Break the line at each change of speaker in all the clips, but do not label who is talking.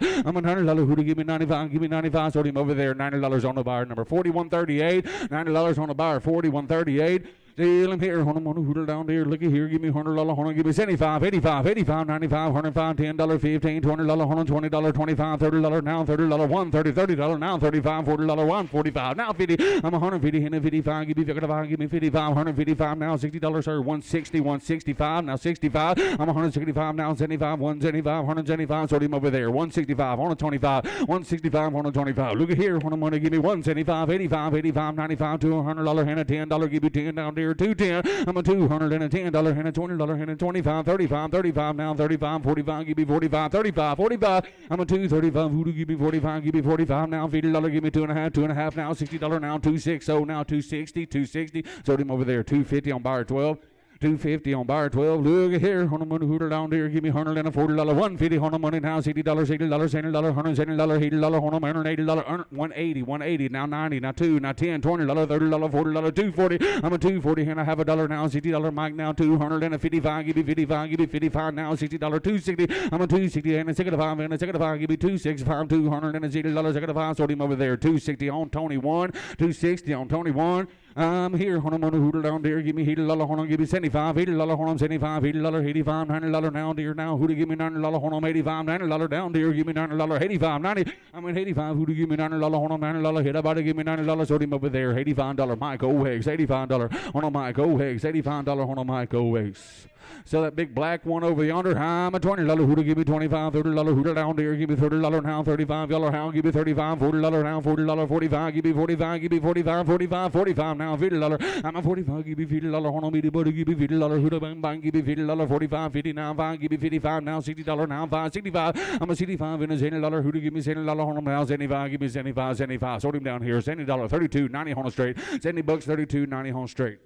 I'm $100 who to give me 95, give me 95, sold him over there, $90 on the buyer, number 4138, $90 on the buyer, 4138. Still him here, hold on, hoodle down there, looky here, give me $100, hold on, give me 75, 85, 85, 95, $105, $10, 15, $20, hold on, $20, 25, $30, now $30, $130, $30, now $35, $40, $145, now $50, I'm $150, here, $55, give me 55, give me 55, $155, now $60, sir, $160, $165, now $65, I'm $165, now $75, $175, $175, sold him over there, $165, $125, $165, $125, look at here, hold on, money, give me $175, $85, $85, $95, $200, and a $10, give me $10 down there. $210, I'm a $210 and a $20 and a $25, 35, 35, now 35, 45, give me 45, 35, 45, I'm a $235, who to give me 45, give me 45, now $50, give me $2.5, now $60, now $260, now $260, sold him over there, $250 on buyer 12. $250 on buyer 12. Look at here. On the money hooter down there. Give me $100 and a $40. $150 on the money now. $60, $70, $170, $80, $180, $180, now $90, now $2, now $10, $20, $30, $40, $240. I'm a $240 and I have $1 now. $60 Mike now. $200 and a $55. Give me $55. Give me $55 now. $60, $260. I'm a $260 and a $65 and a $65. Give me $265. $200 and a $0, $65. Sold him over there. $260 on Tony 1. $260 on Tony 1. I'm here, hold on, hooter down there, give me $80, hold on, give me $75, $80, hold on, $75, $80, $85, $90 down there now, who to give me $90, hold on, $85, $90 down there, give me $90, $85, $90, I'm at $85, who to give me $90, hold on, $90, hit about to give me $90, sold him over there, $85, Mike O'Heggs, $85, hold on, Mike O'Heggs, $85, hold on, Mike O'Heggs. So that big black one over yonder, I'm a $20, who to give me $25, $30, who to down there, give me $30 now, $35, hound, give me $35, $40 now, $40, $45, give me $45, give me $45, $45, $45 now, $50, I'm a $45, give me $50, hold on, me, buddy, give me $50, who to bang, bang, give me $50, $45, $50 now, $5, give me $55 now, $60 now, $5, $65, I'm a $65 and a $70, who to give me $70, hold on now, $75, give me $75, $75, sold him down here, $70, $32.90 on straight, $70, $32.90 on straight.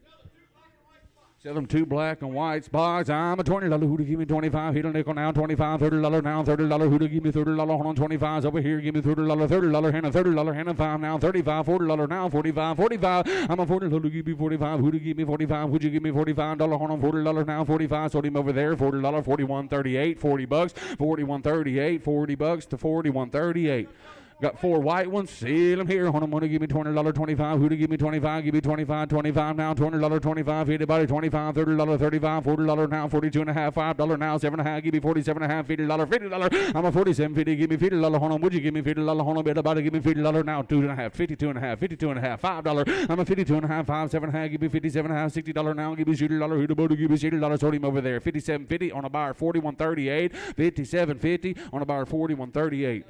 Sell them two black and whites box. I'm a $20 who to give me 25. Hit a nickel now, 25, $30 now, $30 who to give me $30. Hold on, 25s over here. Give me $30, $30 and a $30 and a $5 now, $35, $40 now, $45, $45. I'm a $40 to give me 45. Who to give me 45? Would you give me $45? Hold on, $40 now, 45. Sold him over there, $40, $41.38, $40, $41.38, $40 to $41.38. Got four white ones, seal them here. Hold on, money, give me $20, 25. Who to give me 25? Give me 25, 25 now, $20, 25. Hit about it, 25, $30, 35, $40 now, 42 and a half, $5 now, 7.5. Give me 47 and a half, $50, $50. I'm a 47.50. Give me $50. Hold on, would you give me $50? Hold on, bet about it. Give me $50 now, 2 and a half, 52 and a half, 52 and a half, $5. I'm a 52 and a half, 5, 7.5. Give me 57 and a half, $60 now. Give me $60. Who to boat? Give me $60. Sold him over there, 57.50 on a buyer, 41.38, 57.50 on a buyer, 41.38.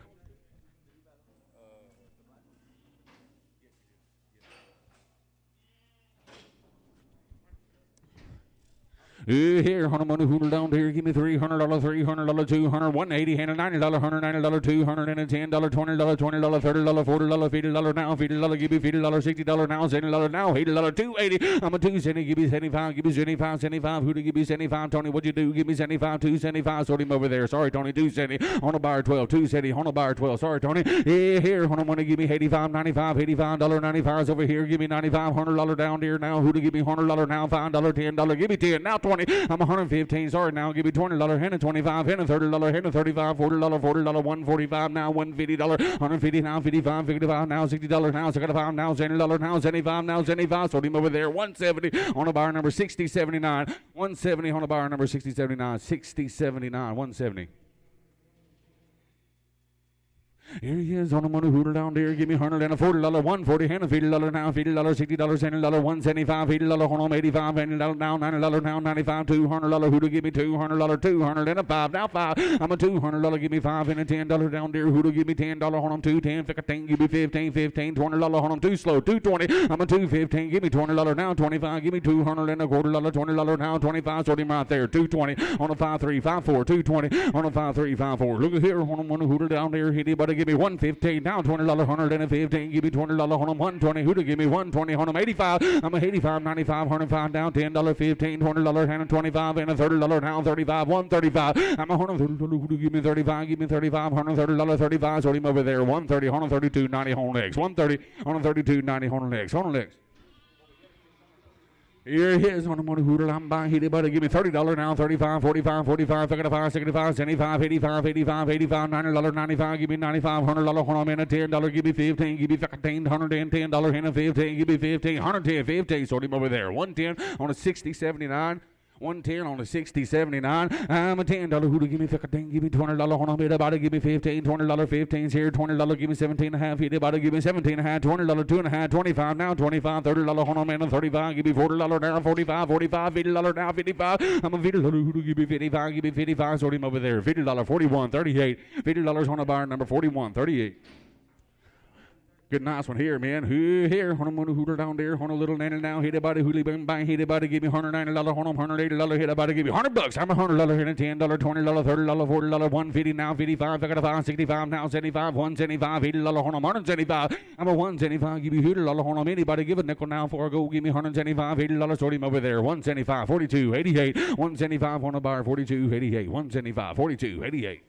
Here, $100 hooter down here. Give me $300, $300, $200, $180, and a $90, $190, $200, and a $10, $20, $20, $30, $40, $50 now, $50, give me $50, $60 now, $70 now, $80, $280. I'm a $270, give me $75, give me $75, $75. Who to give me $75? Tony, what'd you do? Give me $75, $275. Sold him over there. Sorry, Tony, $270 on a buyer 12, $270 on a buyer 12. Sorry, Tony. Here, $100, give me $85, $95, $85, $95 over here. Give me $95, $100 down here now. Who to give me $100 now? $5, $10, give me $10 now, $20. I'm 115. Sorry, now give me $20 and a $25 and a $30 and a $35, $40, $40, $145 now, $150, $150 now, $55, $55 now, $60 now, $65 now, $70 now, $75 now, $75. Sold him over there, $170 on a buyer number 6079, $170 on a buyer number 6079, 6079, $170. Here he is on the money hooter down there. Give me $100 and a $40, $140 and a $50 now, $50, $60, $70, $175, $80, hold on, $85, $80 now, $90 now, $95, $200. Who to give me $200, $200 and a $5 now, $5. I'm a $200. Give me $5 and a $10 down there. Who to give me $10? Hold on, $210, $15. Give me $15, $15, $20. Hold on, too slow, $220. I'm a $215. Give me $20 now, $25. Give me $200 and a quarter, $20 now, $25. Sold him right there, $220 on a 5.3, 5.4, $220 on a 5.3, 5.4. Look at here on the money hooter down there. Hit it, but give me $115 now, $20, $115. Give me $20, hold on, $120. Who to give me $120? Hold on, $85. I'm a $85, $95, $105 down, $10, $15, $20, and a $25, and a $30 now, $35, $135. I'm a $130. Who to give me $35? Give me $35, $130, $35. Sold him over there, $130, $132.90 on legs, $130, $132.90 on legs, on legs. Here it is on the money hooter. I'm buying hit it, buddy. Give me $30 now. 35, 45, 45, 55, 65, 75, 85, 85, 85, $90, 95. Give me $95, $100. Hold on, man. $10. Give me 15. Give me 15, $110, $10 in a 15. Give me 15, 110, 15. Sort him over there. 110 on a 60, 79. 110 on a 60, 79. I'm a $10 hooter. Give me 15. Give me $20. Hold on, about it. Give me 15. $20. 15's here. $20. Give me 17 and a half. Hit about it. Give me 17 and a half. $20. 2 and a half. 25 now. 25. $30. Hold on, man. 35. Give me $40 now. 45. 45. $50 now. 55. I'm a $50 hooter. Give me 55. Give me 55. Sort him over there. $50. 41. 38. $50 on a bar number 41. 38. Good nice one here, man. Here, on a money hooter down there, on a little nanny now. Hit about it, hooly bang bang. Hit about it, give me $190, on $180. Hit about it, give me $100. I'm $100 here, $10, $20, $30, $40, $150 now, 55, 55, 65 now, 75, 175, $80 on $175. I'm a $175. Give me $100 on anybody. Give a nickel now before I go. Give me $175, $80. Sort him over there. $175, 42, 88. $175 on a bar, 42, 88. $175, 42, 88.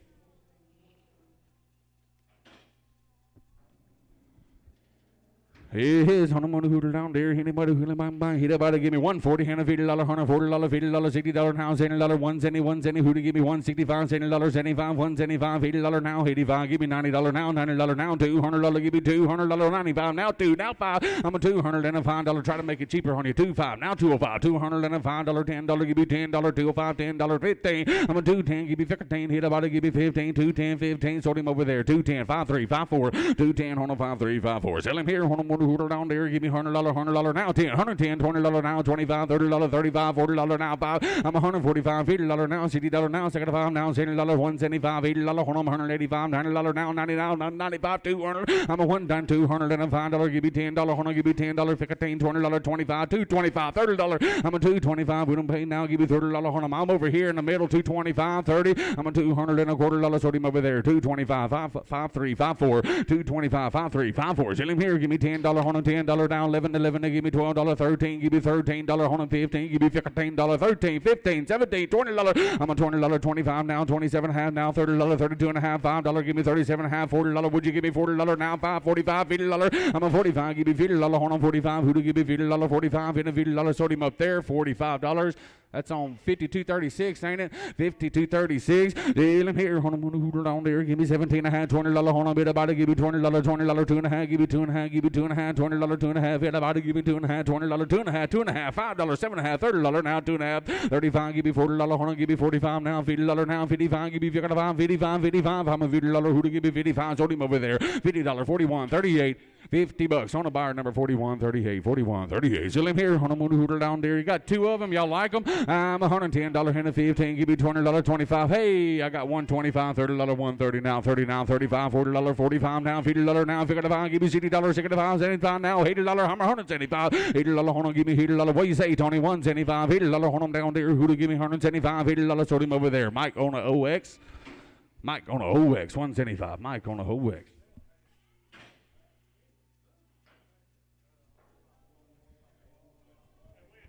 Here it is on the money hooter down there. Anybody who bang hit about it, give me $140, $150, $140, $50, $60 now, $70, $170, hooter give me $165, $70, $75, $175, $80 now, $85, give me $90 now, $90 now, $200, give me $200, $95 now, $2 now $5. I'm a $205. Try to make it cheaper on you. $2.5 now, $205, $205, $10, give me $10, $205, $10, $15. I'm a $210, give me $15, hit about it, give me $15, $210, $15. Sort him over there. $210, $5.3, $5.4, $210 on a $5.3, $5.4. Sell him here on a hooter down there, give me $100, $100 now, $10, $110, $20 now, $25, $30, $35, $40 now, $5. I'm $145, $50 now, $60 now, $75 now, $70, $175, $80, hold on, $185, $90 now, $90 now, $95, $200. I'm a $110, $205, give me $10, hold on, give me $10, $15, $20, $25, $225, $30. I'm a $225, we don't pay now, give me $30, hold on, I'm over here in the middle, $225, $30. I'm a $200, sort him over there, $225, $5.3, $5.4, $225, $5.3, $5.4. Sell him here, give me $10, hold on, $10 down, $11, give me $12, $13, give me $13, hold on, $15, give me $15, $13, $15, $17, $20. I'm a $20, $25 now, $27.5 now, $30, $32.5, $5, give me $37.5, $40. Would you give me $40 now, $5, $45, $50. I'm a $45, give me $50, hold on, $45. Who to give me $50, $45, and a $50. Sort him up there, $45. That's on 5236, ain't it? 5236. Deal him here. Hold on, hooter down there. Give me 17 and a half, $20. Hold on, bit about it. Give me $20, $20, 2 and a half. Give me 2 and a half. Give me 2 and a half, $20, 2 and a half. Bit about it. Give me 2 and a half, $20, 2 and a half, 2 and a half, $5, 7 and a half, $30 now, 2 and a half, 35. Give me $40. Hold on, give me 45 now, $50 now, 55. Give me 55, 55, 55. I'm a $50. Who to give me 55? Sold him over there. $50, 41, 38. $50 on a buyer number 41, 38, 41, 38. Still him here on a moon hooter down there. You got 2 of them. Y'all like them? I'm $110 and a 15. Give me $20, 25. Hey, I got $125, $30, $130 now, 30 now, 35, $40, 45 now, $50 now, 55. Give me $60, 65, 75 now, $80. I'm $175. $80. Hold on, give me $80. What you say, Tony? $175. $80. Hold on down there. Who to give me $175? $80. Sold him over there. Mike on a OX. Mike on a OX. $175. Mike on a OX.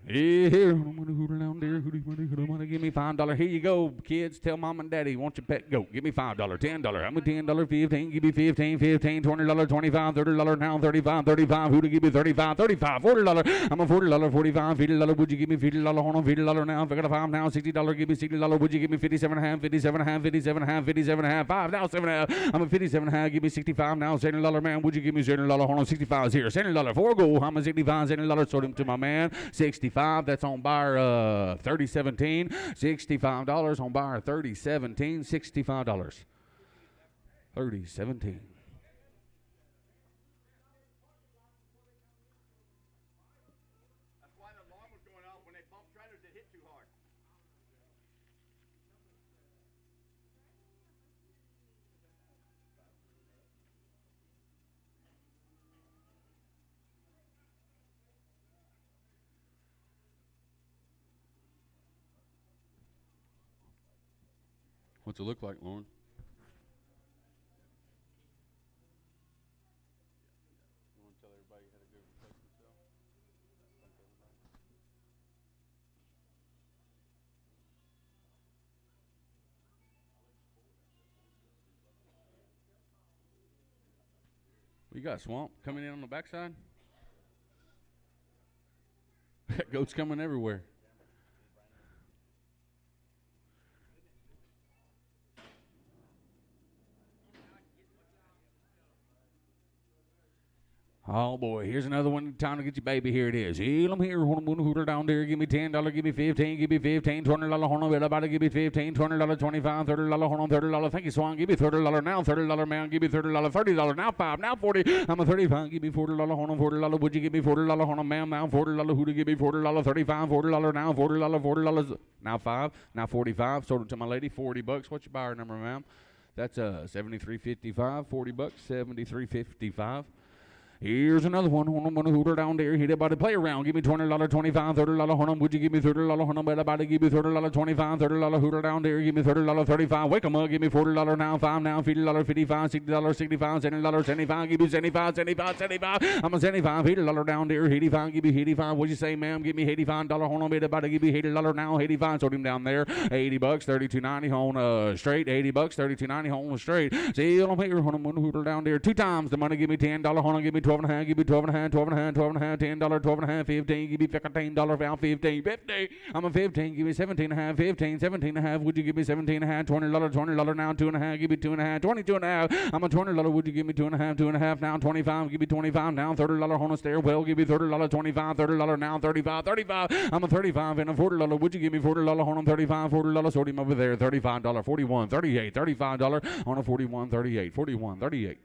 Here, down there. Give me $5. Here you go, kids. Tell mom and daddy, want your pet goat? Give me $5, $10. I'm a $10, 15. Give me 15, 15, $20, 25, $30 now, 35, 35. Who to give me 35, 35, $40. I'm a $40, 45, $50. Would you give me $50? Hold on, $50 now, 55 now, $60. Give me $60. Would you give me 57 and a half, 57 and a half, 57 and a half, 57 and a half, 5 now, 7 and a half. I'm a 57 and a half. Give me 65 now, $70 man. Would you give me $70? Hold on, 65 is here, $70 4 goal. I'm a 65, $70. Sold him to my man, 65. That's on buyer 3017. $65 on buyer 3017. $65. 3017.
That's why the alarm was going off when they bumped trailers that hit too hard.
What's it look like, Lauren? You want to tell everybody you had a good replacement sale? We got swamp coming in on the backside. Goats coming everywhere. Oh boy, here's another one. Time to get your baby. Here it is. Heel 'em here, hooter down there. Give me $10, give me 15, give me 15, $20, hold on, everybody, give me 15, $20, 25, $30, hold on, $30. Thank you, Swan. Give me $30 now, $30 man, give me $30, $30 now, 5, now 40. I'm a 35, give me $40, hold on, $40. Would you give me $40, hold on, ma'am, now $40, who to give me $40, 35, $40 now, $40, $40, now 5, now 45. Sold it to my lady, $40. What's your buyer number, ma'am? That's $73.55, $40, $73.55. Here's another one. Hold on, hooter down there. Hit it by the play around. Give me $20, 25, $30. Hold on, would you give me $30? Hold on, everybody, give me $30, 25, $30. Hooter down there. Give me $30, 35. Wake 'em up. Give me $40 now, 5 now, $50, 55, $60, 65, $70, 75. Give me 75, 75, 75. I'm a 75. $80 down there. 85. Give me 85. What'd you say, ma'am? Give me $85. Hold on, everybody, give me $80 now. 85. Sold him down there. $80, $32.90 on straight. $80, $32.90 on straight. See, I'm here. Hold on, hooter down there. 2 times the money. Give me $10. Hold on, give me 12 and a half, give me 12 and a half, 12 and a half, 12 and a half, $10, 12 and a half, 15, give me $15, found 15, 50. I'm a 15, give me 17 and a half, 15, 17 and a half, would you give me 17 and a half, $20, $20 now, 2 and a half, give me 2 and a half, 22 and a half. I'm a $20, would you give me 2 and a half, 2 and a half now, 25, give me 25 now, $30 on a stairwell, give me $30, 25, $30 now, 35, 35. I'm a 35 and a $40, would you give me $40 on 35, $40, sold him over there, $35, 41, 38, $35 on a 41, 38, 41, 38.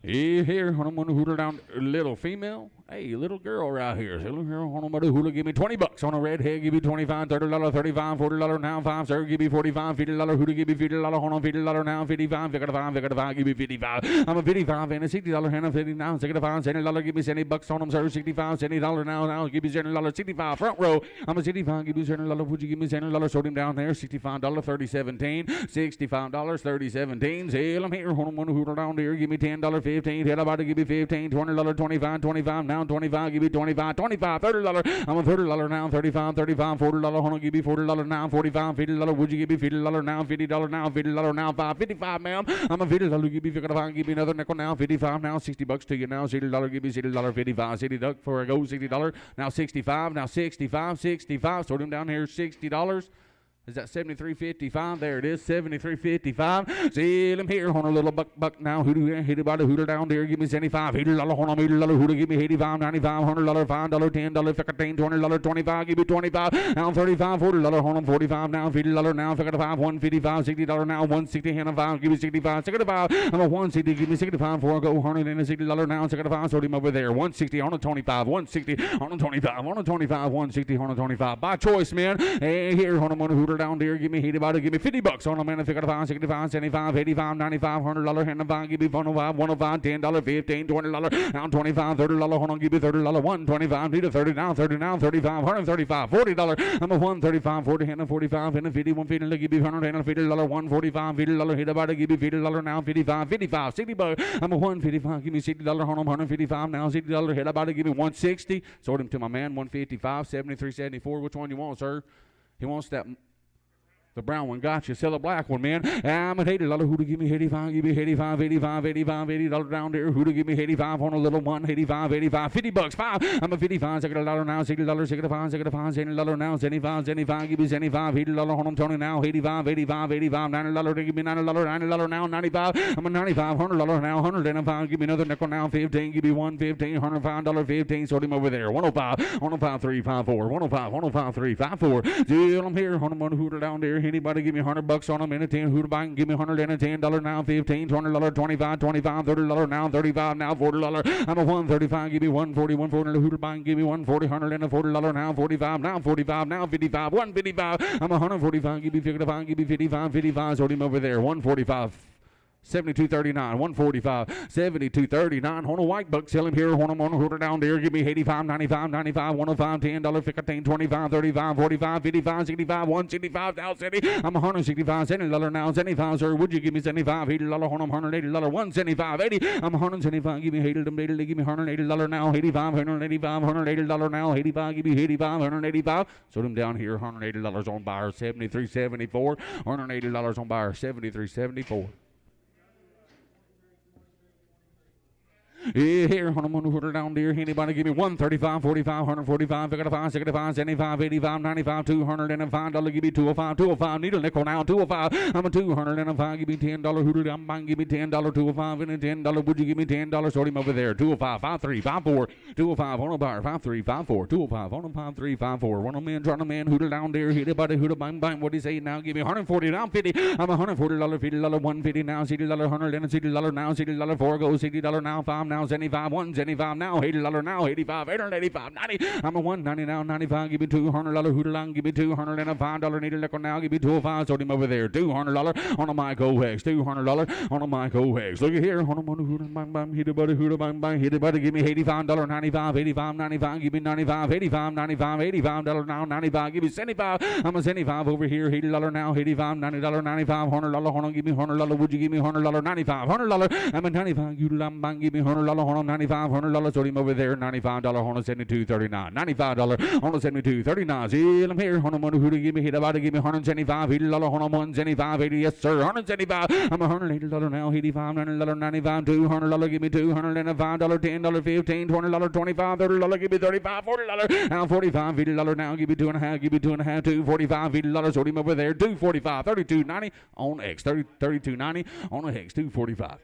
Here, I'm gonna hooter down little female. Hey, little girl right here. Little girl, hold on, buddy, hooter, give me $20 on a red head, give me 25, $30, 35, $40 now, 5, sir, give me 45, $50, hooter, give me $50, hold on, $50 now, 55, 55, 55, give me 55. I'm a 55 and a $60 and a 50 now, $65, $70, give me $70 on them, sir, 65, $70 now, give me $70, 65, front row. I'm a 65, give me $70, would you give me $70, sold him down there, $65, 3017, $65, 3017, hell, I'm here, hold on, hooter down there, give me $10, 15, hell, about to give me 15, $20, 25, 25 now, 25, give me 25, 25, $30. I'm a $30 now, 35, 35, $40. Hold on, give me $40 now, 45, $50. Would you give me $50 now, $50 now, $50 now, 5, 55, ma'am. I'm a $50, give me 55, give me another nickel now, 55 now, $60 to you now, $60, give me $60, 55, $60 before I go, $60. Now 65, now 65, 65. Sold him down here, $60. Is that 73.55? There it is, 73.55. See him here on a little buck now. Hooter, hit about a hooter down there. Give me 75. $80, hold on, $80. Hooter, give me 85, 95, $100, $5, $10, 15, $20, 25. Give me 25. Now 35, $40, hold on, 45 now, $50 now, 55, $155, $60 now, 160, and 5. Give me 65, 65. I'm a 160. Give me 65 before I go, $160 now, 65. Sold him over there, 160 on a 25, 160 on a 25, on a 25, 160 on a 25. By choice, man. Hey, here on a hooter down there, give me $80, give me $50 on a man, 55, 65, 75, 85, 95, $100, $105, give me $105, $105, $10, 15, $20, now $25, $30, hold on, give me $30, $125, need a 30 now, 30 now, 35, $135, $40, I'm a $135, 40, and a 45, and a 50, $150, give me $100, and a $50, $145, $50, hit about it, give me $50 now, 55, $60, I'm a $155, give me $60, hold on, $155 now, $60, hit about it, give me $160, sold him to my man, $155, $73.74, which one you want, sir? He wants that. The brown one, gotcha. Sell the black one, man. I'm at $80. Who to give me 85? Give me 85, 85, 85, $80 down there. Who to give me 85 on a little one? 85, 85, $50, 5. I'm a 55, $60 now, $60, 65, 65, $70 now, 75, 75, give me 75, $80 on them, Tony now, 85, 85, 85, $90, give me $90, $90 now, 95. I'm a 95, $100 now, 105, give me another nickel now, 15, give me 115, $105, 15, sold him over there, 105, 105, 354, 105, 105, 354. Still, I'm here, 101 hooter down there. Anybody give me $100 on a minute, 10 who to buy and give me $110 now, 15, $20, 25, 25, $30 now, 35 now, $40. I'm a 135, give me 140, 140 who to buy and give me 140, $140 now, 45 now, 45 now, 55, 155. I'm a 145, give me 55, give me 55, 55. Sold him over there, 145. 72.39, 145, 72.39. On a white buck, sell him here. On a hooter down there. Give me 85, 95, 95, 105, $10, 15, 25, 35, 45, 55, 65, 165 now, city. I'm 165, $70 now, 75, sir. Would you give me 75? $80 on them, $180, 175, 80. I'm 175, give me $80, give me $180 now, 85, $185, $180 now, 85, give me 85, $185. So them down here, $180 on buyer, 73.74, $180 on buyer, 73.74. Here, on a hooter down there. Anybody give me 135, 45, 145, 55, 65, 75, 85, 95, $205. Give me 205, 205. Needle nickel now, 205. I'm a 205. Give me $10 hooter. I'm buying. Give me $10, 205 and a $10. Would you give me $10? Sort him over there. 205, 53, 54, 205 on a bar, 53, 54, 205 on a 53, 54. One of men trying to man hooter down there. Anybody hooter bang bang. What do you say now? Give me 140 now, 50. I'm $140, $50, 150 now, $60, $100 and a $60 now, $60 4 goes, $60 now, 5 now, 75, 175 now, $80 now, 85, $885, 90. I'm a 190 now, 95. Give me $200 hooter line. Give me $200 and a $5 needle nickel now. Give me 205. Sold him over there. $200 on a mic OX. $200 on a mic OX. Look at here. On a hooter bang bang. Hit about hooter bang bang. Hit about. Give me $85, 95, 85, 95. Give me 95, 85, 95, $85 now, 95. Give me 75. I'm a 75 over here. $80 now, 85, $90, 95, $100. Hold on. Give me $100. Would you give me $100? 95, $100. I'm a 95. You bang. Give me $100. $100 on $95, $100. Sold him over there. $95 on a $72.39. $95 on a $72.39. See him here. On a money who to give me hit about to give me $175. $80 on a $175. 80. Yes, sir. $175. I'm a $180 now. $85, $90, 95, $200. Give me $200 and a $5, $10, 15, $20, 25, $30. Give me $35, $40. Now $45, $50 now. Give me $2.5. Give me $2.5, $2.45, $50. Sold him over there. $2.45, $32.90 on X. $32.90 on a X. $2.45.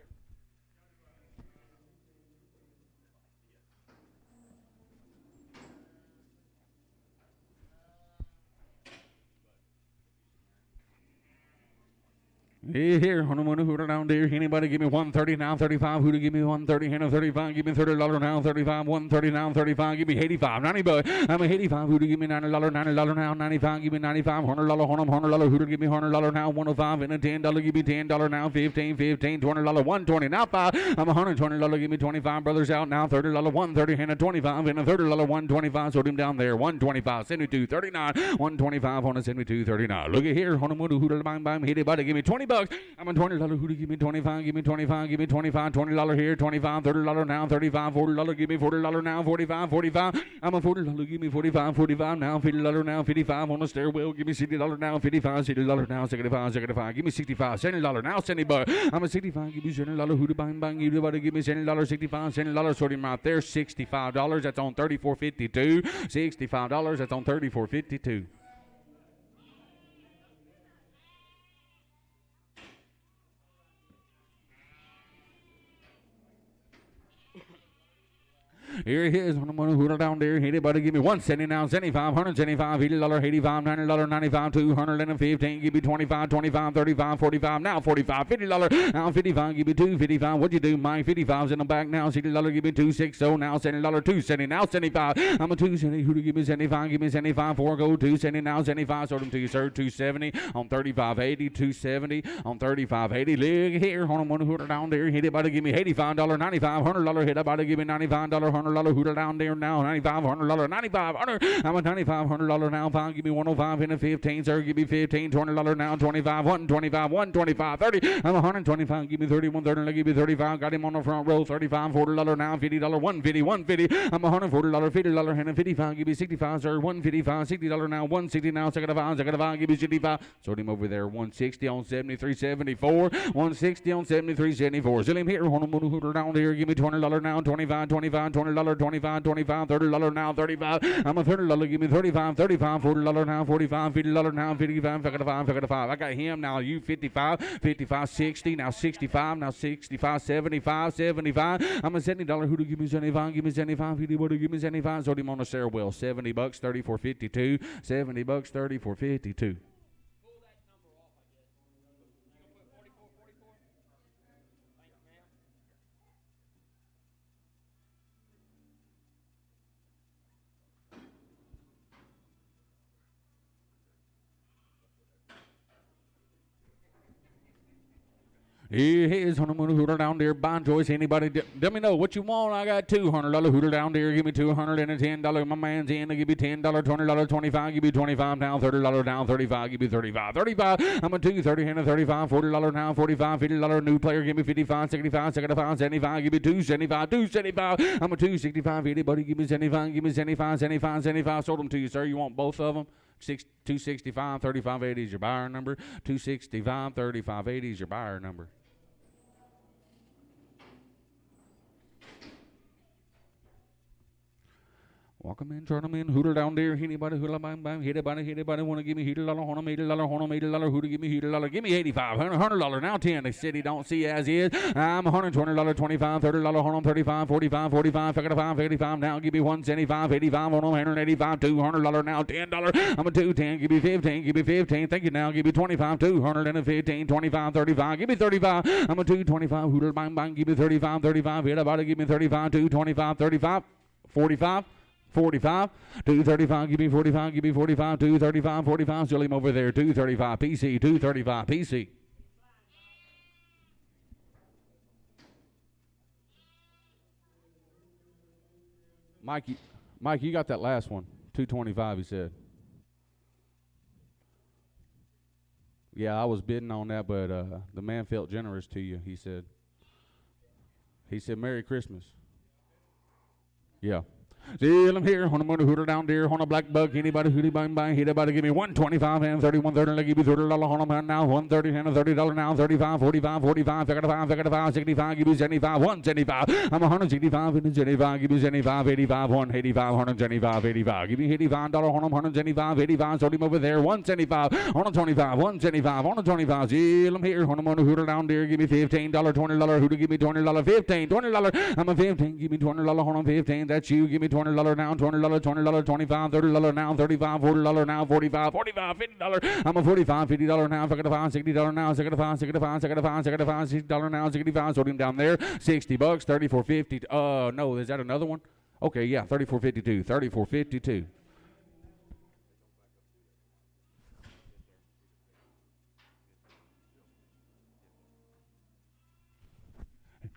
Here, on the money hooter down there. Anybody give me 130 now, 35. Who to give me 130 and a 35? Give me $30 now, 35, 130 now, 35. Give me 85, 90 bucks. I'm a 85. Who to give me $90, $90 now, 95. Give me 95, $100 on them, $100. Who to give me $100 now, 105 and a $10. Give me $10 now, 15, 15, $20, 120 now, 5. I'm a $120. Give me 25. Brothers out now, $30, 130 and a 25 and a $30, 125. Sold him down there, 125, 72.39, 125 on a 72.39. Look at here, on the money hooter bang bang. Anybody give me 20 bucks. I'm a $20 who to give me 25, give me 25, give me 25, $20 here, 25, $30 now, 35, $40, give me $40 now, 45, 45. I'm a $40, give me 45, 45 now, $50 now, 55 on the stairwell, give me $60 now, 55, $60 now, 75, 75, give me 65, $70 now, $70. I'm a 65, give me $70 who to bang bang, you about to give me $70, 65, $70, sorting him out there, $65, that's on 34.52, $65, that's on 34.52. Here he is on the money hooter down there. Anybody give me 170 now, 75, 175, $80, 85, $90, 95, 215. Give me 25, 25, 35, 45 now, 45, $50 now, 55. Give me 255. What'd you do, Mike? 55's in the back now. $60. Give me 260 now, $70, 270 now, 75. I'm a 270. Who to give me 75? Give me 75. 4 go 270 now, 75. Sold them to you, sir. 270 on 35.80, 270 on 35.80. Look here on the money hooter down there. Anybody give me $85, $95, $100. Hit about to give me $95, $100. Hooter down there now, $95, $100, $95, $100. I'm a $95, $100 now, 5. Give me 105 and a 15, sir. Give me 15, $20 now, 25, 125, 125, 30. I'm a 125. Give me 30, 130. Give me 35. Got him on the front row, 35, $40 now, $50, 150, 150. I'm a $140, $50 and a 55. Give me 65, sir. 155, $60 now, 160 now, second five. Give me 65. Sold him over there, 160 on 73.74, 160 on 73.74. Still him here on the hooter down there. Give me $20 now, 25, $20, 25, $30 now, 35. I'm a $30. Give me 35, $40 now, 45, $50 now, 55, 55. I got him now. You 55, 60 now, 65 now, 65, 75, 75. I'm a $70. Who to give me 75? Give me 75. Who to give me 75? Sold him on the stairwell. $70, 34.52. $70, 34.52. Here is $100 hooter down there buying choice. Anybody? Let me know what you want. I got $200 hooter down there. Give me $210. My man's in. Give me $10, $20, 25. Give me 25 now. $30 down. 35. Give me 35. 35. I'm a 230 and a 35. $40 now. 45. $50 new player. Give me 55. 65. 75. 75. Give me 275. 275. I'm a 265. Anybody? Give me 75. Give me 75. 75. 75. Sold them to you, sir. You want both of them? 265. 3580 is your buyer number. 265. 3580 is your buyer number. Walk 'em in, turn 'em in, hooter down there, anybody, hooter, bang, bang, hit it, anybody want to give me $100, $100, hooter, give me $100, give me $85, $100, now 10, the city don't see as is, I'm $120, 25, $30, $135, 45, 45, 55, 85, now give me 175, 85, $185, $200, now $10, I'm a 210, give me 15, thank you now, give me 25, 215, 25, 35, give me 35, I'm a 225, hooter, bang, bang, give me 35, hit about give me 35, 225, 35, 45, 45, 235, give me 45, give me 45, 235, 45, still him over there, 235 PC, 235 PC. Mike, you got that last one, 225, he said. Yeah, I was bidding on that, but the man felt generous to you, he said. He said, Merry Christmas. Yeah. Still I'm here, $100 hooter down there, on a black buck, anybody hooty bang bang, hit about to give me 125 and 31, 30, give me $30 on them now, 130 and $30 now, 35, 45, 45, 55, 65, give me 75, 175, I'm 165 and 75, give me 75, 85, 185, 175, 85, give me $85 on them, 175, 85, sold him over there, 175, 125, 175, 125, still I'm here, $100 hooter down there, give me $15, $20, hooter give me $20, 15, $20, I'm a 15, give me $20 on them, 15, that's you, give me $20 now, $20, $20, 25, $30 now, 35, $40 now, 45, 45, $50. I'm a 45, $50 now, $60 now, $65, $60 now, 65. Sold him down there, $60, $34.50. No, is that another one? Okay, yeah, $34.52, $34.52.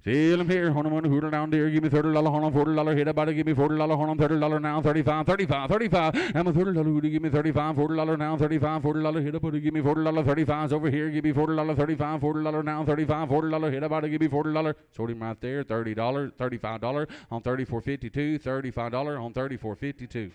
Still I'm here, $100 hooter down there, give me $30, $40, hit about it, give me $40, $30 now, 35, 35, 35. I'm a $30 hooter, give me $35, $40 now, 35, $40, hit about it, give me $40, 35's over here, give me $40, 35, $40 now, 35, $40, hit about it, give me $40. Sold him right there, $30, $35 on $34.52, $35 on $34.52.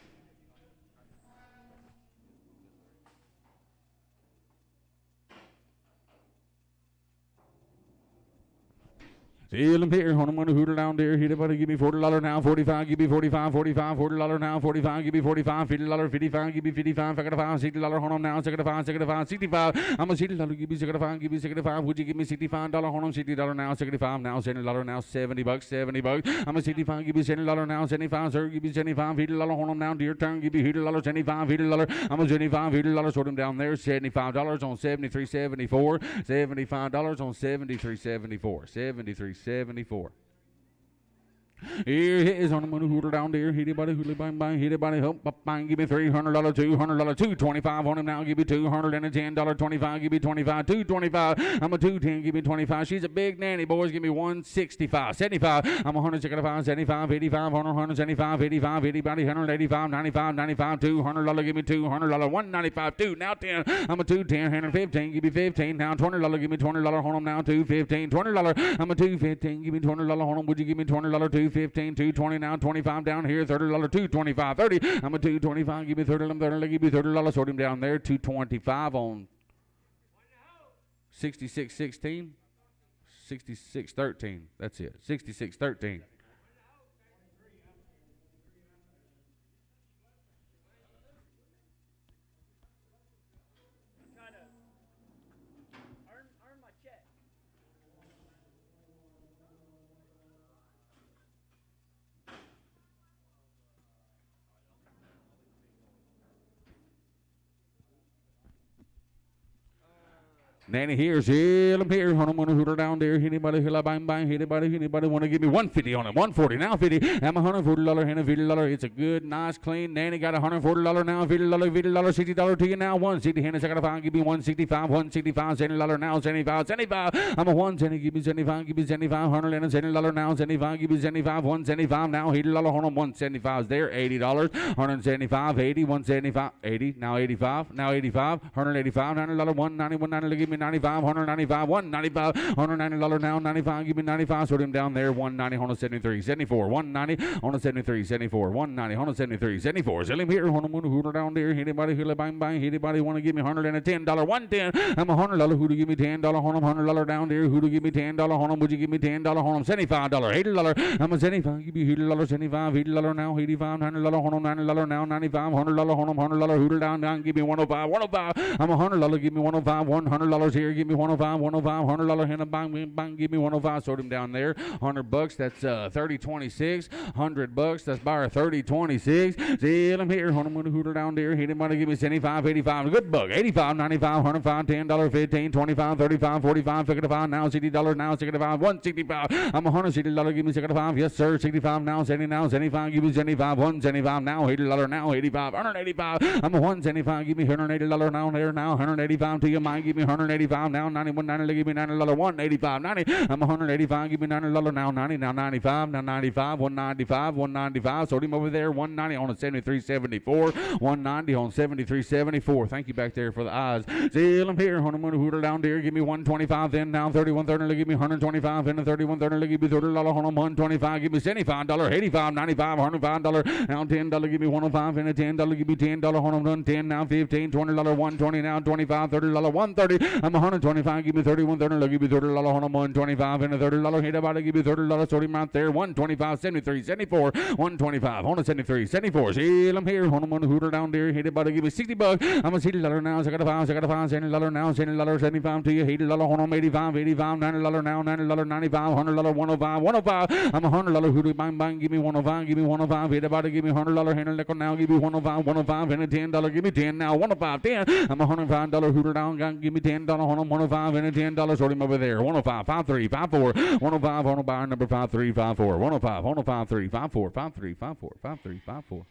Still I'm here, $100 hooter down there, hit about it, give me $40 now, 45, give me 45, 45, $40 now, 45, give me 45, $50, 55, give me 55, $60 on them now, 65, 65, I'm a $60, give me 65, give me 65, would you give me $65 on them, $60 now, 65 now, $70 now, $70, $70, I'm a $65, give me $70 now, 75, sir, give me 75, $80 on them now, dear turn, give me $80, 75, $80, I'm a $75, $80, sold them down there, $75 on 73.74, $75 on 73.74, 73.74. Here is on the money hooter down there. Hit anybody, hooter bang bang, hit anybody, hump, bang, give me $300, $200, $225 on him now, give me $210, 25, give me 25, $225. I'm a 210, give me 25. She's a big nanny, boys, give me 165, 75. I'm 165, 75, 85, 175, 85, anybody, 185, 95, 95, $200, give me $200, 195, 2, now 10. I'm a 210, 115, give me 15, now $20, give me $20 on them now, 215, $20. I'm a 215, give me $20 on them. Would you give me $20, 215, 220 now, 25 down here, $30, 225, 30. I'm a 225, give me $30, give me $30. Sold him down there, 225 on 66.16, 66.13. That's it, 66.13. Nanny here, sell him here, on him, wanna hooter down there. Anybody, hilla bang bang, anybody wanna give me 150 on him, 140 now 50. I'm $140 and a $50. It's a good, nice, clean. Nanny got $140 now, $50, $60 to you now. 160, Hannah, second five, give me 165, $70 now, 75. I'm a 170, give me 75, give me 75, $170 now, 75, give me 75, 175 now, $80 on him, 175 is there, $80, 175, 80, 175, 80, now 85, now 85, $185, $90, 190, give me 95, 195, 195, $190 now, 95, give me 95, sort him down there, 190, 173, 74, 190, 173, 74, 190, 173, 74, sell him here, on him, hooter down there, anybody, hilla bang bang, anybody want to give me $110, 110, I'm a $100, who to give me $10 on him, $100 down there, who to give me $10 on him, would you give me $10 on him, $75, $80, I'm a 75, give me $80, 75, $80 now, 85, $100 on him, $90 now, 95, $100 on him, $100, hooter down, give me 105, 105, I'm a $100, give me 105, $100 here, give me 105, $100, hit a bang, bang, give me 105, sort him down there, $100, that's 30.26, $100, that's buyer 30.26, sell him here, on him, hooter down there, hit him, give me 75, 85, good buck, 85, 95, 105, $10, 15, 25, 35, 45, 55, now $60, now 65, 165, I'm $160, give me 65, yes sir, 65 now, 70 now, 75, give me 75, 175 now, $80 now, 85, 185, I'm a 175, give me $180 now, there now, 185 to your mind, give me 185 now, 91, 90, give me $90, 185, 90, I'm 185, give me $90 now, 90, now 95, now 95, 195, 195, sold him over there, 190 on a 73.74, 190 on 73.74, thank you back there for the eyes, sell him here, on a hooter down there, give me 125, then now 31.30, give me 125, then 31.30, give me $30 on them, 125, give me $75, 85, 95, $105, now $10, give me 105, and a $10, give me $10 on them, 10 now, 15, $20, 120 now, 25, $30, 130, I'm 125, give me 31.30, give me $30 on them, 125, and a $30, hit about it, give me $30, sold him out there, 125, 73, 74, 125, on a 73, 74, sell him here, on them, hooter down there, hit about it, give me $60, I'm a $60 now, $75, $70 now, $70, 75 to you, $80 on them, 85, $90 now, $90, 95, $100, 105, 105, I'm a $100, hooter bang bang, give me 105, give me 105, hit about it, give me $100, handle nickel now, give me 105, 105, and a $10, give me 10 now, 105, 10, I'm a $105, hooter down, give me $10 on them, 105, and a $10, sort him over there, 105, 53, 54, 105, on a buyer number 5354, 105, 105, 54, 53, 54, 53, 54.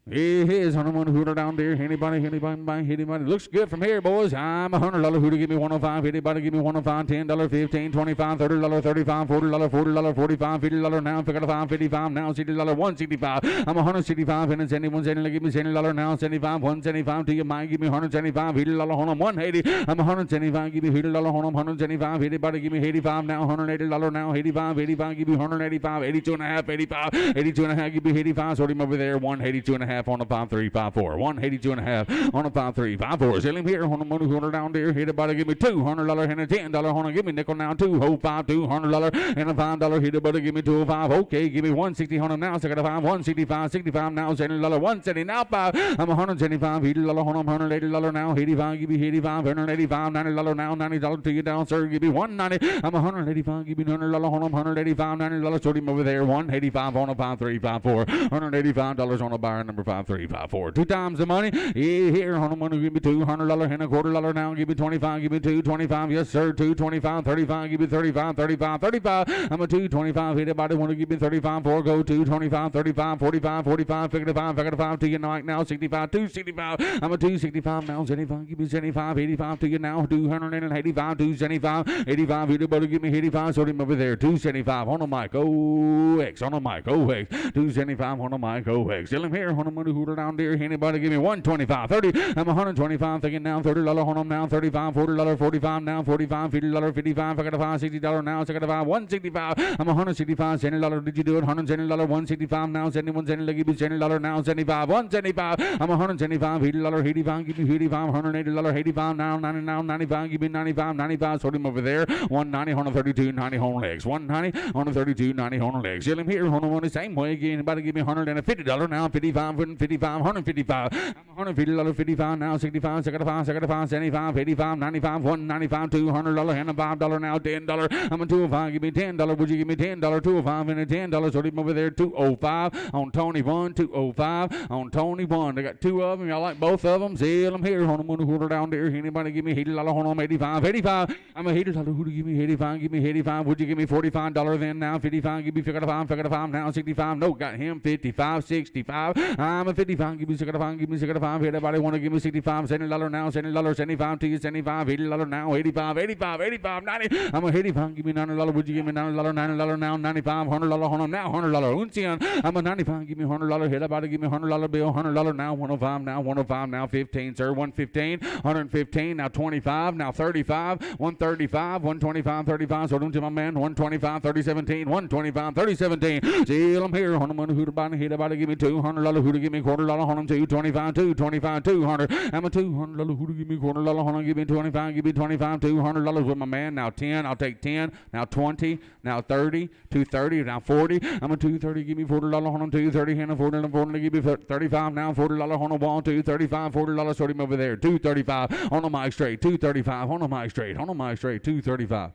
Here's $100 hooter down there. Anybody, anybody. Looks good from here, boys. I'm a $100 hooter. Give me 105. Anybody, give me 105. $10, 15, 25, $30, 35, $40, $40, 45, $50 now. 55, 55 now. $60, 165. I'm a $165. And it's anyone's any. Give me $70 now. 75, 175 to your mind. Give me 175. $80 on them. 180. I'm a 175. Give me $80 on them. 175. Anybody, give me 85 now. $180 now. 85, 85. Give me 185. 82 and a half. 85, 82 and a half. Give me 85. Sort him over there. 182 and a half. On a 5354, 182 and a half on a 5354. Sell him here on a money hooter down there. Hit about to give me $200 and a $10 on a give me nickel now. $205, $200 and a $5. Hit about to give me $205. Okay, give me $160 on him now. Second 5, $165, $65 now. $70, $170 now. $5. I'm $175. $80 on him. $180 now. $85. Give me $85. $185. $90 now. $90 to you down, sir. Give me $190. I'm $185. Give me $100 on him. $185. $90. Sold him over there. $185 on a 5354. $185 on a buyer number 5354. 2 times the money. Here on the money, give me $200 and a $quarter now. Give me 25. Give me 225. Yes, sir. 225. 35. Give me 35. 35. 35. I'm a 225. Anybody want to give me 35? 4 go 225. 35. 45. 45. 55. 55 to you now. 65. 265. I'm a 265 now. 75. Give me 75. 85 to you now. 285. 275. 85. Anybody give me 85. Sold him over there. 275 on the mic. OX on the mic. OX. 275 on the mic. OX. Still him here on the money hooter down there. Anybody give me 125. 30. I'm 125. Thinking now. $30 on them now. 35. $40. 45 now. 45. $50. 55. $55. $60 now. 65. 165. I'm 165. $70. Did you do it? $170. 165 now. 71. Give me $70 now. 75. 175. I'm 175. $80. 85. Give me 85. $180. 85 now. 90 now. 95. Give me 95. 95. Sold him over there. 190 on a 32. 90 on legs. 190 on a 32. 90 on legs. Still him here on the money. Same way again. Anybody give me $150 now. 55. $155, $155. I'm $150 now, 65, 75, 75, 75, 85, 95, $195, $200, and a $5 now, $10. I'm a $205, give me $10. Would you give me $10? $205 and a $10. So leave over there, $205 on Tony 1, $205 on Tony 1. I got two of them. Y'all like both of them? Sell them here. On the moon down there. Anybody give me $80? Hold on, 85, 85. I'm a $80. Who give me 85? Give me 85. Would you give me $45 then now? 55. Give me 55, 55 now, 65. No, got him 55, 65. I'm a 55. Give me 65. Give me 65. Everybody want to give me 65? $70 now, $70, 75 to you, 75, $80 now, 85, 85, 85, 90. I'm a 85. Give me $90. Would you give me $90? $90 now, 95, $100, hold on now, $100. Uncian. I'm a 95. Give me $100. Everybody give me $100 bill, $100 now, 105 now, 105 now, 15, sir, 115, 115 now, 25 now, 35, 135, 125, 35. So don't you my man, 125, 3017, 125, 3017. See, I'm here. On the money, who to buy, hit about to give me $200. Who to give me $quarter? Hold on, 225, 225, 200. I'm a $200. Who to give me $quarter? Hold on, give me 25, give me 25, $200 with my man. Now 10, I'll take 10. Now 20, now 30, 230, now 40. I'm a 230, give me $40. Hold on, 230, and a 40, and a 40, give me 35 now, $40 on a wall, 235, $40. Sort him over there, 235 on a mic straight, 235 on a mic straight, on a mic straight, 235.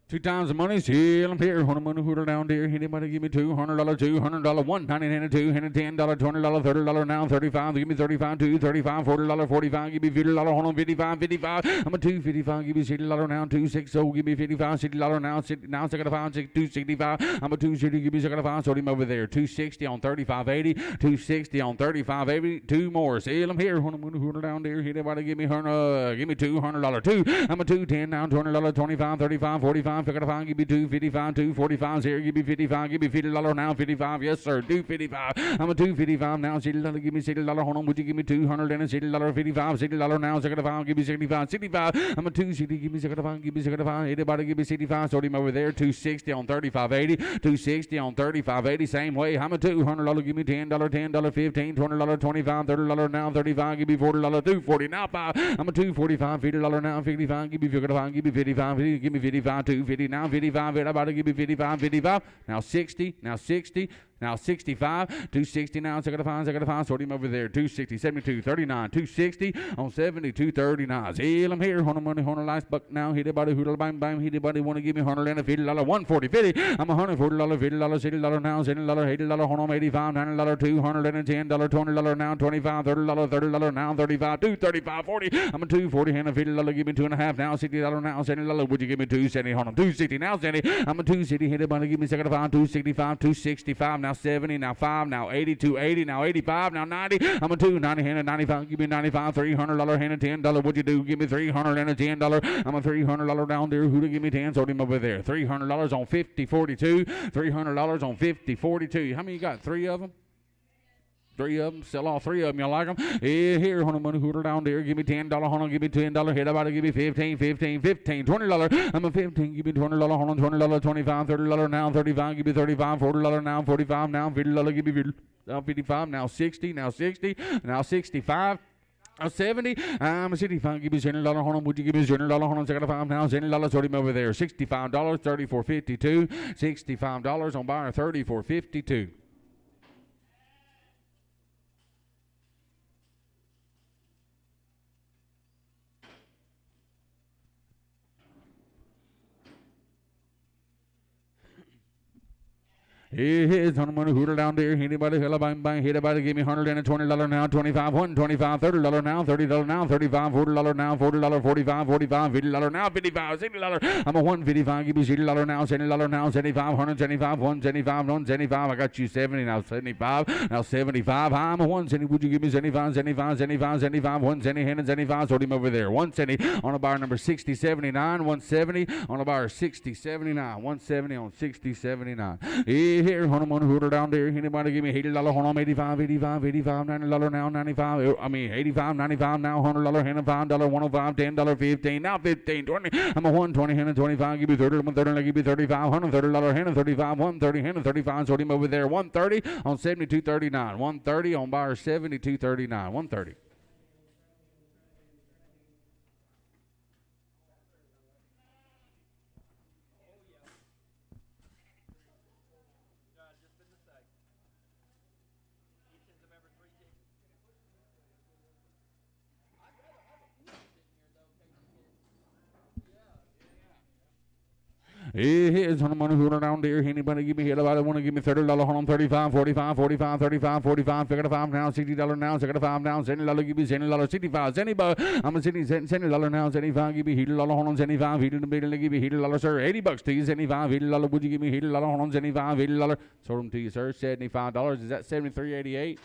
Two times the money, still I'm here. On the money, hooter down there. Anybody give me $200, $200, $190, $210, $20, $30 now, 35. Give me 35, $235, $40, 45. Give me $50, hold on, 55, 55. I'm a 255. Give me $60 now, 260. Give me 55, $60 now, now 65, 265. I'm a 260. Give me 65. So him over there, 260 on 35.80, 260 on 35.80. Two more. Still I'm here. On the money, hooter down there. Anybody give me $200, two. I'm a 210 now, $20, 25, 35, 45. 55, give me 255, 245, here, give me 55, give me $50 now, 55, yes sir, 255, I'm a 255 now, $60, give me $60, hold on, would you give me $200 and a $60, 55, $60 now, 65, give me 65, 65, I'm a 260, give me 65, give me 65, anybody give me 65, sort him over there, 260 on 35.80, 260 on 35.80, same way, I'm a $200, give me $10, $10, 15, $20, 25, $30 now, 35, give me $40, 240 now, 5, I'm a 245, $50 now, 55, give me 55, give me 55, give me 55, 250 now, 55, everybody give me 55, 55, now 60, now 60, now 65, 260 now, 75, sort him over there, 260, 72, 39, 260 on 70, 239. Still I'm here, on the money, on the last buck now, hit everybody, hoodle, bang, bang, hit everybody, want to give me $100 and a $50, 140, 50, I'm $140, $50, $60 now, $70, $80, hold on, 85, $90, $210, $20 now, 25, $30, $30 now, 35, 235, 40, I'm a 240 and a $50, give me 2.5 now, $60 now, $70, would you give me 270, hold on, 260 now, 70, I'm a 260, hit everybody, give me 75, 265, 265 now, 70, now 5, now 80, 280, now 85, now 90, I'm a 290 and a 95, give me 95, $300 and a $10, what'd you do, give me $300 and a $10, I'm a $300 down there, who to give me 10, sort him over there, $300 on 50, 42, $300 on 50, 42, how many you got, 3 of them? 3 of them, sell all 3 of them, you like them? Yeah, here, on the money, hooter down there, give me $10, hold on, give me $10, hit about it, give me 15, 15, 15, $20, I'm a 15, give me $20, hold on, $20, 25, $30 now, 35, give me 35, $40 now, 45 now, $50, give me 50, now 55, now 60, now 60, now 65. 70, I'm a 65, give me $70, hold on, would you give me $70, hold on, 75 now, $70, sort him over there, $65, $34.52, $65 on buyer, $34.52. Here's on the money, hooter down there. Anybody, hella bang bang, hit about give me $100 and a $20 now, 25, $125, $30 now, $30 now, 35, $40 now, $40, 45, $50 now, 55, $60. I'm a 155, give me $60 now, $70 now, 75, 175, 175, 175. I got you 70 now, 75, now 75. I'm a 170. Would you give me 75, 75, 75, 75, 170, 175? Sort him over there, 170 on a bar number 6079, 170 on a bar 6079, 170 on 6079. here, hold on, hooter down there. Anybody give me $80, hold on, 85, $90 now, 95. I mean, 85, 95 now, $100, $105, $105, $10, 15, now 15, 20. I'm a 120, 125, give me 30, 130, give me 35, $130, $135, 130, 135. So him over there, 130 on 72.39, 130 on buyer 72.39, 130. Here's on the money hooter down there. Anybody give me here? Anybody want to give me $30? Hold on, 35, 45, 45, 35, 45. Figure the $5 now, $60 now, figure the $5 now, $70. Give me $70, 65, anybody. I'm a $70 now, 75. Give me $80. Hold on, 75. $80 in the middle. Give me $80, sir. $80 to you, 75. $80. Would you give me $80? Hold on, 75. $80. Sold them to you, sir. $75. Is that $73.88?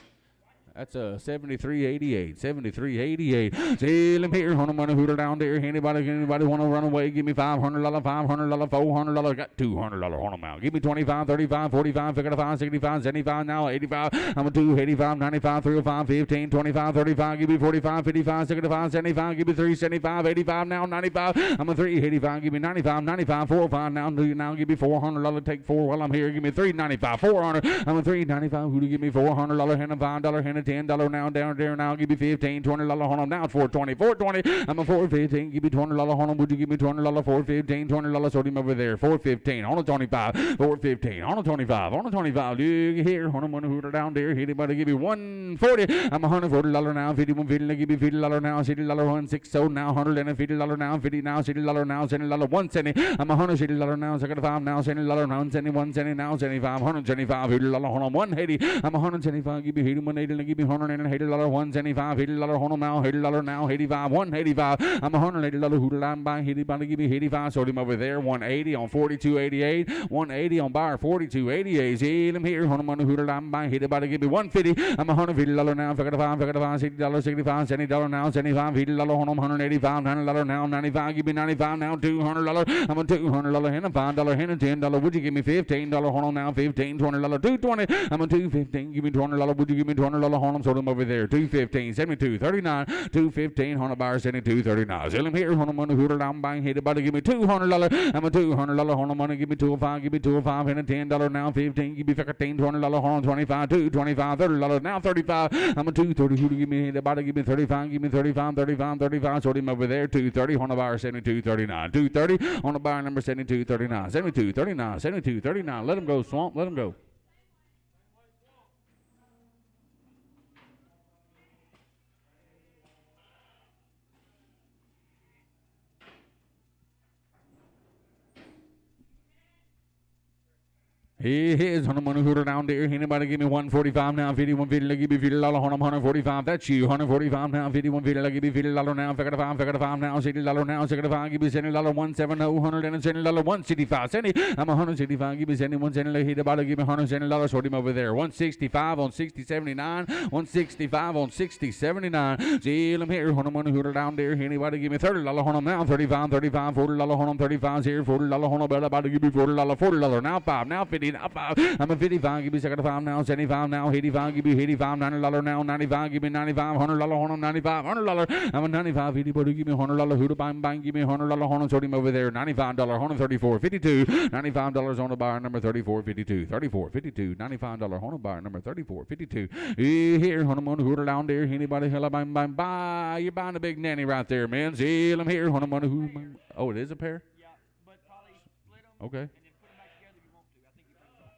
That's a 73.88, 73.88. See him here, on the money hooter down there. Anybody want to run away? Give me $500, $500, $400. Got $200 on them out. Give me 25, 35, 45, 55, 65, 75 now, 85. I'm a 2, 85, 95, 305, 15, 25, 35. Give me 45, 55, 65, 75. Give me 3, 75, 85 now, 95. I'm a 3, 85. Give me 95, 95, 405 now. Now give me $400. Take 4 while I'm here. Give me 395, 400. I'm a 395. Who to give me $400 and a $5 and a $10 now down there now. Give me 15, $20 on them now. 420, 420. I'm a 415. Give me $20 on them. Would you give me $20? 415, $20. Sold him over there. 415 on a 25. 415 on a 25. On a 25. You here on a money hooter down there. Anybody give me 140? I'm a $140 now. 51, 50. Give me $50 now. $60, 160 now. $150 now. 50 now. $60 now. $70, 170. I'm a $160 now. $75 now. $70 now. $170, 170 now. $75, $175. $80 on them. 180. I'm a $175. Give me $80, 180. Give me $180, 175, $80 on them now, $80 now, 85, 185. I'm a $180 hoodle. I'm buying $80, give me 85. Sold him over there, 180 on 42.88, 180 on buyer 42.88. See him here, on the hoodle. I'm buying $80, give me 150. I'm a $150 now, $55, $60, 65, $70 now, 75, $80 on them, $185, $90 now, 95. Give me 95 now, $200. I'm a $200 and a $5 and a $10. Would you give me $15 on them now, 15, $20, 220. I'm a $215. Give me $200. Would you give me $200 on them? Sold him over there, 215, 72, 39, 215, on a buyer 72, 39. Sell him here, on the money hooter. I'm buying $80, give me $200. I'm a $200 on the money, give me 205, give me 205 and a $10 now, 15, give me $15, $20 on 25, 225, $30 now, 35. I'm a 230 hooter, give me $80, give me 35, give me 35, 35, 35. Sold him over there, 230, on a buyer 72, 39, 230 on a buyer number 72, 39, 72, 39, 72, 39. Let him go, Swamp, let him go. He is on the money hooter down there. Anybody give me 145 now, 51, 50, give me $50 on them, 145. That's you, 145 now, 51, 50, give me $50 now, 55 now, $60 now, 65, give me $70, 170, 170, 165, 70. I'm 165, give me 70, 170, hit about to give me $170. Sold him over there, 165 on 60, 79, 165 on 60, 79. See him here, on the money hooter down there. Anybody give me $30 on them now, 35, $40 on them, 35 here, $40 on them, about to give me $40 now, 5, now 50. I'm a 55, give me 75 now, 75 now, 85, give me 85, $90 now, 95, give me 95, $100 on them, 95, $100. I'm a 95, anybody give me $100, who to buy, give me $100 on them, sold him over there, $95, $134, 52, $95 on the buyer number 34, 52, 34, 52, $95 on the buyer number 34, 52. Here, on the money hooter down there, anybody hell buy, you're buying a big nanny right there, man. See him here, on the money hooter. Oh, it is a pair?
Yeah, but probably split them.
Okay.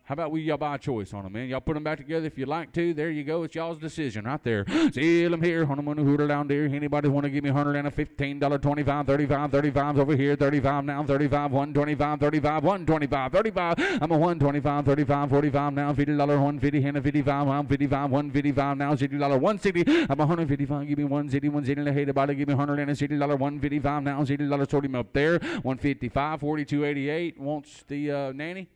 How about
y'all buy a choice on them, man? Y'all put them back together if you like to. There you go. It's y'all's decision right there. See them here. On the money hooter down there. Anybody want to give me $115, 25, 35, 35's over here. 35 now, 35, 125, 35, 125, 35. I'm a 125, 35, 45 now. $50, 150, and a 55, 155, 155 now. $60, 160. I'm a 155. Give me 160, 160. Hate about it. Give me $100 and a $60, 155 now. $60. Sold him up there. 155, 42.88. Wants the nanny.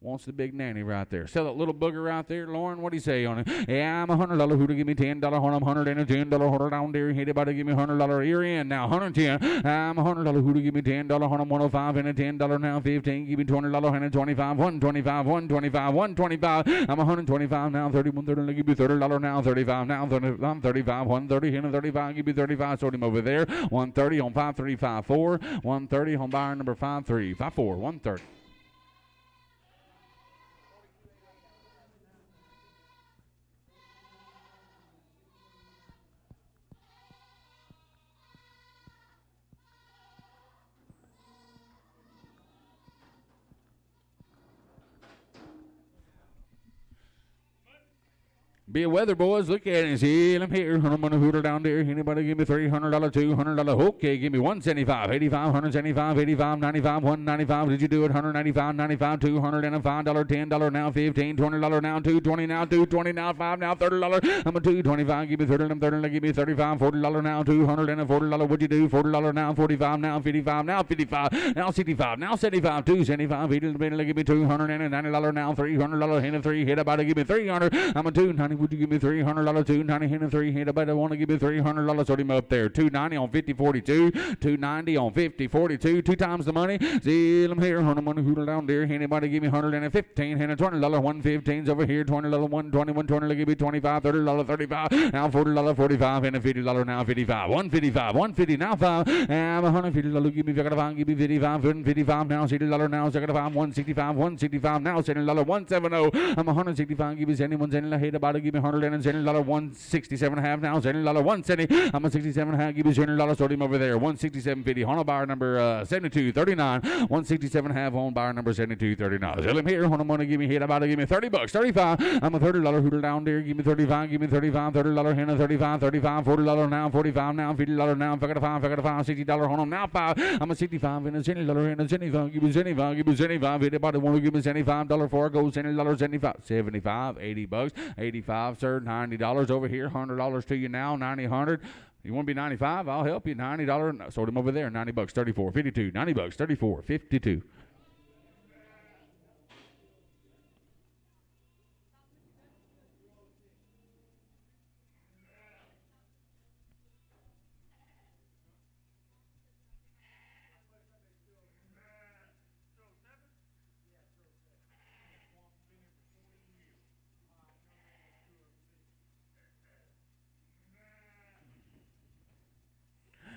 Wants the big nanny right there. Sell that little booger right there, Lauren. What do you say on it? Yeah, I'm $100 hooter. Give me $10 horn. I'm $110 hooter down there. Anybody give me $100 ear in now. 110. I'm $100 hooter. Give me $10 horn. I'm 105 and a $10 now. 15. Give me $20 and a 25. 125. 125. 125. I'm 125 now. 31. 30. Give me $30 now. 35 now. 30, I'm 35. 130 and a 35. Give me 35. Sold him over there. 130 on 5354. 130 on buyer number 5354. 130. Be a weather, boys. Look at it. See, I'm here. I'm going to hooter down there. Anybody give me $300, $200? Okay, give me 175, 85, 175, 85, 95, 195. Did you do it? 195, 95, $205, $10 now, 15, $20 now, 220 now, 220 now, 5 now, $30. I'm a 225. Give me 30, I'm 30. Give me 35, $40 now, 200 and a $40. What'd you do? $40 now, 45 now, 55 now, 55 now, 65 now, 75, 275. Give me $290 now, $300 hit a 3 hit about to give me 300. I'm a 290. Would you give me $300? 290 hit a 3 hit about to want to give me $300. Sold him up there. 290 on 50 42. 290 on 50 42. 2 times the money. See, I'm here. I'm going to hooter down there. Anybody give me $115 and a $20. 115's over here. $20, 120, 120. Give me $25, $30, 35. Now $40, 45 and a $50 now 55. 155, 150 now 5. I'm $150. Give me 55. Give me 55. 55 now. $60 now. 75, 165, 165 now. $70, 170. I'm $165. Give me $71. Hit about to give me $170, 167 and a half now, $70, 170. I'm a 67 and a half. Give me $70. Sold him over there. 167.50. On a buyer number 72.39. 167 and a half on buyer number 72.39. Sell him here. On a money. Give me hit about to give me $30, 35. I'm a $30 hooter down there. Give me 35. Give me 35. $30 hit a 35, 35, $40 now, 45 now, $50 now, $55, $60 on them now 5. I'm a 65 and a $70 and a 75. Give me 75. Give me 75. Anybody want to give me $75 for it? Go $70, 75, 75, $80, 85, sir, $90 over here, $100 to you now, 90, 100. You want to be 95? I'll help you. $90. Sold him over there. $90, 34, 52. $90, 34, 52.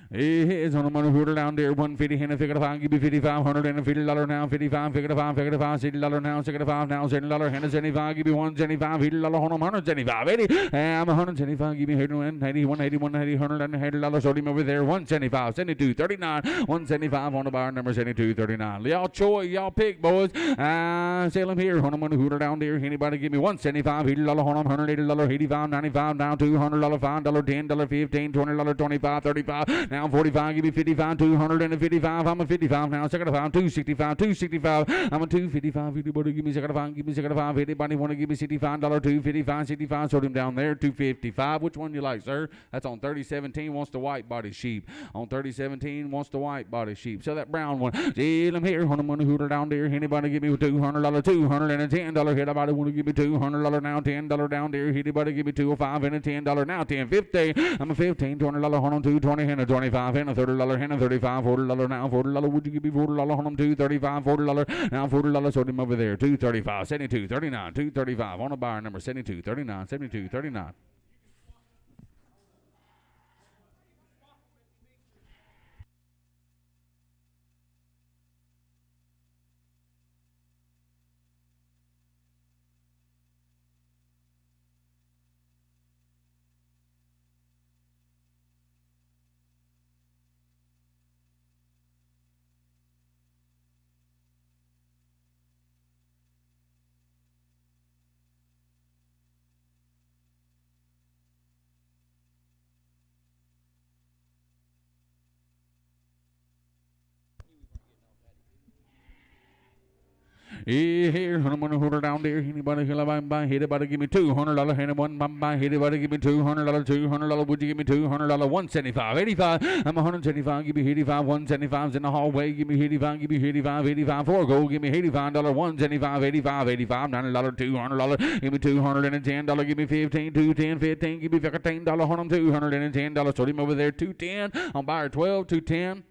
He's on the money hooter down there. 150 and a 55. Give me 5500 and a $50 now. 55, 55, 55, $60 now. 65 now. $70 and a 75. Give me 175. $80 on them. 175. 80. I'm 175. Give me 81, 81, 81, 80, 100 and a $100. Sold him over there. 175, 72, 39. 175 on the bar number 72, 39. Y'all choice, y'all pick, boys. Sell him here. On the money hooter down there. Anybody give me 175. $80 on them. $180. 85, 95 now. $200. $5, $10, 15, $20, 25, 35. Now 45, give me 55, 255. I'm a 55 now. 75, 265, 265. I'm a 255. Anybody give me 75? Give me 75. Anybody want to give me $65? 255, 65. Sold him down there. 255. Which one you like, sir? That's on 3017. Wants the white body sheep. On 3017 wants the white body sheep. So that brown one. See them here. On the money hooter down there. Anybody give me $200? $210. Anybody want to give me $200 now? $10 down there. Anybody give me $205 and a $10 now? $10.50. I'm a $15, $20 on 220 and a 25 and a $30 and a $35, $40 now. $40. Would you give me $40 on them? $235, $40 now. $40. Sold him over there. $235, 72, 39, $235 on a buyer number 72, 39, 72, 39. Yeah, here, $100 down there. Anybody hit about give me $200. Anyone hit about give me $200. $200. Would you give me $200? $175. 85. I'm $175. Give me 85. 175's in the hallway. Give me 85. Give me 85. 85 for a goal. Give me $85. 175. 85. 85. $90. $200. Give me $210. Give me 15. 210. 15. Give me $15. $210. Sold him over there. 210 on buyer 12. 210.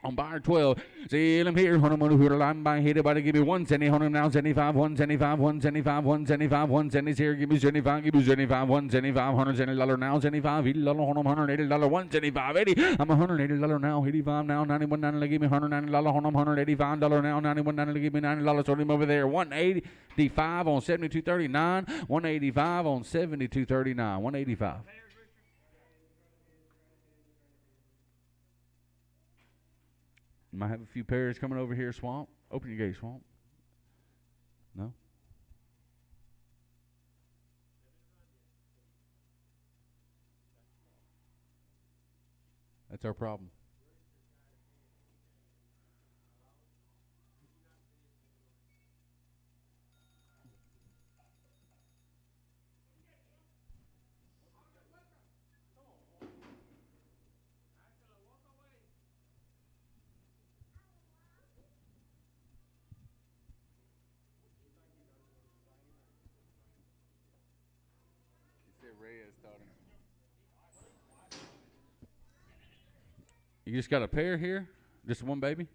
On buyer 12, see him here. I'm buying hit about to give me 170, 100 now 75, 175, 175, 175, 170 here. Give me 75, give me 75, 175, $170 now 75, $80, $180, 175, 80. I'm $180 now, 85 now, 91, 90, give me $190, $185 now, 91, 90, give me $90. Sold him over there. 185 on 72.39, 185 on 72.39, 185. Might have a few pairs coming over here, Swamp. Open your gate, Swamp. No? That's our problem. You just got a pair here? Just one baby?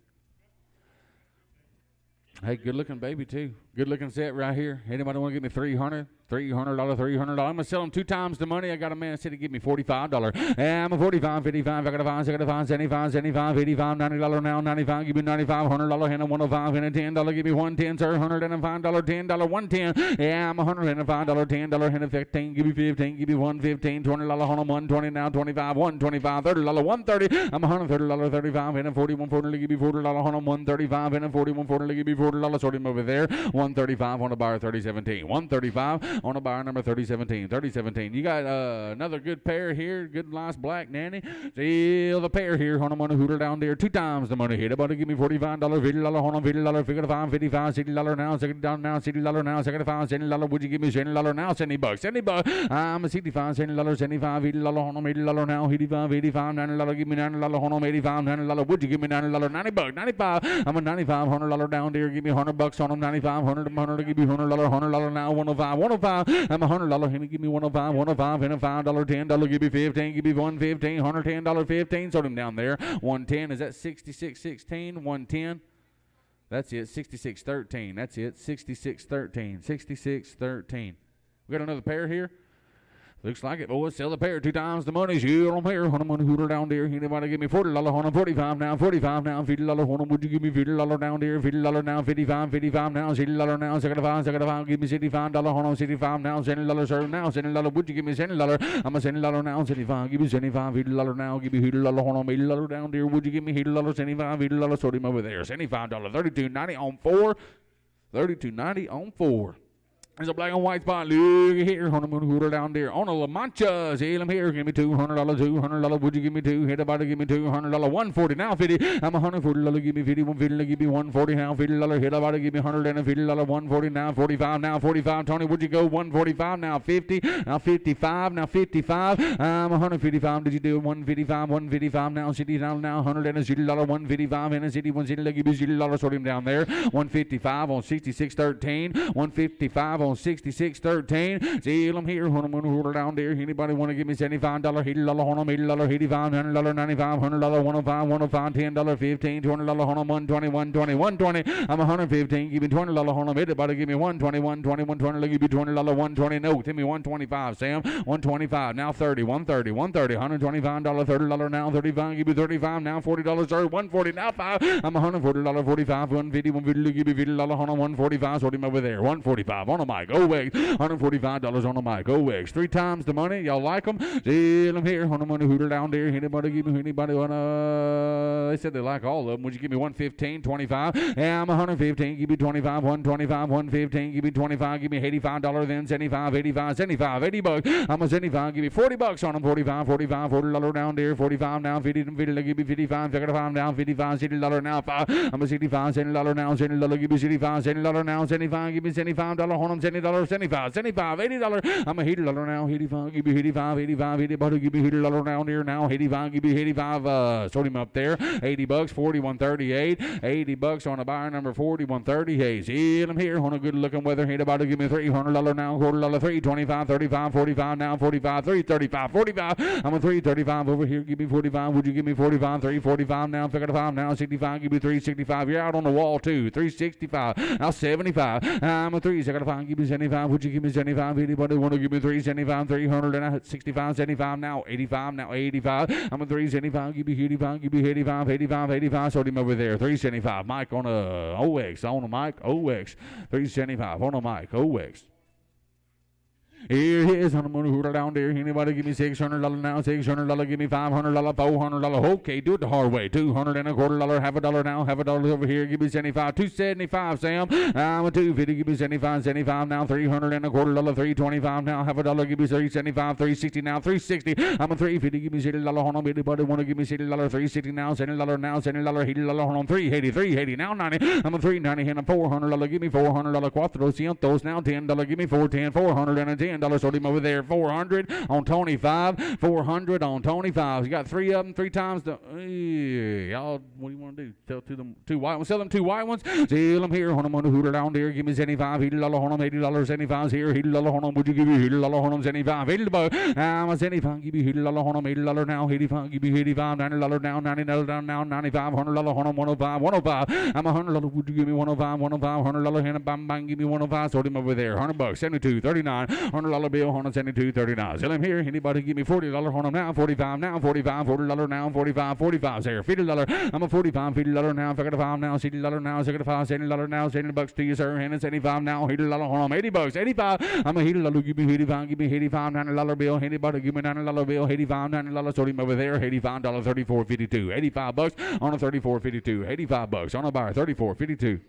Hey, good looking baby too. Good looking set right here. Anybody want to give me $300? $300, $300. I'm going to sell them 2 times the money. I got a man that said to give me $45. Yeah, I'm a 45, 55. I got a 5, I got a 5, 75, 75, 85, $90 now, 95. Give me $95, $100, and a 105, and a $10. Give me 110, sir. $105, $10, 110. Yeah, I'm a $105, $10, and a 15. Give me 15. Give me 115, $20, 120 now, 25, 125, $30, 130. I'm a $130, 35, and a 41, $40. Give me $40, 135, and a 41, $40. Give me $40. Sort him over there. 135 on a buyer, 3017. 135. On a buyer number 3017. 3017. You got another good pair here. Good, nice black nanny. Still the pair here. On a money hooter down there. 2 times the money hit. About to give me $45. $50. On a $50. Figure 5. 55. $60 now. $60 now. $60 now. $65. $70. Would you give me $70 now? $70. $70. I'm a $65. $70. $75. $80. On a $80 now. $85. $85. $90. Give me $90. On a $85. $90. Would you give me $90? $90. $95. I'm a $95. $100 down there. Give me $100 on them. $95. $100. Give me $100. $100 now. $105. $105. I'm a $100. Him give me $105, $105, and a $5, $10. Give me 15. Give me $115, $110, 15. Sold him down there. 110. Is that 66.16? 110. That's it. 66.13. That's it. 66.13. 66.13. We got another pair here. Looks like it, boys. Sell the pair 2 times the money. You on here. On a money hooter down there. Anybody give me $40? On a 45 now. 45 now. $50. On would you give me $50 down there? $50 now. 55. 55 now. $60 now. $75. Give me $65. On a $65 now. $70 sir now. $70. Would you give me $70? I'm a $70 now. $75. Give me $75. $50 now. Give me $80 on a $80 down there. Would you give me $80? $75. $80. Sold him over there. $75. $32.90 on 4. $32.90 on 4. There's a black and white spot. Look here. On a hooter down there. On a La Mancha. See him here. Give me $200. $200. Would you give me 2? Hit about to give me $200. 140 now. 50. I'm a $140. Give me 50. 150. Give me 140 now. $50. Hit about to give me $150. 140 now. 45 now. 45. Tony, would you go 145 now? 50. Now 55. Now 55. I'm 155. Did you do 155? 155 now. City down now. $100 and a $0. 155 and a city. 1 give me $0. Sort him down there. 155 on 66.13. 155 on 66.13. See him here. On a hooter down there. Anybody want to give me $75? $80 on them. $80. $85. $100. $95. $100. 105. 105. $10. 15. $20 on them. 120. 120. 120. I'm 115. Give me $20 on them. Everybody give me 120. 120. 120. Give me $20. 120. No, give me 125. Sam. 125. Now 30. 130. 130. $125. $30 now. 35. Give me 35 now. $40. Sir. 140 now. 5. I'm $140. 45. 150. 150. Give me $50 on them. 145. Sort him over there. 145 on them. mic. OX, $145 on the mic. OX, 3 times the money. Y'all like them? See them here on the money hooter down there. Anybody give me anybody wanna? They said they like all of them. Would you give me 115, 25? Yeah, I'm 115. Give me 25, 125, 115. Give me 25. Give me $85. Then 75, 85, 75, $80. I'm a 75. Give me $40 on them. 45, 45, $40 down there. 45 now. 50, 50. Give me 55. 55 now. 55, $60 now. 5. I'm a 65, $70 now. $70. Give me 65, $70 now. 75. Give me $75 on them. $70, 75, 75, $80. I'm a $80 now. 85. Give me 85, 85, $80. Give me $80 down there now. 85. Give me 85. Sort him up there. $80, 4138. $80 on a buyer number 4138. See them here on a good looking weather. Hit about to give me $300 now. $1/4, 325, 35, 45 now. 45, 335, 45. I'm a 335 over here. Give me 45. Would you give me 45? 345 now. 55 now. 65. Give me 365. You're out on the wall too. 365. Now 75. I'm a 365. Give me 75. Would you give me 75? Anybody want to give me 375? 300 and 65, 75 now. 85 now. 85. I'm a 375. Give me 85. Give me 85. 85, 85. Sold him over there. 375. Mike on a OX. On a mic. OX. 375 on a mic. OX. Here he is on the money hooter down there. Anybody give me $600 now? $600. Give me $500. $400. Okay, do it the hard way. $225. Half a dollar now. Half a dollar over here. Give me 75. $275, Sam. I'm a 250. Give me 75. 75 now. $325. $325 now. Half a dollar. Give me 375. $360 now. $360. I'm a 350. Give me $60 on them. Anybody want to give me $60? $360 now. $70 now. $70. $80 on them. $380. $380 now. $90. I'm a 390 and a $400. Give me $400. Cuatro cientos now. $10. Give me $410. $410. $10 sold him over there. 400 on 25. 400 on 25. You got 3 of them, 3 times the. Y'all, what do you want to do? Sell to them 2 white ones. Sell them 2 white ones. Sell them here on them on the hooter down there. Give me 75. $80 on them. $80. 75 here. $80 on them. Would you give me $80 on them? 75. $80. I'm a 75. Give me $80 on them. $80 now. 85. Give me 85. $90 down. $90 down now. 95. $100 on them. 105. 105. I'm a $100. Would you give me 105? 105. $100 hand. Bang bang. Give me 105. Sold him over there. $100. 72. 39. $100 bill. $172.39. Sell him here. Anybody give me $40 on them now? 45 now. 45. $40 now. 45. 45 there. $50. I'm a 45. $50 now. $55 now. $60 now. $65. $70 now. $70 to you, sir. And $75 now. $80 on them. $80. 85. I'm a $80. Give me 85. Give me 85. $90 bill. Anybody give me $90 bill. 85. $90. Sold him over there. $85. $34.52. $85 on a $34.52. $85 on a buyer. $34.52.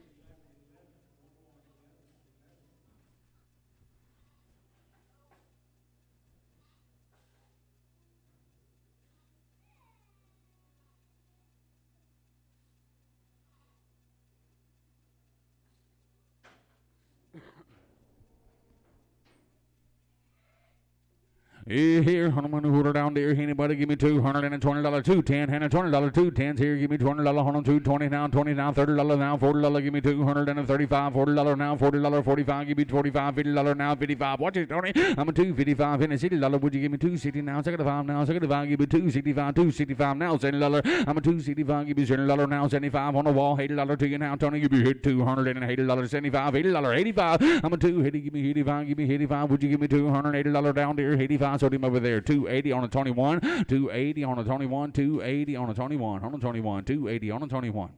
Here, $100 hooter down there. Anybody give me $220, $210, and $20, $210s here. Give me $20 on them, $220 now, $20 now, $30 now, $40. Give me $235, $40 now, $40, $45. Give me $45, $50 now, $55. Watch it, Tony. I'm a $255 and a $60. Would you give me $260 now, $65 now, $65? Give me $265, $265 now, $70. I'm a $265. Give me $70 now, $75 on the wall, $80 to you now, Tony. Give me $280, $75, $80, $85. I'm a $280. Give me $85. Give me $85. Would you give me $280 down there, $85? Sold him over there. $280 on a 21. $280 on a 21. $280 on a 21. On a 21. $280 on a 21.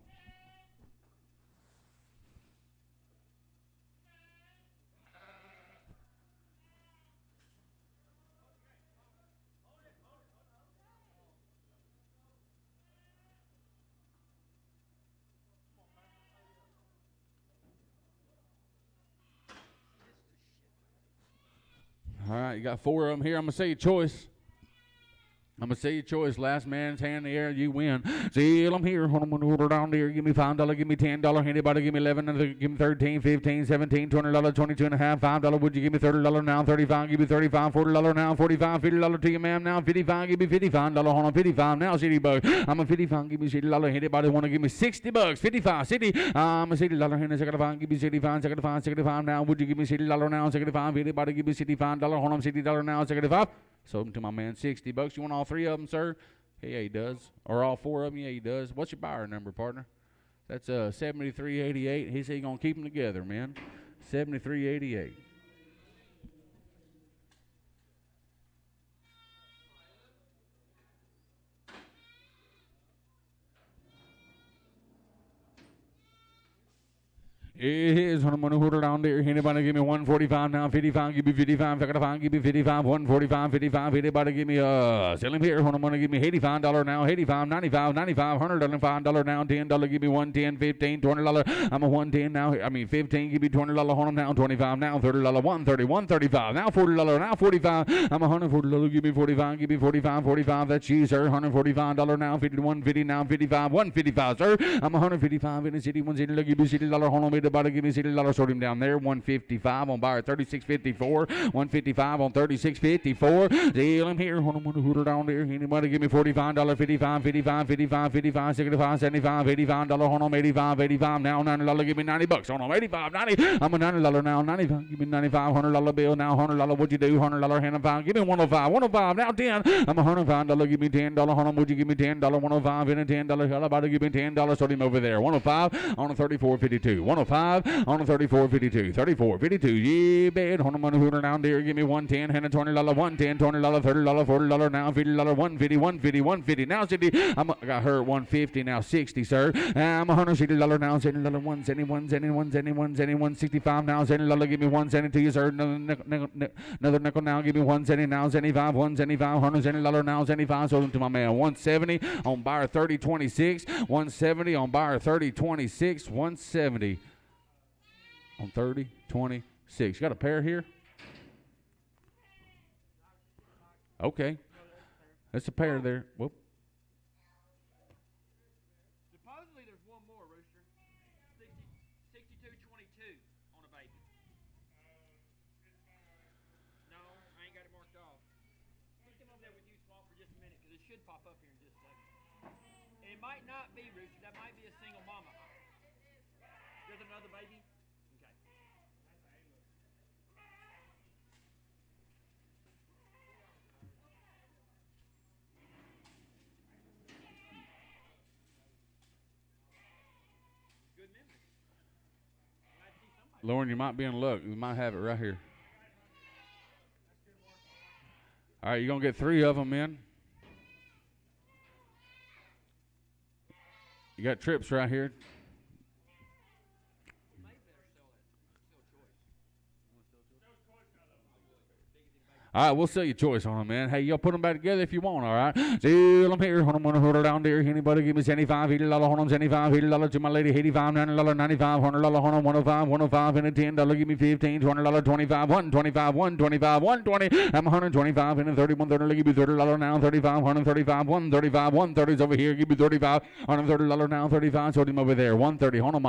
All right, you got 4 of them here. I'm going to say your choice. I'm going to say your choice. Last man's hand in the air, you win. Seal them here. Hold them order down there. Give me $5. Give me $10. Anybody give me $11. Give me $13, $15, $17, $20, $22 and a half. $5. Would you give me $30 now? $35. Give me $35. $40 now. $45. $50 to you, ma'am. Now $55. Give me $55. Hold on. $55 now. $60. I'm a $55. Give me $60. Anybody want to give me $60? $55. $60. I'm a $60. Hand $65. Give me $65. $65. $65 now. Would you give me $60 now? $65. Anybody give me $65? Hold on. $60 now. $65. Sold them to my man, $60. You want all 3 of them, sir? Yeah, he does. Or all 4 of them? Yeah, he does. What's your buyer number, partner? That's 7388. He said he's going to keep them together, man. 7388. Here's on the money hooter down there. Anybody give me 145 now? 55, give me 55, 55, give me 55, 145, 55. Anybody give me sell him here. On the money, give me $85 now. 85, 95, 95, $105 now. $10, give me 110, 15, $20. I'm a 110 now. I mean 15, give me $20 on him now. 25 now. $30, 130, 135 now. $40 now. 45. I'm a $140. Give me 45, give me 45, 45. That's you, sir. $145 now. 51, 50 now. 55, 155, sir. I'm a 155 in the city. 160. Give me $60 on him. About to give me $60, sort him down there. 155 on buyer 36.54. 155 on 36.54. Deal him here. Hold on, hooter down there. Anybody give me $45, 55, 55, 55, 55, 65, 75, $85. Hold on, 85, 85 now. $90. Give me $90. Hold on, 85, 90. I'm a $90 now. 95. Give me 95. $100 bill now. $100. What you do? $100 hand and five. Give me 105. 105 now. 10. I'm a $105. Give me $10. Hold on, would you give me $10? 105 in a $10. Hell, about to give me $10. Sort him over there. 105 on a 34.52. 105 on a 34.52. 34.52. Yeah, bad. Hold on, money hooter down there. Give me 110. Hand and $20. 110. $20. $30. $40 now. $50. 150. 150. 150 now. 60. I got hurt. 150 now. 60, sir. I'm a $160 now. $70. 170. 170. 170. 170. 165 now. $70. Give me 170 to you, sir. Another nickel now. Give me 170 now. 75. 175. $170 now. 75. Sold them to my man. 170 on buyer 30.26. 170 on buyer 30.26. 170 on 30.26. You got a pair here? Okay. That's a pair there. Whoop.
Supposedly there's one more, Rooster. 62.22 on a baby. No, I ain't got it marked off. Stick him over there with you, Swamp, for just a minute, because it should pop up here in just a second. And it might not be, Rooster. That might be a single mama. There's another baby? Okay. Good memory. Glad to see somebody.
Lauren, you might be in luck. You might have it right here. All right, you're going to get 3 of them in. You got trips right here. All right, we'll sell you choice on them, man. Hey, y'all put them back together if you want, all right? Sell them here. Hold on, $100 down there. Anybody give me $75, $80, hold on, $75, $80 to my lady, $85, $90, $95, $100, hold on, $105, $105, and a $10, give me $15, $20, $25, $125, $125, $120. I'm $125 and a $31, $30, give me $30 now, $35, $135, $135, $130's over here, give me $35, $130 now, $35, sold him over there, $130, on a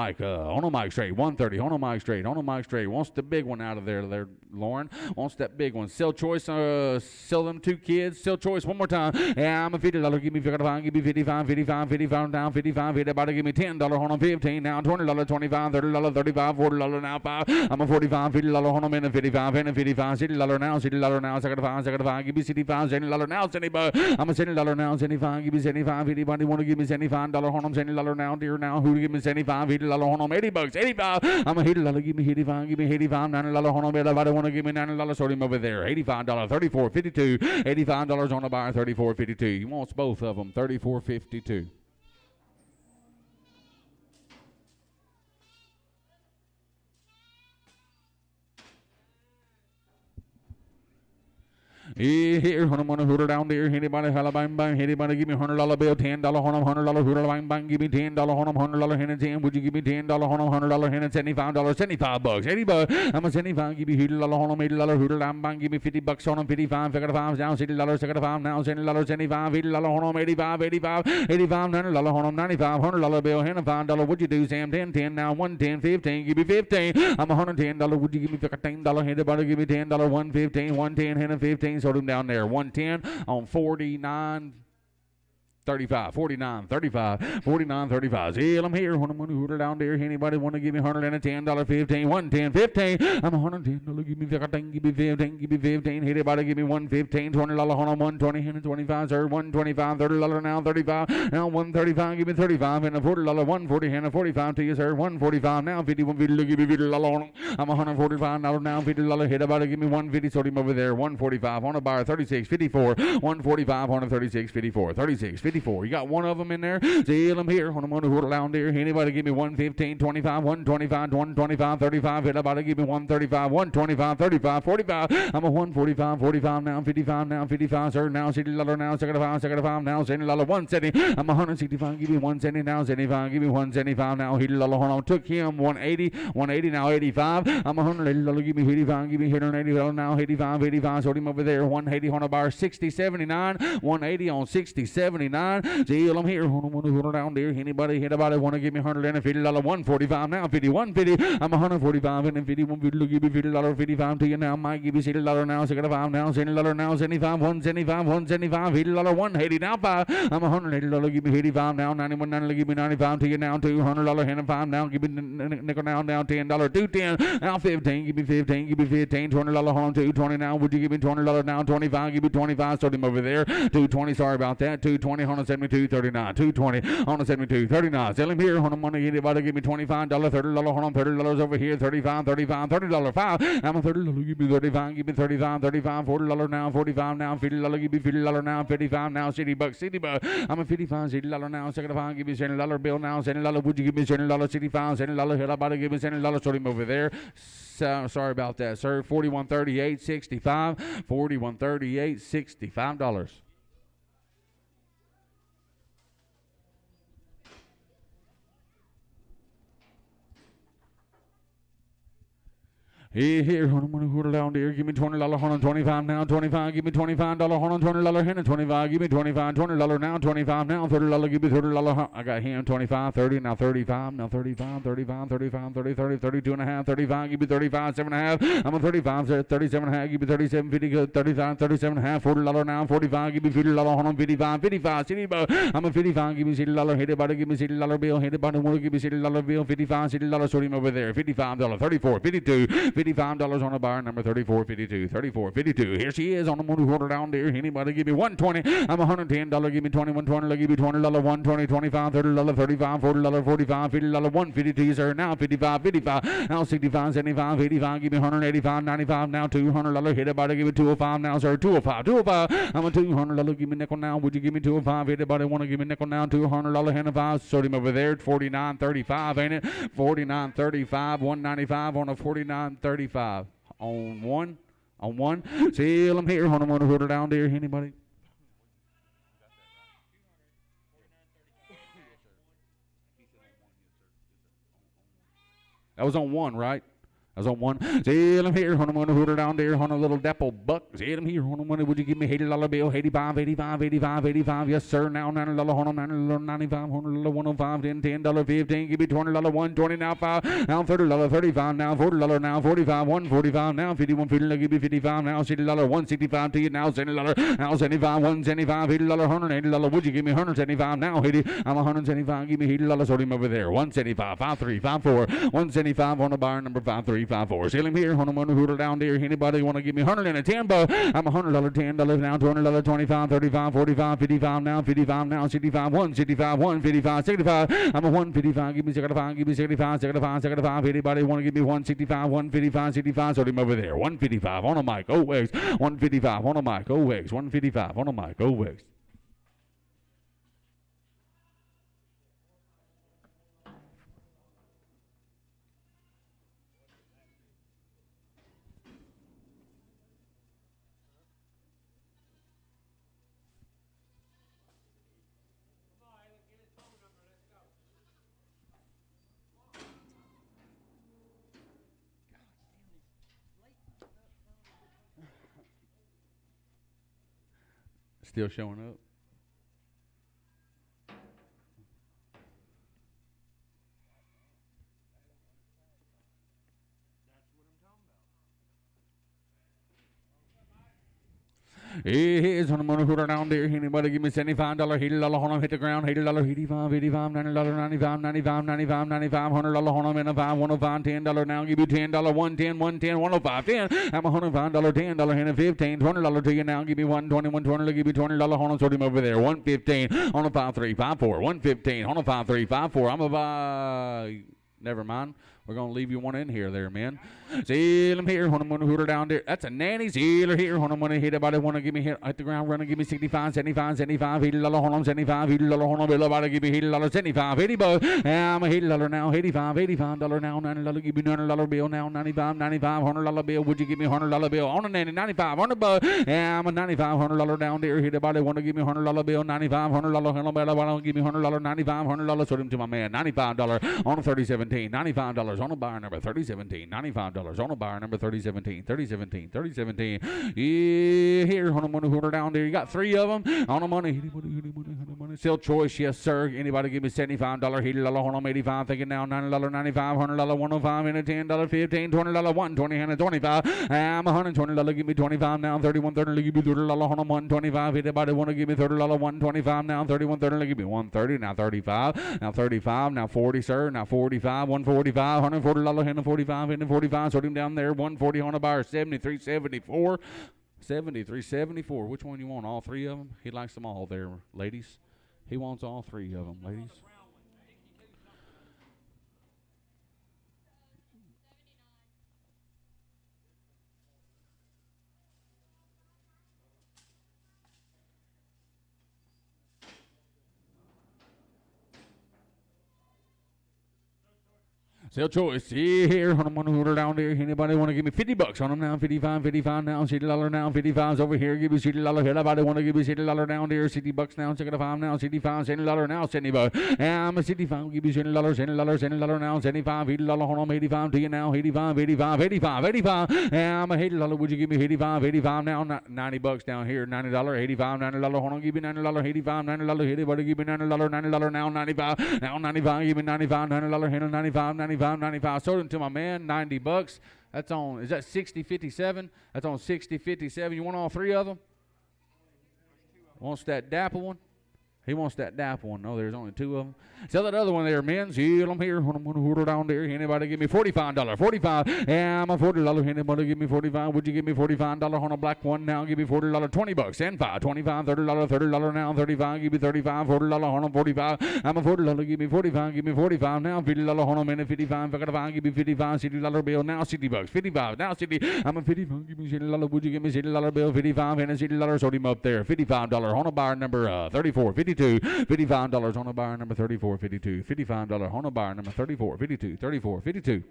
mic straight, $130, on a mic straight, on a mic straight. Wants the big one out of there, Lauren. Wants that big one. Sell choice. Sell them 2 kids. Sell choice one more time. Yeah, I'm a $50. Give me 55. Give me 55. 55. 55 down. 55. Everybody give me $10 on them. 15 now. $20. 25. $30. 35. $40 now. 5. I'm a 45. $50 on them. And a 55. And a 55. $60 now. $60 now. 75. Give me $65. $70 now. $75. I'm a $70 now. $75. Give me $75. Anybody want to give me $75 on them? $70 now. Dear now. Who to give me $75? $80 on them. $80. $85. I'm a $80. Give me $85. Give me $85. $90 on them. Everybody want to give me $90? Sold him over there. $85. $34.52. $85 on the buyer. $34.52. He wants both of them. $34.52. Here, $100 hooter down there. Anybody, bang bang. Anybody give me $100 bill, $10 on them, $100 hooter bang bang. Give me $10 on them, $100 hen and 10. Would you give me $10 on them, $100 hen and $75, $75, $80. I'm a $75. Give me $80 on them, $80 hooter bang bang. Give me $50 on them, 55, $55 down, $60, $65 now, $70, $75, $80 on them, 85, $85, $90 on them, $95, $100 bill, hen and $5. What'd you do, Sam? 10, 10 now, 110, 15. Give me 15. I'm a $110. Would you give me $15? Anybody give me $10? 115, 110, hen and 15. Sold him down there. 110 on 49. 35, 49, 35, 49, 35. Sell them here. $100 down there. Anybody want to give me $110, 15, 110, 15. I'm $110. Give me 15, give me 15, give me 15. Anybody give me $115, $20 on 120, and 25, sir. $125, $30 now, 35. Now 135, give me 35, and a $40, 140, and a 45 to you, sir. 145 now, 51, $50, give me $50 on them. I'm $145 now, $50. Anybody give me 150, sold him over there. 145 on a buyer, 36, 54. 145 on a 36, 54. 36, 54. 54. You got one of them in there. Seal them here. On the money who down there. Anybody give me 115, 25, 125, 125, 35. Anybody give me 135, 125, 35, 45. I'm a 145, 45 now, 55 now, 55. Sir now, $60 now, $75 now, $70, 170. I'm 165. Give me 170 now, 75. Give me 175 now. $80. Hold on. Took him 180, 180 now, 85. I'm $180. Give me 85. Give me $180 now, 85, 85. Sold him over there. 180 on a bar, 60, 79. 180 on 60, 79. Seal them here. Hold on down there. Anybody want to give me $150? 145 now, 50, 150. I'm 145 and 50, 150. Give me $50, 55 to you now. Might give you $60 now, $65 now, $70 now, 75, 175, 175, $80, 180 now, 5. I'm $180. Give me 85 now, 91, 90. Give me 95 to you now, $200, 105 now. Give me nickel now, $10, 210 now, 15. Give me 15. Give me 15, $20. Hold on, 220 now. Would you give me $20 now? 25. Give me 25. Sold him over there. 220. Sorry about that. 220. 172, 39. 220. 172, 39. Sell him here. On the money. Anybody give me $25, $30. Hold on, $30 over here. 35, 35, $30, 5. I'm a $30. Give me 35. Give me 35, 35, $40 now, 45 now, $50. Give me $50 now, 55 now. City buck. I'm a 55, $60 now, $75. Give me $70 bill now, $70. Would you give me $70? 65, $70. Hit about to give me $70. Sold him over there. Sorry about that, sir. 41.38, 65. 41.38, $65. Here, hold on down there. Give me $20, $125 now, 25. Give me $25, $120, $125. Give me $25, $20 now, 25 now, $30. Give me $30. I got him 25, 30 now, 35 now, 35, 35, 35, 30, 30, 32 and a half, 35. Give me 35, 7 and a half. I'm a 35, 37 and a half. Give me 37, 50, 35, 37 and a half, $40 now, 45. Give me $50, hold on, 55, 55. I'm a 55. Give me $60. Hit it by give me $60 bill. Hit it by the give me $60 bill. 55, $60. Sold him over there. $55, 34, 52. $55 on a bar, number 3452. 3452. Here she is on the motor quarter down there. Anybody give me 120? I'm $110. Give me 21, 20. Give me $20, 120, 25, $30, 35, $40, 45, $50, 152, sir. Now 55, 55. Now 65, 75, 85. Give me 185, 95. Now $200. Hit about it. Give me 205 now, sir. 205, 205. I'm a $200. Give me nickel now. Would you give me 205? Anybody want to give me nickel now? $200. Hand of five. Sold him over there. 49.35, ain't it? 49.35. 195 on a 49.35. On one. Seal them here. On the motor hooter down there. Anybody? That was on one, right? I was on one. Seal him here. On the hooter down there. On a little dapple buck. Seal him here. On the money. Would you give me $80 bill? 85, 85, 85, 85. Yes, sir. Now $90. On $90, 95. $100, 105. $10, 15. Give me $20, 120. Now 5. Now $30, 35. Now $40. Now 45. 145. Now 51. Give me 55. Now $60, 165 to you. Now $70. Now 75. 175. $80, $180. Would you give me $175? Now 80. I'm $175. Give me $80. Sold him over there. 175. 53. 54. 175 on the bar number 53. 54. Seal him here. On the hooter down there. Anybody want to give me $110? I'm $100, $10 now, $200, 25, 35, 45, 55 now, 55 now, 65, 165, 155, 65. I'm a 155. Give me 65. Give me 65, 65, 65. Anybody want to give me 165, 155, 65? Sold him over there. 155 on a mic. OX. 155 on a mic. OX. 155 on a mic. OX. Still showing up. Here's on the motor hooter down there. Anybody give me $75? $80 on them. Hit the ground. $80, 85, 85, $90, 95, 95, 95, 95, $100 on them. In a 5, 105, $10 now. Give you $10, 110, 110, 105, 10. I'm $105, $10, and a 15, $20 to you now. Give me 120, 120. Give me $20 on them. Sold him over there. 115 on a 5, 3, 5, 4. 115 on a 5, 3, 5, 4. I'm a Never mind. We're going to leave you one in here there, man. Seal him here. Hunter money hooter down there. That's a nanny. Sealer here. Hunter money hit about it. Want to give me hit at the ground running. Give me 65, 75, 75. Hit a dollar. Hold on. 75. Hit a dollar. Hold on. Bill about to give me hit a dollar. 75. 80 bucks. I'm a hit a dollar now. 85. $85 now. $90. Give me $90 bill now. 95. 95. $100 bill. Would you give me $100 bill on a nanny? 95. 100 bucks. I'm a 95. $100 down there. Hit about it. Want to give me $100 bill. 95. $100. Hello, bill. Why don't give me $100? 95. $100. Sold him to my man. $95 on a 3017. $95 on a buyer number 3017. $95 on a buyer number 3017. 3017. 3017. Yeah, here on a money hooter down there. You got 3 of them on a money. Still choice, yes sir. Anybody give me $75? Hit a dollar. Hold on, 85. Thinking now $90, $95, $100, 105, and a $10, 15, $20, 120, and a 25. I'm $120. Give me 25 now. 3130. Give me $30 on a 125. Anybody want to give me $30? 125 now. 3130. Give me 130 now. 35 now. 35 now. 40 sir. Now 45. 145. $140. $145. $145. Sold him down there. 140 on a buyer. 73.74. 73.74. Which one you want? All 3 of them? He likes them all there, ladies. He wants all 3 of them, ladies. Sell choice. See here. On them hooter down there. Anybody want to give me $50 on them now? 55, 55 now. $60 now. 55's over here. Give me $60. Anybody want to give me $60 down there? $60 now. $65 now. $65. $70 now. $70. I'm a $65. Give me $70. $70 now. $75. $80. Hold on. $85 to you now. $85. $85. $85. $85. I'm a $80. Would you give me $85? $85 now. $90 down here. $90. $85. $90. Hold on. Give me $90. $85. $90. Anybody give me $90. $90 now. $95. Now $95. Give me $95. $90. Handle $95. $95. 95. Sold him to my man, $90. That's on, is that 6057? That's on 6057. You want all 3 of them? Wants that dapple one? He wants that dapple one. No, there's only 2 of them. Sell that other one there, men. Seal them here. I'm going to hooter down there. Anybody give me $45? 45. Yeah, I'm a $40. Anybody give me 45? Would you give me $45 on a black one now? Give me $40. $20. And 5. $25. $30 now. 35. Give me $35. $40 on a 45. I'm a $40. Give me 45. Give me 45 now. $50 on a minute. 55. $55. Give me 55. $60 bill now. $60. 55. Now 60. I'm a 55. Give me $60. Would you give me $60 bill? 55 and a $60. Sold him up there. $55 on a buyer number 34. 52. $55 on a buyer number 34. 52. $55 on a buyer number 34. 52. 34. 52.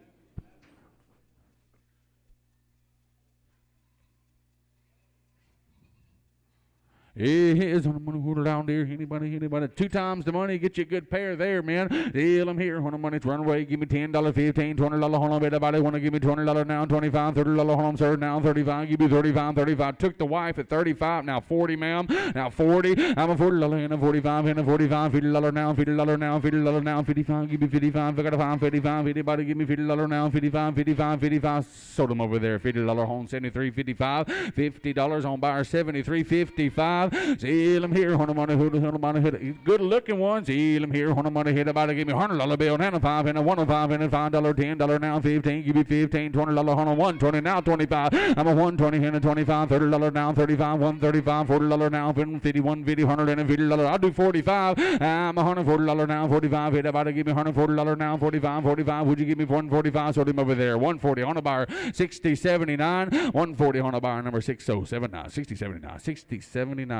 Here's on the money hooter down there. Anybody? 2 times the money. Get you a good pair there, man. Deal them here. On the money, run away. Give me $10, $15, $20. Hold on, everybody want to give me $20 now. $25, $30. Hold on, sir. Now 35. Give me 35, 35. Took the wife at 35. Now 40, ma'am. Now 40. I'm a $40 and a 45 and a 45. $50 now. $50 now. $50 now. 55. Give me 55. I got a 5. 55. Anybody give me $50 now. 55. 55. 55. Sold them over there. $50 home. 73. 55. $50 on buyer. 73. 55. Seal them here, on the money, hit. Good looking ones. Seal them here, on the money, hit. About to give me $100 bill, and a 5 and a 105 and a $5, $10 now, 15. Give me 15, $20 on a 120 now, 25. I'm a 120 and a 25, $30 now, 35, 135, $40 now, 51, 50, $100 and a $50. I'll do 45. I'm a $140 now, 45. Hit. About to give me $140 now, 45, 45. Would you give me 145? Sold him over there. 140 on a buyer, 6079. 140 on a buyer number 6079. 6079. 6079.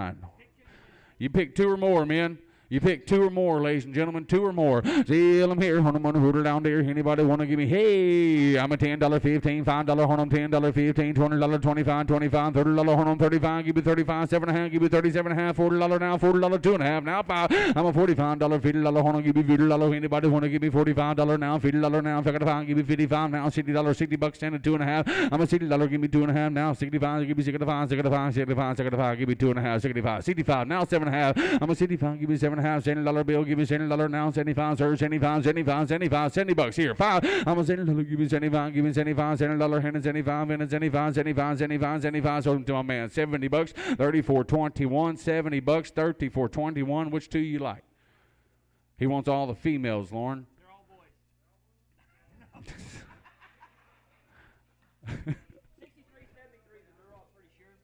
You pick 2 or more, men. You pick 2 or more, ladies and gentlemen, 2 or more. Seal them here. On the hooter down there. Anybody want to give me? Hey, I'm a $10, 15, $5. Hold on, $10, 15, $20, 25, 25, $30. Hold on, 35. Give me 35, 7.5. Give me 37.5. $40 now, $40, 2.5 now, 5. I'm a $45, $50. Hold on, give me $50. Anybody want to give me $45 now? $50 now. 55. Give me 55 now. $60, $60 and a 2.5. I'm a $60. Give me 2.5 now. 65. Give me 65, 65, 65, 65. Give me 2.5. 65, 65 now. 7.5. I'm a 65. Give me 7.5. $70 bill, give me $70 now. 75, sir. 75, 75, 75. $70 here. 5. I'm a $70. Give me 75. Give me 75. $70 and a 75 and a 75, 75, 75, 75. Sold him to my man. $70. 34.21. $70. 34.21. Which 2 you like? He wants all the females, Lauren.
They're all boys. 63, 73, they're all pretty sure.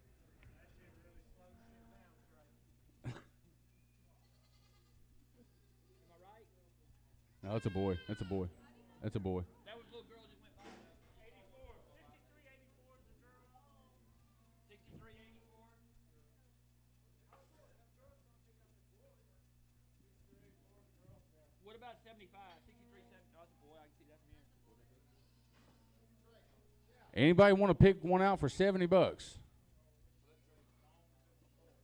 No, that's a boy. That's a boy. That's a boy.
That was a little girl just went by. 84. 6384 is the girl. 6384. What about 75? 6370. Oh, that's a boy. I can see that from here.
Anybody want to pick one out for $70?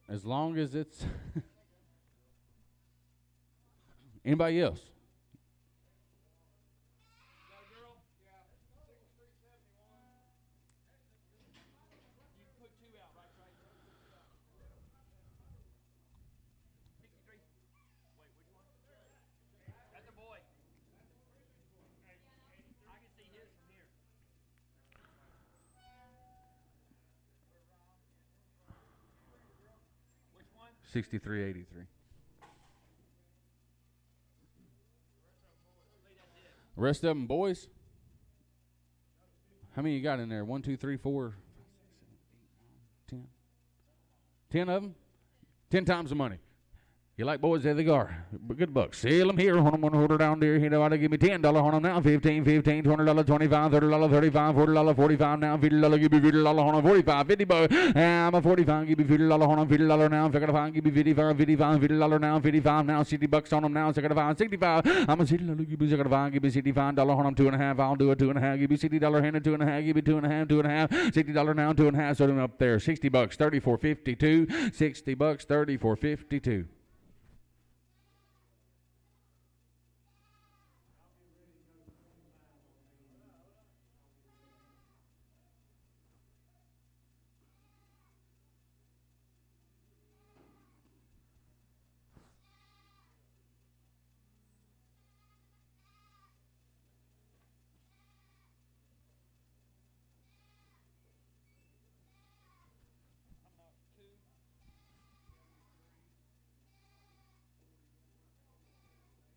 As long as it's anybody else?
Got a girl? Yeah. 6371. You put two out, right? 63. Wait, which one? That's a boy. I can see his from here. Which one?
6383.
Leave that dead.
The rest of them boys. How many you got in there? 1, 2, 3, 4, 5, 6, 7, 8, 9, 10. 10 of them? 10 times the money. You like boys, there they are. Good bucks. Sell them here. Hold her down there. You know what? Give me $10 on them now. 15, $20, $25, $30, $35, $40, $45 now. $50, give me $50 on them. 45, $50. I'm a 45. Give me $50 on them. $50 now. $55, give me $55, $50 now. $55 now. $60 on them now. $65. I'm a $60. Give me $65. Give me $65 on them. 2.5. I'll do it. 2.5. Give me $60 hand. 2.5. Give me 2.5. 2.5. $60 now. 2.5. So them up there. $60. $34.52. $60. $34.52.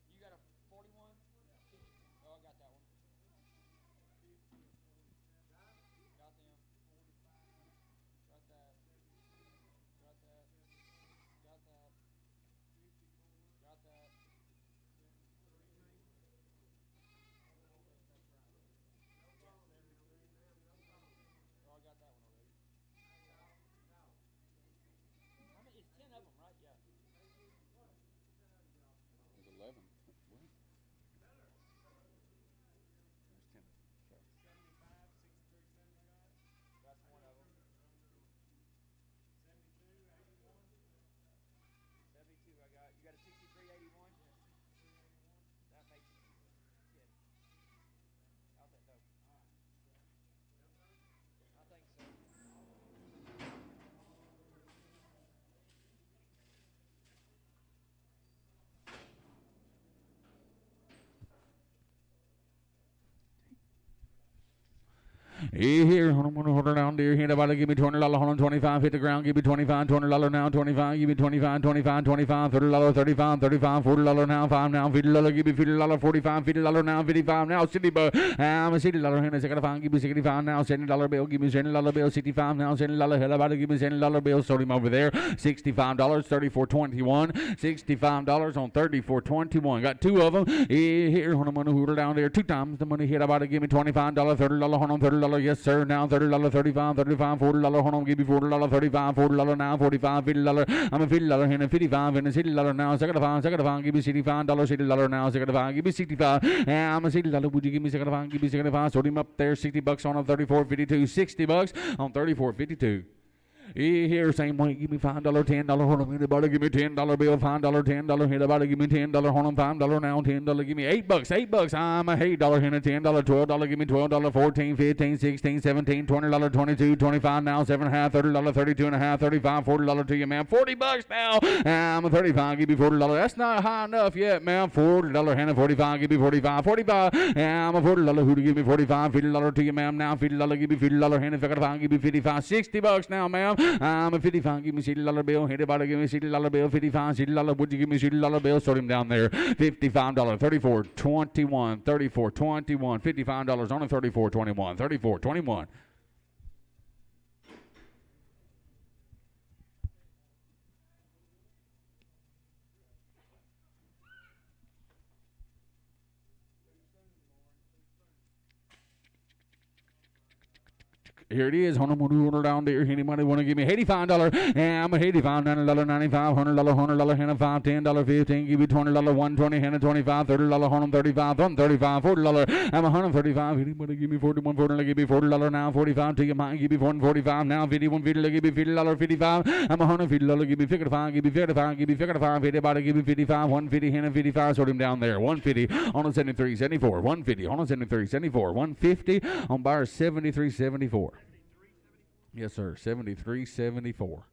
You got a 41? Oh, I got that one. Got them. Got that. Got that. Got that. Got that. Oh, I got that one already. How many? It's 10 of them, right? Yeah.
There's 11. What? There's 10. Sorry.
75, 63, 75. That's one of them. 72, 81. 72, I got. You got a 63, 81? That makes 10. How's that dope? I think so.
Here, I'm gonna hold her down there. Here, about to give me $20, $125, hit the ground, give me $25, $20 now, 25, give me 25, 25, 25, $30, 35, 35, $40 now, 5 now, $50, give me $50, 45, $50 now, 55 now, $60, I'm a $60 here, $65, give me 65 now, $70 bill, give me $70 bill, 65 now, $70, hell about to give me $70 bill, sold him over there, $65, $34.21, $65 on $34.21, got two of them, here, I'm gonna hold her down there, 2 times the money, hit about to give me $25, $30, hold on, $30, yes sir, now $30, 35, 35, $40, hold on, give me $40, 35, $40 now, 45, $50, I'm a $50 here, 55, and a $60 now, $65, give me $65, $60 now, $65, give me 65, I'm a $60, would you give me $65, give me $65, sold him up there, $60 on a $34.52, $60 on $34.52. Here, same way, give me $5, $10, hold on, anybody give me $10 bill, $5, $10, anybody give me $10, hold on, $5 now, $10, give me $8, I'm a $8 here, $10, $12, give me $12, 14, 15, 16, 17, $20, 22, 25 now, $7.5, $30, 32.5, 35, $40 to you, man, $40 now, I'm a 35, give me $40, that's not high enough yet, man, $40, hand 45, give me 45, 45, I'm a $40, who to give me 45, $50 to you, ma'am, now, $50, give me $50, hand 55, give me 55, $60 now, ma'am, I'm a 55, give me $60 bill, anybody give me $60 bill, 55, $60, would you give me $60 bill, sold him down there, $55, $34.21, $34.21, $55 on a $34.21, $34.21. Here it is. $100 down there. Anybody want to give me $85? Yeah, I'm at $85, $90, $95, $100, $100, $105, $10, $15. Give me $20, $120, $125, $30, $135, $135, $40. I'm $135. Anybody give me $41, $40? Give me $40 now. $45 to your mind. Give me $145 now. $51, $50. Give me $50, $55. I'm $150. Give me $55. Give me $55. Give me $55. Anybody give me $55? $150, $155. Sort him down there. $150 on a $73, $74. $150 on a $73, $74. $150 on buyer $73, $74. Yes, sir. 73.74.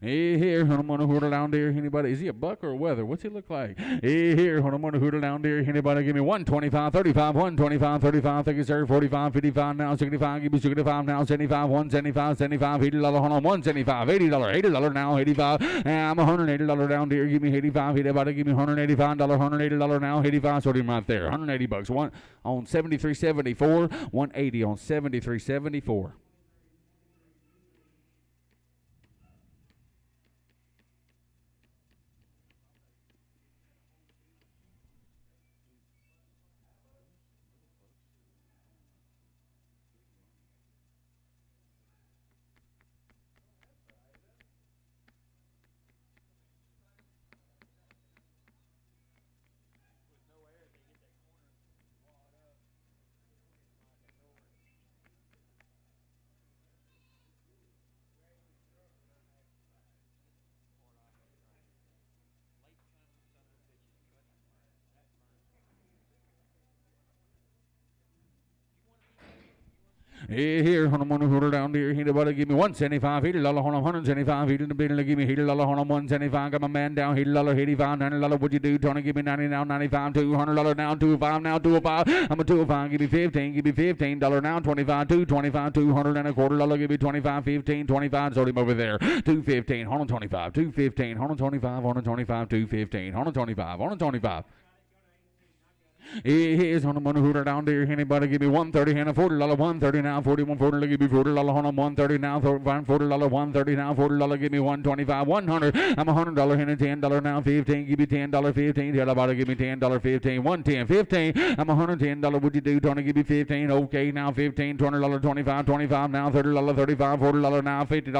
Hey, here, Hunamona Hooter down there. Anybody? Is he a buck or a wether? What's he look like? Hey, here, Hunamona Hooter down there. Anybody give me 125, 35, 125, 35. Thank you, sir. 45, 55 now, 65. Give me 65 now, 75, 175, 75, $80 on 175, $80 now, 85. I'm $180 down there. Give me 85. Anybody give me $185, $180 now, 85. Sort him right there. $180 one on 73.74, 180 on 73.74. Hey, here, $100 down there. Anybody give me $175, $80 on $175, $80 give me $80 on $175. Got my man down, $80, $85, $90. What you do? Trying to give me $90 now, $95, $200 now, $205 now, $205. I'm a $205. Give me $15, give me $15 now, $25, $225, $200 and a quarter. Give me $25, $15, $25. Sold him over there. $215, $125, $215, $125, $125, $215, $125, $125. Here's on the money hooter down there. Anybody give me $130 and a $40, $130 now, $41, $40, give me $40 on $130 now, $40, $130 now, $40, give me $125, $100. I'm $100 and a $10 now, $15, give me $10, $15. Tell about it, give me $10, $15, $110, $15. I'm $110. What you do? Trying to give me $15. Okay, now $15, $20, $25, $25 now, $30, $35, $40 now, $50,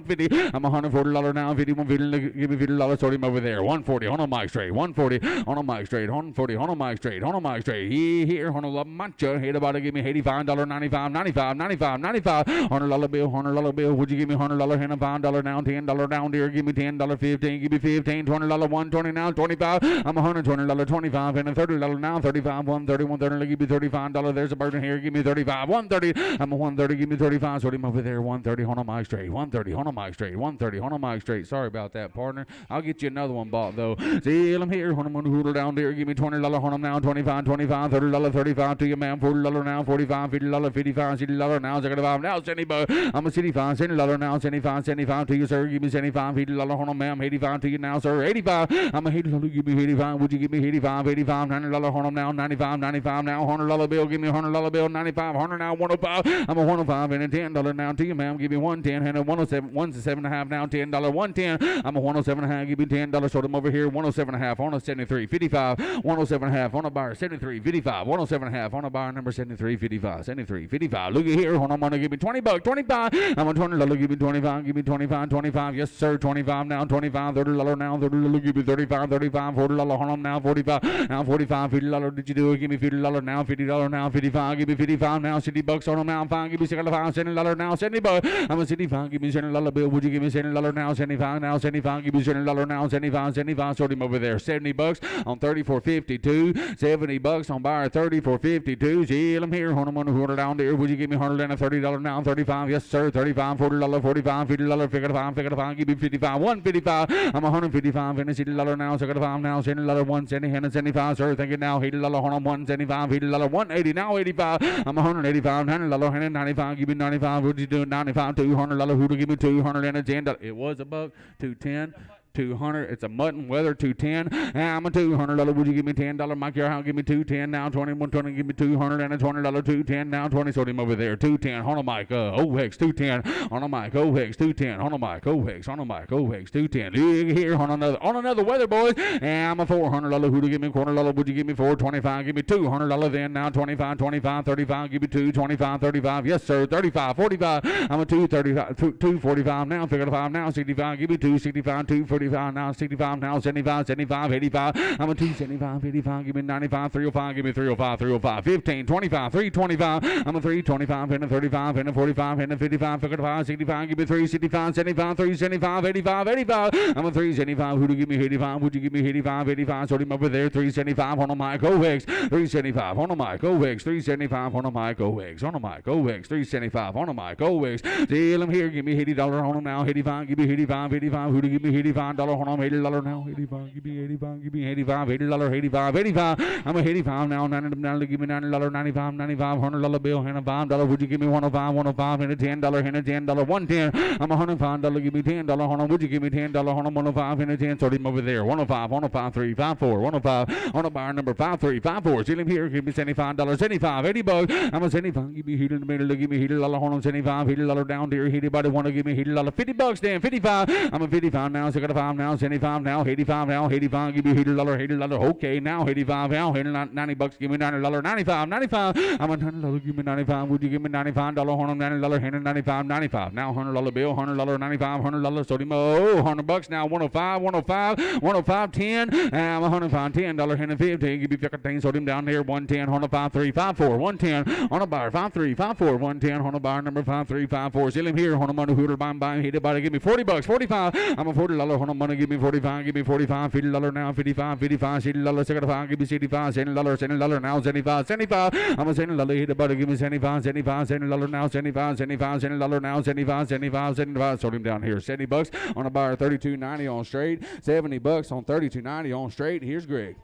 $150. I'm $140 now, $51, $50, give me $50. Sold him over there. $140 on a mic straight, $140 on a mic straight, $140 on a mic straight, on a mic straight. Here, $100 mancha. Hit about to give me $85, $95, $95, $95, $95. $100 bill, $100 bill. Would you give me $100 and a $5 now, $10 down there? Give me $10, 15, give me 15, $20, 120 now, 25. I'm $120, 25 and a $30 now, 35, 130, 130. Give me $35. There's a burden here. Give me 35, 130. I'm a 130. Give me 35. Sort him over there. 130 on a mic straight, 130 on a mic straight, 130 on a mic straight. Sorry about that, partner. I'll get you another one bought though. See, I'm here. $100 down there. Give me $20 on them now, 25, 25, $30, 35 to you, man. $40 now, 45, $50, 55, $60 now, $75 now, $75. I'm a $75, $70 now, $75, $75 to you, sir. Give me $75, $80 on them, ma'am. $85 to you now, sir. $85. I'm a $80. Give me $85. Would you give me $85, $85, $90 on them now, $95, $95 now, $100 bill. Give me $100 bill, $95, $100 now, $105. I'm a $105 and a $10 now to you, ma'am. Give me $110 and a $107, $107.5 now, $10, $110. I'm a $107.5. Give me $10. Show them over here. $107.5 on a $73, $55, $107.5 on a buyer, $73, $55, $107.5 on a buyer number $73, $55, $73, $55. Look at here. Hold on, I'm gonna give me $20, $25. I'm a $20. Give me $25. Give me $25, $25. Yes, sir. $25 now, $25, $30 now, $30. Give me $35, $35, $40. Hold on now, $45. Now $45, $50. Did you do it? Give me $50 now, $50 now, $55. Give me $55 now, $60 on them now. Fine. Give me $65, $70 now, $70. I'm a $65. Give me $70 bill. Would you give me $70 now, $75 now, $75. Give me $70 now, $75, $75. Sold him over there. $70 on $34.52. $70 on buyer $34.52. See, I'm here. Hold on, $100 down there. Would you give me $100 and a $30 now? $35. Yes, sir. $35, $40, $45, $50, $55, give me $55, $155. I'm $155 and a $60 now, $65 now, $70, $170 and a $75, sir. Thank you now. $80 on $175, $80, $180 now, $85. I'm $185, $90 and a $95. Give me $95. What you do? $95, $200. Who to give me $200 and a $10? It was a buck. $210. $200. It's a mutton weather, $210. I'm a $200. Would you give me $10? Mike Yarhouse, give me $210 now. 2120, give me $200 and a $20. $210 now. 20. Sold him over there. $210. On a mic. Hex. $210. On a mic. Hex. $210. On a mic. Hex. On a mic. Hex. $210. Look here on another weather, boys. I'm a $400. Who'd you give me $200? Would you give me $425? Give me $200 then now. 25, 25, 35. Give me $2, 25, 35. Yes, sir. 35, 45. I'm a $235, $245 now. Figure the 5 now. 65. Give me $265, $245 now. 65 now. 75, 75, 85. I'm a $275, 85. Give me $95, $305. Give me $305, $305. 15, 25, $325. I'm a $325 and a $35 and a $45 and a $55. Figure the 5, 65. Give me $365, $75, $375, $85, $85. I'm a $375. Who'd you give me $85? Would you give me $85, $85? Sold him over there. $375 on a mic. Hex. $375 on a mic. Hex. $375 on a mic. Hex. On a mic. Hex. $375 on a mic. Hex. Deal him here. Give me $80 on him now. 85. Give me 85, 85. Who'd you give me $85 on him? $80 now. 85. Give me 85. Give me 85. $80. 85. 85. I'm a 85 now. $90. Give me $90. 95. 95. $100 bill. And a $5. Would you give me 105? 105 and a $10. And a $10. 110. I'm a $105. Give me $10 on him. Would you give me $10 on him? 105 and a 10. Sold him over there. 105. 105. 3. 54. 105. On a bar number 5354. Steal him here. Give me $75. 75. $80. I'm a 75. Give me heat in the middle. Give me $80 on him. 75. $80 down there. Anybody want to give me $80? $50 then. 55. I'm a 55 now. 65 now. 75 now. 85 now. 85. Give me $80. $80. Okay now. 85 now. $90. Give me $90. 95. 95. I'm a $90. Give me 95. Would you give me $95 on him? $90. 95. 95. Now $100 bill. $100. 95. $100. Sold him. Oh, $100 now. 105. 105. 105. 10. I'm a $105. $10. 15. Give me 15. Sold him down there. 110. 105. 3. 54. 110. On a bar. 53. 54. 110. On a bar number 5354. Still him here. On a money hooter. Bang. Hit it by. Give me $40. 45. I'm a $40 on a money. Give me 45. Give me 45. $50 now. 55. 55. $60. 65. Give me $65. $70. $70 now. 75. 75. I'm a $70. Hit it by. Give me 75. 75. $70 now. 75. 75. $70 now. 75. 75. 75. Sold him down here. $70 on a bar. $32.90 on straight. $70 on $32.90 on straight. Here's Greg.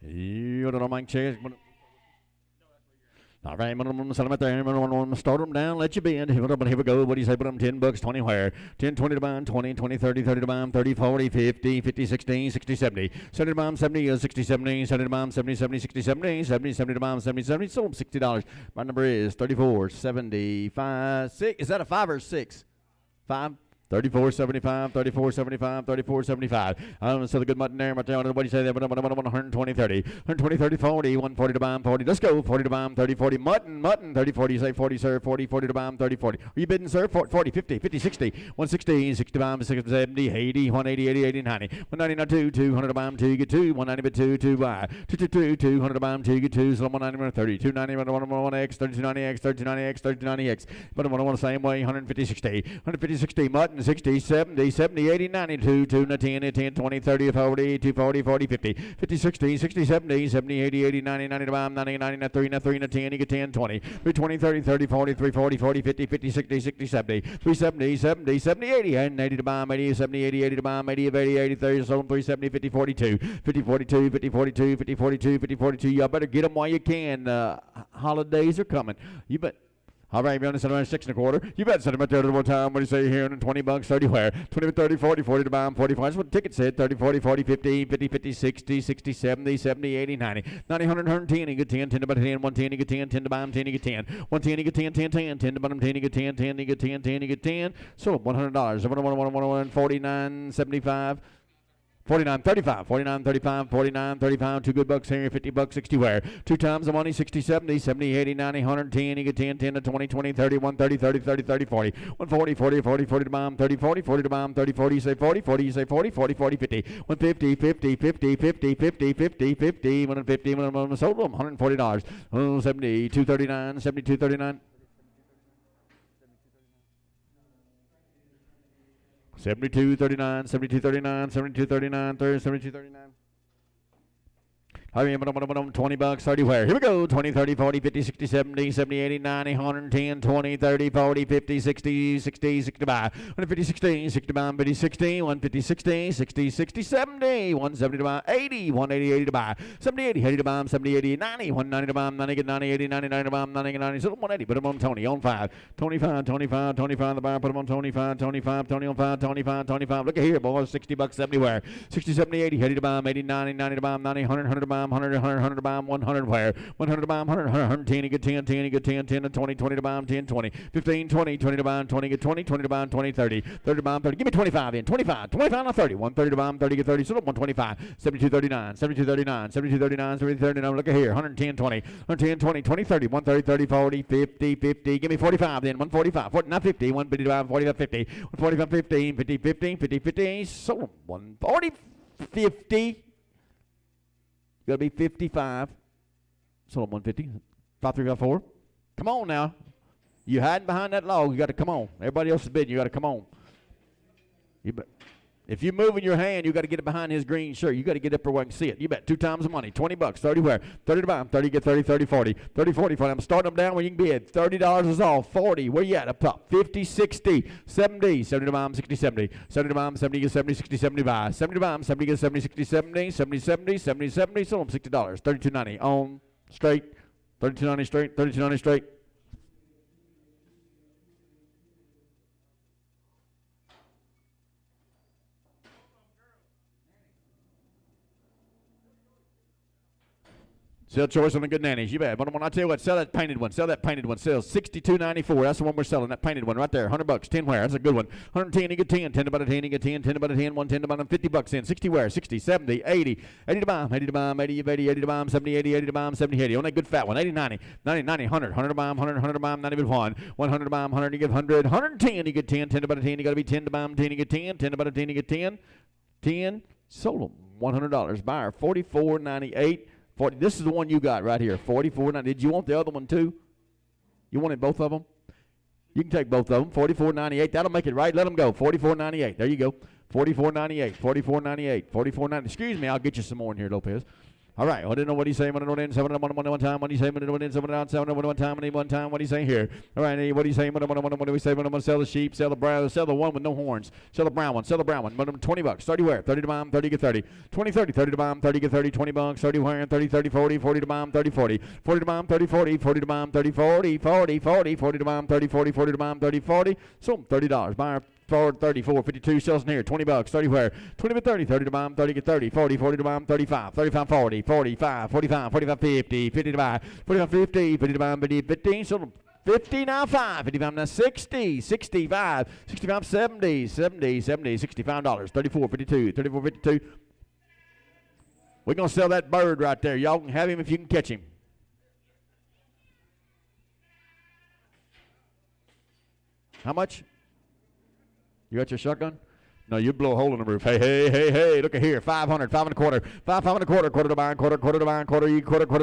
You don't mind chairs. All right, I'm going to set them out there. I'm going to start them down, let you bend. Here we go. What do you say? Put them $10, 20 where? 10, 20 to buy, 20, 20, 30, 30 to buy, 30, 40, 50, 50, 60, 60, 70. 70 to buy, 70, 60, 70, 70 to buy, 70, 70, 60, 70, 70, 70 to buy, 70, 70. Sold $60. My number is 34, 75, 6. Is that a 5 or 6? 5? 34.75, 34.75, 34.75. So the good mutton there, what do you say there? 120, 30, 120, 30, 40, 140 to bomb, 40. Let's go. 40 to bomb, 30, 40. Mutton, 30, 40. You say 40, sir. 40, 40 to bomb, 30, 40. Are you bidding, sir? 40, 50, 50, 60, 160, 60 to bomb, 60, 70, 80, 180, 80, 80, 90, 190, 200 to bomb, 2, you get 2, 190, but 2, 2, 2, 200 to bomb, 2, you get 2, so 190, 30, 290, 1x, 3290x, 3290x, 3290x. But I want to same way, 150, 60, 150, 60, mutton. 60, 70, 70, 80, 92, 2, 10, 10, 20, 30, 40, 2, 40, 40, 50, 50, 60, 60, 70, 70, 80, 80, 90, 90, 90, 90, 3, 3, 10, you get 10, 20, 3, 20, 30, 30, 40, 3, 40, 40, 50, 50, 60, 60, 70, 3, 70, 70, 70, 80, and 80 to bomb, 80, 70, 80, 80 to bomb, 80, 80, 80, 30, so 3, 70, 50, 42, 50, 42, 50, 42, 50, 42, 50, 42. Y'all better get them while you can. Holidays are coming. You bet. All right, you're on the 6 1/4. You bet set them out there one time. What do you say here? $20, 30 where? 20, 30, 40, 40 to bomb, 45. That's what the ticket said. 30, 40, 40, 50, 50, 50, 60, 60, 70, 70, 80, 90, 90, 100, 110. You get 10, 10 to bottom 10, 110. You get 10, 10 to bomb, 10. You get 10, 110. You get 10, 10, 10, 10 to bottom 10. You get 10, 10. You get 10, 10. You get 10. So $100. 49.75. 49, 35, 49, 35, 49, 35, $2 good here, $50, 60 where? 2 times the money, 60, 70, 70, 80, 90, 110, you get 10, 10 to 20, 20, 30, 130, 30, 30, 30, 40, 140, 40, 40, 40 to bomb, 30, 40, 40 to bomb, 30, 40, you say 40, 40, you say 40, 40, 40, 50, 150, 50, 50, 50, 50, 50, 50, 150, sold them, $140, 70, 239, 72, 39. 72.39, 72.39, 72.39, 72.39. Hurry, 20 bucks, 30 where? Here we go. 20, 30, 40, 50, 60, 70, 70, 80, 90, 110, 20, 30, 40, 50, 60, 60, 65, 150, 60, 60 to 50, 60, 150, 60, 60, 60, 70, 170 to 80, 180, 80 to buy, 70, 80, 80 to buy, 70, 80, 90, 190 to buy, 90, 90, 80, 90, 90 to buy, 90, 90, so 180, put him on Tony, on 5, 25, 25, 25 the buyer, put him on 25, 25, Tony on 5, 25, 25, look at here, boys, 60 bucks everywhere, 60, 70, 80, 80 to buy, 80, 90, 90 to buy, 90, 100, 100 to buy, 100, 100, 100 to buy, 100 where, 100 to buy, 100, 110, you get 10, 10, you get 10, 10 to 20, 20 to buy, 10, 20, 15, 20, 20 to buy, 20, get 20, 20 to buy, 20, 30, 30 to buy, 30, give me 25 in, 25, 25 to 30, 130 to buy, 30, get 30, so 125, 72, 39, 72, 39, 72, 39, 70, 39, look at here, 110, 20, 110, 20, 20, 30, 130, 30, 40, 50, 50, give me 45 then, 145, 40, not 50, 150 to buy, 45, 50, 145, 15, 50, 15, 50, 50, so 140, 50, gotta be 55. So 150. 5, 3, 5, 4. Come on now. You hiding behind that log. You got to come on. Everybody else is bidding. You got to come on. If you're moving your hand, you got to get it behind his green shirt. You got to get up there where I can see it. You bet 2 times the money. 20 bucks. 30 where? 30 to buy. 30 get 30, 30, 40. 30, 40, 40. I'm starting them down where you can bid. $30 is all. 40. Where you at? Up top. 50, 60, 70. 70 to buy. 60, 70. 70 to buy. 70 get 70, 60, 70 buy. 70 to buy. 70 get 70, 60, 70. 70, 70, 70, 70. So I'm $60. $32.90 on straight. $32.90 straight. $32.90 straight. Sell choice on the good nannies. You bet. But when I tell you what, sell that painted one. Sell that painted one. Sell $62.94. That's the one we're selling. That painted one right there. 100 bucks. 10 where? That's a good one. 110. You get 10. 10 to buy 10. You get 10. 10 to buy 10. 110 to buy 50 bucks in. 60 where? 60, 70, 80. 80 to buy 'em. 80 to buy 'em. 80, 80, 80 to buy 'em. 70, 80, 80 to buy 'em. 70, 80. On that good fat one. 80, 90. 90, 90, 100. 100 to buy 'em. 100, 100 to buy 'em. 90 to 1. 100 to buy 'em. 100. You get 100. 110. You get 10. 10 to buy 10. You got to be 10 to buy 'em. 10. You get 10. 10 to buy 10. You get 10. 10. Sold them. $100. Buyer. $44.98. 40, this is the one you got right here, $44.98. Did you want the other one too? You wanted both of them? You can take both of them, $44.98. That'll make it right. Let them go, $44.98. There you go, $44.98, $44.98, $44.98. Excuse me, I'll get you some more in here, Lopez. All right, I didn't know what he's saying. I don't know one time. What he's saying. One time. What he's saying here. All right, what he's saying. What do we say? I'm going to sell the sheep, sell the brown, sell the one with no horns, sell the brown one, sell the brown one. 20 bucks. 30 where? 30 to buy 'em, 30 get 30. 20, 30, 30 to buy 'em, 30 get 30. 20 bucks. 30 where? 30, 30, 40, 40 to buy 'em, 30, 40. 40 to buy 'em, 30, 40, 40 to buy 'em, 30, 40, 40, 40, 40 to buy 'em, 30, 40, 40 to buy 'em, 30, 40. So $30. Buyer. 34, 52, sells in here, 20 bucks, 30 where? 20 to 30, 30 to buy 'em, 30 get 30, 40, 40 to buy 'em, 35, 35, 40, 45, 45, 45, 50, 50 to buy, 45, 50, 50 to buy 'em, 50, so 50 now 5, 55 now 60, 65, 65, 70, 70, 70, $65, 34, 52, 34, 52. We're going to sell that bird right there. Y'all can have him if you can catch him. How much? You got your shotgun? No, you blow a hole in the roof. Hey, hey, hey, hey, look at here. 500, 5 and a quarter. 5, 5 and a quarter. Quarter to buy, quarter to buy, quarter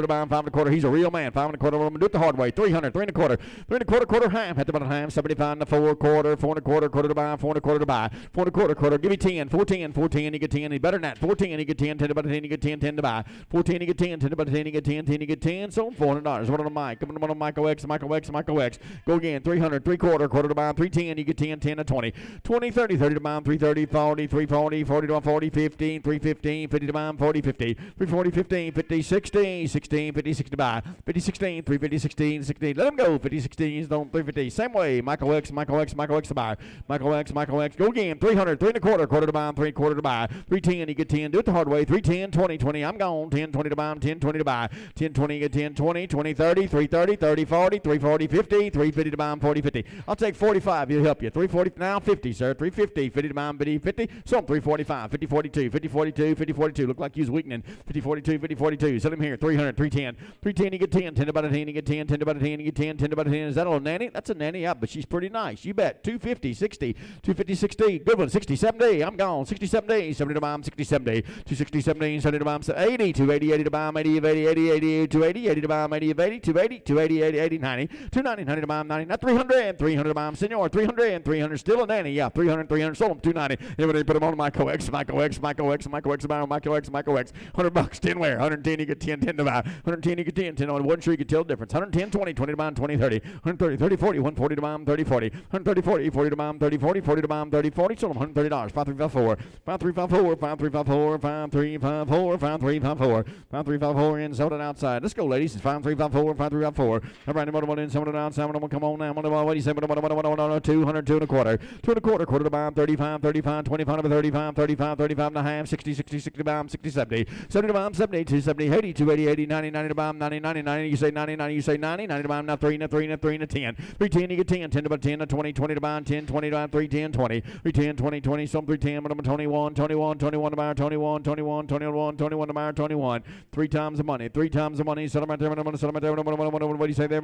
to buy, 5 and a quarter. He's a real man. 5 and a quarter. I'm going to do it the hard way. 300, 3 and a quarter. 3 and a quarter, quarter ham. Had to buy a ham. 75 and a 4 quarter. 4 and a quarter, quarter to buy, 4 and a quarter to buy. 4 and a quarter, quarter. Give me 10. 410, 410, you get 10. He's better than that. 410, you get 10. 10 to buy 10, you get 10. 10 to buy. 410, you get 10. 10 to buy 10, you get 10. 10, you get 10. So $400. What on the mic? Come on, Michael X, Michael X, Michael X. Go again. 300, 3 quarter, quarter to buy. 310, you get 10. 10 to 20. 20, 30, 30 to buy. 330, 40, 340. 40 to 40, 15, 315, 50 to buy, 40, 50, 340, 15, 50, 16, 16, 50, 60 to buy, 50, 16, 350, 16, 16, let them go, 50, 16, don't 350, same way, Michael X, Michael X, Michael X to buy, Michael X, Michael X, go again, 300, 3 and a quarter, quarter to buy, 3 quarter to buy, 310, you get 10, do it the hard way, 310, 20, 20, I'm gone, 10, 20 to buy, 10, 20 to buy, 10, 20, you get 10, 20, 20, 30, 330, 30, 40, 340, 50, 350 to buy, 40, 50, I'll take 45, he'll help you, 340, now 50, sir, 350, 50 to buy, 50, 50, so I'm 345, 50, 42, 50, 42, 50, 42. Look like he was weakening. 50, 42, 50, 42. Sell him here. 300, 310. 310, you get 10. 10 to about a 10, you get 10. 10 to about a 10, you get 10. 10 to about a 10. Is that a little nanny? That's a nanny, yeah, but she's pretty nice. You bet. 250, 60. 250, 60. Good one. 60, 70. I'm gone. 60, 70. 70 to buy him. 60, 70. 260, 70. 70 to buy him. 80. 280, 80 to buy him. 80, 80, 80, 80, 280. 80 to buy him. 80, 80, 280. 280, 80, 80, 90. 290, 90 to buy him. 90. Not 300. 300 to buy him. Senor, 300. 300. Still a nanny. Yeah, 300, 300. Sold him. 290. 90. Everybody put them on Michael X, Michael X, Michael X, Michael X, Michael X, Michael X. $100, 10 where? 110, you get 10, 10 to buy. 110, you get 10, 10 on. Wasn't sure you could tell the difference. 110, 20, 20 to buy, 20, 30. 130, 30, 40, 140 to buy, 30, 40. 130, 40, 40 to buy, 30, 40, 40 to buy, 30, 40. Sold them $130. 5354, 5354, 5354, 5354, 5354, 5354 in, sold it outside. Let's go, ladies. It's 5354, 5354. All right, one in, sold it outside. Come on now. What do you say? 200, 2 and a quarter. 2 and a quarter, quarter to buy, 35, 35, 25 to 35, 35, 35 and a half, 60, 60, 60 to buy, 60, 70. 70 to buy, 70, 270, 80, 280, 80, 90, 90 to buy, 90, 90, 90. You say 90, 90, you say 90, 90 to buy, now 3 and a 3 and a 3 and a 10. 3, 10, you get 10, 10 to buy, 10 to 20, 20 to buy, 10, 20 to buy, 3, 10, 20. 3, 10, 20, 20, some 3, 10, 21, 21, 21 to buy, 21, 21, 21, 21 to buy, 21. 3 times the money, 3 times the money. Sell them right there, what do you say there?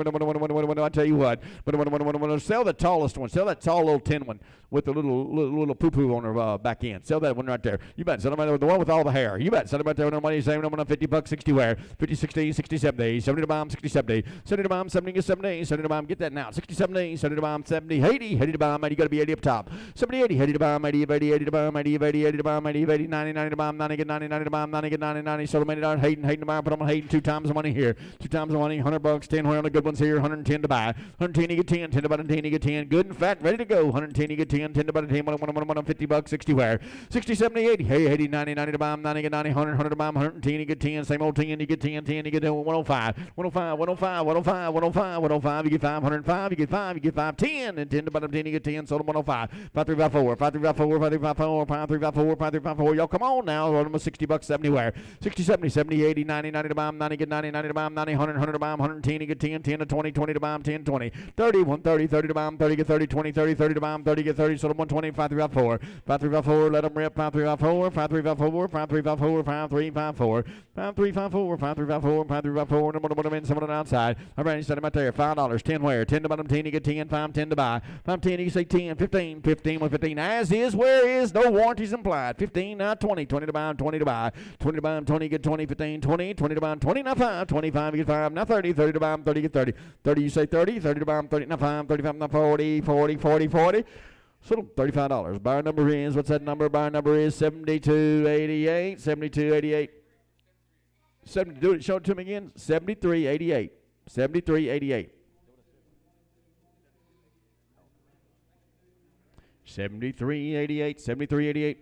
I tell you what, sell the tallest one, sell that tall little tin one with the little poo-poo on her back end. Sell that one right there. You bet. Sell them right there, the one with all the hair. You bet. Sell them right there. What do you say? $50, 60 where? 50, 60, 60, 70. 70 to bomb, 60, 70. 70 to bomb, 70, 70. 70 to bomb, get that now. 60, 70. 70 to bomb, 70, 80. 80 to bomb, 80. You got to be 80 up top. 70, 80. 80 to bomb, 80, 80, 80 to bomb, 80, 80, 80 to bomb, 80, 80, 90, 90 to bomb, 90, get 90, 90 to bomb, 90, get 90, 90. Sold them $80. Hayden to buy. Put them on Hayden. 2 times the money here. 2 times the money. $100, 10 where on the good ones here. 110 to buy. 110, you get 10. 10 to buy, 10, you get 10. Good and fat, ready to go. 110, you get 10. 10 to buy, 10. $50, 60 where? 60, 70, 80. Hey, 80, 90, 90 to buy, 90, get 90, 100, 100 to buy, 110, you get 10. Same old 10, you get 10, 10, you get 105. 105, 105, 105, 105, 105, you get 5, 105, you get 5, you get 5, 10. And 10 to buy, 10, you get 10. Sold them 105. 5354, 5354, 5354, 5354, 5354. Y'all come on now. Roll them $60, 70 where? 60, 70, 70, 80, 90, 90 to buy, 90, get 90, 90 to buy, 90, 100, 100 to buy, 110, you get 10, 10 to 20, 20 to buy, 10, 20. 30, 130, 30 to buy, 30, get 30, 20, 30, 30 to buy, 30, get 30. Sold them 120, 5354. 5354, let them rip. 5354, 5354, 5354, 5354, 5354, 5354, 5354. Number one in, someone outside. All right, set them out there. $5, 10 where? 10 to bottom, 10, you get 10, 5, 10 to buy. 5, 10, you say 10, 15, 15 with 15. As is, where is, no warranties implied. 15, now 20, 20 to buy, 20 to buy. 20 to buy, 20, get 20, 15, 20, 20 to buy, 20, now 5, 25, you get 5, now 30, 30 to buy, 30, get 30. 30, you say 30, 30 to buy, 30, now 5, 35, now 40, 40, 40, 40. So $35. Buyer number is, what's that number? Buyer number is 7288, 7288. 70, do it, show it to me again. 7388, 7388. 7388, 7388.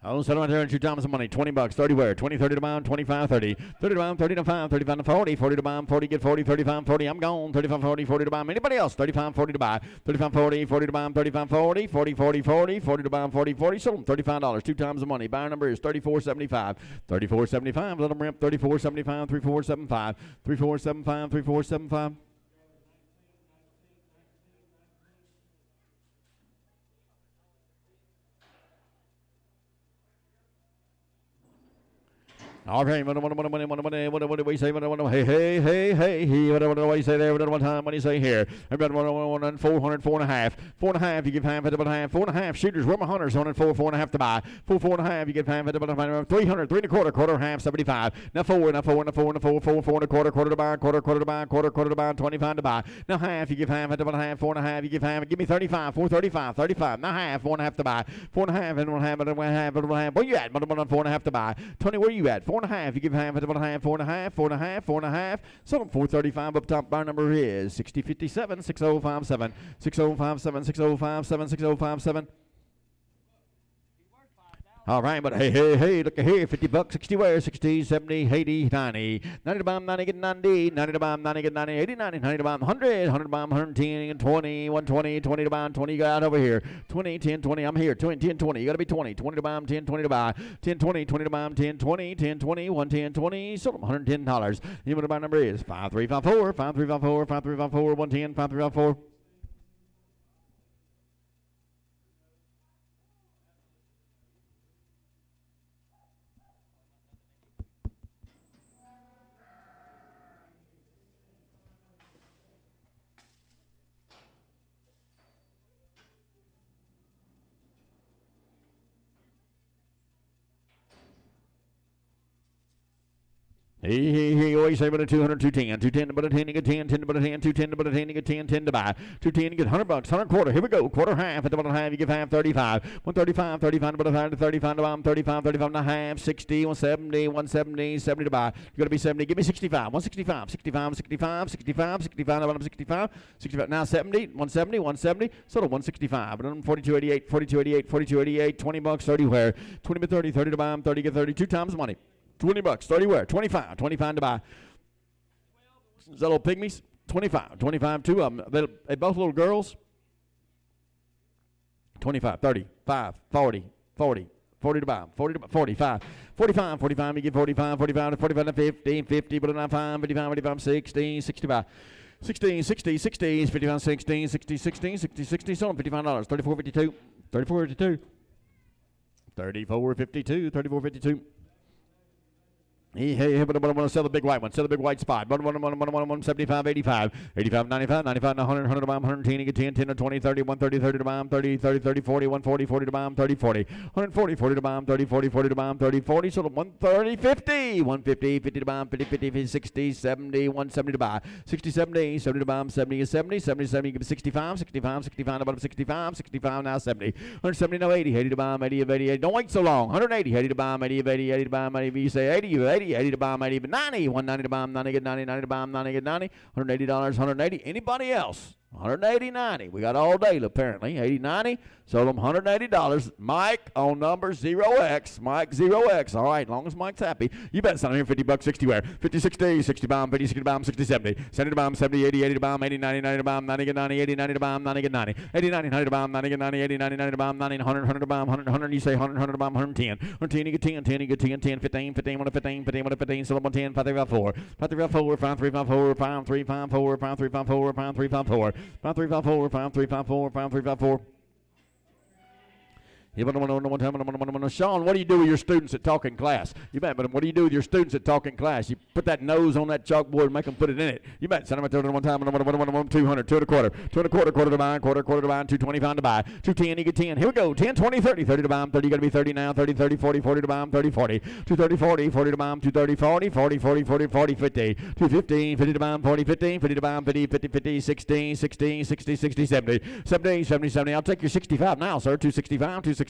Oh, settle right there and 2 times the money. $20, 30 where? 20, 30 to buy, 25, 30. 30 to buy, 30 to 5, 35 to 40, 40 to buy, 40, get 40, 35, 40, I'm gone. 35, 40, 40 to buy. Anybody else? 35, 40 to buy. 35, 40, 40 to buy, 35, 40, 40, 40, 40, 40 to buy, 40, 40. Sold them $35, 2 times the money. Buyer number is 3475. 3475, let them rip. 3475, 3475, 3475, 3475. Okay, what do we say? Hey, what do you say there? What time? What do you say here? Everybody, 400, 4.5. 4.5, you give half at about half. 4.5, shooters, where my hunters? 104, 4.5 to buy. 4.5, you give half at about 300, 3 and a quarter, quarter, half, 75. Now 4, 4 and a 4 and a 4, 4 and a quarter, quarter to buy, quarter to buy, quarter to buy, 25 to buy. Now half, you give half at about half. 4.5, you give half. Give me 35, 435, 35. Now half, 1.5 to buy. 4.5, and 1.5, where you at? 4.5 to buy. Tony, where you at? 4.5, you give half at about half, 4.5, 4.5, 4.5. So 435 up top. Bar number is 6057, 6057, 6057, 6057, 6057. All right, but hey, look here, $50, 60 where, 60, 70, 80, 90. 90 to bomb, 90 get 90, 90 to bomb, 90 get 90, 80, 90, 90 to bomb, 100, 100 to bomb, 110, 20, 120, 20 to bomb, 20, you got over here. 20, 10, 20, I'm here, 20, 10, 20, you got to be 20, 20 to bomb, 10, 20 to buy, 10, 20, 20 to bomb, 10, 20, 10, 20, 110, 20, sold them $110. You know what the buy number is? 5354, 5354, 5354, 110, 5354. Hey, always say about a 200, 210, 210 about a 10, you get 10, 10 about a 10, 210 about a 10, you get 10, 10 to buy, 210, you get $100, 100 quarter, here we go, quarter half, at the bottom half, you give half, 35, 135, 35 about a 30, 35 to buy, 35, 35 and a half, 60, 170, 170, 70 to buy, you got to be 70, give me 65, 165, 65, 65, 65, 65, about 65, 65, now 70, 170, 170, sort of 165, but 42.88, 42.88, 42.88, $20, 30 where, 20 by 30, 30 to buy, 30 get 30, 2 times the money. $20, 30 where? 25, 25 to buy. Is that little pygmies? 25, 25, two of them. They both little girls. 25, 30, 5, 40, 40, 40 to buy, 40 to buy, 45, 45, 45, you get 45, 45 to 45 to 50, 50, but not 5, 55, 55, 60, 65. 16, 60, 60, 55, 16, 60, 16, 60, 60, so $55, 34.52, 34.52, 34.52, 34.52. Hey, but I want to sell the big white one. Sell the big white spot. 175, 85, 85, 95, 95, 100, 100 to bomb, 110, you get 10, 10 to 20, 30, 130, 30 to bomb, 30, 30, 30, 40, 140, 40 to bomb, 30, 40, 140, 40 to bomb, 30, 40, 40 to bomb, 30, 40, so 130, 50, 150, 50 to bomb, 50, 50, 60, 70, 170 to buy, 60, 70, 70 to bomb, 70 is 70, 70, 70, give me 65, 65, 65 to bottom, 65, 65, now 70, 170, now 80, 80 to bomb, 80 of 80, don't wait so long, 180, 80 to bomb, 80 of 80, 80 to bomb, 80, you say 80, you 80, 80 to bomb, 80, but 90, 190 to bomb, 90 get 90, 90 to bomb, 90 get 90, $180, 180. Anybody else? 180, 90. We got all day apparently. 80, 90. Sold them $180. Mike on number 0X. Mike 0X. All right, as long as Mike's happy. You bet it's not here. $50, 60 where? 50, 60, 60 bomb, 50, 60 bomb, 60, 70. 70 to bomb, 70, 80, 80 to bomb, 80, 90, 90 to bomb, 90 get 90, 80, 90 to bomb, 90 get 90. 80, 90, 90 to bomb, 90 get 90, 80, 90, 90 to bomb, 90, 100, 100 to bomb, 100, 100, you say 100, 100 to bomb, 110. 110, you get 10, 10, you get 10, 10, 15, 15, 1, 15, 15, 1, 15, so 110, 5, 3, 5, 4. 5, 3, 5, 4, 5, 3, 5, 4, 5, 3, 5, 4, 5, 3, 5, 4, 5, 3, 5, 4. 5, 3, 5, 4, 5, 3, 5, 4, 5, 3, 5, 4. Sean, what do you do with your students that talk in class? You bet, but what do you do with your students that talk in class? You put that nose on that chalkboard and make them put it in it. You bet. Send them at 1 time, 200, 2 and a quarter, 2 and a quarter, quarter to buy, quarter to buy, 225 to buy, 210, you get 10. Here we go, 10, 20, 30, 30 to buy, 30, you got to be 30 now, 30, 30, 40, 40 to buy, 30, 40, 230, 40, 40 to buy, 230, 40, 40, 40, 40, 40, 50, 215, 50 to buy, 40, 15, 50 to buy, 50, 50, 50, 16, 16, 60, 60, 70, 70, 70, 70. I'll take your 65 now, sir, 265, 265, 265.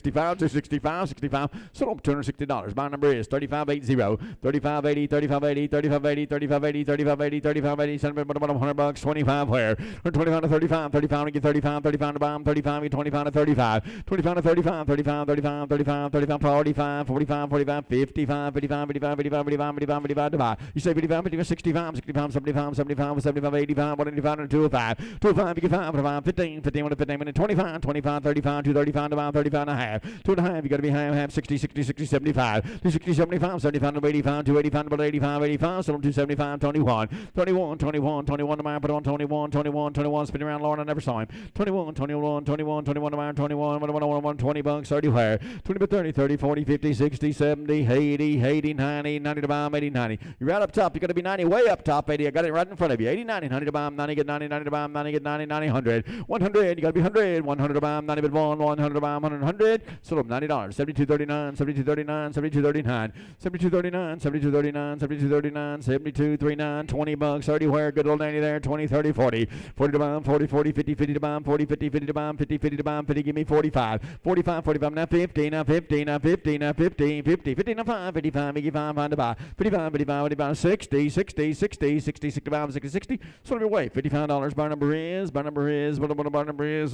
65, so $260. My number is 3580, 3580, 3580, 3580, 3580, 3580, 3580, send me $100, 25 where? 25 to 35, 35 to get 35, 35 to bomb, 35 get 25 to 35, 25 to 35, 35, 35, 35, 35, 45, 45, 45, 55, 55, 55, 55, 55, 55, 55 to buy. You say 55, 55, 65, 65, 75, 75, 75, 85, 185, 205, 205, you get 5, 5, 15, 15, 15, 25, 25, 35, 235 to buy, 35 and a half, 2 and a half, you got to be half, 60, 60, 60, 75, 260, 75, 75, 85, 285, about 85, 85, so 275, 21, 21, 21, 21 to mine, put on 21, 21, 21, spin around, Lord, I never saw him, 21, 21, 21, 21 to mine, 21, 20 30 where, 20 to 30, 30, 40, 50, 60, 70, 80, 80, 90, 90 to bomb, 80, 90. You're right up top, you got to be 90, way up top, 80, I got it right in front of you, 80, 90, 90 to bomb, 90 get 90, 90 to bomb, 90 get 90, 90, 100, 100, you got to be 100, 100 to bomb, 90 but 100 to bomb, 100, so $90, 72.39, 72.39, 72.39, 72.39, 72.39, 72.39, 72.39, $20, 30 where, good old Danny there, 20, 30, 40, 40 to bomb, 40, 40, 50, 50 to bomb, 40, 50, 50 to bomb, 50, 50 to bomb, 50, give me 45, 45, 45, now 50, now 50, now 50, now 50, 50, 50, now 5, 55, 55, 5 to buy, 55, 55, 55, 60, 60, 60, 60, 60 to bomb, 60, 60, so let me wait, $55, bar number is,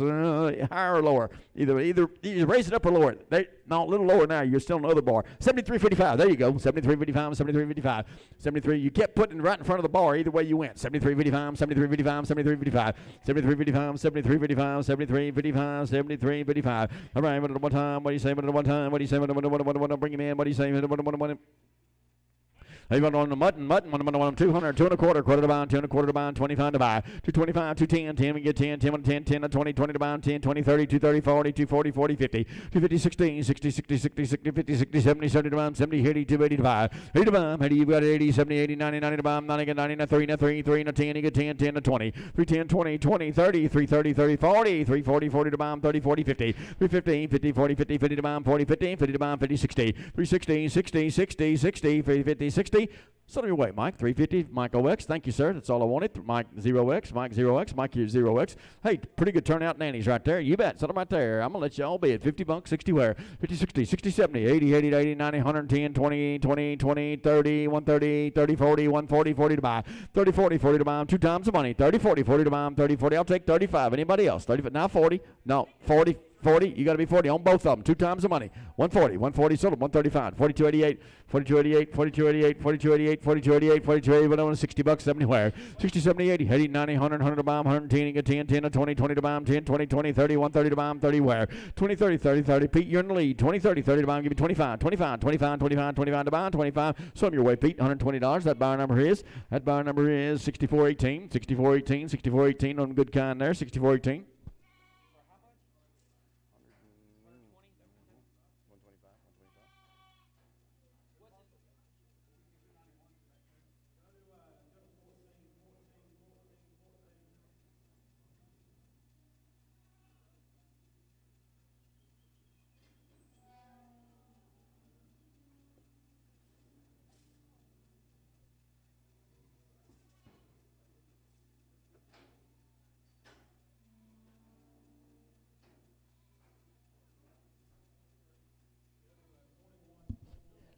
higher or lower, either raise it up or lower it, no, a little lower now, you're still in the other bar. 73.55, there you go. 73.55, 73.55. 73, you kept putting it right in front of the bar. Either way you went. 73.55, 73.55, 73.55. 73.55, 73.55, 73.55, 73.55. All right, one time. What do you say? One time. What do you say? Bring him in. What do you say? Hey, on the mutton, 200, 2 and a quarter, quarter to buy, 2 and a quarter to buy, 25 to buy, 225, 210, 10, we get 10, 10, 10, 10 to 20, 20 to buy, 10, 20, 30, 230, 40, 240, 40, 50, 250, 16, 60, 60, 60, 60, 50, 60, 70, 70 to buy, 70, 80, 280 to buy, 80 to buy, 80, you've got 80, 70, 80, 90, 90 to buy, 90, 90, 3, 3, 10, you get 10, 10 to 20, 310, 20, 20, 30, 330, 30, 40, 340, 40 to buy, 30, 40, 50, 315, 50, 40, 50, 50 to buy, 40, 50, 50 to buy, 50, 60, 360, 60, 60, 60, 50, 60, Sell them your way, Mike. 350, Mike OX. Thank you, sir. That's all I wanted. Mike 0X, Mike 0X, Mike 0X. Hey, pretty good turnout nannies right there. You bet. Sell them right there. I'm going to let you all bid. 50 bucks, 60 where? 50, 60, 60, 70, 80, 80, 80, 90, 110, 20, 20, 20, 30, 130, 30, 40, 140, 40 to buy. 30, 40, 40 to buy. 2 times the money. 30, 40, 40 to buy. 30, 40. I'll take 35. Anybody else? 30, now 40. No, 40. 40, you got to be 40 on both of them. 2 times the money. 140, 140 sold them, 135, 4288, 4288, 4288, 4288, 4288, 4288, 60 bucks, 70 where? 60, 70, 80, 80, 90, 100, 100 to bomb, 110, you get 10, 10 to 20, 20 to bomb, 10, 20, 20, 30, 130 to bomb, 30 where? 20, 30, 30, 30, Pete, you're in the lead. 20, 30, 30 to bomb, give you 25, 25, 25, 25, 25 to bomb, 25. Some your way, Pete, $120. That buyer number is 6418, 6418, 6418 on good kind there, 6418.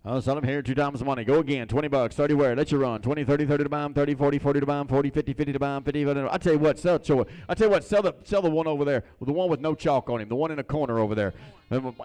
I'll sell them here 2 times the money. Go again. 20 bucks. 30 where? Let you run. 20, 30, 30 to bomb. 30, 40, 40 to bomb. 40, 50, 50 to bomb. 50. I tell you what. Sell the one over there. The one with no chalk on him. The one in the corner over there.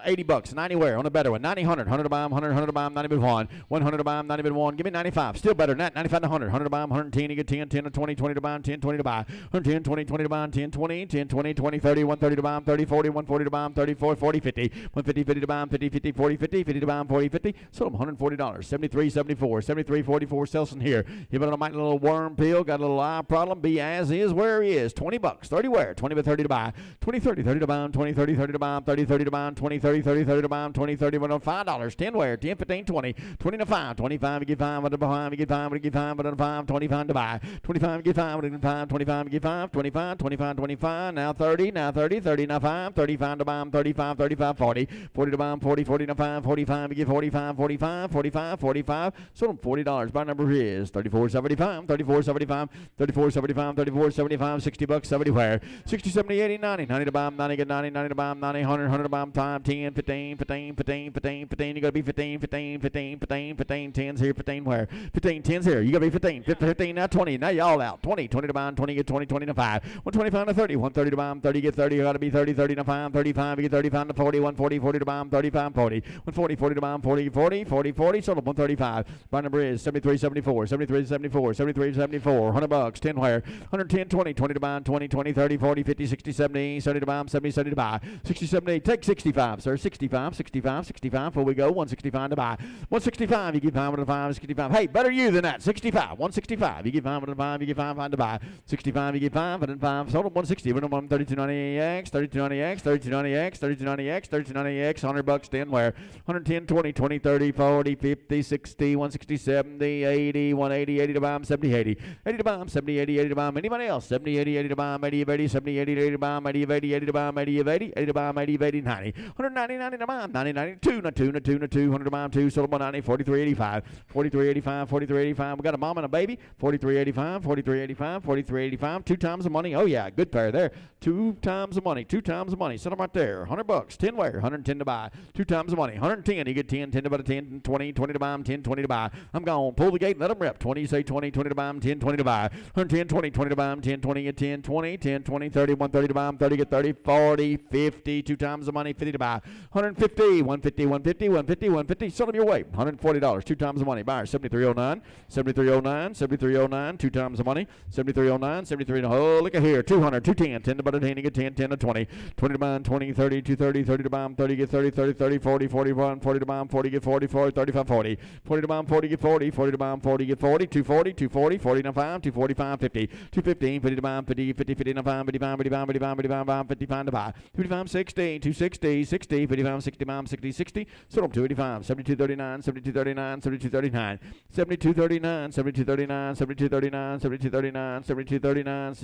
80 bucks. 90 where? On a better one. 90, 100. 100 to bomb. 100, 100 to bomb. 90 bid 1. 100 to bomb. 90 bid 1. Give me 95. Still better than that. 95 to 100. 100 to bomb. 110. You get 10. 10 to 20. 20 to bomb. 10. 20 to buy. 110. 20. 20 to bomb. 10. 20. 10. 20. 20. 30. 130 to bomb. 30. 40. 140 to bomb. 34. 40. 50. 150. 50 to bomb. 50. 50. 40. 50. 50 to bomb. 40. 50. Sold them $140. 73, 74, 73, 44, Selson here. You better make a little worm pill, got a little eye problem, be as is, where he is. 20 bucks, 30 where? 20 by 30 to buy. 20, 30, 30 to buy, 20, 30, 30 to buy, 30, 30 to buy, 20, 30, 30, 30 to buy, 20, 30, $5, 10 where? 10, 15, 20, 20 to 5, 25, you get 5, but behind, you get 5, but you get 5, but 5, 25 to buy, 25, you get 5, but 5, 25, you get 5, 25, 25, 25, now 30, now 30, 30, now 5, 35 to buy, 35, 35, 40, 40 to buy, 40, 40 to 5, 45, you get 45, 45, 45, 45, sold them $40. Buy number is 3475, 3475, 3475, 3475, 60 bucks, 70 where? 60, 70, 80, 90, 90 to bomb, 90 get 90, 90 to bomb, 90, 100, 100 to bomb, time, 10, 15, 15, 15, 15, 15, you gotta be 15, 15, 15, 15, 15, 10's here, 15 where? 15, 10's here, you gotta be 15, 15, now 20, now y'all out, 20, 20 to bomb, 20 get 20, 20 to 5, 125 to 30, 130 to bomb, 30 get 30, you gotta be 30, 30 to 5, 35, you get 35 to 40, 140, 40 to bomb, 35, 40, 140, 40 to bomb, 40, 40, 40, 40, sold up 135, buy number is 73, 74, 73, 74, 73, 74, 100 bucks, 10 where? 110, 20, 20 to buy, 20, 20, 30, 40, 50, 60, 70, 70 to buy, 70, 70 to buy, 60, 70, take 65, sir, 65, 65, 65, before we go, 165 to buy, 165, you give 5 to 5, 65, hey, better you than that, 65, 165, you give 5 to 5, you give 5 to buy, 65, you give 5 and 5, sold them 160, went on 3290X, 3290X, 3290X, 3290X, 3290X, 100 bucks, 10 where? 110, 20, 20, 30, 40, 50, 60, 160, 70, 80, 180, 80 to bomb, 70, 80, 80 to bomb, 70, 80, 80 to bomb, anybody else? 70, 80, 80 to bomb, 80 of 80, 70, 80, 80 to bomb, 80 of 80, 80 to bomb, 80 of 80, 80 to bomb, 80 of 80, 90, 190, 90 to bomb, 90, 92, 100 to bomb, 2, sold 190, 43, 85, 43, 85, 43, 85, we got a mom and a baby, 43, 85, 43, 85, 43, 85, 2 times the money, oh yeah, good pair there, 2 times the money, 2 times the money, set them right there, 100 bucks, 10 where, 110 to buy, 2 times the money, 110, you get 10, 10 to buy, 10, 20, 20 to buy, 10, 20 to buy, I'm gone, pull the gate, let them rip, 20, say 20, 20 to buy, 10, 20 to buy, 110, 20, 20 to buy, 10, 20, get 10, 20, 10, 20, 30, 130 to buy, 30, get 30, 40, 50, 2 times the money, 50 to buy, 150, 150, 150, 150, 150, sell them your way, $140, 2 times the money, buyer, 7309, 7309, 7309, 2 times the money, 7309, 73, oh, look at here, 200, 210, 10 to buy, 10 to get 10, 10 to 20, 20 to buy, 20, 30, 230, 30 to buy, 30, get 30, 30, 30, 40, 41, 40 to buy, 40, get 40, 40, 35, 40, 40 to buy, 40, get 40, 40 to buy, 40, get 40, 240, 240, 40 to 5, 245, 50, 215, 50 to buy, 50, 50, 50 to 5, 55, 55, 55, 55, 55 to buy, 55, 60, 260, 60, 55, 60, 60, 60, sold them 285, 7239, 7239, 7239, 7239, 7239, 7239, 7239, 7239,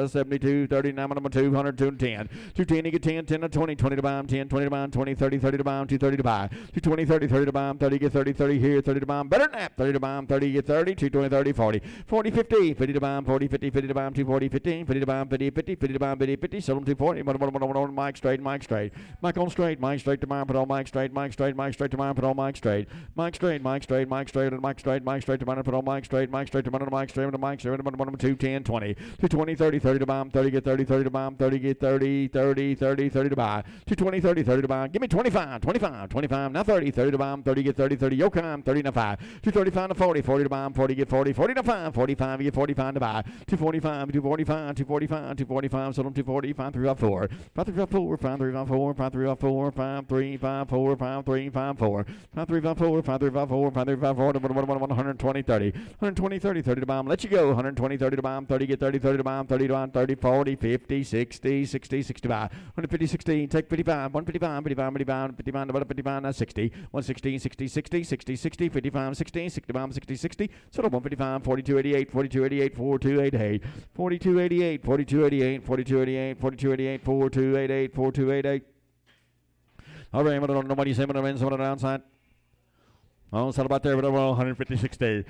7239, number 200, 210, 210, you get 10, 10 to 20, 20 to buy, 10, 20 to buy, 20, 30, 30 to buy, 230 to buy, 220, 30, 30 to buy, 30, get 30, 30 here, 30 to bomb, better than that, 30 to bomb, 30, get 30, 220, 30, 40, 40, 50, 50 to bomb, 40, 50, 50 to bomb, 240, 15, 50 to bomb, 50, 50, 50 to bomb, 50, 50, sold them 240, Mike straight, Mike straight, Mike on straight, Mike straight to bomb, put on Mike straight, Mike straight, Mike straight to bomb, put on Mike straight, Mike straight, Mike straight, Mike straight, and Mike straight, Mike straight to bomb, put on Mike straight, Mike straight to bomb, Mike straight, Mike straight, 210, 20, 220, 30, 30 to bomb, 30, get 30, 30 to bomb, 30, get 30, 30, 30, 30 to buy, 220, 30, 30 to bomb, give me 25, 25, 25, now 30, 30 to bomb, 30, get 30, 30, Yokam, 30 to 5, 235 to 40, 40 to bomb, 40, get 40, 40 to 5, 45, you get 45 to buy, 245, 245, 245, 245, sold them 240, 5, 3, 4, 5, 3, 4, 5, 3, 4, 5, 3, 4, 5, 3, 5, 4, 5, 3, 5, 4, 5, 3, 5, 4, 5, 3, 5, 4, 5, 3, 5, 4, 120, 30, 120, 30, 30 to bomb, let you go, 120, 30 to bomb, 30, get 30, 30 to bomb, 30 to bomb, 30, 40, 50, 60, 60, 65, 150, 16, take 55, 155, 55, 55, 55, 55, now 60, 116, 60, 60, 60, 60, 55, 16, 60 bomb, 60, 60, sort of 155, 42, 88, 42, 88, 42, 88, 42, 88, 42, 88, 42, 88, 42, 88, 42, 88, 42, 88. All right, I don't know what you say, but I'm in some of the downside. Oh, it's not about there, but I'm 156 days.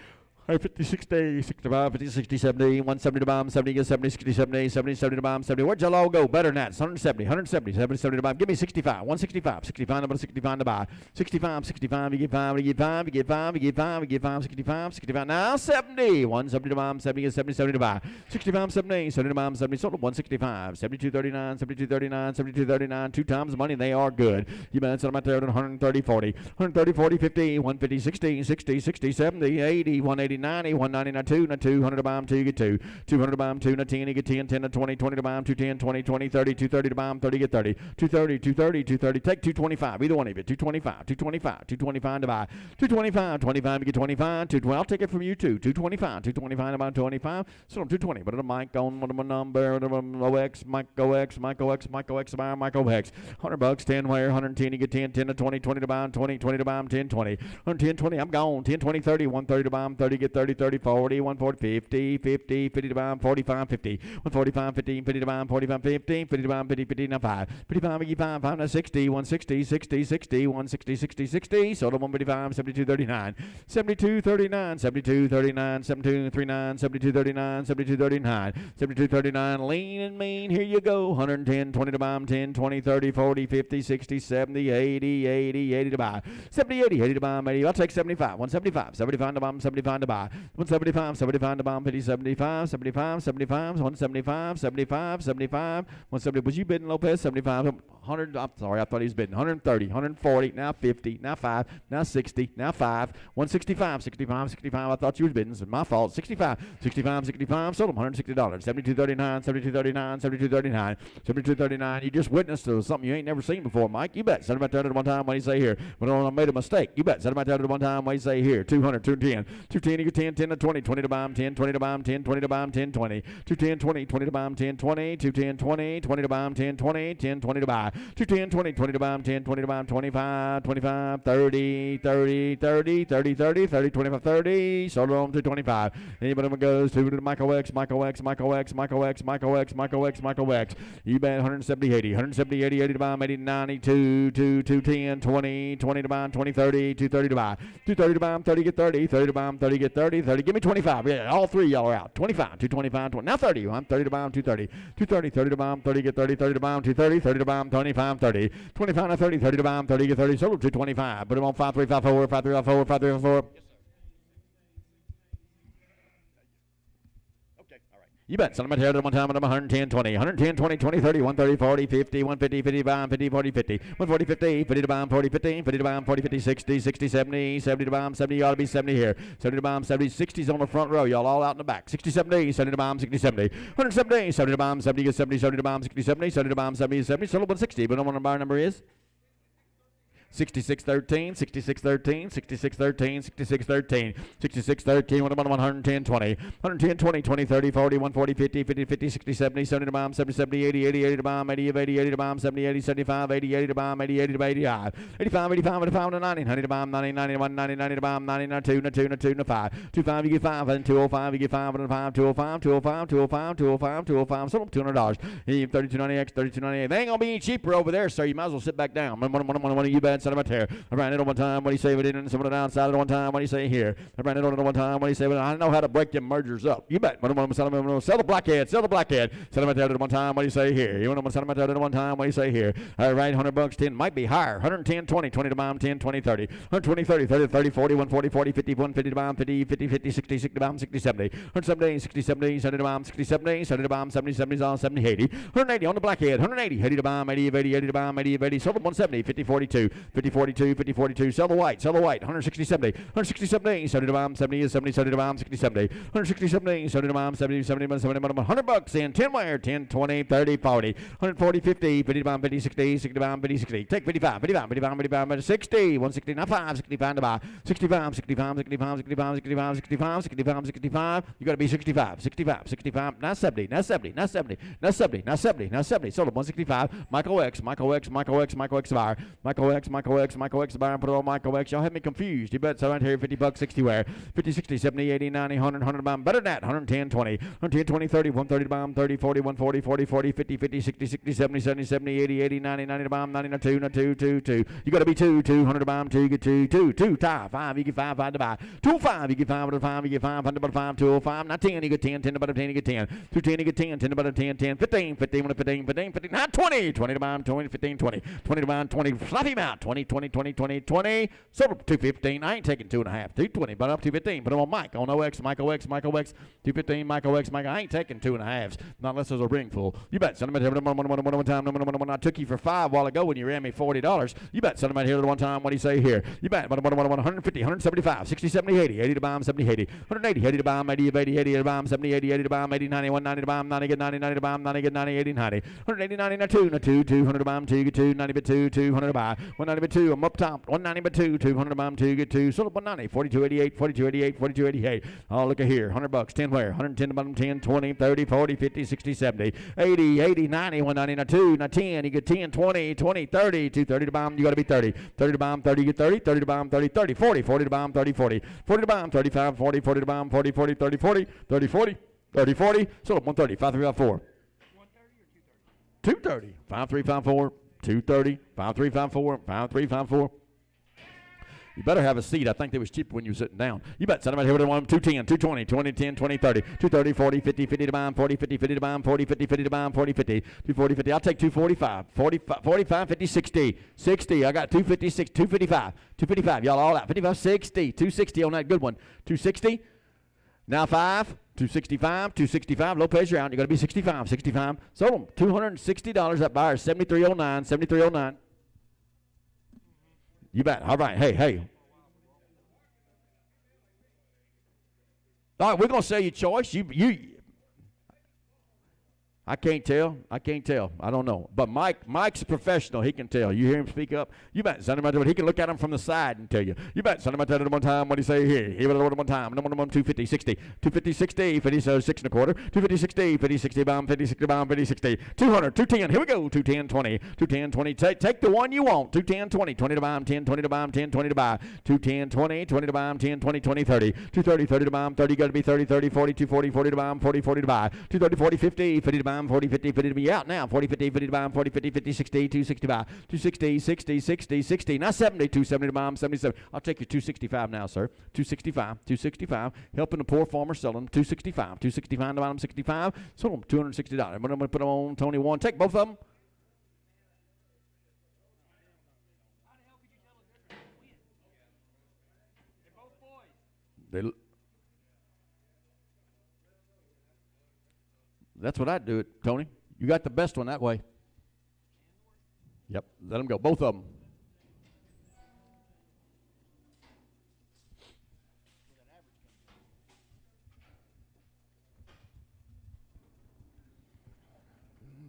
56 days, 65, 50, 60, 70, 170 to bomb, 70, get 70, 60, 70, 70, 70 to bomb, 70. Where'd y'all all go? Better than that. 170, 170, 70, 70 to bomb. Give me 65, 165, 65, number 65 to buy. 65, 65, you get 5, you get 5, you get 5, you get 5, you get 5, 65, 65. Now 70, 170 to bomb, 70, get 70, 70 to buy. 65, 70, 70 to bomb, 70, sold 165, 72, 39, 72, 39, 72, 39. 2 times the money, they are good. You better set them out there at 130, 40, 130, 40, 50, 150, 60, 60, 60, 70, 80, 180, 90, 190, 200 to bomb, 2, you get 2, 200 to bomb, 2, 10, you get 10, 10 to 20, 20 to bomb, 210, 20, 20, 30, 230 to bomb, 30, get 30, 230, 230, 230, take 225, either one of you, 225, 225, 225 to buy, 225, 25, you get 25, 220, I'll take it from you too, 225, 225 about 25, so I'm 220, but a mic on one of my number, OX, Mike OX, Mike OX, Mike OX, Mike OX, $100, 10 where, 110, you get 10, 10 to 20, 20 to bomb, 20, 20 to bomb, 10, 20, 110, 20, I'm gone, 10, 20, 30, 130 to bomb, 30, get 30, 30, 40, 140, 50, 50, 50 to bomb, 45, 50, 145, 50, 50 to bomb, 45, 50, 50 to bomb, 50, 50, now 5, 55, 55, 5, now 60, 160, 60, 60, 160, 60, 60, sold 155, 72, 39, 72, 39, 72, 39, 72, 39, 72, 39, 72, 39, 72, 39, lean and mean, here you go, 110, 20 to bomb, 10, 20, 30, 40, 50, 60, 70, 80, 80, 80 to buy, 70, 80, 80 to bomb, 80, I'll take 75, 175, 75 to bomb, 75 to buy, 175, 75 to bomb, 50, 75, 75, 75, 175, 75, 75, 170, was you bidding Lopez, 75, 100, I'm sorry, I thought he was bidding, 130, 140, now 50, now 5, now 60, now 5, 165, 65, 65, I thought you was bidding, so my fault, 65, 65, 65, sold him $160, 72.39, 72.39, 72.39, 72.39, you just witnessed something you ain't never seen before, Mike, you bet, set him out there at one time, what do you say here, when I made a mistake, you bet, set him out there at one time, what do you say here, 200, 210, 210, you get 10, 10 to 20, 20 to bomb, 10, 20 to bomb, 10, 20 to bomb, 10, 20, 210, 20, 20 to bomb, 10, 20, 210, 20, 20 to bomb, 10, 20, 10, 20 to buy, 210, 20, 20 to bomb, 10, 20 to bomb, 25, 25, 30, 30, 30, 30, 30, 30, 25, 30, sold it on to 25. Anybody that goes to the Michael X, Michael X, Michael X, Michael X, Michael X, Michael X, Michael X. You bet 170, 80, 170, 80, 80 to bomb, 80, 92, 2, 210, 20, 20 to bomb, 20, 30, 230 to buy, 230 to bomb, 30 get 30, 30 to bomb, 30 get 30, 30, give me 25. Yeah, all three y'all are out. 25, 225, 20. Now 30. I'm 30 to bomb, 230. 230, 30 to bomb, 30 get 30, 30 to bomb, 230, 30 to bomb, 25, 30. 25 to 30, 30 to bomb, 30 get 30, sold 225. Put them on 5, 3, 5, 4, 5, 3, 5, 4, 5, 3, 5, 4. You bet. Sell them at here at one time at 110, 20, 110, 20, 20, 30, 130, 40, 50, 150, 50 to bomb, 50, 40, 50, 140, 50, 50 to bomb, 40, 50, 50 to bomb, 40, 50, 60, 60, 70, 70 to bomb, 70, you ought to be 70 here, 70 to bomb, 70, 60's on the front row, y'all all out in the back, 60, 70, 70 to bomb, 60, 70, 170, 70 to bomb, 70, get 70, 70 to bomb, 60, 70, 70 to bomb, 70, 70, sold 160, but I don't want to buy number is 6613, 6613, 6613, 6613, 6613, what about 110, 20, 110, 20, 20, 30, 40, 140, 50, 50, 50, 60, 70, 70 to bomb, 70, 70, 80, 80, 80 to bomb, 80, 80, 80 to bomb, 70, 80, 75, 80, 80 to bomb, 80, 80 to 85, 85, 85, 85 to 90, 90 to bomb, 90, 91, 90, 90 to bomb, 90, 92, 92, 2, 5, 25, you get 5, and 205, you get 5, and 5, 205, 205, 205, 205, 205, sold $200. $32.98, $32.98. They ain't gonna be any cheaper over there, sir. You might as well sit back down. One of you bets. send him out there. I ran it on one time. What do you say? We didn't. Someone outside it one time. What do you say here? I ran it on one time. What do you say? I know how to break them mergers up. You bet. Sell the blackhead. Sell the blackhead. Send him out there at one time. What do you say here? You want to send him out there at one time? What do you say here? All right, $100, 10 might be higher. 110, 20, 20 to bomb, 10, 20, 30. 120, 30, 30, 30, 40, 140, 40, 50, 150 to bomb, 50, 50, 50, 60, 60 to bomb, 60, 70. 170, 60, 70, 70 to bomb, 60, 70, 70 to bomb, 70, 70 on 70, 80. 180 on the blackhead. 180, 80 to bomb, 80 of 80, 80 to bomb, 80 of 80. Sold at 170, 50, 42, 50, 42, 50, 42. Sell the white, 160, 70, 160, 70, 70 to bomb, 70 is 70, 70 to bomb, 60, 70. 160, 70, 70 to bomb, 70, 70, 70, $100 in 10 wire, 10, 20, 30, 40. 140, 50, 50 to bomb, 50, 60, 60 to bomb, 50, 60. Take 55, 55, 55, 55, 60, 160, not 5, 65 to buy. 65, 65, 65, 65, 65, 65, 65, 65. You got to be 65, 65, 65, not 70, not 70, not 70, not 70, not 70, not 70. Sold at 165. Michael X, Michael X, Michael X, Michael X buyer. Michael X, Michael X, Michael X buyer. Put it on Michael X. Y'all have me confused. You bet. So right here, $50, 60 where. 50, 60, 70, 80, 90, 100, 100 bomb. Better than that. 110, 20. 110, 20, 30, 130 bomb, 30, 40, 140, 40, 40, 50, 50, 60, 60, 70, 70, 70, 80, 80, 90, 90 bomb, 90, 2, 2, 2, 2. You got to be 2, 200 bomb, 2, you get 2, 2, 2, tie, 5, you get 5, 5 to buy. 2, 5, you get 5 to 5, you get 5, 100 to 5, 205, not 10, you get 10, 10 to 10, you get 10. 210, you get 10, 10 to 10, 10, 15, 15, 15, 15, 15, not 20, 20 to bomb, 20, 15, 20, 20 to bomb, 20, slap him out, 20, 20, 20, 20, 20, sold up 215, I ain't taking 2.5, 220, but up 215, put him on Mike, on OX, Michael X, Michael X, 215, Michael X, Michael, I ain't taking 2.5s, not unless there's a ring full. You bet, send him out here one time, I took you for 5 while ago when you ran me $40. You bet, send him out here one time, what do you say here? You bet, 150, 175, 60, 70, 80, 80 to bomb, 70, 80, 180, 80 to bomb, 80, 80, 80 to bomb, 70, 80, 80 to bomb, 80, 90, 190 to bomb, 90, get 90, 90 to bomb, 90, get 90, 80, 90, 180, 90, 2, 200 to bomb, 2, get 2, 90, but 2, 200 to buy, 190 but 2, I'm up top, 190 but 2, 200 to bomb, 2, get 2, sold up 190, 42, 88, 42, 88, 42, 88. Oh, look at here, $100, 10 where, 110 to bottom, 10, 20, 30, 40, 50, 60, 70, 80, 80, 90, 190, not 2, not 10, you get 10, 20, 20, 30, 230 to bomb, you got to be 30, 30 to bomb, 30, you get 30, 30 to bomb, 30, 30, 40, 40 to bomb, 30, 40, 40 to bomb, 35, 40, 40 to bomb, 40, 40, 30, 40, 30, 40, 30, 40, sold up 130, 5354. 230, 5354, 230, 5354, 5354. You better have a seat. I think they was cheaper when you were sitting down. You bet. Send them out here with one, 210, 220, 20, 10, 20, 30, 230, 40, 50, 50 to bomb, 40, 50, 50 to bomb, 40, 50, 50 to bomb, 40, 50, 240, 50. I'll take 245, 45, 50, 60, 60. I got 256, 255, 255. Y'all all out. 55, 60, 260 on that good one. 260. Now 5, 265, 265. Low pressure out. You're going to be 65, 65. Sold them. $260. That buyer, 7309, 7309. You bet. All right. Hey. All right, we're going to sell you choice. I can't tell. I don't know. But Mike's a professional. He can tell. You hear him speak up? You bet. Send him out there. He can look at him from the side and tell you. You bet. Send him out there one time. What do you say here? Here it one time. Number 250, 60. 250, 60. 50, so 6 and a quarter. 250, 60. 50, 60 bomb. 50, 60 bomb. 50, 60. 200, 210. Here we go. 210, 20. 210, 20. Take the one you want. 210, 20. 20 to bomb. 10, 20 to bomb. 10, 20 to buy. 210, 20. 20 to bomb. 10, 20, 20, 30. 230, 30 to bomb. 30 got to be 30, 30, 40, 240, 40 to bomb. 40, 40 to buy. 230, 40, 50. 50 to bomb. 40, 50, 50 to be out now. 40, 50, 50 to bomb. 40, 50, 50, 60, 260 buy. 260, 60, 60, 60. Not 70. 270 to bomb. 77. I'll take you 265 now, sir. 265, 265. Helping the poor farmer selling. 265, 265 to bottom. 65. Sold them $260. I'm going to put them on Tony 1. Take both of them.
How the hell could you tell the difference between? They're both boys.
That's what I'd do it, Tony. You got the best one that way. Yep, let them go, both of them.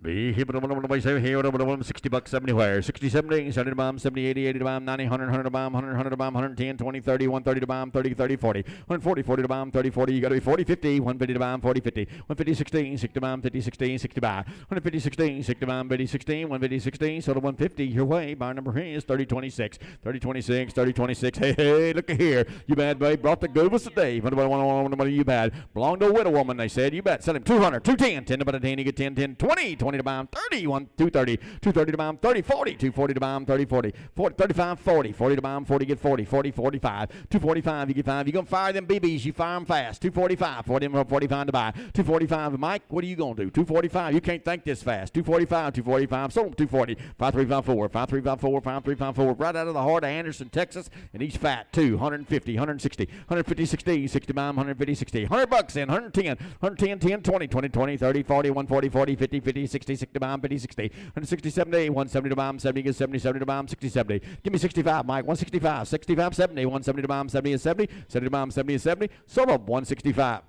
Be here, but $60, 70 where. 60, 70, 70 to bomb, 70, 80, 80 to bomb, 90, 100, 100 to bomb, 100, 100 to bomb, 110, 20, 30, 130 to bomb, 30, 30, 40, 140, 40 to bomb, 30, 40. You got to be 40, 50, 150 to bomb, 40, 50, 150, 16, 60 to bomb, 50, 16, 60 buy, 150, 16, 60 to bomb, 50, 16, 150, 16, so to 150. Your way, bar number is 30, 26, 30, 26, 30, 26. Hey, look at here. You bad, babe. Brought the good ones today. What you bad? Belonged to a widow woman, they said. You bet. Sell him 200, 210, 10 to about a 10, you get 10, 10, 20, 20 20 to bomb, 30, 230, 230 to bomb, 30, 40, 240 to bomb, 30, 40, 35, 40, 40 to bomb, 40, get 40, 40, 45, 245, you get 5. You're going to fire them BBs, you fire them fast, 245, 45 to buy, 245, Mike, what are you going to do? 245, you can't think this fast, 245, sold them 240, 5354, 5354, 5354, right out of the heart of Anderson, Texas, and he's fat too, 150, 160, 150, 60, 60 bomb, 150, 60, $100 in, 110, 110, 10, 20, 20, 20, 30, 40, 140, 40, 50, 50, 60, 60 bomb, 50, 60, 160, 70, 170 to bomb, 70 is 70, 70 to bomb, 60, 70. Give me 65, Mike, 165, 65, 70, 170 to bomb, 70 is 70, 70 to bomb, 70 is 70, sold up, 165.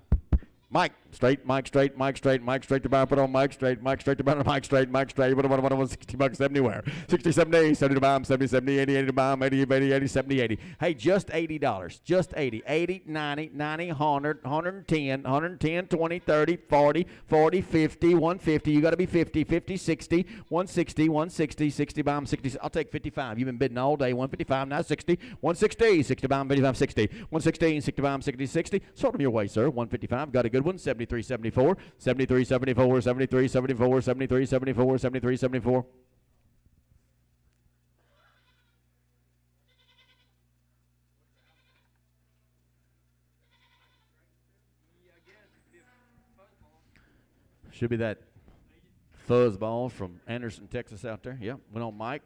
Mike, straight, Mike, straight, Mike, straight, Mike, straight to buy, put on Mike, straight, Mike, straight to buy, Mike, straight, Mike, straight, what, $60 anywhere. 60, 70, 70 to bomb, 70, 70, 80, 80 to bomb, 80, 80, 80, 70, 80. Hey, just $80, just 80, 80, 90, 90, 100, 110, 110, 20, 30, 40, 40, 50, 150, you got to be 50, 50, 60, 160, 160, 60 bomb, 60, I'll take 55. You've been bidding all day, 155, now 60, 160, 60 bomb, 55, 60, 116, 60 bomb, 60, 60, sold them your way, sir, 155, got a good one, 73, 74, 73, 74, 73, 74, 73, 74, 73, 74. Should be that fuzzball from Anderson, Texas out there. Yep, went on Mike.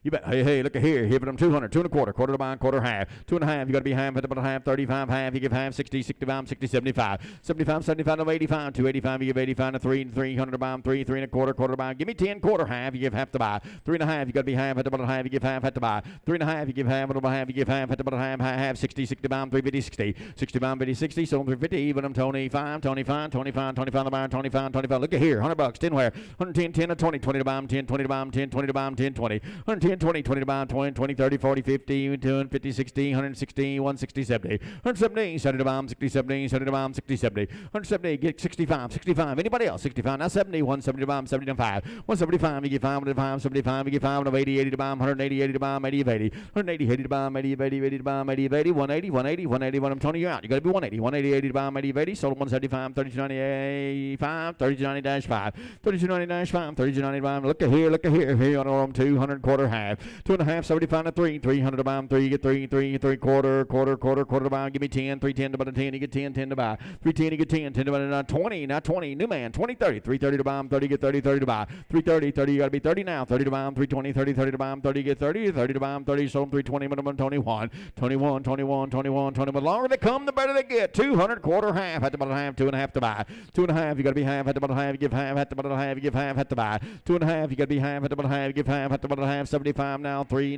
You bet. Hey, look at here. Here, but I'm 200, 2 1/4, quarter to buy, quarter half, 2 1/2. You got to be half, about a half, 35 half. You give half, 60, 60 bomb, 60, 75, 75, 75 to 85, 285. You give 85 to 3, 300 to bomb, 3, 3 1/4, quarter to buy. Give me 10, quarter half. You give half to buy, 3 1/2. You got to be half, about a half. You give half, to buy, 3 1/2. You give half, about a half. You give half, about a half, 60, 60 bomb, 350, 60, 60 bomb, 50, 60. So 350. Even I'm 25, 25, 25, 25 to buy, 25, 25. Look at here, $100, 10 where, 110, 10 to 20, 20 to bomb, 10, 20 to bomb, 10, 20 to bomb, 10, 20, 110, 20, 20 to bomb. 20, 20, 30, 40, 50, 50, 60, 160, 160, 70, 170, 70 to bomb, 60, 70, 70 to bomb, 60, 70, 170, get 65, 65. Anybody else? 65, now 70, 170 to bomb, 75, 175, you get 5, 75, you get 5, 80, 80 to bomb, 180, 80 to bomb, 80 of 80, 180, 80 to bomb, 80 of 80, 80 to bomb, 80 of 80, 180, 180, 180, when I'm telling you out. You got to be 180, 180, 80 to bomb, 80 of 80, sold 175, 3295, 3290-5, 3290-5, 3290 to bomb. Look at here, here on them 200 quarter half, 2 1/2, 75 to 3, 300 to bomb, 3, you get 3, 3, 3 quarter to bomb, give me 10, 310 to buy 10, you get 10, 10 to buy, 310, you get 10, 10 to buy, 20, now 20, new man, 20, 30, 330 to bomb, 30, you get 30, 30 to buy, 330, 30, you got to be 30 now, 30 to bomb, 320, 30, 30 to bomb, 30, you get 30, 30 to bomb, 30, sold them 320, minimum 21, 21, 21, 21, 21, the longer they come, the better they get, 200 quarter half, at the bottom half, 2 1/2 to buy, 2 1/2, you got to be half, at the bottom half, you give half, at the bottom half, you give half, at the buy, 2 1/2, you got to be half, at the bottom half, you give half, at the bottom half, 75 now, 3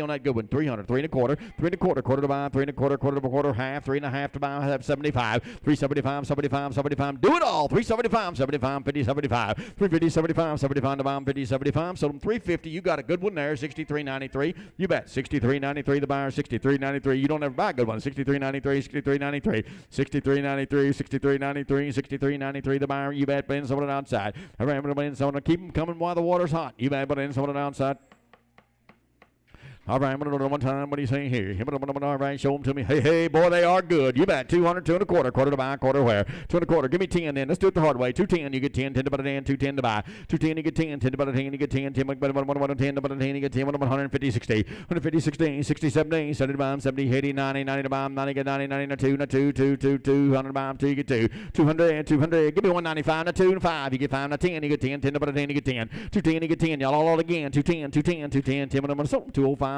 on that good one, 300, 3 1/4, quarter to buy, 3 1/4, quarter, half, 3 1/2 to buy, have 75, 375, 75, 75, do it all, 375, 75, 50, 75, 350, 75, 75 to bomb, 50, 75, sold them 350, you got a good one there, 63.93, you bet, 63.93 the buyer, 63.93, you don't ever buy a good one, 63.93, 63.93, 63.93, 63.93, 63.93 the buyer, you bet, putting someone outside, I remember putting someone, keep them coming while the water's hot, you bet, putting someone outside. All right, I'm going to do it one time. What do you say here? All right, show them to me. Hey, boy, they are good. You bet. 200, 2 1/4, quarter to buy, quarter where? 2 1/4. Give me 10 then. Let's do it the hard way. 210, you get 10, 10 to buy 10, 210 to buy. 210, you get 10, 10 to buy 10, you get 10, 10 to buy 10 to buy 10, you get 10, 150, 60, 150, 60, 60, 70, 70 to buy 70, 80, 90, 90 to buy 90, get 90, 90 to 2, 200 to buy 2, you get 2, 200, 200, give me 195, now 2 and 5, you get 5, now 10, you get 10, 10 to buy 10, you get 10, 210, you get 10, y'all all again, 210, 210, 210, 10, 205, 21.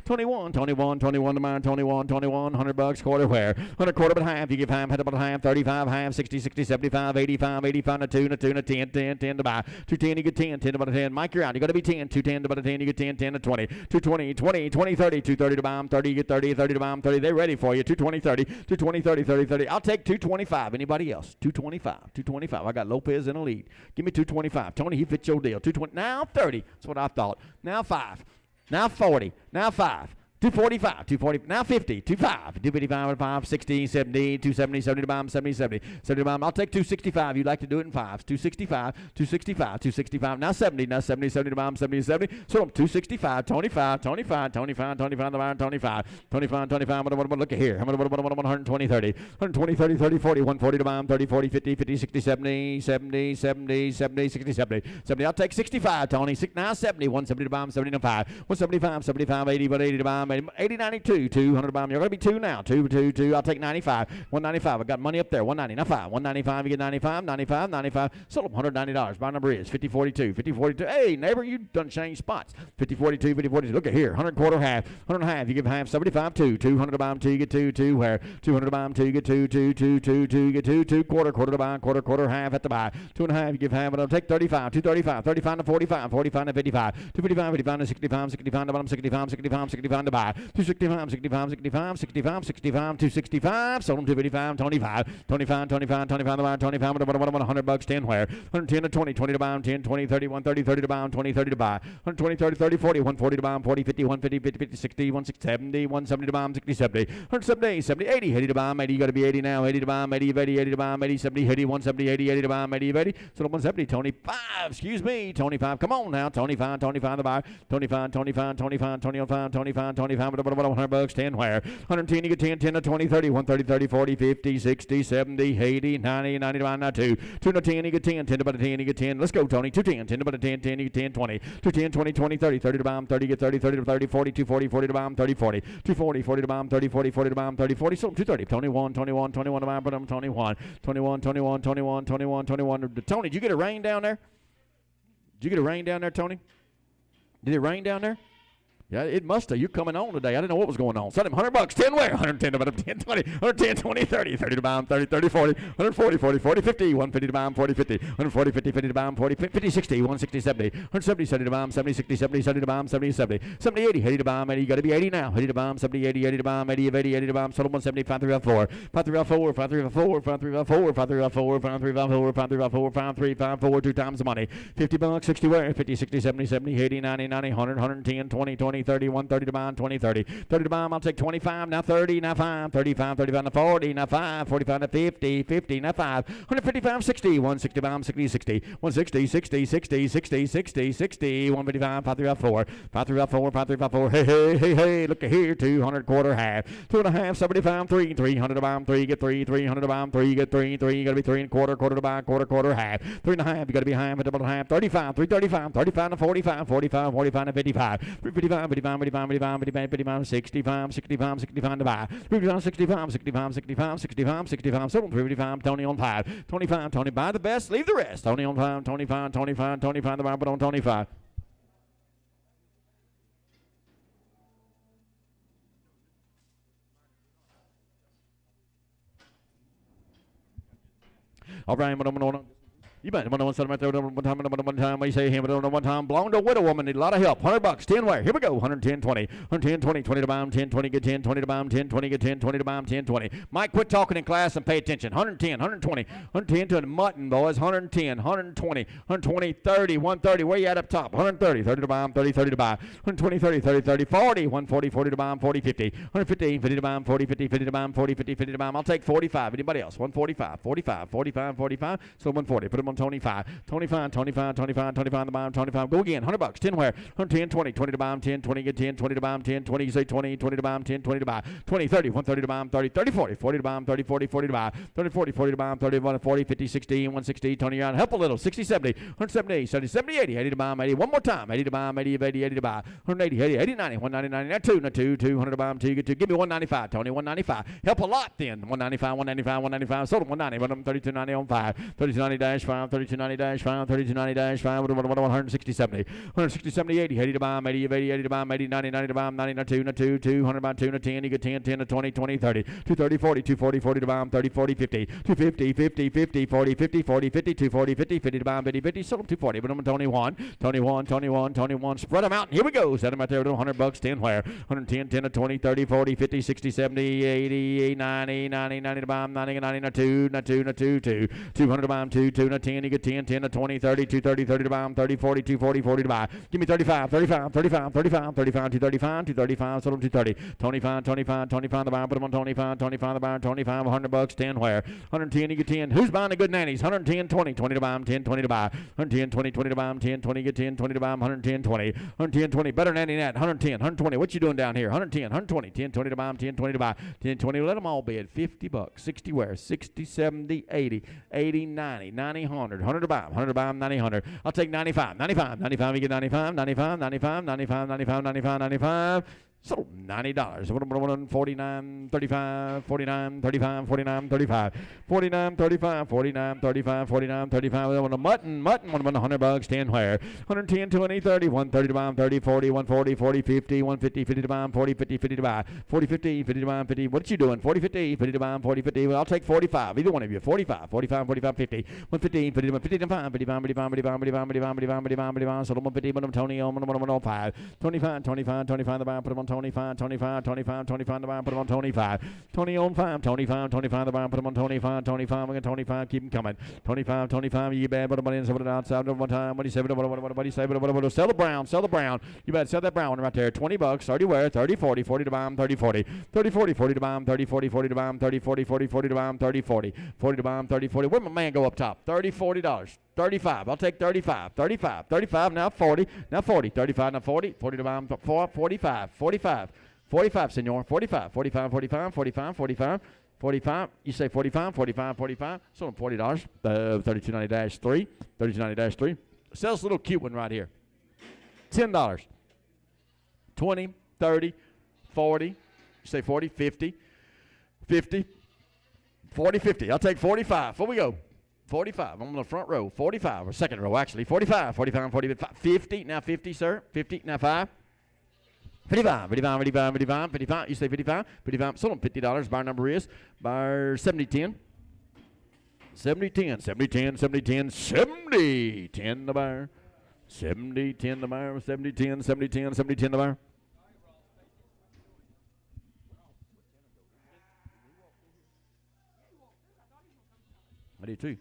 21, 21, 21 to mine, 21, 21, $100, quarter where? 100 quarter but half, you give half, head about half, 35 half, 60, 60, 75, 85, 85 to 2, 10, 10 to buy, 210, you get 10, 10 to about 10, Mike, you're out, you got to be 10, 210 to about 10, you get 10, 10 to 20, 220, 20, 20, 30, 230 to bomb, 30, you get 30, 30 to bomb, 30, they're ready for you, 220, 30, 220, 30, 30, 30, I'll take 225, anybody else? 225, I got Lopez in the lead, give me 225, Tony, he fits your deal, 220, now 30, that's what I thought, now 5, now 40, now 5, 245, 240, now 50, 25, 255, 5, 60, 70, 270, 70 to bomb, 70, 70, 70 to bomb. I'll take 265. You'd like to do it in fives. 265, 265, 265, now 70, now 70, 70 to bomb, 70, 70. So 265, 25, 25, 25, 25 the bomb, 25, 25, 25. Look at here. 120, 30, 120, 30, 30, 40, 140 to bomb, 30, 40, 50, 50, 60, 70, 70, 70, 70, 60, 70, 70. I'll take 65, Tony. Now 70, 170 to bomb, 75, 175, 75, 80, but 80 to bomb, 80, 92, 200 to bomb. You're going to be 2 now. 2, 2, 2. I'll take 95, 195. I got money up there. 190, now 5, 195. You get 95, 95, 95. Sold them $190. My number is 5042, 5042. Hey, neighbor, you done changed spots. 5042, 5042. Look at here. 100 quarter half, 100 and a half. You give half, 75, 2, 200 to bomb, 2. You get 2, 2. Where 200 to bomb, 2. You get 2, 2, 2, 2, 2. You get 2, 2. Quarter to buy, quarter half at the buy. 2 and a half. You give half, but I'll take 35, 235, 35 to 45, 45 to 55, 255, 55 to 65, 65 to bottom, 65, 65, 65 to buy. 265, 65, 65, 65, 65, 265. Sold them 255, 25, 25, 25, 25 to buy, 25 to bottom, 100 bucks, 10 where? 110 to 20, 20 to buy, 10, 20, 30, 130, 30 to buy, 20, 30 to buy. 120, 30, 30, 40, 140 to buy, 40, 50, 150, 50, 50, 60, 160, 70, 170 to buy, 60, 70, 170, 70, 80, 80 to buy, 80, you got to be 80 now, 80 to buy, 80, 80, 80 to buy, 80, 70, 80, 170, 80, 80 to buy, 80, 80, so 170, Tony 5, excuse me, Tony 5, come on now, Tony 5, Tony 5 the buy, Tony 5, Tony 5, Tony 5, Tony 5, Tony 5, Tony 5, 100 bucks, 10 where? 110, you get 10, 10 to 20, 30, 130, 30, 40, 50, 60, 70, 80, 90, 90 to buy, now 2, 2 to 10, you get 10, 10 to about 10, you get 10, let's go, Tony, 210, 10 to about 10, 10, you get 10, 20, 210, 20, 20, 30, 30 to bomb, 30, get 30, 30 to 30, 40, 240, 40 to bomb, 30, 40, 240, 40 to bomb, 30, 40, 40 to bomb, 30, 40, so 230, 21, 21, 21 to bomb, but I'm 21, 21, 21, 21, 21, 21. Tony, did you get a rain down there? Did you get a rain down there, Tony? Did it rain down there? Yeah, it must have. You're coming on today. I didn't know what was going on. Send him 100 bucks, 10 where? 110 to bottom, 10, 20, 110, 20, 30, 30 to bomb, 30, 30, 40, 140, 40, 40, 50, 150 to bomb, 40, 50, 140, 50, 50 to bomb, 40, 50, 60, 160, 70, 170, 70 to bomb, 70, 60, 70, 70 to bomb, 70, 70, 70, 80, 80 to bomb, 80, you got to be 80 now, 80 to bomb, 70, 80, 80 to bomb, 80, 80, 80 to bomb, sold 170, 5354, 5354, 5354, 5354, 5354, 5354, 5354, 2 times the money, 50 bucks, 60 where? 50, 60, 70, 70, 80, 90, 90, 100, 110, 20, 20, 30, 130 to bomb, 20, 30, 30 to bomb, I'll take 25, now 30, now 5, 35, 35 to 40, now 5, 45 to 50, 50, now 5, 155, 60, 160 bomb, 60, 60, 160, 60, 60, 60, 60, 60, 155, 5354, 5354, 5354, hey, hey, hey, hey, look at here, 200 quarter half, 2 and a half, 75, 3, 300 to bomb, 3, get 3, 300 to bomb, 3, get 3, 3, you got to be 3 and quarter, quarter to bomb, quarter half, 3 and a half, you got to be half, a double half, 35, 335, 35 to 45, 45, 45 to 55, 55, 55, 55, 55, 55, 65, 65, 65 to buy, 65, 65, 65, 65, 65, 65, 55, Tony on 5, 25, Tony buy the best, leave the rest, Tony on 5, 25, 25, 25 the buy, but on 25. All right, you bet. One time, I say him, one time, belong to a widow woman, need a lot of help. 100 bucks, 10 where? Here we go. 110, 20, 110, 20, 20 to bomb, 10, 20, get 10, 20 to bomb, 10, 20, get 10, 20 to bomb, 10, 20. Mike, quit talking in class and pay attention. 110, 120, 110 to the mutton, boys. 110, 120, 120, 30, 130. Where you at up top? 130, 30 to bomb, 30, 30 to buy. 120, 30, 30, 30, 40, 140, 40 to bomb, 40, 50. 150, 50 to bomb, 40, 50, 50 to bomb, 40, 50, 50 to bomb. I'll take 45. Anybody else? 145, 45, 45, 45. So 140. Put him on Tony 5. 25, 25, 25, 25 the bomb, 25. Go again. 100 bucks. 10 where? 110, 20, 20 to bomb, 10, 20, get 10, 20 to bomb, 10, 20, you say 20, 20 to bomb, 10, 20 to buy. 20, 30, 130 to bomb, 30, 30, 40, 40 to bomb, 30, 40, 40 to buy. 30, 40, 40 to bomb, 30, 40, 50, 60, 160, Tony around. Help a little. 60, 70, 170, 70, 70, 80, 80 to bomb, 80. One more time. 80 to bomb, 80, 80, 80 to buy. 180, 80, 80, 90, 190, 90, now 2, 200 to bomb, 2, you get 2. Give me 195, Tony, 195. Help a lot then. 195, 195, 195. Sold him 190, but I'm 3290 on 5. 3290-5, 3290-5, 3290-5, 160, 70, 160, 70, 80, 80 to bomb, 80, 80, 80 to bomb, 80, 90, 90 to bomb, 90, 2, 200 bomb, 2, 10, you get 10, 10 to 20, 20, 30, 230, 40, 240, 40 to bomb, 30, 40, 50, 250, 50, 50, 40, 50, 40, 50, 240, 50, 50 to bomb, 50, 50, sold him 240, but I'm Tony 1, Tony 1, Tony 1, Tony 1, spread them out, and here we go, set them out there with 100 bucks, 10 where, 110, 10 to 20, 30, 40, 50, 60, 70, 80, 90, 90, 90 to bomb, 90, 90, 2, 200 to bomb, 2, 2, 10, you get 10, 10 to 20, 30, 230, 30 to buy, 30, 40, 240, 40 to buy. Give me 35, 35, 35, 35, 35, 235, 235, sold them 230, 25, 25, 25 the buy, put them on 25, 25 the buy, 25, $100, 10 where? 110, you get 10. Who's buying the good nannies? 110, 20, 20 to buy, 10, 20 to buy, 110, 20, 20 to buy, 10, 20, get 10, 20 to buy, 110, 20, 110, 20, better nanny than that, 110, 120, what you doing down here? 110, 120, 10, 20 to buy, 10, 20 to buy, 10, 20, let them all bid, $50, 60 where? 60, 70, 80, 80, 90, 90, 100, 100 to buy, 100 to buy, 90, 100. I'll take 95, 95, 95, you get 95, 95, 95, 95, 95, 95, 95. So $90. 49, 35, 49, 35, 49, 35, 49, 35, 49, 35, 49, 35. I want a mutton, $100, 10 where? 110, 20, 30, 130 to buy, 30, 40, 140, 40, 50, 150, 50 to buy, 40, 50, 50 to buy, 40, 50, 50 to buy, 50. What you doing? 40, 50, 50 to buy, 40, 50. Well, I'll take 45. Either one of you. 45, 45, 45, 50, 115, 50 to buy, 50 to 5, 55, 55, 55, 55, 55, 55, 55. So I'm 50, but I'm Tony on 5, 25, 25, 25 the buy, put them on 25, 25, 25, 25 the buy, put them on 25, 20 on 5, 25, 25 the buy, put them on 25, 25, we got 25, keep them coming, 25, 25, you bad, put them in, put it outside one time, what do you say, what do you say, sell the brown, you better sell that brown one right there, $20, 30 where, 30, 40, 40 to buy, 30, 40, 30, 40, 40 to buy, 30, 40, 40 to buy, 30, 40, 40, 40 to buy, 30, 40, 40 to buy, 30, 40, where'd my man go up top, 30, $40, 35, I'll take 35, 35, 35, now 40, now 40, 35, now 40, 40 to buy, 45, 45, 45, senor, 45, 45, 45, 45, 45, 45, you say 45, 45, 45, so $40, 3290-3, 3290-3, sell this little cute one right here, $10, 20, 30, 40, you say 40, 50, 50, 40, 50, I'll take 45, before we go, 45, I'm on the front row, 45, or second row actually, 45, 45, 45, 50, now 50, sir, 50, now 5, 55, 55, 55, 55, 55, you say 55, 55, sold them $50, bar number is, bar 70, 10, 70, 10, 70, 10, 70, 10, 70, 10 the bar, 70, 10 the bar, 70, 10, 70, 10, 70, 10 the bar. I do too.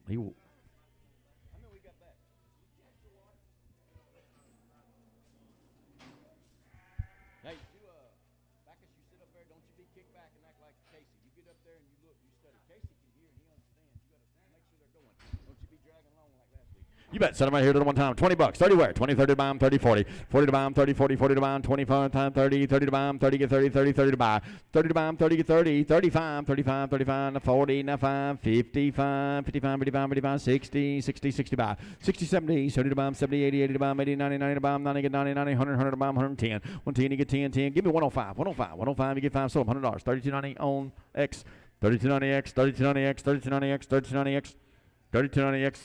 He will. Hey, back as you sit up there, don't you be kicked back and act like Casey. You get up there and you look, you study. Casey can hear and he understands. You got to make sure they're going. Don't you be dragging along like last week. You bet. Set them right here to one time. $20, 30 where? 20, 30 to buy them, 30, 40. 40 to buy them, 30, 40, 40 to buy them, 25 times 30, 30 to buy them, 30 get 30, 30, 30 to buy. 30 to buy them, 30 get 30, 35, 35, 35, now 40, now 5, 55, 55, 55, 55, 60, 60, 60 buy. 60, 70, 70 to buy them, 70, 80, 80 to buy them, 80, 90, 90 to buy them, 90 get 90, 90, 100, 100 to buy them, 110. 110, you get 10, 10. Give me 105, 105, 105, you get 5, sold them, $100. 3290 on X, 3290X, 3290X, 3290X, 3290X, 3290X.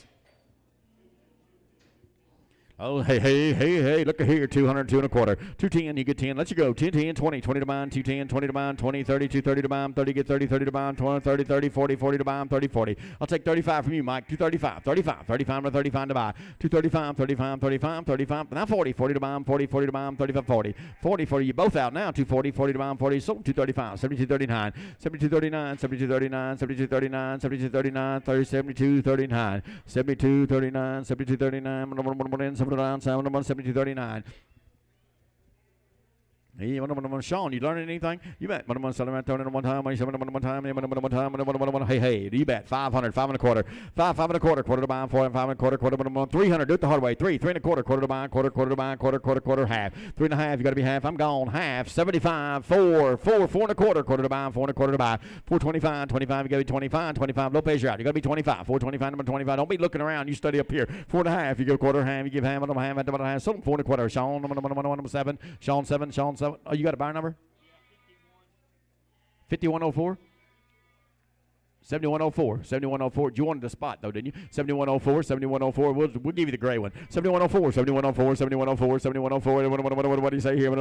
Oh, hey, look at here, 200, 2 1/4. 210, you get 10, let you go. 10, 10, 20, 20 to buy, 210, 20 to buy, 20, 30, 230 to buy, 30, get 30, 30 to buy, 20, 30, 30, 40, 40 to buy, 30, 40. I'll take 35 from you, Mike. 235, 35, 35 to 35 to buy. 235, 35, 35, 35, now 40, 40 to buy, 40, 40 to buy, 35, 40. 40, 40, you both out now, 240, 40 to buy, 40, sold 235, 7239, 7239, 7239, 7239, 7239, 30, 7239, 7239, 7239, around 7239. Hey, Sean, you learning anything? You bet. One time. Hey, you bet. 500, 5 1/4. 5, 5 1/4. Quarter to buy, 4, 5 1/4. Quarter to buy, 300. Do it the hard way. 3, 3 1/4. Quarter to buy, quarter to buy, quarter, half. 3 1/2. You got to be half. I'm gone. Half. 75. 4, 4 1/4. Quarter to buy, 4 1/4 to buy. 425, 25. You got to be 25. 25. Lopez, you're out. You got to be 25. 425, number 25. Don't be looking around. You study up here. 4 1/2. You go quarter, half. You give half, half. So 4 1/4. Sean, number 7. Sean 7. Sean 7. Oh, you got a buyer number? 5104? 7104. 7104. You wanted the spot, though, didn't you? 7104. 7104. We'll give you the gray one. 7104. 7104. 7104. 7104. What do you say here? What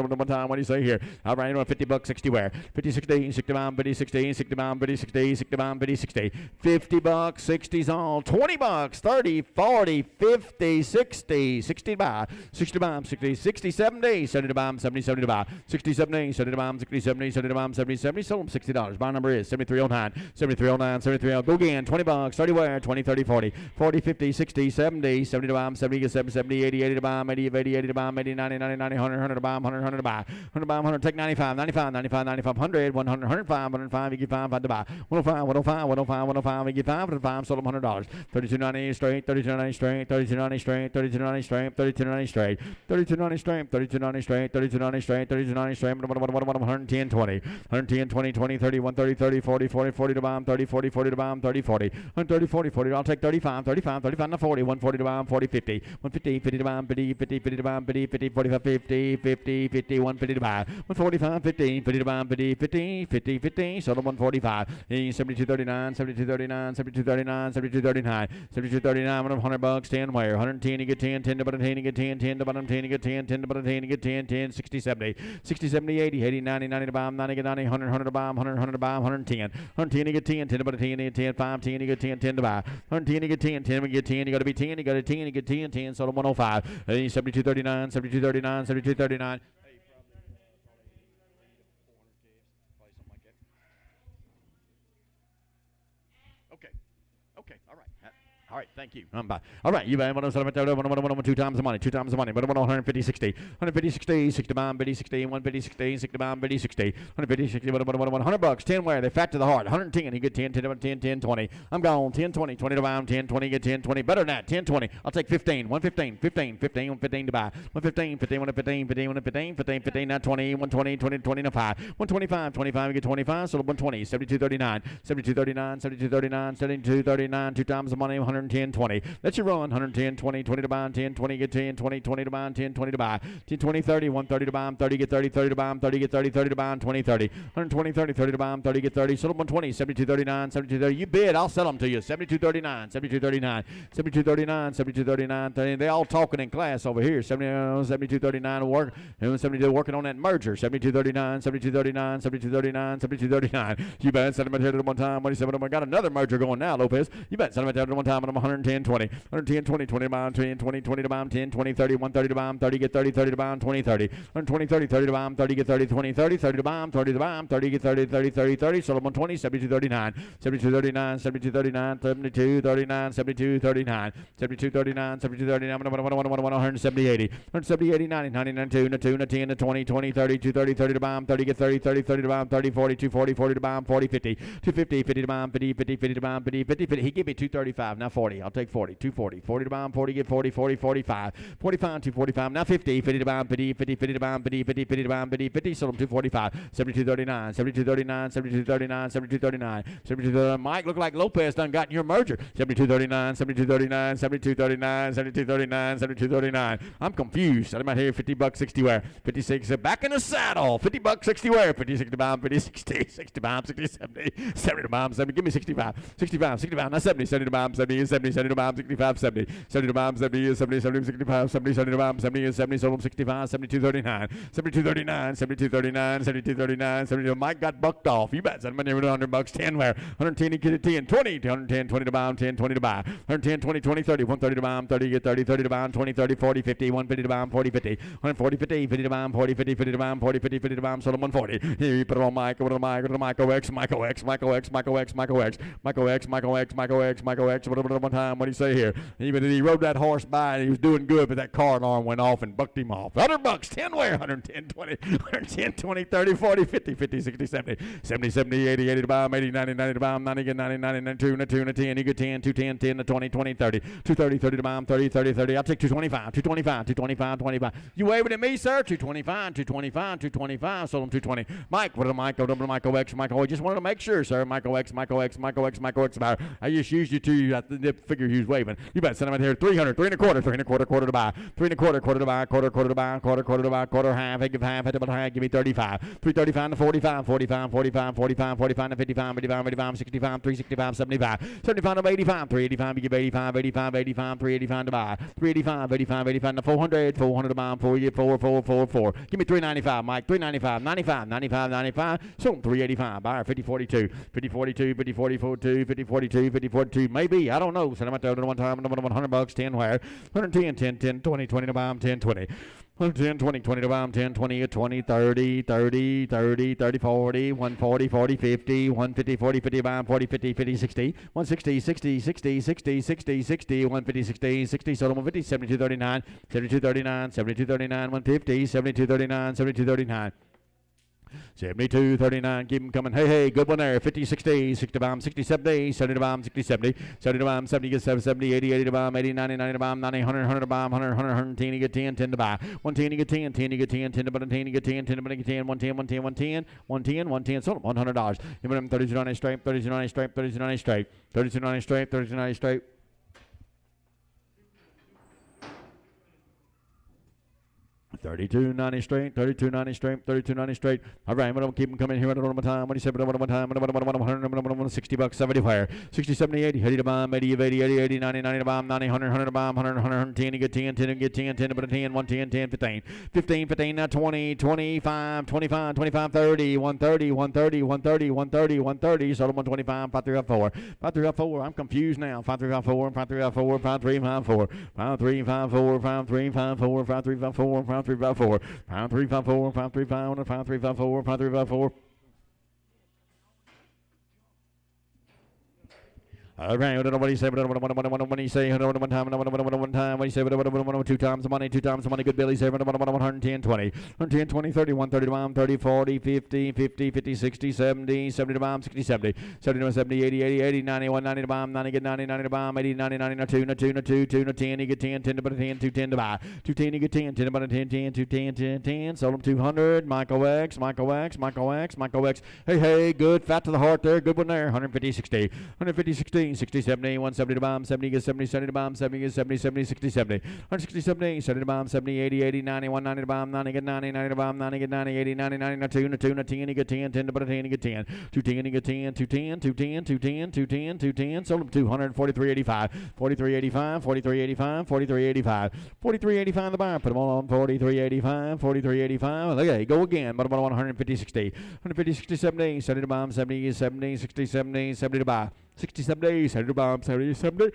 do you say here? All right, $50, 60 where? 50, 60, 60, 50, 60, 60, 50, 60, 60, 50, 60. $50, 60's all. $20, 30, 40, 50, 60, 60 to buy. 60 to buy, 60, 60, 70, 70 to buy, 70, 70 to buy. 60, 70, 70 to buy, 60, 70, 70 to buy, 70, 70. Sold them $60. Buy number is 7309. 7309. line, 73. I'll go again. 20 bucks, 30 where, 20, 30, 40, 40, 50, 60, 70, 70 to bomb, 70, 70, 80, 80 to bomb, 80, 80, 80 to bomb, 80, 90, 90, 90, 100, 100 to bomb, 100, 100 to buy, 100 bomb, 100, take 95, 95, 95, 95, 100, 100, 105, 105, you get 5, 5 to buy, 105, 105, 105, 105, you get 5, 5, sold them $100, 32.90 straight, 32.90 straight, 32.90 straight, 32.90 straight, 32.90 straight, 32.90 straight, 32.90 straight, 32.90 straight, 32.90 straight, 110, 20, 110, 20, 20, 30, 130, 30, 40, 40, 40 to bomb, 30, 40, 40 to bomb, 30, 40, 130, 40, 40, I'll take 35, 35, 35 to 40, 140 to bomb, 40, 50, 150, 50 to bomb, 50, 50, 50 to bomb, 50, 50, 45, 50, 50, 50, 150 to buy, 145, 50, 50 to bomb, 50, 50, 50, 50, sold them 145, 72.39, 72.39, 72.39, 72.39, 72.39, 100 bucks, 10 where, 110, you get 10, 10 to bottom 10, you get 10, 10 to bottom 10, you get 10, 10 to bottom 10, you get 10, 10, 60, 70, 60, 70, 80, 80, 90, 90 to bomb, 90, get 90, 100, 100 to bomb, 100, 100 to bomb, 110, 110, you get 10, 10 to bottom 10, you get 10, 5, 10, you get 10, 10 to buy, 110, you get 10, 10, you get 10, you got to be 10, you got to 10, you get 10, 10, sold them 105, 72.39, 72.39, 72.39. Okay, all right. All right, thank you. Bye. All right, you bet. 2 times the money, 2 times the money. But 150, 60. 150, 60, 60 bomb, 50, 60, 150, 60, 60 bomb, 50, 60. 150, 60, 100 bucks, 10 where? They fat to the heart. 110, you get 10, 10, 10, 10, 20. I'm gone. 10, 20, 20 to bomb, 10, 20, get 10, 20. Better than that, 10, 20. I'll take 15, 115, 15, 15, 115 to buy. 115, 15, 115, 15, 115, 15, 15, not 20, 120, 20, 20 to 5. 125, 25, you get 25, so 120, 72.39, 72.39, 72.39, 72.39, 2 times the money, 110, 20. Let you run, 110, 20, 20 to buy, 10, 20, get 10, 20, 20 to buy, 10, 20 to buy, 10, 20, 30, 130 to buy, 30, get 30, 30 to buy, 30, get 30, 30 to buy, 20, 30, 120, 30, 30 to buy, 30, get 30, sold them 120, 72.39, 72.30. You bid, I'll sell them to you, 72.39, 72.39, 72.39, 72.39, 30. They all talking in class over here, 72.39 work, 72 working on that merger, 72.39, 72.39, 72.39, 72.39. You bet, send them at here at one time. What do you say? I got another merger going now, Lopez. You bet, send them at here at one time, and I'm 110, 20, 110, 20, 20 to bomb, 20, 20, 20 to bomb, 10, 20, 30, 130 to bomb, 30, get 30, 30 to bomb, 20, 30, 120, 30, 30 to bomb, 30, get 30, 20, 30, 30 to bomb, 30 to bomb, 30, get 30, 30, 30, 30, sold them 120, 72.39, 72.39, 72.39, 72.39, 72.39, 72.39, 72.39, 170, 80, 170, 80, 90, 90, 92, 2, 10, 20, 20, 30, 230, 30 to bomb, 30, get 30, 30, 30 to bomb, 30, 40, 240, 40 to bomb, 40, 50, 250, 50 to bomb, 50, 50, 50 to bomb, 50, 50, 50. He gave me 235, now 40. I'll take 40, 240, 40 to bomb, 40, get 40, 40, 45, 45, 245, now 50, 50 to bomb, 50, 50, 50 to bomb, 50, 50, 50 to bomb, 50, 50, sold him 245, 72.39, 72.39, 72.39, 72.39, 72.39. Mike, look like Lopez done got in your merger. 72.39, 72.39, 72.39, 72.39, 72.39. I'm confused. I'm out here, 50 bucks, 60 where, 56, back in the saddle, 50 bucks, 60 where, 50, 60 bomb, 50, 60, 60 bomb, 60, 70, 70 to bomb, 70, give me 65, 65, 65, not 70, 70 to bomb, 70, 70, 70 to bomb, 65, 70, 70 to bomb, 70, 70, 70, 65, 70, 70 to bomb, 70, 70, sold him 65, 72.39, 72.39, 72.39, 72.39, 72. Mike got bucked off. You bet. Send him in 100 bucks, 10 where, 110, he get it 10, 20, 110, 20 to bomb, 10, 20 to buy, 110, 20, 20, 30, 130 to bomb, 30, get 30, 30 to bomb, 20, 30, 40, 50, 150 to bomb, 40, 50, 140, 50, 50 to bomb, 40, 50, 50 to bomb, 40, 50, 50 to bomb, sold him 140. Here, you put it on Mike, put it on Mike, put it on Michael X, Michael X, Michael X, Michael X, Michael X, Michael X, Michael X, Michael X, Michael X, whatever one time, what do you say here? Even he rode that horse by and he was doing good, but that car alarm went off and bucked him off. 100 bucks, 10 where, 110, 20, 110, 20, 30, 40, 50, 50, 60, 70, 70, 70, 80, 80 to bomb, 80, 90, 90 to bomb, 90, get 90, 90, 92, 2, 10, you get 10, 2, 10, 10 to 20, 20, 30, 230, 30 to bomb, 30, 30, 30. I'll take 225, 225, 225, 25. You waving at me, sir? 225, 225, 225. Sold him 220. Mike, what a Michael, double Michael X, Michael. I just wanted to make sure, sir. Michael X, Michael X, Michael X, Michael X. About. I just used you to the figure he was waving. You better send him out here 300, 3 and a quarter, 3 and a quarter, quarter to buy, 3 and a quarter, quarter to buy, quarter, quarter to buy, quarter, quarter to buy, quarter half, I give half, I double half, give me 35, 335 to 45, 45, 45, 45, 45 to 55, 55, 55, 65, 365, 75, 75 to 85, 385, you give 85, 85, 85, 385 to buy, 385, 85, 85 to 400, 400 to buy, 4, you get 4, 4, 4, 4. Give me 395, Mike, 395, 95, 95, 95, so 385, buyer, 50, 42, 50, 42, 50, 40, 42, 50, 42, 50, 42, maybe, I don't know, send them out there one time, 100 bucks, 10 where, 110, 10, 10, 20, 20 to buy, 10, 20. 10, 20, 20 to bomb, 10, 20, 20, 30, 30, 30, 30, 40, 140, 40, 50, 150, 40, 50 bomb, 40, 50, 50, 60, 160, 60, 60, 60, 60, 60, 150, 60, 60, sold 150, 72, 39, 72, 39, 72, 39, 150, 72, 39, 72, 39. 72, 39, keep them coming. Hey, hey, good one there. 50, 60, 60 bomb, 60, 70, 70 to bomb, 60, 70, 70 to bomb, 70, get 70, 80, 80 to bomb, 80, 90, 90 to bomb, 90, 100, 100 to bomb, 100, 100, 110, you get 10, 10 to buy. 110, you get 10, 10, you get 10, 10 to button, 10, you get 10, 10 to button, 10, 110, 110, 110, 110, 110, sold $100. Give them 32 on a stripe, 32 on a stripe, 32 on a stripe, 32 on a stripe, 32 on a stripe. 32.90 straight, 32.90 straight, 32.90 straight. All right, I'm going to keep them coming here one more time. What do you say? One time. 60 bucks, 70 fire. 60, 70, 80, 80 to bomb, 80, 80, 80, 80, 90, 90 to bomb, 90, 100, 100 to bomb, 100, 100, 110, you get 10, 10, you get 10, 10 to put a 10, 110, 10, 15, 15, 15, now 20, 25, 25, 25, 30, 130, 130, 130, 130, 130, sold 125, 5354, 5354. I'm confused now. 5354, 5354, 5354, 5354, 5354, 5354, 5354, 5354, 5354, 5354, 5354. All right, what do you say? What do you say? One time. What do you say? 2 times the money, 2 times the money. Good Billy say 110, 20, 110, 20, 30, 130 to bomb, 30, 40, 50, 50, 50, 60, 70, 70 to bomb, 60, 70, 70 to 70, 80, 80, 80, 90, 190 to bomb, 90 get 90, 90 to bomb, 80, 90, 90, 2, 10, you get 10, 10 to buy 10, 210 to buy, 210 you get 10, 10 to buy 10, 10, 210, 10, 10, sold them 200. Michael X, Michael X, Michael X, Michael X. Hey, hey, good, fat to the heart there, good one there. 150, 60, 150, 60. 60, 70, 170 to bomb, 70 gets 70, 70 to bomb, 70 gets 70, 70, 60, 70, 160, 70, 70 to bomb, 70, 80, 80, 90, 190 to bomb, 90 get 90, 90 to bomb, 90 get 90, 80, 90, 90, 2, 10, you get 10, 10 to put a 10, you get 10, 210, you get 10, 210, 210, 210, 210, 210, sold them 200, 43.85, 43.85, 43.85, 43.85, 43.85 the buyer, put them all on 43.85, 43.85, okay, go again, but about 150, 60, 150, 60, 70, 70 to bomb, 70, 70, 60, 70, 70 to buy. 67 days, 70 to bomb, 70, 70,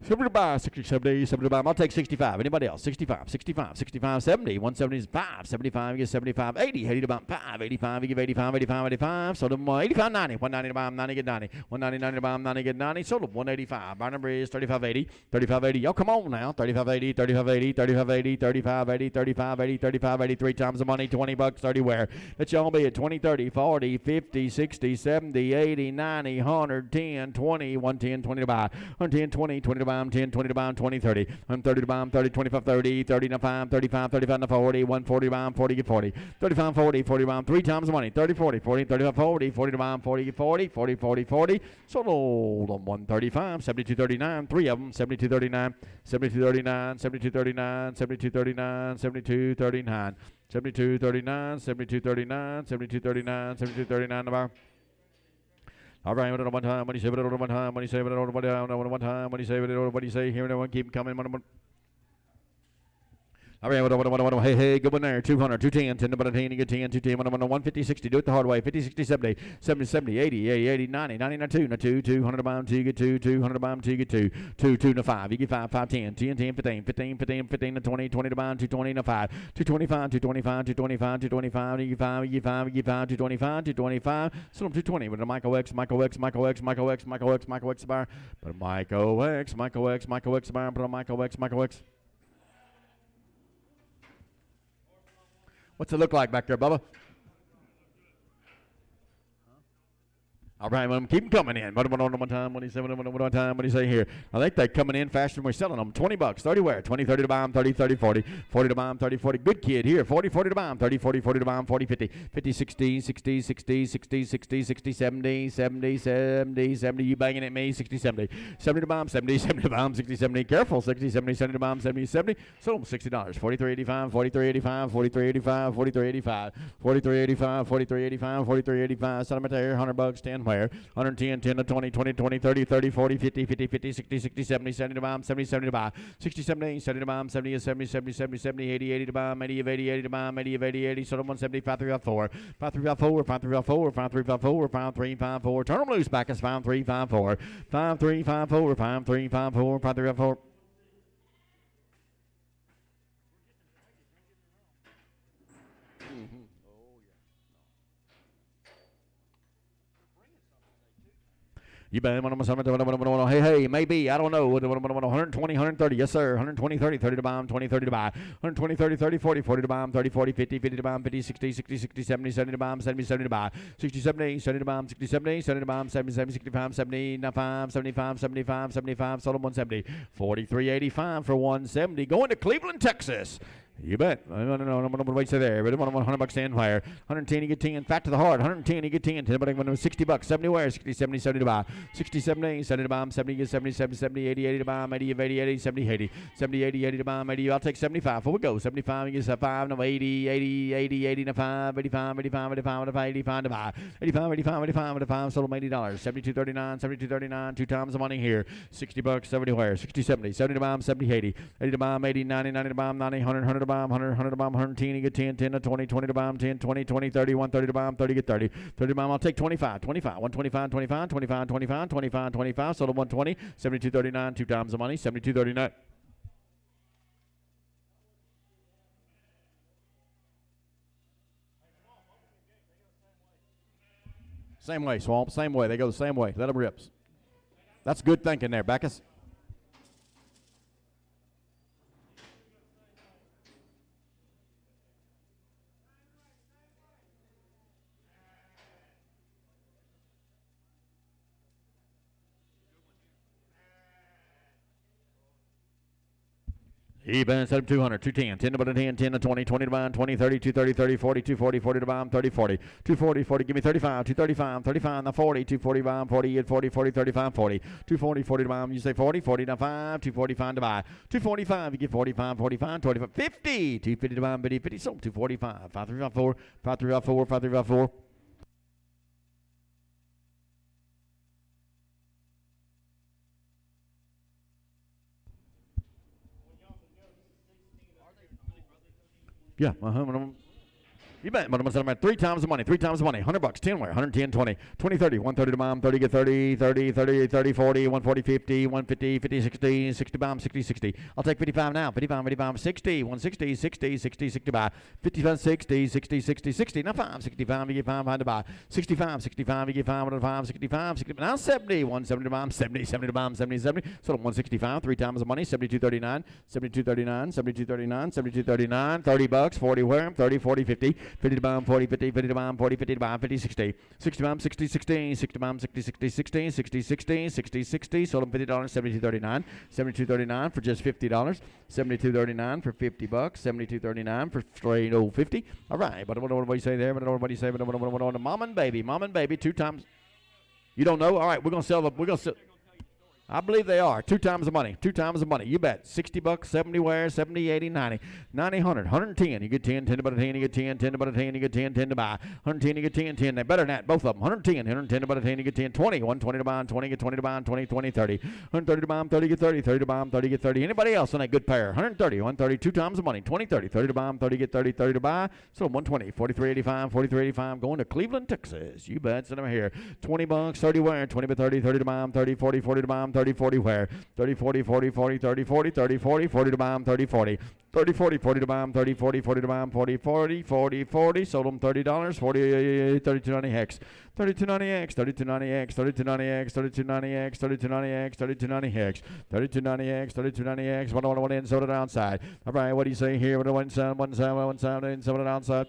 70 to buy, 67 days, 70 to bomb. I'll take 65. Anybody else? 65, 65, 65, 70, 175, 75, you get 75, 80, 80 to bomb, 5, 85, you give 85, 85, 85, sold them 85, 90, 190 to bomb, 90 get 90, 190, 90 to bomb, 90 get 90, sold them 185. Bar number is 3580, 3580. Y'all come on now, 3580, 3580, 3580, 3580, 3580, 3580, 3 times the money, 20 bucks, 30 where. Let y'all be at 20, 30, 40, 50, 60, 70, 80, 90, 110, 20, 110, 20 to buy, 110, 20, 20 to bomb, 10, 20 to bomb, 20, 30, 130 to bomb, 30, 25, 30, 30 to 5, 35, 35 to 40, 140 to bomb, 40 get 40, 35, 40, 40 to bomb, 3 times the money, 30, 40, 40, 35, 40, 40 to bomb, 40 get 40, 40, 40, 40, sold on 135, 72, 39, 3 of them, 72, 39, 72, 39, 72, 39, 72, 39, 72, 39, 72, 39, 72, 39, 72, 39, 72, 39 to bomb. All right, one time, what do you say? One time, what do you say? One time, what do you say? What do you say? Here, everyone, keep coming. All right, hey, hey, good one there. 200, 210, 10 to about 10, you get 10, 210, 150, 60, do it the hard way. 50, 60, 70, 70, 70, 80, 80, 80, 90, 90, 2, 200 to bomb, 2, you get 2, 200 to bomb, 2, you get 2, 2, 2 to 5, you get 5, 5, 10, 10, 10, 15, 15, 15, 15 to 20, 20 to bomb, 220 to 5, 225, 225, 225, 225, you get 5, you get 5, you get 5, 225, 225, so I'm 220 with a Michael X, Michael X, Michael X, Michael X, Michael X, Michael X bar, but a Michael X, Michael X, Michael X bar, but a Michael X, Michael X. What's it look like back there, Bubba? All right, well, keep them coming in. One time, what do you say? One time, what do you say here? I think they're coming in faster than we're selling them. 20 bucks, 30 where? 20, 30 to bomb, 30, 30, 40, 40 to bomb, 30, 40. Good kid here. 40, 40 to bomb, 30, 40, 40 to bomb, 40, 50, 50, 60, 60, 60, 60, 60, 60, 70, 70, 70, 70. You banging at me? 60, 70. 70 to bomb, 70, 70 to bomb, 60, 70. Careful, 60, 70, 70 to bomb, 70, 70. Sold them $60. 43.85, 43.85, 43.85, 43.85, 43.85, 43.85, 43.85. Sell them at there. 100 bucks, 10 where? 110, 10 to 20, 20, 20, 30, 30, 40, 50, 50, 50, 60, 60, 70, 70 to bomb, 70, 70 to bomb, 60, 70, 70 to bomb, 70, 70, 70, 70, 70, 80, 80 to bomb, 80 of 80, 80 to bomb, 80 of 80, 80, sold them 170, 5354, 5354, 5354, 5354, 5354, turn them loose back as 5354, 5354, 5354, 5354. You bet. Hey, maybe. I don't know. 120, 130. Yes, sir. 120, 30. 30 to bomb. 20, 30 to buy. 120, 30, 30, 40. 40 to bomb. 30, 40, 50. 50 to bomb. 50, 60, 60, 60, 70. 70 to bomb. 70, 70 to buy. 60, 70. 70 to bomb. 60, 70. 70 to bomb. 70, 70, 65, 75, 75, 75, 75. Sold him 170. 43.85 for 170. Going to Cleveland, Texas. You bet. I don't know. I'm going to wait there. But $100 in wire. 110, you get 10. Fat to the heart. 110, you get 10. $60. 70 wire. 60, 70, 70 to buy. 60, 70, 70 to bomb. 70, you get 70, 70, 70, 80, 80 to bomb. 80, 80, 80, 70, 80. 70, 80, 80 to bomb. 80, I'll take 75. Before we go. 75, you get 5. No, 80, 80, 80, 80 to 5. 85, 85, 85, 85, 85 to buy. 85, 85, 85 to 5. Sold them $80. 72.39, 72.39. 2 times the money here. $60. 70 wire. 60, 70, 70 to bomb. 70, 80. 80 to bomb. 80, 90, 90 to bomb. 90, 100, 100 to bomb. 100, 100 to bomb. 110, you get 10. 10 to 20. 20 to bomb. 10, 20, 20, 30. 130 to bomb. 30, get 30. 30 to bomb. I'll take 25. 25. 125, 25, 25, 25, 25, 25. Sold them 120. 72.39. 2 times the money. 72.39. Same way, Swamp. Same way. They go the same way. Let them rips. That's good thinking there, Backus. Even 200, 210, 10 to 10, 10 to 20, 20 to bomb, 20, 30, 230, 30, 40, 240, 40 to bomb, 30, 40, 240, 40, give me 35, 235, 35, now 40, 240 bomb, 40, 40, 40, 35, 40, 240, 40 to bomb, you say 40, 40 to 5, 245 to buy, 245, you get 45, 45, 25, 50, 250 to bomb, 50, 50, so 245, 5354, 5354, 5354. Yeah, you bet. But I'm going to 3 times the money. 3 times the money. $100. 10 where? 110, 20. 20, 30. 130 to bomb. 30 get 30. 30, 30, 30, 40. 140, 50. 150, 50, 60. 60 bomb. 60, 60. I'll take 55 now. 55, 55, 60. 160, 60, 60, 60 buy. 55, 60, 60, 60, 60. Now 5. 65, you get 5. 5 to buy. 65, 65, you get 5. 105, 65, 60. Now 70. 170 to bomb. 70, 70 to bomb. 70, 70. So 165. 3 times the money. 72.39. 72.39. 72.39. 72.39. $30. 40 where? 30, 40, 50. 50 to bomb, 40, 50, 50 to bomb, 40, 50 to bomb, 50, 60. 60 bomb, 60, 16, 60 bomb, 60, 60, 16, 60, 16, 60, 60. Sold them $50, 72.39. 72.39 for just $50. 72.39 for $50. 72.39 for straight old 50. All right, but what do you say there? What do you say? Mom and baby, 2 times. You don't know? All right, we're gonna sell. I believe they are. 2 times the money. 2 times the money. You bet. $60, 70 where, 70, 80, 90. 90, 100, 110. You get 10, 10 to about a 10, you get 10, 10 to about a 10, you get 10, 10 to buy. 110, you get 10, 10. They're better than that, both of them. 110, 110 to about a 10, you get 10, 20. 120 to buy, 20, get 20 to buy, 20, 20, 30. 130 to buy, 30, get 30, 30 to buy, 30, get 30. Anybody else on that good pair? 130, 130, 2 times the money. 20, 30, 30 to buy, 30, get 30, 30 to buy. So 120, 43.85, 43.85, going to Cleveland, Texas. You bet. Send them here. $20, 30 where, 20 by 30, 30 to buy, 30, 40, 40 to buy, 30, 40 where. 30, 40, 40, 40, 30, 40, 30, 40, 40 to bomb, 30, 40. 30, 40, 40 to bomb, 30, 40, 40 to bomb, 40, 40, 40, 40. Sold them $30, 40, 32.90 hex. 32.90x, 32.90x, 32.90x, 32.90x, 32.90x, 32.90 hex. 32.90x, 32.90x. One in, sold it outside. All right, what do you say here? One side, in, sold it outside.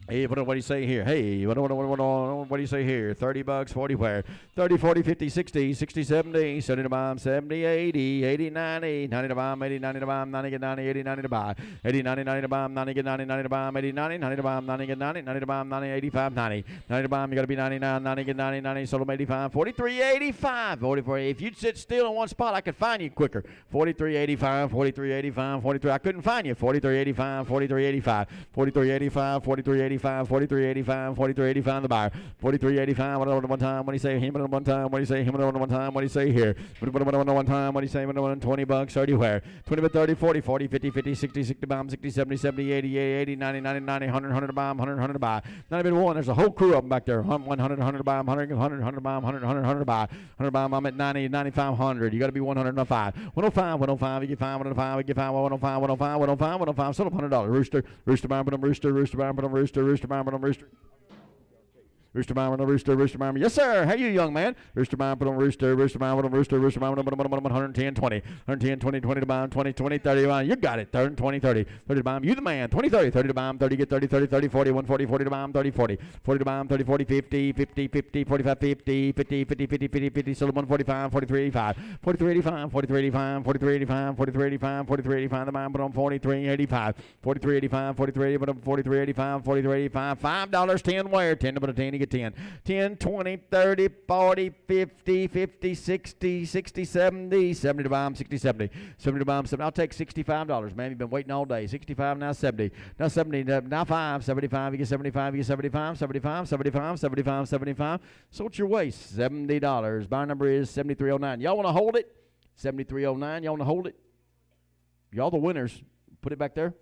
Hey, what do you say here? Hey, what do you say here? $30, 40 where? 30, 40, 50, 60, 60, 70, 70 to bomb, 70, 80, 80, 90, 90 to bomb, 80, 90 to bomb, 90 get 90, 80, 90 to buy, 80, 90, 90 to bomb, 90 get 90, 90 to bomb, 80, 90, 90 to bomb, 90 get 90, 90 to bomb, 90, 85, 90, 90 to bomb, you got to be 99, 90 get 90, 90, sold them 85, 43, 85, 44. If you'd sit still in one spot, I could find you quicker. 43, 85, 43, 85, 43. I couldn't find you. 43, 85, 43, 85, 43, 85, 43, 85. 43.85, 43.85, 43.85 the buyer. 43.85. What on one time? What do you say? Him on one time. What do you say? Him on one time. What do you say here? What on one time? What do you say? $20. 30 where? 20 but 30, 40, 40, 50, 50, 60, 60 bomb, 60, 70, 70, 80, 80, 90, 90, 90, 100, 100 bomb, 100, 100 buy. Not even one. There's a whole crew of them back there. 100, 100 bomb, 100, 100, 100 bomb, 100, 100, 100 buy. 100 bomb. I'm at 90, 95, 100. You got to be 105. 105, 105. You get 5, 105. You get 5, 105, 105, 105, 105. Sold up $100. Rooster, rooster bomb, rooster, rooster bomb, rooster, rooster bomb, rooster. Rooster bomb, rooster, rooster bomb. Yes, sir. How you, young man? Rooster bomb, put on rooster, rooster bomb, rooster, rooster bomb, 110, 20. 110, 20, 20 to bomb, 20, 20, 30 to bomb. You got it. 30, 20, 30. 30 to bomb. You the man. 20, 30. 30 to bomb, 30, get 30, 30, 30, 40, 140, 40 to bomb, 30, 40. 40 to bomb, 30, 40, 50, 50, 50, 45, 50, 50, 50, 50, 50, 50, sold 145, 43, 85. 43, 85, 43, 85, 43, 85, 43, 85, 43, 85, the bomb, put on 43, 85. 43, 85, 43, put on 43, 85, 43, 85. $5, 10 where? 10 to put a 10, you get 10. 10, 20, 30, 40, 50, 50, 60, 60, 70, 70 to bomb, 60, 70. 70 to bomb, 70. I'll take $65, man. You've been waiting all day. 65, now 70. Now 70, now 5, 75, you get 75, you get 75, 75, 75, 75, 75. So what's your waist? $70. Buyer number is 7309. Y'all want to hold it? 7309. Y'all want to hold it? Y'all the winners. Put it back there.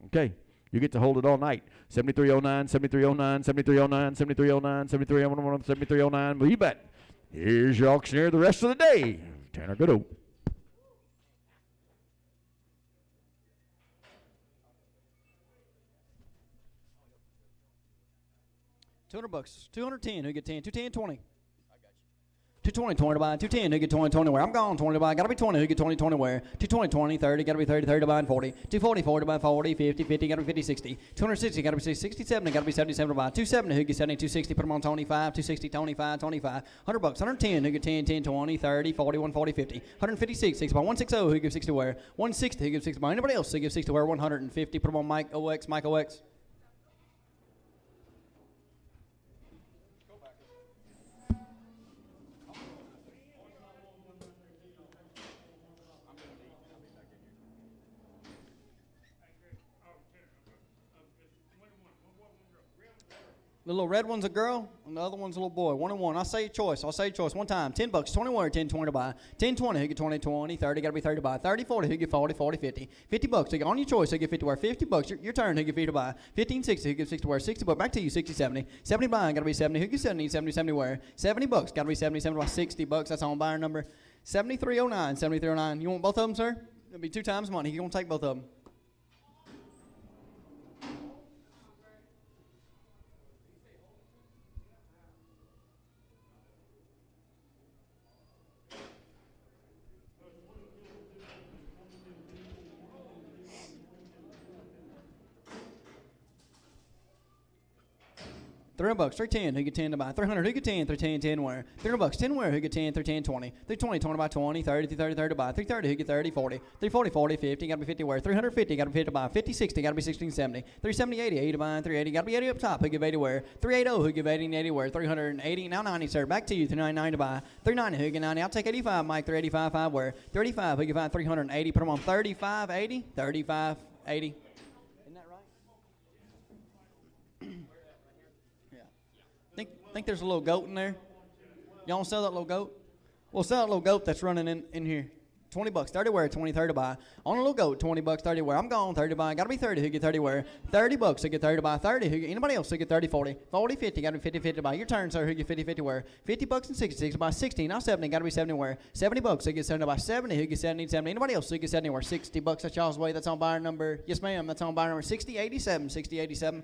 Okay. You get to hold it all night. 7309, 7309, 7309, 7309, 7309, 7309. Well, you bet. Here's your auctioneer the rest of the day. Tanner Goodo.
$200. 210. Who get 10? 210, 20. 220, 20 to buy. 210, who get 20, 20 where? I'm gone, 20 to buy. Gotta be 20, who get 20, 20 where? 220, 20, 30, gotta be 30, 30 to buy, and 40. 240, 40 to buy, 40, 50, 50, gotta be 50, 60. 260, gotta be 60, 67, gotta be 77 to buy. 270, who get 70, 260, put them on 25, 260, 25, 25. $100. 110, who get 10, 10, 20, 30, 40, 140, 50. 156, 60 by. 160, who gives 60 where? 160, who gives 60 by. Anybody else who gives 60 where? 150, put them on Mike OX, Mike OX. The little red one's a girl, and the other one's a little boy. 1 and 1. I'll say your choice. I'll say your choice one time. $10. 21 or 10, 20 to buy. 10, 20, who get 20, 20, 30, gotta be 30 to buy. 30, 40, who get 40, 40, 50. $50, who get on your choice, who get 50 to wear. $50, your turn, who get 50 to buy. 15, 60, who get 60 to wear. $60, back to you, 60, 70. 70 buying, gotta be 70, who get 70, 70, 70 wear. $70, gotta be 70, 70 by. $60, that's on buyer number 7309, 7309. You want both of them, sir? It'll be 2 times money. You're gonna take both of them. $300, 310, who get 10 to buy. 300, who get 10, 310, 10 where. $300, 10 where, who get 10, 310, 20. 320, 20 by 20, 30, 30, 30 to buy. 330, who get 30, 40. 340, 40, 50, gotta be 50 where. 350, gotta be 50 to buy. 50, 60, gotta be 16, 70. 370, 80, 80 to buy. 380, gotta be 80 up top, who give 80 where. 380, who give 80 and 80 where. 380, now 90, sir. Back to you, 399 to buy. 390, who get 90. I'll take 85, Mike. 385, 5 where. 35, who get 5, 380. Put them on 35, 80. 35, 80. Think there's a little goat in there? Y'all want to sell that little goat? We'll sell that little goat that's running in here. $20, 30 where, 20, 30 to buy. On a little goat, $20, 30 where. I'm gone, 30 to buy. Gotta be 30, who get 30 where? $30, who get 30 to buy. 30, who get, anybody else who get 30, 40. 40, 50, gotta be 50, 50 to buy. Your turn, sir, who get 50, 50 where? $50 and 60, 60 to buy. 60, now 70, gotta be 70 where? $70, who get 70 to buy. 70, who get 70, 70. Anybody else who get 70 where? $60, that's y'all's way. That's on buyer number, yes ma'am, that's on buyer number 60, 87, 60, 87.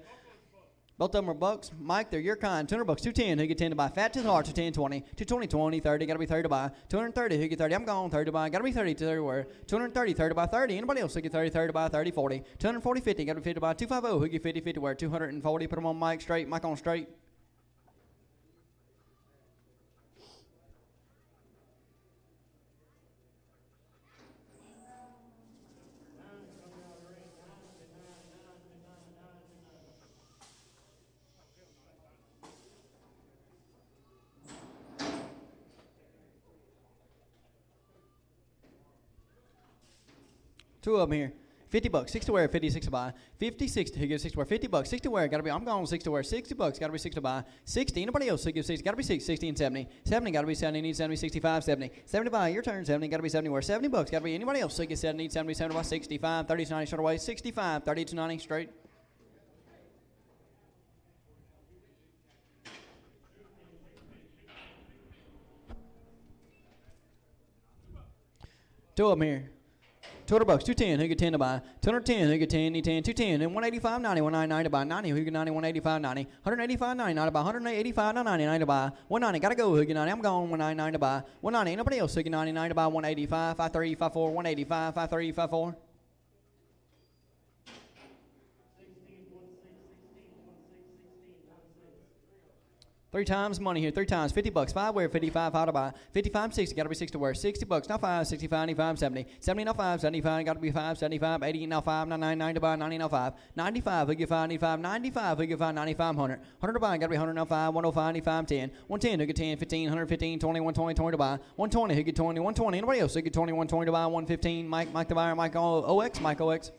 Both of them are bucks. Mike, they're your kind. $200, 210, who get 10 to buy. Fat to the heart, 210, 20. 220, 20, 30, gotta be 30 to buy. 230, who get 30. I'm gone, 30 to buy. Gotta be 30 to 30 where. 230, 30 to buy. 30. Anybody else who get 30, 30 to buy. 30, 40. 240, 50, gotta be 50 to buy. 250, who get 50, 50 where. 240, put them on Mike straight. Mike on straight. Two of them here. $50, 60 wear, 56 to buy. 50, 60, who gives 60 wear? $50, 60 wear, gotta be, I'm going 60 wear, $60, gotta be 60 to buy. 60, anybody else who gives 60, gotta be 60, 60 and 70. 70, gotta be 70, need 70, 65, 70. 70 buy, your turn, 70, gotta be 70 wear. $70, gotta be anybody else who gives 70, need 70, 70 buy, 65, 30 to 90, short away, 65, 30 to 90, straight. Two of them here. $200, 210, who get 10 to buy. 210, who get 10, need 10, 210, and 185, 90, 199 to buy. 90, who get 90, 185, 90. 185, 90, 90 to buy. 185, 90, 90 to buy. 190, gotta go, who get 90, I'm going 199 to buy. 190, ain't nobody else who get 99 to buy. 185, 53, 54, 185, 53, 54. Three times money here, 3 times, $50, 5 wear, 55, how to buy. 55, 60, gotta be 60 wear. $60, now 5, 65, 95, 70. 70, now 5, 75, gotta be 5, 75, 80, now 5, 99, 90 to buy, 90, now 5. 95, who get 5, 95, 95, who get 5, 95, 100. 100 to buy, gotta be 100, now 5, 105, 95, 10. 110, who get 10, 15, 115, 20, 120, 20 to buy. 120, who get 20, 120. Anybody else who get 20, 120 to buy. 115, Mike the buyer, Mike OX, Mike OX.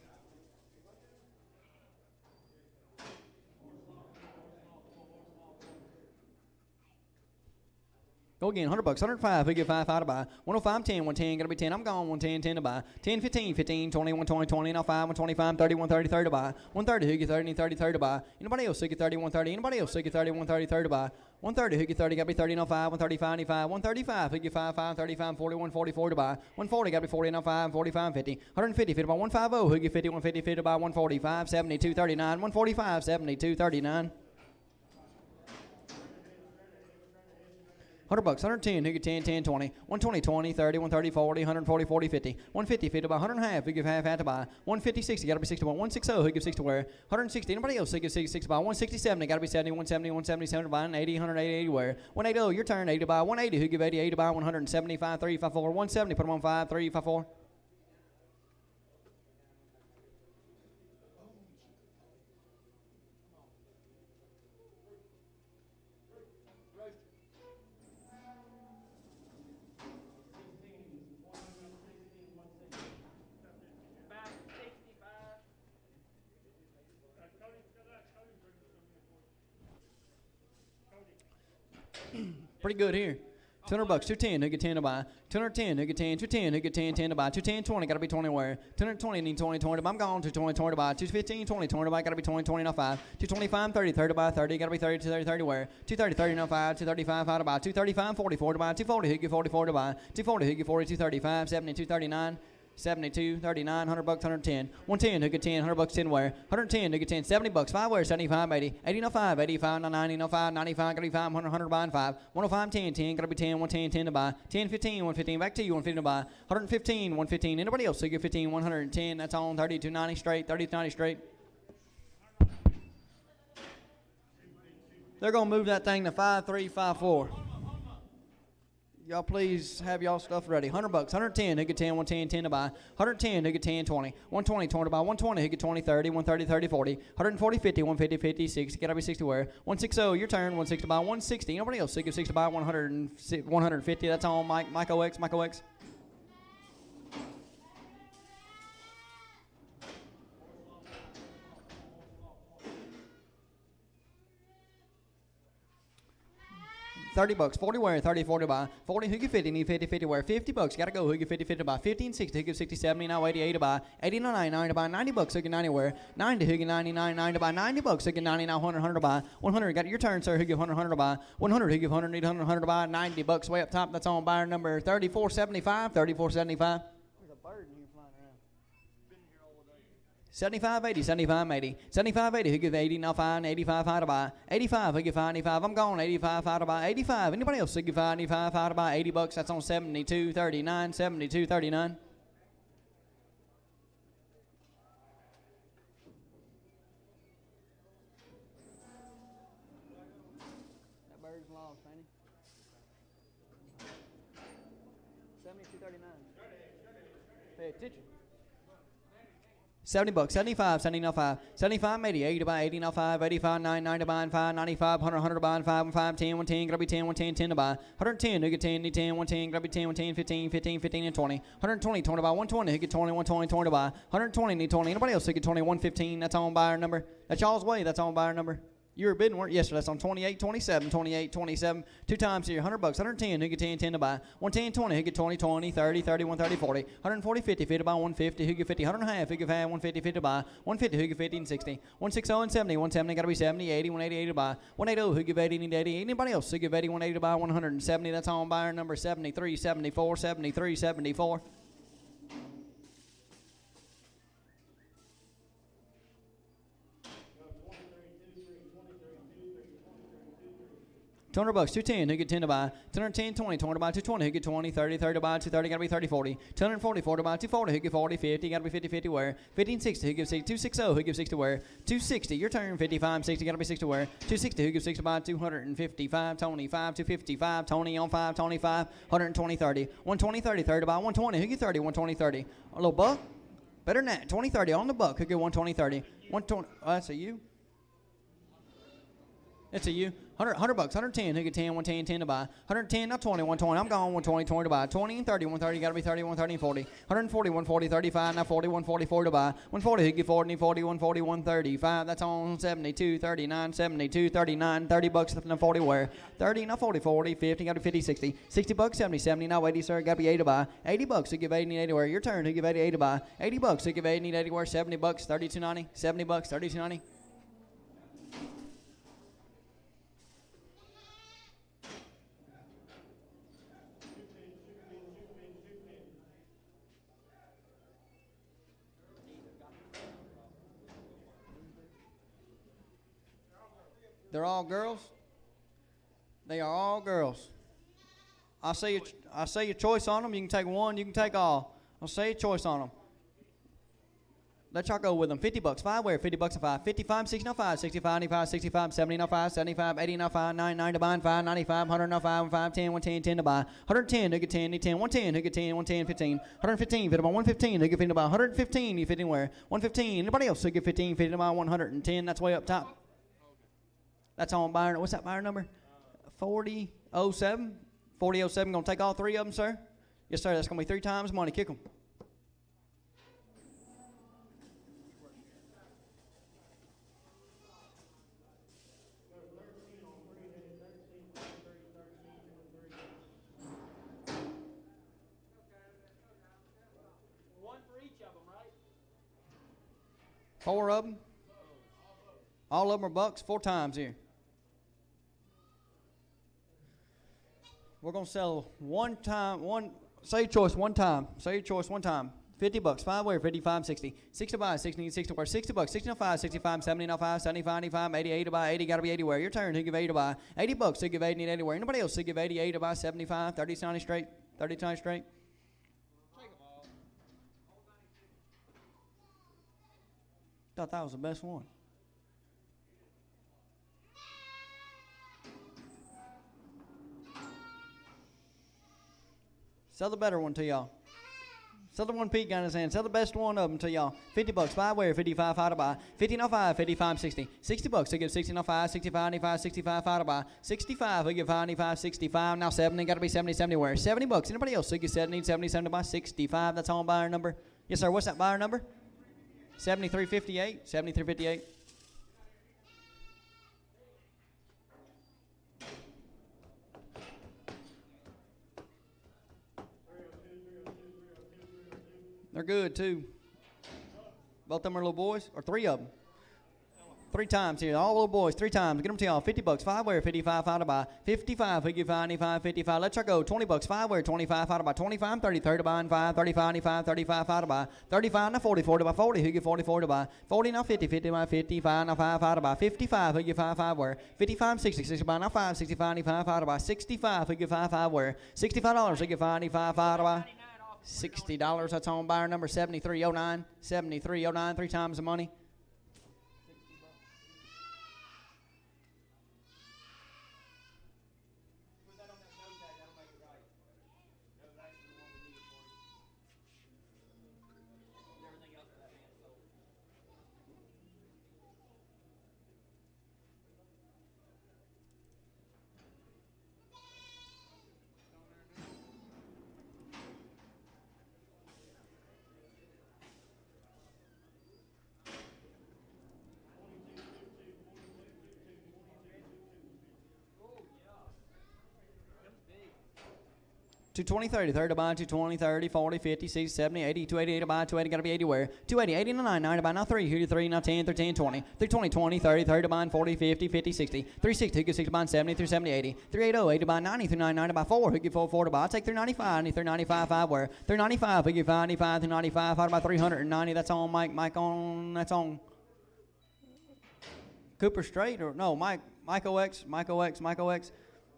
Go again, $100, 105, who get 5, 5 to buy. 105, 10, 110, gotta be 10, I'm gone, 110, 10 to buy. 10, 15, 15, 20, 120, 20, now 5, 125, 30, 130, 30 to buy. 130, who get 30, need 30, 30 to buy. Anybody else who get 30, 130, anybody else who get 30, 130, 30 to buy. 130, who get 30, gotta be 30, now 5, 135, 95, 135, who get 5, 5, 35, 40, 144 to buy. 140, gotta be 40, now 5, 45, 50. 150, 50 to buy. 150, who get 50, 150, 50 to buy. 145, 72, 39, 145, 72, 39. $100, 110, who get 10, 10, 20, 120, 20, 30, 130, 40, 140, 40, 50, 150, 50 to buy, 100 and a half, who give half, half to buy, 150, 60, gotta be 60 to buy, 160, who gives 6 to wear, 160, anybody else who gives 6 to buy, 160, 70, gotta be 70, 170, 170, 70 to buy, 80, 180, 80 wear, 180, your turn, 80 to buy, 180, who give 80, 80 to buy, 175, 3, 5, 4, 170, put them on 5, 3, 5, 4. Pretty good here. $200, 210, who get 10 to buy. 210, who get 10, 210, who get 10, 10 to buy. 210, 20, gotta be 20 where. 220, need 20, 20 to buy. I'm gone to 20, 20 to buy. 215, 20, 20 to buy, gotta be 20, 20, now 5. 225, 30, 30 to buy, 30, gotta be 30, 30, 30 where. 230, 30, now 5, 235, 5 to buy. 235, 44 to buy. 240, who get 44 to buy. 240, who get 40, 235, 70, 239. 72, 39, $100, 110. 110, who get 10, $100, 10 wear. 110, who get 10, $70, 5 wear, 75, 80. 80, no 5, 85, no 90, no 5, 95, gotta be 5, 100 buy, and 5. 105, 10, 10, gotta be 10, 110, 10 to buy. 10, 15, 115, back to you, 150 to buy. 115, 115, anybody else, who get 15, 110, that's on 30 to 90 straight, 30 to 90 straight. They're gonna move that thing to 5, 3, 5, 4. Y'all please have y'all stuff ready. $100, 110, who get 10, 110, 10 to buy. 110, who get 10, 20. 120, 20 to buy. 120, who get 20, 30, 130, 30, 40. 140, 50, 150, 50, 60. Gotta be 60 wear. 160, your turn, 160 to buy. 160, nobody else, who get 60 to buy. 150, that's on Mike OX, Mike OX. $30, 40 wear, 30, 40 buy. 40, who get 50, need 50, 50 wear. $50, gotta go, who get 50, 50 buy. 50 and 60, who get 60, 70, now 80, 80 buy. 80, now 90, 90 to buy. $90, who get 90 wear. 90, who get 99, 90 to buy. $90, who get 90, now 100, 100 to buy. 100, got your turn, sir, who get 100, 100 to buy. 100, who get 100, need 100, 100 to buy. $90, way up top, that's on buyer number 3475, 3475. 75, 80, 75, 80. 75, 80, who give 80, now 5, 85, 5 to buy. 85, who give 5, 85, I'm gone, 85, 5 to buy. 85, anybody else who give 5, 85, 5 to buy. $80, that's on 72, 39, 72, 39. That bird's lost, ain't he? 72, 39. Pay attention. 70 bucks, 75, 79.5, 75, 80, 80 to buy, 80, now 5, 85, 9, 9 to buy, 5, 95, 100, 100 to buy, 5, 5, 10, 110, gotta be 10, 110, 10 to buy, 110, who get 10, need 10, 110, gotta be 10, 110, 15, 15, 15, and 20, 120, 20 to buy, 120, who get 20, 120, 20 to buy, 120, need 20, anybody else who get 20, 115, that's on buyer number, that's y'all's way, that's on buyer number. You were bidding, weren't you? Yes, sir. That's on 28, 27, 28, 27. 2 times here. 100 bucks. 110. Who get 10, 10 to buy? 110, 20. Who get 20, 20, 30, 31, 30, 40. 140, 50. 50 to buy. 150. Who get 50? 100 and a half. Who get half? 150, 50 to buy. 150. Who get 50 and 60. 160 and 70. 170. Got to be 70, 80, 180, 80 to buy. 180. Who give 80? Need 80. Anybody else? Who give 80? 180 to buy. 170. That's on buyer number 73, 74, 73, 74. $200 bucks, 210, who get 10 to buy, 210, 20, 20 to buy, 220, who get 20, 30, 30 to buy, 230, gotta be 30, 40, 240, 40 to buy, 240, who get 40, 50, gotta be 50, 50 wear, 15, 60, who gives 60, 260, who gives 60 wear, 260, your turn, 55, 60, gotta be 60 wear, 260, who gives 60 to buy, 255, Tony, 5, 255, Tony on 5, Tony 5, 120, 30, 120, 30, 30 to buy, 120, who get 30, 120, 30, a little buck, better than that, 20, 30 on the buck, who get 120, 30, 120, oh, that's a you? It's a you. 100 bucks, 110, who get 10, 110, 10 to buy. 110, not 20, 120, I'm gone, 120, 20 to buy. 20 and 30, 130, gotta be 30, 130 and 40. 140, 140, 35, now 40, 144 to buy. 140, who get 40, 40, 140, 135, that's on 72, 39, 72, 39, 30 bucks, now 40 where? 30, now 40, 40, 50, gotta be 50, 60. 60 bucks, 70, 70, now 80, sir, gotta be 80 to buy. 80 bucks, who give 80, need 80 where? Your turn, who give 80, 80 to buy. 80 bucks, who give 80, need 80 where? 70 bucks, 32.90, 70 bucks, 32.90. They're all girls? They are all girls. I say your choice on them. You can take one, you can take all. I'll say your choice on them. Let y'all go with them. 50 bucks, 5 wear, 50 bucks and 5. 55, 60, 5, 65, 95, 65, 70, 5, 75, 80, 5, 9, 9 to buy, 5, 95, 100, 5, 5, 10, 110, 10 to buy. 110, who get 10, need 10, 110, who get 10, 110, 15. 115, 50 to buy, 115, who get 50 to buy. 115, you 15 where? 115, anybody else who get 15, 50 to buy, 110, that's way up top. That's on buyer. What's that buyer number? 4007. 4007. Gonna take all 3 of them, sir? Yes, sir. That's gonna be 3 times money. Kick them.
One for each of them, right?
4 of them. All of them are bucks. 4 times here. We're going to sell say your choice one time. Say your choice one time. 50 bucks, 5 wear, 55, 60. 60 to buy, 60, 60 wear, 60 bucks, 60 to 5, 65, 70 to 5, 75, 85, 80, 80 to buy, 80, gotta be 80 wear. Your turn, who give 80 to buy? 80 bucks, who give 80, need 80 wear. Anybody else who give 80, 80 to buy, 75, 30, 90 straight, 30 times straight? Thought that was the best one. Sell the better one to y'all. Sell the one Pete got in his hand. Sell the best one of them to y'all. 50 bucks, 5 wear, 55, 5 to buy. 50 no 5, 55, 60. 60 bucks, they give 60 no 5, 65, 95, 65, 5 to buy. 65, they give 5, 95, 65. Now 70, got to be 70, 70 wear. 70 bucks. Anybody else? They give 70, 70, 70 to buy. 65, that's on buyer number. Yes, sir. What's that buyer number? 7358. 7358. They're good too. Both of them are little boys, or 3 of them. 3 times here, all little boys, 3 times. Get them to y'all. 50 bucks, 5 wear, 55, 5 to buy. 55, we give 95, 55. Let's go. 20 bucks, 5 wear, 25, 5 to buy. 25, 30, 30 to buy, and 5, 35, 95, 35, 5 to buy. 35, now 40, 40 to buy. 40, who give 44 to buy. 40, now 50, 50 to buy. 55, now 5, 5 to buy. 55, who give 5, 5 wear. 55, 60, 60 to buy. Now 5, 65, 95, 5 to buy. 65, who give 5, 5 wear. $65, who give 95, 5 to buy. $60, that's on buyer number 7309. 7309, 3 times the money. 220, 30, 30 to buy, 220, 30, 40, 50, 60, 70, 80, 280 to buy, 280, gotta be 80 where? 280, 80 to 9, 9 to buy, now 3, here to 3, now 10, 13, 20, 320, 20, 30, 30 to buy, 40, 50, 50, 60, 360, who gets 6 to buy, 70, 370, 80, 380, 8 to buy, 90, 399 9 to buy, 4, who get 4, 4 to buy, I'll take 395, 395, 5 where? 395, who get 595, 395, 5 to buy, 390, that's on Mike on, that's on Cooper Straight, or no, Michael X.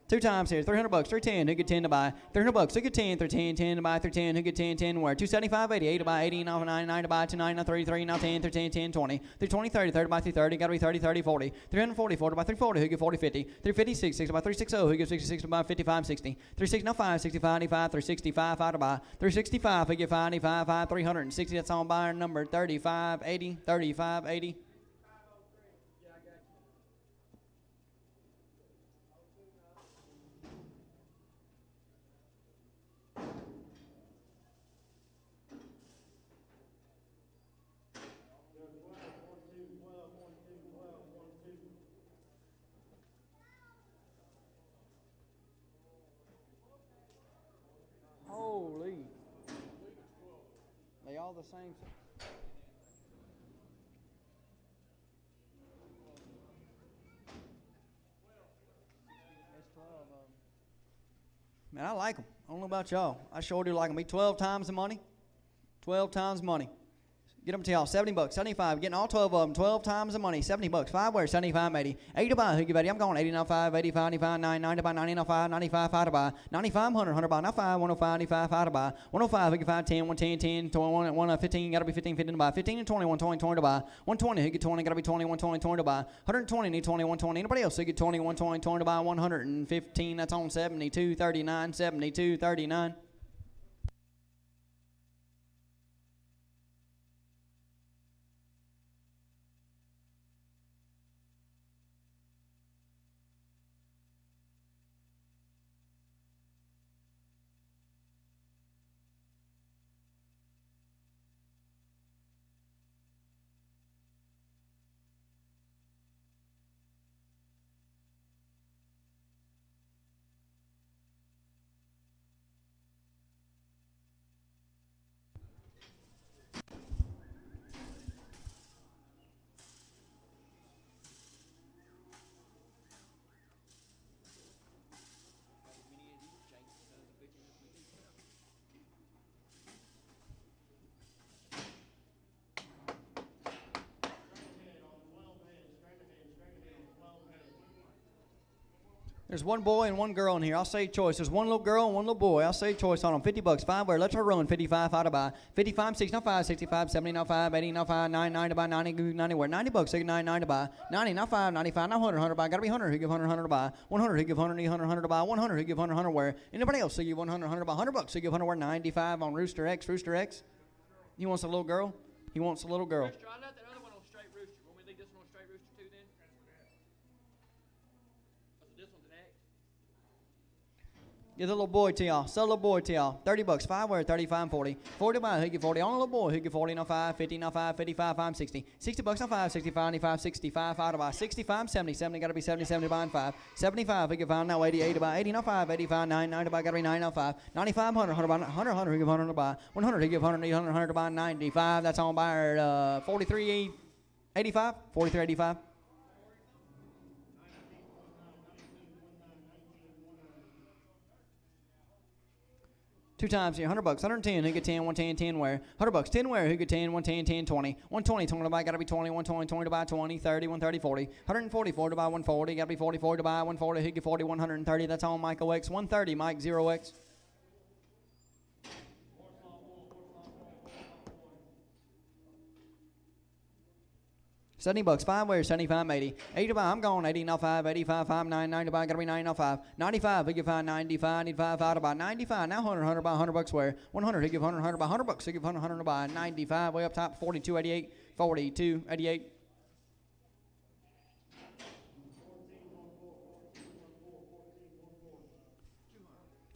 2 times here, $300, 310, who get 10 to buy, $300, who get 10, 310, 10 to buy, 310, who get 10, 10 where, 275, 80, 8 to buy, 80, now 99 to buy, 29, now 3, 3, now 10, 13, 10, 20, 320, 30, 30 to buy, 330, gotta be 30, 30, 40, 340, 4 to buy, 340, who get 40, 50, 356, 6 to buy, 360, who get 66 to buy, 55, 60, 36, now 5, 65, 95, 365, 5 to buy, 365, who get 5, 95, 5, 360, that's on buyer number 35, 80, 35, 80. Holy. They all the same. There's 12 of them. Man, I like them. I don't know about y'all. I sure do like them. Be 12 times the money. 12 times money. Get them to y'all. $70, 75. Getting all 12 of them. 12 times the money. $70. 5 where? 75, 80. 80 to buy. Who give 80? I'm going 80 now 5, 85, 95, 9, 9 to buy, 90 now 5, 95, 5 to buy. 95, 100, 100 buy. Now 5, 105, 95, 5 to buy. 105, who give 5, 10, 110, 10, 21, 1, 15, gotta be 15, 15 to buy. 15 and 20, 120, 20 to buy. 120, who get 20, gotta be 20, 120, 20 to buy. 120, need 20, 120. Anybody else who get 20, 120, 20 to buy. 115, that's on 72, 39, 72, 39. There's one boy and one girl in here. I'll say choice. There's one little girl and one little boy. I'll say choice on them. $50. 5 where? Let's her run. 55. How to buy? 55, 60, now 5, 65, 70, now 5, 80, now 5, 9, 9 to buy, 90, 90 where? $90. 6, 9, 9 to buy. 90, now 5, 95, now 100, 100 to buy. Gotta be 100. Who give 100, 100 to buy? 100. Who give 100, 100, 100 to buy? 100. Who give 100, 100 where? Anybody else who give 100, 100 to buy? $100. Who give 100 where? 95 on Rooster X. Rooster X. He wants a little girl. He wants a little girl.
Rooster, I left that other one on straight rooster. When we leave this one on straight rooster too, then? So this one's an X.
Get the little boy to y'all. Sell the little boy to y'all. $30. 5 where? 35 and 40. 40 buy. Who get 40? On a little boy. Who get 40? Now 5, 50, now 5, 55, 5, 60. $60 now 5, 65, 95, 65, 5 to buy. 65, 70, 70, gotta be 70, 70 to buy and 5. 75, who get 5 now 80, 80 to buy. 80 now 5, 85, 9, 9 to buy, gotta be 9 now 5. 95, 100, 100 buy, 100, 100, who give 100 to buy. 100, who give 100, 100, 100 to buy. 95, that's on buyer 43, 85, 43, 85. 2 times here, $100, 110, who get 10, 110, 10 where? $100, 10 where, who get 10, 110, 10, 20. 120, 20 to buy, gotta be 20, 120, 20 to buy, 20, 30, 130, 40. 144 to buy, 140, gotta be 44 to buy, 140, who get 40, 130, that's on Michael X. 130, Mike 0X. $70, 5 where? 75, 80. 80 to buy, I'm going 80, now 5, 85, 5, 9, 9 to buy, gotta be 9, now 5. 95, who give 5, 95, need 5, 5 to buy. 95, now 100, 100 buy, $100 where? 100, who give 100, 100 buy, $100, who give 100, 100 to buy. 95, way up top, 42, 88, 42, 88.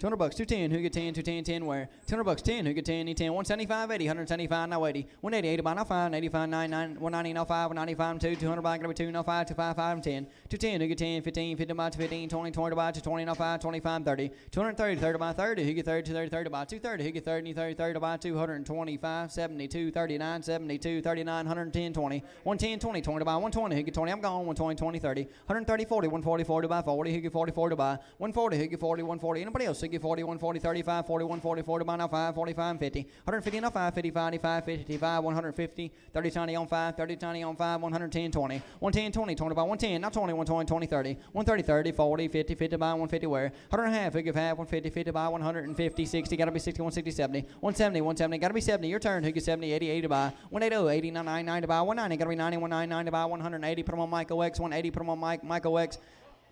200 bucks, 210, who get 10, 210, 10 where? 200 bucks, 10, who get 10, need 10, 175, 80, 175, now 80, 180, 80 by now 5, 85, 99, 190, now 5, 195, 2, 200 by, gotta be 2, now 5, 255, 5, and 10, 210, who get 10, 15, 50 by 15, 20, 20 by 20, now 5, 25, 30, 230, 30 by 30, who get 30, 230, 30 by 230, who get 30, 30, 30 by 225, 72, 39, 72, 39, 110, 20, 110, 20, 20 by 120, who get 20, I'm gone, 120, 20, 30, 130, 40, 140, 40 by 40, who get 40, 40 by 140, who get 40, 140, anybody else, who get 40, 140, 35, 40, 140, 40 by now 5, 45, and 50, 150 now 5, 55, 55, 55, 150, 30 tiny on 5, 30 tiny on 5, 110, 20, 110, 20, 20 by 110, now 20, 120, 20, 30, 130, 30, 40, 50, 50 by 150 where, 100 and a half, who give half, 150, 50 by 150, 60, gotta be 60, 160, 70, 170, 170, gotta be 70, your turn, who get 70, 80, 80 by 180, 80, 99, 90 by 190, gotta be 90, 190, 90 by 180, put them on Michael X, 180, put them on Michael X,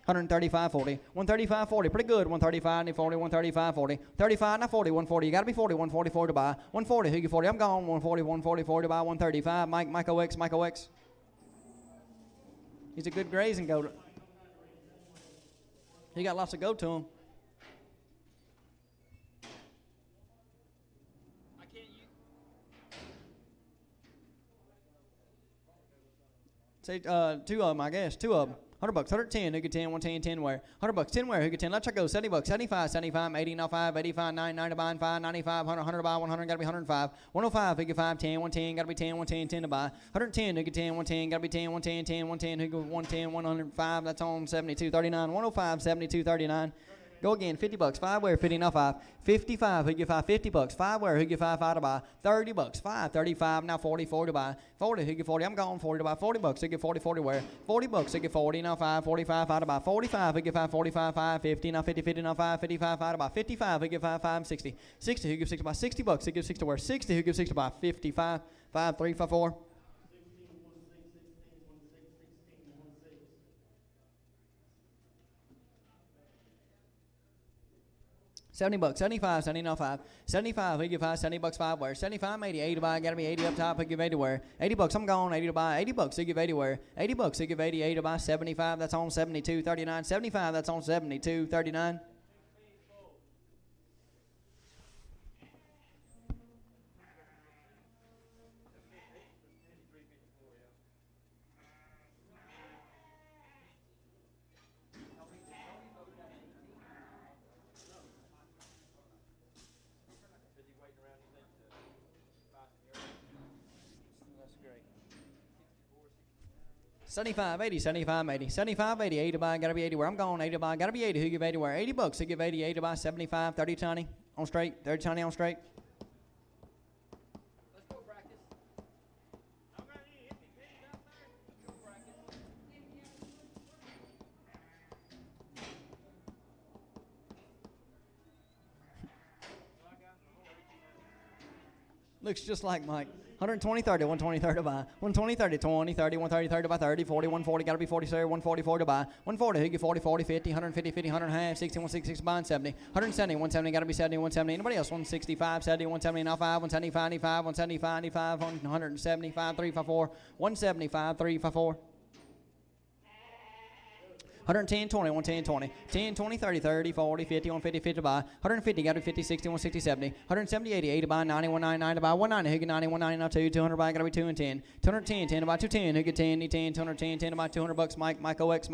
135, 40, 135, 40, pretty good, 135, 40, 135, 40, 35, now 40, 140, you gotta be 40, 140, 40 by 140, who get 40, I'm gone, 140, 140, 40 by 135, Michael X. He's a good grazing goat. He got lots to go to him.
I can't use.
Say two of them, I guess. Two of them. 100 bucks, 110, who get 10, 110, 10 where? 100 bucks, 10 where, who get 10, let's go, 70 bucks, 75, 75, 80, now 5, 85, 9, 90 by 5, 95, 100, 100 by 100, gotta be 105, 105, who get 5, 10, 110, gotta be 10, 110, 10 to buy, 110, who get 10, 110, gotta be 10, 110, 10, 110, who get 110, 105, that's on 72, 39, 105, 72, 39. Go again, 50 bucks, 5 where, 50, now 5, 55, who get 5, 50 bucks, 5 where, who get 5, 5 to buy, 30 bucks, 5, 35, now 40, 40 to buy, 40, who get 40, I'm gone, 40 to buy, 40 bucks, who get 40, 40 where, 40 bucks, who get 40, now 5, 45, 5 to buy, 45, who get 5, 45, 5, 50, now 50, 50, now 5, 55, 5 to buy, 55, who get 5, 5, 60, 60, who get 60 by 60 bucks, who get 60 where, 60, who get 60 by 55, 5, 3, 5, 4. 70 bucks, 75, 70, now 5, 75, who give 5, 70 bucks, 5 where, 75, 80, 80 to buy, gotta be 80 up top, who give 80 where, 80 bucks, I'm gone, 80 to buy, 80 bucks, who give 80 where, 80 bucks, who give 80, 80 to buy, 75, that's on 72, 39, 75, that's on 72, 39.
That's great.
75, 80, 75, 80, 75, 80, 80 to buy, gotta be 80 where, I'm gone, 80 to buy, gotta be 80, who give 80 where, 80 bucks, who give 80, 80 to buy, 75, 30 tiny, on straight, 30 tiny on straight.
Let's go practice. I'm gonna need to hit me pigs out there. Let's go practice.
Looks just like Mike. 120, 30, 120, 30 to buy. 120, 30, 20, 30, 130, 30 by 30, 40, 140, gotta be 40, sir, 140, 40 to buy. 140, who get 40, 40, 50, 150, 50, 100 and a half, 60, 160, 60 by, and 70. 170, 170, gotta be 70, 170. Anybody else? 165, 70, 170, now 5, 175, 95, 175, 95, 175, 3, 5, 4, 175, 3, 5, 4. 110, 20, 110, 20, 10, 20, 30, 30, 40, 50, 150, 50 to buy, 150, got to be 50, 60, 160, 70, 170, 80, 80 to buy, 90, 199 to buy, 190, who get 90, 190, now 2, 200 buy, got to be 2 and 10, 210, 10 to buy, 210, who get 10, need 10, 210, 10 to buy, 200 bucks, Michael X.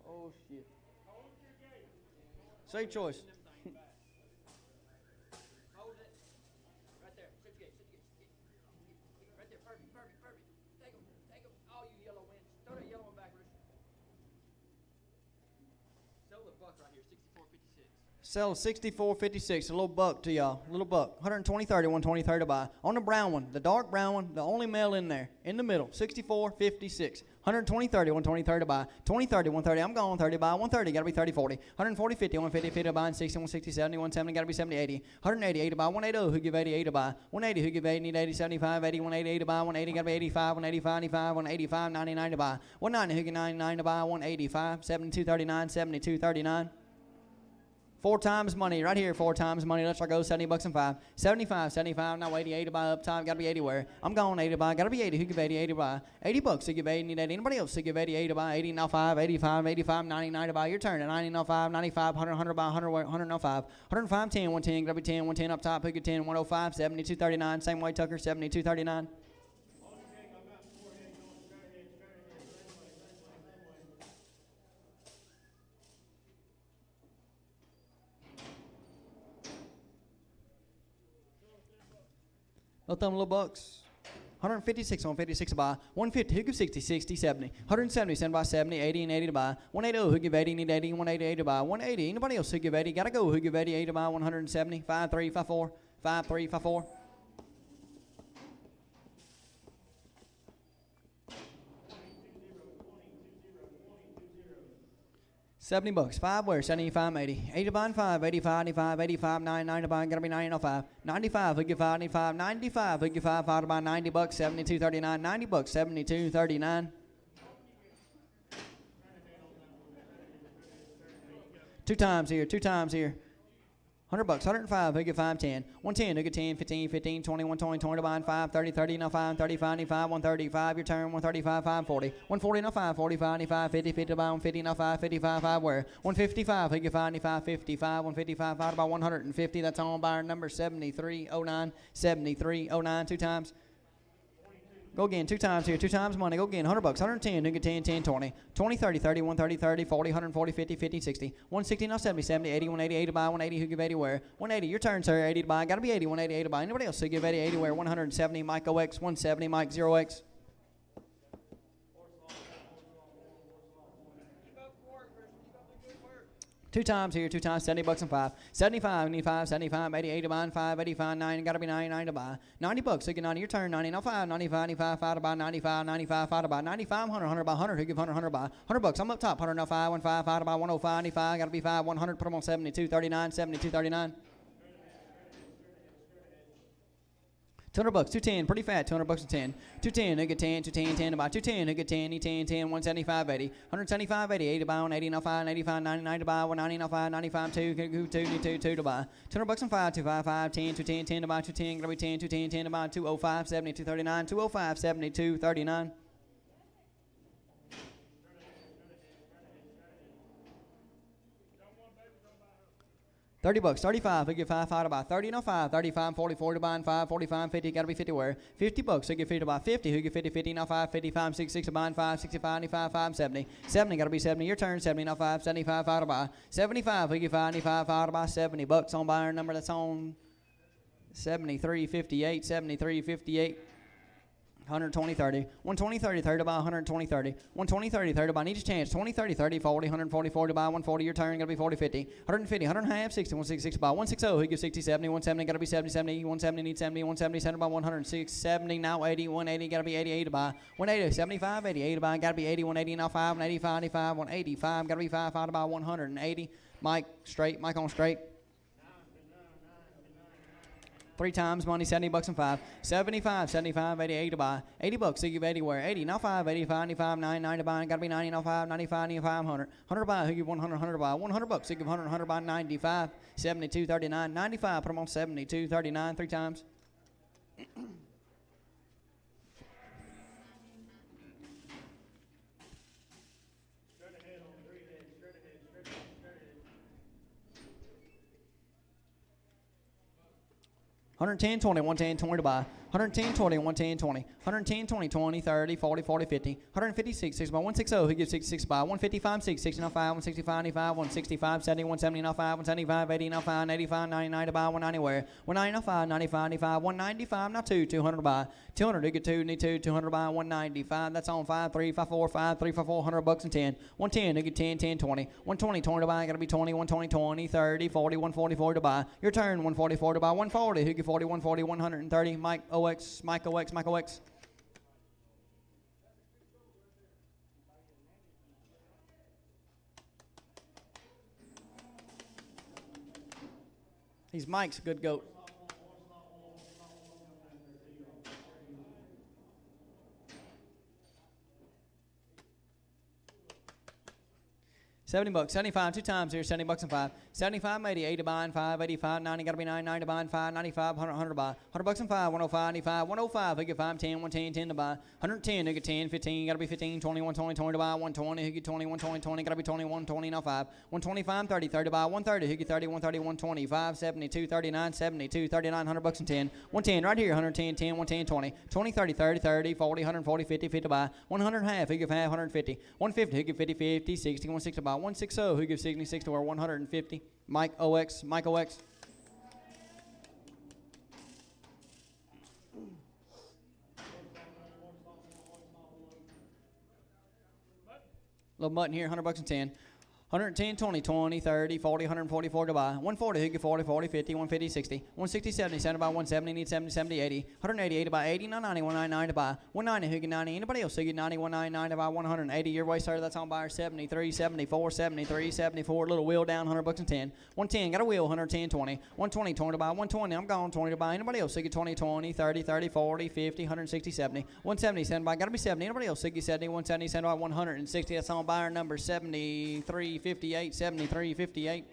Oh, shit. Safe choice.
Hold it. Right there. Sit the gate. Right there. Perfect. Take them. Oh, you yellow wins. Throw that yellow one back, Rooster. Sell the buck right here, 64.56.
Sell 64.56, a little buck to y'all, little buck. 120, 30, 120, 30 to buy. On the brown one, the dark brown one, the only male in there, in the middle, 64.56. 120, 30, 120, 30 to buy. 20, 30, 130, I'm going 30 buy. 130, gotta be 30, 40. 140, 50, 150, 50 to buy, and 60, 160, 70, 170, gotta be 70, 80. 180, 80 to buy. 180, who give 80, 80 to buy. 180, who give 80, need 80, 75, 80, 180, 80 to buy. 180, gotta be 85, 185, 95, 185, 99 to buy. 190, who get 99 to buy. 185, 72, 39, 72, 39. 4 times money right here. 4 times money. Let's go. 70 bucks and 5. 75, 75. Now 80, 80 by up top. Gotta be 80 where? I'm going 80 by. Gotta be 80. Who give 80? 80 by. 80 bucks. Who give 80? Need 80. Anybody else? Who give 80? 80 by. 80 now 5. 85, 85, 90, 90 by. Your turn. 90 now 5. 95, 100, 100 by. 100, 100 now 5. 105, 10, 110. Gotta be 10, 110 up top. Who give 10? 105, 72, 39. Same way, Tucker. 72, 39. No thumb, little bucks. 156 on 56 to buy. 150, who give 60, 60, 70. 170, 7 by 70, 80 and 80 to buy. 180, who give 80, need 80, 180, 80 to buy. 180, anybody else who give 80, gotta go. Who give 80, 80 to buy. 170, 5, 3, 5, 4, 5, 3, 5, 4. 70 bucks. 5 where? 75, 80. 80 to buy and 5. 85, 85, 85, 9, 9 to buy. Gotta be 90, 05. 95, who give 5, 95. 95, who give 5, 5 to buy. 90 bucks. 72, 39. 90 bucks. 72, 39. 2 times here. 2 times here. 100 bucks. 105, who give 5, 10. 110, who give 10, 15, 15, 20, 120, 20 to buy and 5, 30, 30, now 5, 35, 95, 135, your turn, 135, 540. 140, now 5, 45, 95, 50, 50 to buy, 150, now 5, 55, 5 where? 155, who give 5, 95, 55, 155, 5 to buy, 150, that's on buyer number 7309, 7309, 2 times. Go again, 2 times here, 2 times money, go again, 100 bucks, 110, nigga 10, 10, 20, 20, 30, 30, 130, 30, 40, 140, 50, 50, 60, 160, now 70, 70, 80, 180, 80 to buy, 180, who give 80 where? 180, your turn, sir, 80 to buy, gotta be 80, 180, 80 to buy, anybody else who give 80, 80 where? 170, Mike OX, 170, Mike 0X. 2 times here, 2 times, 70 bucks and 5. 75, 95, 75, 80, 80 to buy, and 5, 85, 9, gotta be 90, 90 to buy. 90 bucks, so get 90, your turn, 90, now 5, 95, 95, 5 to buy, 95, 95, 5 to buy, 95, 100, 100 by 100, who give 100, 100 by. 100 bucks, I'm up top, 100 now 5, 15, 5 to buy, 105, 95, gotta be 5, 100, put them on 72, 39, 72, 39. 200 bucks, 210, pretty fat, 200 bucks and 10. 210, nigga 10, 210, 10 to buy, 210, nigga 10, 10, 10, 175, 80. 175, 80, 80 to buy, 180, now 5, 85, 99 to buy, 190, now 5, 95, 2, 2, 2, 2 to buy. 200 bucks and 5, 255, 5, 10, 210, 10 to buy, 210, gonna be 10, 210, 10 to buy, 205, 72, 39, 205, 72, 39. 30 bucks, 35, who give 5, 5 to buy. 30, no 5, 35, 40, 40 to buy, and 5, 45, 50, gotta be 50 where? 50 bucks, who give 50 to buy. 50, who give 50, 50, now 5, 55, 66 to buy, and 5, 65, 95, 5, 70. 70, gotta be 70, your turn, 70, now 5, 75, 5 to buy. 75, who give 5, 95, 5 to buy. 70 bucks on buyer number that's on 7358, 7358. 120, 30. 120, 30, 30 to buy, 120, 30. 120, 30, 30 to buy, need a chance. 20, 30, 30, 40, 140, 40 to buy, 140, your turn, gotta be 40, 50. 150, 100 and a half, 60, 160 to buy, 160, who gives 60, 70, 170, gotta be 70, 70, 170, need 70, 170, 70 by 106, 70, now 80, 180, gotta be 88 to buy. 180, 75, 88 to buy, gotta be 80, 180, now 5, 185, 95, 185, gotta be 5, 5 to buy, 180. Mike, straight, Mike on straight. 3 times money, 70 bucks and 5. 75, 75, 88 to buy. 80 bucks, so you give 80 where? 80, now 5, 85, 95, 9, 9 to buy. Gotta be 90, now 5, 95, 95, 100. 100 to buy, who give 100, 100 to buy. 100 bucks, so you give 100, 100 to buy. 95, 72, 39, 95, put them on 72, 39, 3 times. $110, $20, $110, $20 to buy. $110, $20, $110, $20. $110, $20, $20, $30, $40, $40, $50. $156, 6 by 160, who gives 66 by. $155, 6, 60, now 5, 165, 95, 165, 70, 170, now 5, 175, 80, now 5, 85, 99 to buy, 190 where? 190, now 5, 95, 95, 195, now 2, 200 to buy. 200, who get 2, need 2, 200 to buy, 195, that's on 5, 3, 5, 4, 5, 3, 5, 4, 100 bucks and 10. 110, who get 10, 10, 20. 120, 20 to buy, gotta be 20, 120, 20, 30, 40, 144 to buy. Your turn, 144 to buy, 140, who get 40, 140, 130. Mike OX, Mike OX, Mike OX. He's Mike's a good goat. 70 bucks. 75 two times here. 70 bucks and 5. 75, 80, 80 to buy and 5. 85, 90, gotta be 9, 9 to buy and 5. 95, 100, 100 to buy. 100 bucks and 5. 105, 95, 105. Who get 5, 10, 110, 10 to buy. 110, who get 10, 15, gotta be 15, 20, 120, 20 to buy. 120, who get 20, 120, 20, gotta be 20, 120, now 5. 125, 30, 30 to buy. 130, who get 30, 130, 120. 5, 72, 39, 72, 39, 100 bucks and 10. 110 right here. 110, 10, 110, 20. 20, 30, 30, 30, 40, 140, 50, 50 to buy. 100 half, who give half, 150. 150, who give 50, 50, 60, 160 to buy. 160, who gives 66 to where 150. Mike OX, Mike OX. Little mutton here, 100 bucks and 10. 110, 20, 20, 30, 40, 144 to buy. 140, who get 40, 40, 50, 150, 60. 160, 70, 70 by 170, need 70, 70, 80. 180, 80 by 80, 90, 199 to buy. 190, who get 90. Anybody else who get 90, 199 to buy. 180, your way, sir, that's on buyer. 73, 74, 73, 74. Little wheel down, 100 bucks and 10. 110, got a wheel, 110, 20. 120, 20 to buy. 120, I'm gone, 20 to buy. Anybody else who get 20, 20, 30, 30, 40, 50, 160, 70. 170, 70 by, gotta be 70. Anybody else who get 70, 170, 70 by 160. That's on buyer number 73, 58, 73, 58.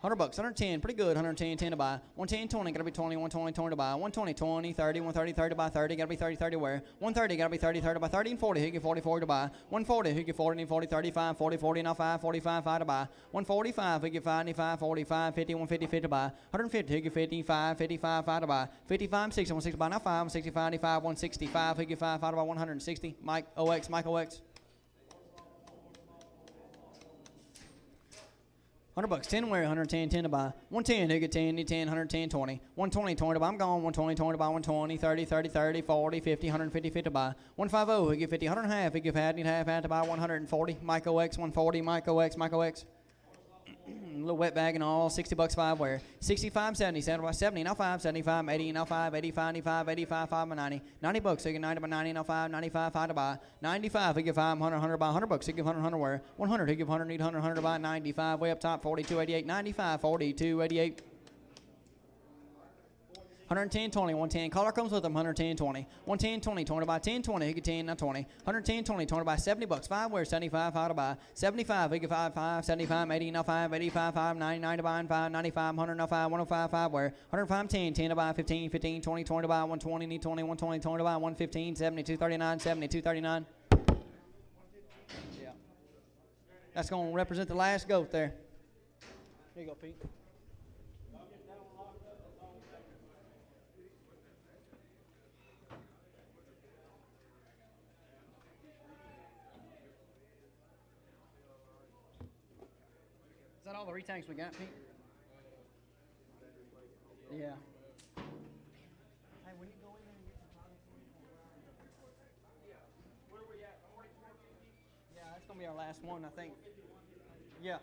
100 bucks, 110, pretty good, 110, 10 to buy. 110, 20, gotta be 20, 120, 20 to buy. 120, 20, 30, 130, 30 to buy. 30, gotta be 30, 30 to wear. 130, gotta be 30, 30 to buy. 30 and 40, who get 40, 40 to buy. 140, who get 40, 40, 35, 40, 40, now 5, 45, 5 to buy. 145, who get 55, 45, 50, 150, 50 to buy. 150, who get 55, 55, 5 to buy. 55, 60, 160 to buy. Now 5, 165, 95, 165, who get 5, 5 to buy. 160. Mike OX, Mike OX. 100 bucks, 10 wear, 110, 10 to buy. 110, who get 10, need 10, 110, 20. 120, 20 to buy, I'm gone. 120, 20 to buy. 120, 30, 30, 30, 40, 50, 150, 50 to buy. 150, who get 50, 100 half, who give half, need half, half to buy. 140, Mike OX, 140, Mike OX, Mike OX. A little wet bag and all, 60 bucks, 5 wear. 65, 70, 70 by 70, now 5, 75, 80, now 5, 85, 95, 85, 5 by 90. 90 bucks, so you get 90 by 90, now 5, 95, 5 to buy. 95, he give 5, 100, 100 buy. 100 bucks, he give 100, 100 wear. 100, he give 100, need 100, 100 to buy. 95, way up top, 42, 88, 95, 42, 88. 110, 20, 110. Caller comes with them, 110, 20. 110, 20, 20 to buy. 10, 20, he get 10, now 20. 110, 20, 20 to buy. 70 bucks, 5 wear. 75, 5 to buy. 75, he get 5, 5. 75, 80, now 5. 85, 5, 99 to buy and 5. 95, 100, now 5. 105, 5 wear. 105, 10, 10 to buy. 15, 15, 20, 20 to buy. 120, need 20, 120, 20 to buy. 115, 72, 39, 72, 39. Yeah. That's going to represent the last goat there. Here you go, Pete. Is that all the retanks we got, Pete? Yeah. Hey, when you go in there and get some products, where are we at? Yeah, that's gonna be our last one, I think. Yeah.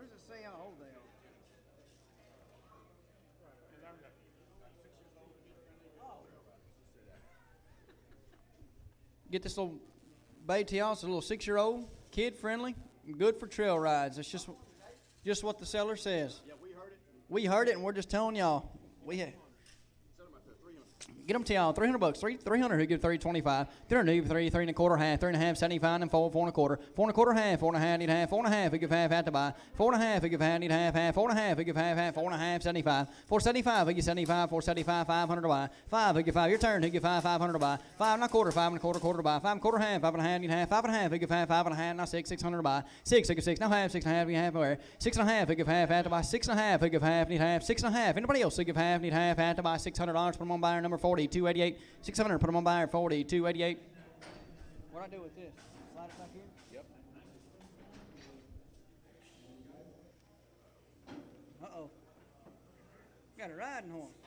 What does it say how old they are? Get this little bay to y'all. It's a little 6-year-old, kid friendly, good for trail rides. It's just what the seller says.
Yeah, we heard it.
We heard it, and we're just telling y'all. Get them to y'all. $300. 300. Who give 325? 300. 3 3.25 half. 3.5. 75 and 4 4.25. 4.25 half. 4.5 need half. 4.5. Who give half to buy? 4.5. Who give half need half half. 4.5. Who give half 4.5 75. 475. Who give 75. 475 500 to buy. 5. Who give 5? Your turn. Who give 500 to buy. 5 1/4. 5 1/4 quarter to buy. 5 1/4 half. 5.5 need half. 5.5. Who give half 5.5 now 600 to buy. 6. Who give 6 now half. 6.5 need half where 6.5. Who give half to buy. 6.5. Who give half need half. 6.5. Anybody else who give half need half to buy. $600. Put them on buyer number 4288. 600. Put them on buyer 4288. What do I do with this? Slide it back here.
Yep.
Uh-oh. Got a riding horse.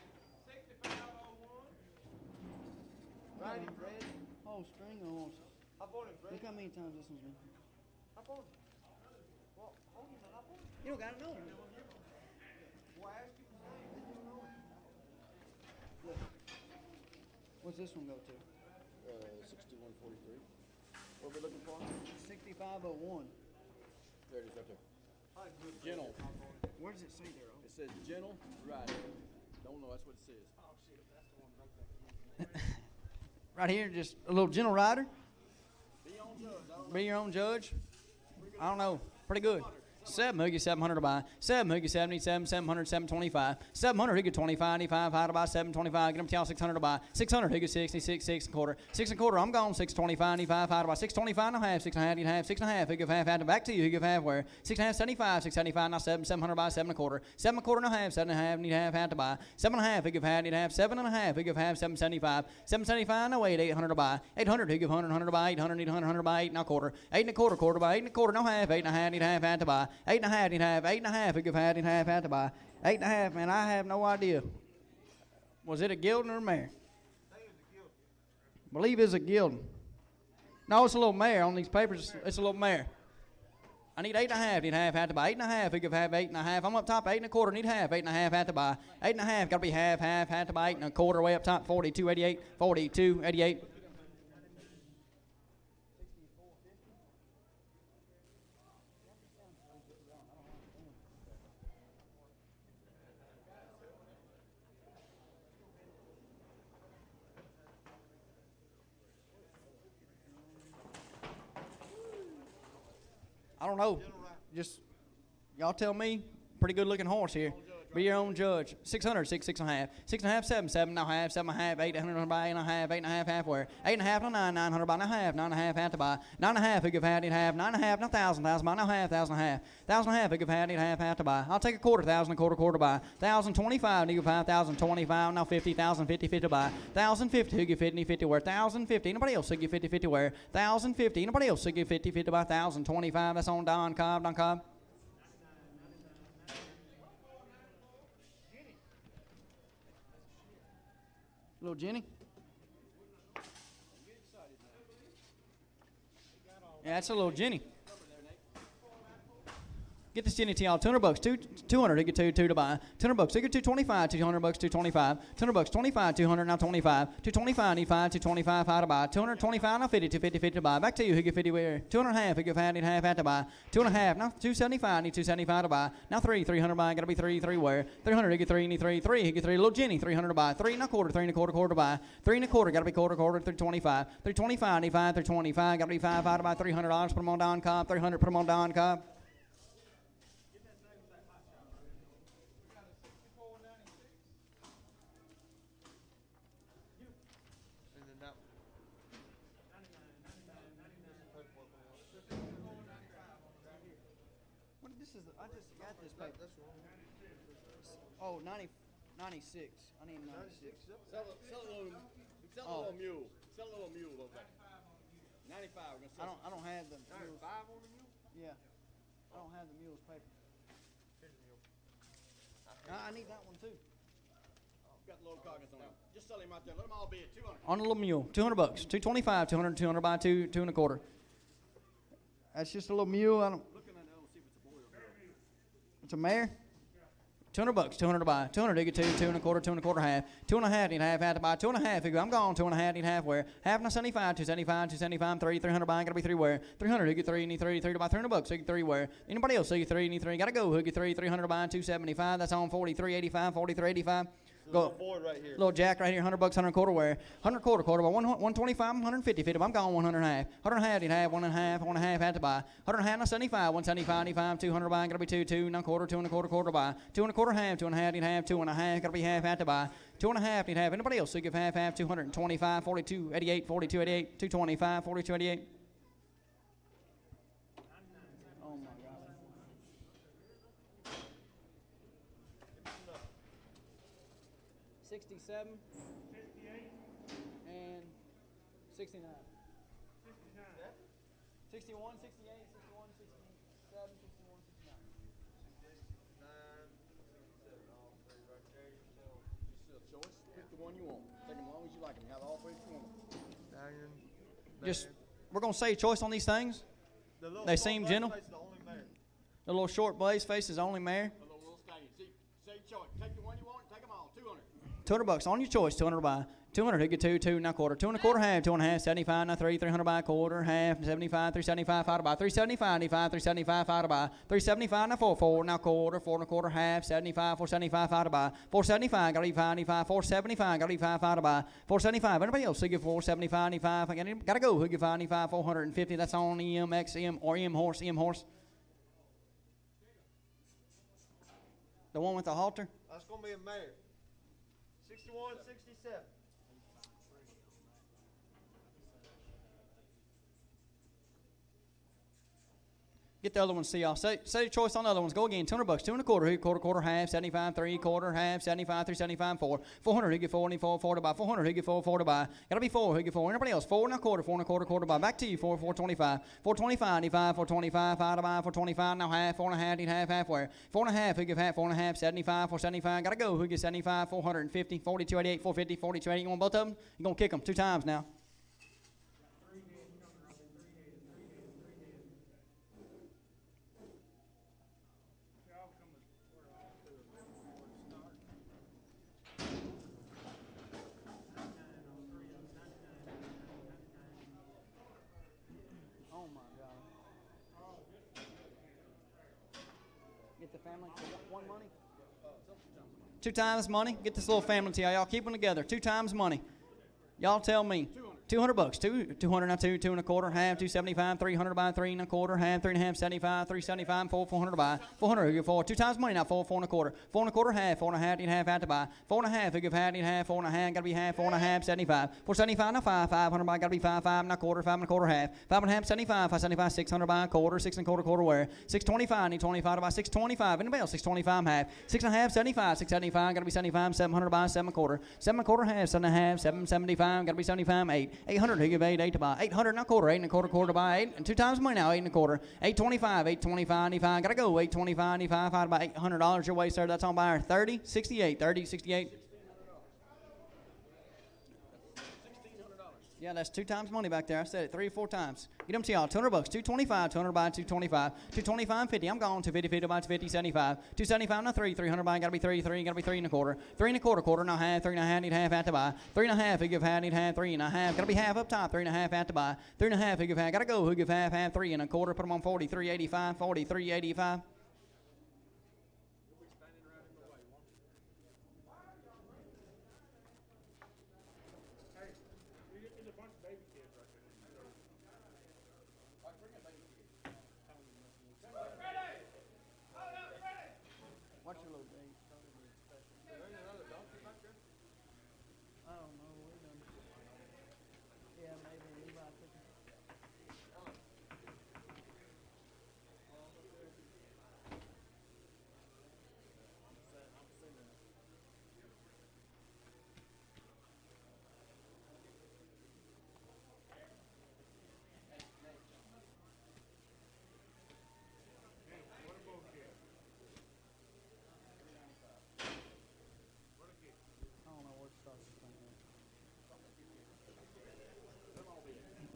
6501.
Right, Fred.
Whole string of horses.
Hop on it, Fred.
Look how many times this one's been.
Hop on it. Well, hold on, hop on it.
You don't got to know it.
Well, I asked you to say, did you know it?
Look. What's this one go to?
6143. What are we looking for?
6501.
There it is, right there. Gentle.
Where does it say there?
It says gentle rider. Don't know, that's what it says.
Right here, just a little gentle rider.
Be your own judge.
Be your own judge. I don't know. Pretty good. 7, who get 700 to buy. 7, who get 77, 700, 725. 700, who get 25, 95, high to buy, 725. Get them to y'all 600 to buy. 600, who get 66, 6 1/4. 6 1/4, I'm gone. 625, 95, high to buy. 625, no half. 6 1/2, need half. 6 1/2, who give half, add it back to you. Who give half where? 6 1/2, 75, 675, now 7, 700 buy, 7 1/4. 7 1/4, no half. 7 1/2, need half, had to buy. 7 1/2, who give half, need half. 7 1/2, who give half, 775. 775, no 8, 800 to buy. 800, who give 100, 100 to buy. 800, need 100, 100 to buy. 8 1/4. 8 1/4, quarter buy. 8 1/4, no half. 8 1/2, need half, had to buy. 8 1/2, need half. 8 1/2, who give half, need half, had to buy. 8 1/2, man, I have no idea. Was it a gelding or a mare? Believe it's a gelding. No, it's a little mare on these papers. It's a little mare. I need 8 1/2. Need half, had to buy. 8 1/2. Who give half? 8 1/2. I'm up top. 8 1/4. Need half. 8 1/2. Had to buy. 8 1/2. Got to be half. Half. Had to buy. 8 1/4. Way up top. 4288. 4288. I don't know. Just y'all tell me. Pretty good looking horse here. Be your own judge. 600, 6, 6 1/2. 6 1/2, 7, 7, now half, 7 1/2, 8 100 by 8 1/2, 8 1/2 half where? 8 1/2, no 9, 900 by no half, 9 1/2 had to buy. 9 1/2, who give half, need half, 9 1/2, no 1,000, 1,000 by no half, 1,000 1/2. 1,000 1/2, who give half, need half, had to buy. I'll take a quarter, 1,000 1/4, quarter buy. 1,025, need give 5,025, now 50, 1,050, 50 buy. 1,050, who give 50, 50 where? 1,050, anybody else who give 50, 50 where? 1,050, anybody else who give 50, 50 by 1,025, that's on Don Cobb, Don Cobb. Little Jenny. Yeah, that's a little Jenny. Get this Jenny to y'all. $200. 200. He get 2 to buy. $200. He get 225. $200. 225. $200. 25. 200. Now 25. 225. Need 5. 225. High to buy. 225. Now 50. 250. 50 to buy. Back to you. He get 50 where? 200 half. He get half. Need half. Had to buy. 2 1/2. Now 275. Need 275 to buy. Now 3. 300 buy. Gotta be 3. 3 where? 300. He get 3. Need 3. 3. He get 3. Little Jenny. 300 to buy. 3 1/4. 3 1/4. Quarter to buy. 3 1/4. Gotta be quarter. 325. 325. Need 5. 325. Gotta be 5. High to buy. $300. Put them on Don Cobb. 300. Put them on Don Cobb. I just got this paper. Oh, 96. I need 96.
Sell a little mule. Sell a little mule over there. 95. We're gonna sell.
I don't have the mules.
5 on the mule?
Yeah. I don't have the mules paper. I need that one too.
Got the little carcass on him. Just sell him right there. Let them all be at 200.
On the little mule, $200. 225, 200, 200 by 2, 2 1/4. That's just a little mule. I don't.
Looking at that, see if it's a boy or girl.
It's a mare. $200, 200 to buy. 200 to get 2, 2 and a quarter, 2 and a quarter half. 2 and a half, need half, half to buy. 2 and a half, figure. I'm gone. 2 and a half, need half where. Half now 75, 275, 275, 3, 300 buy. Gotta be 3 where. 300, get 3, need 3, 3 to buy. $300, so get 3 where. Anybody else? So get 3, need 3. Gotta go. Get 3, 300 to buy. 275. That's on 43.85, 43.85. Go.
Board right here.
Little jack right here, $100, 100 quarter wear. 100 quarter by 125, 150 feet. If I'm going 100 and a half. 100 and a half, you'd have 1 and a half, 1 and a half, had to buy. 100 and a half, now 75, 175, 95, 200 buy, gotta be 2, 2, now quarter, 2 and a quarter buy. 2 and a quarter half, 2 and a half, you'd have 2 and a half, gotta be half, had to buy. 2 and a half, you'd have anybody else, so you give half, 225, 42, 88, 42, 88, 225, 42, 88. Oh my God. 67 and 69. 61, 68, 61, 67, 61, 69.
Choice. Pick the one you want. Take them as long as you like them. You have all three if you want them.
Stallion.
Just, we're going to say choice on these things.
The little
They
small
seem
black
gentle.
face is the only mare.
The little short blaze face is only mare.
A little stallion. Say choice. Take the one you want. Take them all. 200.
$200 on your choice. 200 buy. 200 to get 2, 2 now quarter. 2 and a quarter half. 2 and a half. 75 now 3. 300 buy quarter half. 75. 375 5 to buy. 375 95. 375 5 to buy. 375 now 4. 4 now quarter. 4 and a quarter half. 75. 475 5 to buy. 475 gotta be 5 95. 475 gotta be 5 5 to buy. 475. Anybody else? So give 475 95. Gotta go. Who give 5 95. 450. That's on EMX M or M horse. M horse. The one with the halter.
That's gonna be a mare. 61, 67.
Get the other ones, see y'all. Say your choice on the other ones. Go again. $200, 2 and a quarter, quarter half, 75, 3 quarter half, 75, 375, 4. 400, who get 4, need 4, 4 to buy. 400, who get 4, 4 to buy. Gotta be 4, who get 4. Anybody else? 4 and a quarter, 4 and a quarter buy. Back to you, 4, 425. 425, need 5, 425, 5 to buy. 425, now half, 4 and a half, need half, halfway. 4 and a half, who give half, 4 and a half, 75, 475. Gotta go, who get 75, 450, 42, 88, 450, 42, 88. You want both of them? You're gonna kick them 2 times now. Oh my God. Get the family for one money? 2 times money. Get this little family to y'all. Keep them together. 2 times money. Y'all tell me. $200. 200 now 2, 2 and a quarter, half, 275, 300 by 3 and a quarter, half, 3 and a half, 75, 375, 4, 400 to buy. 400, who give 4. 2 times money now, 4, 4 and a quarter. 4 and a quarter, half, 4 and a half, need half, to buy. 4 and a half, who give half, need half, 4 and a half, gotta be half, 4 and a half, 75. 475 now 5, 500 by, gotta be 5, 5 and a quarter, 5 and a quarter half. 5 and a half, 75, 575, 600 by a quarter, 6 and a quarter wear. 625, need 25 to buy. 625, anybody else? 625 half. 6 and a half, 75, 675, gotta be 75, 700 by, 7 and a quarter. 7 and a quarter half, 7 and a half, 775, gotta be 75, 8. 800, who give 8, 8 to buy. 800 and a quarter, 8 and a quarter to buy. 8 and 2 times money now, 8 and a quarter. 825, 825, 95. Gotta go. 825, 95. 5 to buy. $800 your way, sir. That's on buyer. 30, 68, 30, 68. Yeah, that's 2 times money back there. I said it 3 or 4 times. Get them to y'all. $200, 225, 200 by 225, 225, 50. I'm gone. 250, 50 by 250, 75. 275 now 3, 300 by. Gotta be 3, 3. Gotta be 3 and a quarter. 3 and a quarter now half. 3 and a half, need half, to buy. 3 and a half, who give half, need half, 3 and a half. Gotta be half up top. 3 and a half, to buy. 3 and a half, who give half. Gotta go. Who give half, 3 and a quarter. Put them on 43.85, 43.85. What's your little date? I don't know. We done. Yeah, maybe Levi took it.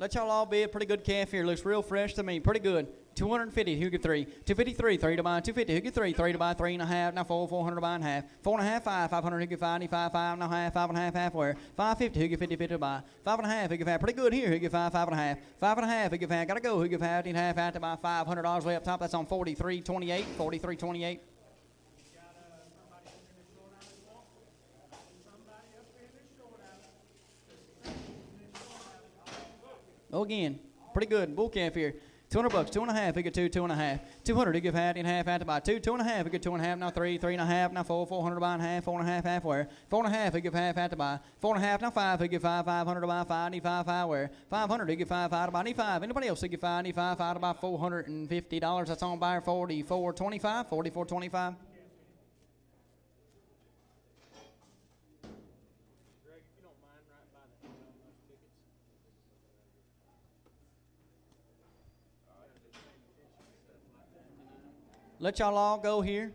Let y'all all be a pretty good calf here. Looks real fresh to me. Pretty good. 250, who get 3. 253, 3 to buy. 250, who get 3. 3 to buy, 3.5. Now 400 to buy and half. 4.5, 5. 500, who get 5. 5, now half. 5.5, half where. 550, who get 50, 50 to buy. 5.5, who get 5. Pretty good here. Who get 5, 5.5. 5.5, who get 5. Gotta go. Who get 5, 5.5 out to buy. $500 way up top. That's on 43.28. 43.28. Oh, again, pretty good. Bull calf here. $200, 2.5, he get 2, 2.5. 200, he give half out to buy. 2, 2.5, he get 2.5, now 3, 3.5, now 4, 400 to buy and half, 4.5 half where. 4.5, he give half out to buy. 4.5, now 5, he give 5, 500 to buy, 5, 5 where. 500, he give 5 out to buy, 5. Anybody else, he give 5, 5 out to buy, $450. That's on buyer 44.25, 44.25. Let y'all all go here.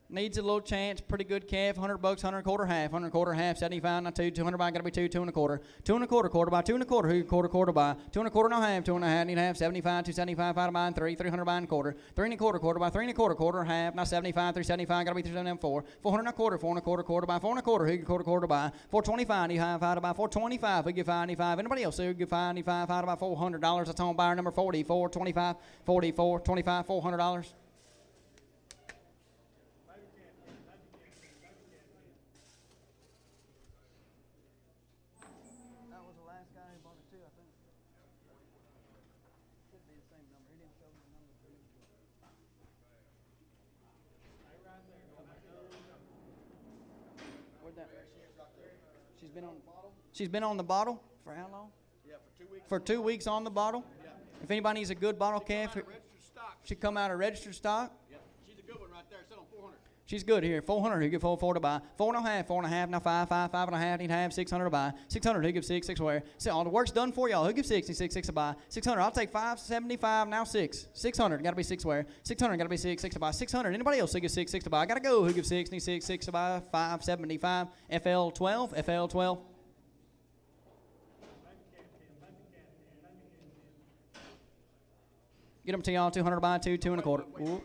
Needs a little chance. Pretty good calf. $100, 100 quarter half. 100 quarter half. 75. Not 2. 200 by. Gotta be 2. 2 and a quarter. 2 and a quarter. Quarter by. 2 and a quarter. Who quarter by. 2 and a quarter. No half. 2 and a half. Need half. 75. 275. 5 to buy and 3. 300 by and quarter. 3 and a quarter. Quarter by. 3 and a quarter. Quarter half. Now 75. 375. Gotta be 374. 400 and a quarter. 4 and a quarter. Quarter by. 4 and a quarter. Who quarter by. 425. Need half. 5 to buy. 425. We give 5. Anybody else? Who give 5. 5 to buy. $400. That's on buyer number 44.25. 44.25. $400. She's been on the bottle for how long?
Yeah, for 2 weeks.
For 2 weeks on the bottle?
Yeah.
If anybody needs a good bottle calf, she come out of registered stock.
Yeah, she's a good one right there. Set on 400.
She's good here. 400, who give 4 to buy. 4.5, 4.5, now 5, 5.5, need half, 600 to buy. 600, who give 6 where. So all the work's done for y'all. Who give 6 to buy. 600, I'll take 575, now 6. 600, gotta be 6 where. 600, gotta be 6 to buy. 600, anybody else who give 6 to buy. Gotta go. Who give 6, need 6 to buy. 575, FL12, FL12. Get them to y'all, 200 to buy, 2 and a quarter. Ooh.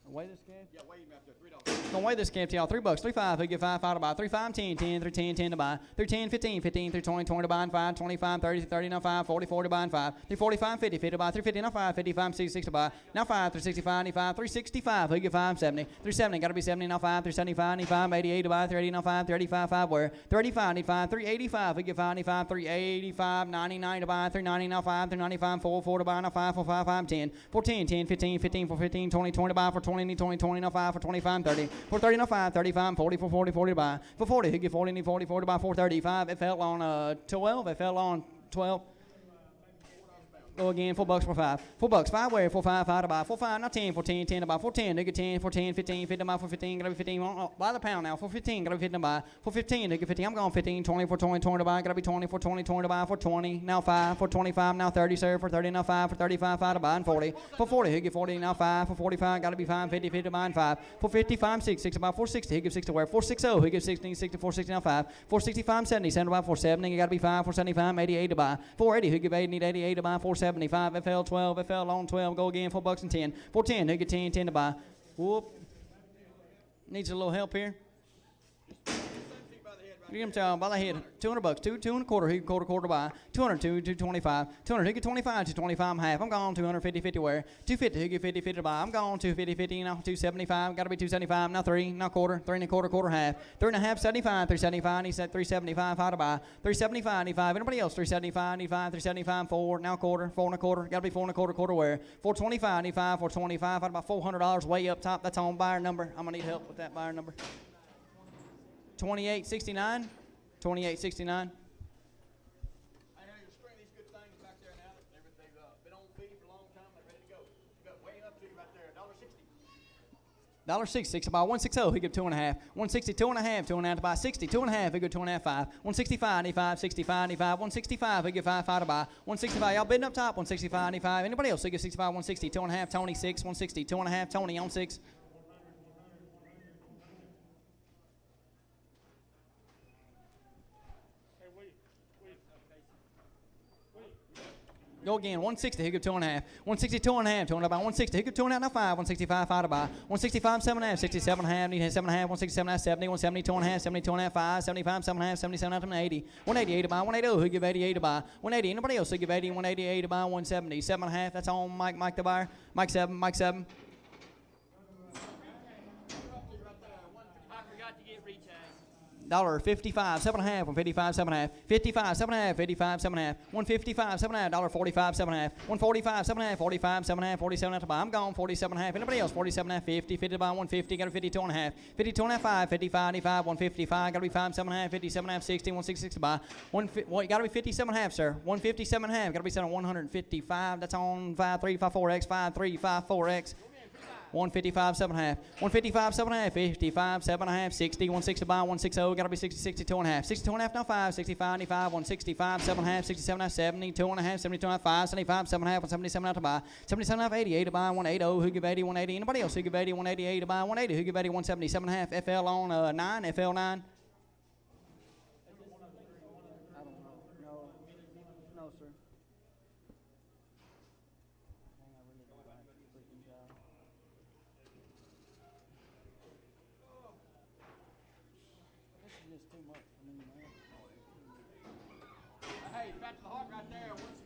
Weigh this calf?
Yeah, weigh him after $3.
Don't weigh this calf to y'all. $3, 3.5. Who give 5 to buy. 3, 5, 10, 10, 3, 10, 10 to buy. 3, 10, 15, 15, 3, 20, 20 to buy and 5, 25, 30, 30, now 5, 40, 40 to buy and 5. 3, 45, 50, 50 to buy. 3, 50, now 5, 55, 66 to buy. Now 5, 3, 65, 95, 3, 65. Who give 5, 70. 3, 70, gotta be 70, now 5, 3, 75, 95, 88 to buy. 3, 80, now 5, 35, 5 where. 35, need 5, 3, 85. Who give 5, 95, 3, 85, 99 to buy. 3, 90, now 5, 3, 95, 4, 4 to buy, now 5, 4, 5, 5, 10. 4, 10, 10, 15, 15, 4, 15, 20, 20 to buy. For 20, need 20, 20, now 5, for 25, 30. For 30, now 5, 35, 40, for 40, 40 to buy. For 40, who give 40, need 40, 40 to buy. 435, it fell on 12, it fell on 12. Go again, $4 for 5. $4, 5 where, 4, 5, 5 to buy. 4, 5, not 10, 14, 10 to buy. 4, 10, nigga 10, 14, 15, 50 to buy. 4, 15, gotta be 15, by the pound now. 4, 15, gotta be 15 to buy. 4, 15, nigga 15, I'm going 15, 20, 4, 20, 20 to buy. Gotta be 20, 4, 20, 20 to buy. 4, 20, now 5, 4, 25, now 30, sir. For 30, now 5, for 35, 5 to buy. And 40. For 40, he give 40, now 5, for 45, gotta be 5, 50, 50 to buy. And 5. For 55, 6, 6 to buy. 460, he gives 6 to wear. 460, he gives 60, 60, 460, now 5. 465, 70, 70 to buy. 470, you gotta be 5, 475, 88 to buy. 480, he give 80, need 88 to buy. 475, FL 12, FL on 12, go again, $4 and 10. 410, who get 10, 10 to buy. Whoop. Needs a little help here. Get him to by the head. $200, 2 and a quarter, he quarter buy. 200, 225. 200, he get 25, 225 and half. I'm gone 250, 50 where. 250, he get 50, 50 to buy. I'm gone 250, 50, now 275. Gotta be 275, now 3, now quarter, 3 and a quarter half. 3 and a half, 75, 375, he said 375, how to buy. 375, 95. Anybody else? 375, 95, 375, 4, now quarter, 4 and a quarter. Gotta be 4 and a quarter where. 425, 95, 425, how about $400 way up top. That's on buyer number. I'm gonna need help with that buyer number. 2869. 2869.
I know you're stringing these good things back there now. They've been on feed for a long time. They're ready to go. You got way up to you right there. $1.60.
$6 about 160. He give 2.5. 160, 2.5, 2.5 to buy. 60, 2.5. He give 2.5, 5. 165, 85, 65, 85. 165. He give 5, 5 to buy. 165. Y'all bidding up top. 165, 85. Anybody else? He give 65, 160, 2.5. Tony 6, 160, 2.5. Tony on 6. Go again. 160. Who give 2.5? 160, 2.5. 2.5 by 160. Who give 2.5? Now 5. 165, 5 to buy. 165, 7.5. 67.5. Need 7.5. 167, 70. 170, 2.5. 72.5. 5. 75, 7.5. 77, 80. 180 to buy. 180. Who give 88 to buy? 180. Anybody else who give 80? 188 to buy. 170. 7.5. That's on Mike. Mike the buyer. Mike 7. Mike 7.
I forgot to get retags.
$55, 7.5, 155, 7.5, 55, 7.5, 55, 7.5, 155, 7.5, $45, 7.5, 145, 7.5, 45, 7.5, 47 to buy. I'm gone, 47.5. Anybody else? 47.5, 50, 50 to buy, 150, got a 52.5, 52.5, 5, 55, 85, 155, got to be 5, 7.5, 57.5, 60, 166 to buy. You got to be 57.5, sir. 157.5, got to be set on 155. That's on 5354X, 5354X. 155, 7.5. 155, 7.5. 55, 7.5. 60, 160 by 160. Gotta be 60, 62.5. 62.5 now 5. 65, 95, 165, 7.5. 67.5, 72.5. 72.5, 5. 75, 7.5. 177 out to buy. 77.5, 88 to buy. 180. Who give 80? 180. Anybody else who give 80? 188 to buy. 180. Who give 80? 177.5. FL on 9. FL 9.
I don't know. No, sir. I really don't like the freaking job. This is just too much for me, man.
Hey, back to the heart right there, 165.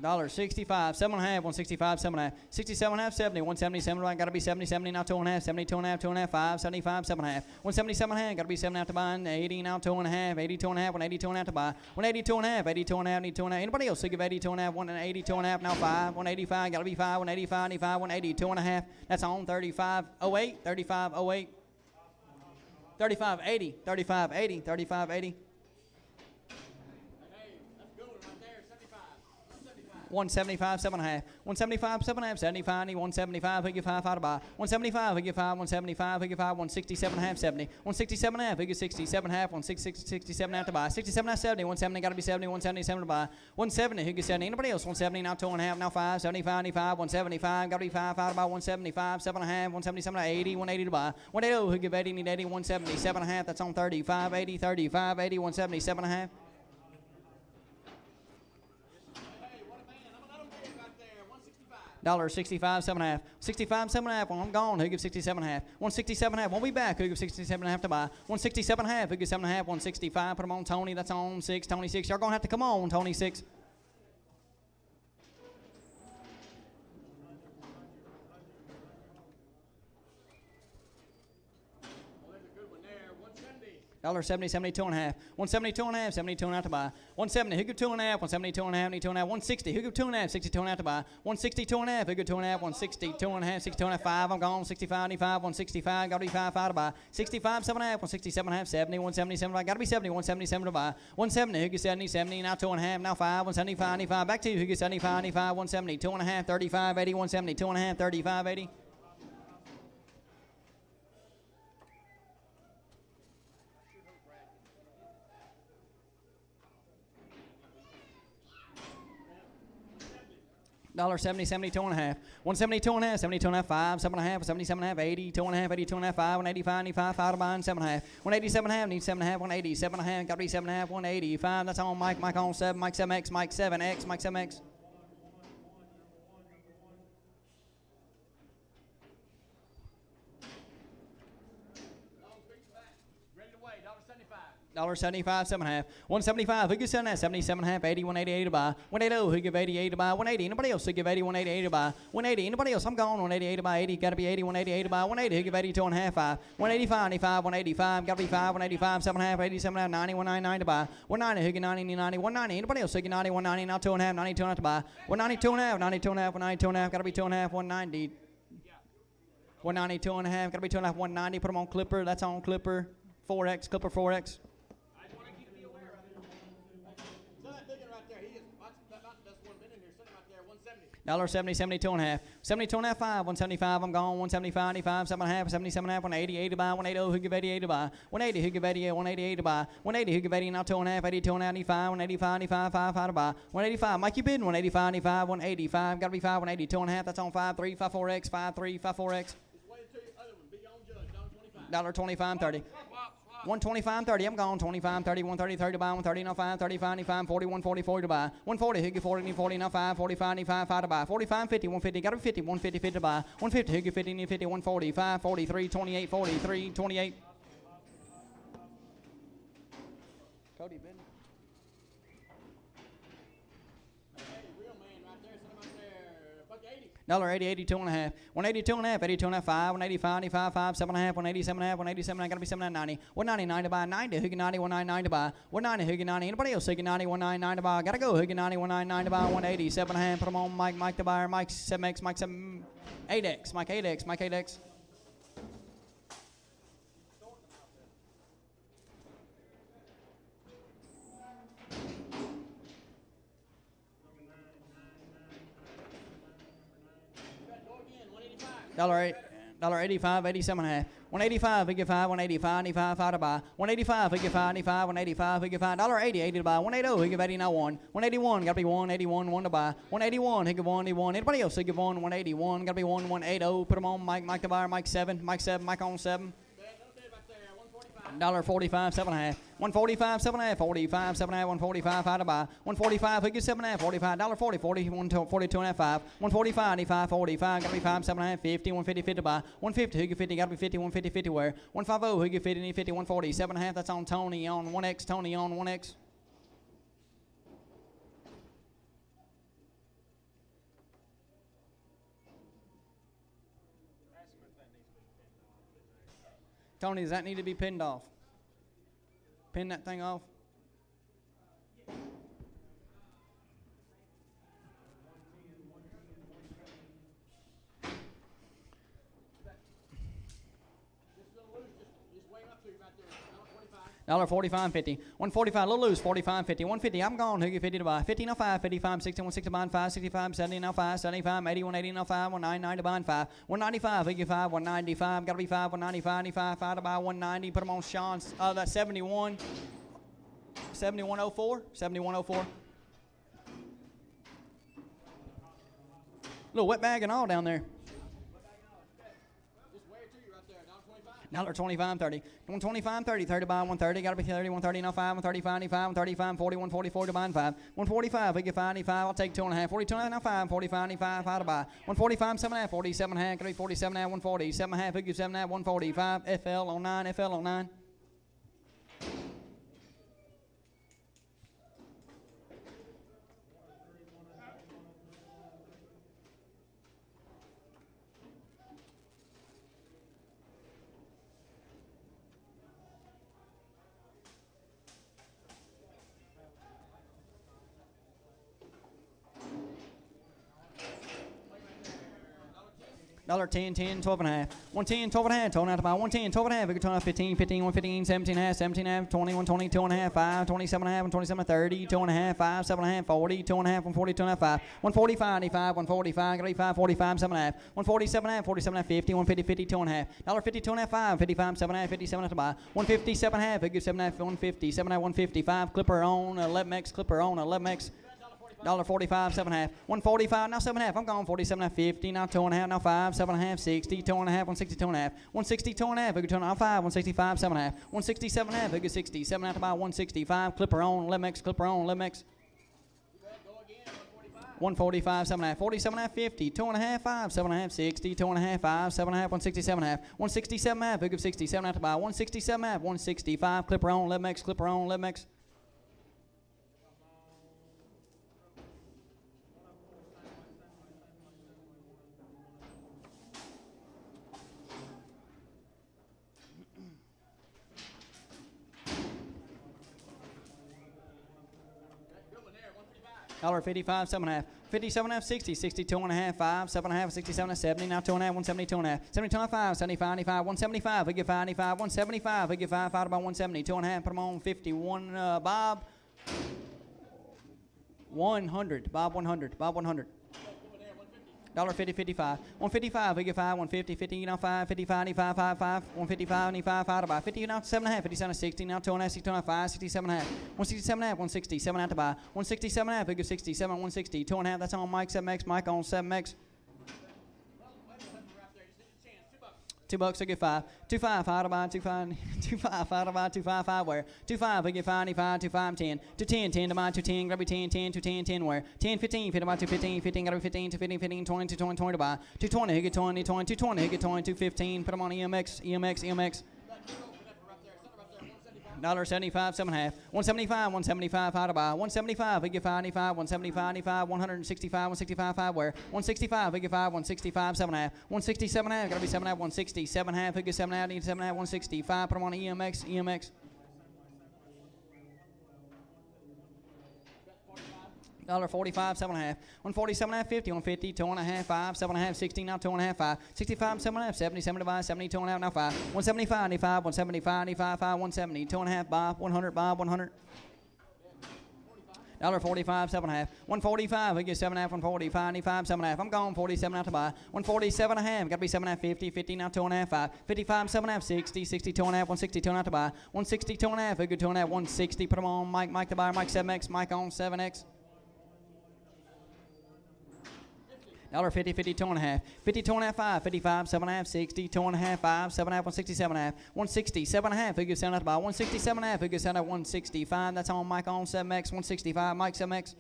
$65, 7.5, 165, 7.5, 67.5, 70, 177, right, gotta be 70, 70 now 2.5, 72.5, 2.5, 5, 75, 7.5, 177.5, gotta be 7.5 to buy, 80 now 2.5, 82.5, 182.5 to buy, 182.5, 82.5, need 2.5. Anybody else who give 82.5, 182.5 now 5, 185, gotta be 5, 185, 95, 182.5. That's on 35.08, 35.08, 35.80, 35.80, 35.80. 175, 7.5. 175, 7.5. 75, 175. Who give 5 out to buy? 175. Who give 5? 175. Who give 5? 167.5. 70. 167.5. Who give 67.5? 167 out to buy. 67.5. 70. 170. Got to be 70. 177 to buy. 170. Who give 70? Anybody else? 170 now 2.5. Now 5. 75. 95. 175. Got to be 5 out to buy. 175. 7.5. 177. 80. 180 to buy. 180. Who give 80? Need 80. 177.5. That's on 35. 80. 35. 80. 177.5. $65, 7.5. 65, 7.5. Well, I'm gone. Who gives 67.5? 167.5. Won't be back. Who gives 67.5 to buy? 167.5. Who gives 7.5? 165. Put them on Tony. That's on 6. Tony 6. Y'all gonna have to come on, Tony 6. $70, 72.5. 172.5, 72.5 to buy. 170, who give 2.5? 172.5, need 2.5. 160, who give 2.5? 62.5 to buy. 162.5, who give 2.5? 162.5, 62.5, 5. I'm gone. 65, 95, 165, gotta be 5 to buy. 65, 7.5, 167.5, 70, 177, gotta be 70, 177 to buy. 170, who gives 70, 70, now 2.5, now 5, 175, 95, back to you, who gives 75, 95, 170, 2.5, 35, 80, 170, 2.5, 35, 80. $70, 72.5. 172.5, 72.5, 5, 7.5, 77.5, 80, 2.5, 82.5, 5, 185, 95, 5 to buy, 7.5. 187.5, need 7.5, 180, 7.5, gotta be 7.5, 185. That's on Mike, Mike on 7, Mike 7X, Mike 7X, Mike 7X. $75, 7.5. 175. Who gives 7.5? 77.5. 80, 188 to buy. 180. Who give 88 to buy? 180. Anybody else who give 80? 188 to buy. 180. Anybody else? I'm gone. 188 to buy. 80. Got to be 80. 188 to buy. 180. Who give 82.5? 5. 185. 95. 185. Got to be 5. 185. 7.5. 87.5. 90. 199 to buy. 190. Who give 90? 90. 190. Anybody else who give 90? 190. Now 2.5. 92.5 to buy. 192.5. 92.5. 192.5. Got to be 2.5. 190. 192.5. Got to be 2.5. 190. Put them on Clipper. That's on Clipper. 4X. Clipper 4X. $70, 72.5. 72.5, 5, 175, I'm gone. 175, 95, 7.5, 77.5, 180, 80 to buy. 180, who give 88 to buy. 180, who give 88, 188 to buy. 180, who give 80, now 2.5, 82.5, 95, 185, 95, 5 to buy. 185, Mike, you bidding. 185, 95, 185, got to be 5, 180, 2.5, that's on 5, 3, 5, 4X, 5, 3, 5, 4X.
Just wait until your other one be on judge, $1.25.
$25, 30.
Swap.
125.30. I'm gone. 25.30. 130. 30 to buy. 130. No 5. 35. 95. 40. 140. 40 to buy. 140. Higgy 40. 40. No 5. 45. 95. 5 to buy. 45. 50. 150. Got to be 50. 150. 50 to buy. 150. Higgy 50. 50. 145. 43. 28. 43. 28. Cody, Ben.
Real man right there, son right there. Buck 80.
$80, 82 and a half. 182 and a half, 82 and a half, 5, 185, 95, 5, 7 and a half, 187 and a half, 187 and a half, gotta be 7 90. 199 to buy, 90, Hoogie 90, 199 to buy, 190, Hoogie 90. Anybody else Hoogie 90, 199 to buy? Gotta go, Hoogie 90, 199 to buy, 187 and a half. Put them on Mike, Mike the buyer, Mike 7X, Mike 7, 8X, Mike 8X, Mike 8X. $85, 87 and a half. 185, we get 5, 185, 95, 5 to buy. 185, we get 5, 95, 185, we get 5. $80, 80 to buy. 180, we give 80 now 1. 181, gotta be 181, 1 to buy. 181, he give 181. Anybody else, he give 1, 181, gotta be 1, 180. Put them on Mike, Mike the buyer, Mike 7, Mike on 7. $45, 7 and a half. 145, 7 and a half. 45, 7 and a half. 145, 5 to buy. 145, we get 7 and a half. 45, $40, 40, 142 and a half, 5. 145, 95, 45, gotta be 5, 7 and a half. 50, 150, 50 to buy. 150, who get 50, gotta be 50, 150, 50 where. 150, who get 50, need 50, 140, 7 and a half. That's on Tony on 1X. Tony on 1X. Tony, does that need to be pinned off? Pin that thing off. $45 50. 145, a little loose, 45 50. 150, I'm gone. Who get 50 to buy? 50 now 5, 55, 60, 160 to buy 5, 65, 70 now 5, 75, 80, 180 now 5, 199 to buy 5. 195, who get 5, 195, gotta be 5, 195, 95, 5 to buy 190. Put them on Sean's, that's 71. 7104, 7104. Little wet bag and all down there. $25 30. 125 30, 30 to buy 130, gotta be 30, 130 now 5, 135, 95, 135, 40, 144 to buy 5. 145, we get 5, 95, I'll take 2 and a half. 42 and a half now 5, 45, 95, 5 to buy. 145, 7 and a half, 47 and a half, gotta be 47 and a half, 140, 7 and a half, we get 7 and a half, 145, FL on 9, FL on 9. $10, 10, 12 and a half. 110, 12 and a half, 12 and a half to buy. 110, 12 and a half, we get 12, 15, 15, 115, 17 and a half, 17 and a half, 20, 120, 2 and a half, 5, 27 and a half, 127, 30, 2 and a half, 5, 7 and a half, 40, 2 and a half, 140, 2 and a half, 5, 145, 95, 145, gotta be 5, 45, 7 and a half, 147 and a half, 47 and a half, 50, 150, 50, 2 and a half, $50, 2 and a half, 5, 55, 7 and a half, 57 and a half to buy. 150, 7 and a half, we get 7 and a half, 150, 7 and a half, 155, clipper on 11X, clipper on 11X. $45, 7 and a half. 145, now 7 and a half. I'm going 47 and a half, 50, now 2 and a half, now 5, 7 and a half, 60, 2 and a half, 162 and a half. 162 and a half, we get 2 and a half, 5, 165, 7 and a half. 167 and a half, we get 60, 7 and a half to buy 165, clipper on, Lemex, clipper on, Lemex. 145, 7 and a half, 47 and a half, 50, 2 and a half, 5, 7 and a half, 60, 2 and a half, 5, 7 and a half, 167 and a half. 167 and a half, we get 60, 7 and a half to buy 167 and a half, 165, clipper on, Lemex, clipper on, Lemex. $55, 7 and a half. 57 and a half, 60, 62 and a half, 5, 7 and a half, 67 and a half, 70, now 2 and a half, 172 and a half, 72 and a half, 5, 75, 95, 175, we get 5, 95, 175, we get 5, 5 about 170, 2 and a half, put them on 51, Bob. 100, Bob 100, Bob 100. $50, 55. 155, we get 5, 150, 50, now 5, 55, 95, 5, 5, 155, 95, 5 to buy. 50, now 7 and a half, 57 and 60, now 2 and a half, 62 and a half, 5, 67 and a half. 167 and a half, 160, 7 and a half to buy. 167 and a half, we get 67, 160, 2 and a half, that's on Mike 7X, Mike on 7X. $2 we get 5. 2.5 5 to buy 2.5 2.5 5 to buy 2.5 5 where 2.5 we get 5 5 2.5 10 2.10 10 to buy 2.10 gotta be 10 10 2.10 10 where 10 15 50 to buy 2.15 15 gotta be 15 2.15 15 20 2.20 20 to buy 2.20 he get 20 20 2.20 he get 20 2.15 put them on EMX $75 7.5 175 175 how to buy 175 we get 5 95 175 95 165 165 5 where 165 we get 5 165 7.5 167 half gotta be 7.5 160 7.5 we get 7.5 need 7.5 165 put them on EMX $45 7.5 147 half 50 150 2.5 5 7.5 60 now 2.5 5 65 7.5 70 75 70 2.5 now 5 175 95 175 95 5 170 2.5 Bob 100 Bob 100 $45 7.5 145 we get 7.5 145 95 7.5 I'm gone 47 out to buy 147 and a half gotta be 7.5 50 50 now 2.5 5 55 7.5 60 60 2.5 160 2 out to buy 160 2.5 we get 2.5 160 put them on Mike the buyer Mike 7X Mike on 7X $50 50 2.5 50 2.5 5 55 7.5 60 2.5 5 7.5 167 half 160 7.5 we get 7 out to buy 167 half we get 7 at 165 that's on Mike on 7X 165 Mike 7X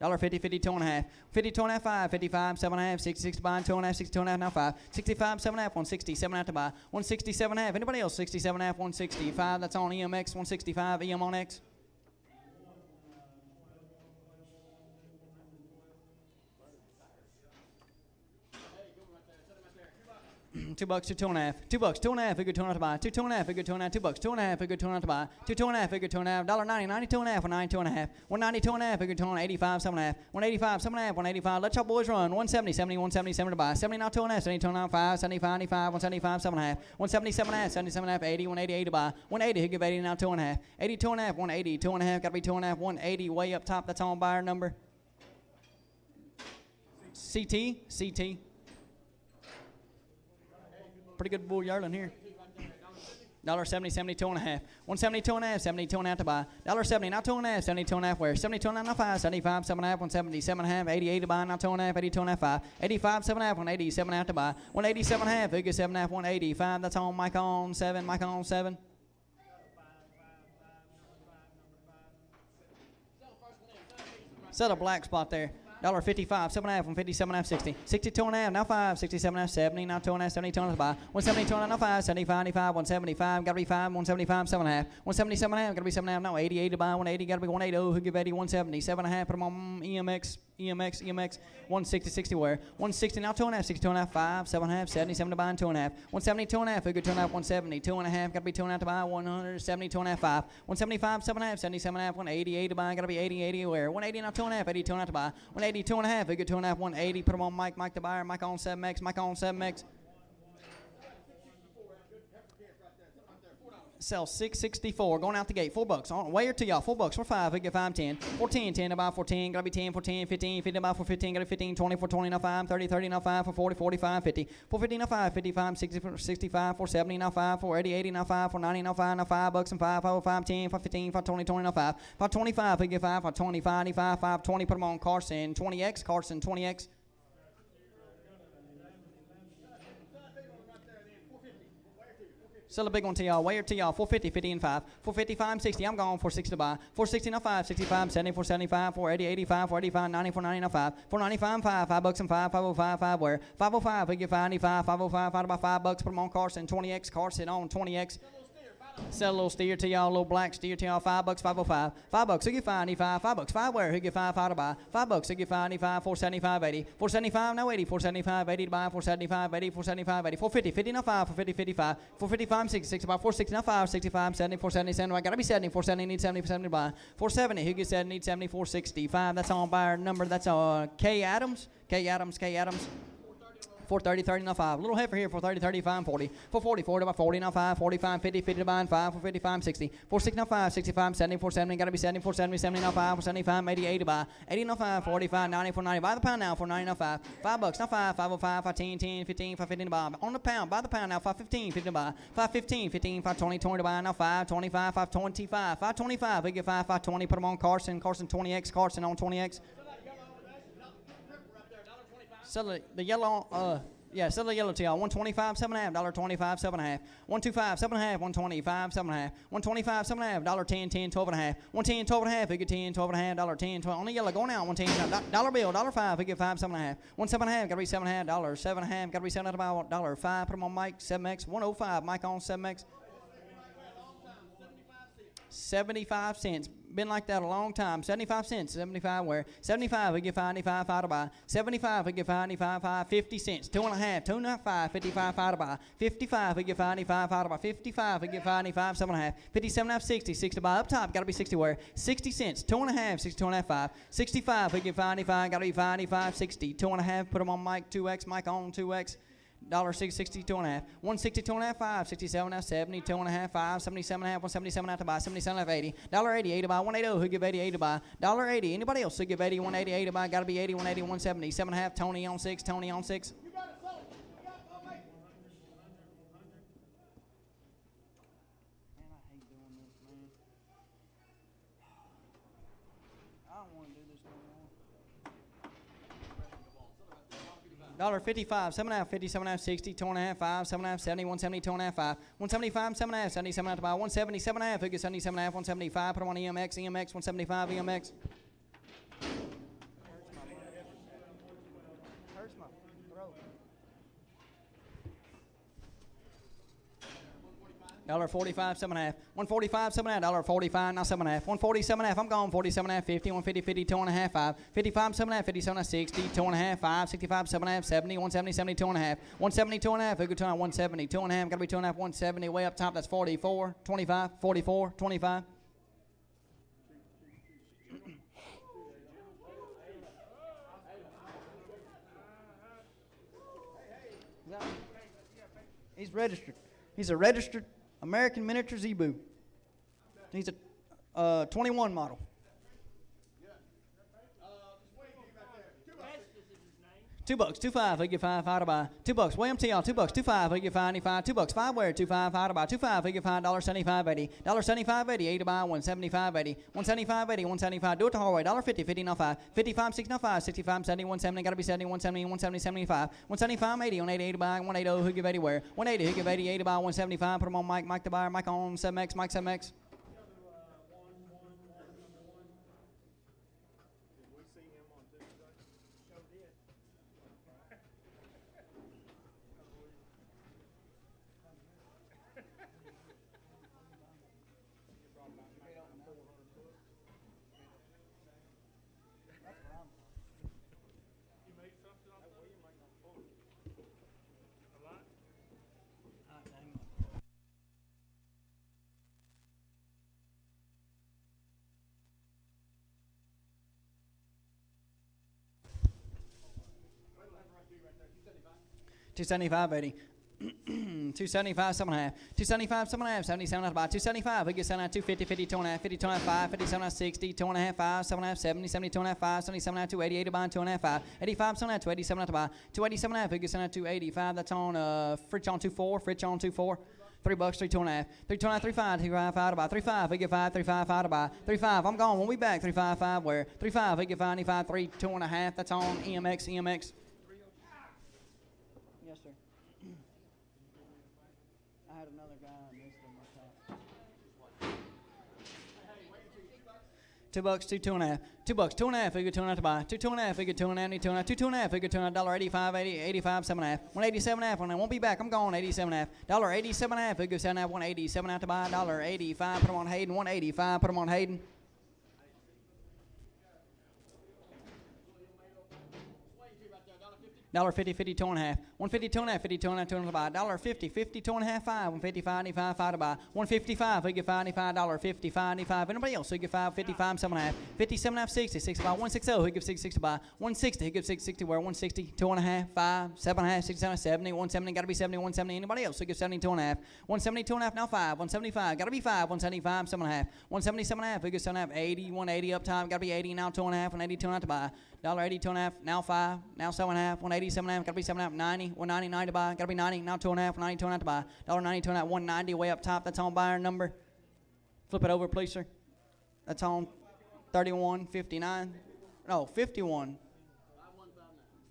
$50 50 2.5 50 2.5 5 55 7.5 66 buy 2.5 62 2.5 now 5 65 7.5 160 7 out to buy 167 half anybody else 67 half 165 that's on EMX 165 EM on X $2 to 2.5 $2 2.5 we get 2 to buy 2.5 we get 2.5 $2 2.5 we get 2 to buy 2.5 we get 2.5 $90 92.5 192.5 192.5 we get 285 7.5 185 7.5 185 let y'all boys run 170 70 170 7 to buy 70 now 2.5 70 2.5 5 75 95 175 7.5 177 half 77 half 80 180 to buy 180 he give 80 now 2.5 80 2.5 180 2.5 gotta be 2.5 180 way up top that's on buyer number CT pretty good bull yearling here. $70 72 and a half. 172 and a half, 72 and a half to buy. $70 now 2 and a half, 72 and a half where? 72 and a half, 5, 75, 7 and a half, 177 and a half, 88 to buy, now 2 and a half, 82 and a half, 5, 85, 7 and a half, 187 and a half to buy. 187 and a half, figure 7 and a half, 185. That's on Mike on 7, Mike on 7. Set a black spot there. $55, 7.5, 157 and a half, 60, 62 and a half, now 5, 67 and a half, 70, now 2 and a half, 72 and a half, buy, 172 and a half, now 5, 75, 95, 175, gotta be 5, 175, 7 and a half, 177 and a half, gotta be 7 and a half, now 88 to buy, 180, gotta be 180, who give 80, 170, 7 and a half, put them on EMX, 160, 60 where, 160, now 2 and a half, 62 and a half, 5, 7 and a half, 77 to buy, and 2 and a half, 172 and a half, figure 2 and a half, 170, 2 and a half, gotta be 2 and a half to buy, 172 and a half, 5, 175, 7 and a half, 77 and a half, 188 to buy, gotta be 80, 80 where, 180, now 2 and a half, 82 and a half to buy, 182 and a half, figure 2 and a half, 180, put them on Mike the buyer, Mike on 7X, Mike on 7X. Sell 664, going out the gate, $4 on way or to y'all, $4 for 5, we get 5, 10, 14, 10 to buy for 10, gotta be 10 for 10, 15, 50 to buy for 15, gotta be 15, 20 for 20, now 5, 30, 30, now 5 for 40, 45, 50, 450, now 5, 55, 60, 65, 470, now 5, 480, 80, now 5, 490, now 5, now $5 and 5, 505, 10, 515, 520, 20, now 5, 525, we get 5, 520, 595, 520, put them on Carson, 20X, Carson, 20X. Sell a big one to y'all, way or to y'all, 450, 50 and 5, 450, 5, 60, I'm gone, 460 to buy, 460 now 5, 65, 70, 475, 480, 85, 485, 90, 490 now 5, 495, 5, $5 and 5, 505, 5 where, 505, we get 595, 505, 5 to buy $5, put them on Carson, 20X, Carson on 20X. Sell a little steer to y'all, a little black steer to y'all, $5, 505, $5, who get 595, $5, 5 where, who get 5, 5 to buy, $5, who get 595, 475, 80, 475 now 80, 475, 80 to buy, 475, 80, 475, 80, 450, 50 now 5, 450, 55, 455, 60, 65, 460 now 5, 65, 70, 470, 70, I gotta be 70, 470, need 70, 70 to buy, 470, who gets 70, need 70, 465, that's on buyer number, that's K Adams. 430, 30, now 5. A little heifer here, 430, 35, 40. 440, 40 by 40, now 5, 45, 50, 50 to buy, 5, 455, 60. 460, now 5, 65, 70, 470, gotta be 70, 470, 70, now 5, 475, 80, 80 to buy. 80, now 5, 45, 90, 490, buy the pound now, 490, now 5. $5, now 5, 505, 510, 10, 15, 515 to buy. On the pound, buy the pound now, 515, 50 to buy. 515, 15, 520, 20 to buy, now 5, 25, 525, 525, we get 5, 520, put them on Carson, 20X, Carson on 20X. Sell the yellow, sell the yellow to y'all. 125, 7.5, $1.25, 7.5. 125, 7.5, 125, 7.5. 125, 7.5, $10, 10, 12.5. 110, 12.5, we get 10, 12.5, $10, 12. On the yellow, going out. 110, dollar bill, $5, we get 5, 7.5. 1.5, gotta be 7.5, $7.5, gotta be 7 about $5. Put them on mic, 7x. 105, mic on 7x. 75 cents. Been like that a long time. 75 cents. 75 where? 75, we get 95, 5 to buy. 75, we get 95, 5. 50 cents. 2.5, 2.5, 55, 5 to buy. 55, we get 95, 5 to buy. 55, we get 95, 7.5. 57.5, 60, 6 to buy. Up top, gotta be 60 where? 60 cents. 2.5, 62.5, 5. 65, we get 95, gotta be 95, 60. 2.5, put them on mic, 2x, mic on 2x. $6.60, 2.5. 160, 2.5, 5. 67.5, 70, 2.5, 5. 77.5, 177 to buy. 77.5, 80. $80, 80 to buy. 180, who give 80, 80 to buy. $80. Anybody else who give 80, 180, 80 to buy. Gotta be 80, 180, 170. 7.5, Tony on 6, Tony on 6.
You got it sold. You got it, mate.
Man, I hate doing this, man. I don't want to do this no more.
$55, 7.5, 50, 7.5, 60, 2.5, 5, 7.5, 70, 170, 2.5, 5, 175, 7.5, 77 to buy, 170, 7.5, who gets 77.5, 175, put them on EMX, 175, EMX.
Hurts my throat.
$45, 7.5, 145, 7.5, $45, now 7.5, 140, 7.5, I'm gone, 47.5, 50, 150, 50, 2.5, 5, 55, 7.5, 57, 60, 2.5, 5, 65, 7.5, 70, 170, 70, 2.5, 170, 2.5, who could turn on 170, 2.5, gotta be 2.5, 170, way up top, that's 44, 25, 44, 25.
He's registered. He's a registered American miniature zebu. He's a 21 model. $2, 2.5, we get 5, 5 to buy. $2, William T. $2, 2.5, we get 5, 95. $2, 5 where? 2.5, 5 to buy. 2.5, we get $5.75, 80. $75, 80, 8 to buy. 175, 80. 175, 80, 175. Do it the hard way. $50, 50, no 5. 55, 6, no 5. 65, 70, 170. Gotta be 70, 170, 170, 75. 175, 80, 180, 80 to buy. 180, who give 80 where? 180, who give 80, 8 to buy. 175, put them on mic, mic to buy. Mic on 7X, mic 7X. $275, 80. 275, 7.5. 275, 7.5. 77 to buy. 275, we get 7 250, 50, 2.5, 50, 2.5, 5, 57, 60, 2.5, 5, 7.5, 70, 70, 2.5, 5, 77, 288 to buy, 2.5, 5, 85, 7.5, 287 to buy, 287, we get 7 285. That's on Fritch on 2.4, Fritch on 2.4. $3, 3 2.5, 3 2.5, 3 5, 3 5, 5 to buy, 3 5, we get 5, 3 5, 5 to buy, 3 5, I'm gone, we'll be back, 3 5, 5 where, 3 5, we get 5, 95, 3 2.5, that's on EMX, EMX. Yes, sir. I had another guy I missed on my top.
$2, 2, 2.5. $2, 2.5, we get 2.5 to buy. 2, 2.5, we get 2.5, need 2.5, 2, 2.5, we get $2.5, 85, 80, 85, 7.5. 187.5, when I won't be back, I'm gone, 87.5. $87.5, we get 7.5, 187.5 to buy, $85, put them on Hayden, 185, put them on Hayden. $50, 50, 2.5. 150, 2.5, 50, 2.5, 2.5 to buy. $50, 50, 2.5, 5. 150, 5, 95, 5 to buy. 155, we get 5, 95, $50, 5, 95. Anybody else? We get 5, 55, 7.5. 57.5, 60, 6 to buy. 160, we give 6, 6 to buy. 160, he gives 6, 60 where? 160, 2.5, 5, 7.5, 67, 70, 170, gotta be 70, 170. Anybody else? We give 70, 2.5. 170, 2.5, now 5. 175, gotta be 5. 175, 7.5. 177.5, we give 7.5. 80, 180 up top, gotta be 80, now 2.5. 180, 2.5 to buy. $80, 2.5, now 5, now 7.5. 180, 7.5, gotta be 7.5. 90, 190, 9 to buy, gotta be 90, now 2.5. 90, 2.5 to buy. $90, 2.5, 190 way up top. That's on buyer number. Flip it over, please, sir. That's on 3159. No, 51.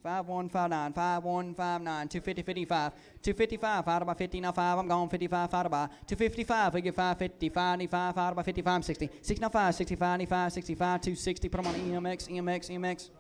5159, 5159, 250, 55, 255, followed by 50, now 5, I'm gone, 55, followed by 255, we get 555, 95, followed by 55, 60, 60, now 5, 65, 95, 65, 260, put them on EMX, EMX, EMX.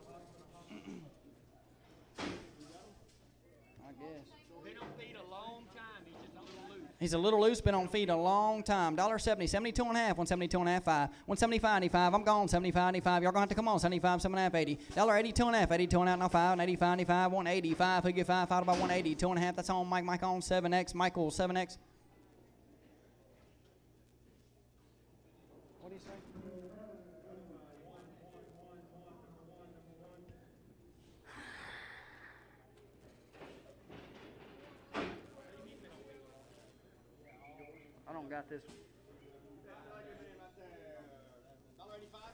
I guess.
Been on feet a long time. He's just a little loose.
He's a little loose, been on feet a long time. $1.70, 72 and a half, 172 and a half, 5, 175, 85, I'm gone, 75, 85, y'all gonna have to come on, 75, 7 and a half, 80, $82 and a half, 82 and a half, now 5, 85, 95, 185, who get 5, followed by 180, 2 and a half, that's on Mike, Mike on 7X, Michael 7X. What do you say? I don't got this one.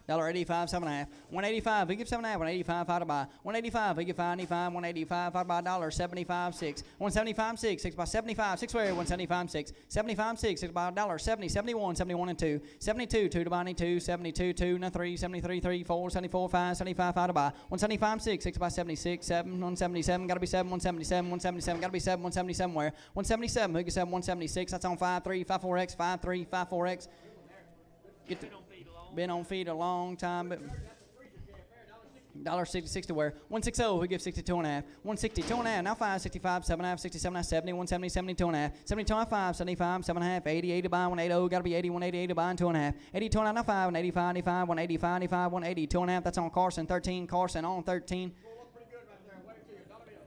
$1.85, 7 and a half. 185, we give 7 and a half. 185, followed by 185, we give 595. 185, followed by $1.75, 6. 175, 6. 6 by 75, 6 where? 175, 6. 75, 6. 6 by $1.70. 71, 71 and 2. 72, 2 to buy 2. 72, 2 and 3. 73, 3, 4. 74, 5. 75, followed by 175, 6. 6 by 76, 7. 177, gotta be 7. 177, 177, gotta be 7. 177 where? 177, we give 7. 176, that's on 5, 3, 5, 4X, 5, 3, 5, 4X. Get the, been on feet a long time, but $1.60 to wear. 160, we give 62 and a half. 162 and a half, now 5, 65, 7 and a half, 67 and a half, 70, 170, 72 and a half. 72 and a half, 5, 75, 7 and a half, 80, 80 to buy, 180, gotta be 80, 180, to buy, and 2 and a half. 82 and a half, now 5, 185, 85, 185, 85, 180, 2 and a half, that's on Carson, 13, Carson on 13.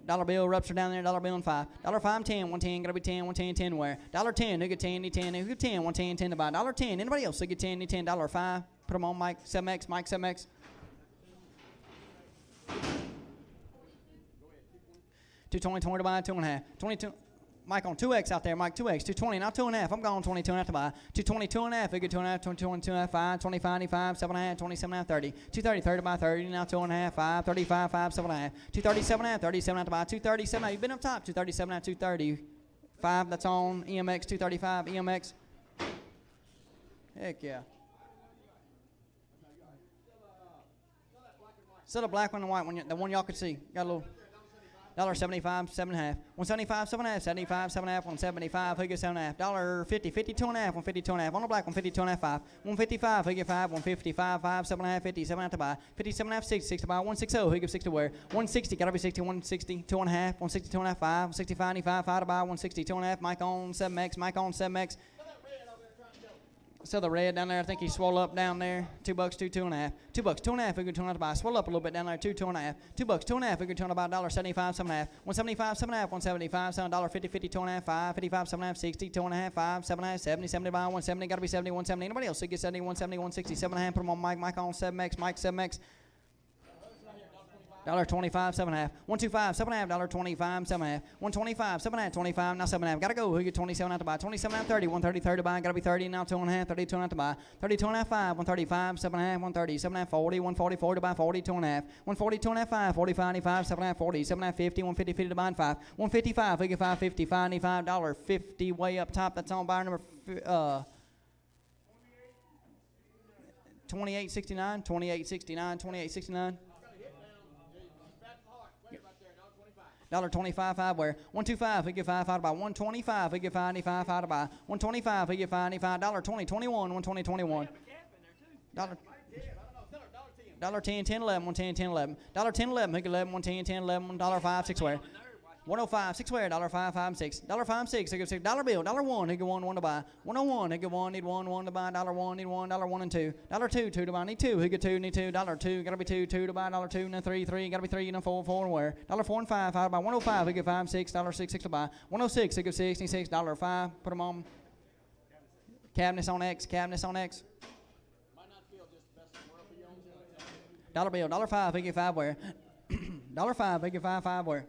Dollar bill, rupture down there, $1 bill and 5. $5, 10, 110, gotta be 10, 110, 10 where? $10, who get 10, need 10, who get 10, 110, 10 to buy. $10, anybody else who get 10, need 10, $5. Put them on Mike, 7X, Mike, 7X. 220, 20 to buy, 2 and a half. 22, Mike on 2X out there, Mike 2X, 220, now 2 and a half. I'm going 22 and a half to buy. 220, 2 and a half, we get 2 and a half, 22 and 2 and a half, 5, 25, 85, 7 and a half, 27 and a half, 30. 230, 30 to buy, 30, now 2 and a half, 5, 35, 5, 7 and a half. 237 and a half, 37 and a half to buy, 237 and a half, you've been up top, 237 and a half, 230. 5, that's on EMX, 235, EMX. Heck yeah. Still the black one and white one, the one y'all could see. Got a little $1.75, 7 and a half. 175, 7 and a half, 75, 7 and a half, 175, who gets 7 and a half. $1.50, 52 and a half, 152 and a half. On the black one, 52 and a half, 5. 155, who get 5, 155, 5, 7 and a half, 50, 7 and a half to buy. 57 and a half, 6, 6 to buy. 160, who gives 6 to wear. 160, gotta be 60, 160, 2 and a half, 160, 2 and a half, 5, 65, 95, 5 to buy. 160, 2 and a half, Mike on 7X, Mike on 7X. So the red down there, I think he swole up down there. $2, 2, 2 and a half. $2, 2 and a half, we could turn out to buy. Swell up a little bit down there, 2, 2 and a half. $2, 2 and a half, we could turn about $1.75, 7 and a half. 175, 7 and a half, 175, $7.50, 50, 2 and a half, 5, 55, 7 and a half, 60, 2 and a half, 5, 7 and a half, 70, 70 by 170, gotta be 70, 170. Anybody else who gets 70, 170, 160, 7 and a half, put them on Mike, Mike on 7X, Mike 7X. $1.25, 7 and a half. 125, 7 and a half, $1.25, 7 and a half. 125, 7 and a half, 25, now 7 and a half. Gotta go. Who get 27 out to buy? 27 out 30, 130, 30 to buy. Gotta be 30, now 2 and a half, 32 and a half to buy. 32 and a half, 5, 135, 7 and a half, 130, 7 and a half, 40, 144 to buy, 42 and a half. 142 and a half, 5, 45, 95, 7 and a half, 40, 7 and a half, 50, 150, 50 to buy, and 5. 155, we get 550, 595, $1.50 way up top. That's on buyer number 2869, 2869, 2869. $1.25, 5 where? 125, we get 5, 5 to buy. 125, we get 5, 95, 5 to buy. 125, we get 5, 95, $1.20, 21, 120, 21. $10, 10, 11, 110, 10, 11. $10, 11, we get 11, 110, 10, 11, $1.05, 6 where? 105, 6 where? $5, 5, 6. $5, 6, we get 6. $1 bill, $1, he get 1, 1 to buy. 101, he get 1, need 1, 1 to buy. $1, need 1, $1 and 2. $2, 2 to buy, need 2, he get 2, need 2. $2, gotta be 2, 2 to buy. $2, and 3, 3, gotta be 3, and 4, 4 where? 4 and 5, 5 to buy. 105, he get 5, 6. $6, 6 to buy. 106, he get 66. $5, put them on. Cabinets on X, cabinets on X. $1 bill, $5, he get 5 where? $5, he get 5, 5 where?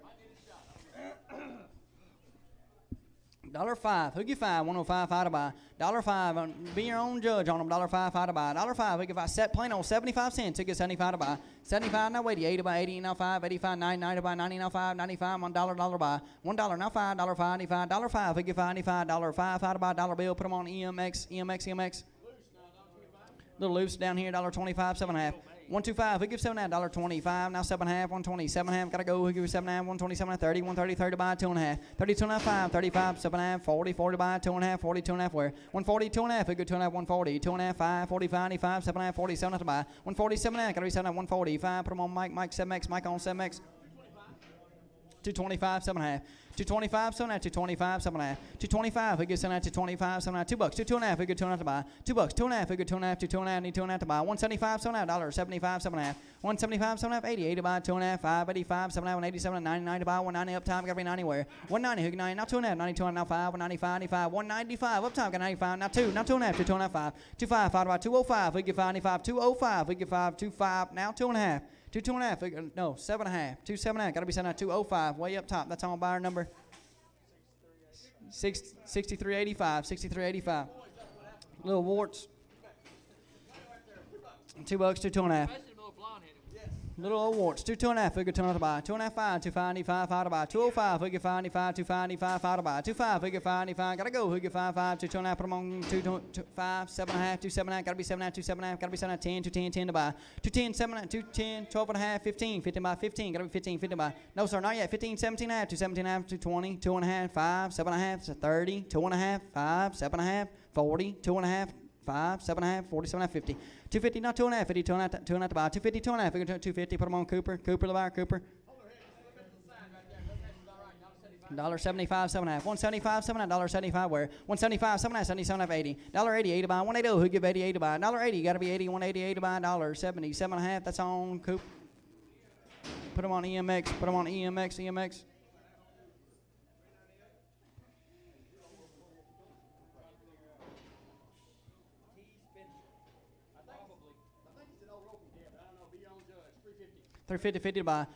$5, who get 5? 105, 5 to buy. $5, be your own judge on them. $5, 5 to buy. $5, who get 5? Set plain on 75 cents. Who get 75 to buy? 75 now 80, 80 to buy 80 now 5, 85, 90, 90 to buy 90 now 5, 95, $1 to buy. $1 now 5, $5, 95, $5, who get 5, 95, $5, 5 to buy. $1 bill, put them on EMX, EMX, EMX. Little loose down here, $25, 7 and a half. 125, we give 7.5, $1.25, now 7.5, 120, 7.5, gotta go, we give you 7.5, 127, 30, 130, 30 by 2.5, 32 and a half, 5, 35, 7.5, 40, 40 by 2.5, 42 and a half where, 140, 2.5, we give 2.5, 140, 2.5, 5, 45, 95, 7.5, 47 at the buy, 147 and a half, gotta be 7.5, 145, put them on Mike, Mike 7X, Mike on 7X. 225, 7.5. 225, 7.5. 225, 7.5. 225, we get 7.5. 225, 7.5. $2. 2.5, we get 2.5 to buy. $2. 2.5, we get 2.5 to 2.5. Need 2.5 to buy. 175, 7.5. $1.75, 7.5. 175, 7.5. 80, 80 to buy. 2.5, 5, 85, 7.5. 187, 99 to buy. 190 up time, gotta be 90 where. 190, who get 90, now 2.5. 92, now 5. 195, 95. 195 up time, got 95. Now 2, now 2.5. 2.5, 5. 25, 5 to buy. 205, we get 5. 95, 205, we get 5. 25, now 2.5. 2.5, no, 7.5, 2.7.5, gotta be 7.5, 205, way up top. That's on buyer number 6385, 6385. Little warts. $2, 2.5. Little old warts, 2.5, we get 2.5 to buy. 2.5, 5, 2.5, 5 to buy. 205, we get 5, 95, 2.5, 5 to buy. 2.5, we get 5, 95, gotta go, we get 5, 5, 2.5, put them on 2.5, 7.5, 2.7.5, gotta be 7.5, 2.7.5, gotta be 7.5, 10, 2.10, 10 to buy. 2.10, 7.5, 2.10, 12.5, 15, 15 by 15, gotta be 15, 15 by. No, sir, not yet. 15, 17.5, 2.17.5, 2.20, 2.5, 5, 7.5, 30, 2.5, 5, 7.5, 40, 2.5, 5, 7.5, 40, 7.5, 50. 250, not 2.5, 50, 2.5 to buy. 250, 2.5, we go to 250, put them on Cooper. Cooper, the buyer, Cooper. $1.75, 7.5. 175, 7.5, $1.75 where? 175, 7.5, 77.5, 80. $1.80, 80 to buy. 180, who give 80, 80 to buy? $1.80, gotta be 80, 180, 80 to buy. $1.70, 7.5, that's on Coop. Put them on EMX, put them on EMX, EMX. $350, 50 to buy.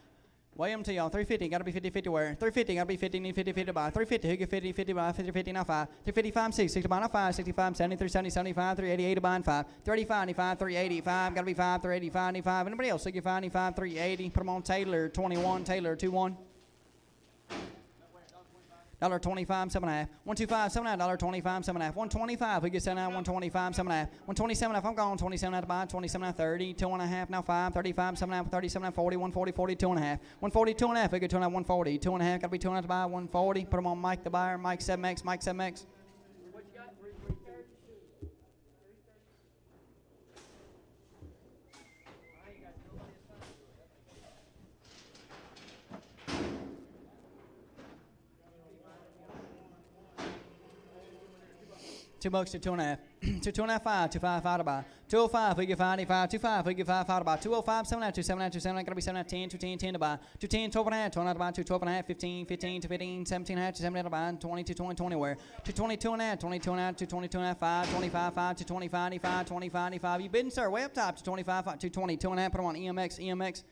William to y'all. 350, gotta be 50, 50 where? 350, gotta be 50, need 50, 50 to buy. 350, who get 50, 50 buy, 50, 50, now 5. 355, 6, 60 buy, now 5, 65, 70, 370, 75, 388 to buy, and 5. 35, 95, 385, gotta be 5, 385, 95. Anybody else? 65, 95, 380. Put them on Taylor, 21, Taylor, 21. $1.25, 7.5. 125, 7.5. $1.25, 7.5. 125, we get 7.5. 125, 7.5. 127, if I'm gone, 27 to buy. 27, 30, 2.5, now 5. 35, 7.5, 37, 40, 140, 40, 2.5. 140, 2.5, we get 2.5, 140. 2.5, gotta be 2.5 to buy. 140, put them on Mike the buyer, Mike 7X, Mike 7X.
What you got?
2 bucks to 2.5. 2.5, 5, 2.5, 5 to buy. 205, we get 5, 95, 2.5, we get 5, 5 to buy. 205, 7.5, 2.7, 2.7, gotta be 7.5, 10, 2.10, 10 to buy. 2.10, 12.5, 12 to buy. 2.12.5, 15, 15 to 15, 17.5, 2.7 to buy. 20 to 20, 20 where? 2.22.5, 22.5, 2.22.5, 5, 25, 5 to 25, 95, 25, 95. You bidding, sir? Way up top to 25, 5, 2.20, 2.5, put them on EMX, EMX.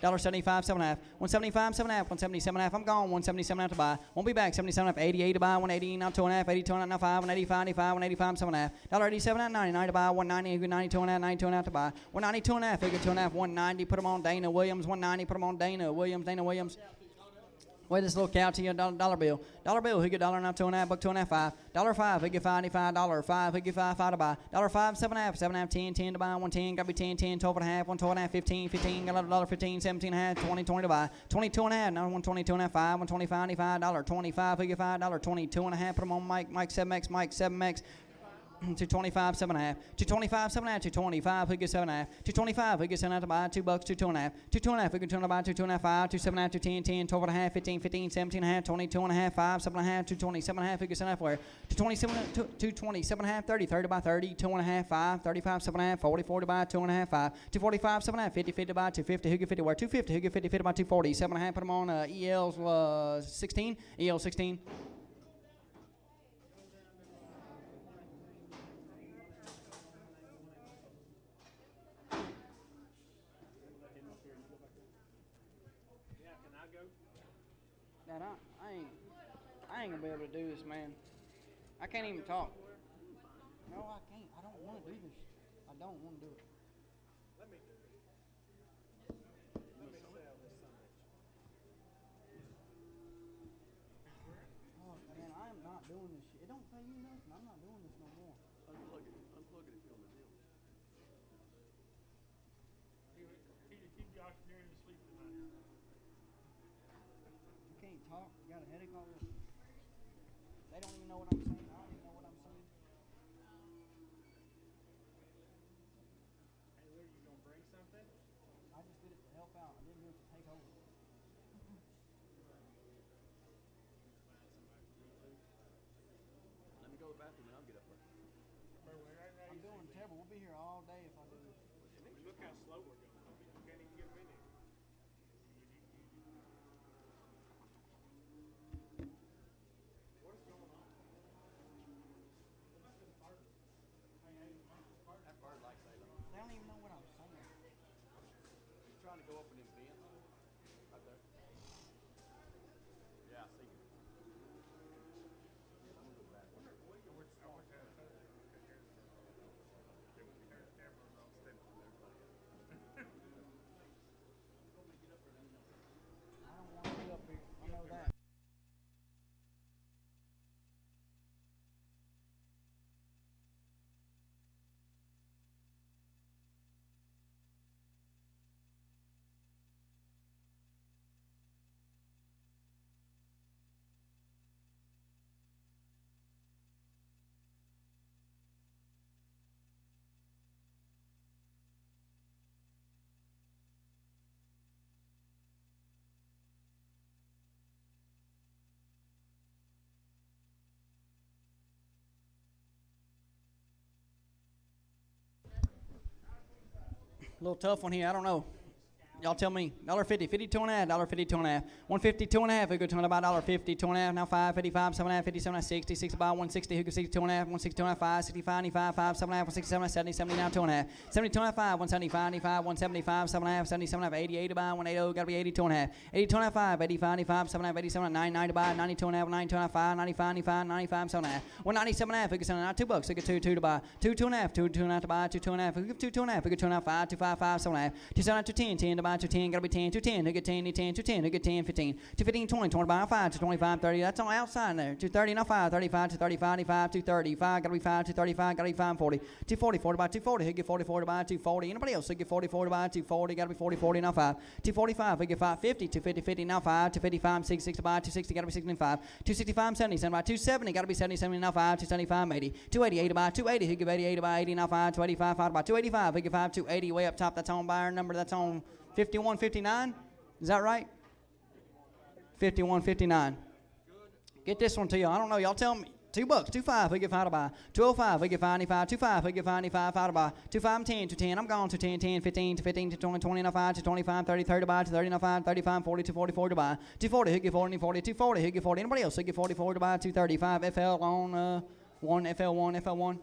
$1.75, 7.5. 175, 7.5. 170, 7.5. I'm gone. 177 to buy. Won't be back. 77, 88 to buy. 180, now 2.5. 80, 2.5, now 5. 185, 95, 185, 7.5. $1.87, 99 to buy. 190, 92 and 92 to buy. 192 and a half, figure 2.5. 190, put them on Dana Williams. 190, put them on Dana Williams. Dana Williams. Wait, this little cow to you, dollar bill. Dollar bill, he get $1 now, 2.5, buck 2.5, 5. $5, he get 5.95, $5, he get 5 to buy. $5, 7.5, 7.5, 10, 10 to buy, 110, gotta be 10, 10, 12.5, 112.5, 15, 15, got $1.15, 17.5, 20, 20 to buy. 22.5, now 122.5, 5, 125, $1.25, he get $5, $22.5, put them on Mike 7X, Mike 7X. 225, 7.5. 225, 7.5. 225, we get 7.5. 225, we get 7.5 to buy. $2, 2.5. 2.5, we get 2 to buy. 2.5, 5. 2.7, 210, 10, 12.5, 15, 15, 17.5, 22.5, 5, 7.5, 227.5, we get 7.5 where? 227.5, 30, 30 to buy 30, 2.5, 5, 35, 7.5, 40, 40 to buy 2.5, 5, 245, 7.5, 50, 50 to buy 250, who get 50 where? 250, who get 50, 50 to buy 240, 7.5, put them on EL 16, EL 16. Dad, I ain't gonna be able to do this, man. I can't even talk. No, I can't. I don't want to do this. I don't want to do it. Oh, man, I am not doing this shit. It don't pay you nothing. I'm not doing this no more.
Unplug it if you're on the deal.
talk. You got a headache already. They don't even know what I'm saying. I don't even know what I'm saying.
Hey, what, you gonna bring something?
I just did it to help out. I didn't do it to take over.
Let me go to the bathroom and I'll get up there.
I'm doing terrible. We'll be here all day if I do this.
Look how slow we're going. You can't even get them in there. What is going on?
That bird likes Salem.
They don't even know what I'm saying.
He's trying to go up in them bends. Right there. Yeah, I see him. I'm gonna go back.
I don't want to be up here. I know that. A little tough one here. I don't know. Y'all tell me. $1.50, 52 and a half, $1.50, 2 and a half. 150, 2 and a half. We go to about $1.50, 2 and a half. Now 5, 55, 7 and a half, 57 and a half, 60, 60 about 160. Who goes 62 and a half, 162 and a half, 5, 65, 95, 5, 7 and a half, 167 and a half, 70, 70 now 2 and a half. 72 and a half, 5, 175, 95, 175, 7 and a half, 77 and a half, 80, 80 about 180. Got to be 82 and a half. 82 and a half, 5, 85, 95, 7 and a half, 87 and a half, 9, 90 by 92 and a half, 92 and a half, 5, 95, 95, 95, 7 and a half. 197 and a half. We go $2. We get 2, 2 to buy. 2, 2 and a half, 2, 2 and a half to buy. 2, 2 and a half. We give 2, 2 and a half. We get 2 and a half, 5, 2, 5, 5, 7 and a half. 2, 7 to 10, 10 to buy. 2, 10. Got to be 10, 2, 10. Who get 10, 10, 2, 10. Who get 10, 15. 2, 15, 20, 20 by 5, 2, 25, 30. That's on outside there. 2, 30, now 5, 35, 2, 35, 95, 2, 35. Got to be 5, 2, 35. Got to be 5, 40. 2, 40, 40 by 2, 40. Who get 40, 40 by 2, 40. Anybody else? Who get 40, 40 by 2, 40. Got to be 40, 40 now 5. 2, 45. Who get 5, 50. 2, 50, 50 now 5. 2, 55, 6, 60 by 2, 60. Got to be 65. 2, 65, 70. 7 by 2, 70. Got to be 70, 70 now 5. 2, 75, 80. 2, 80, 80 by 2, 80. Who give 80, 80 by 80 now 5. 2, 85, 5 by 2, 85. Who get 5, 2, 80 way up top. That's on buyer number. That's on 51, 59. Is that right? 51, 59. Get this one to you. I don't know. Y'all tell me. $2, 2.5. We get 5 to buy. 2.05. We get 95. 2.5. We get 95. 5 to buy. 2.5, 10 to 10. I'm going to 10, 10, 15 to 15 to 20, 20 to 5 to 25, 30, 30 to buy to 30 to 5, 35, 40 to 44 to buy. 240. Who get 40? 40. 240. Who get 40? Anybody else? Who get 44 to buy? 235. FL on 1. FL1. FL1.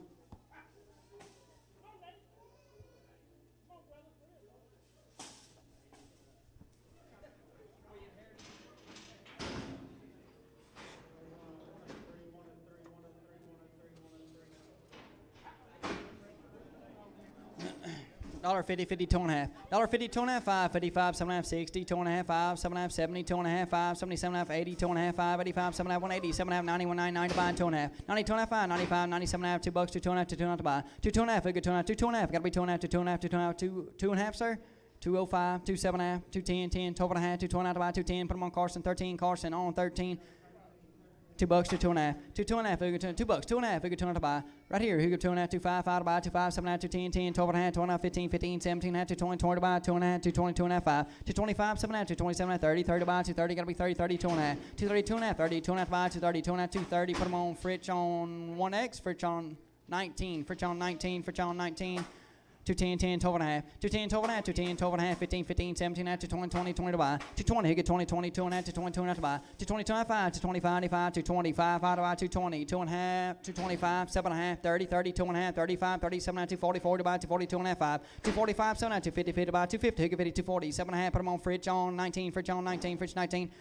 $1.50, 50, 2 and a half. $1.50, 2 and a half, 5, 55, 7 and a half, 60, 2 and a half, 5, 7 and a half, 70, 2 and a half, 5, 77 and a half, 80, 2 and a half, 5, 85, 7 and a half, 180, 7 and a half, 90, 199 to buy, 2 and a half. 92 and a half, 5, 95, 97 and a half, $2, 2, 2 and a half, 2, 2 and a half to buy. 2, 2 and a half, we get 2 and a half, 2, 2 and a half. Got to be 2 and a half, 2, 2 and a half, 2, 2 and a half, 2 and a half, sir. 205, 2, 7 and a half, 2, 10, 10, 12 and a half, 2, 2 and a half to buy, 2, 10. Put them on Carson, 13, Carson on 13. $2 to 2 and a half. 2, 2 and a half. Who get $2? $2, 2 and a half. Who get 2 and a half to buy? Right here. Who get 2 and a half? 2, 5, 5 to buy. 2, 5, 7 and a half. 2, 10, 10, 12 and a half. 12 and a half. 15, 15, 17 and a half. 2, 20, 20 to buy. 2 and a half. 2, 20, 2 and a half. 5. 2, 25, 7 and a half. 2, 27 and a half. 30, 30 to buy. 2, 30. Got to be 30, 30, 2 and a half. 2, 30, 2 and a half. 30, 2 and a half to buy. 2, 30, 2 and a half. 2, 30. Put them on Fritch on 1X. Fritch on 19. Fritch on 19. Fritch on 19. 210, 10, 12 and a half. 210, 12 and a half. 210, 12 and a half. 15, 15, 17 and a half. 220, 20, 20 to buy. 220, he get 20, 20, 2 and a half. 220, 2 and a half to buy. 220, 25, 225, 95, 225, 5 to buy. 220, 2 and a half. 225, 7 and a half. 30, 30, 2 and a half. 35, 37 and a half. 240, 40 to buy. 240, 2 and a half. 5. 245, 7 and a half. 250, 50 to buy. 250, he get 50, 240, 7 and a half. Put them on Fritch on 19. Fritch on 19. Fritch 19.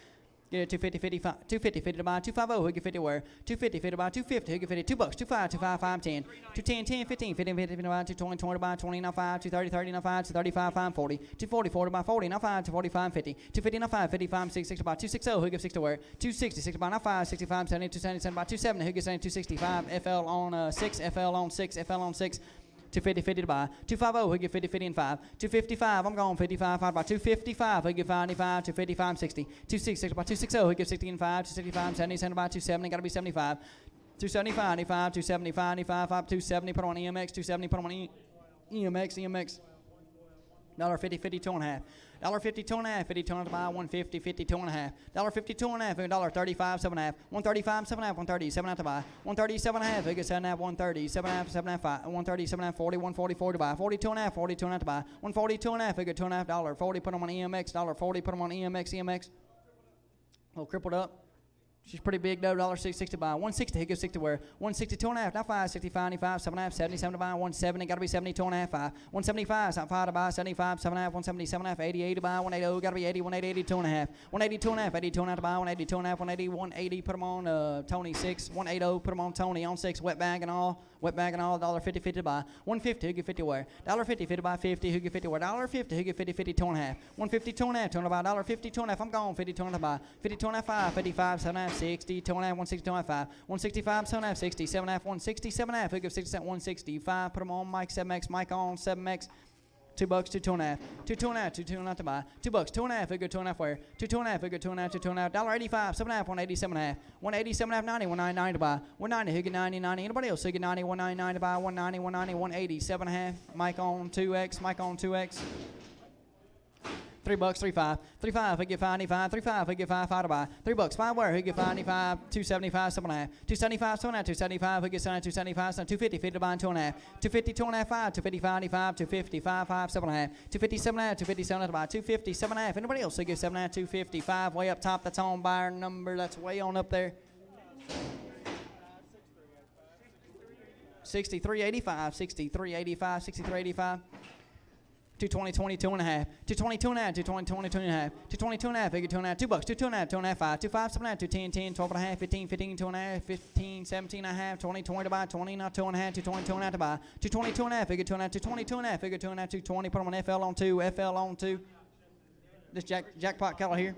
Get it 250, 55, 250, 50 to buy, 250, who get 50 where? 250, 50 to buy, 250, who get 50, $2, 25, 25, 5, 10, 210, 10, 15, 15, 50 to buy, 220, 20 to buy, 20, now 5, 230, 30, now 5, 235, 5, 40, 240, 40 to buy, 40, now 5, 245, 50, 250, now 5, 55, 66 to buy, 260, who get 6 to where? 260, 6 to buy, now 5, 65, 70, 277 buy, 270, who gets 265, FL on 6, FL on 6, FL on 6, 250, 50 to buy. 250, he get 50, 50 and 5. 255, I'm going 55, 5 to buy. 255, he get 55, 255, 60. 260, to buy. 260, he get 60 and 5. 265, 70, 70 to buy. 270, got to be 75. 275, 95, 275, 95, 5, 270, put on EMX, 270, put on EMX. $1.50, 52 and a half. $1.50, 2 and a half, 52 and a half to buy, 150, 52 and a half. $1.50, 2 and a half, $1.35, 7 and a half. 135, 7 and a half, 130, 7 and a half to buy. 137 and a half, 7 and a half, 130, 7 and a half, 7 and a half, 5. 130, 7 and a half, 40, 144 to buy. 42 and a half, 42 and a half to buy. 142 and a half, $2 and a half, $1.40, put them on EMX, $1.40, put them on EMX. A little crippled up. She's pretty big though, $1.60 to buy. 160, he gives 60 to wear. 162 and a half, not 5, 65, 95, 7 and a half, 77 to buy. 170, got to be 72 and a half, 5. 175, not 5 to buy, 75, 7 and a half, 170, 7 and a half, 88 to buy. 180, got to be 80, 180, 82 and a half. 182 and a half, 82 and a half to buy. 182 and a half, 180, 180, put them on Tony 6. 180, put them on Tony on 6, wet bag and all, $1.50, 50 to buy. 150, who get 50 wear. $1.50, 50 to buy, 50, who get 50 wear. $1.50, who get 50, 52 and a half. 150, 2 and a half, 2 and a half, $1.50, 2 and a half, I'm gone, 52 and a half buy. 52 and a half, 5, 55, 7 and a half, 60, 2 and a half, 160, 2 and a half, 5. 165, 7 and a half, 60, 7 and a half, 160, 7 and a half, who give 60 cent, 165, put them on, Mike 7X, Mike on, 7X. $2, 2 and a half, 2 and a half, 2 and a half to buy. $2, 2 and a half, a good 2 and a half wear. 2 and a half, a good 2 and a half, 2 and a half. $1.85, 7 and a half, 187 and a half. 187 and a half, 90, 199 to buy. 190, who get 90, 90. Anybody else who get 90, 199 to buy. 190, 190, 180, 7 and a half. Mike on 2X, Mike on 2X. $3, 3.5. 3.5, he get 55. 3.5, he get 5 to buy. $3, 5 where he get 55. 275, 7 and a half. 275, 7 and a half. 275, he get 275. 250, 50 to buy, 2 and a half. 250, 2 and a half, 5. 250, 95. 250, 5, 7 and a half. 250, 7 and a half. 250, 7 and a half to buy. 250, 7 and a half. Anybody else who get 7 and a half? 255, way up top. That's on buyer number. That's way on up there. 63.85, 63.85, 63.85. 220, 22 and a half. 222 and a half, 220, 22 and a half. 222 and a half, bigger 2 and a half. $2, 2 and a half, 2 and a half, 5. 25, 7 and a half, 210, 10, 12 and a half, 15, 15, 2 and a half, 15, 17 and a half, 20, 20 to buy, 20, not 2 and a half, 220, 2 and a half to buy. 222 and a half, bigger 2 and a half, 222 and a half, bigger 2 and a half, 220, put them on FL on 2, FL on 2. This jackpot color here.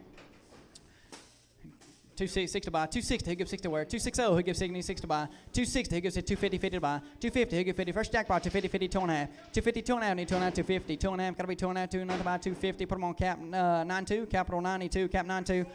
266 to buy. 260, he gives 6 to wear. 260, he gives 66 to buy. 260, he gives it 250, 50 to buy. 250, he gives 50. First jackpot, 250, 50, 2 and a half. 250, 2 and a half, need 2 and a half, 250. 2 and a half, gotta be 2 and a half, 2 and a half to buy. 250, put them on cap 92, capital 92, cap 92.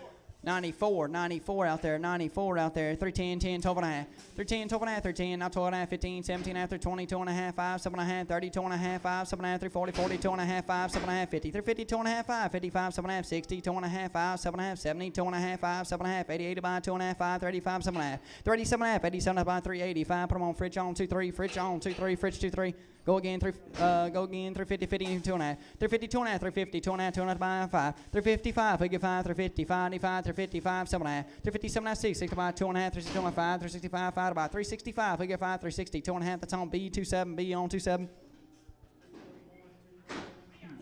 94 out there, 94 out there, 310, 10, 12 and a half, 310, 12 and a half, 310, now 12 and a half, 15, 17 and a half, 320, 2 and a half, 5, 7 and a half, 30, 2 and a half, 5, 7 and a half, 340, 40, 2 and a half, 5, 7 and a half, 50, 350, 2 and a half, 5, 55, 7 and a half, 60, 2 and a half, 5, 7 and a half, 70, 2 and a half, 5, 7 and a half, 88 to buy, 2 and a half, 5, 35, 7 and a half, 37 and a half, 87 to buy, 385, put them on fridge on 2, 3, fridge on 2, 3, fridge 2, 3. Go again, 350, 50, 2 and a half. 350, 2 and a half, 350, 2 and a half, 2 and a half, buy 5. 355, we get 5, 350, 95, 355, 7 and a half. 350, 7 and a half, 6, 6 to buy, 2 and a half, 360, 5, 365, 5 to buy. 365, we get 5, 360, 2 and a half, that's on B, 27, B on 27.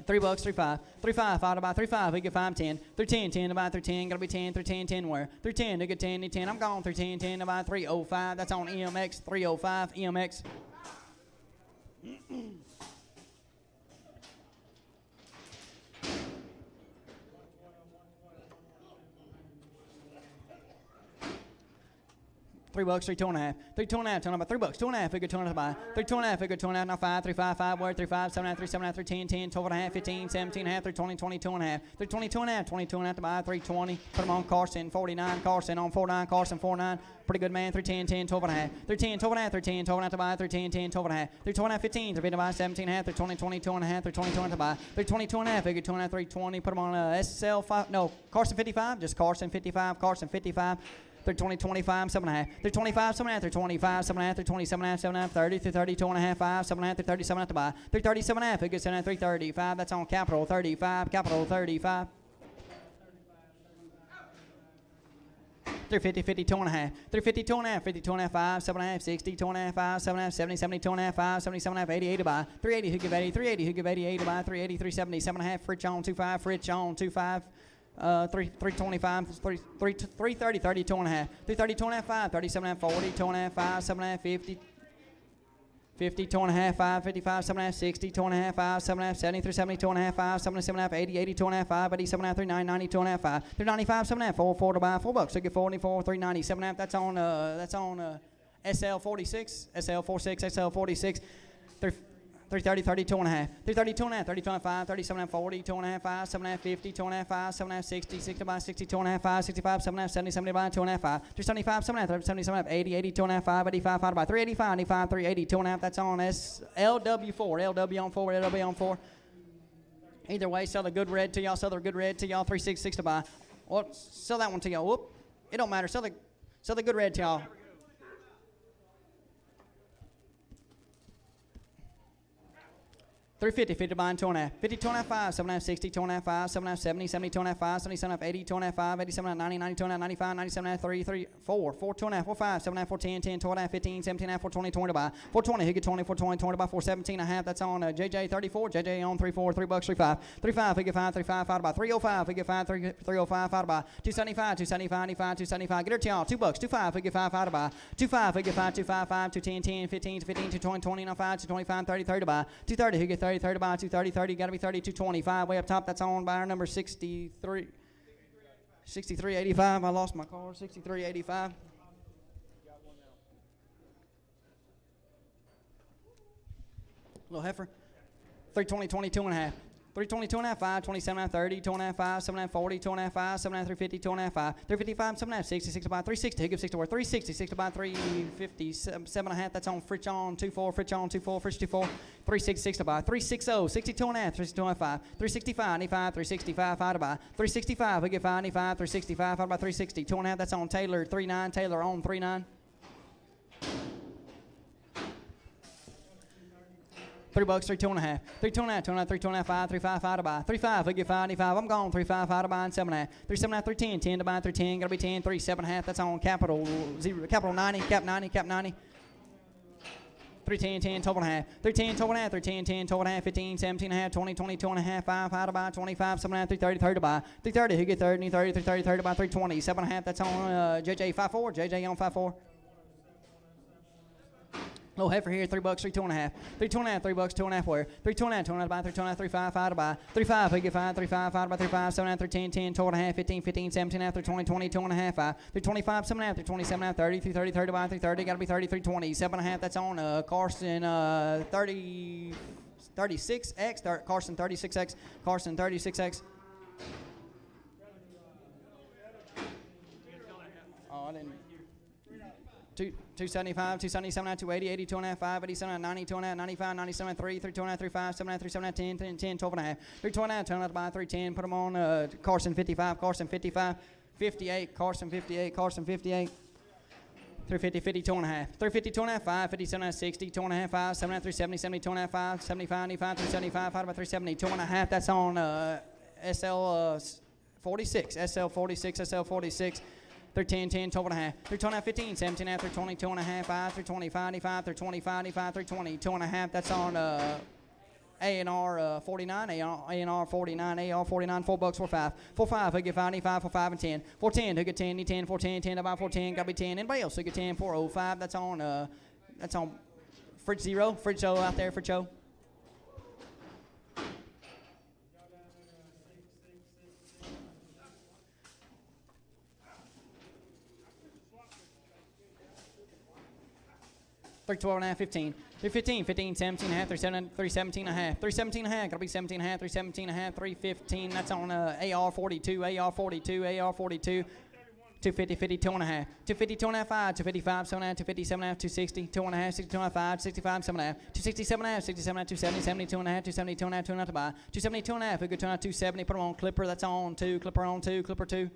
$3, 3.5, 3.5, 5 to buy, 3.5, we get 5, 10, 310, 10 to buy, 310, gotta be 10, 310, 10 where? 310, to get 10, 10, I'm gone, 310, 10 to buy, 305, that's on EMX, 305, EMX. $3, 3, 2 and a half. 3, 2 and a half, 2 and a half, $3, 2 and a half, figure 2 and a half buy. 3, 2 and a half, figure 2 and a half, now 5, 3, 5, 5, word, 3, 5, 7 and a half, 3, 7 and a half, 3, 10, 10, 12 and a half, 15, 17 and a half, 3, 20, 22 and a half. 3, 22 and a half, 22 and a half to buy, 320, put them on Carson, 49, Carson on 49, Carson 49, pretty good man, 310, 10, 12 and a half. 310, 12 and a half, 310, 12 and a half to buy, 310, 10, 12 and a half. 312 and a half, 15, 3 to buy, 17 and a half, 320, 22 and a half, 322 and a half to buy. 322 and a half, figure 2 and a half, 320, put them on SL 5, no, Carson 55, just Carson 55, Carson 55. 320, 25, 7 and a half. 325, 7 and a half. 325, 7 and a half. 327 and a half, 7 and a half. 30, 330, 2 and a half, 5, 7 and a half. 337 and a half to buy. 337 and a half. It gets in at 335. That's on capital 35. Capital 35. 350, 50, 2 and a half. 350, 2 and a half. 52 and a half, 5, 7 and a half. 60, 2 and a half, 5, 7 and a half. 70, 72 and a half, 5, 77 and a half. 88 to buy. 380, who give 80. 380, who give 88 to buy. 380, 370, 7 and a half. Fritch on 25. Fritch on 25. 325, 330, 32 and a half, 330, 2 and a half, 5, 37 and a half, 40, 2 and a half, 5, 7 and a half, 50, 50, 2 and a half, 5, 55, 7 and a half, 60, 2 and a half, 5, 7 and a half, 70, 370, 2 and a half, 5, 77 and a half, 80, 82 and a half, 5, 87 and a half, 39, 92 and a half, 5, 395, 7 and a half, 4 to buy, $4, so get 44, 397 and a half, that's on SL 46, SL 46, SL 46, 330, 32 and a half. 330, 2 and a half, 32 and a half, 5, 37 and a half, 40, 2 and a half, 5, 7 and a half, 50, 2 and a half, 5, 7 and a half, 60, 60 by 60, 2 and a half, 5, 65, 7 and a half, 70, 70 by 2 and a half, 5, 375, 7 and a half, 77 and a half, 80, 80, 2 and a half, 5, 85, 5 by 385, 85, 380, 2 and a half. That's on LW4, LW on 4, LW on 4. Either way, sell the good red to y'all, sell the good red to y'all, 366 to buy. Well, sell that one to y'all. Whoop. It don't matter. Sell the good red to y'all. 350, 50 buying 2 and a half. 50, 2 and a half, 5, 7 and a half, 60, 2 and a half, 5, 7 and a half, 70, 70, 2 and a half, 5, 77 and a half, 80, 2 and a half, 5, 87 and a half, 90, 90, 2 and a half, 95, 97 and a half, 3, 3, 4, 4, 2 and a half, 4, 5, 7 and a half, 4, 10, 10, 2 and a half, 15, 17 and a half, 4, 20, 20 to buy. 420, he get 20, 420, 20 to buy, 417 and a half. That's on JJ 34, JJ on 34, $3, 35. 35, he get 5, 35, 5 to buy. 305, he get 5, 305, 5 to buy. 275, 275, 95, 275. Get her to y'all, $2, 25, he get 5, 5 to buy. 25, he get 5, 25, 5, 210, 10, 15, 15, 220, 20, 95, 225, 30, 30 to buy. 230, he get 30, 30 to buy. 230, 30, got to be 30, 225 way up top. That's on buyer number 63. 6385. I lost my card. 6385. Little heifer. 320, 22 and a half. 320, 2 and a half, 5, 27 and a half, 30, 2 and a half, 5, 7 and a half, 40, 2 and a half, 5, 7 and a half, 350, 2 and a half, 5, 355, 7 and a half, 60, 6 to buy, 360, he gives 6 to work, 360, 6 to buy, 350, 7 and a half, that's on Fritch on 24, Fritch on 24, Fritch 24, 366 to buy, 360, 62 and a half, 362 and a half, 5, 365, 95, 365, 5 to buy, 365, we get 5, 95, 365, 5 to buy, 360, 2 and a half, that's on Taylor, 39, Taylor on 39. $3, 3, 2 and a half. 3, 2 and a half, 2 and a half, 3, 2 and a half, 5, 3, 5, 5 to buy. 3, 5, we get 5, 95. I'm gone. 3, 5, 5 to buy and 7 and a half. 3, 7 and a half, 3, 10, 10 to buy, 3, 10. Gotta be 10, 3, 7 and a half. That's on capital 0, capital 90, cap 90, cap 90. 3, 10, 10, 12 and a half. 3, 10, 12 and a half, 3, 10, 10, 12 and a half, 15, 17 and a half, 20, 22 and a half, 5, 5 to buy, 25, 7 and a half, 3, 30, 30 to buy. 3, 30, he get 30, 30, 3, 30, 30 to buy, 3, 20, 7 and a half. That's on JJ 5, 4, JJ on 5, 4. Little heifer here, $3, 3, 2 and a half. 3, 2 and a half, $3, 2 and a half where? 3, 2 and a half, 2 and a half to buy, 3, 2 and a half, 3, 5, 5 to buy. 3, 5, we get 5, 3, 5, 5 to buy, 3, 5, 7 and a half, 3, 10, 10, 12 and a half, 15, 15, 17 and a half, 3, 20, 20, 2 and a half, 5. 3, 25, 7 and a half, 3, 27 and a half, 30, 3, 30, 30 to buy, 3, 30, gotta be 30, 3, 20, 7 and a half, that's on Carson 30, 36X, Carson 36X, Carson 36X. Oh, I didn't. 275, 277, 280, 80, 2 and a half, 5, 87, 90, 2 and a half, 95, 97, 3, 3, 2 and a half, 3, 5, 7 and a half, 3, 7 and a half, 10, 10, 10, 12 and a half, 3, 2 and a half, 2 and a half to buy, 3, 10, put them on Carson 55, Carson 55, 58, Carson 58, Carson 58. 350, 50, 2 and a half. 350, 2 and a half, 5, 57 and a half, 60, 2 and a half, 5, 7 and a half, 370, 70, 2 and a half, 5, 75, 95, 375, 5 by 370, 2 and a half. That's on SL 46, SL 46, SL 46. 310, 10, 12 and a half. 320, 15, 17 and a half, 320, 2 and a half, 5, 320, 95, 325, 95, 320, 2 and a half. That's on A&R 49, A&R 49, AR 49, $4, 4, 5. 4, 5, who get 5, 95, 4, 5, and 10. 4, 10, who get 10, 10, 4, 10, 10, about 4, 10, gotta be 10. Anybody else who get 10, 4, 0, 5. That's on Fridge 0, Fridge 0 out there, Fridge 0. Three 12 and a half, 15. 315, 15, 17 and a half, 317 and a half. 317 and a half, gotta be 17 and a half, 317 and a half, 315. That's on AR 42, AR 42, AR 42. 250, 52 and a half. 250, 2 and a half, 5, 255, 7 and a half, 257 and a half, 260, 2 and a half, 62 and a half, 5, 65, 7 and a half, 267 and a half, 67 and a half, 270, 72 and a half, 272 and a half, 2 and a half to buy. 272 and a half, we go to 270, put them on Clipper, that's on 2, Clipper on 2, Clipper 2.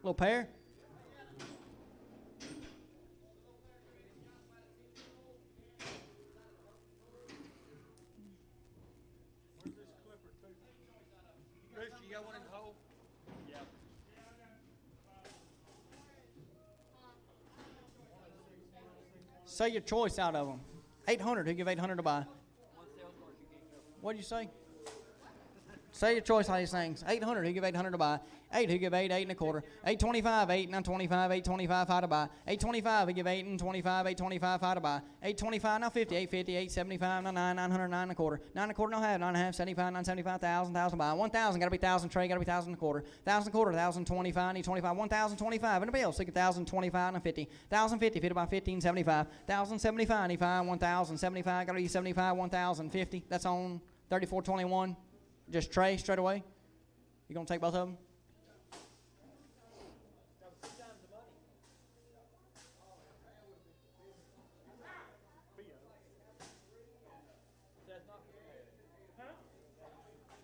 Little pair. Say your choice out of them. 800, who give 800 to buy? What'd you say? Say your choice on these things. 800, who give 800 to buy? 8, who give 8, 8 and a quarter. 825, 8, 925, 825, 5 to buy. 825, who give 8 and 25, 825, 5 to buy. 825, now 50, 850, 875, now 9, 900, 9 and a quarter. 9 and a quarter, no half, 9 and a half, 75, 975, 1,000, 1,000 buy. 1,000, gotta be 1,000 trade, gotta be 1,000 and a quarter. 1,000 and a quarter, 1,025, need 25, 1,025, anybody else? Look at 1,025 and 50. 1,050, 50 by 1575. 1,075, need 5, 1,075, gotta be 75, 1,050. That's on 3421. Just Trey straight away. You gonna take both of them?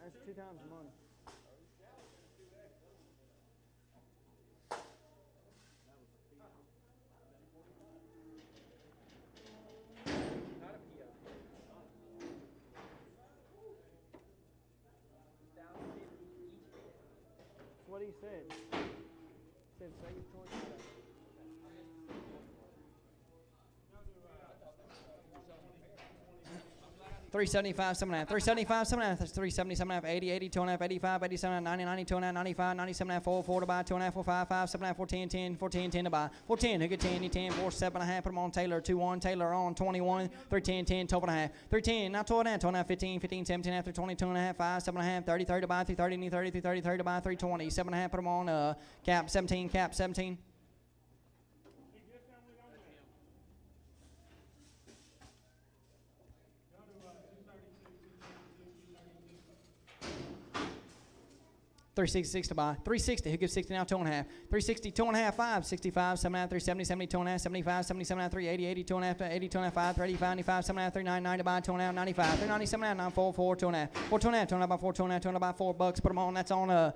That's 2 times the money. What he said. He said, say your choice. 375, 7.5. 375, 7.5. That's 370, 7.5. 80, 80, 2.5. 85, 87, 90, 90, 2.5. 95, 97.5. 4, 4 to buy. 2.5, 4, 5, 5, 7.5. 410, 10, 410, 10 to buy. 410, who get 10, he 10, 4, 7.5. Put them on Taylor. 2-1. Taylor on 21. 310, 10, 12.5. 310, now 12.5. 12.5, 15, 15, 17, 3, 20, 2.5, 5, 7.5. 30, 30 to buy. 330, knee 30, 330, 30 to buy. 320, 7.5. Put them on cap 17, cap 17. $366 to buy. $360. Who gives 60 now? 2.5. $360. 2.5. 5. 65. 7.5. $370. 70. 2.5. 75. 77. 380. 80. 2.5. 80. 2.5. 5. 35. 95. 7.5. 399 to buy. 2.5. 95. 397. 9. 4. 2.5. 4. 2.5. 2.5 by 4. 2.5. 2.5 by $4. Put them on. That's on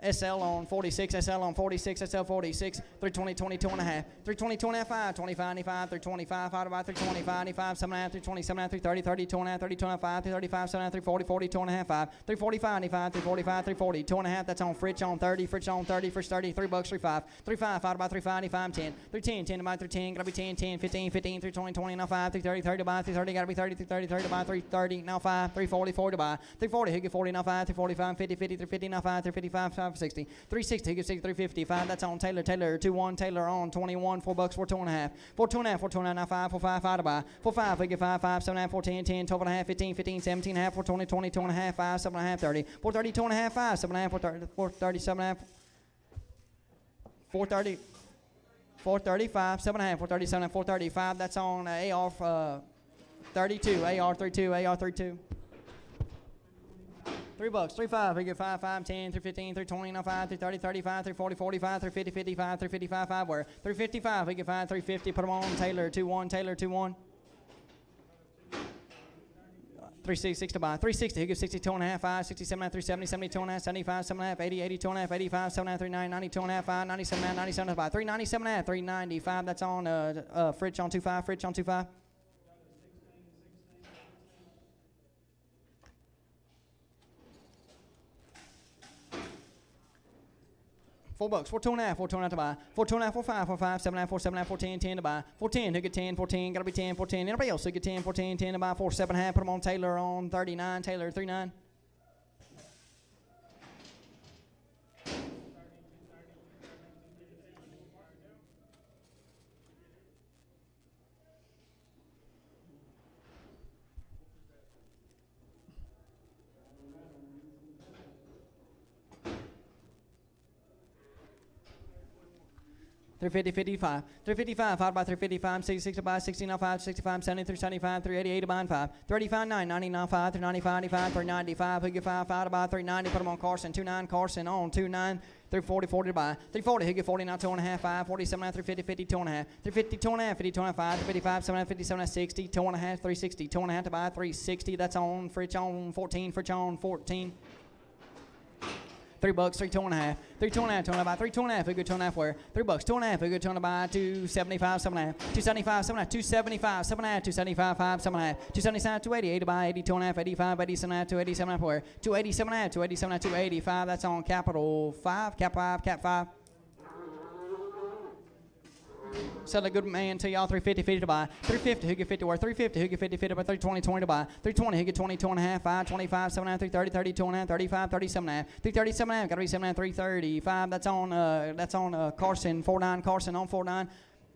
SL on 46, SL on 46, SL 46, 320, 20, 2.5, 320, 2.5, 5, 25, 95, 325, 5 to buy, 325, 95, 7.5, 320, 7.5, 330, 30, 2.5, 30, 2.5, 335, 7.5, 340, 40, 2.5, 5, 345, 95, 345, 340, 2.5, that's on Fritch on 30, Fritch on 30, Fritch 30, $3, 35, 35, 5 to buy, 35, 95, 10, 310, 10 to buy, 310, gotta be 10, 10, 15, 15, 320, 20, now 5, 330, 30 to buy, 330, gotta be 30, 330, 30 to buy, 330, now 5, 340, 4 to buy, 340, who get 40, now 5, 345, 50, 50, 350, now 5, 355, 560, 360, he gives 350, 5, that's on Taylor, Taylor, 2-1, Taylor on 21, $4, 4, 2.5, 4, 2.5, 4, 2.5, now 5, 4, 5, 5 to buy, 4, 5, he get 5, 5, 7.5, 4, 10, 10, 12.5, 15, 15, 17, half, 4, 20, 20, 2.5, 5, 7.5, 30, 4, 30, 2.5, 5, 7.5, 4, 30, 4, 30, 7.5, 4, 30, 4, 35, 7.5, 4, 30, 7.5, 4, 35, that's on AR 32, AR 32, AR 32. $3, 3.5, we get 5, 5, 10, 315, 320, now 5, 330, 35, 340, 45, 350, 55, 355, 5 where 355, we get 5, 350, put them on Taylor, 2-1, Taylor, 2-1. 366 to buy. 360, he gives 60, 2.5, 5, 67, 370, 70, 2.5, 75, 7.5, 80, 80, 2.5, 85, 7.5, 39, 90, 2.5, 5, 97, 97 to buy. 397, 395, that's on Fritch on 25, Fritch on 25. $4, 4, 2.5, 4, 2.5 to buy. 4, 2.5, 4, 5, 4, 5, 7.5, 4, 7.5, 4, 10, 10 to buy. 4, 10, who get 10, 4, 10, gotta be 10, 4, 10. Anybody else who get 10, 4, 10, 10 to buy. 4, 7.5, put them on Taylor on 39, Taylor 39. $350, 55, 355, 5 by 355, 66 to buy, 69, 5, 65, 70, 375, 388 to buy, and 5, 35, 9, 99, 5, 395, 95, 395, who get 5, 5 to buy, 390, put them on Carson, 29, Carson on 29, 340, 40 to buy, 340, who get 40 now, 2.5, 5, 47, 350, 50, 2.5, 350, 2.5, 50, 2.5, 355, 7, 57, 60, 2.5, 360, 2.5 to buy, 360, that's on Fritch on 14, Fritch on 14. $3, 3, 2.5, 3, 2.5, 2.5 by 3, 2.5, we go 2.5 where? $3, 2.5, we go 2.5 by 275, 7.5, 275, 7.5, 275, 7.5, 275, 5, 7.5, 277, 280, 80 by 80, 2.5, 85, 87, 287 where? 287, 287, 285, that's on capital 5, cap 5, cap 5. Sell a good man to y'all. 350, 50 to buy. 350, who get 50 worth? 350, who get 50, 50 to buy. 320, 20 to buy. 320, who get 20, 2 and a half. 5, 25, 7 and a half. 330, 30, 2 and a half. 35, 37 and a half. 330, 7 and a half. Gotta be 7 and a half. 335. That's on Carson. 49, Carson on 49.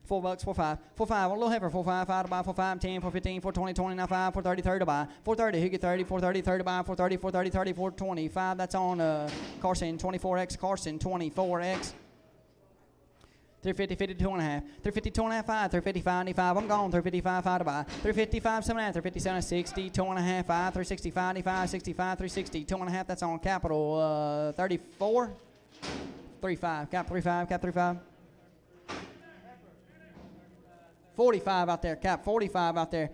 $4, 4.5, 4.5, a little heifer, 4.5, 5 to buy, 4.5, 10, 4.15, 4.20, 20, now 5, 4.30, 30 to buy, 4.30, who get 30, 4.30, 30 to buy, 4.30, 4.30, 30, 4.25, that's on Carson, 24X, Carson, 24X. 350, 52 and a half, 350, 2 and a half, 5, 355, 95, I'm gone, 355, 5 to buy, 355, 7 and a half, 357, 60, 2 and a half, 5, 365, 95, 65, 360, 2 and a half, that's on Capital, 34, 35, Cap 35, Cap 35. 45 out there, Cap, 45 out there.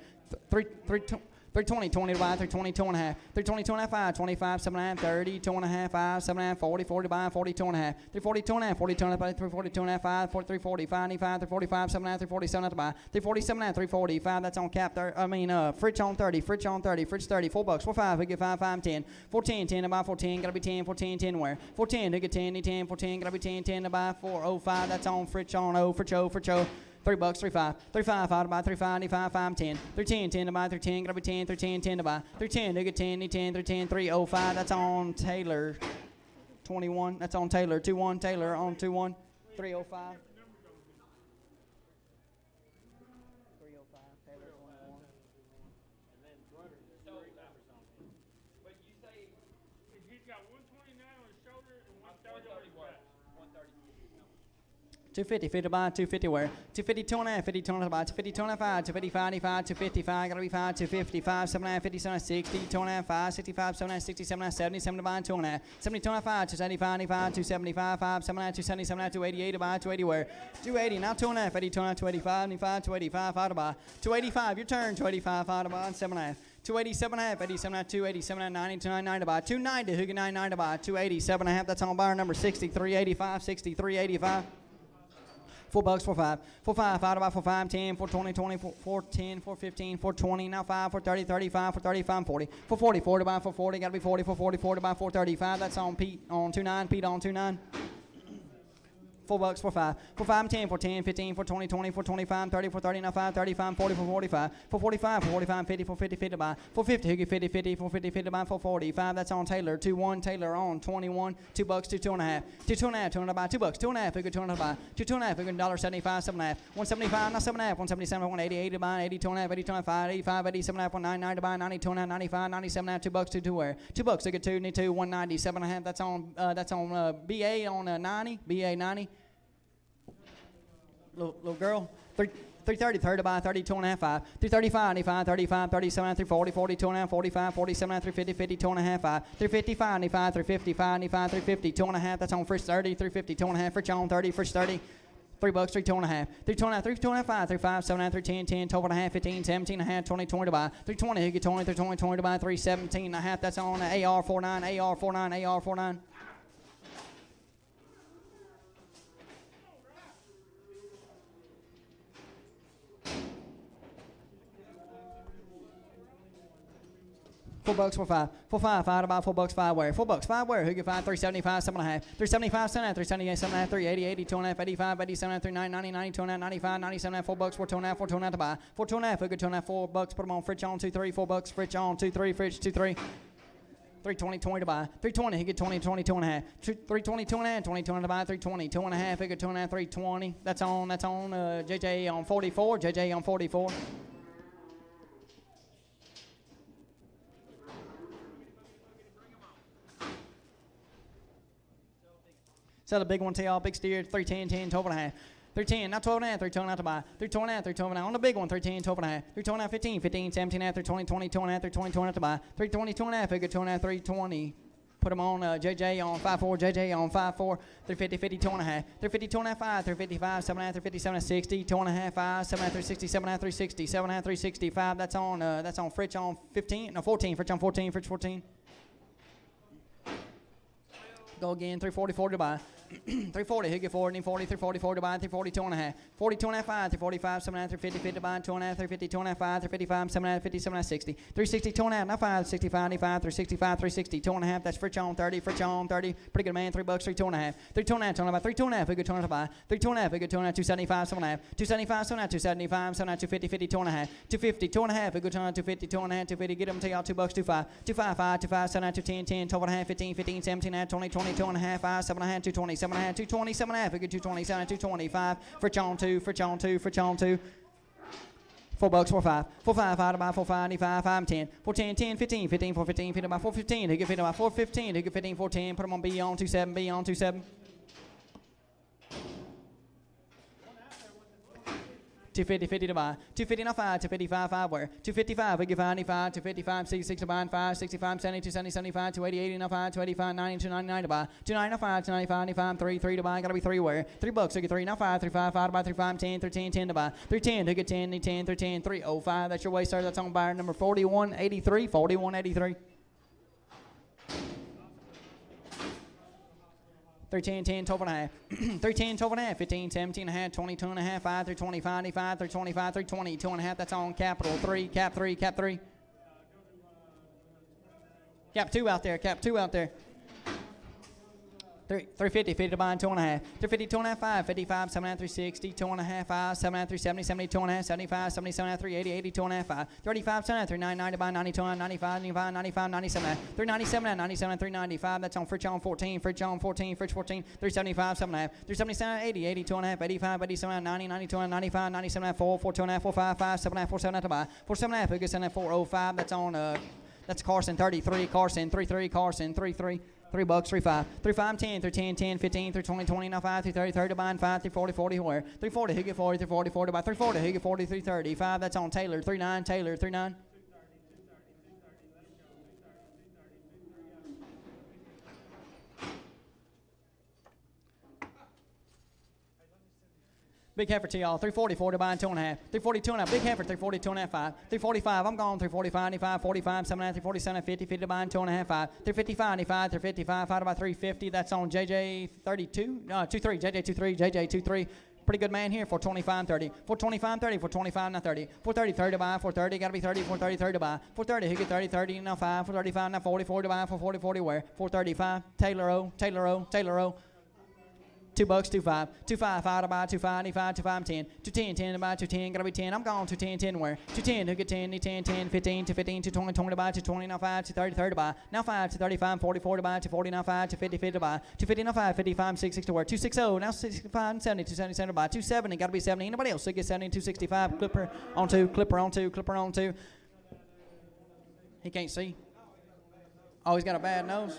320, 20 to buy, 320, 2 and a half. 320, 2 and a half, 5, 25, 7 and a half, 30, 2 and a half, 5, 7 and a half, 40, 40 to buy, 42 and a half. 340, 2 and a half, 42 and a half, 342 and a half, 5, 43, 40, 55, 345, 7 and a half, 347 to buy. 347 and a half, 345, that's on Cap, Fritch on 30, Fritch on 30, Fritch 30, $4, 4.5, we get 5, 5, 10. 410, 10 to buy, 410, gotta be 10, 410, 10 where? 410, to get 10, 10, 410, gotta be 10, 10 to buy, 405, that's on Fritch on O, Fritch O, Fritch O. $3, 3.5, 3.5, 5 to buy, 3.5, 95, 5, 10, 310, 10 to buy, 310, gotta be 10, 310, 10 to buy, 310, to get 10, 10, 310, 305, that's on Taylor, 21, that's on Taylor, 21, Taylor on 21, 305. 305, Taylor 21.
But you say he's got 129 on his shoulder and 130 on his back.
250, 50 to buy, 250 where? 250, 2 and a half, 50, 2 and a half buy, 250, 2 and a half, 5, 255, 95, 255, gotta be 5, 255, 7 and a half, 50, 7 and a half, 60, 2 and a half, 5, 65, 7 and a half, 60, 7 and a half, 70, 7 to buy, 2 and a half, 70, 2 and a half, 5, 275, 95, 275, 5, 7 and a half, 270, 7 and a half, 288 to buy, 280 where? 280, now 2 and a half, 80, 2 and a half, 285, 95, 285, 5 to buy, 285, your turn, 285, 5 to buy, and 7 and a half. 287 and a half, 87 and a half, 287 and a half, 90, 299 to buy, 290, who get 99 to buy, 287 and a half, that's on buyer number 6385, 6385. $4, 4.5, 4.5, 5 to buy, 4.5, 10, 4.20, 20, 4.10, 4.15, 4.20, now 5, 4.30, 35, 4.35, 40, 4.40, 4 to buy, 4.40, gotta be 40, 4.40, 4 to buy, 4.35, that's on Pete on 2.9, Pete on 2.9. $4, 4.5, 4.5, 10, 4.10, 15, 4.20, 20, 4.25, 30, 4.30, now 5, 35, 40, 4.45, 4.45, 4.45, 50, 4.50, 50 to buy, 4.50, who get 50, 50, 4.50, 50 to buy, 4.45, that's on Taylor, 2.1, Taylor on 21, $2, 2 and a half, 2 and a half, 2 and a buy, $2, 2 and a half, who get 2 and a buy, 2 and a half, who get $1.75, 7 and a half, 175, now 7 and a half, 177, 180, 80 to buy, 82 and a half, 82 and a half, 5, 85, 87 and a half, 199 to buy, 92 and a half, 95, 97 and a half, $2, 2 where, $2, who get 2, need 2, 197 and a half, that's on BA on 90, BA 90. Little girl, 330, 30 to buy, 32 and a half, 5, 335, 95, 35, 37, 340, 42 and a half, 45, 47, 350, 50, 2 and a half, 5, 355, 95, 355, 95, 350, 2 and a half, that's on Fritz 30, 350, 2 and a half, Fritz on 30, Fritz 30, $3, 3, 2 and a half, 3, 2 and a half, 3, 2 and a half, 5, 3, 5, 7 and a half, 3, 10, 10, 12 and a half, 15, 17 and a half, 20, 20 to buy, 320, who get 20, 320, 20 to buy, 317 and a half, that's on AR 49, AR 49, AR 49. $4, 4.5, 4.5, 5 to buy, $4, 5 where? $4, 5 where? Who get 5? 375, 7 and a half, 375, 7 and a half, 378, 7 and a half, 380, 80, 2 and a half, 85, 87, 39, 90, 92 and a half, 95, 97 and a half, $4, 4, 2 and a half, 4, 2 and a half to buy, 4, 2 and a half, who get 2 and a half, $4, put them on Fritch on 2, 3, $4, Fritch on 2, 3, Fritch 2, 3. 320, 20 to buy, 320, he get 20, 22 and a half, 320, 2 and a half, 22 and a buy, 320, 2 and a half, he get 2 and a half, 320, that's on JJ on 44, JJ on 44. Sell a big one to y'all, big steer, 310, 10, 12 and a half. 310, not 12 and a half, 312 and a half to buy. 312 and a half, 312 and a half. On the big one, 310, 12 and a half. 312 and a half, 15, 15, 17 and a half, 320, 20, 2 and a half, 320, 2 and a half to buy. 320, 2 and a half, figure 2 and a half, 320. Put them on JJ on 5.4, JJ on 5.4, 350, 50, 2 and a half. 350, 2 and a half, 5, 355, 7 and a half, 357, 60, 2 and a half, 5, 7 and a half, 360, 7 and a half, 360, 7 and a half, 365. That's on Fritch on 15, no 14, Fritch on 14, Fritch 14. Go again, 344 to buy. 340, who get 40, 40, 340, 40 to bind, 340, 2.5, 42 and a half, 5, 345, 7 and a half, 350, 50 to bind, 2.5, 350, 2 and a half, 5, 355, 7 and a half, 50, 7 and a half, 60, 360, 2 and a half, now 5, 65, 95, 365, 360, 2 and a half, that's Fritz on 30, Fritz on 30, pretty good man, $3, 3, 2 and a half, 3, 2 and a half, 2 and a half, 3, 2 and a half, who get 2 and a half, buy, 3, 2 and a half, who get 2 and a half, 275, 7 and a half, 275, 7 and a half, 275, 7 and a half, 250, 50, 2 and a half, 250, 2 and a half, who get 2 and a half, 250, 2 and a half, 250, get them to y'all $2, 25, 25, 5, 25, 7 and a half, 210, 10, 12 and a half, 15, 15, 17 and a half, 20, 20, 2 and a half, 5, 7 and a half, 220, 7 and a half, 220, 7 and a half, who get 220, 7 and a half, 225, Fritz on 2, Fritz on 2, Fritz on 2. $4, 4, 5, 4, 5, 5 to buy, 4, 5, 5, 5, 10, 4, 10, 10, 15, 15, 4, 15, 50 to buy, 4, 15, who get 50 to buy, 4, 15, who get 15, 4, 10, put them on B on 27, B on 27. 250, 50 to buy, 250 now 5, 255, 5 where, 255, we give 95, 255, 66 to buy, 5, 65, 70, 270, 75, 280, 80 now 5, 285, 90, 299 to buy, 29 now 5, 295, 95, 3, 3 to buy, gotta be 3 where, $3, we get 3 now 5, 35, 5 to buy, 35, 10, 13, 10 to buy, 310, to get 10, 10, 13, 305, that's your way, sir, that's on buyer number 4183, 4183. 13, 10, 12 and a half, 13, 12 and a half, 15, 17 and a half, 22 and a half, 5, 3, 25, 95, 3, 25, 3, 20, 2 and a half, that's on capital, 3, cap 3, cap 3. Cap 2 out there, cap 2 out there. 350, 50 to bind, 2 and a half, 350, 2 and a half, 5, 55, 7 and a half, 360, 2 and a half, 5, 7 and a half, 370, 70, 2 and a half, 75, 77 and a half, 380, 80, 2 and a half, 5, 35, 7 and a half, 399 to bind, 92 and 95, 95, 95, 97 and a half, 397 and 97 and 395, that's on Fritz on 14, Fritz on 14, Fritz 14, 375, 7 and a half, 377, 80, 80, 2 and a half, 85, 87, 90, 92 and 95, 97 and a half, 4, 4, 2 and a half, 4, 5, 5, 7 and a half, 4, 7 and a half to buy, 4, 7 and a half, who gets in at 405, that's on, that's Carson 33, Carson 33, Carson 33. $3, 3, 5, 3, 5, 10, 3, 10, 10, 15, 3, 20, 20, now 5, 3, 30, 30 to bind, 5, 3, 40, 40, where? 3, 40, who get 40, 3, 40, 40 to buy, 3, 40, who get 40, 3, 30, 5, that's on Taylor, 3, 9, Taylor, 3, 9. Big heifer to y'all, 344 to buy 2 and a half, 342 and a half, big heifer, 342 and a half, 5, 345, I'm gone, 345, 95, 45, 7 and a half, 347, 50, 50 to buy 2 and a half, 5, 355, 95, 355, 5 to buy 350, that's on JJ 32, 23, JJ 23, JJ 23, pretty good man here, 425, 30, 425, 30, 425, now 30, 430, 30 to buy, 430, gotta be 30, 430, 30 to buy, 430, who get 30, 30, now 5, 435, now 40, 40 to buy, 440, 40 where, 435, Taylor O, Taylor O, Taylor O. $2, 25, 25, 5 to buy, 25, 95, 25, 10, 210, 10 to buy, 210, gotta be 10, I'm gone, 210, 10 where, 210, who get 10, 10, 10, 15, 215, 220, 20 to buy, 220, now 5, 230, 30 to buy, now 5, 235, 44 to buy, 240, now 5, 250, 50 to buy, 250, now 5, 55, 66 to where, 260, now 65, 70, 270 to buy, 270, gotta be 70, anybody else, so get 70, 265, clipper on 2, clipper on 2, clipper on 2, he can't see, oh, he's got a bad nose,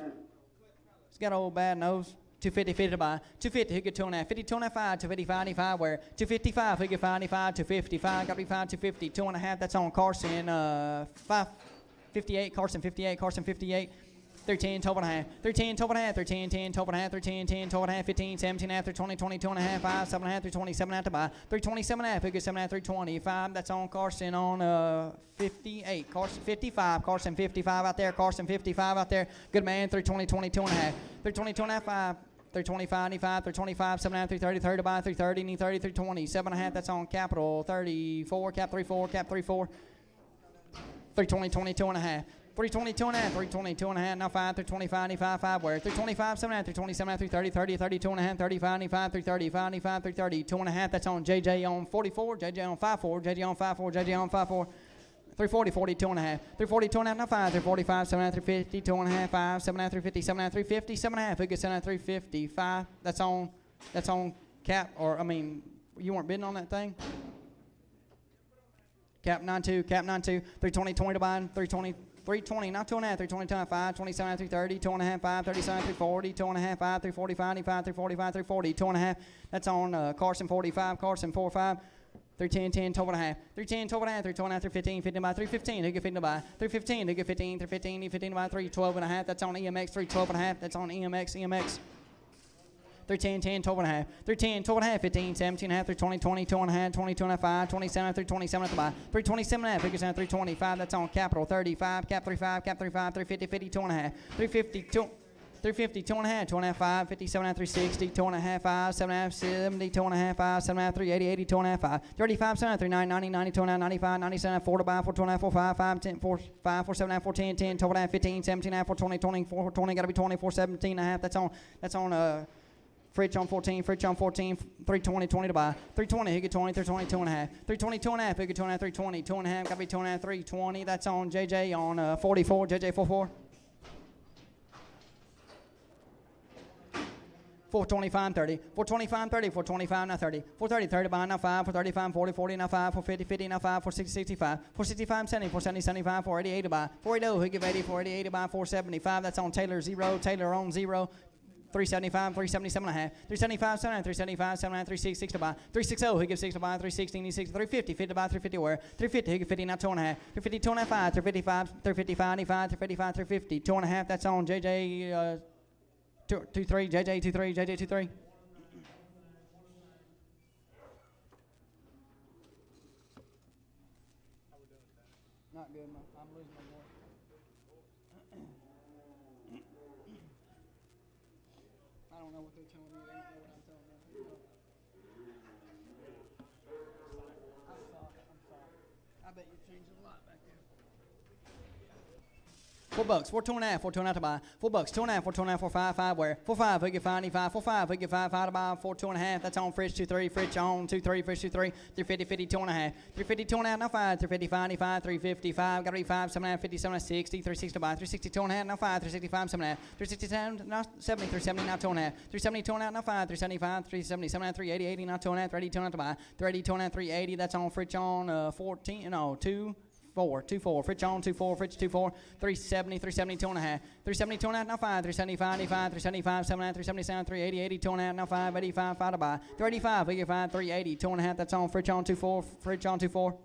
he's got an old bad nose. 250, 50 to buy, 250, who get 2 and a half, 52 and a half, 5, 255, 95, where, 255, who get 95, 255, gotta be 5, 250, 2 and a half, that's on Carson, 5, 58, Carson 58, Carson 58, 310, 12 and a half, 310, 12 and a half, 310, 10, 12 and a half, 310, 10, 12 and a half, 15, 17 and a half, 320, 22 and a half, 5, 7 and a half, 327 and a half to buy, 327 and a half, who get 7 and a half, 325, that's on Carson on 58, Carson 55, Carson 55 out there, Carson 55 out there, good man, 320, 22 and a half, 322 and a half, 5, 325, 95, 325, 7 and a half, 330, 30 to buy, 330, knee 30, 320, 7 and a half, that's on capital, 34, cap 34, cap 34, 320, 22 and a half, 322 and a half, 322 and a half, now 5, 325, 95, 5 where, 325, 7 and a half, 327 and a half, 330, 30, 32 and a half, 35, 95, 335, 95, 330, 2 and a half, that's on JJ on 44, JJ on 54, JJ on 54, JJ on 54, 340, 42 and a half, 342 and a half, now 5, 345, 7 and a half, 350, 2 and a half, 5, 7 and a half, 350, 7 and a half, 350, 7 and a half, who gets 7 and a half, 350, 5, that's on cap, or, I mean, you weren't bidding on that thing? Cap 92, 320, 20 to buy, 320, 320, not 2 and a half, 320, 2 and a half, 5, 27 and a half, 330, 2 and a half, 5, 37, 340, 2 and a half, 5, 345, 95, 345, 340, 2 and a half, that's on Carson 45, Carson 45, 310, 10, 12 and a half, 310, 12 and a half, 312 and a half, 315, 15 to buy, 315, who get 15 to buy, 315, who get 15, 315, 15 to buy, 312 and a half, that's on EMX, 312 and a half, that's on EMX. 310, 10, 12 and a half, 310, 12 and a half, 15, 17 and a half, 320, 22 and a half, 22 and a half, 5, 27, 327 at the buy, 327 and a half, figures down 325, that's on capital, 35, cap 35, cap 35, 350, 52 and a half, 350, 350, 2.5, 2.5, 5, 50, 7.5, 360, 2.5, 5, 7.5, 70, 2.5, 5, 7.5, 380, 80, 2.5, 5, 35, 7.5, 39, 90, 90, 2.5, 95, 97, 4 to buy, 4, 2.5, 4, 5, 5, 10, 4, 5, 4, 7.5, 4, 10, 10, 12.5, 15, 17.5, 4, 20, 20, 4, 20, gotta be 20, 4, 17.5, that's on, Fritch on 14, Fritch on 14, 320, 20 to buy. 320, he get 20, 320, 2.5. 320, 2.5, he get 2.5, 320, 2.5, gotta be 2.5, 320. That's on JJ on 44, JJ 44. 425, 30. 425, 30, 425, now 30. 430, 30 by now 5, 435, 40, 40, now 5, 450, 50, now 5, 460, 65. 465, 70, 470, 75, 480, 80 by. 480, he give 80, 480, 80 by 475. That's on Taylor 0, Taylor on 0. 375, 377 and a half, 375, 7, 375, 7, 366 to buy, 360, he gives 6 to buy, 316, he 6, 350, 50 to buy, 350 where, 350, he gives 50, now 2 and a half, 350, 2 and a half, 5, 355, 355, 85, 355, 350, 2 and a half, that's on JJ, 23, JJ 23, JJ 23. Not good, I'm losing my voice. I don't know what they're telling me. They don't know what I'm telling them. I'm sorry. I bet you changed a lot back there. $4, 4, 2.5, 4, 2.5 to buy. $4, 2.5, 4, 2.5, 4, 5, 5 where? 4, 5, we get 5, 5, 4, 5, we get 5, 5 to buy. 4, 2.5, that's on Fritch 2, 3, Fritch on 2, 3, Fritch 2, 3, 350, 50, 2.5, 350, 2.5, now 5, 350, 5, 355, gotta be 5, 7.5, 50, 7, 60, 360 to buy. 360, 2.5, now 5, 365, 7.5, 367, now 70, 370, now 2.5, 370, 2.5, now 5, 375, 370, 7.5, 380, 80, now 2.5, 380, 2.5 to buy. 380, 2.5, 380, that's on Fritch on 14, no, 2. 4, 2, 4, Fritch on 2, 4, Fritch 2, 4, 370, 370, 2.5, 370, 2.5, now 5, 375, 85, 375, 7, 377, 380, 80, 2.5, now 5, 85, 5 to buy, 385, we get 5, 380, 2.5, that's on Fritch on 2, 4, Fritch on 2, 4.
You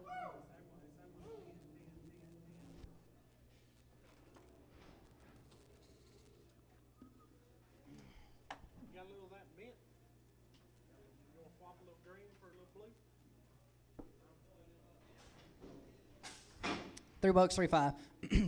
got a little of that mint? You want to swap a little green for a little blue?
$3, 3, 5.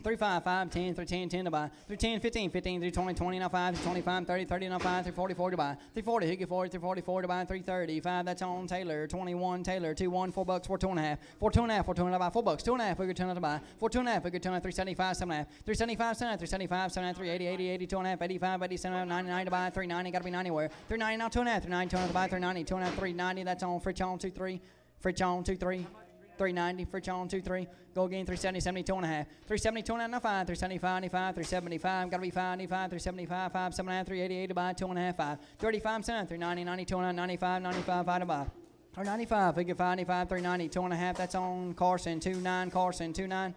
3, 5, 5, 10, 3, 10, 10 to buy. 3, 10, 15, 15, 3, 20, 20, now 5, 25, 30, 30, now 5, 3, 40, 40 to buy. 3, 40, he get 40, 3, 44 to buy. 3, 30, 5, that's on Taylor. 21, Taylor, 2, 1, $4, 4, 2.5. 4, 2.5, 4, 2.5 to buy. $4, 2.5, we get 2 to buy. 4, 2.5, we get 2, 375, 7.5. 375, 7, 375, 7, 380, 80, 80, 2.5, 85, 87, 99 to buy. 390, gotta be 90 where? 390, now 2.5, 390, 2 to buy. 390, 2.5, 390, that's on Fritch on 2, 3. Fritch on 2, 3. 390, Fritch on 2, 3. Go again, 370, 70, 2.5. 370, 2.5, now 5, 375, 95, 375, gotta be 5, 95, 375, 5, 7.5, 380, 80 to buy, 2.5, 5. 35, 7, 390, 90, 2.5, 95, 95, 5 to buy. Or 95, we get 5, 95, 390, 2.5, that's on Carson, 2, 9, Carson, 2, 9.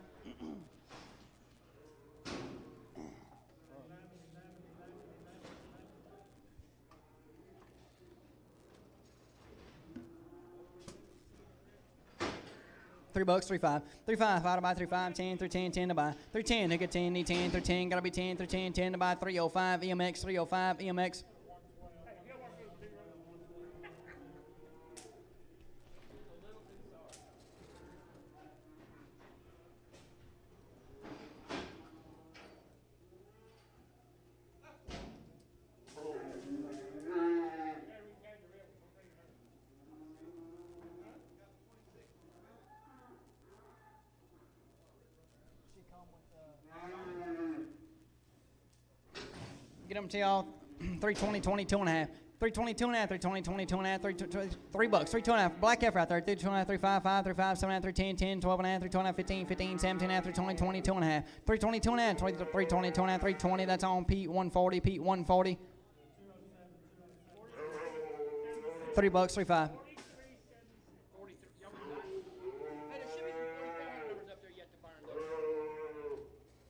$3, 3, 5. 3, 5, 5 to buy, 3, 5, 10, 3, 10, 10 to buy. 3, 10, they get 10, need 10, 3, 10, gotta be 10, 3, 10, 10 to buy. 305, EMX, 305, EMX. Get them to y'all. 320, 20, 2.5. 320, 2.5, 320, 20, 2.5, $3, 3, 2.5. Black heifer out there. 3, 2.5, 3, 5, 5, 3, 5, 7, 3, 10, 10, 12.5, 3, 2.5, 15, 15, 17, 3, 20, 20, 2.5. 320, 2.5, 3, 20, 2.5, 320. That's on Pete 140, Pete 140. $3, 3, 5.
Hey, there should be some 40,000 numbers up there yet to burn, though.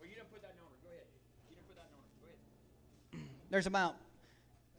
Well, you didn't put that number. Go ahead. You didn't put that number. Go ahead.
There's about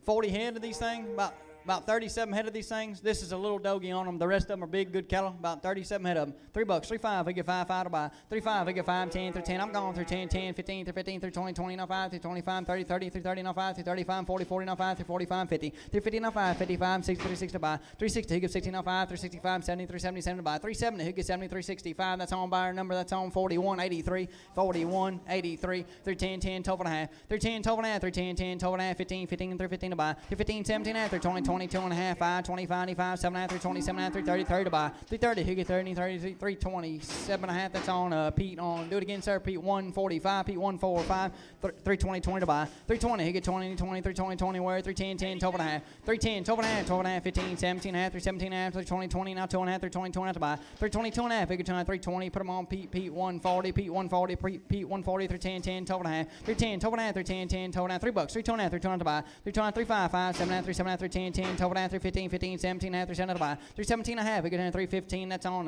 40 head of these things. About About 37 head of these things. This is a little doggy on them. The rest of them are big, good cattle. About 37 head of them. $3, 3.5. We get 5 to buy. 3.5. We get 5, 10 through 10. I'm going through 10, 10, 15 through 15 through 20, 20, no 5 through 25, 30, 30 through 30, no 5 through 35, 40, 40, no 5 through 45, 50 through 50, no 5, 55, 60 through 6 to buy. 360. Who gives 60, no 5 through 65, 70 through 77 to buy. 370. Who gets 70 through 65? That's on buyer number. That's on 41, 83, 41, 83 through 10, 10, 12 and a half. Through 10, 12 and a half. Through 10, 10, 12 and a half. 15, 15 through 15 to buy. Through 15, 17 and a half. Through 20, 22 and a half. 5, 25, 25, 7 and a half. Through 27 and a half. Through 30, 30 to buy. 330. Who gets 30, 30, 327 and a half. That's on Pete on. Do it again, sir. Pete 145. Pete 145. 320, 20 to buy. 320. Who get 20, 20, 320, 20 where? 310, 10, 12 and a half. 310, 12 and a half. 12 and a half. 15, 17 and a half. 317 and a half. 320, 20. Now 2 and a half. 320, 20 to buy. 320, 2 and a half. Who get 320. Put them on Pete. Pete 140. Pete 140. Pete 140. 310, 10, 12 and a half. 310, 12 and a half. 310, 10, 12 and a half. $3, 320 and a half. 320 to buy. 320, 35, 5, 7 and a half. 37 and a half. 310, 10, 12 and a half. 315, 15, 17 and a half. 370 to buy. 317 and a half. We get 315. That's on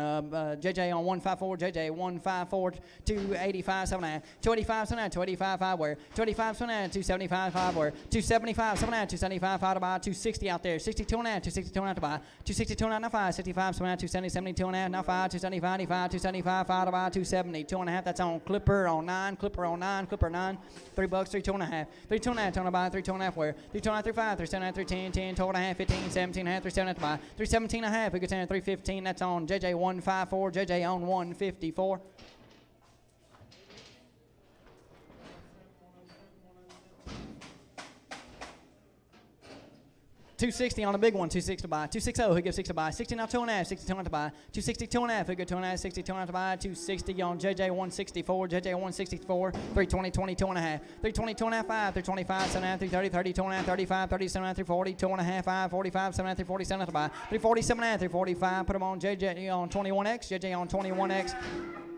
JJ on 154. JJ 154. 285, 7 and a half. 285, 7 and a half. 285, 5 where? 285, 7 and a half. 275, 5 where? 275, 7 and a half. 275, 5 to buy. 260 out there. 62 and a half. 262 and a half to buy. 262 and a half. Now 5. 65, 7 and a half. 270, 72 and a half. Now 5. 275, 85. 275, 5 to buy. 270. 2 and a half. That's on Clipper on 9. Clipper on 9. Clipper 9. $3, 3, 2 and a half. 3, 2 and a half. 2 to buy. 3, 2 and a half where? 3, 2 and a half. 3, 5. 3, 7 and a half. 3, 10, 10, 12 and a half. 15, 17 and a half. 3, 7 and a half to buy. 3, 17 and a half. We get 3, 15. That's on JJ 154. JJ on 154. 260 on a big one, 260 to buy. 260, who gives 6 to buy? 60 now 2 and a half, 62 to buy. 262 and a half, who gives 2 and a half, 62 to buy. 260 on JJ 164, JJ 164, 320, 22 and a half. 320, 2 and a half, 5, 325, 7 and a half, 330, 30, 2 and a half, 35, 37 and a half, 340, 2 and a half, 5, 45, 7 and a half, 347 to buy. 347 and a half, 345, put them on JJ on 21X, JJ on 21X.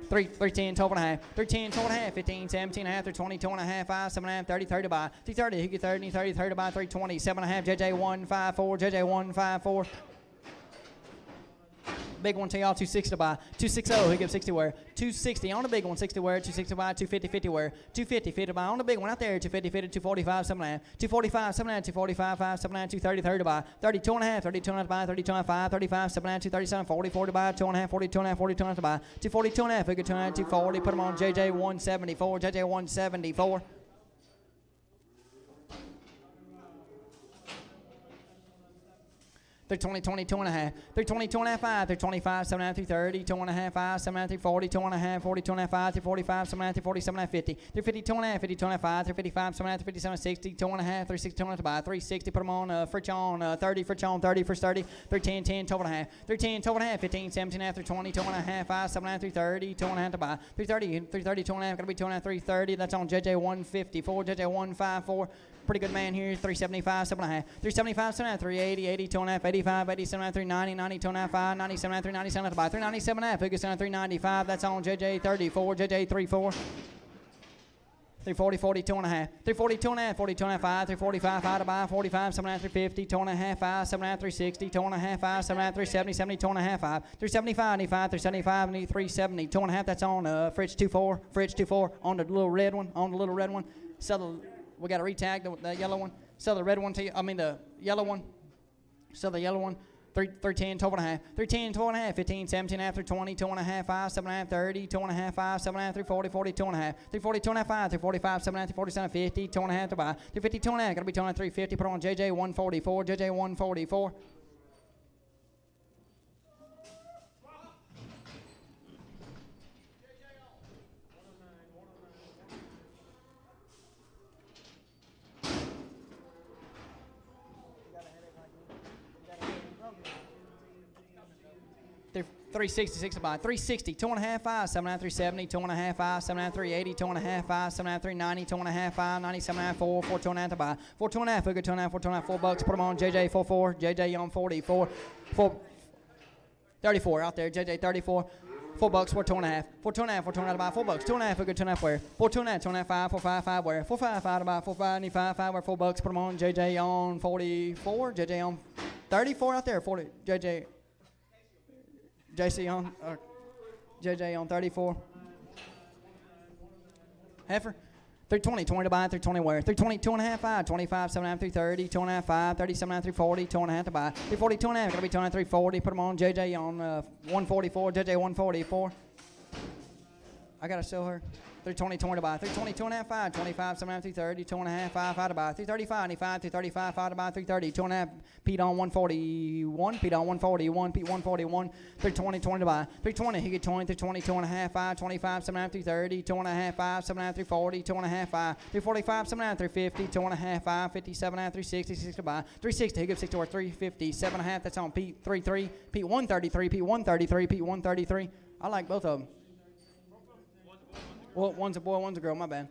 310, 12 and a half. 310, 12 and a half. 15, 17 and a half. 322 and a half. 5, 7 and a half. 30, 30 to buy. 330, who get 30, 30, 30 to buy. 320, 7 and a half. JJ 154, JJ 154. Big one to y'all, 260 to buy. 260, who gives 60 where? 260 on the big one, 60 where? 260 to buy. 250, 50 where? 250, 50 to buy on the big one out there. 250, 50, 245, 7 and a half. 245, 7 and a half. 245, 5, 7 and a half. 230, 30 to buy. 32 and a half. 32 and a half to buy. 32 and a half, 5, 35, 7 and a half. 237, 40, 40 to buy. 2 and a half, 42 and a half. 42 and a half to buy. 242 and a half, who get 2 and a half. 240, put them on JJ 174. JJ 174. 320, 22 and a half. 320, 2 and a half, 5. 325, 7 and a half, 330, 2 and a half, 5, 7 and a half, 340, 2 and a half, 42 and a half, 5, 345, 7 and a half, 347 and a half, 50. 350, 2 and a half, 52 and a half, 5, 355, 7 and a half, 357, 60, 2 and a half, 360, 2 and a half to buy. 360, put them on Fritch on 30, Fritch on 30, first 30. 310, 10, 12 and a half. 310, 12 and a half, 15, 17 and a half, 320, 2 and a half, 5, 7 and a half, 330, 2 and a half to buy. 330, 330, 2 and a half, gotta be 2 and a half, 330. That's on JJ 154, JJ 154. Pretty good man here, 375, 7 and a half. 375, 7 and a half, 380, 80, 2 and a half, 85, 87 and a half, 390, 90, 2 and a half, 5, 97 and a half, 397 and a half to buy. 397 and a half, who gets down to 395. That's on JJ 34, JJ 34. 340, 42 and a half. 340, 2 and a half, 42 and a half, 5, 345, 5 to buy. 45, 7 and a half, 350, 2 and a half, 5, 7 and a half, 360, 2 and a half, 5, 7 and a half, 370, 70, 2 and a half, 5. 375, 85, 375, 370, 2 and a half. That's on Fritch 24, Fritch 24 on the little red one, on the little red one. Sell we got to retag the yellow one. Sell the red one to you. I mean the yellow one. Sell the yellow one. 310, 12 and a half. 310, 12 and a half. 15, 17 and a half. 320, 2 and a half. 5, 7 and a half. 30, 2 and a half. 5, 7 and a half. 340, 40, 2 and a half. 340, 2 and a half. 5, 345, 7 and a half. 347, 50, 2 and a half to buy. 350, 2 and a half. Got to be 2 and a half. 350. Put on JJ 144. JJ 144. They're 366 to buy. 360, 2 and a half, 5, 7 and a half, 370, 2 and a half, 5, 7 and a half, 380, 2 and a half, 5, 7 and a half, 390, 2 and a half, 5, 97 and a half, 4, 4, 2 and a half to buy. 4, 2 and a half, we go 2 and a half, 4, 2 and a half, $4. Put them on JJ 44, JJ on 44, 4, 34 out there, JJ 34. $4, 4, 2 and a half, 4, 2 and a half, 4, 2 and a half to buy. $4, 2 and a half, we go 2 and a half where? 4, 2 and a half, 2 and a half, 5, 4, 5, 5 where? 4, 5, 5 to buy. 4, 5, 95, 5 where? $4. Put them on JJ on 44, JJ on 34 out there, 40, JJ. JC on, JJ on 34. Heifer. 320, 20 to buy, 320 where? 320, 2.5, 5, 25, 7.5, 330, 2.5, 5, 30, 7.5, 340, 2.5 to buy, 340, 2.5, gotta be 2.5, 340, put them on, JJ on 144, JJ 144. I gotta show her. 320, 20 to buy, 320, 2.5, 5, 25, 7.5, 330, 2.5, 5, 5 to buy, 335, 95, 335, 5 to buy, 330, 2.5, Pete on 141, Pete on 141, Pete 141, 320, 20 to buy, 320, he get 20, 320, 2.5, 5, 25, 7.5, 330, 2.5, 5, 7.5, 340, 2.5, 5, 345, 7.5, 350, 2.5, 5, 57.5, 360, 6 to buy, 360, he gives 6 to 350, 7.5, that's on Pete, 33, Pete 133, Pete 133, Pete 133. I like both of them. Well, one's a boy, one's a girl, my bad.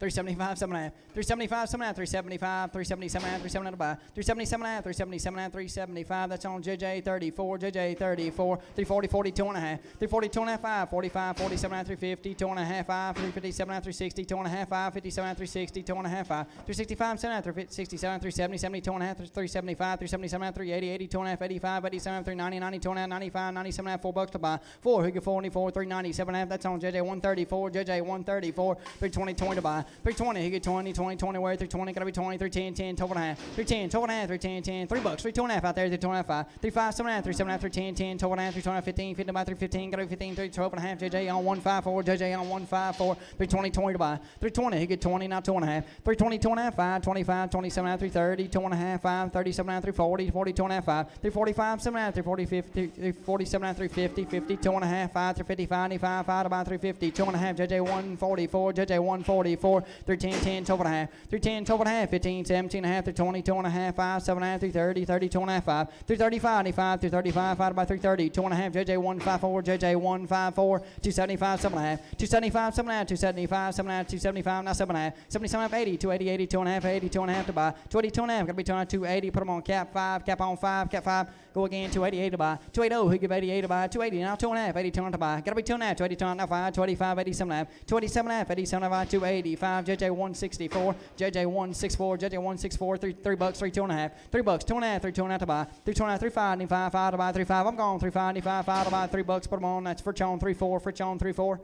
375, 7.5. 375, 7.5, 375, 377, 377 to buy. 377, 377, 375. That's on JJ 34, JJ 34, 340, 42 and a half. 340, 2.5, 5, 45, 47, 350, 2.5, 5, 357, 360, 2.5, 5, 57, 360, 2.5, 5, 365, 7, 367, 370, 70, 2.5, 375, 377, 380, 80, 2.5, 85, 87, 390, 90, 2.5, 95, 97, $4 to buy. 4, who get 44, 397 half. That's on JJ 134, JJ 134, 320, 20 to buy. 320, he get 20, 20, 20 where 320, gotta be 20, 310, 10, 12 and a half, 310, 12 and a half, 310, 10, $3, 3 2.5 out there, 3 5, 35, 7 and a half, 3 7 and a half, 310, 10, 12 and a half, 320, 15, 50 by 315, gotta be 15, 3 12 and a half, JJ on 154, JJ on 154, 320, 20 to buy, 320, he get 20, now 2 and a half, 320, 2 and a half, 5, 25, 27 and a half, 330, 2 and a half, 5, 37 and a half, 340, 42 and a half, 5, 345, 7 and a half, 340, 50, 347 and a half, 350, 50, 2 and a half, 5, 355, 95, 5 to buy 350, 2 and a half, JJ 144, JJ 144, 310, 10, 12 and a half, 310, 12 and a half, 15, 17 and a half, 320, 2 and a half, 5, 7 and a half, 330, 32 and a half, 5, 335, 95, 335, 5 by 330, 2 and a half, JJ 154, JJ 154, 275, 7 and a half, 275, 7 and a half, 275, 7 and a half, 275, now 7 and a half, 77 and a half, 80, 280, 80, 2 and a half, 80, 2 and a half to buy, 282 and a half, gotta be 280, put them on cap 5, cap on 5, cap 5, go again, 288 to buy, 280, he give 88 to buy, 280, now 2 and a half, 82 to buy, gotta be 2 and a half, 282 now 5, 285, 87 and a half, 287 and a half, 87 and a half, 285, JJ 164, JJ 164, JJ 164, $3, 3 2 and a half, $3, 2 and a half, 3 2 and a half to buy, 3 2 and a half, 3 5, 95, 5 to buy, 3 5, I'm gone, 3 5, 95, 5 to buy, $3, put them on, that's Fritch on 3 4, Fritch on 3 4.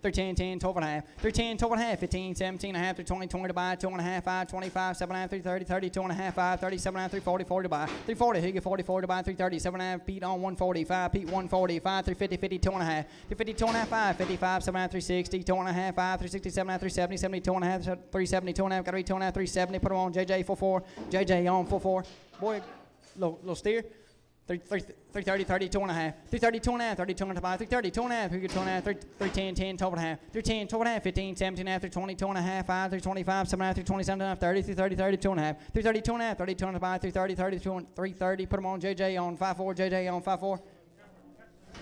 310, 10, 12 and a half, 310, 12 and a half, 15, 17 and a half, 320, 20 to buy, 2 and a half, 5, 25, 7 and a half, 330, 32 and a half, 5, 37 and a half, 340, 40 to buy, 340, he get 44 to buy, 330, 7 and a half, Pete on 145, Pete 145, 350, 52 and a half, 352 and a half, 5, 55, 7 and a half, 360, 2 and a half, 5, 367 and a half, 370, 72 and a half, 370, 2 and a half, gotta be 2 and a half, 370, put them on, JJ 44, JJ on 44, boy, little steer. 330, 32 and a half, 332 and a half, 32 and a half, 330, 2 and a half, who get 2 and a half, 310, 10, 12 and a half, 310, 12 and a half, 15, 17 and a half, 320, 2 and a half, 5, 325, 7 and a half, 327 and a half, 30, 330, 32 and a half, 332 and a half, 32 and a half, 330, 32, 330, put them on JJ on 54, JJ on 54.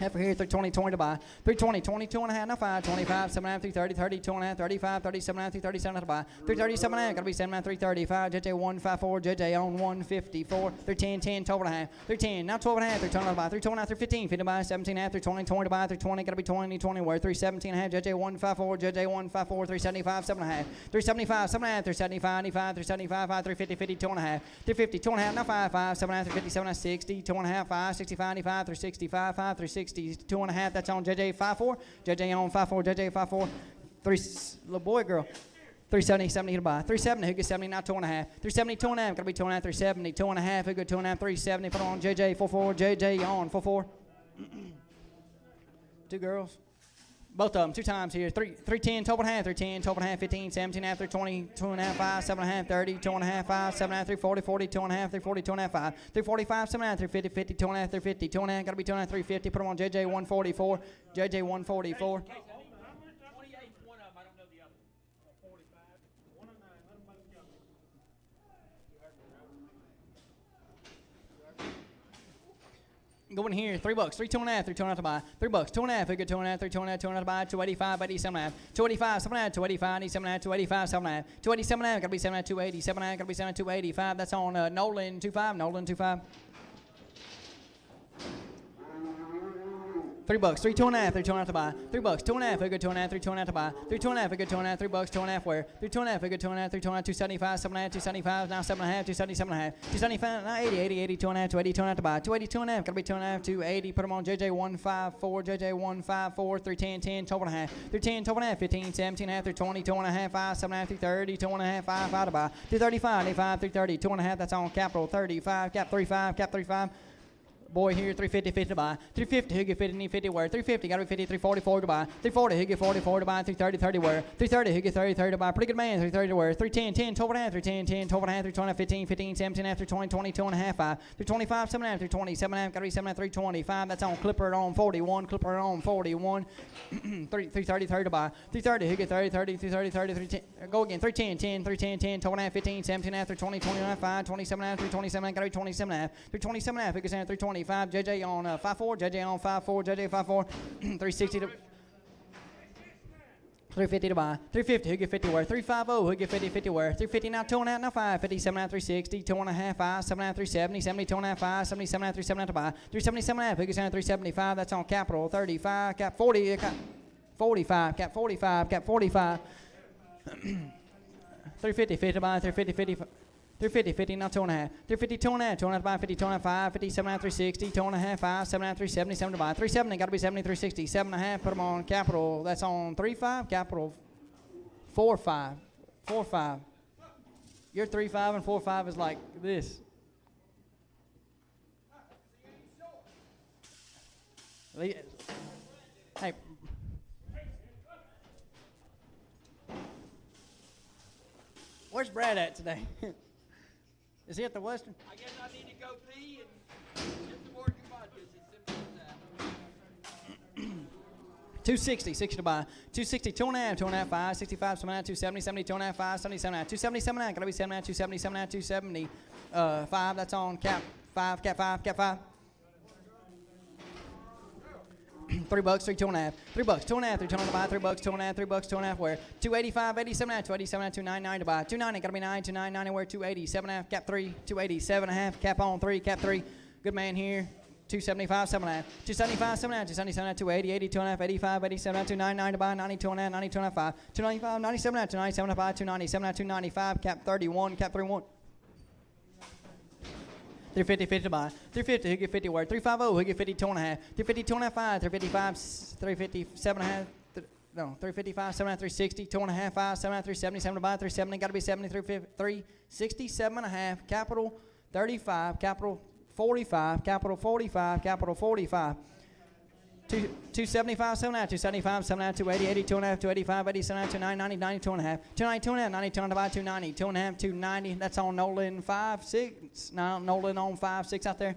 Half here, 320, 20 to buy. 320, 22 and a half, now 5, 25, 7 and a half, 330, 32 and a half, 35, 37 and a half, 337 to buy. 337 and a half, gotta be 7 and a half, 335, JJ 154, JJ on 154, 310, 10, 12 and a half, 310, now 12 and a half, 320 to buy, 320 and a half, 315, 50 to buy, 17 and a half, 320, 20 to buy, 320, gotta be 20, 20, where 317 and a half, JJ 154, JJ 154, 375, 7 and a half, 375, 7 and a half, 375, 95, 375, 5, 350, 52 and a half, 350, 2 and a half, now 5, 5, 7 and a half, 357 and a half, 60, 2 and a half, 5, 65, 95, 365, 5, 360, 2 and a half, that's on JJ 54, JJ on 54, JJ 54, 3, little boy, girl. 370, 70 to buy. 370, who gets 70, now 2 and a half. 370, 2 and a half, gotta be 2 and a half, 370, 2 and a half, who get 2 and a half, 370, put on JJ 44, JJ on 44. 2 girls. Both of them, 2 times here. 310, 12 and a half, 310, 12 and a half, 15, 17 and a half, 320, 2 and a half, 5, 7 and a half, 30, 2 and a half, 5, 7 and a half, 340, 40, 2 and a half, 340, 2 and a half, 5, 345, 7 and a half, 350, 50, 2 and a half, 350, 2 and a half, gotta be 2 and a half, 350, put them on JJ 144, JJ 144.
28, one of them, I don't know the other. 45, 1 of 9, let them both go.
Going here, $3, 3 2 and a half, 3 2 and a half to buy. $3, 2 and a half, who get 2 and a half, 3 2 and a half, 2 and a half to buy. 285, 87 and a half, 285, 7 and a half, 285, 87 and a half, 285, 7 and a half, 287 and a half, gotta be 7 and a half, 280, 7 and a half, gotta be 7 and a half, 285. That's on Nolan 25, Nolan 25. $3, 3, 2.5, 3, 2.5 to buy. $3, 2.5, a good 2.5, 3, 2.5 to buy. 3, 2.5, a good 2.5, $3, 2.5 where. 3, 2.5, a good 2.5, 3, 2.5, 275, 7.5, 275, now 7.5, 277.5, 275, now 80, 80, 80, 2.5, 280, 2.5 to buy. 280, 2.5, gotta be 2.5, 280, put them on JJ 154, JJ 154, 310, 10, 12.5, 310, 12.5, 15, 17.5, 320, 2.5, 5, 7.5, 330, 2.5, 5, 5 to buy. 335, 85, 330, 2.5, that's on capital 35, cap 35, cap 35. Boy here, 350, 50 to buy. 350, who get 50, need 50 where. 350, gotta be 50, 340, 4 to buy. 340, who get 44 to buy. 330, 30 where. 330, who get 30, 30 to buy. Pretty good man, 330 to where. 310, 10, 12 and a half, 310, 10, 12 and a half, 320, 15, 15, 17 after 20, 20, 2 and a half, 5. 325, 7 and a half, 320, 7 and a half, gotta be 7 and a half, 325. That's on Clipper on 41, Clipper on 41. 330, 30 to buy. 330, who get 30, 30, 330, 30, 310. Go again, 310, 10, 310, 10, 12 and a half, 15, 17 after 20, 20 and a half, 5, 27 and a half, 327, gotta be 27 and a half. 327 and a half, who gets 325. JJ on 5-4, JJ on 5-4, JJ 5-4, 360 to 350 to buy. 350, who get 50 where? 350, who get 50, 50 where? 350 now 2 and a half, now 5, 57 and a half, 360, 2 and a half, 5, 7 and a half, 370, 70, 2 and a half, 5, 77 and a half, 370 to buy. 377 and a half, who gets 375, that's on capital 35, cap 40, cap 45, cap 45, cap 45. 350, 50 to buy, 350, 50. 350, 50, now 2 and a half. 350, 2 and a half, 2 and a half to buy, 50, 2 and a half, 5, 57 and a half, 360, 2 and a half, 5, 7 and a half, 370, 7 to buy. 370, got to be 70, 360, 7 and a half, put them on capital. That's on 3-5, capital 4-5, 4-5. Your 3-5 and 4-5 is like this. Hey. Where's Brad at today? Is he at the Western?
I guess I need to go pee and get some more commodities. It's simple as that.
260, 60 to buy. 260, 2 and a half, 2 and a half, 5, 65, 7 and a half, 270, 70, 2 and a half, 5, 77 and a half, 277 and a half, gotta be 7 and a half, 270, 7 and a half, 270, 5, that's on cap 5, cap 5, cap 5. $3, 3, 2 and a half. $3, 2 and a half, 3, 2 to buy. $3, 2 and a half, $3, 2 and a half where? 285, 87 and a half, 287 and a half, 299 to buy. 290, gotta be 9, 299 where? 280, 7 and a half, cap 3, 287 and a half, cap on 3, cap 3. Good man here. 275, 7 and a half. 275, 7 and a half, 277 and a half, 280, 82 and a half, 85, 87 and a half, 299 to buy, 92 and a half, 92 and a half, 5. 295, 97 and a half, 297 and a half, 297 and a half, 295, cap 31, cap 31. 350, 50 to buy. 350, who get 50 where? 350, who get 52 and a half. 350, 2 and a half, 5. 355, 350, 7 and a half. No, 355, 7 and a half, 360, 2 and a half, 5, 7 and a half, 370, 7 to buy, 370, got to be 70, 360, 7 and a half, capital 35, capital 45, capital 45, capital 45. 275, 7 and a half, 275, 7 and a half, 280, 82 and a half, 285, 87 and a half, 290, 92 and a half, 292 and a half, 92 and a half, 290, 2 and a half, 290. That's on Nolan 5, 6. Now Nolan on 5, 6 out there.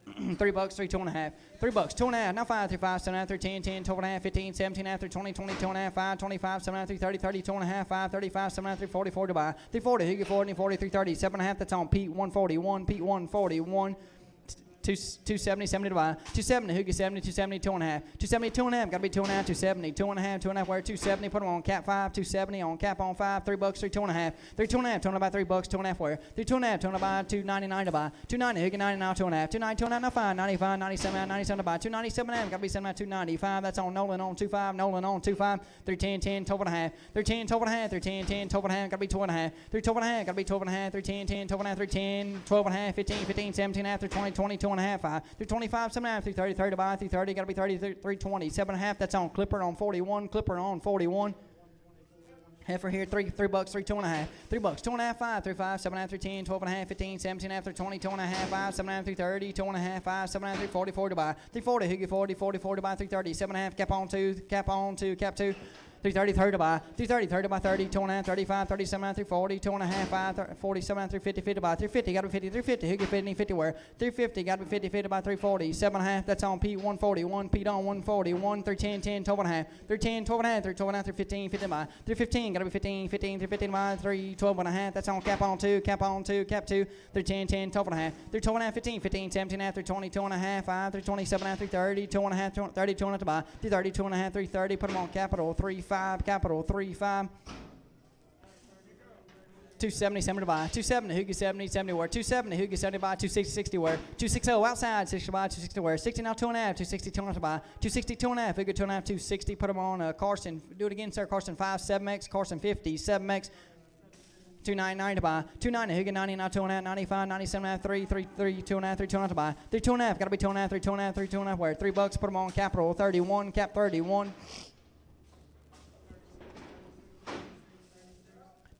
$3, 3, 2 and a half. $3, 2 and a half. Now 5, 3, 5, 7 and a half, 3, 10, 10, 12 and a half, 15, 17 and a half, 3, 20, 20, 2 and a half, 5, 25, 7 and a half, 3, 30, 30, 2 and a half, 5, 35, 7 and a half, 3, 40, to buy. 340, who get 40, 40, 330, 7 and a half. That's on Pete 141, Pete 141. 270, 70 to buy. 270, who gets 70, 270, 2 and a half. 270, 2 and a half, got to be 2 and a half, 270, 2 and a half, 2 and a half, where 270, put them on cap 5, 270, on cap on 5, $3, 3, 2 and a half. 3, 2 and a half, 2 and a half, $3, 2 and a half, where? 3, 2 and a half, 2 and a half, 299 to buy. 290, who get 90 now, 2 and a half. 290, 2 and a half, now 5, 95, 97, 97 to buy. 297 and a half, got to be 7 and 295. That's on Nolan on 25, Nolan on 25. 310, 10, 12 and a half. 310, 12 and a half, 310, 10, 12 and a half, got to be 12 and a half. 312 and a half, got to be 12 and a half. 310, 10, 12 and a half, 310, 12 and a half, 15, 15, 17 and a half, 320, 20, 2 and a half, 5. 25, 7 and a half, 330, 30 to buy, 330, got to be 30, 320, 7 and a half, that's on Clipper on 41, Clipper on 41. Heifer here, $3, 3, 2 and a half. $3, 2 and a half, 5, 3, 5, 7 and a half, 3, 10, 12 and a half, 15, 17 and a half, 3, 20, 2 and a half, 5, 7 and a half, 3, 30, 2 and a half, 5, 7 and a half, 3, 40, 4 to buy. 340, who get 40, 40 to buy, 330, 7 and a half, cap on 2, cap on 2, cap 2. 330, 30 to buy. 330, 30 to buy, 30, 2 and a half, 35, 37 and a half, 340, 2 and a half, 5, 47 and a half, 350, 50 to buy. 350, got to be 50, 350, who get 50, 50 where? 350, got to be 50, 50 to buy, 340, 7 and a half, that's on Pete 141, Pete on 141, 310, 10, 12 and a half, 310, 12 and a half, 312 and a half, 315, 50 to buy. 315, got to be 15, 15, 350 to buy, 312 and a half, that's on cap on 2, cap on 2, cap 2, 310, 10, 12 and a half, 312 and a half, 15, 15, 17 and a half, 320, 2 and a half, 5, 327 and a half, 330, 2 and a half, 30, 2 and a half to buy, 330, 2 and a half, 330, put them on capital 35, capital 35. 270, 70 to buy. 270, who gets 70, 70 where. 270, who gets 70 buy. 260, 60 where. 260 outside, 60 to buy. 260 where. 60 now 2.5, 260, 2.5 to buy. 260, 2.5, who gets 2.5, 260. Put them on Carson. Do it again, sir. Carson 5, 7X. Carson 50, 7X. 299 to buy. 290, who get 90 now 2.5, 95, 97.5, 3, 3, 3, 2.5, 3, 2.5 to buy. 3, 2.5, gotta be 2.5, 3, 2.5, 3, 2.5 where. $3, put them on capital 31, cap 31.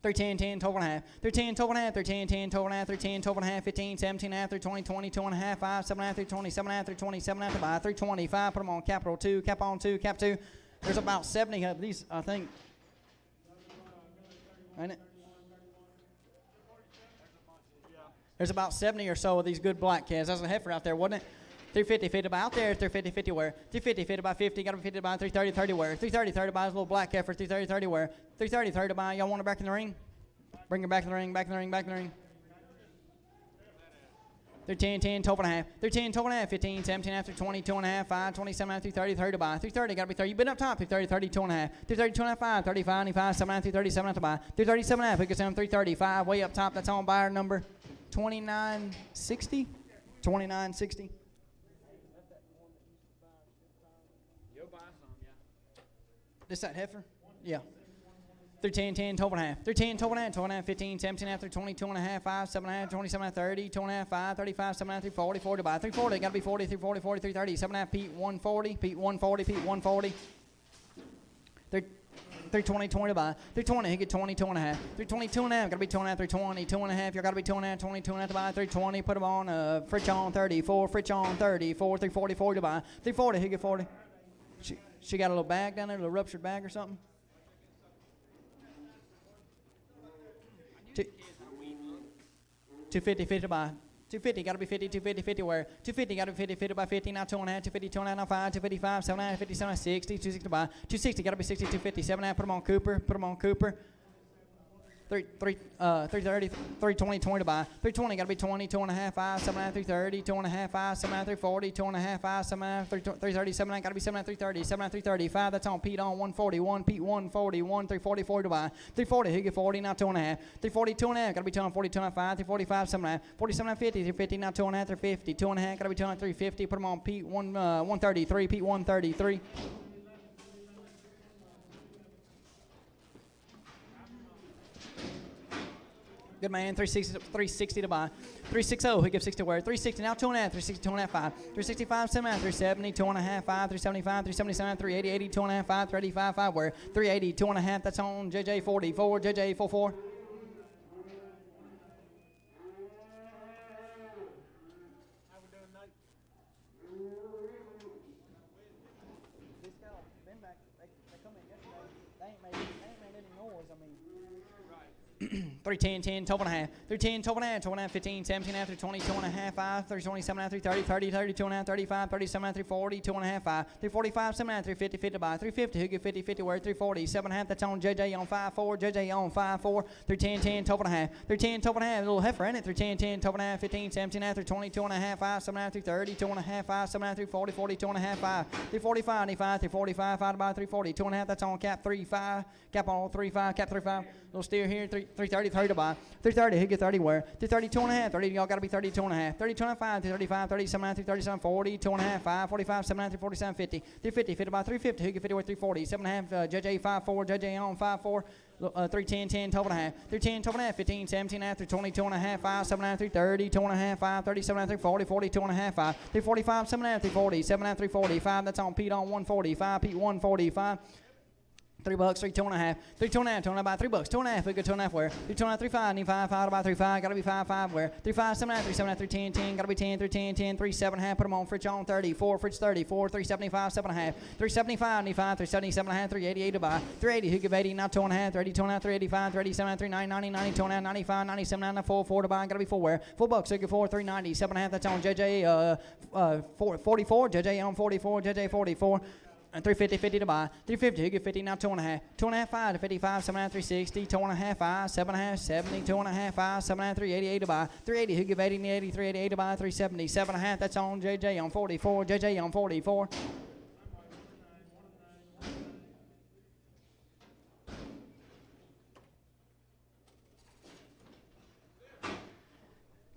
310, 10, 12.5. 310, 12.5, 310, 10, 12.5, 310, 12.5, 15, 17.5, 320, 20, 2.5, 5, 7.5, 320, 7.5, 320, 7.5 to buy. 325, put them on capital 2, cap on 2, cap 2. There's about 70 of these, I think. Ain't it? There's about 70 or so of these good black calves. That's a heifer out there, wasn't it? 350 fitted by out there, 350 50 where. 350 fitted by 50, gotta be fitted by 330 30 where. 330 30 by his little black heifer, 330 30 where. 330 30 by, y'all want her back in the ring? Bring her back in the ring, back in the ring, back in the ring. 310, 10, 12.5. 310, 12.5, 15, 17 after 20, 2.5, 5, 27 after 330, 30 to buy. 330, gotta be 30. You've been up top, 330, 30, 2.5. 330, 2.5, 5, 35, 95, 7 after 337 after buy. 337 after, who gets him 335, way up top, that's on buyer number 2960. 2960. This that heifer? Yeah. 310, 10, 12.5. 310, 12.5, 12.5, 15, 17 after 20, 2.5, 5, 7.5, 27, 30, 2.5, 5, 35, 7.5, 340, 40 by 340. Gotta be 40, 340, 40, 330, 7.5, Pete 140, Pete 140, Pete 140. 320, 20 by 320, he get 20, 2.5. 320, 2.5, gotta be 2.5, 320, 2.5, you gotta be 2.5, 20, 2.5 to buy. 320, put them on, Fritch on 34, Fritch on 34, 340, 40 to buy. 340, he get 40. She got a little bag down there, a little ruptured bag or something. 250, 50 to buy. 250, gotta be 50, 250, 50 where? 250, gotta be 50, 50 by 50, now 2.5, 250, 2.5, now 5, 255, 7.5, 50, 7.5, 60, 260 to buy. 260, gotta be 60, 250, 7.5, put them on Cooper, put them on Cooper. 330, 320, 20 to buy. 320, gotta be 20, 2.5, 5, 7.5, 330, 2.5, 5, 7.5, 340, 2.5, 5, 7.5, 330, 7.5, gotta be 7.5, 330, 7.5, 335, that's on Pete on 141, Pete 141, 340, 40 to buy. 340, he get 40, now 2.5. 340, 2.5, gotta be 240, 2.5, 345, 7.5, 47, 50, 350, now 2.5, 350, 2.5, gotta be 2.5, 350, put them on Pete 133, Pete 133. Good man, 360 to buy. 360, who gives 60 where? 360, now 2.5, 360, 2.5, 5. 365, 7.5, 370, 2.5, 5, 375, 377, 380, 80, 2.5, 5, 385, 5 where? 380, 2.5, that's on JJ 44, JJ 44.
How we doing, Nate?
These guys been back, they come in yesterday. They ain't made any noise, I mean. 310, 10, 12.5. 310, 12.5, 12.5, 15, 17 after 20, 2.5, 5, 27 after 30, 30, 32.5, 35, 37 after 40, 2.5, 5, 345, 7 after 350, 50 by 350, who get 50, 50 where? 340, 7.5, that's on JJ on 5.4, JJ on 5.4, 310, 10, 12.5, 310, 12.5, little heifer in it, 310, 10, 12.5, 15, 17 after 20, 2.5, 5, 7 after 30, 2.5, 5, 7 after 40, 40, 2.5, 5, 345, 95, 345, 5 by 340, 2.5, that's on cap 3.5, cap on 3.5, cap 3.5, little steer here, 330, 30 to buy. 330, who get 30 where? 330, 2.5, 30, y'all gotta be 30, 2.5, 30, 2.5, 335, 37, 37, 40, 2.5, 5, 45, 7, 47, 50, 350, 50 by 350, who get 50 where? 340, 7.5, JJ 5.4, JJ on 5.4, 310, 10, 12.5, 310, 12.5, 15, 17 after 20, 2.5, 5, 7 after 330, 2.5, 5, 37 after 40, 40, 2.5, 5, 345, 7 after 340, 7 after 345, that's on Pete on 145, Pete 145. $3, 3, 2.5, 3, 2.5, 2.5 by $3, 2.5, we go 2.5 where? 3, 2.5, 3, 5, need 5, 5 by 3, 5, gotta be 5, 5 where? 3, 5, 7, 3, 7, 3, 10, 10, gotta be 10, 3, 10, 10, 3, 7.5, put them on Fritch on 34, Fritch 34, 375, 7.5, 375, need 5, 377, 388 to buy, 380, who give 80, now 2.5, 30, 2.5, 385, 387, 39, 90, 90, 2.5, 95, 97, 94, 4 to buy, gotta be 4 where? $4, who give 4, 390, 7.5, that's on JJ 44, JJ on 44, JJ 44. 350, 50 to buy. 350, who get 50, now 2.5. 2.5, 5 to 55, 7.5, 360, 2.5, 5, 7.5, 70, 2.5, 5, 7.5, 388 to buy. 380, who give 80, 80, 388 to buy. 370, 7.5, that's on JJ on 44, JJ on 44.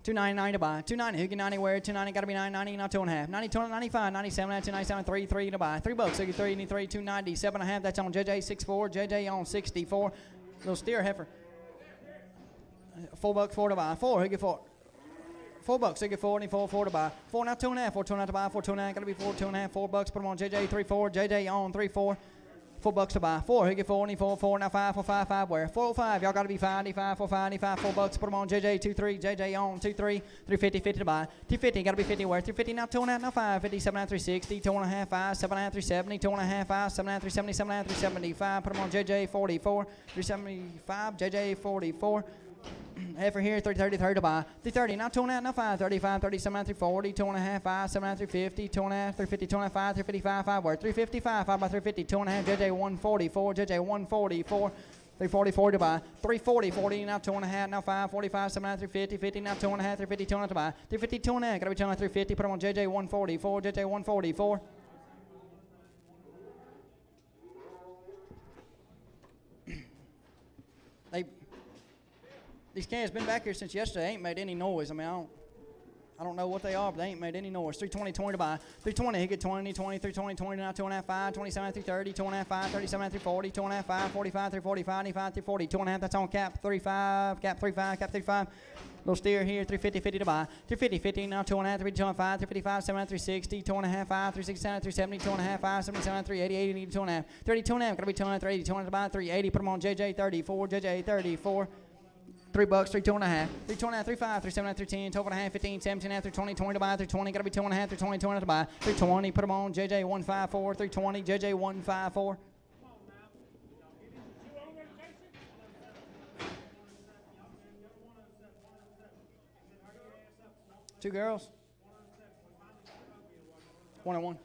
290 to buy. 290, who get 90 where? 290 got to be 990, now 2.5. 90, 295, 97, 297, 3 to buy. $3, who get 3, need 3, 290, 7.5. That's on JJ 64. JJ on 64. Little steer heifer. $4, 4 to buy. 4, who get 4? $4, who get 4, need 4 to buy. 4 now 2.5, 4 2.5 to buy. 4 2.5, got to be 4 2.5. $4, put them on JJ 3 4. JJ on 3 4. $4 to buy. 4, who get 4, need 4 now 5 4 5 5 where? 405, y'all got to be 5 5 4 5 5 $4, put them on JJ 2 3. JJ on 2 3. 350 50 to buy. 250, got to be 50 where? 350 now 2.5 now 5 50 7 360 2.5 5 7 370 2.5 5 7 370 7 375. Put them on JJ 44 375. JJ 44. Heifer here, 330, 30 to buy. 330, now 2.5, now 5, 35, 37, 340, 2.5, 5, 7, 350, 2.5, 350, 2.5, 5, 355, 5 where? 355, 5 by 350, 2.5, JJ 144, JJ 144, 344 to buy. 340, 40, now 2.5, now 5, 45, 7, 350, 50, now 2.5, 350, 2.5 to buy. 350, 2.5, gotta be 2.5, 350, put them on JJ 144, JJ 144. These cans been back here since yesterday. Ain't made any noise. I mean, I don't know what they are, but they ain't made any noise. 320, 20 to buy. 320, he get 20, 20, 320, 20, now 2.5, 5, 27, 330, 2.5, 5, 37, 340, 2.5, 5, 45, 345, 95, 340, 2.5, that's on cap 35, cap 35, cap 35. Little steer here, 350, 50 to buy. 350, 50, now 2.5, 3, 2.5, 355, 7, 360, 2.5, 5, 367, 370, 2.5, 5, 77, 380, 80, need 2.5. 30, 2.5, gotta be 200, 380, 200 to buy, 380, put them on JJ 34, JJ 34. $3, 3 2.5, 3 2.5, 3 5, 3 7, 3 10, 12.5, 15, 17, 3 20, 20 to buy, 3 20, gotta be 2.5, 3 20, 20 to buy, 3 20, put them on JJ 154, 3 20, JJ 154. Two girls. 1 and 1.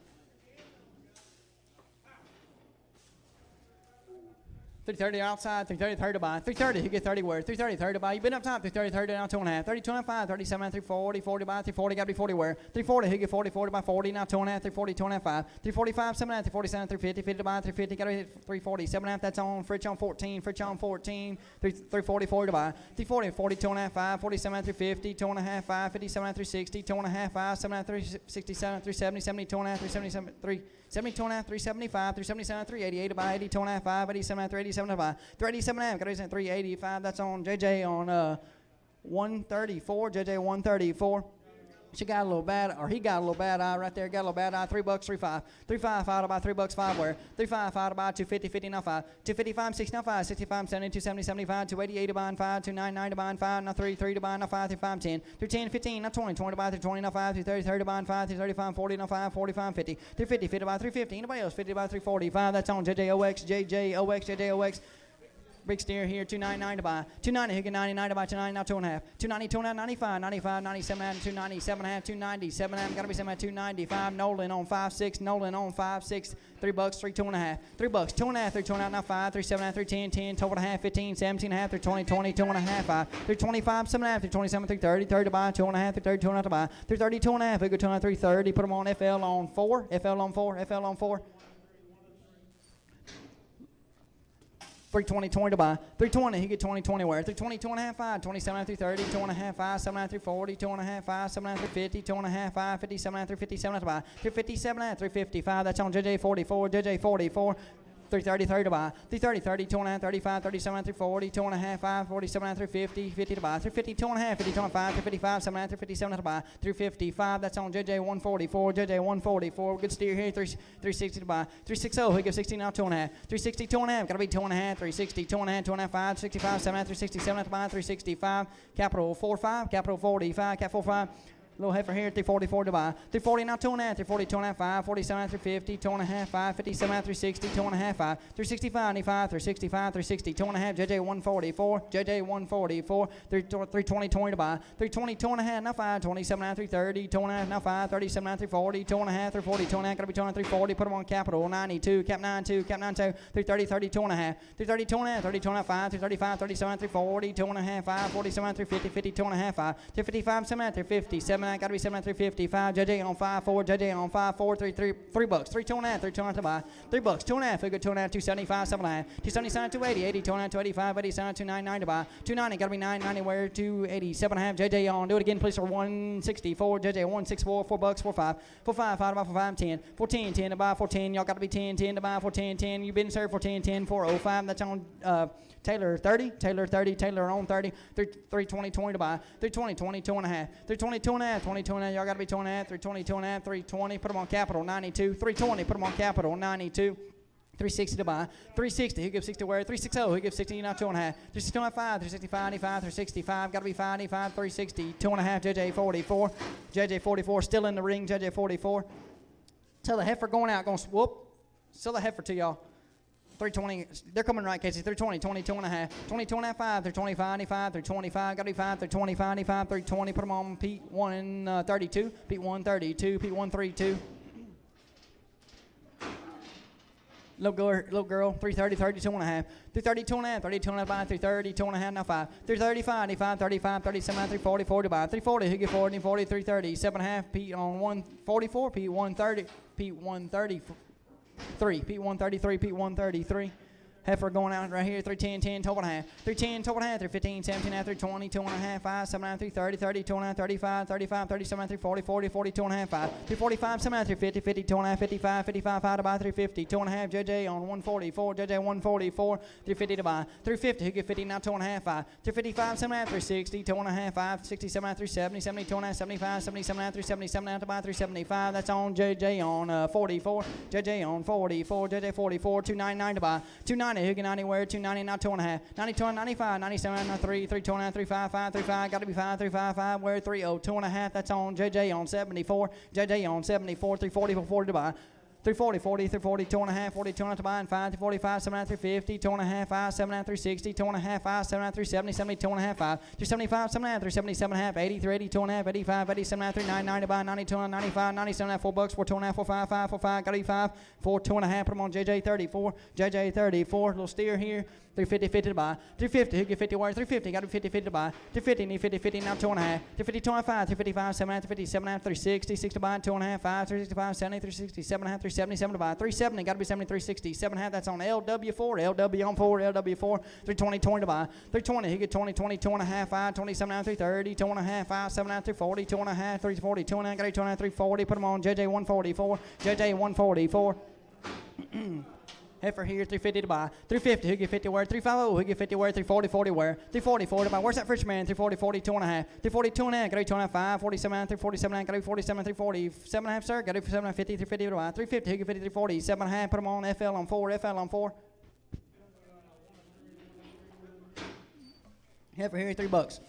330 outside, 330, 30 to buy. 330, you get 30 where? 330, 30 to buy. You've been up top, 330, 30 now 2.5. 30, 2.5, 37, 340, 40 buy. 340, gotta be 40 where? 340, you get 40, 40 by 40, now 2.5, 340, 2.5, 5. 345, 7, 347, 350, 50 to buy. 350, gotta hit 340, 7.5, that's on. Fritch on 14, Fritch on 14. 340, 40 to buy. 340, 40, 2.5, 5, 47, 350, 2.5, 5, 57, 360, 2.5, 5, 7, 367, 370, 70, 2.5, 377, 3. 70, 2.5, 375, 377, 388 to buy, 80, 2.5, 5, 87, 387 to buy, 387.5, got to 385, that's on JJ on 134, JJ 134. She got a little bad, or he got a little bad eye right there. Got a little bad eye. $3, 3 5. 3 5 5 to buy. $3 5 where? 3 5 5 to buy. 250 50 now 5. 255 60 now 5. 65 70 270 75. 288 to buy and 5. 299 to buy and 5. Now 3 3 to buy now 5. 3 5 10. 3 10 15 now 20. 20 to buy. 3 20 now 5. 3 30 30 to buy and 5. 3 35 40 now 5. 45 50. 350 50 to buy. 350. Anybody else? 50 to buy. 345. That's on JJOX. JJOX. JJOX. Big steer here, 299 to buy. 290, he get 99 to buy, 290, now 2.5. 290, 2.5, 95, 95, 97, 297, 290, 7.5, gotta be 7, 295. Nolan on 5.6, Nolan on 5.6. $3, 3 2.5. $3, 2.5, 3 2.5, now 5, 3 7.5, 3 10, 10, 12.5, 15, 17.5, 3 20, 20, 2.5, 5, 3 25, 7.5, 3 27, 3 30, 30 to buy, 2.5, 3 30, 2.5 to buy, 3 30, 2.5, we go 2.5, 3 30, put them on FL on 4, FL on 4, FL on 4. 320, 20 to buy. 320, he get 20, 20 where? 320, 2.5, 5, 27, 330, 2.5, 5, 7, 340, 2.5, 5, 7, 350, 2.5, 5, 57, 357 to buy. 357, 355, that's on JJ 44, JJ 44. 330, 30 to buy. 330, 30, 2.5, 35, 37, 340, 2.5, 5, 47, 350, 50 to buy. 350, 2.5, 50, 25, 355, 7, 357 to buy. 355, that's on JJ 144, JJ 144. Good steer here, 360 to buy. 360, he gives 60 now 2.5. 360, 2.5, gotta be 2.5, 360, 2.5, 2.5, 5, 65, 7, 367 to buy. 365, capital 45, capital 45, cap 45. Little heifer here, 344 to buy. 340 now 2.5, 340, 2.5, 5, 47, 350, 2.5, 5, 57, 360, 2.5, 5, 365, 95, 365, 360, 2.5, JJ 144, JJ 144, 320, 20 to buy. 320, 2.5, now 5, 27, 330, 2.5, now 5, 37, 340, 2.5, 340, 2.5, gotta be 200, 340, put them on capital, 92, cap 92, cap 92, 330, 30, 2.5, 330, 2.5, 30, 2.5, 5, 335, 37, 340, 2.5, 5, 47, 350, 50, 2.5, 5, 355, 7, 350, 7, 7.5, gotta be 7.5, 355. JJ on 5.4, JJ on 5.4, 3 bucks, 3 2.5, 3 2.5 to buy, 3 bucks, 2.5, we good 2.5, 275, 7.5, 277, 280, 80, 2.5, 285, 87, 299 to buy, 290, gotta be 990 where 280, 7.5, JJ on, do it again, please, for 164, JJ 164, 4 bucks, 4.5, 4.5, 5 to buy, 4.5, 10, 410, 10 to buy, 410, y'all gotta be 10, 10 to buy, 410, 10, you've been served, 410, 10, 405, that's on Taylor 30, Taylor 30, Taylor on 30, 320, 20 to buy, 320, 20, 2.5, 320, 2.5, 20, 2.5, y'all gotta be 2.5, 320, 2.5, 320, put them on capital, 92, 320, put them on capital, 92, 360 to buy, 360, who gives 60 where, 360, who gives 60, now 2.5, 365, 365, 95, 365, gotta be 5, 95, 360, 2.5, JJ 44, JJ 44, still in the ring, JJ 44, tell the heifer going out, going whoop, sell the heifer to y'all. 320, they're coming right, Casey. 320, 20, 2.5, 20, 2.5, 5, 325, 95, 325, gotta be 5, 325, 95, 320, put them on Pete 132, Pete 132, Pete 132. Little girl, 330, 32 and a half, 330, 2.5, 32 and a half, 330, 2.5, now 5, 335, 95, 35, 37, 340, 40 by, 340, who get 40, 40, 330, 7.5, Pete on 144, Pete 130, Pete 133, Pete 133, Pete 133. Heifer going out right here, 310, 10, 12 and a half, 310, 12 and a half, 315, 17 and a half, 320, 2 and a half, 5, 7 and a half, 330, 30, 2 and a half, 35, 35, 37 and a half, 40, 40, 42 and a half, 5, 345, 7 and a half, 350, 50, 2 and a half, 55, 55, 5 to buy, 350, 2 and a half, JJ on 144, JJ 144, 350 to buy, 350, who get 50, now 2 and a half, 5, 355, 7 and a half, 360, 2 and a half, 5, 67 and a half, 370, 70, 2 and a half, 75, 77 and a half, 377 and a half to buy, 375, that's on JJ on 44, JJ on 44, JJ 44, 299 to buy, 290, who get 90 where, 290, now 2 and a half, 92 and 95, 97 and 3, 3, 2 and a half, 355, 35, got to be 5, 355, where 30, 2 and a half, that's on JJ on 74, JJ on 74, 340, 40 to buy, 340, 40, 340, 2 and a half, 42 and a half to buy, and 5, 345, 7 and a half, 350, 2 and a half, 5, 7 and a half, 360, 2 and a half, 5, 7 and a half, 370, 70, 2 and a half, 5, 375, 7 and a half, 377 and a half, 80, 380, 2 and a half, 85, 87 and a half, 399 to buy, 92 and 95, 97 and a half, 4 bucks, 4, 2 and a half, 4, 5, 5, 4, 5, got to be 5, 4, 2 and a half, put them on JJ 34, JJ 34, little steer here, 350, 50 to buy, 350, who get 50 wire, 350, got to be 50, 50 to buy, 350, need 50, 50, now 2 and a half, 350, 2 and a half, 355, 7 and a half, 357 and a half, 360, 6 to buy, 2 and a half, 5, 365, 70, 360, 7 and a half, 377 to buy, 370, got to be 70, 360, 7 and a half, that's on LW4, LW on 4, LW4, 320, 20 to buy, 320, who get 20, 20, 2 and a half, 5, 27 and a half, 330, 2 and a half, 5, 7 and a half, 340, 2 and a half, 340, 2 and a half, got to be 2 and a half, 340, put them on JJ 144, JJ 144. Heifer here, 350 to buy, 350, who get 50 where, 350, who get 50 where, 340, 40 where, 340, 40 to buy, where's that Frenchman, 340, 40, 2 and a half, 340, 2 and a half, got to be 2 and a half, 5, 47 and a half, 347 and a half, got to be 47, 340, 7 and a half, sir, got to be 7 and a half, 50, 350 to buy, 350, who get 50, 340, 7 and a half, put them on FL on 4, FL on 4. Heifer here, 3 bucks.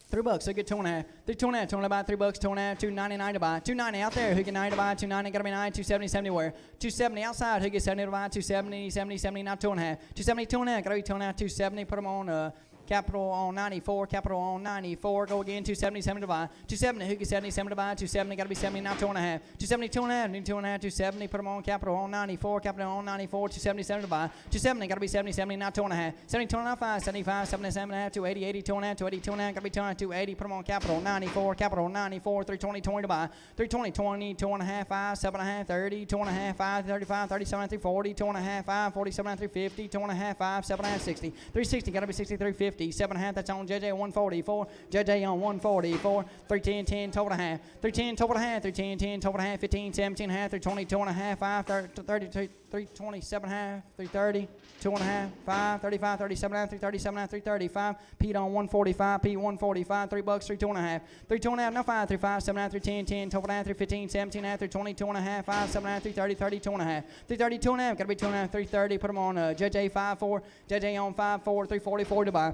3 bucks, so get 2 and a half. 3, 2 and a half, 2 and a half, 3 bucks, 2 and a half, 299 to buy. 290 out there, who get 90 to buy, 290, gotta be 9, 270, 70 where. 270 outside, who gets 70 to buy, 270, 70, 70, now 2 and a half. 270, 2 and a half, gotta be 2 and a half, 270, put them on capital on 94, capital on 94, go again, 270, 70 to buy. 270, who gets 70, 70 to buy, 270, gotta be 70, now 2 and a half. 270, 2 and a half, need 2 and a half, 270, put them on capital on 94, capital on 94, 270, 70 to buy. 270, gotta be 70, 70, now 2 and a half. 72 and a half, 5, 75, 77 and a half, 280, 80, 2 and a half, 280, 2 and a half, gotta be 2 and a half, 280, put them on capital 94, capital 94, 320, 20 to buy. 320, 20, 2 and a half, 5, 7 and a half, 30, 2 and a half, 5, 35, 37, 340, 2 and a half, 5, 47, 350, 2 and a half, 5, 7 and a half, 60. 360, gotta be 60, 350, 7 and a half, that's on JJ 144, JJ on 144, 310, 10, 12 and a half, 310, 12 and a half, 310, 10, 12 and a half, 15, 17 and a half, 320, 2 and a half, 5, 30, 327 and a half, 330, 2 and a half, 5, 35, 37 and a half, 337 and a half, 335, Pete on 145, Pete 145, 3 bucks, 3, 2 and a half, 3, 2 and a half, now 5, 3, 5, 7 and a half, 310, 10, 12 and a half, 315, 17 and a half, 320, 2 and a half, 5, 7 and a half, 330, 30, 2 and a half, 330, 2 and a half, gotta be 2 and a half, 330, put them on JJ 54, JJ on 54, 344 to buy.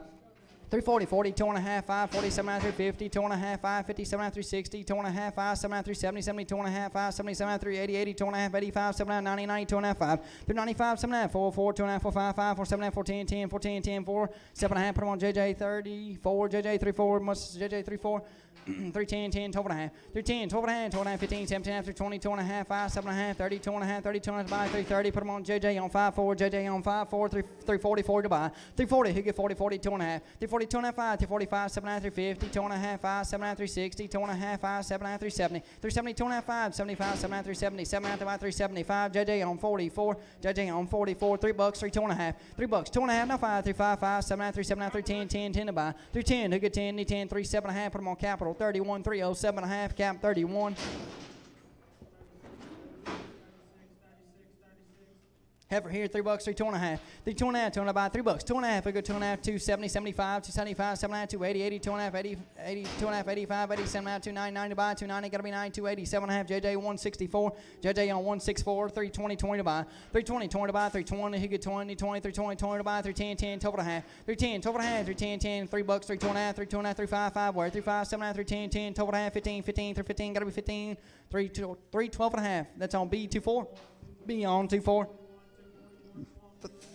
340, 40, 2 and a half, 5, 47 and a half, 350, 2 and a half, 5, 57 and a half, 360, 2 and a half, 5, 7 and a half, 370, 70, 2 and a half, 5, 77 and a half, 380, 80, 2 and a half, 85, 7 and a half, 90, 90, 2 and a half, 5, 395, 7 and a half, 4, 4, 2 and a half, 4, 5, 5, 4, 7 and a half, 4, 10, 10, 4, 10, 10, 4, 7 and a half, put them on JJ 34, JJ 34, must JJ 34, 310, 10, 12 and a half, 310, 12 and a half, 12 and a half, 15, 17 and a half, 320, 2 and a half, 5, 7 and a half, 30, 2 and a half, 32 and a half to buy, 330, put them on JJ on 5, 4, JJ on 5, 4, 340, 4 to buy, 340, he get 40, 40, 2 and a half, 340, 340, 2.5, 5, 345, 7.5, 350, 2.5, 5, 7.5, 360, 2.5, 5, 7.5, 370, 370, 2.5, 5, 75, 7.5, 370, 7.5, 375, JJ on 44, JJ on 44, $3, 3, 2.5, $3, 2.5, now 5, 3, 5, 5, 7.5, 3, 7.5, 3, 10, 10, 10 to buy, 3, 10, who get 10, need 10, 3, 7.5, put them on capital, 31, 307.5, cap 31. Heifer here, $3, 3, 2.5, 3, 2.5, 2.5, $3, 2.5, we go 2.5, 270, 75, 275, 7.5, 280, 80, 2.5, 80, 80, 2.5, 85, 87, 290, 90 to buy, 290, gotta be 9, 280, 7.5, JJ 164, JJ on 164, 320, 20 to buy, 320, 20 to buy, 320, he get 20, 20, 320, 20 to buy, 310, 10, 12 and a half, 310, 12 and a half, 310, 10, $3, 3, 2.5, 3, 2.5, 3, 5, 5, where, 3, 5, 7.5, 3, 10, 10, 12 and a half, 15, 15, 3, 15, gotta be 15, 3, 2, 3, 12 and a half, that's on B, 24, B on 24.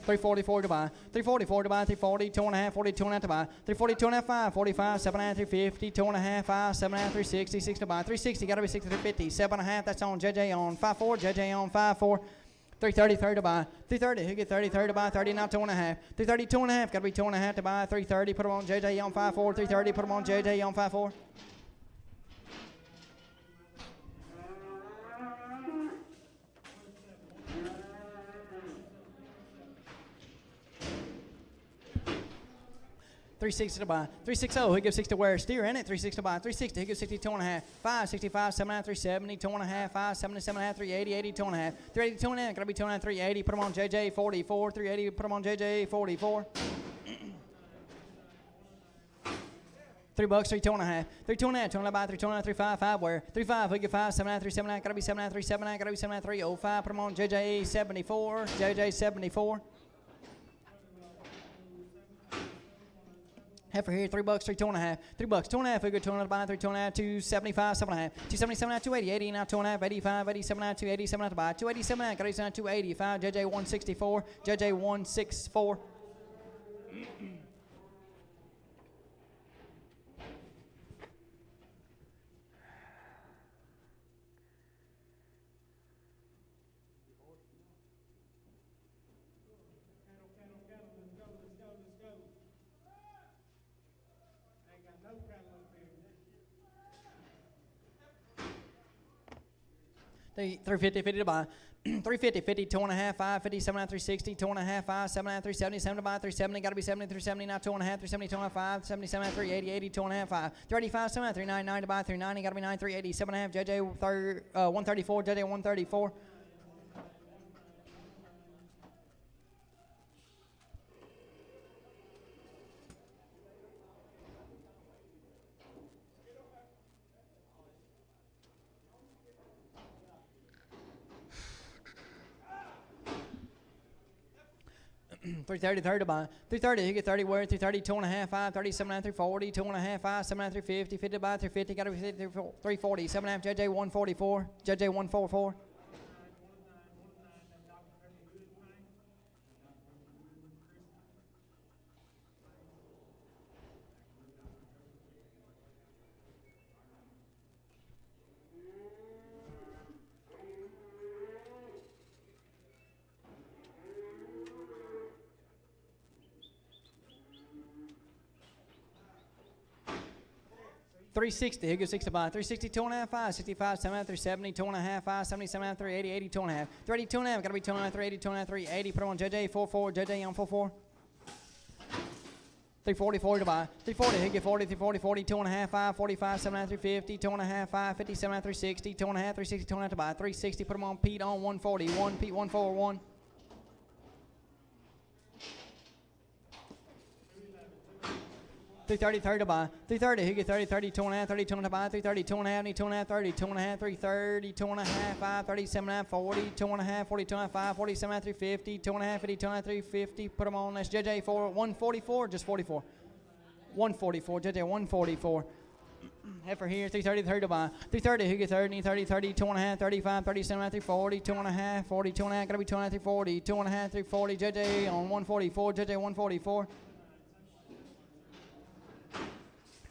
344 to buy, 344 to buy, 340, 2.5, 40, 2.5 to buy, 340, 2.5, 5, 45, 7.5, 350, 2.5, 5, 7.5, 360, 6 to buy, 360, gotta be 60, 350, 7.5, that's on JJ on 5.4, JJ on 5.4, 330, 30 to buy, 330, who get 30, 30 to buy, 30, now 2.5, 330, 2.5, gotta be 2.5 to buy, 330, put them on JJ on 5.4, 330, put them on JJ on 5.4. $360 to buy, 360, he gives 60 where steer in it, 360 to buy, 360, he gives 62.5, 565, 7.5, 370, 2.5, 5, 77.5, 380, 80, 2.5, 380, 2.5, gotta be 2.5, 380, put them on JJ 44, 380, put them on JJ 44. $3, 3, 2.5, 3, 2.5, 2.5 buy, 3, 2.5, 3, 5, 5 where, 3, 5, we get 5, 7.5, 3, 7.5, gotta be 7.5, 3, 7.5, gotta be 7.5, 3, 05, put them on JJ 74, JJ 74. Heifer here, $3, 3, 2.5, $3, 2.5, we go 2.5 buy, 3, 2.5, 275, 7.5, 277, 280, 80, now 2.5, 85, 87, 287 to buy, 287, got 285, JJ 164, JJ 164. The 350, 50 to buy. 350, 50, 2.5, 5, 50, 7.5, 360, 2.5, 5, 7.5, 370, 7 to buy, 370, got to be 70, 370, now 2.5, 370, 2.5, 5, 77, 380, 80, 2.5, 5, 385, 7, 399 to buy, 390, got to be 9, 380, 7.5, JJ 134, JJ 134. $330, 30 to buy. 330, he get 30 where? 330, 2.5, 5, 37, 340, 2.5, 5, 7, 350, 50 to buy, 350, got to be 340, 7.5, JJ 144, JJ 144. $360, he goes 60 buy. 360, 2.5, 5, 65, 7, 370, 2.5, 5, 77, 380, 80, 2.5. 380, 2.5, gotta be 2.5, 380, 2.5, 380. Put on JJ 44, JJ on 44. 340, 40 to buy. 340, he get 40, 340, 40, 2.5, 5, 45, 7, 350, 2.5, 5, 50, 7, 360, 2.5, 360, 2.5 to buy. 360, put him on Pete on 141, Pete 141. $330, 30 to buy. 330, he get 30, 30, 2.5, 30, 2.5 to buy. 330, 2.5, need 2.5, 30, 2.5, 330, 2.5, 5, 37, 40, 2.5, 40, 2.5, 5, 47, 350, 2.5, 50, 2.5, 350. Put them on. That's JJ 144, just 44. 144, JJ 144. Heifer here, 330, 30 to buy. 330, he get 30, 30, 30, 2.5, 35, 37, 340, 2.5, 40, 2.5, gotta be 2.5, 340, 2.5, 340, JJ on 144, JJ 144.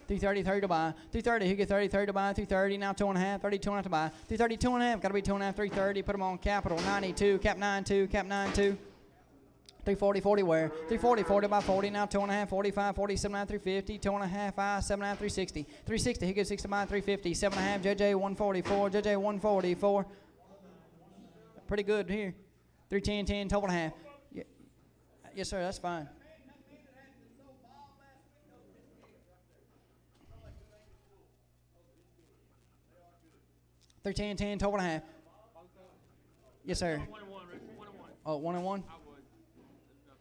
330, 30 to buy. 330, he get 30, 30 to buy. 330, now 2.5, 30, 2.5 to buy. 330, 2.5, gotta be 2.5, 330. Put them on capital 92, cap 92, cap 92. 340, 40 where? 340, 40 by 40, now 2.5, 45, 47, 350, 2.5, 5, 7, 360. 360, he gives 60 by 350, 7.5, JJ 144, JJ 144. Pretty good here. 310, 10, 12.5. Yeah. Yes, sir, that's fine. 310, 10, 12.5. Yes, sir.
1 and 1, Richard. 1 and 1.
Oh, 1 and 1?
I would. Enough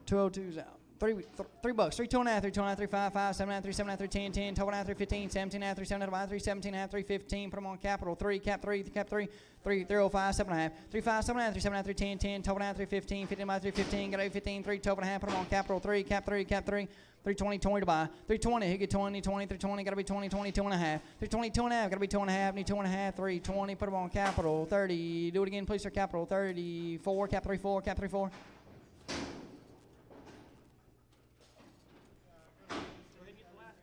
difference.
202's out. $3 bucks. 3 2.5, 3 2.5, 3 5 5 7 3 7 3 10 10 12.5 3 15 17 3 7 3 17 3 15. Put them on capital 3 cap 3 cap 3 305 7.5 3 5 7.5 3 7 3 10 10 12.5 3 15 15 by 3 15 got 15 3 12.5. Put them on capital 3 cap 3 cap 3 320 20 to buy 320. He get 20 20 320 got to be 20 20 2.5 320 2.5 got to be 2.5 need 2.5 320. Put them on capital 30. Do it again please sir. Capital 34 cap 3 4 cap 3 4.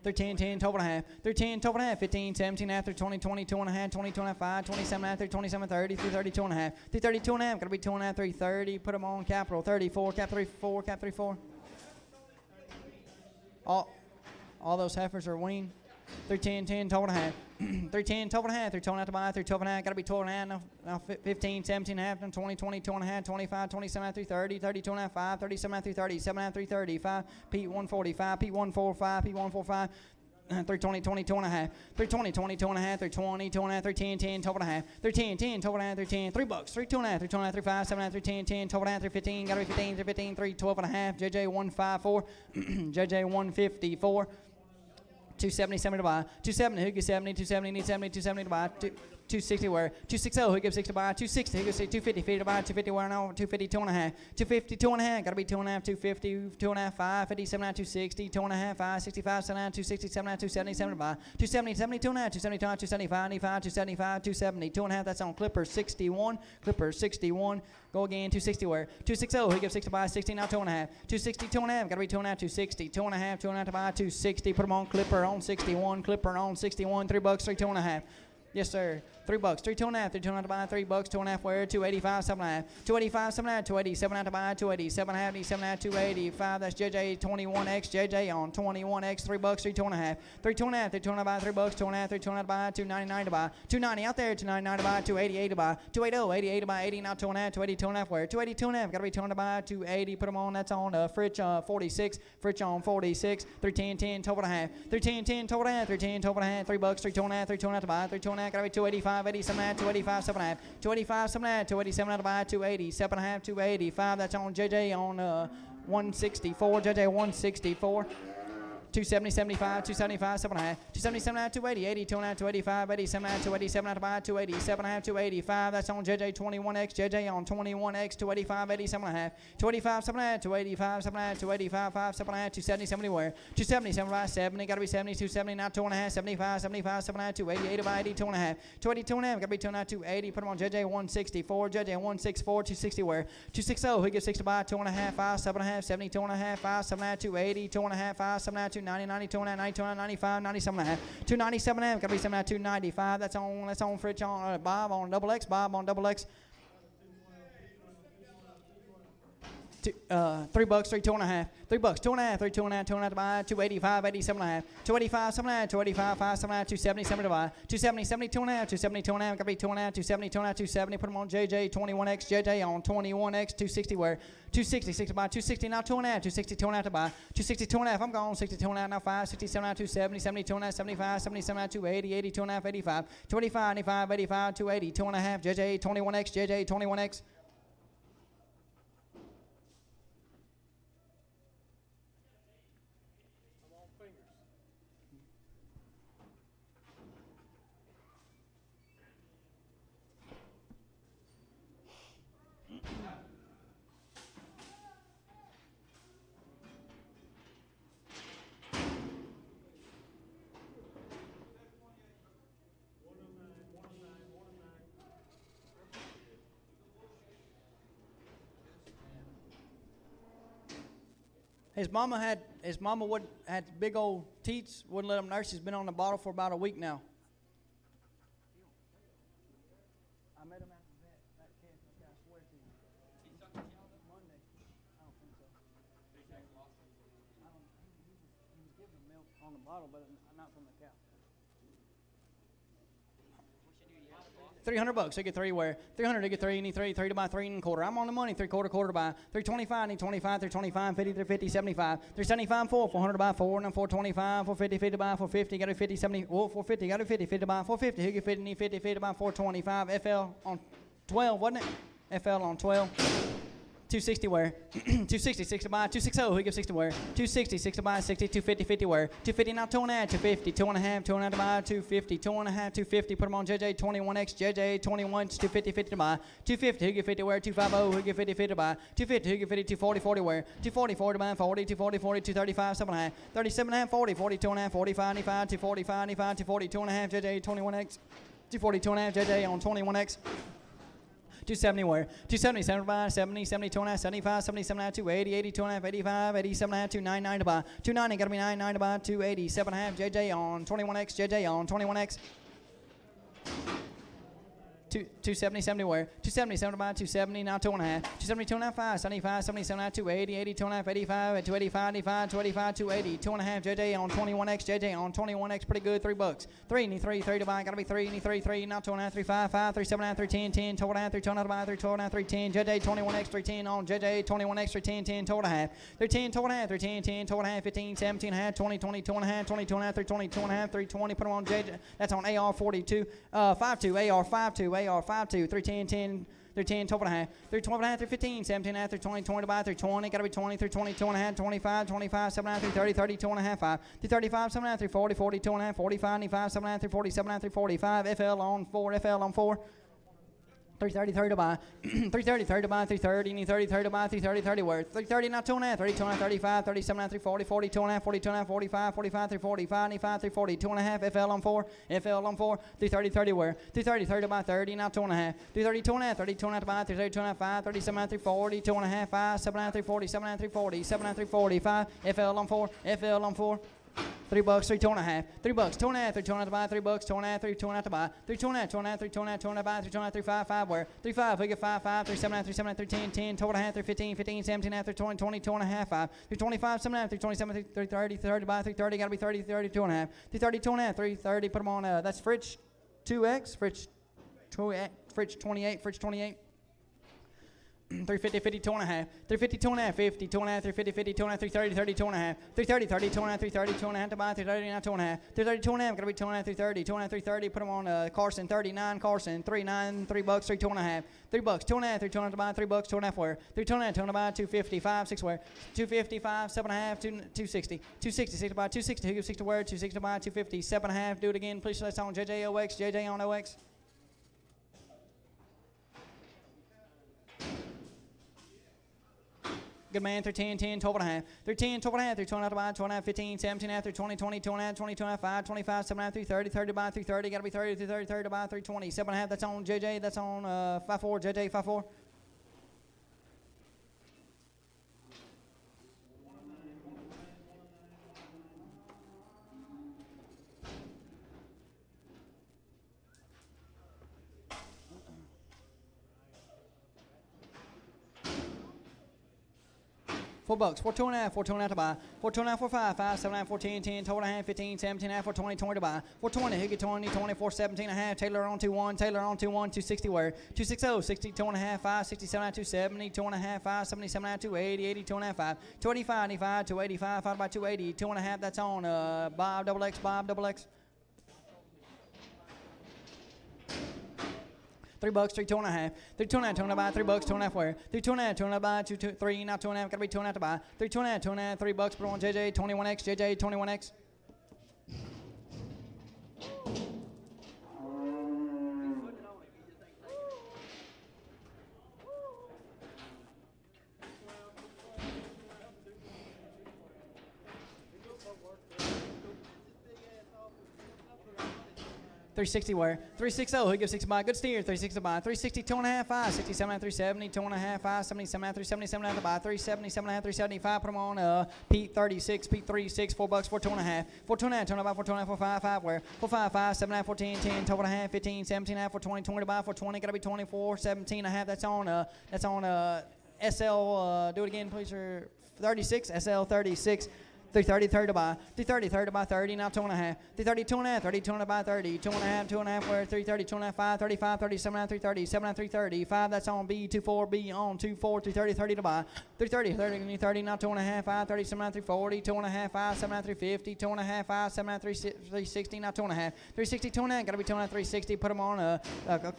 310, 10, 12.5, 310, 12.5, 15, 17, after 20, 20, 2.5, 20, 2.5, 27, after 27, 30, 330, 2.5, 330, 2.5, gotta be 2.5, 330, put them on capital, 34, cap 3, 4, cap 3, 4. All those heifers are weaned. 310, 10, 12.5, 310, 12.5, 312 out to buy, 312.5, gotta be 12.5, now 15, 17, half, 20, 20, 2.5, 25, 27, 330, 32 and a half, 5, 37, 330, 7, 330, 5, P 145, P 145, P 145, 320, 20, 2.5, 320, 20, 2.5, 320, 2.5, 310, 10, 12.5, 310, 10, 12.5, 310, $3, 3 2.5, 3 2.5, 3 5, 7, 310, 10, 12.5, 315, gotta be 15, 315, 3 12.5, JJ 154, JJ 154. 270, 70 to buy. 270, who gives 70, 270, need 70, 270 to buy. 260 where? 260, who gives 6 to buy. 260, who gives 250, 50 to buy. 250 where now? 250, 2.5. 250, 2.5, gotta be 2.5, 250, 2.5, 5, 50, 79, 260, 2.5, 5, 65, 79, 260, 79, 270, 70 to buy. 270, 70, 2.5, 270, 275, 95, 275, 270, 2.5, that's on Clipper 61. Clipper 61. Go again, 260 where? 260, who gives 6 to buy. 60, now 2.5. 260, 2.5, gotta be 2.5, 260, 2.5, 2.5 to buy. 260, put them on Clipper on 61. Clipper on 61, $3, 3 2.5. Yes, sir. $3, 3 2.5, 3 2.5 to buy, $3, 2.5 where? 285, 7.5, 285, 7.5, 287 out to buy, 287 half, 7.5, 285. That's JJ 21X, JJ on 21X, $3, 3 2.5, 3 2.5, 3 2.5 to buy, $3, 2.5, 3 2.5 to buy, 299 to buy, 290 out there, 299 to buy, 288 to buy, 280, 88 to buy, 80 now 2.5, 280, 2.5 where? 280, 2.5, gotta be 200 to buy, 280, put them on, that's on Fritch 46, Fritch on 46, 310, 10, 12.5, 310, 10, 12.5, 310, 12.5, $3, 3 2.5, 3 2.5 to buy, 3 2.5, gotta be 285, 87, 285, 7.5, 285, 7.5, 287 out to buy, 280, 7.5, 285. That's on JJ on 164, JJ 164. 270, 75, 275, 7.5, 270, 7.5, 280, 80, 2.5, 285, 87, 287 out to buy, 287, 285. That's on JJ 21X, JJ on 21X, 285, 87.5, 285, 7.5, 285, 7.5, 285, 5, 7.5, 270, 70 where? 270, 75, 70, gotta be 70, 270, now 2.5, 75, 75, 7.5, 280, 80 by 80, 2.5, 280, 2.5, gotta be 2.5, 280. Put them on JJ 164, JJ 164, 260 where? 260, who gives 6 to buy, 2.5, 5, 7.5, 70, 2.5, 5, 7.5, 280, 2.5, 5, 7.5, 90, 90, 2.5, 90, 2.5, 95, 97 and a half, 297 and a half, gotta be 7 295. That's on Fritch on Bob on double X, Bob on double X. $3, 3 2.5, $3, 2.5, 3 2.5, 2.5 to buy, 285, 87 and a half, 285, 7.5, 285, 5, 7.5, 270, 70 to buy, 270, 70, 2.5, 270, 2.5, gotta be 2.5, 270, 2.5, 270. Put them on JJ 21X, JJ on 21X, 260 where? 260, 60 to buy, 260 now 2.5, 260, 2.5 to buy, 260, 2.5. I'm gone, 60, 2.5 now 5, 67 now 270, 70, 2.5, 75, 77 now 280, 80, 2.5, 85, 285, 85, 85, 280, 2.5. JJ 21X, JJ 21X. His mama had big old teats, wouldn't let him nurse. He's been on the bottle for about a week now. I met him at the vet, that kid, I swear to you. on the bottle, but not from the cow. $300. I get three where 300. I get three. Need three. 3 to buy 3 1/4. I'm on the money. 3/4. Quarter to buy 325. Need 25. 325. 50. 350. 75. 375. 400 to buy 4. And then 425. 450. 50 to buy 450. Got to 50. 70. Oh, 450. Got to 50. 50 to buy 450. Who get 50? Need 50. 50 to buy 425. FL on 12, wasn't it? FL on 12. 260 where 260 6 to buy 260 who gives 60 where 260 6 to buy 60 250 50 where 250 now 2.5 250 2.5 2.5 to buy 250 2.5 250 put them on JJ 21X JJ 21 250 50 to buy 250 who give 50 where 250 who give 50 50 to buy 250 who give 50 240 40 where 240 40 to buy 40 240 40 235 7.5 37.5 40 40 2.5 45 95 245 95 240 2.5 JJ 21X 240 2.5 JJ on 21X 270 where 270 75 70 70 2.5 75 70 79 280 80 2.5 85 87 299 to buy 290 got to be 99 to buy 280 7.5 JJ on 21X JJ on 21X 270 70 where 270 7 to buy 270 now 2.5 270 2.5 5 75 70 79 280 80 2.5 85 285 85 285 280 2.5 JJ on 21X JJ on 21X pretty good $3 3 need 3 3 to buy gotta be 3 need 3 3 now 2.5 3 5 5 3 7 3 10 10 2.5 3 2.5 to buy 3 2.5 3 10 JJ 21X 3 10 on JJ 21X 3 10 10 2.5 3 10 2.5 3 10 10 2.5 15 17 half 20 20 2.5 20 2.5 3 20 2.5 3 20 put them on JJ that's on AR 42 52 AR 52 AR 52 310 10 310 12 and a half 312 and a half 315 17 and a half 320 20 to buy 320 gotta be 20 320 2 and a half 25 25 7 and a half 330 32 and a half 5 335 7 and a half 340 42 and a half 45 95 7 and a half 340 7 and a half 345 FL on 4 FL on 4 330 30 to buy 330 30 to buy 330 need 30 30 to buy 330 30 worth 330 now 2 and a half 32 and a half 35 37 and a half 340 42 and a half 42 and a half 45 45 345 95 340 2 and a half FL on 4 FL on 4 330 30 where 330 30 to buy 30 now 2 and a half 330 2 and a half 32 and a half to buy 330 2 and a half 5 37 and a half 340 2 and a half 5 7 and a half 340 7 and a half 340 7 and a half 340 5 FL on 4 FL on 4 $3 3 2 and a half $3 2 and a half 3 2 and a half to buy $3 2 and a half 3 2 and a half to buy 3 2 and a half 2 and a half 3 2 and a half 2 and a half buy 3 2 and a half 3 5 5 where 3 5 we get 5 5 3 7 and a half 3 7 and a half 3 10 10 2 and a half 3 15 15 17 and a half 3 20 20 2 and a half 5 3 25 7 and a half 3 27 3 30 30 to buy 3 30 gotta be 30 30 2 and a half 3 30 2 and a half 3 30 put them on that's Fridge 2X Fridge 2 Fridge 28 Fridge 28 350 50 2 and a half 350 2 and a half 50 2 and a half 350 50 2 and a half 330 30 2 and a half 330 30 2 and a half 330 2 and a half to buy 330 now 2 and a half 330 2 and a half gotta be 2 and a half 330 2 and a half 330 put them on Carson 39 Carson 39 $3 3 2 and a half $3 2 and a half 3 2 and a half to buy $3 2 and a half where 3 2 and a half 2 and a half to buy 250 5 6 where 250 5 7 and a half 260 260 6 to buy 260 who gives 6 to where 260 to buy 250 7 and a half do it again please that's on JJOX JJ on OX Good man, 310, 10, 12 and a half. 310, 12 and a half, 3 2 and a half to buy, 2 and a half, 15, 17 and a half, 320, 20, 2 and a half, 20, 2 and a half, 5, 25, 7 and a half, 330, 30 to buy, 330, gotta be 30, 330, 30 to buy, 320, 7 and a half, that's on JJ, that's on 54, JJ, 54. $4, 4 2 and a half, 4 2 and a half to buy, 4 2 and a half, 4 5, 5 7 and a half, 4 10, 10, 12 and a half, 15, 17 and a half, 4 20, 20 to buy, 4 20, Higgy 20, 24, 17 and a half, Taylor on 2 1, Taylor on 2 1, 260 where, 260, 62 and a half, 5, 67 and a half, 270, 2 and a half, 5, 77 and a half, 280, 82 and a half, 5, 285, 95, 285, 5 by 280, 2 and a half, that's on Bob double X, Bob double X. $3, 3 2 and a half, 3 2 and a half, 2 and a half, $3, 2 and a half where, 3 2 and a half, 2 and a half buy, 2 2 3 now 2 and a half, gotta be 2 and a half to buy, 3 2 and a half, 2 and a half, $3, put on JJ 21X, JJ 21X. $360 where? 360, who gives 60 buy? Good steer, 360 buy. 360, 2 and a half, 5, 67 and a half, 370, 2 and a half, 5, 77 and a half, 377 and a half buy, 377 and a half, 375, put them on Pete 36, Pete 36, $4, 4 2 and a half, 4 2 and a half, 2 and a half, 4 2 and a half, 4 5, 5 where? 4 5, 5, 7 and a half, 14, 10, 12 and a half, 15, 17 and a half, 4 20, 20 to buy, 4 20, gotta be 24, 17 and a half, that's on SL, do it again please, or 36, SL 36. 330, third to buy. 330, third to buy 30, now 2.5. 330, 2.5, 30, 2.5 by 30. 2.5, 2.5, where 330, 2.5, 5, 35, 37, 330, 7, 330. 5, that's on B, 24, B on 24, 330, 30 to buy. 330, 30, 30, now 2.5, 5, 30, 7, 340, 2.5, 5, 7, 350, 2.5, 5, 7, 360, now 2.5. 360, 2.5, gotta be 2.5, 360, put them on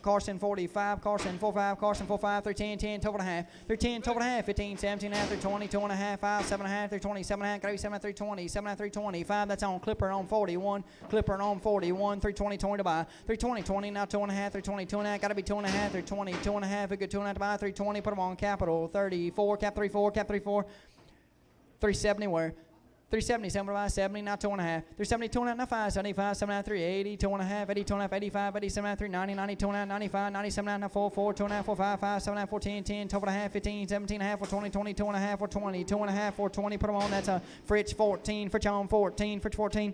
Carson 45, Carson 45, Carson 45, 310, 10, 12.5, 310, 12.5, 15, 17, 320, 2.5, 5, 7.5, 320, 7.5, gotta be 7, 320, 7, 320, 5, that's on Clipper on 41, Clipper on 41, 320, 20 to buy, 320, 20, now 2.5, 320, 2.5, gotta be 2.5, 320, 2.5, a good 2.5 to buy, 320, put them on Capital 34, Cap 34, Cap 34, 370 where? 370, 75, 70, now 2.5. 370, 2.5, now 5, 75, 79, 380, 2.5, 80, 2.5, 85, 87, 390, 90, 2.5, 95, 97, now 4, 4, 2.5, 4, 5, 5, 7, 14, 10, 12.5, 15, 17.5, 420, 20, 2.5, 420, 2.5, 420, put them on, that's a Fritz 14, Fritz on 14, Fritz 14.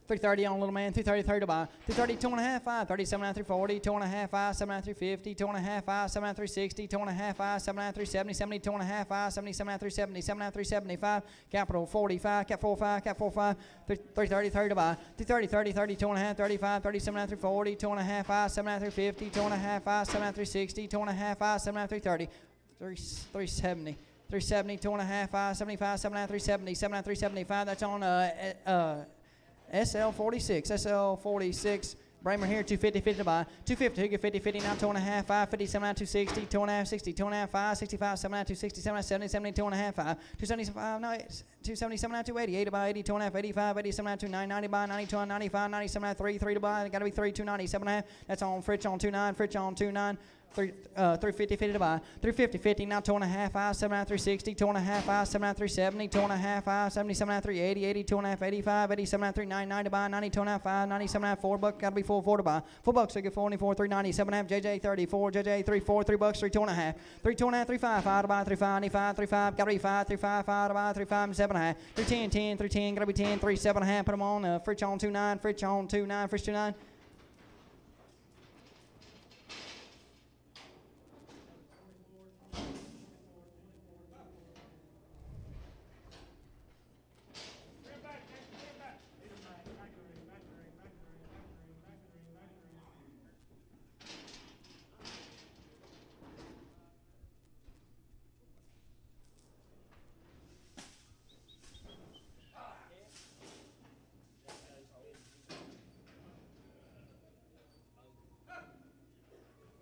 330 on little man, 330, 30 to buy. 330, 2.5, 5, 37, 340, 2.5, 5, 7, 350, 2.5, 5, 7, 360, 2.5, 5, 7, 370, 70, 2.5, 5, 77, 370, 7, 375, Capital 45, Cap 45, Cap 45, 330, 30 to buy. 330, 30, 30, 2.5, 35, 37, 340, 2.5, 5, 7, 350, 2.5, 5, 7, 360, 2.5, 5, 7, 330, 370. 370, 2.5, 5, 75, 7, 370, 7, 375, that's on SL46, SL46, Bramer here, 250, 50 to buy. 250, Hooger 50, 50, now 2.5, 5, 50, 7, 260, 2.5, 60, 2.5, 5, 65, 7, 260, 7, 70, 70, 2.5, 5, 275, no, 277, 280, 80 by 80, 2.5, 85, 87, 29, 90 by 92, 95, 97, 3, 3 to buy, gotta be 3, 290, 7.5, that's on Fritch on 29, Fritch on 29. 350, 50 to buy. 350, 50, now 2.5, 5, 7, 360, 2.5, 5, 7, 370, 2.5, 5, 77, 380, 80, 2.5, 85, 87, 399 to buy, 90, 2.5, 5, 97, $4, gotta be 4 to buy. $4, so get 44, 390, 7.5, JJ 34, JJ 34, $3, 3, 2.5, 3, 2.5, 3, 5, 5 to buy, 3, 5, 95, 3, 5, gotta be 5, 3, 5, 5 to buy, 3, 5, 7.5, 3, 10, 10, 3, 10, gotta be 10, 3, 7.5, put them on, Fritch on 29, Fritch on 29, Fritch 29.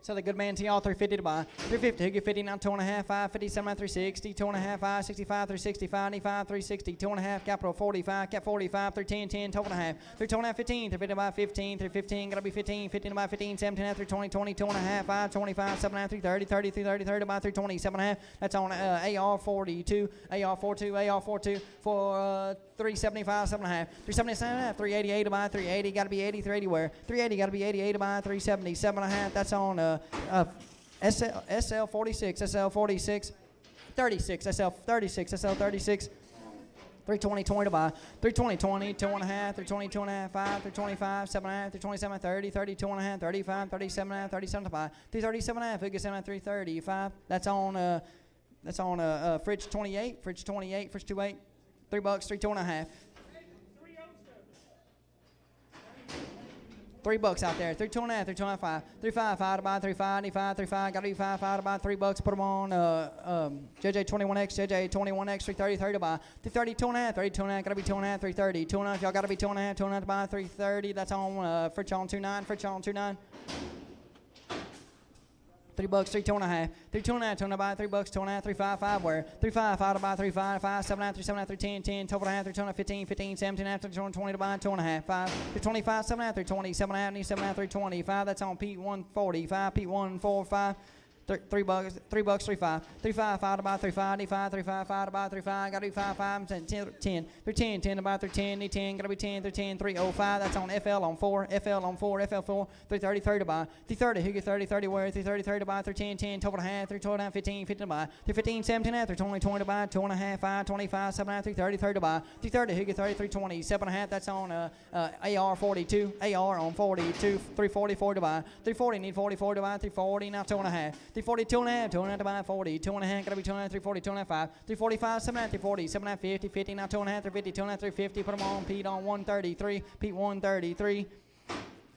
So the good man to y'all, 350 to buy. 350, who get 50, now 2.5, 5, 57, 360, 2.5, 5, 65, 365, 95, 360, 2.5, Capital 45, Cap 45, 310, 10, 12.5, 3.5, 15, 350 by 15, 315, gotta be 15, 15 by 15, 17, 320, 20, 2.5, 5, 25, 7, 330, 30, 330, 30 by 320, 7.5, that's on AR 42, AR 42, AR 42, for 375, 7.5, 377, 388 to buy, 380, gotta be 80, 380 where? 380, gotta be 88 to buy, 370, 7.5, that's on SL46, SL46, 36, SL36, SL36, 320, 20 to buy, 320, 20, 2.5, 320, 2.5, 5, 325, 7.5, 327, 30, 30, 2.5, 35, 37, 37 to buy, 337.5, who gets 7, 335, that's on Fridge 28, Fridge 28, Fridge 28, $3, 3, 2.5. $3 out there. 3, 2.5, 3, 2.5, 3, 5, 5 to buy, 3, 5, 95, 3, 5, gotta be 5, 5 to buy, $3, put them on JJ 21X, JJ 21X, 330, 30 to buy, 330, 2.5, 30, 2.5, gotta be 2.5, 330, 2.5, y'all gotta be 2.5, 2.5 to buy, 330, that's on Fritch on 29, Fritch on 29. $3, 3, 2.5, 3, 2.5, 2 to buy, $3, 2.5, 3, 5, 5 where? 3, 5, 5 to buy, 3, 5, 5, 7, 3, 7, 3, 10, 10, 12.5, 3, 2.5, 15, 15, 17, 3, 20 to buy, 2.5, 5, 3, 25, 7, 3, 20, 7, 7, 3, 25, that's on P145, P145, $3, $3.35, 35, 5 to buy 35, 5, 35, 5 to buy 35, gotta be 5, 5, 10, 10, 10 to buy 10, 10, gotta be 10, 10, 305, that's on FL on 4, FL on 4, FL 4, 330, 30 to buy, 330, who get 30, 30 where, 330, 30 to buy, 310, 10, 12 and a half, 312 and a half, 15, 15 to buy, 315, 17 and a half, 320, 20 to buy, 2 and a half, 5, 25, 7 and a half, 330, 30 to buy, 330, who get 30, 320, 7 and a half, that's on AR 42, AR on 42, 340, 40 to buy, 340, need 44 to buy, 340, now 2 and a half, 340, 2 and a half, 2 and a half to buy, 40, 2 and a half, gotta be 2 and a half, 340, 2 and a half, 5, 345, 7 and a half, 340, 7 and a half, 50, 50, now 2 and a half, 350, 2 and a half, 350, put them on, Pete on 133, Pete 133,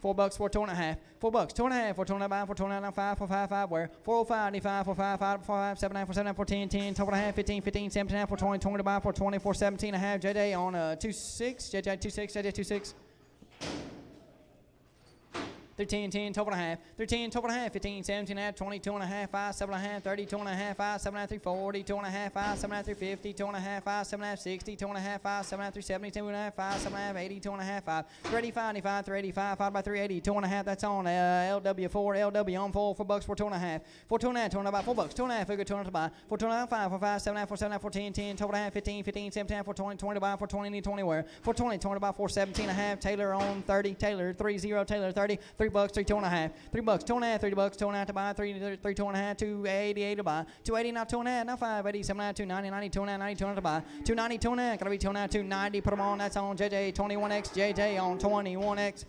$4 for 2 and a half, $4, 2 and a half, for 2 and a half, for 2 and a half, 5, for 5, 5, where, 405, 5, for 5, 5, 5, 7 and a half, for 7 and a half, for 10, 10, 12 and a half, 15, 15, 17 and a half, for 20, 20 to buy, for 20, for 17 and a half, JJ on 26, JJ 26, JJ 26. 310, 10, 12 and a half, 310, 12 and a half, 15, 17 and a half, 22 and a half, 5, 7 and a half, 30, 2 and a half, 5, 7 and a half, 340, 2 and a half, 5, 7 and a half, 350, 2 and a half, 5, 7 and a half, 60, 2 and a half, 5, 7 and a half, 370, 2 and a half, 5, 7 and a half, 80, 2 and a half, 5, 385, 95, 385, 5 by 380, 2 and a half, that's on LW4, LW on 4, $4 for 2 and a half, for 2 and a half, 2 and a half, $4, 2 and a half, figure 2 and a half to buy, for 2 and a half, 5, for 5, 7 and a half, for 7 and a half, for 10, 10, 12 and a half, 15, 15, 17 and a half, for 20, 20 to buy, for 20, need 20 where, for 20, 20 to buy, for 17 and a half, Taylor on 30, Taylor 30, Taylor 30, $3, 3, 2 and a half, $3, 2 and a half, $3, 2 and a half to buy, 3, 2 and a half, 288 to buy, 280 now 2 and a half, now 580, 7 and a half, 290, 90, 2 and a half, 90, 2 and a half to buy, 290, 2 and a half, gotta be 2 and a half, 290, put them on, that's on JJ 21X, JJ on 21X.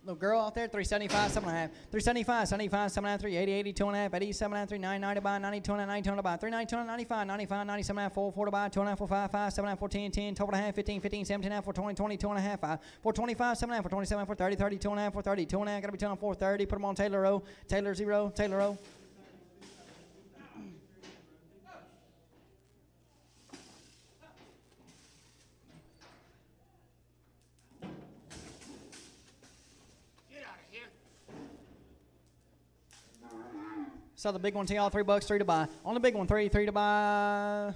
Little girl out there, 375, 7 and a half, 375, 75, 7 and a half, 380, 80, 2 and a half, 80, 7 and a half, 390 to buy, 90, 2 and a half, 90, 2 and a half, 390, 95, 95, 97 and a half, 4, 4 to buy, 2 and a half, 4, 5, 5, 7 and a half, 4, 10, 10, 12 and a half, 15, 15, 17 and a half, 4, 20, 20, 2 and a half, 5, 4, 25, 7 and a half, 4, 27, 4, 30, 30, 2 and a half, 4, 30, 2 and a half, gotta be 2 and a half, 4, 30, put them on Taylor O, Taylor 0, Taylor O. So the big one to y'all, $3, 3 to buy. On the big one, 3 to buy.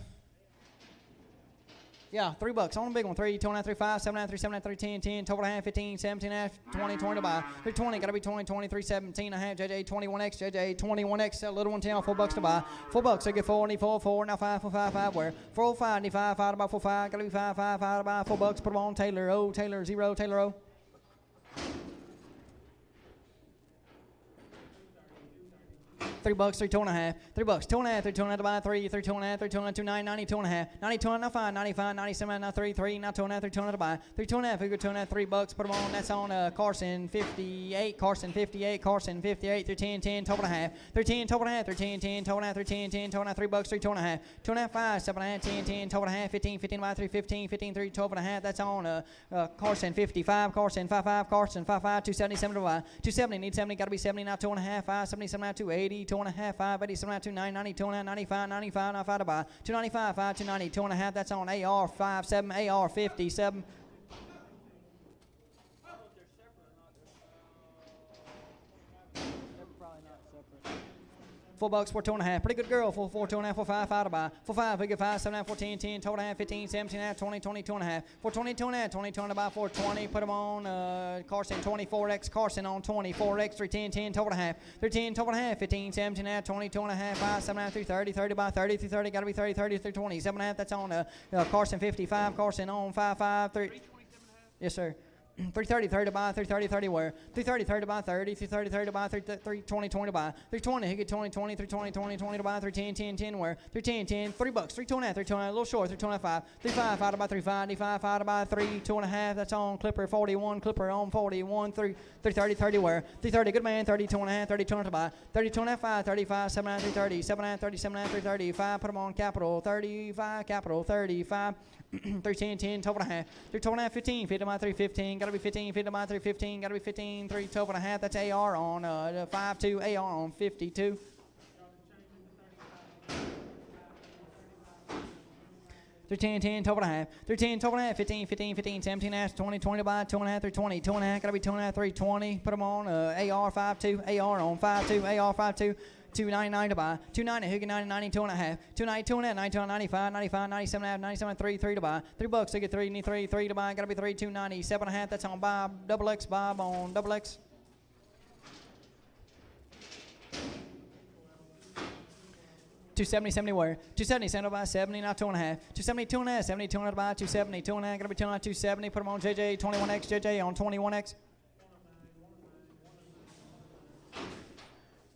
Yeah, $3 on the big one, 3, 2 and a half, 3, 5, 7 and a half, 3, 7 and a half, 3, 10, 10, 12 and a half, 15, 17 and a half, 20, 20 to buy. 320, gotta be 20, 20, 3, 17 and a half, JJ 21X, JJ 21X, a little one to y'all, $4 to buy. $4, I get 4, need 4, 4, now 5, 4, 5, 5, where? 405, need 5, 5 to buy, 4, 5, gotta be 5, 5, 5 to buy, $4, put them on Taylor O, Taylor 0, Taylor O. $3, 3, 2 and a half, $3, 2 and a half, 3, 2 and a half to buy, 3, 3, 2 and a half, 3, 2 and a half, 2, 9, 90, 2 and a half, 90, 2 and a half, 5, 95, 97, now 3, 3, now 2 and a half, 3, 2 and a half to buy, 3, 2 and a half, figure 2 and a half, $3, put them on, that's on Carson 58, Carson 58, Carson 58, 3, 10, 10, 12 and a half, 3, 10, 12 and a half, 3, 10, 10, 12 and a half, 3, 10, 10, 12 and a half, $3, 3, 2 and a half, 2 and a half, 5, 7 and a half, 10, 10, 12 and a half, 15, 15 by 3, 15, 15, 3, 12 and a half, that's on Carson 55, Carson 55, Carson 55, 277 to buy, 270, need 70, gotta be 70, now 2 and a half, 5, 77, now 280, 2 and a half, 5, 80, 7 now 290, 2 and a half, 95, 95, now 5 to buy, 295, 5, 290, 2 and a half, that's on AR 57, AR 57. $4 for 2 and a half. Pretty good girl. 4, 4, 2 and a half, 4, 5, 5 to buy. 4, 5, we get 5, 7 and a half, 4, 10, 10, 12 and a half, 15, 17 and a half, 20, 20, 2 and a half. 4, 20, 2 and a half, 20, 2 and a half, 4, 20. Put them on Carson 24X, Carson on 24X, 3, 10, 10, 12 and a half. 3, 10, 12 and a half, 15, 17 and a half, 20, 2 and a half, 5, 7 and a half, 3, 30, 30 by 30, 3, 30, got to be 30, 30, 3, 20, 7 and a half, that's on Carson 55, Carson on 5, 5, 3. Yes, sir. 330, 30 to buy, 330, 30 where? 330, 30 to buy, 30, 330, 30 to buy, 320, 20 to buy, 320, he get 20, 20, 320, 20, 20 to buy, 310, 10, 10 where? 310, 10, $3, 3, 2 and a half, 3, 2 and a half, a little short, 3, 2 and a half, 5, 3, 5, 5 to buy, 3, 5, 5, 5 to buy, 3, 2 and a half, that's on Clipper 41, Clipper on 41, 3, 330, 30 where? 330, good man, 32 and a half, 32 and a half to buy, 32 and a half, 5, 35, 7 and a half, 330, 7 and a half, 37 and a half, 330, 5, put them on Capital, 35, Capital, 35, 310, 10, 12 and a half, 3, 12 and a half, 15, 50 to buy, 315, gotta be 15, 50 to buy, 315, gotta be 15, 3, 12 and a half, that's AR on 5, 2, AR on 52. 310, 10, 12 and a half. 310, 12 and a half, 15, 15, 15, 17 and a half, 20, 20 by 2 and a half, 320, 2 and a half, gotta be 2 and a half, 320. Put them on AR 52, AR on 52, AR 52. 299 to buy, 290, Higgin 90, 92 and a half, 290, 2 and a half, 92, 95, 95, 97 and a half, 97, 3, 3 to buy, $3, they get 3, need 3, 3 to buy, gotta be 3, 290, 7 and a half, that's on Bob, double X, Bob on double X. $270, 70 where? $270, send by 70, now 2 and a half. $270, 2 and a half, 70, 2 and a half to buy, $270, 2 and a half, gotta be 2 and a half, $270, put them on JJ, 21X, JJ on 21X.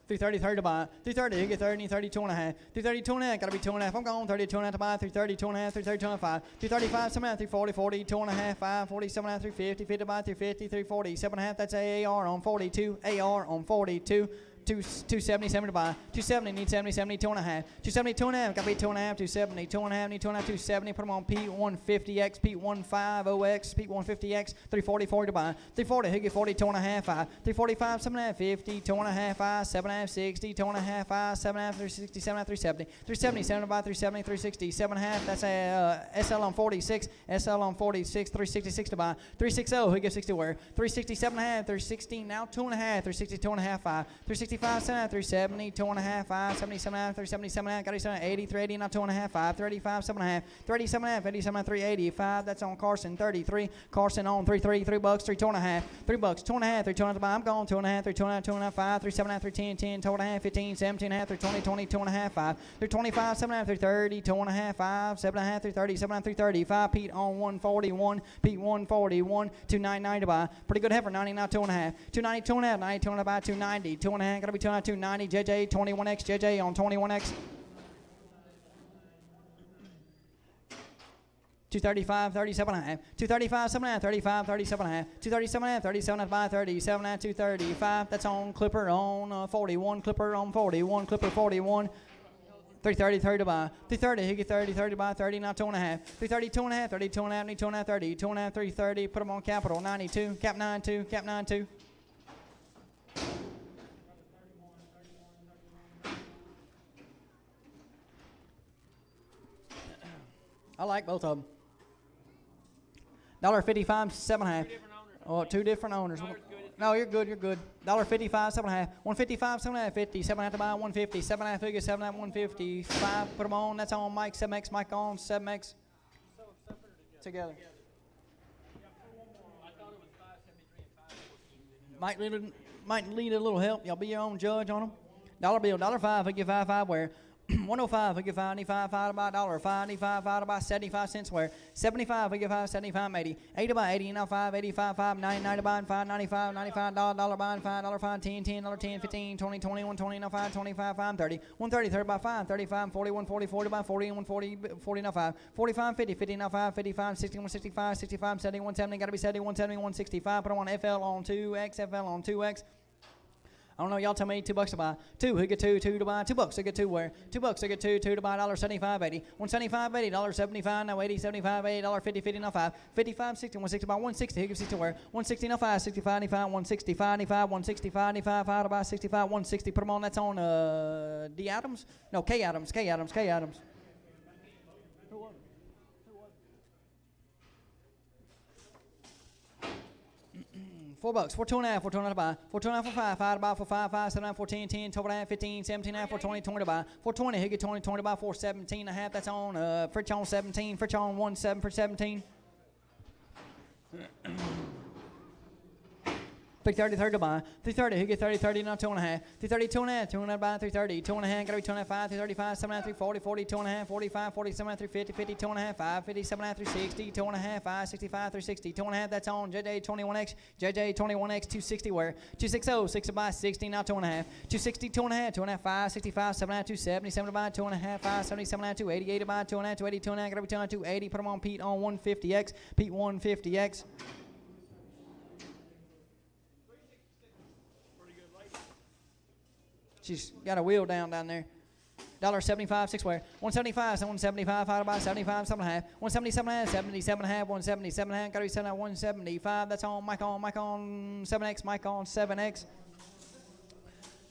330, 30 to buy. 330, you get 30, 32 and a half. 330, 2 and a half, gotta be 2 and a half. I'm going 32 and a half to buy. 330, 2 and a half, 330, 2 and a half, 5. 335, 7 and a half, 340, 40, 2 and a half, 5, 47 and a half, 350, 50 to buy, 350, 340, 7 and a half, that's AR on 42, AR on 42. 270, 70 to buy. 270, need 70, 70, 2 and a half. 270, 2 and a half, gotta be 2 and a half. 270, 2 and a half, need 2 and a half. 270, put them on P150X, P150X, P150X. 340, 40 to buy. 340, he get 40, 2 and a half, 5. 345, 7 and a half, 50, 2 and a half, 5, 7 and a half, 60, 2 and a half, 5, 7 and a half, 360, 7 and a half, 370. 370, 7 to buy, 370, 360, 7 and a half, that's a SL on 46, SL on 46, 366 to buy. 360, he gives 60 where? 360, 7 and a half, 360, now 2 and a half, 360, 2 and a half, 5. 365, 7 and a half, 370, 2 and a half, 5, 77 and a half, 377 and a half, got 80, 380, now 2 and a half, 5, 35, 7 and a half, 37 and a half, 87 and a half, 385, that's on Carson, 33, Carson on 33, $3, 3, 2 and a half, $3, 2 and a half, 3, 2 and a half, I'm going 2 and a half, 3, 2 and a half, 2 and a half, 5, 3, 7 and a half, 3, 10, 10, 2 and a half, 15, 17 and a half, 3, 20, 20, 2 and a half, 5, 3, 25, 7 and a half, 3, 30, 2 and a half, 5, 7 and a half, 3, 30, 7 and a half, 3, 30, 5, Pete on 141, Pete 141, 299 to buy, pretty good heifer, 90, now 2 and a half, 290, 2 and a half, 90, 2 and a half, buy, 290, 2 and a half, gotta be 2 and a half, 290, JJ, 21X, JJ on 21X. 235, 37 and a half. 235, 7 and a half, 35, 37 and a half. 237 and a half, 37 and a half by 37 and a half, 235. That's on Clipper on 41, Clipper on 41, Clipper 41. 330, 30 to buy. 330, he get 30, 30 to buy, 30, now 2 and a half. 330, 2 and a half, 30, 2 and a half, need 2 and a half, 30, 2 and a half, 330. Put them on Capital, 92, Cap 92, Cap 92. I like both of them. $1.55, 7 and a half. Oh, 2 different owners. No, you're good, you're good. $1.55, 7 and a half. 155, 7 and a half, 50, 7 and a half to buy, 150, 7 and a half figure, 7 and a half, 155. Put them on, that's on Mike, 7X, Mike on, 7X. Together. Might need a little help. Y'all be your own judge on them. Dollar bill, $1.05, I give 5 where. 105, I give 95, 5 to buy $1, 95, 5 to buy 75 cents where. 75, I give 5, 75, 80. 80 to buy 80, now 5, 85, 5, 90 to buy 5, 95, 95, $1 buying 5, $5, 10, 10, $10, 15, 20, 21, 20, now 5, 25, 5, 30. 130, 30 by 5, 35, 41, 40, 40 by 40, 140, 40 now 5. 45, 50, 50 now 5, 55, 61, 65, 65, 70, 170, gotta be 70, 170, 165. Put them on FL on 2X, FL on 2X. I don't know, y'all tell me $2 to buy. 2, who get 2, 2 to buy. $2, I get 2 where? $2, I get 2, 2 to buy. $1.75, 80. 175, 80. $1.75, now 80, 75, 80. $50, 50, now 5. 55, 60, 160 buy. 160, who gets 60 where? 160, now 5. 65, 95, 165, 95, 165, 95, 5 to buy. 65, 160. Put them on, that's on D. Adams? No, K. Adams, K. Adams, K. Adams. $4, for 2 and a half, for 2 and a half to buy. For 2 and a half, for 5, 5 to buy, for 5, 5, 7 and a half, for 10, 10, 12 and a half, 15, 17 and a half, for 20, 20 to buy. For 20, he get 20, 20 to buy, for 17 and a half, that's on Fritch on 17, Fritch on 17 for 17. 330, 30 to buy. 330, he get 30, 30, now 2 and a half. 330, 2 and a half, 2 and a half buy, 330, 2 and a half, gotta be 2 and a half, 5, 335, 7 and a half, 340, 40, 2 and a half, 45, 47 and a half, 350, 50, 2 and a half, 5, 50, 7 and a half, 360, 2 and a half, 5, 65, 360, 2 and a half, that's on JJ 21X, JJ 21X, 260 where? 260, 6 to buy, 60, now 2 and a half. 260, 2 and a half, 2 and a half, 5, 65, 7 and a half, 270, 7 to buy, 2 and a half, 5, 77 and a half, 288 to buy, 2 and a half, 280, 2 and a half, gotta be 2 and a half, 280, put them on Pete on 150X, Pete 150X. She's got a wheel down there. $1.75, 6 where? 175, 175, 5 to buy, 75, 7 and a half. 177 and a half, 77 and a half, 177 and a half, gotta be 7 at 175. That's on Mike on 7X, Mike on 7X.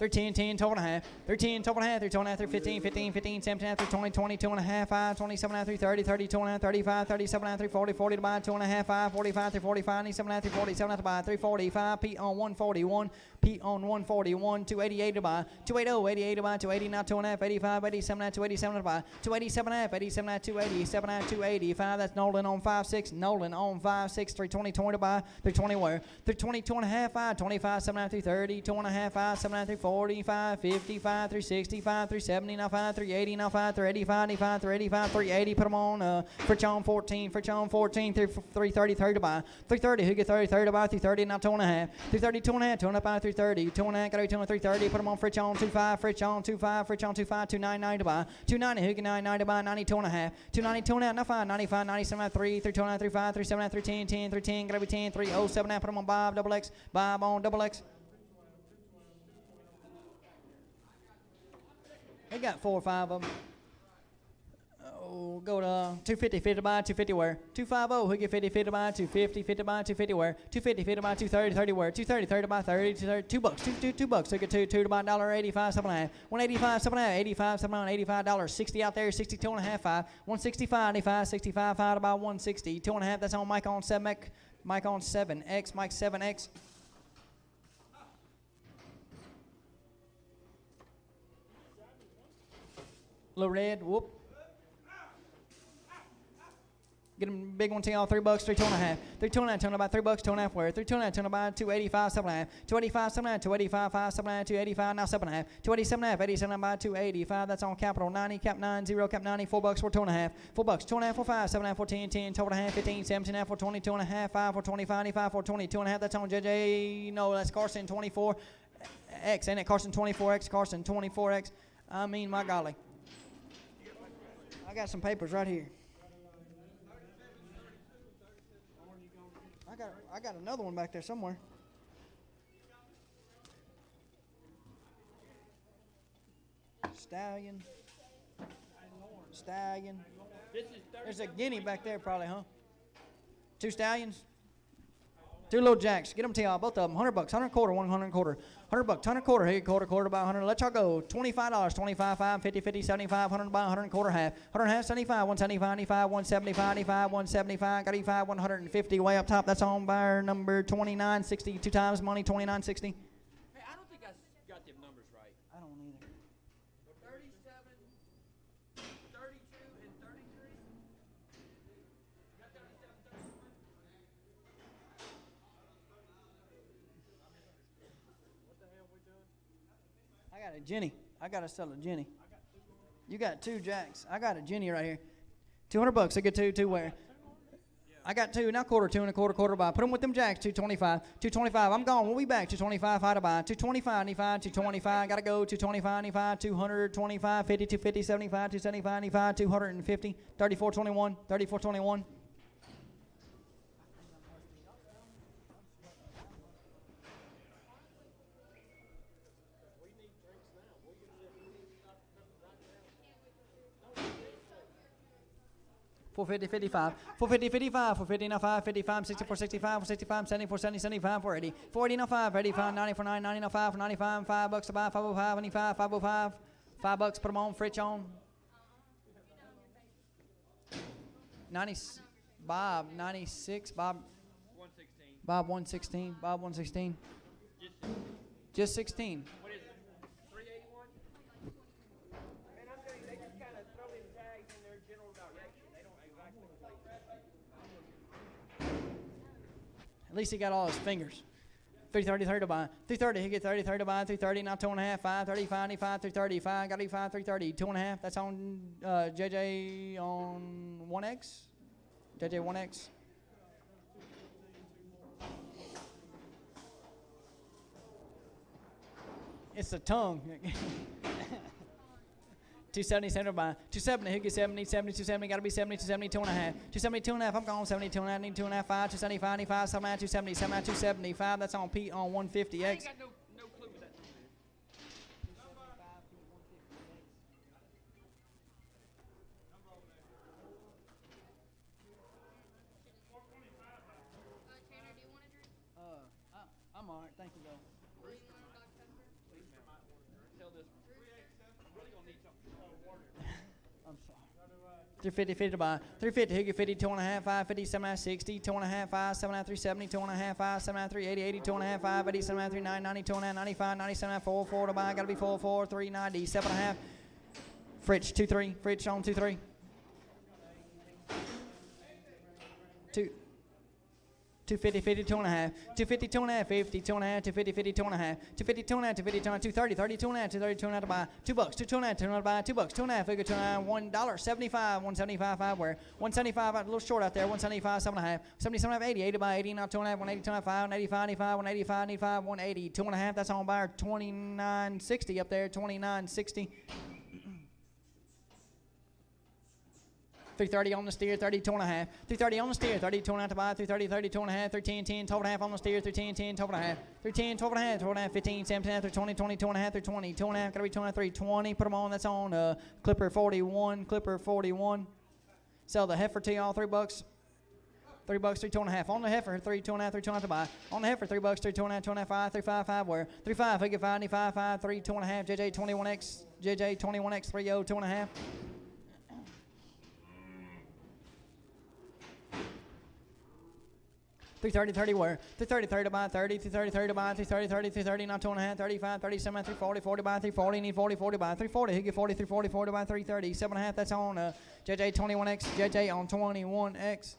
10, 10, 12 and a half, 13, 12 and a half, 12 and a half, 15, 15, 15, 17 and a half, 20, 22 and a half, 5, 27 and a half, 30, 32 and a half, 35, 37 and a half, 40, 40 to buy, 2 and a half, 5, 45, 45, 97 and a half, 47 to buy, 345, Pete on 141, Pete on 141, 288 to buy, 280, 88 to buy, 280 now 2 and a half, 85, 87 and 287 to buy, 287 and a half, 87 and 287 and 285, that's Nolan on 5-6, Nolan on 5-6, 320, 20 to buy, 320 where, 320, 2 and a half, 5, 25, 7 and a half, 330, 2 and a half, 5, 7 and a half, 345, 55, 365, 370, now 5, 380, now 5, 385, 95, 385, 380, put them on, Fritch on 14, 330, 30 to buy, 330, who get 30, 30 to buy, 330, now 2 and a half, 330, 2 and a half, 2 and a half, 330, 2 and a half, got to be 2 and 330, put them on Fritch on 25, Fritch on 25, Fritch on 25, 299 to buy, 290, who get 99 to buy, 92 and a half, 292 and a half, now 5, 95, 97, 3, 329, 35, 37, 310, 10, 310, got to be 10, 307, put them on Bob, double X, Bob on double X. They got 4 or 5 of them. Oh, go to 250, 50 by 250 where? 250, who get 50, 50 by 250, 50 by 250 where? 250, 50 by 230, 30 where? 230, 30 by 30, 2 bucks, 2 bucks, who get 2 to buy $1.85, 7 and a half, 185, 7 and a half, 85, 7 and $85, 60 out there, 62 and a half, 5, 165, 85, 65, 5 to buy 160, 2 and a half, that's on Mike on 7X, Mike on 7X, Mike 7X. Little red, whoop. Get them big one to y'all, 3 bucks, 3, 2 and a half. 3, 2 and a half, 2 and about 3 bucks, 2 and a half where? 3, 2 and a half, 2 and about 285, 7 and a half. 285, 7 and a half, 285, 5, 7 and a half, 285, now 7 and a half. 287 and a half, 87 and about 285, that's on capital 90, cap 90, cap 90, 4 bucks for 2 and a half. 4 bucks, 2 and a half for 5, 7 and a half for 10, 10, 12 and a half, 15, 17 and a half for 22 and a half, 5 for 25, 95 for 22 and a half, that's on JJ, no, that's Carson 24X, ain't it? Carson 24X, Carson 24X. I mean, my golly. I got some papers right here. I got another one back there somewhere. Stallion. There's a guinea back there probably, huh? 2 stallions. 2 little jacks. Get them to y'all, both of them. 100 bucks, 100 quarter, 100 quarter. 100 bucks, 100 quarter. Here, quarter by 100. Let y'all go. $25, 25, 5, 50, 50, 75, 100 by 100 quarter half. 100 half, 75, 175, 95, 175, 95, 175, got 85, 150. Way up top, that's on buyer number 2960. 2 times money, 2960.
Hey, I don't think I got them numbers right.
I don't either.
37, 32, and 33. Got 37, 33.
I got a Jenny. I got to sell a Jenny. You got 2 jacks. I got a Jenny right here. 200 bucks. I get 2 where? I got 2. Now quarter, 2 and a quarter buy. Put them with them jacks. 225. 225. I'm gone. We'll be back. 225. How to buy? 225. 95. 225. Got to go. 225. 95. 200. 25. 50. 250. 75. 275. 95. 250. 34. 21. 34. 21. $450, 55, $450, 55, $450, now 5, 55, 64, 65, 65, 74, 70, 75, 480, 480, now 5, 85, 90 for 9, 90, now 5 for 95, 5 bucks to buy, 505, 95, 505, 5 bucks, put them on, Fritch on. 90, Bob, 96, Bob,
116.
Bob 116, Bob 116, just 16.
What is it? 381? Man, I'm telling you, they just kind of throw in tags in their general direction. They don't exactly
At least he got all his fingers. 330, 30 to buy. 330, he get 30, 30 to buy. 330, now 2 and a half, 5, 35, 95, 335, got 85, 330, 2 and a half. That's on JJ on 1X. JJ 1X. It's the tongue. 270, 70 by 270, who gets 70, 70, 270, got to be 70, 270, 2 and a half. 270, 2 and a half, I'm going 70, 2 and a half, need 2 and a half, 5, 275, 95, 79, 270, 79, 275, that's on Pete on 150X.
I ain't got no clue what that number is.
I'm all right, thank you, though.
this one. 387. Really gonna need something.
I'm sorry. 350, 50 to buy. 350, Higgy 50, 2.5, 550, 7.5, 60, 2.5, 5, 7.5, 370, 2.5, 5, 7.5, 380, 80, 2.5, 5, 80, 7.5, 3, 9, 90, 2.5, 95, 97, 4, 4 to buy. Gotta be 4, 4, 390, 7.5. Fritch, 2, 3. Fritch on 2, 3. 250, 50, 2.5. 250, 2.5, 50, 2.5, 250, 50, 2.5. 250, 2.5, 250, 2.5, 230, 30, 2.5, 230, 2.5 to buy. $2, 2.5, 2.5 to buy. $2, 2.5, figure 2.5, $1.75, 175, 5 where. 175, a little short out there. 175, 7.5. 77, 80, 80 by 80, now 2.5, 180, 2.5, 185, 85, 185, 85, 180, 2.5. That's on buyer. 29.60 up there. 29.60. 330 on the steer, 30, 2.5. 330 on the steer, 30, 2.5 to buy. 330, 30, 2.5, 13, 10, 12.5 on the steer, 13, 10, 12.5. 310, 12.5, 12.5, 15, 17, 20, 20, 2.5, 320, 2.5, gotta be 2.5, 320. Put them on, that's on Clipper 41, Clipper 41. Sell the heifer to y'all, $3. $3, 3, 2.5. On the heifer, 3, 2.5, 3, 2.5 to buy. On the heifer, $3, 3, 2.5, 2.5, 5, 3, 5, 5 where. 3, 5, figure 5, 95, 5, 3, 2.5. JJ 21X, JJ 21X, 30, 2.5. 330, 30 where? 330, 30 to buy, 30, 330, 30 to buy, 330, 30, 330, not 2.5, 35, 37, 340, 40 by 340, need 40, 40 by 340, he get 40, 340, 40 by 330, 7.5, that's on JJ 21X, JJ on 21X.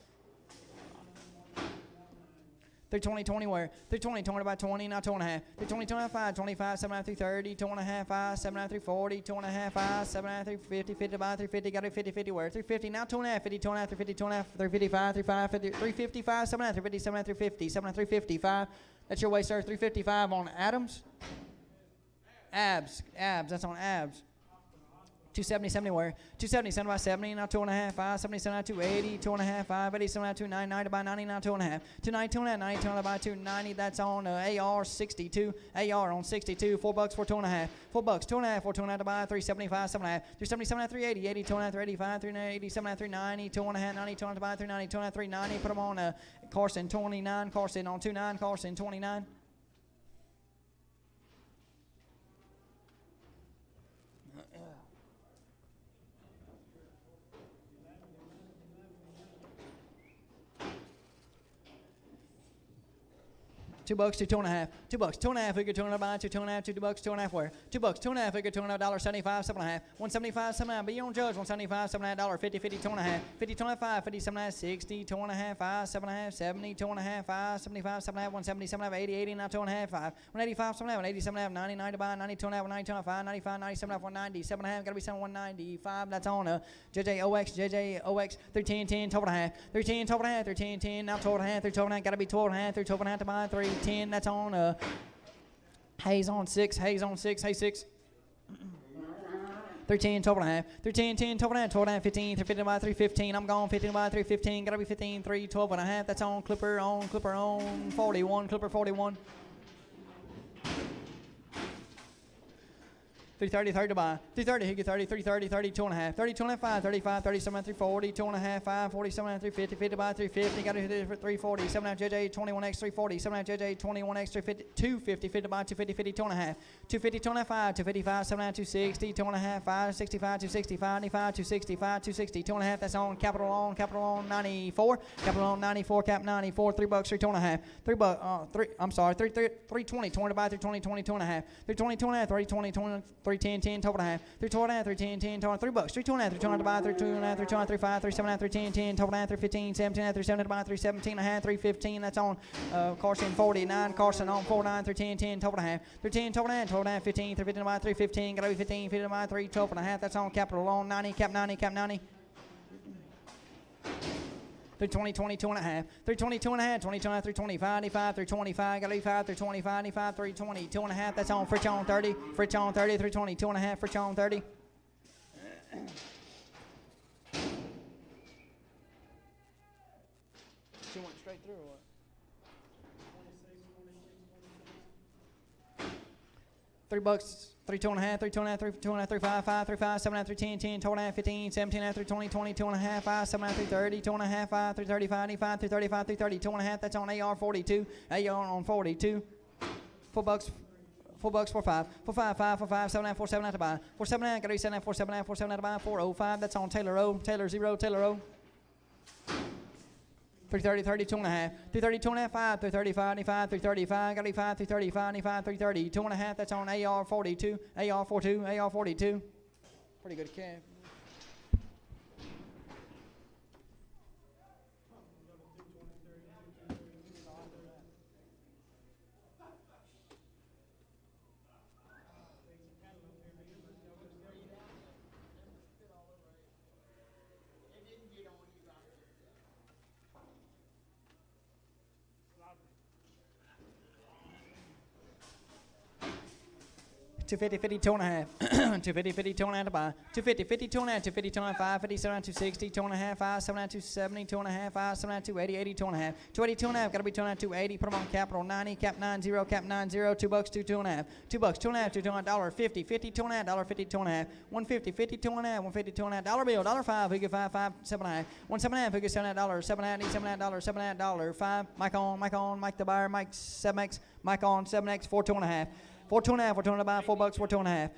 320, 20 where? 320, 20 by 20, not 2.5. 320, 25, 25, 7.5, 330, 2.5, 5, 7.5, 340, 2.5, 5, 7.5, 350, 50 by 350, got it 50, 50 where? 350, now 2.5, 50, 2.5, 350, 2.5, 355, 35, 50, 355, 7.5, 350, 7.5, 350, 7.5, 355. That's your way, sir. 355 on Adams. Abs, that's on abs. 270, 70 where? 270, 70 by 70, now 2.5, 5, 70, 70, 280, 2.5, 5, 80, 70, 290, 90 by 90, now 2.5, 290, 2.5, 90, 290 by 290, that's on AR 62, AR on 62, $4 for 2.5, $4, 2.5 for 2.5 to buy, 375, 7.5, 370, 7.5, 380, 80, 2.5, 385, 380, 7.5, 390, 2.5, 90, 2.5 to buy, 390, 2.5, 390, put them on Carson 29, Carson on 29, Carson 29. $2, 2.5. $2, 2.5. Figure 2.5 buy, 2.5, $2, 2.5 where? $2, 2.5. Figure $2.5, $75, 7.5. 175, 7.5. Be your own judge. 175, $7.5, 50, 50, 2.5. 50, 25, 50, 7.5, 60, 2.5, 5, 7.5, 70, 2.5, 5, 75, 7.5, 170, 7.5, 80, 80, now 2.5, 5. 185, 7.5, 180, 7.5, 90, 90 buy, 90, 2.5, 90, 2.5, 95, 97, 190, 7.5, gotta be 195. That's on JJOX, 310, 10, 12.5. 310, 12.5, 310, 10, now 12.5, 312.5, gotta be 12.5, 312.5 to buy, 310, that's on Hayes on 6, Hayes on 6, Hayes 6. 310, 12.5. 310, 10, 12.5, 12.5, 15, 350 by 315. I'm gone 15 by 315. Gotta be 15, 3, 12.5. That's on Clipper on 41, Clipper 41. 330, 30 to buy. 330, he get 30, 330, 30, 2.5. 30, 2.5, 35, 37, 340, 2.5, 5, 47, 350, 50 by 350. Got to hit it for 340. 7.5 JJ, 21X, 340. 7.5 JJ, 21X, 350, 250, 50 by 250, 50, 2.5. 250, 2.5, 255, 7.5, 260, 2.5, 5, 65, 265, 95, 265, 260, 2.5. That's on Capital on 94. Capital on 94, cap 94. $3, 3, 2.5. $3, 320, 20 by 320, 20, 2.5. 320, 2.5, 30, 20, 20. 310, 10, 12.5. 312.5, 310, 10, 12, $3, 312.5, 312 to buy, 312.5, 312, 35, 37.5, 310, 10, 12.5, 315, 17, 370 to buy, 317.5, 315. That's on Carson 49, Carson on 49, 310, 10, 12.5, 310, 12.5, 12.5, 15, 350 to buy, 315, gotta be 15, 50 to buy, 312.5. That's on Capital on 90, cap 90, cap 90. 320, 20, 2.5. 320, 2.5, 20, 2.5, 325, 95, 325, gotta be 5, 325, 95, 320, 2.5. That's on Fritch on 30, Fritch on 30, 320, 2.5, Fritch on 30. She went straight through or what? $3. 3, 2.5, 3, 2.5, 3, 2.5, 3, 5, 5, 3, 5, 7, 3, 10, 10, 12.5, 15, 17, 3, 20, 20, 2.5, 5, 7, 3, 30, 2.5, 5, 3, 35, 95, 3, 35, 3, 30, 2.5. That's on AR 42, AR on 42. $4, $4, 4 5, 4 5 5 4 5 7 4 7 at the buy, 4 7 gotta be 7 4 7 4 7 at the buy, 405. That's on Taylor O. Taylor 0. Taylor O. 330, 32 and a half, 330, 2 and a half, 5, 335, 95, 335, gotta be 5, 335, 95, 330, 2 and a half. That's on AR 42, AR 42, AR 42. Pretty good calf. $250, 50, 2 and a half. $250, 50, 2 and a half to buy. $250, 50, 2 and a half. $250, 2 and a half, 5, 50, 7, 260, 2 and a half, 5, 7, 270, 2 and a half, 5, 7, 280, 80, 2 and a half. 280, 2 and a half. Gotta be 2 and a half, 280. Put them on capital 90, cap 90, cap 90. $2, 2, 2 and a half. $2, 2 and a half, 2 and a half. $1.50, 50, 2 and a half. $1.50, 2 and a half. 150, 50, 2 and a half. 150, 2 and a half. $1 bill, $5. Who get 5, 5, 7 and a half. 1 7 and a half. Who get 7 and a half. $7 and a half. Need 7 and a half. $7 and a half. $5. Mike on, Mike the buyer, Mike 7X, Mike on 7X, 4 2 and a half. 4 2 and a half, 4 2 and a half, $4, 4 2 and a half.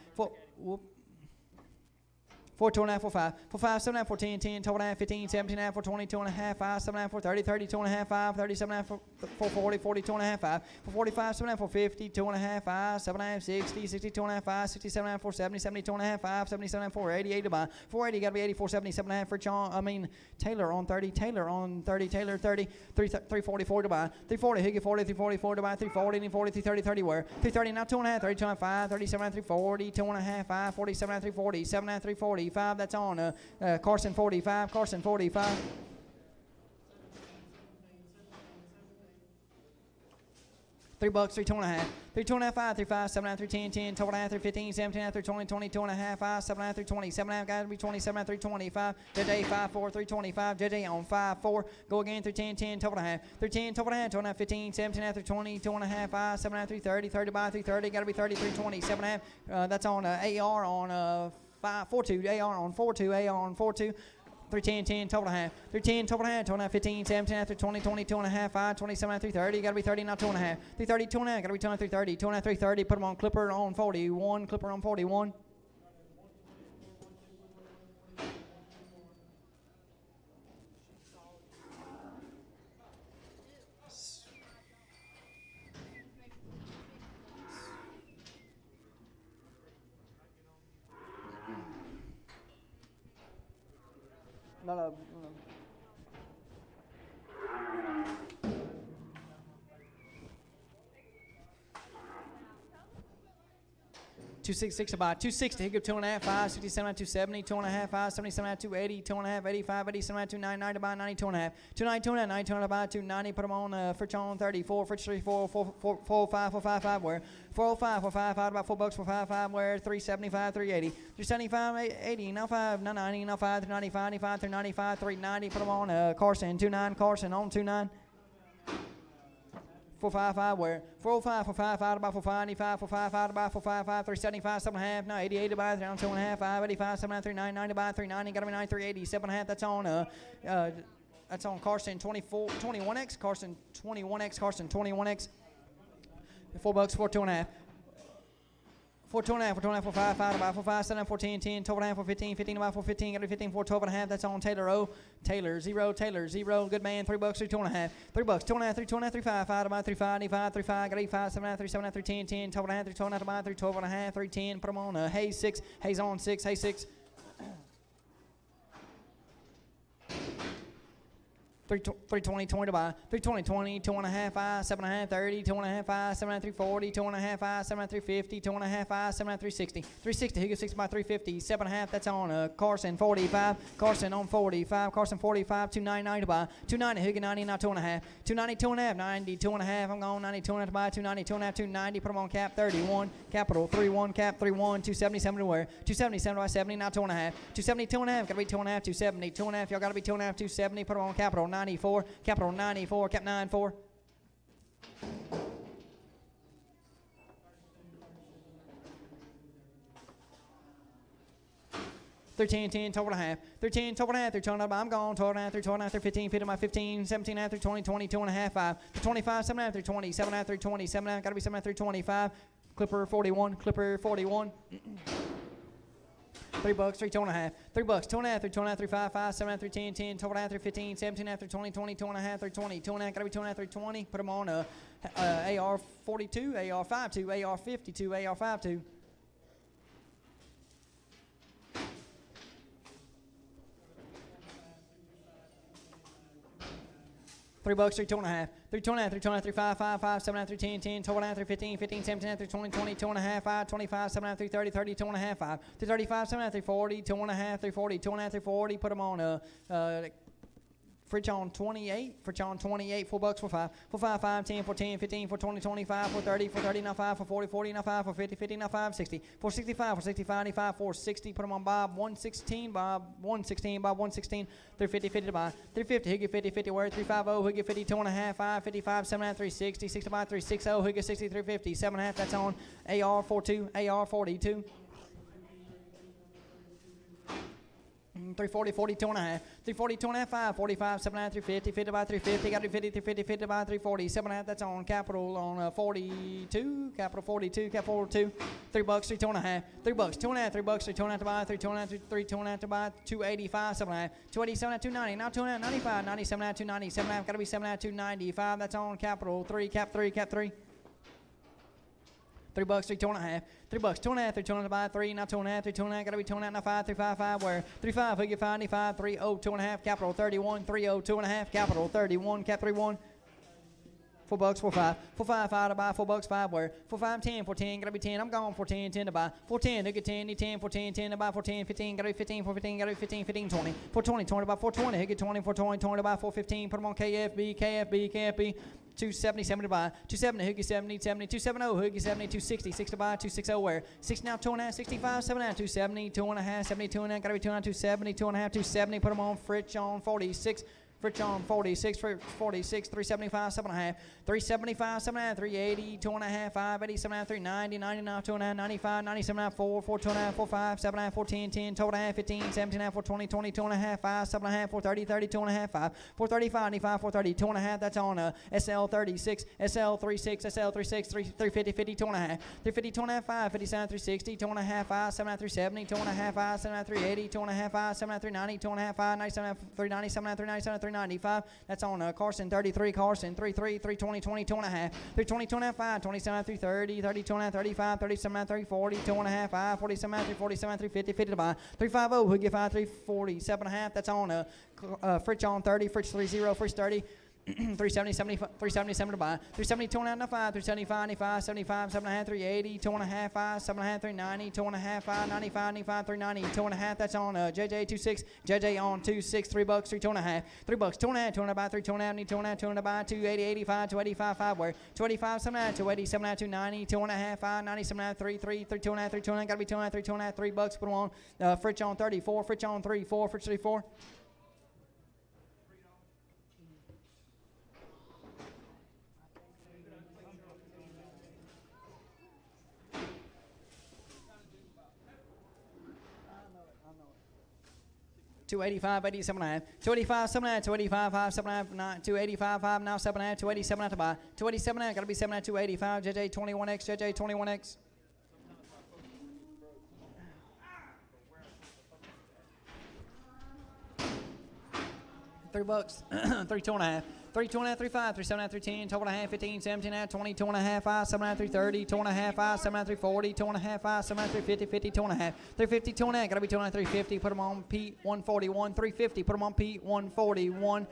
4 2 and a half, 4 5, 4 5, 7 and a half, 4 10, 10, 12 and a half, 15, 17 and a half, 4 20, 2 and a half, 5, 7 and a half, 4 30, 32 and a half, 5, 37 and a half, 4 40, 42 and a half, 5, 4 45, 7 and a half, 4 50, 2 and a half, 5, 7 and a half, 60, 62 and a half, 5, 67 and a half, 4 70, 72 and a half, 5, 77 and a half, 4 80, 8 to buy, 480, gotta be 80, 477 and a half for John, Taylor on 30, Taylor on 30, Taylor 30, 344 to buy, 340, Higgy 40, 344 to buy, 340, 40, 330, 30 where, 330, now 2 and a half, 32 and a half, 5, 37 and 340, 2 and a half, 5, 47 and 340, 7 and 340, 5, that's on, Carson 45, Carson 45. $3, 3 2 and a half, 3 2 and a half, 5, 3 5, 7 and a half, 3 10, 10, 12 and a half, 3 15, 17 and a half, 3 20, 22 and a half, 5, 7 and a half, 3 20, 7 and a half, gotta be 27 and a half, 3 25, JJ 5 4, 3 25, JJ on 5 4, go again 3 10, 10, 12 and a half, 3 10, 12 and a half, 2 and a half, 15, 17 and a half, 3 20, 2 and a half, 5, 7 and a half, 3 30, 30 by 3 30, gotta be 30, 3 20, 7 and a half, that's on AR on 5 4 2, AR on 4 2, AR on 4 2. 3 10, 10, 12 and a half, 3 10, 12 and a half, 2 and a half, 15, 17 and a half, 20, 22 and a half, 5, 27 and a half, 330, gotta be 30, now 2 and a half, 330, 2 and a half, gotta be 2 and a half, 330, 2 and a half, 330, put them on clipper on 41, clipper on 41. No. 266 about 260. He go 2 and a half, 5, 67 at 270, 2 and a half, 5, 77 at 280, 2 and a half, 85, 87 at 299 about 92 and a half, 290, 2 and a half, 92 and about 290. Put him on Fritz on 34, Fritz 34, 455 where 405, 455 about $4, 455 where 375, 380, 375, 80, now 5, now 90, now 5, 395, 95, 395, 390. Put him on Carson 29, Carson on 29. 455 where 405, 455 about 455, 455 about 455, 375, 7 and a half, now 88 about down 2 and a half, 585, 7 and 390 about 390, gotta be 9380, 7 and a half. That's on Carson 21X, Carson 21X, Carson 21X. $4, 4 2 and a half. 4 2 and a half, 4 2 and a half, 4 5 5 about 4 5 7 4 10 10 12 and a half, 4 15 15 about 4 15, gotta be 15 4 12 and a half. That's on Taylor O. Taylor 0, Taylor 0. Good man. $3, 3 2 and a half. $3, 2 and a half, 3 2 and a half, 3 5 5 about 3 5 5 3 5, gotta be 5 7 and a half, 3 7 and a half, 3 10 10 12 and a half, 3 12 and a half about 3 12 and a half, 3 10. Put them on Hayes 6, Hayes on 6, Hayes 6. 320, 20 to buy. 320, 20, 2 and a half, 5, 7 and a half, 30, 2 and a half, 5, 7 and a half, 340, 2 and a half, 5, 7 and a half, 350, 2 and a half, 5, 7 and a half, 360. 360, he goes 6 by 350, 7 and a half, that's on Carson 45, Carson on 45, Carson 45, 299 to buy. 290, he goes 90, now 2 and a half. 290, 2 and a half, 90, 2 and a half, I'm going 92 and a half to buy. 290, 2 and a half, 290, put them on cap 31, capital 31, cap 31, 277 to wear. 277 by 70, now 2 and a half. 270, 2 and a half, gotta be 2 and a half, 270, 2 and a half, y'all gotta be 2 and a half, 270, put them on capital 94, capital 94, cap 94. 13, 10, 12 and a half. 13, 12 and a half, 13 and a half, I'm gone. 12 and a half, 12 and a half, 15, 15 by 15, 17 and a half, 20, 22 and a half, 5. 25, 7 and a half, 20, 7 and a half, 20, 7 and a half, gotta be 7 and a half, 25. Clipper 41, Clipper 41. $3, 3, 2.5. $3, 2.5, 3, 2.5, 3, 5, 5, 7, 3, 10, 10, 12.5, 3, 15, 17, 3, 20, 20, 2.5, 3, 20, 2.5, gotta be 2.5, 3, 20. Put them on AR 42, AR 52, AR 52, AR 52. $3, 3, 2.5. 3, 2.5, 3, 2.5, 3, 5, 5, 5, 7, 3, 10, 10, 12.5, 3, 15, 15, 17, 3, 20, 20, 2.5, 5, 25, 7, 3, 30, 30, 2.5, 5, 3, 35, 7, 3, 40, 2.5, 3, 40, 2.5, 3, 40. Put them on fridge on 28, fridge on 28, $4 for 5, 4, 5, 5, 10, 4, 10, 15, 4, 20, 25, 4, 30, 4, 30, now 5, 4, 40, 40, now 5, 4, 50, 50, now 5, 60, 4, 65, 4, 65, 95, 4, 60, put them on Bob, 116, Bob, 116, Bob, 116, 350, 50 to buy, 350, he'll get 50, 50 where, 350, he'll get 50, 2.5, 5, 55, 7, 360, 65, 360, he'll get 60, 350, 7.5, that's on AR 42, AR 42. 340, 40, 2.5, 340, 2.5, 5, 45, 7, 350, 50 by 350, got to 50, 350, 50 by 340, 7.5, that's on Capital on 42, Capital 42, Cap 42, $3, 3, 2.5, $3, 2.5, $3, 3, 2.5 to buy, 3, 2.5, 3, 2.5 to buy, 285, 7.5, 287, 290, now 2.5, 95, 97, 290, 7.5, got to be 7, 295, that's on Capital 3, Cap 3, Cap 3. $3, 3, 2.5, $3, 2.5, 3, 2.5 to buy, 3, now 2.5, 3, 2.5, gotta be 2.5, now 5, 3, 5, 5, where 3, 5, he'll get 5, 95, 3, 0, 2.5, Capital 31, 3, 0, 2.5, Capital 31, Cap 31. $4, 4, 5, 4, 5, 5 to buy, $4, 5 where 4, 5, 10, 4, 10, gotta be 10, I'm gone, 4, 10, 10 to buy, 4, 10, he'll get 10, need 10, 4, 10, 10 to buy, 4, 10, 15, gotta be 15, 4, 15, gotta be 15, 15, 20, 4, 20, 20 to buy, 4, 20, he'll get 20, 4, 20, 20 to buy, 4, 15, put them on KFB, KFB, KFB. 270, 70 to buy, 270, Hoogie 70, 70, 270, Hoogie 70, 260, 6 to buy, 260 where, 6 now, 2.5, 65, 7 now, 270, 2.5, 70, 2.5, gotta be 2.5, 270, 2.5, 270, put them on Fritch on 46, Fritch on 46, 46, 375, 7.5, 375, 7.5, 380, 2.5, 580, 7.5, 390, 99, 2.5, 95, 97, 4, 4, 2.5, 4, 5, 7.5, 4, 10, 10, 12.5, 15, 17.5, 4, 20, 20, 2.5, 5, 7.5, 4, 30, 30, 2.5, 5, 4, 35, 95, 4, 30, 2.5, that's on SL 36, SL 36, SL 36, 350, 50, 2.5, 350, 2.5, 5, 57, 360, 2.5, 5, 7.5, 370, 2.5, 5, 7.5, 380, 2.5, 5, 7.5, 390, 2.5, 5, 97, 390, 7.5, 397, 395, that's on Carson 33, Carson 33, 320, 20, 2.5, 320, 2.5, 5, 27, 330, 30, 2.5, 35, 37, 340, 2.5, 5, 47, 347, 350, 50 to buy, 350, who get 5, 347.5, that's on Fritch on 30, Fritch 30, Fritch 30. 370, 377 to buy, 370, 2.5, 5, 375, 95, 75, 7.5, 380, 2.5, 5, 7.5, 390, 2.5, 5, 95, 95, 390, 2.5, that's on JJ 26, JJ on 26, $3, 3, 2.5, $3, 2.5, 200 buy, 3, 2.5, need 2.5, 200 buy, 280, 85, 285, 5, where 285, 7.5, 280, 7.5, 290, 2.5, 5, 90, 7.5, 3, 3, 3, 2.5, 3, 2.5, gotta be 2.5, 3, 2.5, $3, put them on, Fritch on 34, Fritch on 34, Fritch 34. $285, 87.5, 285, 7.5, 285, 5, 7.5, 9, 285, 5, now 7.5, 287 to buy, 287, gotta be 7.5, 285, JJ 21X, JJ 21X. $3, 3, 2.5. 3, 2.5, 3, 5, 3, 7.5, 3, 10, 12.5, 15, 17.5, 20, 2.5, 5, 7.5, 3, 30, 2.5, 5, 7.5, 3, 40, 2.5, 5, 7.5, 3, 50, 50, 2.5, 350, 2.5, gotta be 2.5, 350, put them on Pete 141, 350, put them on Pete 141,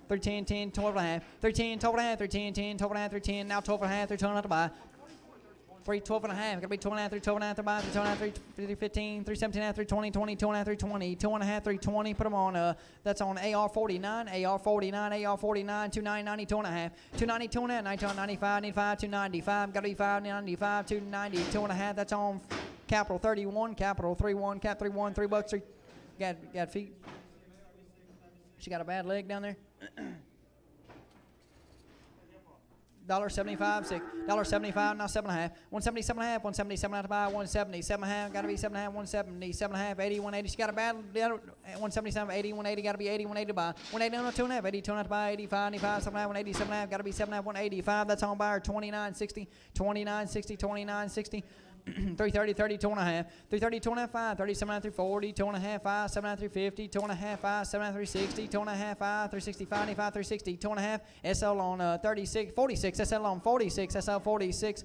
310, 10, 12.5, 310, 12.5, 310, 10, 12.5, 310, now 12.5, 310 to buy. 3, 12.5, gotta be 12.5, 3, 12.5 to buy, 3 3 15, 3, 17.5, 3, 20, 20, 2.5, 3, 20, 2.5, 3, 20, put them on, that's on AR 49, AR 49, AR 49, 290, 2.5, 290, 2.5, 95, 95, 295, gotta be 595, 290, 2.5, that's on Capital 31, Capital 31, Cap 31, $3, 3, got feet. She got a bad leg down there. $1.75, $1.75, now 7.5, 177.5, 177 by 170, gotta be 7.5, 170, 7.5, 80, 180. She got a battle, 177, 80, 180, gotta be 80, 180 by 180, no, 2.5, 80, 2.5 by 85, 95, 7.5, 180, 7.5, gotta be 7.5, 185. That's on by her 29.60, 29.60, 29.60. 330, 30, 2.5, 330, 2.5, 5, 30, 7.5, 340, 2.5, 5, 7.5, 350, 2.5, 5, 7.5, 360, 2.5, 5, 365, 95, 360, 2.5, SL on 36, 46, SL on 46, SL 46,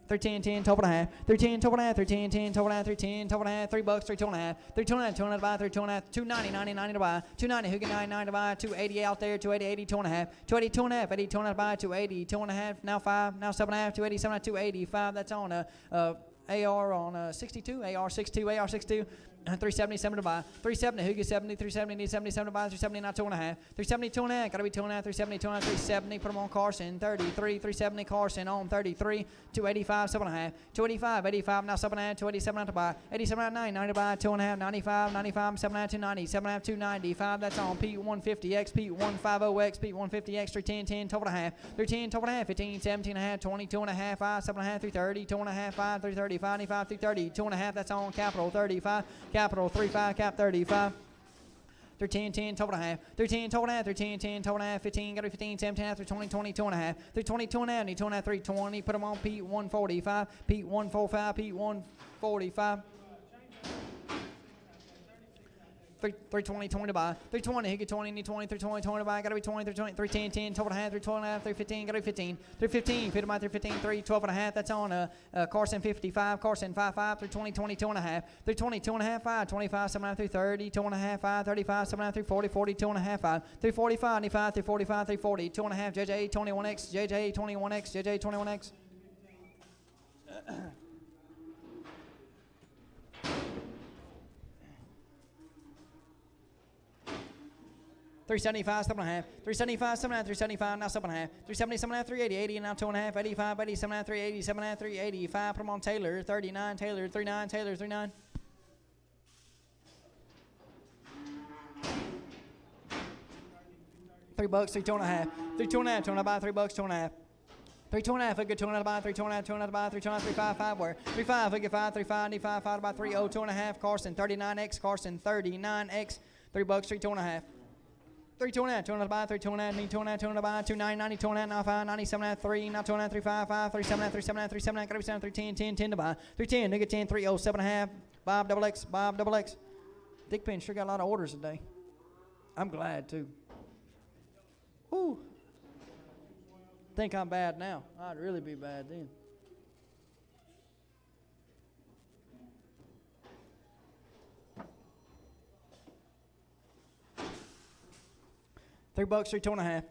310, 10, 12.5, 310, 12.5, 310, 10, 12.5, 310, 12.5, $3, 3, 2.5, 3, 2.5, 200 to buy, 3, 2.5, 290, 90, 90 to buy, 290, who get 90 to buy, 280 out there, 280, 80, 2.5, 280, 2.5, 80, 200 to buy, 280, 2.5, now 5, now 7.5, 280, 7, 285, that's on AR on 62, AR 62, AR 62. 377 to buy, 370, who gets 70, 370, need 77 to buy, 370, not 2.5, 370, 2.5, gotta be 2.5, 370, 2.5, 370, put them on Carson, 33, 370, Carson on 33, 285, 7.5, 285, 85, now 7.5, 287 to buy, 87, 90, 90 to buy, 2.5, 95, 95, 7.5, 290, 7.5, 295, that's on P150X, P150X, P150X, 310, 10, 12.5, 310, 12.5, 15, 17.5, 20, 2.5, 5, 7.5, 330, 2.5, 5, 330, 95, 330, 2.5, that's on Capital, 35, Capital 35, Cap 35. 310, 10, 12.5, 310, 12.5, 310, 10, 12.5, 15, got to be 15, 17.5, 320, 20, 2.5, 320, 2.5, need 2.5, 320, put them on P145, P145, P145. 320, 20 to buy, 320, he get 20, need 20, 320, 20 to buy, gotta be 20, 320, 310, 10, 12.5, 312.5, 315, gotta be 15, 315, fit him out, 315, 312.5, that's on Carson 55, Carson 55, 320, 20, 2.5, 320, 2.5, 5, 25, 7.5, 330, 2.5, 5, 35, 7.5, 340, 40, 2.5, 5, 345, 95, 345, 340, 2.5, JJ 21X, JJ 21X, JJ 21X. 375, 7.5, 375, 7.5, 375, now 7.5, 370, 7.5, 380, 80, now 2.5, 85, 80, 7.5, 380, 7.5, 385, put them on Taylor, 39, Taylor, 39, Taylor, 39. $3, 3, 2.5, 3, 2.5, 2.5, buy $3, 2.5. 3, 2.5, I get 2.5 to buy, 3, 2.5, 2.5 to buy, 3, 2.5, 3, 5, 5, where? 3, 5, I get 5, 3, 5, need 5, 5 to buy, 3, 0, 2.5, Carson, 39X, Carson, 39X, $3, 3, 2.5. 3, 2.5, 2.5 to buy, 3, 2.5, need 2.5, 2.5 to buy, 2, 9, 90, 2.5, now 5, 97, 3, now 2.5, 3, 5, 5, 3, 7, 3, 7, 3, 7, gotta be 7, 3, 10, 10, 10 to buy, 3, 10, nigga 10, 3, 0, 7.5, Bob, double X, Bob, double X. Dick Pen sure got a lot of orders today. I'm glad too. Whew. Think I'm bad now. I'd really be bad then. $3, 3, 2.5,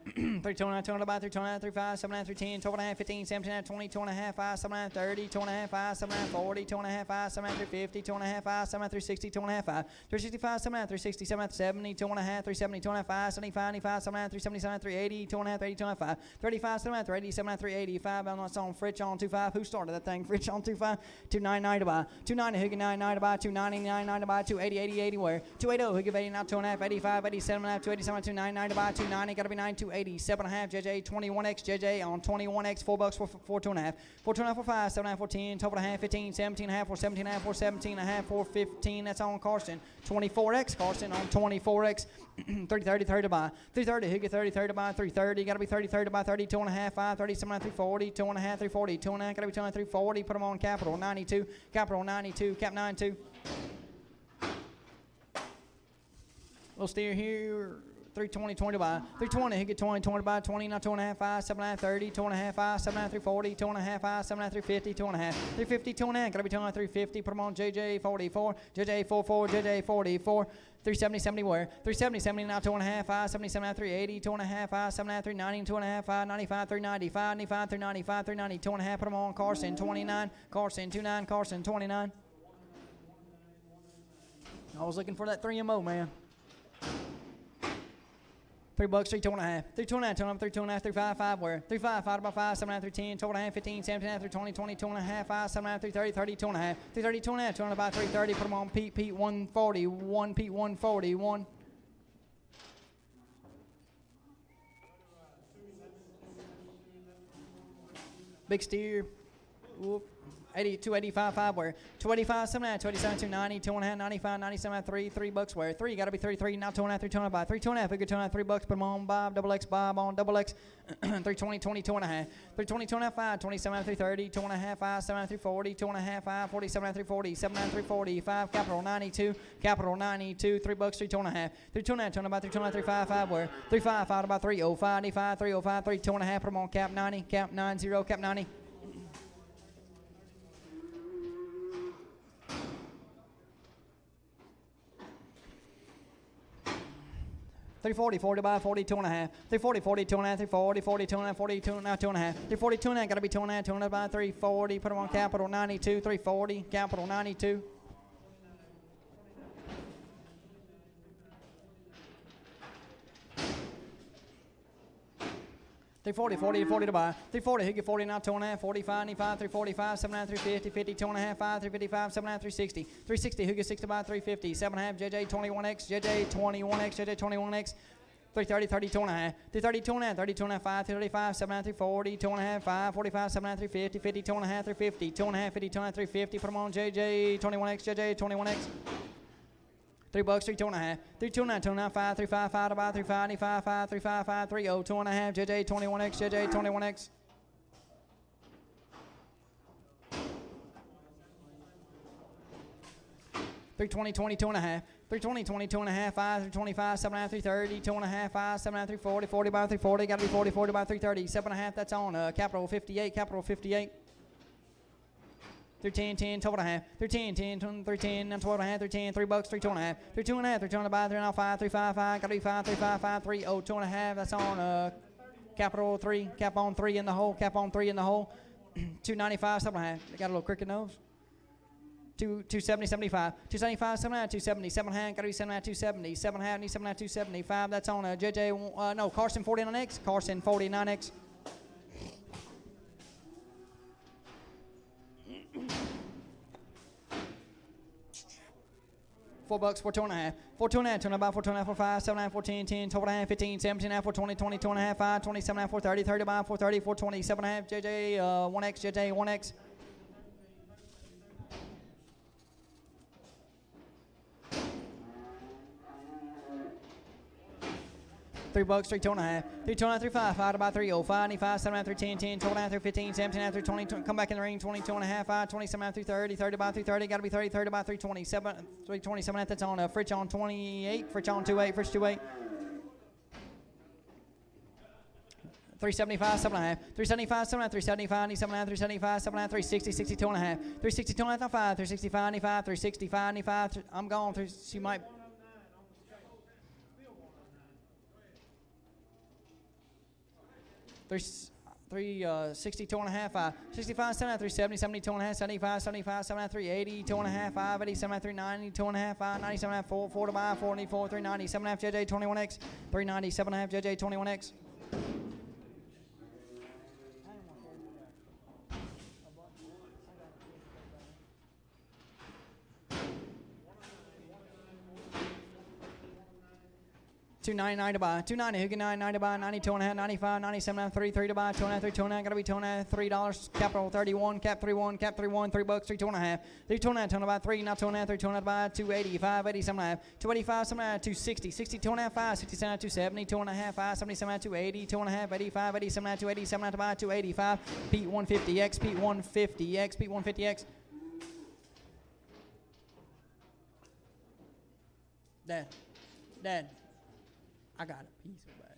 3, 2.5, 200 buy, 3, 2.5, 3, 5, 7.5, 3, 10, 12.5, 15, 17.5, 20, 2.5, 5, 7.5, 30, 2.5, 5, 7.5, 40, 2.5, 5, 7.5, 350, 2.5, 5, 7.5, 360, 2.5, 5, 365, 7.5, 360, 7.5, 70, 2.5, 370, 2.5, 5, 75, 95, 7.5, 370, 7.5, 380, 2.5, 80, 2.5, 5, 35, 7.5, 380, 7.5, 385, I'm not on Fritch on 2.5, who started that thing? Fritch on 2.5, 299 to buy, 290, who get 99 to buy, 299 to buy, 280, 80, 80 where, 280, who give 80, now 2.5, 85, 87.5, 287, 299 to buy, 290, gotta be 9, 280, 7.5, JJ, 21X, JJ on 21X, $4 for 2.5, 4, 2.5 for 5, 7.5 for 10, 12.5, 15, 17.5 for 17.5 for 17.5 for 15, that's on Carson, 24X, Carson on 24X, 330, 30 to buy, 330, who get 30, 30 to buy, 330, gotta be 30, 30 to buy, 30, 2.5, 5, 30, 7.5, 340, 2.5, 340, 2.5, gotta be 2.5, 340, put them on Capital, 92, Capital 92, Cap 92. We'll steer here. 320, 20 to buy, 320, he get 20, 20 to buy, 20, now 2.5, 5, 7.5, 30, 2.5, 5, 7.5, 340, 2.5, 5, 7.5, 350, 2.5, 350, 2.5, gotta be 2.5, 350, put them on JJ 44, JJ 44, JJ 44, 370, 70 where, 370, 70, now 2.5, 5, 70, 7.5, 380, 2.5, 5, 7.5, 390, 2.5, 5, 95, 390, 5, 95, 395, 390, 2.5, put them on Carson, 29, Carson, 29, Carson, 29. I was looking for that 3MO, man. $3, 3, 2.5, 3, 2.5, 2.5, 3, 2.5, 3, 5, 5, where? 3, 5, 5 about 5, 7.5, 3, 10, 12.5, 15, 17.5, 3, 20, 20, 2.5, 5, 7.5, 3, 30, 30, 2.5, 3, 30, 2.5, 200 by 3, 30, put them on Pete, 140, 1, Pete, 140, 1. Big steer. Whoop. 80, 285, 5 where. 285, 79, 287, 290, 2.5, 95, 97, 3, $3 where. 3, gotta be 33, now 2.5, 3, 2.5, 3, 2.5, figure 2.5, $3, put them on Bob, double X, Bob on double X. 320, 20, 2.5, 320, 2.5, 5, 27, 330, 2.5, 5, 7, 340, 2.5, 5, 47, 340, 7, 340, 5, capital 92, capital 92, $3, 3, 2.5, 3, 2.5, 2.5, 3, 2.5, 3, 5, 5 where. 3, 5, 5, about 3, 0, 5, 85, 3, 0, 5, 3, 2.5, put them on cap 90, cap 90, cap 90. 340, 40 by 40, 2.5. 340, 40, 2.5, 340, 40, 2.5, 42, now 2.5. 340, 2.5, gotta be 2.5, 2.5 by 340, put them on capital 92, 340, capital 92. Three 40 to buy. 340, he get 40 now, 2.5, 45, 95, 345, 79, 350, 50, 2.5, 5, 355, 79, 360. 360, who gets 60 by 350, 7.5, JJ 21X, JJ 21X, JJ 21X. 330, 30, 2.5, 330, 2.5, 30, 2.5, 5, 335, 79, 340, 2.5, 5, 45, 79, 350, 50, 2.5, 350, 2.5, 50, 2.5, 350, put them on JJ 21X, JJ 21X. $3, 3, 2.5, 3, 2.5, 2.5, 5, 3, 5, 5, about 3, 5, 5, 5, 3, 5, 5, 3, 0, 2.5, JJ 21X, JJ 21X. $320, 20, 2.5, 320, 20, 2.5, 5, 325, 7.5, 330, 2.5, 5, 7.5, 340, 40 by 340, gotta be 40, 40 by 330, 7.5, that's on capital 58, capital 58. 310, 10, 12.5, 310, 10, 310, now 12.5, 310, $3, 3, 2.5, 3, 2.5, 3, 2.5 by 3, now 5, 3, 5, 5, gotta be 5, 3, 5, 5, 3, 0, 2.5, that's on capital 3, cap on 3 in the hole, cap on 3 in the hole. 295, 7.5, they got a little cricket nose. 270, 75, 275, 79, 270, 7.5, gotta be 79, 270, 7.5, need 79, 275, that's on JJ, no, Carson 49X, Carson 49X. $4, 4, 2.5, 4, 2.5, 2 about 4, 2.5, 4, 5, 7.5, 14, 10, 12.5, 15, 17.5, 4, 20, 20, 2.5, 5, 27.5, 4, 30, 30 by 4, 30, 4, 20, 7.5, JJ 1X, JJ 1X. $3, 3, 2.5, 3, 2.5, 3, 5, 5 about 3, 0, 5, 95, 7.5, 3, 10, 10, 12.5, 3, 15, 17.5, 3, 20, come back in the ring, 22.5, 5, 27.5, 3, 30, 30 by 3, 30, gotta be 30, 30 by 3, 27, 3, 27, that's on Fritch on 28, Fritch on 28, Fritch 28. 375, 7.5, 375, 7.5, 375, 7.5, 375, 7.5, 360, 62.5, 360, 2.5, 5, 365, 95, 365, 95, I'm gone, she might. 360, 2.5, 65, 7, 370, 72 and a half, 75, 75, 7, 380, 2.5, 5, 80, 7, 390, 2.5, 5, 97, 4, 4 to buy, 44, 390, 7.5 JJ 21X, 390, 7.5 JJ 21X. $299 to buy, $290, who get $990 to buy, 92 and a half, 95, 97, 33 to buy, 2.5, 3, 2.5, gotta be 2.5, $3, capital 31, cap 31, cap 31, $3, 3, 2.5, 3, 2.5, 2 to buy, 3, now 2.5, 3, 2.5 to buy, 280, 5, 80, 7.5, 285, 7.5, 260, 60, 2.5, 5, 67, 270, 2.5, 5, 77, 280, 2.5, 85, 87, 280, 7 to buy, 285, Pete 150X, Pete 150X, Pete 150X. Dad. I got a piece of that.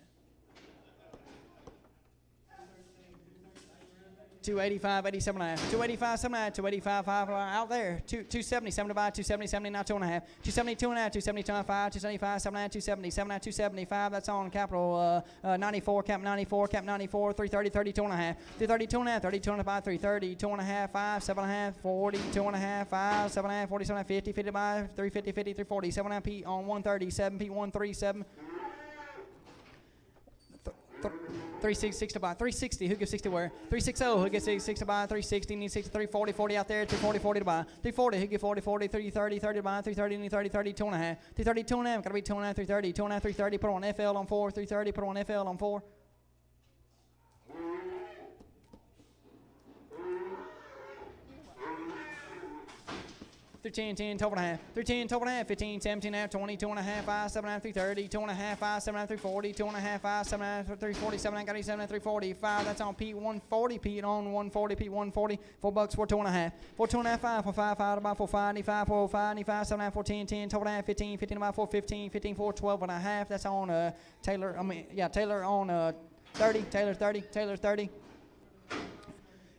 285, 87 and a half. 285, 7 and a half. 285, 5 out there. 270, 7 to buy. 270, 70, now 2 and a half. 270, 2 and a half. 270, 2 and a half. 275, 7 and a half. 270, 7 and a half. 275. That's on capital 94, cap 94, cap 94. 330, 32 and a half. 330, 2 and a half. 32 and a half. 330, 2 and a half. 5, 7 and a half. 40, 2 and a half. 5, 7 and a half. 47 and a half. 50, 50 by 350, 50, 340. 7 and a half. Pete on 137. Pete 137. 366 to buy, 360, who gives 60 where? 360, who gets 60 to buy, 360, needs 60, 340, 40 out there, 340, 40 to buy, 340, who get 40, 40, 330, 30 to buy, 330, need 30, 30, 2 and a half, 330, 2 and a half, gotta be 2 and a half, 330, 2 and a half, 330, put on FL on 4, 330, put on FL on 4. 310, 10, 12 and a half. 310, 12 and a half. 15, 17 and a half. 20, 2 and a half. 5, 7 and a half. 330. 2 and a half. 5, 7 and a half. 340. 2 and a half. 5, 7 and a half. 340. 7 and a half. 7 and a half. 345. That's on Pete 140. Pete on 140. Pete 140. $4 for 2 and a half. 4, 2 and a half. 5, 4, 5, 5, about 4, 5, 95, 4, 5, 95, 7 and a half. 4, 10, 10, 12 and a half. 15, 15 about 4, 15, 15, 4, 12 and a half. That's on Taylor. Taylor on 30. Taylor 30. Taylor 30.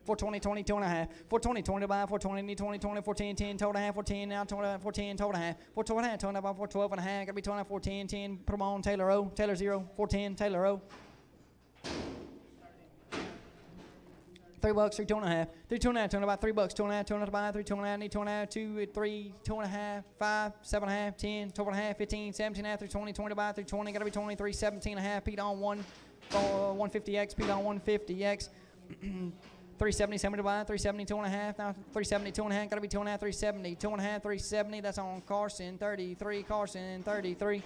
420, 20, 2 and a half. 420, 20 by 420, 20, 20, 410, 10, 12 and a half, 410, now 20, 410, 12 and a half. 412 and a half, 20 by 412 and a half. Gotta be 20, 410, 10. Put them on Taylor O. Taylor 0, 410, Taylor O. $3, 3, 2 and a half. 3, 2 and a half, 20 by $3, 2 and a half, 2 and a half by 3, 2 and a half, need 2 and a half, 2, 3, 2 and a half, 5, 7 and a half, 10, 12 and a half, 15, 17 and a half, 320, 20 by 320, gotta be 23, 17 and a half. Pete on 150X, Pete on 150X. 370, 70 by 370, 2 and a half. Now 370, 2 and a half. Gotta be 2 and a half, 370, 2 and a half, 370. That's on Carson 33. Carson 33.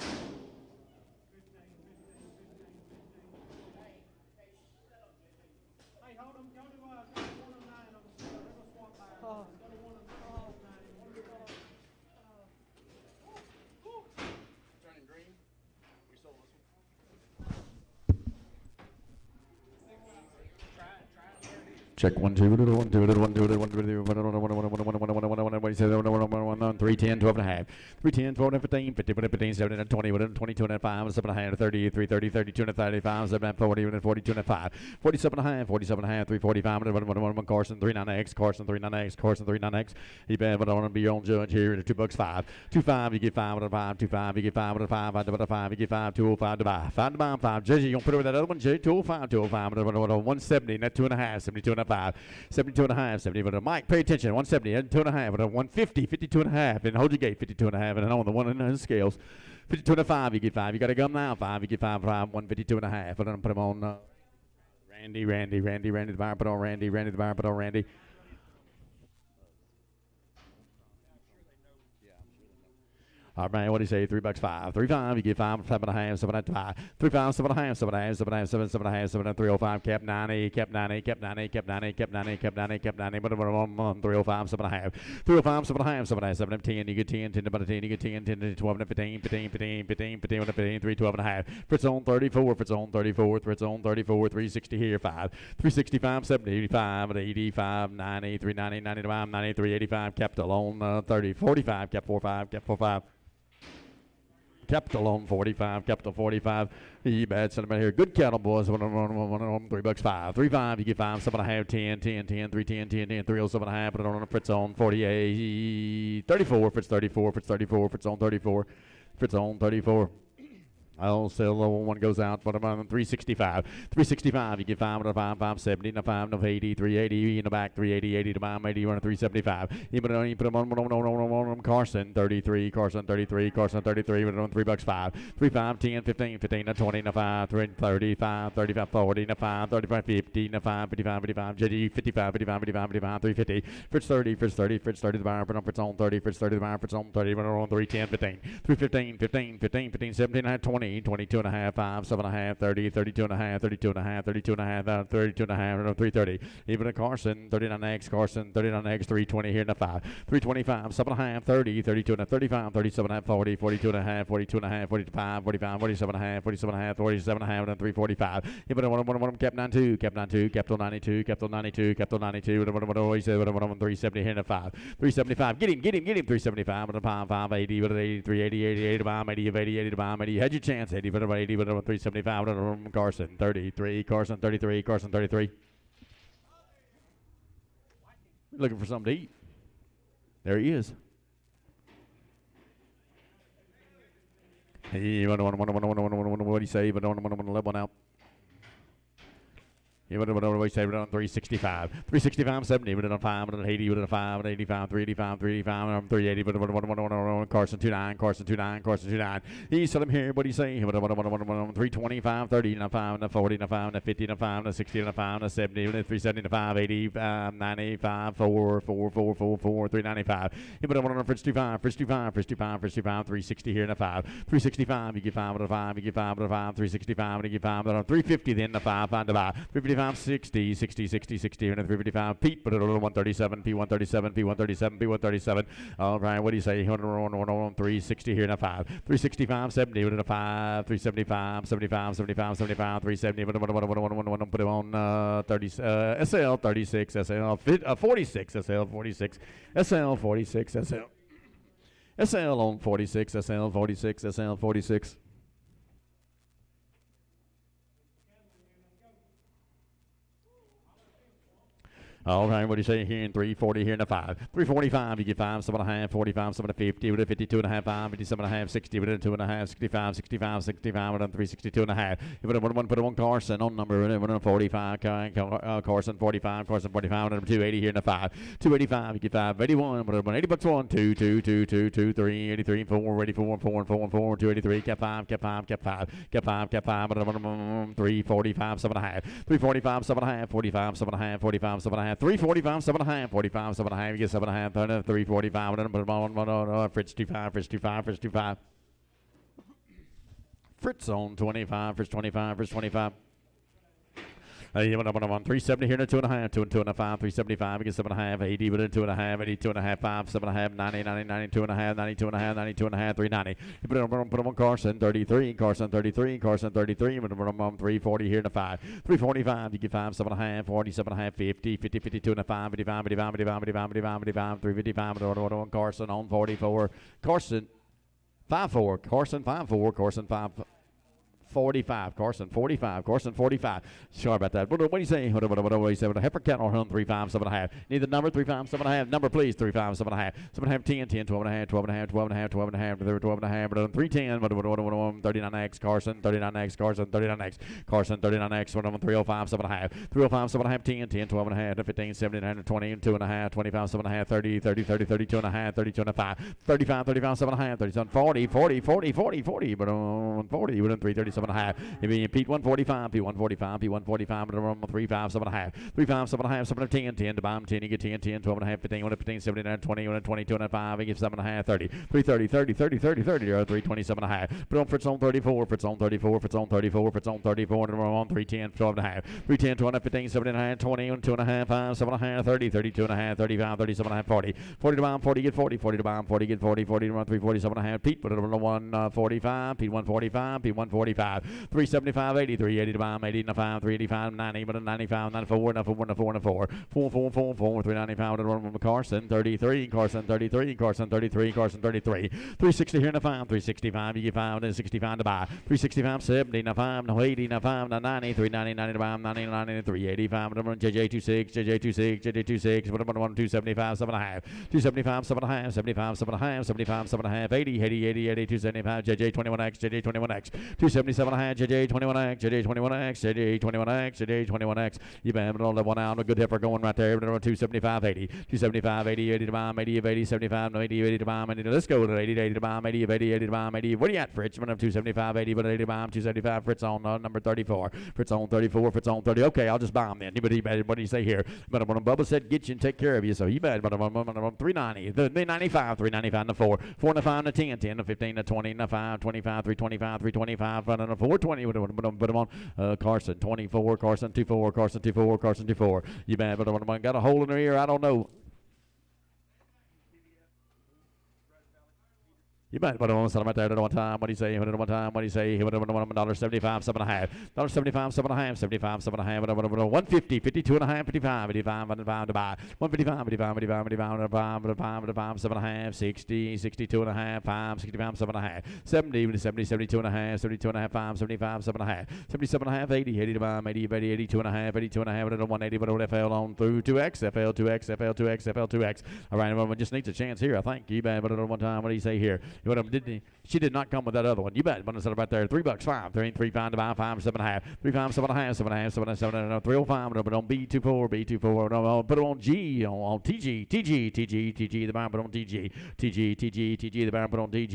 Turning green. We sold this one.
Check 1, 2, 1, 2, 1, 2, 1, 2, 1, 2, 1, 2, 1, what do you say? 3, 10, 12 and a half. 3, 10, 12 and 15, 15, 15, 17, 20, 22 and a 5, 7 and a half, 30, 3, 30, 32 and a 35, 7 and 40, 42 and a 5, 47 and a half, 47 and a half, 345, 1, Carson, 39X, Carson, 39X, Carson, 39X. You bet, but I want to be your own judge here at $2 5. 2.5, you get 5 out of 5, 2.5, you get 5 out of 5, 5 out of 5, you get 5, 205 to buy. 5 to buy, 5. Judge, you gonna put it with that other one, Jay? 205, 205, 170, net 2 and a half, 72 and a 5, 72 and a half, 70, but Mike, pay attention, 170, 2 and a half, 150, 52 and a half, and hold your gate, 52 and a half, and on the one in the scales, 52 and a 5, you get 5, you got to gum now, 5, you get 5, 152 and a half, but I'm put him on Randy the bar, put on Randy the bar, put on Randy. All right, what do you say? $3 5. 3.5, you get 5, 7 and a half, 7 and a half. 3.5, 7 and a half, 7 and a half, 7 and a half, 7, 7 and a half, 7 and 305, cap 90, cap 90, cap 90, cap 90, cap 90, cap 90, cap 90, but 305, 7 and a half. 305, 7 and a half, 7 and a half, 7 and 10, you get 10, 10 about 10, you get 10, 10 to 12 and 15, 15, 15, 15, 15, 15, 3, 12 and a half. Fritz on 34, Fritz on 34, Fritz on 34, 360 here, 5. 365, 70, 85, 85, 90, 390, 95, 93, 85, capital on 30, 45, cap 45, cap 45. Capital on 45, capital 45. He bad sentiment here. Good cattle, boys. $3 5. 3.5, you get 5, 7 and a half, 10, 10, 10, 3, 10, 10, 10, 307 and a half. Put it on Fritz on 48, 34, Fritz 34, Fritz 34, Fritz on 34, Fritz on 34. I'll sell the one goes out, but I'm on 365. 365, you get 5 out of 5, 570, no 5, no 80, 380 in the back, 380, 80 to buy, 80, 375. You put them on Carson, 33, Carson 33, Carson 33, put it on $3 5. 3, 5, 10, 15, 15, no 20, no 5, 35, 35, 40, no 5, 35, 50, no 5, 55, 55, JD 55, 55, 55, 55, 350. Fritz 30, Fritz 30, Fritz 30 the buyer, put on Fritz on 30, Fritz 30 the buyer, Fritz on 30, put on 310, 15, 315, 15, 15, 15, 17 and a half, 20. 22 and a half, 5, 7 and a half, 30, 32 and a half, 32 and a half, 32 and a half, 32 and a half, 330. Even a Carson, 39X, Carson, 39X, 320 here in the 5. 325, 7 and a half, 30, 32 and a 35, 37 and a half, 40, 42 and a half, 42 and a half, 45, 45, 47 and a half, 47 and a half, 47 and a half, and 345. Even one cap 92, cap 92, capital 92, capital 92, capital 92, what he said, 370 here in the 5. 375, get him, 375, and a 580, 80, 380, 80 to bomb, 80 of 80, 80 to bomb, 80. Had your chance, 80, but 80, but 375, Carson 33, Carson 33, Carson 33. Looking for something to eat. There he is. Hey, what do you say? But don't let one out. Yeah, what do we say? We're on 365. 365, 70, but on 5, but on 80, but on 5, 85, 385, 385, 380, but Carson 29, Carson 29, Carson 29. He's selling here, what do you say? 325, 30, 5, 40, 5, 50, 5, 60, 5, 70, 370, 5, 80, 95, 4, 4, 4, 4, 4, 395. Yeah, but on Fritz 25, Fritz 25, Fritz 25, Fritz 25, 360 here in the 5. 365, you get 5 out of 5, you get 5 out of 5, 365, and you get 5 out of 350, then the 5, 5 to buy. 355, 55, 60, 60, 60, 60, and 355. Pete, but 137, P137, P137, P137. All right, what do you say? 360 here in a 5. 365, 70, with a 5. 375, 75, 75, 75, 370. Put him on 30, SL 36, SL 46, SL 46, SL 46, SL on 46, SL 46, SL 46. All right, what do you say here in 340 here in a 5? 345, you get 5, 7.5, 45, 7.50, with a 52.5, 5, 57.5, 60, with a 2.5, 65, 65, 65, with a 362.5. You put one Carson on number 45, Carson 45, Carson 45, number 280 here in a 5. 285, you get 5, 81, but 80 bucks 1, 2, 2, 2, 2, 2, 3, 83, 4, 84, 4, 4, 4, 283, cap 5, cap 5, cap 5, cap 5, cap 5, 345, 7.5, 345, 7.5, 45, 7.5, 45, 7.5. 345, 7.5, 45, 7.5, you get 7.5, 345, Fritz 25, Fritz 25, Fritz 25. Fritz on 25, Fritz 25, Fritz 25. 370 here in a 2.5, 2 and 2.5, 375, you get 7.5, 80 with a 2.5, 82.5, 5, 7.5, 90, 90, 92.5, 92.5, 92.5, 390. You put him on Carson 33, Carson 33, Carson 33, you put him on 340 here in a 5. 345, you get 5, 7.5, 47.5, 50, 50, 52.5, 55, 55, 55, 55, 55, 55, 355, Carson on 44, Carson 5-4, Carson 5-4, Carson 5. 45, Carson 45, Carson 45. Sorry about that. What do you say? What do you say? A heifer cattle hunt 3.5, 7.5. Need the number 3.5, 7.5. Number please 3.5, 7.5. 7.5, 10, 10, 12.5, 12.5, 12.5, 12.5, 12.5, 310, 39X, Carson 39X, Carson 39X, Carson 39X, 305, 7.5, 305, 7.5, 10, 10, 12.5, 15, 17, 20, 2.5, 25, 7.5, 30, 30, 30, 32.5, 32.5, 35, 35, 7.5, 37, 40, 40, 40, 40, 40, but on 40, we're on 337. 7.5. Pete 145, P 145, P 145, 3.5, 7.5, 3.5, 7.5, 7 10, 10 to bomb 10, you get 10, 10, 12.5, 15, 15, 79, 20, 22, 5, you get 7.5, 30, 330, 30, 30, 30, 30, 327.5. Put on Fritz on 34, Fritz on 34, Fritz on 34, Fritz on 34, and we're on 310, 12.5, 310, 12, 15, 79, 20, 2.5, 5, 7.5, 30, 32.5, 35, 37.5, 40, 40 to bomb, 40, get 40, 40 to bomb, 40, get 40, 40 to run 347.5. Pete put it on 145, Pete 145, Pete 145. 375, 80, 380 to bomb, 80 and a 5, 385, 90, but a 95, 94, 94, 94, 94, 4, 4, 4, 4, 395, and one from Carson 33, Carson 33, Carson 33, Carson 33, 360 here in a 5, 365, you get 5, and 65 to buy, 365, 70, and a 5, no 80, and a 5, no 90, 390, 90 to bomb, 90, 90, 385, and JJ26, JJ26, JJ26, but 275, 7.5, 275, 7.5, 75, 7.5, 75, 7.5, 80, 80, 80, 80, 275, JJ21X, JJ21X, 277. JJ21X, JJ21X, JJ21X, JJ21X. You been on that one out. A good heifer going right there. 275, 80, 275, 80, 80 to bomb, 80 of 80, 75, no 80, 80 to bomb, 80. Let's go to 80 to 80 to bomb, 80 of 80, 80 to bomb, 80. What are you at, Fritz? 275, 80, but 80 to bomb, 275. Fritz on number 34. Fritz on 34, Fritz on 30. Okay, I'll just bomb then. But what do you say here? But when Bubba said get you and take care of you, so you bet. But 390, the 95, 395 to 4, 4 to 5 to 10, 10 to 15 to 20 to 5, 25, 325, 325, 420. Put him on Carson 24, Carson 24, Carson 24, Carson 24. You bet. But I got a hole in her ear. I don't know. You might put on something right there at one time. What do you say? At one time, what do you say? $1.75, 7.5. $1.75, 7.5. 75, 7.5. 150, 52.5, 55, 85, 55 to buy. 155, 55, 55, 55, 55, 7.5, 60, 62.5, 5, 65, 7.5. 70, 70, 72.5, 72.5, 5, 75, 7.5. 77.5, 80, 80 to buy, 80, 80, 82.5, 82.5, 180, but FL on through 2X, FL 2X, FL 2X, FL 2X. All right, everyone just needs a chance here, I think. You bet, but at one time, what do you say here? She did not come with that other one. You bet. But instead of right there, $3, 5, 3, 3, 5 to buy, 5, 7.5, 3, 5, 7.5, 7.5, 7, 305, but on B24, B24, no, put it on G, on TG, the buy, put on TG, the buy, put on TG,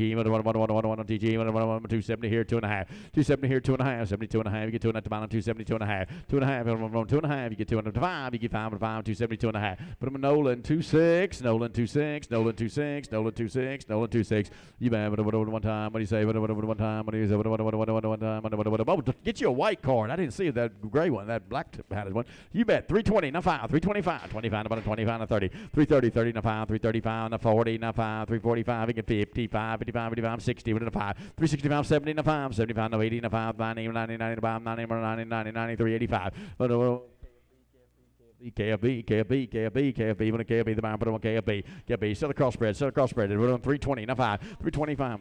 on TG, 270 here, 2.5, 270 here, 2.5, 72.5, you get 2 at the bottom, 272.5, 2.5, you get 205, you get 5 and 5, 272.5, put them in Nolan, 26, Nolan 26, Nolan 26, Nolan 26, Nolan 26. You bet. One time. What do you say? One time. What do you say? One time. Oh, get you a white card. I didn't see that gray one. That black hatted one. You bet. 320. Now 5. 325. 25. About 25. Now 30. 330. 30. Now 5. 335. Now 40. Now 5. 345. You get 55. 55. 55. 60. Now 5. 365. 70. Now 5. 75. Now 80. Now 5. 90. 90. 95. 90. 90. 90. 93. 85. KFB, when a KFB, the man put on KFB, set a crossbred, 320, now 5, 325.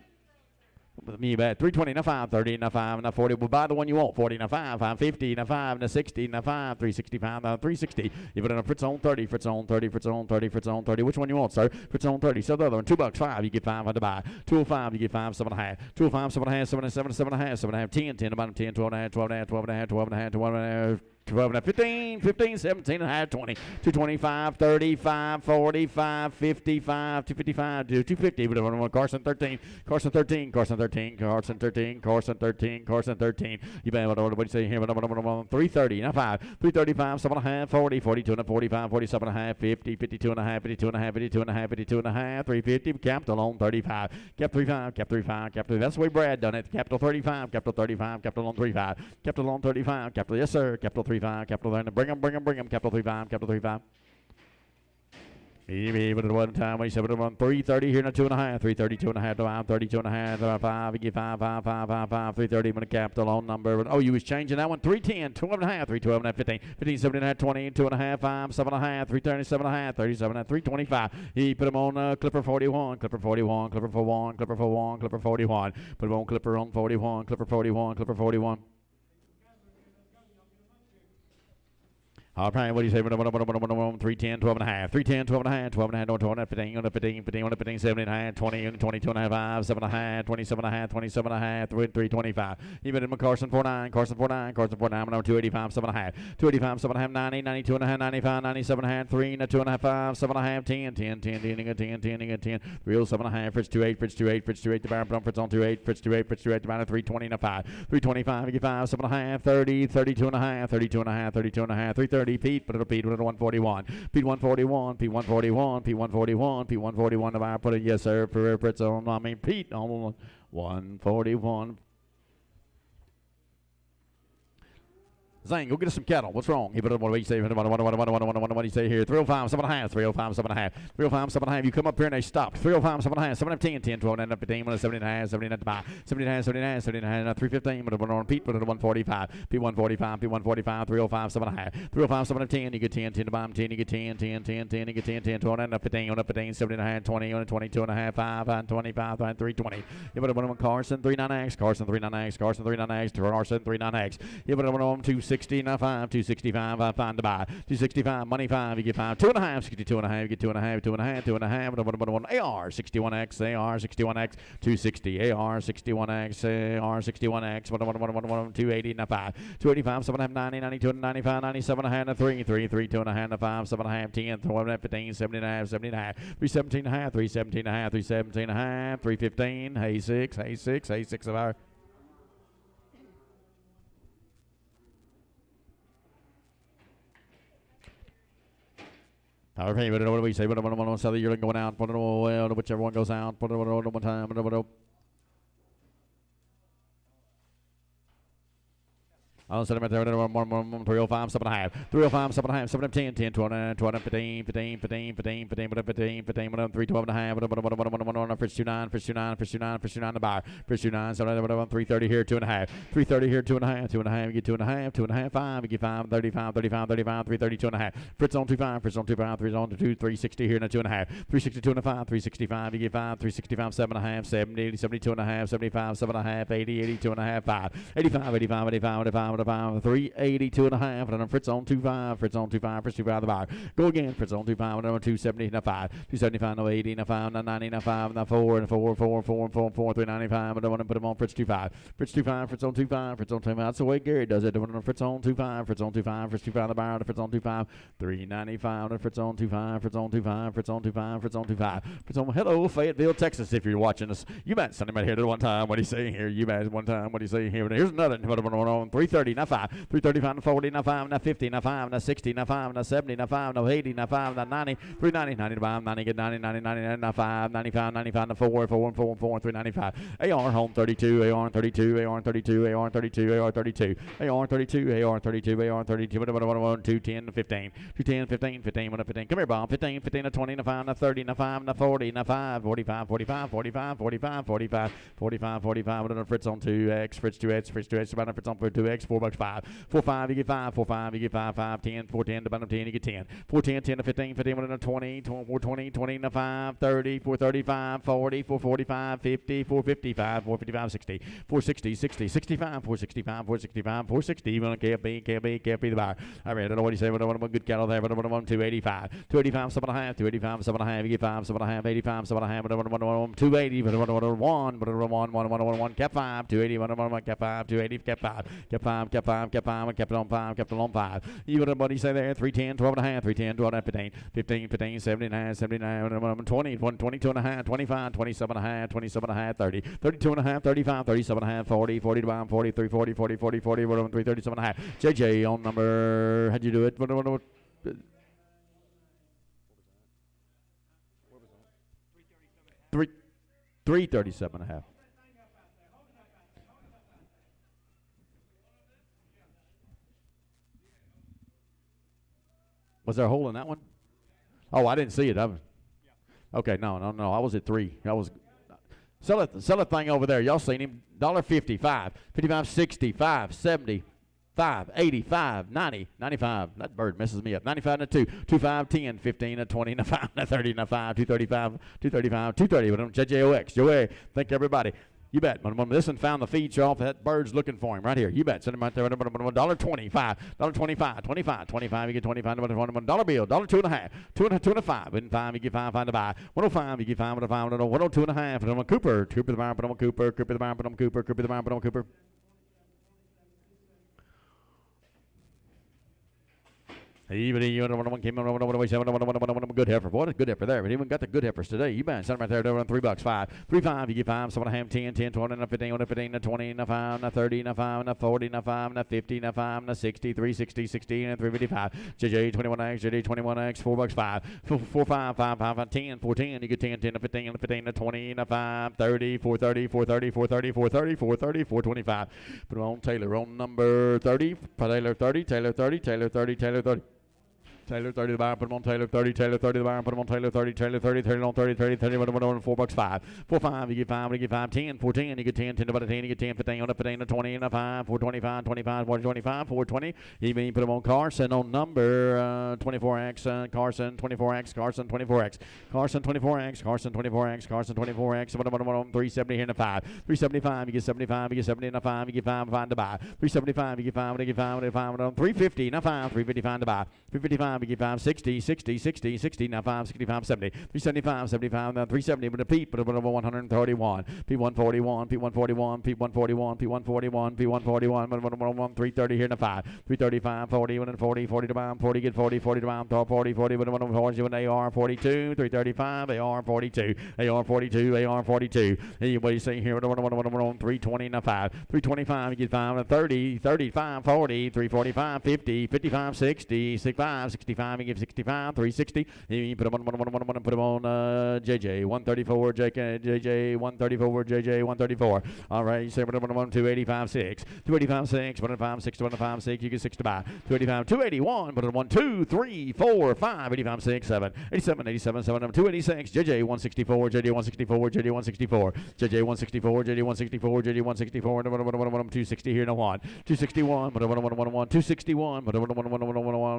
Me bad. 320, now 5, 30, now 5, now 40. We'll buy the one you want. 40, now 5, 550, now 5, now 60, now 5, 365, now 360. You put it on Fritz on 30, Fritz on 30, Fritz on 30, Fritz on 30. Which one you want, sir? Fritz on 30. Sell the other one. $2, 5, you get 5 on the buy. 205, you get 5, 7.5. 205, 7.5, 7.5, 7.5, 10, 10, about 10, 12.5, 12.5, 12.5, 12.5, 12.5. 12 and a 15, 17 and a half, 20, 225, 35, 45, 55, 255, 250. Carson 13. You bet. What do you say here? 330, now 5, 335, 7.5, 40, 42 and a 45, 47 and a half, 50, 52 and a half, 52 and a half, 52 and a half, 52 and a half, 350. Capital on 35, cap 35, cap 35, cap 35. That's the way Brad done it. Capital 35, capital 35, capital on 35, capital on 35, capital, yes sir, capital 35, capital there, bring them, capital 35, capital 35. Even at one time, we said 330 here, now 2.5, 330, 2.5, 32 and a half, 5, you get 5, 330, when a capital on number. Oh, you was changing that one, 310, 12 and a half, 312 and a half, 15, 15, 17 and a half, 20, 2.5, 5, 7.5, 337 and a half, 37 and a half, 325. He put him on Clipper 41, Clipper 41, Clipper 41, Clipper 41, Clipper 41. Put him on Clipper on 41, Clipper 41, Clipper 41. All right, what do you say? 310, 12 and a half. 310, 12 and a half, 12 and a half, 12 and a half, 15, 17 and a half, 20, 22 and a half, 5, 7 and a half, 27 and a half, 27 and a half, 325. Even in Carson 49, Carson 49, Carson 49, number 285, 7 and a half. 285, 7 and a half, 90, 92 and a half, 95, 97 and a half, 3, 2 and a half, 5, 7 and a half, 10, 10, 10, 10, 10, 10, 10, 307 and a half, Fritz 28, Fritz 28, Fritz 28, the Baron Plum, Fritz on 28, Fritz 28, Fritz 28, the Baron 320 and a 5, 325, you get 5, 7 and a half, 30, 32 and a half, 32 and a half, 32 and a half, 330, Pete, but it'll Pete 141, Pete 141, Pete 141, Pete 141, Pete 141, the Baron put it, yes sir, for Fritz on, I mean Pete on 141. Zane, go get us some cattle. What's wrong? He put what do you say? What do you say here? 305, 7.5, 305, 7.5, 305, 7.5. You come up here and they stopped. 305, 7.5, 7 10, 10, 12, 9, 15, 17.5, 17 to buy, 17.5, 79, 79, 315. But on Pete, put it at 145, P145, P145, 305, 7.5, 305, 7 10. You get 10, 10 to buy, 10. You get 10, 10, 10, 10. You get 10, 10, 12, 9, 15, 15, 17.5, 20, 22 and a half, 5, 25, 320. You put it on Carson 39X, Carson 39X, Carson 39X, Carson 39X. You put it on 260, now 5, 265, I find to buy. 265, money 5, you get 5, 2.5, 62 and a half, you get 2.5, 2.5, 2.5, AR 61X, AR 61X, 260, AR 61X, AR 61X, 280, now 5, 285, 7.5, 90, 92, 95, 97 and a half, 3, 3, 3, 2 and a half, 5, 7.5, 10, 12, 15, 70 and a half, 70 and a half, 317 and a half, 317 and a half, 317 and a half, 315, hay 6, hay 6, hay 6 of our. All right, what do we say? What do sell the yearling going out? Whichever one goes out. One time. I'll set him at there. 305, 7.5. 305, 7.5, 7 10, 10, 12, 12, 15, 15, 15, 15, 15, 15, 312 and a half. Fritz 29, Fritz 29, Fritz 29, Fritz 29 the bar. Fritz 29, 330 here, 2.5. 330 here, 2.5, 2.5, you get 2.5, 2.5, 5, you get 5, 35, 35, 35, 332 and a half. Fritz on 25, Fritz on 25, 3 on 2, 360 here, now 2.5. 362 and a 5, 365, you get 5, 365, 7.5, 70, 72 and a half, 75, 7.5, 80, 82 and a half, 5, 85, 85, 85, 85, 382 and a half, and then Fritz on 25, Fritz on 25, Fritz 25 the bar. Go again, Fritz on 25, and then 270 and a 5, 275 and 80 and a 5, and 90 and a 5, and a 4 and 4, 4, 4, 4, 4, 395, and I want to put him on Fritz 25, Fritz 25, Fritz on 25, Fritz on 25. That's the way Gary does it. Fritz on 25, Fritz on 25, Fritz 25 the bar, Fritz on 25, 395, and Fritz on 25, Fritz on 25, Fritz on 25, Fritz on 25, Fritz on. Hello, Fayetteville, Texas. If you're watching us, you might send him out here to one time. What do you say here? You might one time. What do you say here? Here's another. 330. 30, now 5, 335, now 40, now 5, now 50, now 5, now 60, now 5, now 70, now 5, now 80, now 5, now 90, 390, 95, 90, get 90, 90, 90, now 5, 95, 95, now 4, 4, 4, 4, 395. AR home 32, AR 32, AR 32, AR 32, AR 32, AR 32, AR 32, AR 32, 210, 15, 210, 15, 15, 15. Come here, Bob. 15, 15, 20, 5, 30, 5, 40, 5, 45, 45, 45, 45, 45, 45, 45. Fritz on 2X, Fritz 2X, Fritz 2X, about Fritz on for 2X, $4, 5, 4, 5, you get 5, 4, 5, you get 5, 5, 10, 4, 10, about 10, you get 10, 4, 10, 10 to 15, 15, 20, 4, 20, 20 to 5, 30, 4, 35, 40, 4, 45, 50, 4, 55, 4, 55, 60, 4, 60, 60, 65, 4, 65, 4, 65, 4, 60, even can't be the buyer. I read, I don't know what he said, but I want a good cattle there, but I want 285, 285, 7.5, 285, 7.5, you get 5, 7.5, 85, 7.5, but I want 280, but I want 1, but I want 1, cap 5, 280, but I want cap 5, 280, cap 5, cap 5, cap 5, cap 5, kept it on 5, kept it on 5. You know what he say there, 310, 12.5, 310, 12.5, 15, 15, 15, 79, 79, 20, 22.5, 25, 27.5, 27.5, 30, 32.5, 35, 37.5, 40, 40 to buy, 43, 40, 40, 40, 40, 337.5. JJ on number, how'd you do it? Three, 337.5. Was there a hole in that one? Oh, I didn't see it. Okay, no. I was at 3. I was sell that thing over there. Y'all seen him? $1.50, 5, 55, 65, 70, 5, 85, 90, 95. That bird messes me up. 95 and a 2, 25, 10, 15, and 20, and 5, and 30, and 5, 235, 235, 230. With JJOX. Joey, thank everybody. You bet. When this one found the feed trough, that bird's looking for him right here. You bet. Send him right there. $1.25, $1.25, 25, 25. You get 25. $1 bill. $2.50, 2.5. And 5, you get 5. Find to buy. 105. You get 5. 105. 102.5. Put on Cooper. Cooper the barn. Put on Cooper. Cooper the barn. Put on Cooper. Cooper the barn. Put on Cooper. Even you came on good heifer. What a good heifer there. But even got the good heifers today. You bet. Send them right there. $3, 5, 3, 5. You get 5. 7.5, 10, 10, 20, 15, 15, 20, 5, 30, 5, 40, 5, 50, 5, 60, 360, 60, and 355. JJ 21X, JJ 21X, $4, 5, 4, 5, 5, 5, 10, 4, 10. You get 10, 10, 15, 15, 20, 5, 30, 430, 430, 430, 430, 430, 425. Put on Taylor on number 30. Taylor 30, Taylor 30, Taylor 30, Taylor 30. Taylor 30 to the buyer, put him on Taylor 30, Taylor 30 to the buyer, put him on Taylor 30, Taylor 30, Taylor on 30, 30, 30, $4, 5, 4, 5, you get 5, you get 5, 10, 4, 10, you get 10, 10 to 10, you get 10, 15, 15, 20, 5, 4, 25, 25, 4, 25, 4, 20. You put him on Carson on number 24X, Carson 24X, Carson 24X, Carson 24X, Carson 24X, Carson 24X, 370 here in the 5, 375, you get 75, you get 70 in the 5, you get 5, 5 to buy, 375, you get 5, you get 5, 350, now 5, 355 to buy, 355. You get 5, 60, 60, 60, 60, now 5, 65, 70, 375, 75, now 370, but a Pete, but over 131, P141, P141, P141, P141, P141, 330 here in the 5, 335, 40, 40, 40 to buy, 40, get 40, 40 to buy, 40, 40, but AR 42, 335, AR 42, AR 42, AR 42. Hey, what do you say here? 320, now 5, 325, you get 5, 30, 35, 40, 345, 50, 55, 60, 65, 65, you give 65, 360. You put them on JJ 134, JJ 134, JJ 134. All right, you say put them on 285, 6, 285, 6, 105, 6, 105, 6. You get 6 to buy. 285, 281. Put it on 1, 2, 3, 4, 5, 85, 6, 7, 87, 87, 7, 286. JJ 164, JJ 164, JJ 164, JJ 164, JJ 164, JJ 164. 260 here in a 1, 261. 261.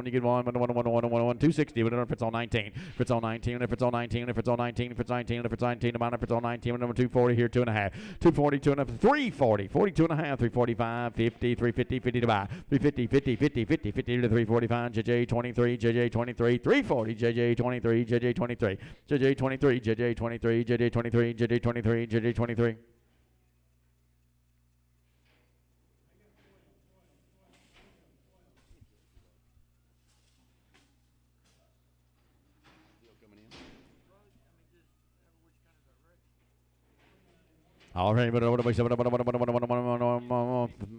You get 260, but if it's on 19, if it's on 19, if it's on 19, if it's on 19, if it's 19, if it's 19, if it's on 19, number 240 here, 2.5, 240, 2.5, 340, 42.5, 345, 50, 350, 50 to buy, 350, 50, 50, 50, 50 to 345, JJ 23, JJ 23, 340, JJ 23, JJ 23, JJ 23, JJ 23, JJ 23, JJ 23, JJ 23. All right, but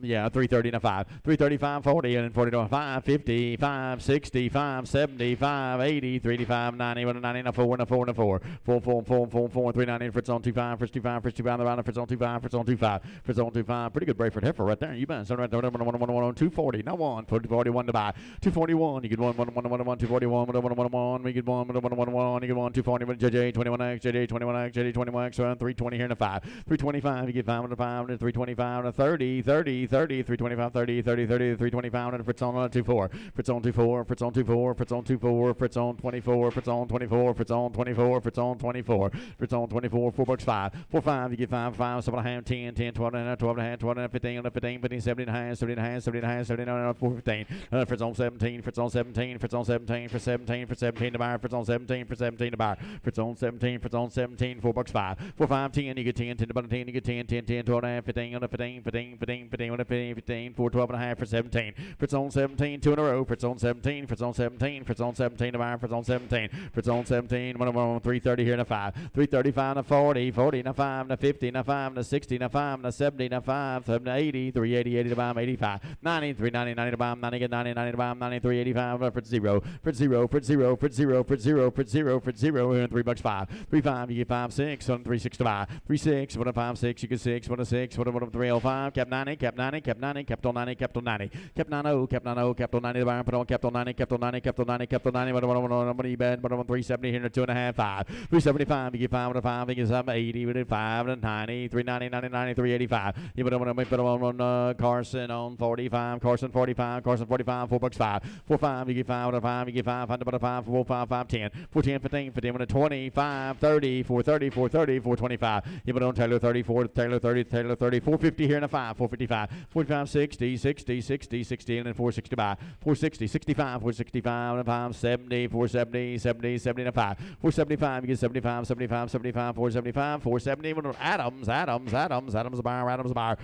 Yeah, 330 and a 5. 335, 40, and 40 to a 5, 50, 5, 60, 5, 70, 5, 80, 385, 90, 90, and a 4, and a 4, and a 4. 4, 4, 4, 4, 4, 390, Fritz on 25, Fritz 25, Fritz 25, the round, Fritz on 25, Fritz on 25, Fritz on 25. Pretty good Brayford heifer right there. You bet. So right there, 240. Now 241 to buy. 241. You get 241, 241, we get 1, you get 1, 240, JJ, 21X, JJ, 21X, JJ, 21X, around 320 here and a 5. 325, you get 5 and a 5, and 325, and a 30, 325, 30, 325, and Fritz on 24. Fritz on 24, Fritz on 24, Fritz on 24, Fritz on 24, Fritz on 24, Fritz on 24, Fritz on 24, Fritz on 24, $4.5. 4, 5, you get 5, 5, 7 and a half, 10, 10, 12 and a half, 12 and a half, 12 and a half, 15, 15, 15, 17 and a half, 17 and a half, 17 and a half, 17 and a half, 415. Fritz on 17, Fritz on 17, Fritz on 17, for 17, for 17 to buy, Fritz on 17, for 17 to buy, Fritz on 17, Fritz on 17, $4.5. 4, 5, 10, you get 10, 10 to buy, 10, you get 10, 10, 10, 12 and a half, 15, 15, 15, 15, 15, 15, 15, 4, 12 and a half for 17. Fritz on 17, 2 in a row, Fritz on 17, Fritz on 17, Fritz on 17 to buy, Fritz on 17, Fritz on 17, 330 here and a 5, 335 and a 40, 40 and a 5 and a 50 and a 5 and a 60 and a 5 and a 70 and a 5, 7 to 80, 380, 80 to buy, 85, 90, 390, 90 to buy, 90 get 90, 90 to buy, 90, 385, Fritz 0, Fritz 0, Fritz 0, Fritz 0, Fritz 0, Fritz 0, Fritz 0, and $3.5. 3, 5, you get 5, 6, on 3, 6 to buy, 3, 6, 1, 5, 6, you get 6, 1, 6, 1, 305, cap 90, cap 90, cap 90, cap 90, cap 90, cap 90, cap 90, cap 90 to buy, put on cap 90, cap 90, cap 90, cap 90, what you bet, 370 here, 2.5, 5, 375, you get 5, 5, you get 80, with 5, and 90, 390, 90, 90, 385. You put on Carson on 45, Carson 45, Carson 45, $4.5, 4, 5, you get 5, 5, you get 5, 5, 5, 4, 5, 5, 10, 4, 10, 15, 15, 20, 5, 30, 4, 30, 4, 30, 4, 25. You put on Taylor 34, Taylor 30, Taylor 30, 450 here and a 5, 455, 45, 60, 60, 60, 60, and then 460 by, 460, 65, 465, and 5, 70, 470, 70, 70, and a 5, 475, you get 75, 75, 75, 475, 470, Adams, Adams, Adams, Adams, a bar, Adams, a bar,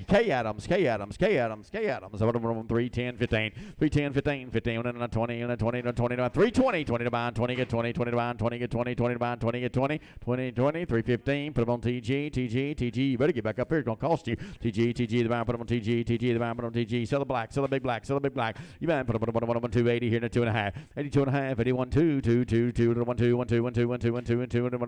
K Adams, K Adams, K Adams, K Adams, 310, 15, 310, 15, 15, and a 20, and a 20, and a 20, 320, 20 to buy, 20 get 20, 20 to buy, 20 get 20, 20 to buy, 20 get 20, 20, 20, 315, put them on TG, TG, TG, you better get back up here, it's going to cost you, TG, TG, the buy, put them on TG, TG, the buy, put them on TG, sell the black, sell the big black, sell the big black, you better put them on 280 here and a 2.5, 82 and a half, 81, 2, 2, 2, 2, 1, 2, 1, 2, 1, 2, 1, 2, 1, 2, 1, 2, 1,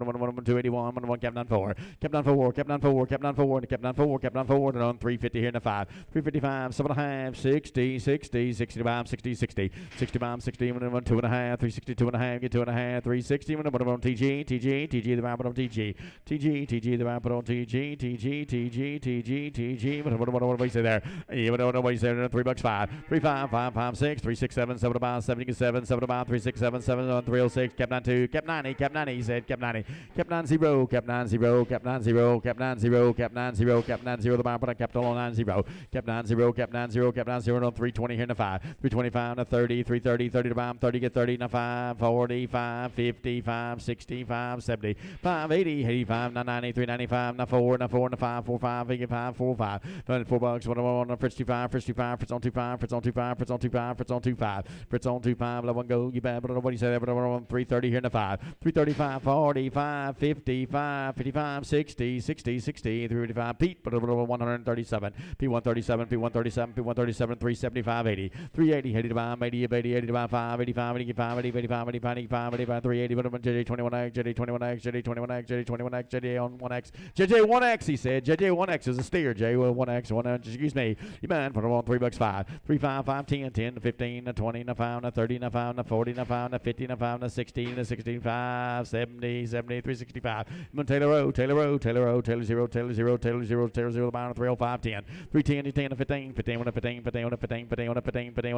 281, 1, cap down 4, cap down 4, cap down 4, cap down 4, cap down 4, cap down 4, and on 350 here and a 5, 355, 7.5, 60, 60, 65, 60, 60, 65, 60, 1, 2.5, 362 and a half, get 2.5, 360, 1, put them on TG, TG, TG, the buy, put on TG, TG, TG, the buy, put on TG, TG, TG, TG, TG, what do you say there? Yeah, what do you say there? $3.5, 3, 5, 5, 5, 6, 3, 6, 7, 7 about 7, 7, 7 about 3, 6, 7, 7, 306, cap 92, cap 90, cap 90, he said, cap 90, cap 90, cap 90, cap 90, cap 90, cap 90, cap 90, the buy, put on cap 90, cap 90, cap 90, cap 90, on 320 here in the 5, 325 and a 30, 330, 30 to buy, 30 get 30 and a 5, 40, 5, 50, 5, 60, 5, 70, 5, 80, 85, 90, 395, and a 4, and a 4, and a 5, 4, 5, 85, 4, 5, $4, $1, Fritz 25, Fritz 25, Fritz on 25, Fritz on 25, Fritz on 25, Fritz on 25, Fritz on 25, let one go, you bad, but what do you say there, but 330 here in the 5, 335, 45, 55, 55, 60, 60, 60, 355, Pete, but 137, P137, P137, P137, 375, 80, 380, 80 to buy, 80, 80, 80 to buy, 5, 85, 85, 85, 85, 85, 85, 380, but JJ21X, JJ21X, JJ21X, JJ21X, JJ on 1X, JJ1X, he said, JJ1X is a steer, J1X, 1, excuse me, you man, put them on $3.5, 3, 5, 5, 10, 10 to 15, to 20, to 5, to 30, to 5, to 40, to 5, to 50, to 5, to 16, to 65, 70, 70, 365, Taylor Rowe, Taylor Rowe, Taylor Rowe, Taylor 0, Taylor 0, Taylor 0, Taylor 0, the buy on 305, 10, 310 to 10 to 15, 15, 15, 15, 15, 15, 15, 15,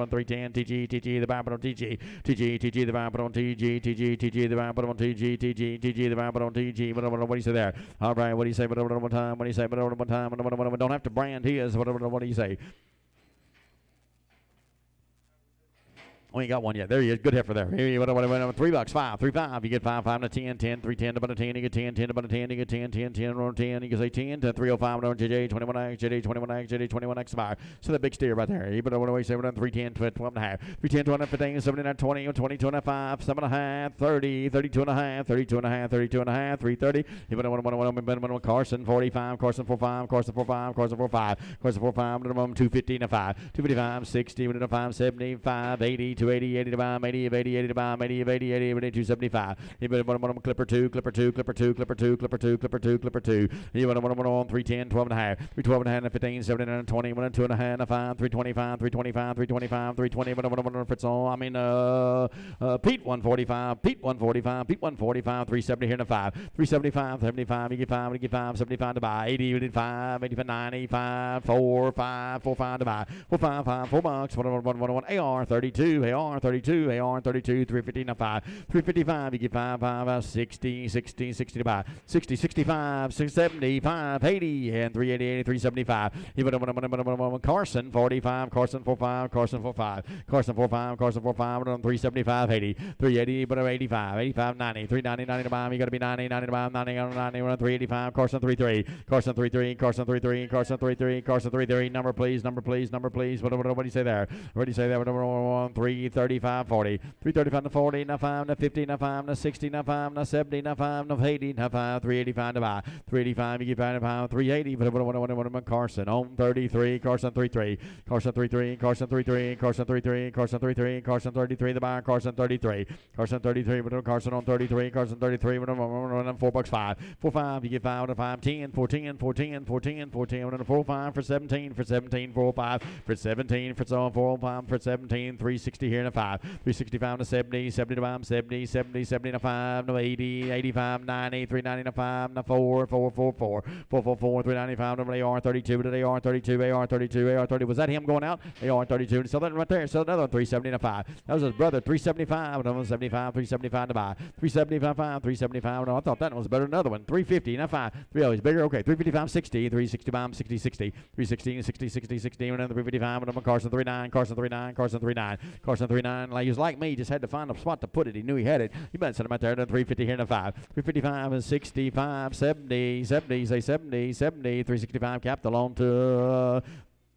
310, TG, TG, the buy on TG, TG, TG, the buy on TG, TG, TG, the buy on TG, TG, TG, the buy on TG, what do you say there? All right, what do you say? But one time, what do you say? But one time, don't have to brand his. What do you say? We ain't got one yet. There he is. Good heifer there. Here you $3, 5, 3, 5. You get 5, 5 to 10, 10, 3, 10 to about a 10. You get 10, 10 to about a 10. You get 10, 10, 10 on 10. You can say 10 to 305 on JJ, 21X, JJ, 21X, JJ, 21X, 5. So that big steer right there. You better what do we say? We're done 310, 12 and a half. 310, 12, 15, 79, 20, 22 and a 5, 7 and a half, 30, 32 and a half, 32 and a half, 32 and a half, 330. You better one Carson, 45, Carson 45, Carson 45, Carson 45, Carson 45, minimum 250 and a 5, 255, 60, minimum 5, 75, 80, 280, 80 to buy. 80 of 80, 80 to buy, 80 of 80, 80 of 80, 275. You better one Clipper 2, Clipper 2, Clipper 2, Clipper 2, Clipper 2, Clipper 2, Clipper 2. You want one 310, 12 and a half, 312 and a half, 15, 79, 20, 1 and 2 and a half, 5, 325, 325, 325, 320, one Fritz all. I mean, Pete 145, Pete 145, Pete 145, 370 here and a 5, 375, 75, you get 5, you get 5, 75 to buy, 80, you get 5, 85, 95, 4, 5, 4, 5 to buy, 4, 5, 5, $4, 1, AR 32, AR 32, AR 32, 350 and a 5, 355, you get 5, 5, 60, 60, 60 to buy, 60, 65, 75, 80, and 380, 375. You put Carson 45, Carson 45, Carson 45, Carson 45, Carson 45, 375, 80, 380, but 85, 85, 90, 390, 90 to buy. You got to be 90, 90 to buy, 90, 90, 385, Carson 33, Carson 33, Carson 33, Carson 33, Carson 33. Number please, number please, number please. What do you say there? What do you say there? 335, 40, 335 to 40, now 5, now 50, now 5, now 60, now 5, now 70, now 5, now 80, now 5, 385 to buy, 385, you get 5 to buy, 380, but Carson on 33, Carson 33, Carson 33, Carson 33, Carson 33, Carson 33, Carson 33, the buyer, Carson 33, Carson 33, but Carson on 33, Carson 33, but $4, 5, 4, 5, you get 5 to 5, 10, 14, 14, 14, 14, 4, 5 for 17, for 17, 4, 5, for 17, for 4, 5, for 17, 360 here and a 5, 365 to 70, 70 to 5, 70, 70, 70 to 5, no 80, 85, 90, 390 to 5, no 4, 4, 4, 4, 4, 4, 4, 395, no AR 32, to AR 32, AR 32, AR 30. Was that him going out? AR 32, so that right there, so another one, 370 to 5. That was his brother, 375, another 75, 375 to buy, 375, 375, no, I thought that one was better than another one, 350, now 5, 3, oh, he's bigger, okay, 355, 60, 365, 60, 60, 316, 60, 60, 60, another 355, and Carson 39, Carson 39, Carson 39, Carson 39, like he was like me, just had to find a spot to put it, he knew he had it, you better send him out there, 350 here and a 5, 355 and 65, 70, 70, say 70, 70, 365, capital on to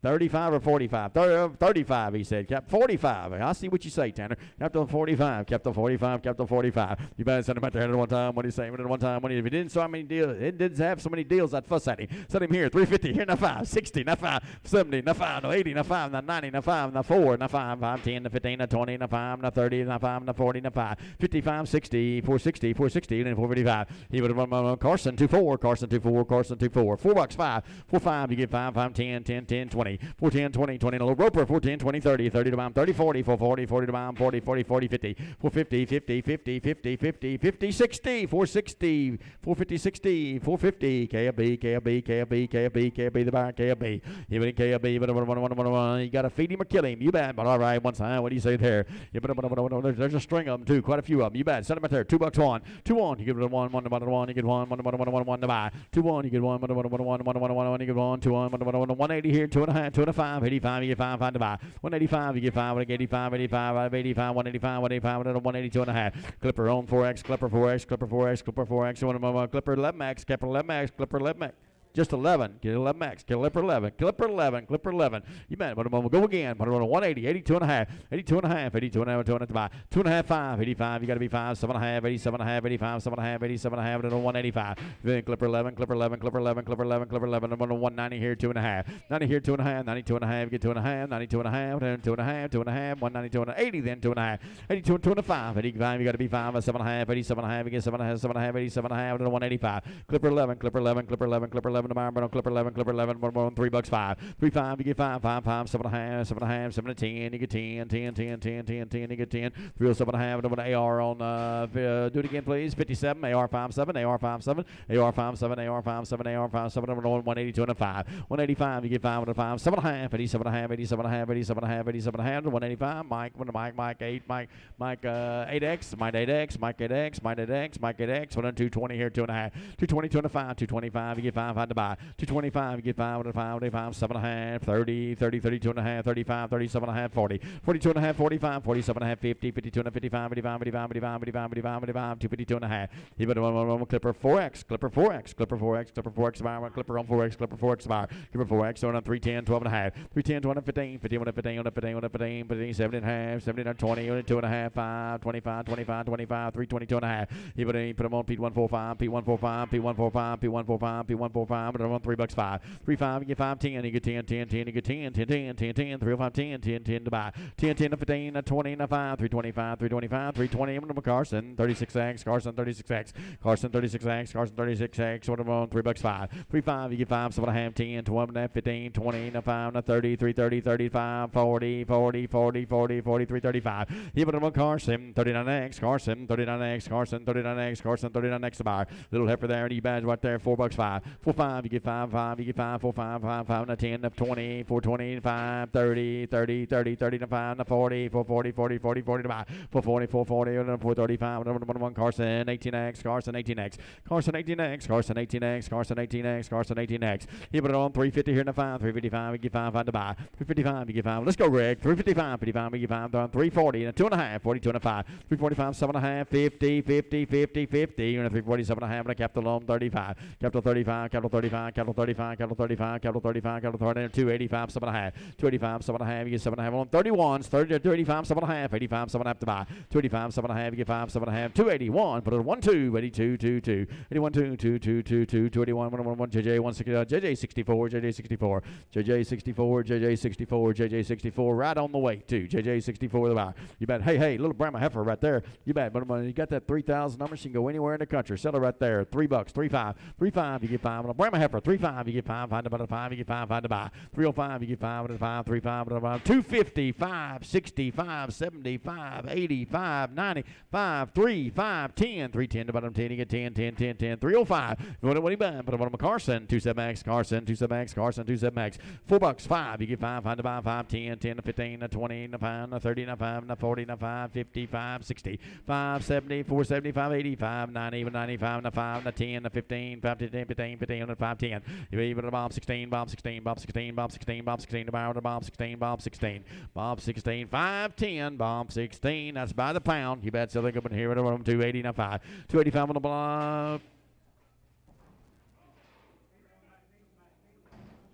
35 or 45? 35, he said. Cap 45. I see what you say, Tanner. Captain 45. Captain 45. Captain 45. You better send him out there at one time. What do you say? At one time, if he didn't so many deals, it didn't have so many deals, I'd fuss at him. Send him here. 350. Here, now 5. 60. Now 5. 70. Now 5. Now 80. Now 5. Now 90. Now 5. Now 4. Now 5. 5. 10. Now 15. Now 20. Now 5. Now 30. Now 5. Now 40. Now 5. 55. 60. 460. 460. And 455. He would have run Carson 24. Carson 24. Carson 24. $4, 5. 4, 5. You get 5. 5. 10. 10. 10. 20. 410, 20, 20, and a little roper, 410, 20, 30, 30 to bomb, 30, 40, 440, 40 to bomb, 40, 40, 40, 50, 450, 50, 50, 50, 50, 50, 60, 460, 450, 60, 450, KFB, KFB, KFB, KFB, KFB, the bar, KFB. Even in KFB, but you got to feed him or kill him. You bet, but all right, one time, what do you say there? Yeah, but there's a string of them too, quite a few of them. You bet, send them out there, $2 on, 2 on, you give it a 1, 1 you get 1, 1 to buy, 2 1, you get 1, 1 you get 1, 2 on, 180 here, 2.5, 2.5, 85, you get 5, 5 to buy. 185, you get 5, 85, 85, 85, 185, 185, 182 and a half. Clipper on 4X, Clipper 4X, Clipper 4X, Clipper 4X, Clipper 11X, Clipper 11X, Clipper 11X. Just 11. Get 11 max. Clipper 11. Clipper 11. Clipper 11. You bet. But we'll go again. But 180. 82 and a half. 82 and a half. 82 and a half. 2 and a half. 2 and a half. 5. 85. You got to be 5. 7 and a half. 87 and a half. 85. 7 and a half. 87 and a half. And 185. Then Clipper 11. Clipper 11. Clipper 11. Clipper 11. Clipper 11. And 190 here. 2 and a half. 90 here. 2 and a half. 92 and a half. Get 2 and a half. 92 and a half. Then 2 and a half. 2 and a half. 192 and 80. Then 2 and a half. 82 and 2 and a 5. 85. You got to be 5. 7 and a half. 87 and a half. You get 7 and a half. 7 and a half. 87 and a half. And 185. Clipper 11. Clipper 11. Clipper 11. Clipper 11. Tomorrow. Clipper 11. Clipper 11, $3, 5, 3, 5, you get 5, 5, 5, 7 and a half, 7 and a half, 7 to 10, you get 10, 10, 10, 10, 10, 10, you get 10, 307 and a half, and an AR on, do it again, please, 57, AR 57, AR 57, AR 57, AR 57, AR 57, 182 and a 5, 185, you get 5 and a 5, 7 and a half, 87 and a half, 87 and a half, 87 and a half, 87 and a half, 185, Mike 8, Mike 8X, Mike 8X, Mike 8X, Mike 8X, Mike 8X, 220 here, 2 and a half, 220, 2 and a 5, 225, you get 5, 5 to buy. 225, you get 5 to 5, 5, 7.5, 30, 30, 32.5, 35, 37.5, 40, 42.5, 45, 47.5, 50, 52.5, 55, 85, 85, 85, 85, 85, 85, 252.5. You better one clipper 4X, clipper 4X, clipper 4X, clipper 4X bar, clipper on 4X, clipper 4X bar, clipper 4X on 310, 12.5, 310, 215, 15, 15, 15, 15, 15, 7.5, 7, 20, 2.5, 5, 25, 25, 25, 322.5. You better put them on P145, P145, P145, P145, P145, but I'm on $3 5. 3.5, you get 5, 10, you get 10, 10, 10, you get 10, 10, 10, 10, 10, 305, 10, 10, 10 to buy. 10, 10 to 15, 20, 5, 325, 325, 320, I'm on Carson, 36X, Carson 36X, Carson 36X, Carson 36X, what am I on $3 5. 3.5, you get 5, 7.5, 10, 12.5, 15, 20, 5, 30, 330, 35, 40, 40, 40, 40, 40, 335. You put them on Carson, 39X, Carson, 39X, Carson, 39X, Carson, 39X to buy. Little heifer there, and you badge right there, $4 5. 4.5, you get 5, 5, you get 5, 4, 5, 5, 5, 10, 20, 420, 5, 30, 30, 30, 30, 5, 40, 440, 40, 40, 40 to buy. 440, 440, 435, one Carson, 18X, Carson, 18X, Carson, 18X, Carson, 18X, Carson, 18X, Carson, 18X. You put it on 350 here in the 5, 355, you get 5, 5 to buy. 355, you get 5. Let's go, Greg. 355, 55, you get 5, on 340, and 2.5, 42 and a 5. 345, 7.5, 50, 50, 50, 50, and a 347.5, and a capital on 35. Capital 35, capital 35, capital 35, capital 35, capital 35, capital 30, 285, 7.5. 285, 7.5, you get 7.5 on 31s, 30 to 35, 7.5, 85, 7.5 to buy. 285, 7.5, you get 5, 7.5, 281, put it 1, 2, 82, 2, 2, 81, 2, 2, 2, 2, 2, 281, 1, 1, 1, JJ, 160, JJ 64, JJ 64, JJ 64, JJ 64, JJ 64, right on the way too. JJ 64 the buy. You bet, hey, little Brahma heifer right there. You bet, but you got that 3,000 number, she can go anywhere in the country. Sell it right there, $3, 3.5, 3.5, you get 5 on a Brahma heifer, 3.5, you get 5, find about a 5, you get 5, find to buy. 305, you get 5 on a 5, 3.5 on a 5, 250, 5, 65, 75, 85, 95, 3, 5, 10, 310 to bottom 10, you get 10, 10, 10, 10, 305. You want it when you buy, put it on a Carson, 27X, Carson, 27X, Carson, 27X, $4, 5, you get 5, find to buy 5, 10, 10 to 15, 20, 5, 30, 5, 40, 5, 55, 60, 5, 70, 4, 75, 85, 90, 95, 5, 10, 15, 5, 10, 15, 15, 5, 10. You even a Bob 16, Bob 16, Bob 16, Bob 16, Bob 16, to buy Bob 16, Bob 16, Bob 16, 5, 10, Bob 16. That's by the pound. You bet. So they go in here with them 280, now 5, 285 on the block.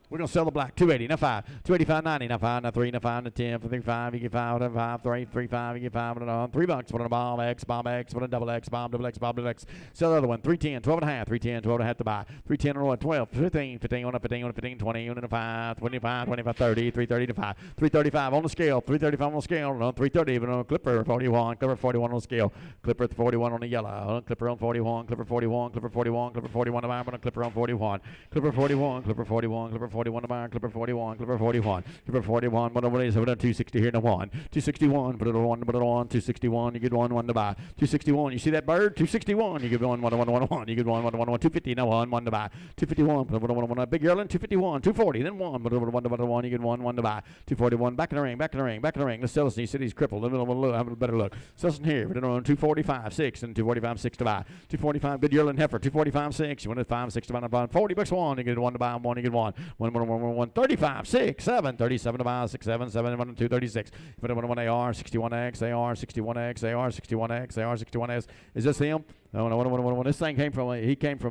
We're going to sell the black. 280, now 5. 285, 90, now 5, now 3, now 5, now 10, 3, 5, you get 5, now 5, 3, 3, 5, you get 5, $3, put on a bomb X, put a double X, bomb, double X, bomb, double X. Sell the other one. 310, 12 and a half, 310, 12 and a half to buy. 310 on 1, 12, 15, 15 on a 15, on a 15, 20, on a 5, 25, 25, 30, 330 to 5. 335 on the scale, 335 on the scale, on 330, even on a Clipper 41, Clipper 41 on the scale, Clipper 41 on the yellow, Clipper on 41, Clipper 41, Clipper 41, Clipper 41 to buy, on a Clipper on 41, Clipper 41, Clipper 41, Clipper 41 to buy, Clipper 41, Clipper 41, Clipper 41, what it is, 260 here in the 1, 261, put it on, 261, you get 1 to buy, 261, you see that bird, 261, you get 1, you get 1, 250, now 1 to buy, 251, put it on, big Erland, 251, 240, then 1, put it on, 1, you get 1 to buy, 241, back in the ring, back in the ring, back in the ring, let's sell this, you see he's crippled, have a better look, sell this in here, put it on 245, 6, and 245, 6 to buy, 245, good Erland heifer, 245, 6, you want it 5, 6 to buy, $40, 1, you get 1 to buy, 1, you get 1, 35, 6, 7, 37 to buy, 6, 7, 7, 1, 2, 36. Put it on 1 AR, 61X, AR, 61X, AR, 61X, AR, 61S. Is this him? No, this thing came from,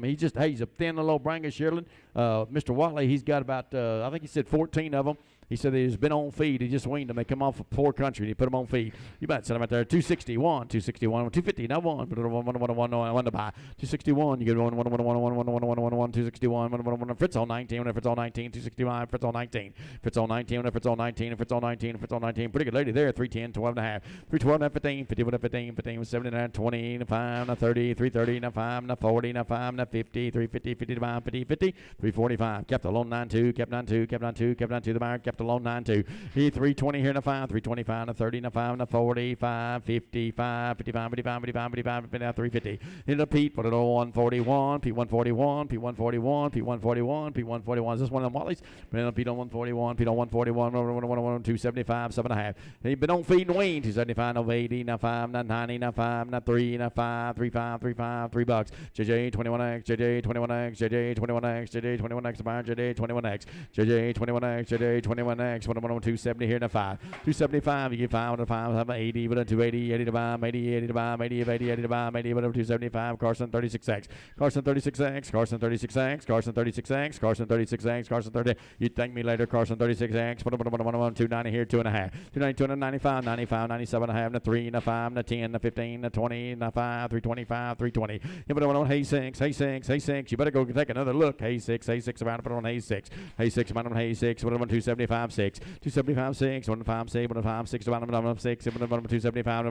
he's a thin little Brangus yearling. Mr. Watley, he's got about, I think he said 14 of them. He said he's been on feed. He just weaned them. They come off of poor country, and he put them on feed. You bet. Set them out there. 261, 250. Now 1. Put it on 1 to buy. 261. You get 1, 261. 1. Fritz on 19. When Fritz on 19. 265. Fritz on 19. Fritz on 19. When Fritz on 19. Fritz on 19. Fritz on 19. Pretty good lady there. 310, 12 and a half. 312, 15. 50, 15. 79, 20, 5, 30. 330, 5, 40, 5, 50. 350, 50 to buy. 50. 345. Kept the loan 92. Kept 92. Kept 92. Kept 92. The buyer. Kept kept alone 9-2. He 320 here in a 5, 325 and a 30 and a 5 and a 45, 55, 55, 55, 55, 55, 55, 350. Hit a Pete, put it on 141, Pete 141, Pete 141, Pete 141, Pete 141. Is this one of them Wallies? Pete on 141, Pete on 141, 275, 7.5. He's been on feed and wean, 275, no 80, no 5, no 90, no 5, no 3, no 5, 35, 35, $3. JJ 21X, JJ 21X, JJ 21X, JJ 21X, JJ 21X, JJ 21X, JJ 21X, 270 here in a 5. 275, you get 5 on a 5, 80, but a 280, 80 to bomb, 80, 80 to bomb, 80, 80, 80 to bomb, 80, but a 275, Carson 36X, Carson 36X, Carson 36X, Carson 36X, Carson 36X, Carson 30. You thank me later, Carson 36X, 290 here, 2.5. 290, 295, 95, 97 and a half, and a 3, and a 5, and a 10, and a 15, and a 20, and a 5, 325, 320. You put it on Hay 6, Hay 6, Hay 6. You better go take another look. Hay 6, Hay 6, around, put it on Hay 6. Hay 6, around on Hay 6, put it on 275, 6. 275, 6, 105, 6, 105, 6, around 6, 275,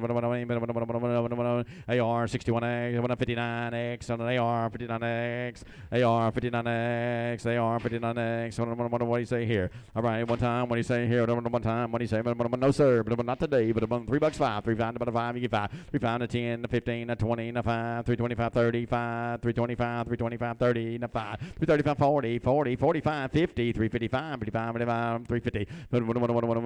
AR 61X, 159X, on an AR 59X, AR 59X, AR 59X. What do you say here? All right, one time, what do you say here? One time, what do you say? No, sir, but not today, but $3.5, 3 pound, about a 5, you get 5. 3 pound, a 10, a 15, a 20, and a 5, 325, 35, 325, 325, 30, and a 5, 335, 40, 40, 45, 50, 355, 55, 55, 350.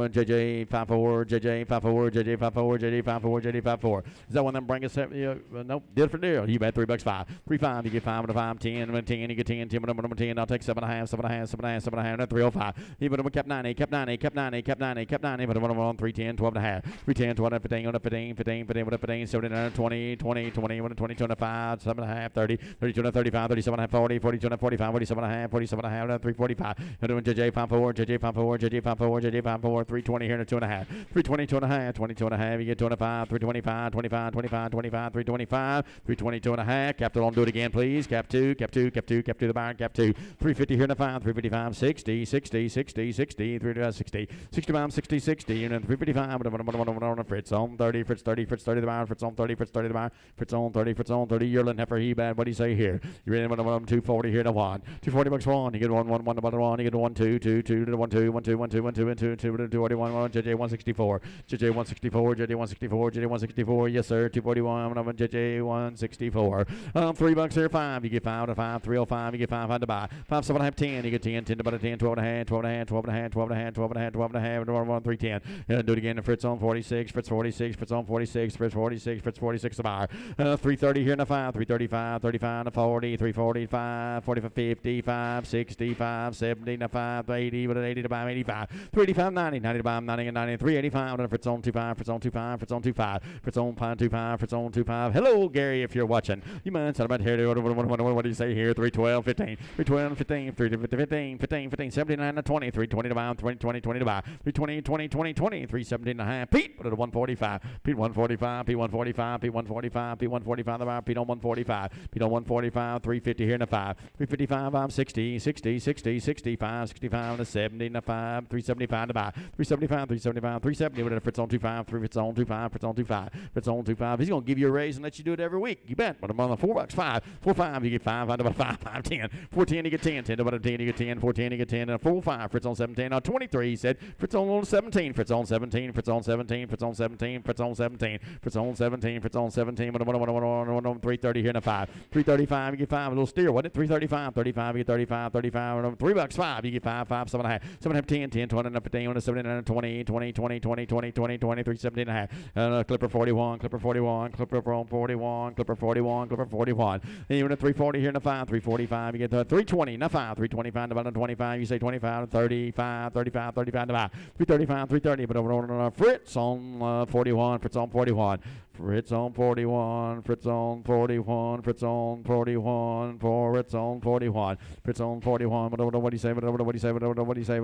JJ 54, JJ 54, JJ 54, JJ 54, JJ 54. Is that one of them bring us? Nope, different deal. You bet $3.5. 3 5, you get 5 and a 5, 10, and 10, you get 10, 10, 10. I'll take 7.5, 7.5, 7.5, 7.5, and 305. He put him kept 90, kept 90, kept 90, kept 90, kept 90, but on 310, 12 and a half. 310, 12, 15, 15, 15, 15, 15, 79, 20, 20, 20, 22 and a 5, 7.5, 30, 32 and a 35, 37 and a 40, 42 and a 45, 47 and a half, 47 and a half, 345. JJ 54, JJ 54, JJ 54, JJ 54, 320 here and a 2.5. 320, 2.5, 22 and a half, you get 2.5, 325, 25, 25, 25, 325, 322 and a half. Cap to do it again, please. Cap 2, cap 2, cap 2, cap 2 the barn, cap 2. 350 here and a 5, 355, 60, 60, 60, 60, 360, 65, 60, 60, and then 355, Fritz on 30, Fritz 30, Fritz 30 the barn, Fritz on 30, Fritz 30 the barn, Fritz on 30, Fritz on 30, Yearling heifer, he bad, what do you say here? You're in 240 here to 1, 240 bucks for 1, you get 1, 1, 1, about 1, you get 1, 2, 2, 2 to 1, 2, 1, 2, 1, 2, 1, 2, and 2, 2, 241, 1, JJ 164, JJ 164, JJ 164, JJ 164, yes sir, 241, JJ 164, $3 here, 5, you get 5 to 5, 305, you get 5 on to buy, 5, 7 and a half, 10, you get 10, 10 to about a 10, 12 and a half, 12 and a half, 12 and a half, 12 and a half, 12 and a half, 12 and a half, 310, do it again, Fritz on 46, Fritz 46, Fritz on 46, Fritz 46, Fritz 46 the bar, 330 here in the 5, 335, 35 to 40, 345, 45, 55, 65, 70 to 5, 80, with an 80 to 85, 385, 90, 90 to 90 and 90, 385, Fritz on 25, Fritz on 25, Fritz on 25, Fritz on 25, Fritz on 25. Hello, Gary, if you're watching. You mind talking about here? What do you say here? 312, 15, 312, 15, 15, 15, 15, 79 to 20, 320 to buy, 20, 20, 20 to buy, 320, 20, 20, 20, 317 and a half. Pete, put it at 145. Pete 145, Pete 145, Pete 145, Pete 145 the buy, Pete on 145, Pete on 145, 350 here in the 5, 355, I'm 60, 60, 60, 65, 65 to 70 and a 5, 375 to buy, 375, 375, 370 with a Fritz on 25, Fritz on 25, Fritz on 25, Fritz on 25. He's gonna give you a raise and let you do it every week. You bet. But I'm on the $4, 5, 4, 5, you get 5, about 5, 5, 10, 410, you get 10, 10 about a 10, you get 10, 410, you get 10, and a 4, 5, Fritz on 17, on 23, he said, Fritz on 17, Fritz on 17, Fritz on 17, Fritz on 17, Fritz on 17, Fritz on 17, Fritz on 17, 330 here in a 5, 335, you get 5, a little steer, wasn't it? 335, 35, you get 35, 35, $3, 5, you get 5, 5, 7 and a half, 7 and a half, 10, 10, 20, and a 15, 79, 20, 20, 20, 20, 20, 20, 20, 317 and a half, Clipper 41, Clipper 41, Clipper 41, Clipper 41, Clipper 41, then you're in a 340 here in a 5, 345, you get 320, in a 5, 325, about a 25, you say 25, 35, 35, 35, about 335, 330, but over on Fritz on 41, Fritz on 41. Fritz on 41, Fritz on 41, Fritz on 41, Fritz on 41, Fritz on 41, what do you say, what do you say, what do you say,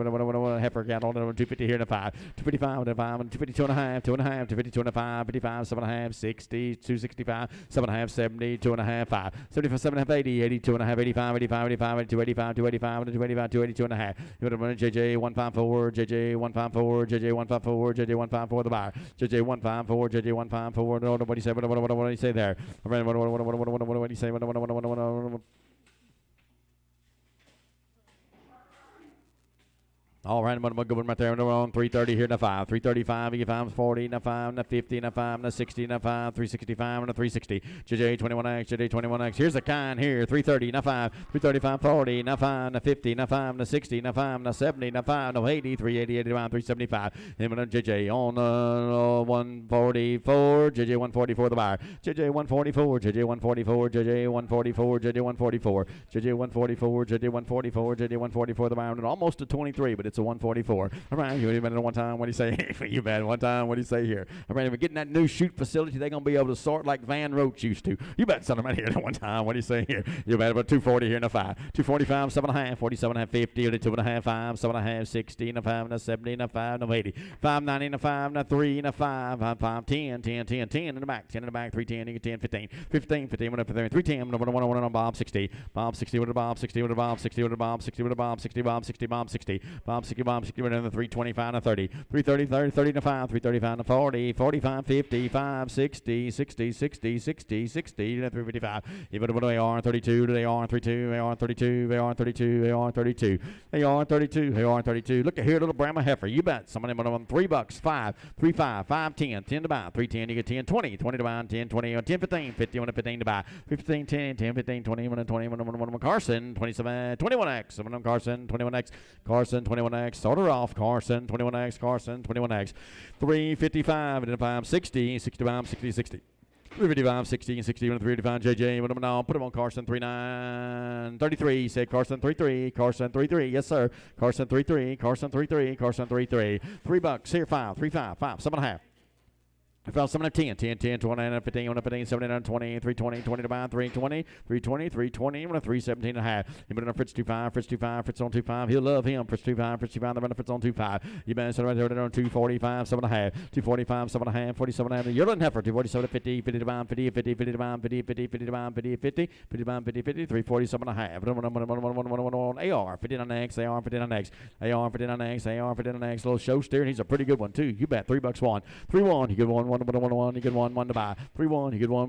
heifer cattle, 250 here in a 5, 255 and a 5, and 252 and a half, 2 and a half, 252 and a 5, 55, 7 and a half, 60, 265, 7 and a half, 70, 2 and a half, 5, 75, 7 and a half, 80, 82 and a half, 85, 85, 85, 82, 85, 285, 285, 282 and a half, you would have JJ 154, JJ 154, JJ 154, JJ 154 the bar, JJ 154, JJ 154, what do you say, what do you say there? What do you say, All right, I'm going to go right there. We're on 330 here, now 5. 335, you get 5, 40, now 5, now 50, now 5, now 60, now 5, 365, and a 360. JJ 21X, JJ 21X. Here's a kind here, 330, now 5, 335, 40, now 5, now 50, now 5, now 60, now 5, now 70, now 5, now 80, 380, 81, 375. Him and JJ on 144, JJ 144 the buyer. JJ 144, JJ 144, JJ 144, JJ 144, JJ 144, JJ 144, JJ 144 the buyer. And almost a 23, but it's a 144. All right, you bet one time. What do you say? You bet one time. What do you say here? All right, if we're getting that new chute facility, they're going to be able to sort like Van Roach used to. You bet something right here at one time. What do you say here? You bet about 240 here in a 5. 245, 7.5, 47.5, 50, 2.5, 5, 7.5, 60, and a 5, and a 70, and a 5, and a 80. 590, and a 5, and a 3, and a 5, 5, 10, 10, 10, 10 in the back, 10 in the back, 310, you get 10, 15, 15, 15, went up there, 310, 1 on Bob 60, Bob 60 with a Bob 60 with a Bob 60 with a Bob 60 with a Bob 60, Bob 60, Bob 60, Bob 60, Bob 60 with another 325 and a 30, 330, 30, 30 to 5, 335 to 40, 45, 55, 60, 60, 60, 60, 60, 355. Even if they are 32, they are 32, they are 32, they are 32, they are 32, they are 32, they are 32. Look at here, little Brahma heifer. You bet. Somebody went on $3, 5, 3, 5, 5, 10, 10 to buy, 310, you get 10, 20, 20 to buy, 10, 20, 10, 15, 50, 15 to buy, 15, 10, 10, 15, 20, 21, Carson, 27, 21X, some of them Carson, 21X, Carson, 21X, start her off, Carson, 21X, Carson, 21X, 355, and then 5, 60, 65, 60, 60. 355, 60, 60, 355, JJ, put them on, put them on Carson, 39, 33, say Carson, 33, Carson, 33, yes sir, Carson, 33, Carson, 33, Carson, 33, $3, here, 5, 3, 5, 5, 7.5. I found 7 of 10, 10, 10, 20, 15, 15, 17, 20, 320, 20 to buy, 320, 320, 320, 317 and a half. You put it on Fritz 25, Fritz 25, Fritz on 25. He'll love him. Fritz 25, Fritz 25, the runner Fritz on 25. You better set right there on 245, 7 and a half, 245, 7 and a half, 47 and a half. You're in heifer, 247, 50, 50 to buy, 50, 50, 50 to buy, 50, 50, 50 to buy, 50, 50, 50 to buy, 50, 50, 347 and a half. AR, 59X, AR, 59X, AR, 59X, AR, 59X. Little show steer, and he's a pretty good one too. You bet, $3 1, 3-1, you get 1, you get 1 to buy. 3-1, you get 1,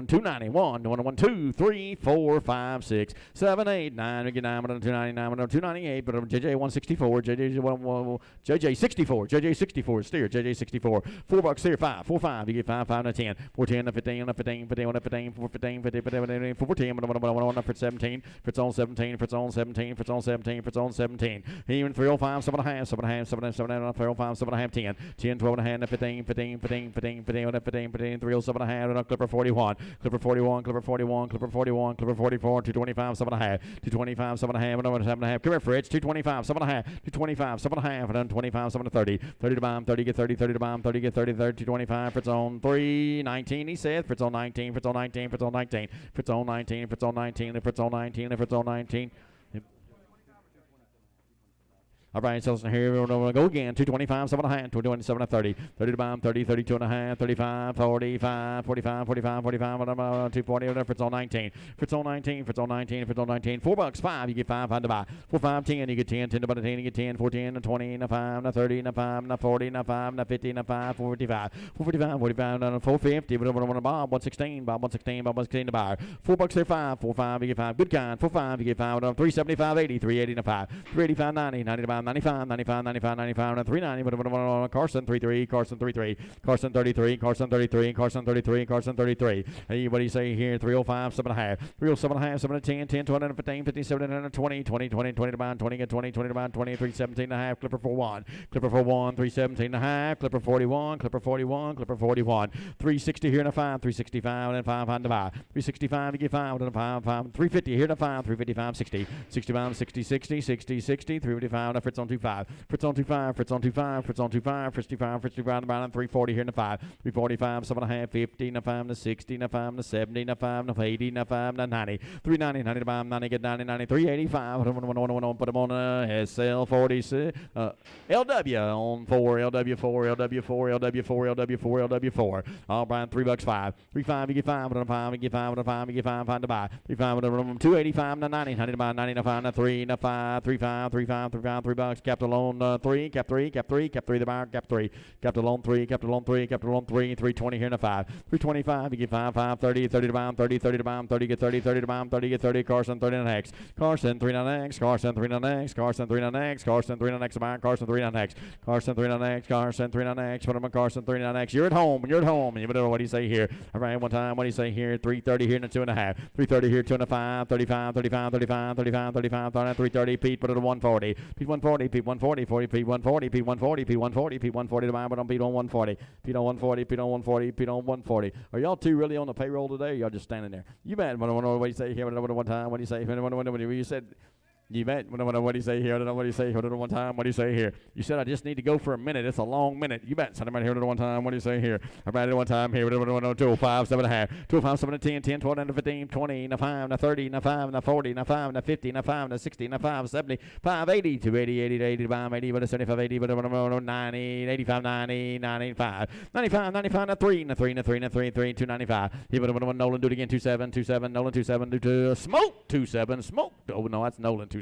290, 1, 2, 3, 4, 5, 6, 7, 8, 9, you get 9, 299, 298, but JJ 164, JJ 64, JJ 64, steer, JJ 64, $4 steer, 5, 4, 5, you get 5, 5 to 10, 4, 10 to 15, 15, 15, 15, 4, 15, 15, 15, 4, 10, for 17, for its own 17, for its own 17, for its own 17, for its own 17, even 305, 7 and a half, 7 and a half, 7 and a half, 305, 7 and a half, 10, 10, 12 and a half, 15, 15, 15, 15, 15, 307 and a half, and a Clipper 41, Clipper 41, Clipper 41, Clipper 41, Clipper 44, 225, 7 and a half, 225, 7 and a half, and 7 and a half. Come here, Fritz, 225, 7 and a half, 225, 7 and a half, and then 25, 7 to 30, 30 to bomb, 30 get 30, 30 to bomb, 30 get 30, 30 to 25, Fritz on 3, 19, he said, Fritz on 19, Fritz on 19, Fritz on 19, Fritz on 19, Fritz on 19, Fritz on 19, Fritz on 19. All right, so here we're going to go again. 225, 7 and a half, 227 and 30. 30 to bomb, 30, 32 and a half, 35, 45, 45, 45, 45, 240, Fritz on 19. Fritz on 19, Fritz on 19, Fritz on 19. $4, 5, you get 5, 5 to buy. 4, 5, 10, you get 10, 10 to buy, 10, you get 10, 14, 20, 5, 30, 5, 40, 5, 50, 5, 455, 455, 45, 450, but over to Bob, 116, Bob 116, Bob 116 to buy. $4 there, 5, 4, 5, you get 5. Good kind, 4, 5, you get 5, 375, 80, 380 and 5, 385, 90, 90 to buy. 95, 95, 95, 95, and 390, Carson 33, Carson 33, Carson 33, Carson 33, Carson 33, Carson 33. Hey, what do you say here? 305, 7 and a half, 307 and a half, 7 and 10, 10, 20, 15, 15, 17, 20, 20, 20, 20 to bind, 20, get 20, 20 to bind, 20, 317 and a half, Clipper 41, Clipper 41, 317 and a half, Clipper 41, Clipper 41, Clipper 41, 360 here and a 5, 365 and then 5 on the buy, 365 to get 5 and a 5, 350 here and a 5, 355, 60, 65, 60, 60, 60, 60, 355 and a Fritz on 25. Fritz on 25, Fritz on 25, Fritz on 25, Fritz 25, Fritz 25, about 340 here in the 5, 345, 7 and a half, 50, 5 to 60, 5 to 70, 5 to 80, 5 to 90, 390, 90 to 5, 90 get 90, 90, 385, put them on SL46, LW on 4, LW4, LW4, LW4, LW4, LW4, all right, $3, 5, 35, you get 5, and 5, you get 5, and 5, you get 5, 5 to buy, 35, 285 to 90, 90 to buy, 90 to 5, 3, 5, 35, 35, 35, 3 bucks. Capped alone 3, cap 3, cap 3, cap 3 the bar, cap 3. Capped alone 3, capped alone 3, capped alone 3, 320 here in a 5. 325, you get 5, 5, 30, 30 to bomb, 30, 30 to bomb, 30, get 30, 30 to bomb, 30, get 30, Carson 39X. Carson 39X, Carson 39X, Carson 39X, Carson 39X the bar, Carson 39X, Carson 39X, Carson 39X, put him on Carson 39X. You're at home, and you better know what do you say here. All right, one time, what do you say here? 330 here in a 2.5. 330 here, 2.5, 35, 35, 35, 35, 35, 330, Pete, put it at 140. Pete 140, Pete 140, 40, Pete 140, Pete 140, Pete 140, Pete 140 to mine, but on Pete on 140. Pete on 140, Pete on 140, Pete on 140. Are y'all two really on the payroll today? Or y'all just standing there? You bet. What do you say here? One time, what do you say? You said, you bet. What do you say here? I don't know what do you say here. One time, what do you say here? You said I just need to go for a minute. It's a long minute. You bet. Somebody here one time. What do you say here? Everybody one time here. 205, 7.5. 205, 7 to 10, 10, 12, 15, 20, 5, 30, 5, 40, 5, 50, 5, 60, 5, 70, 5, 80, 280, 80, 80, 80, but 75, 80, but 90, 85, 90, 95, 95, 95, 3, 3, 3, 3, 3, 295. He would have Nolan do it again. 27, 27, Nolan 27, do 2, smoke 27, smoke. Oh no, that's Nolan 27.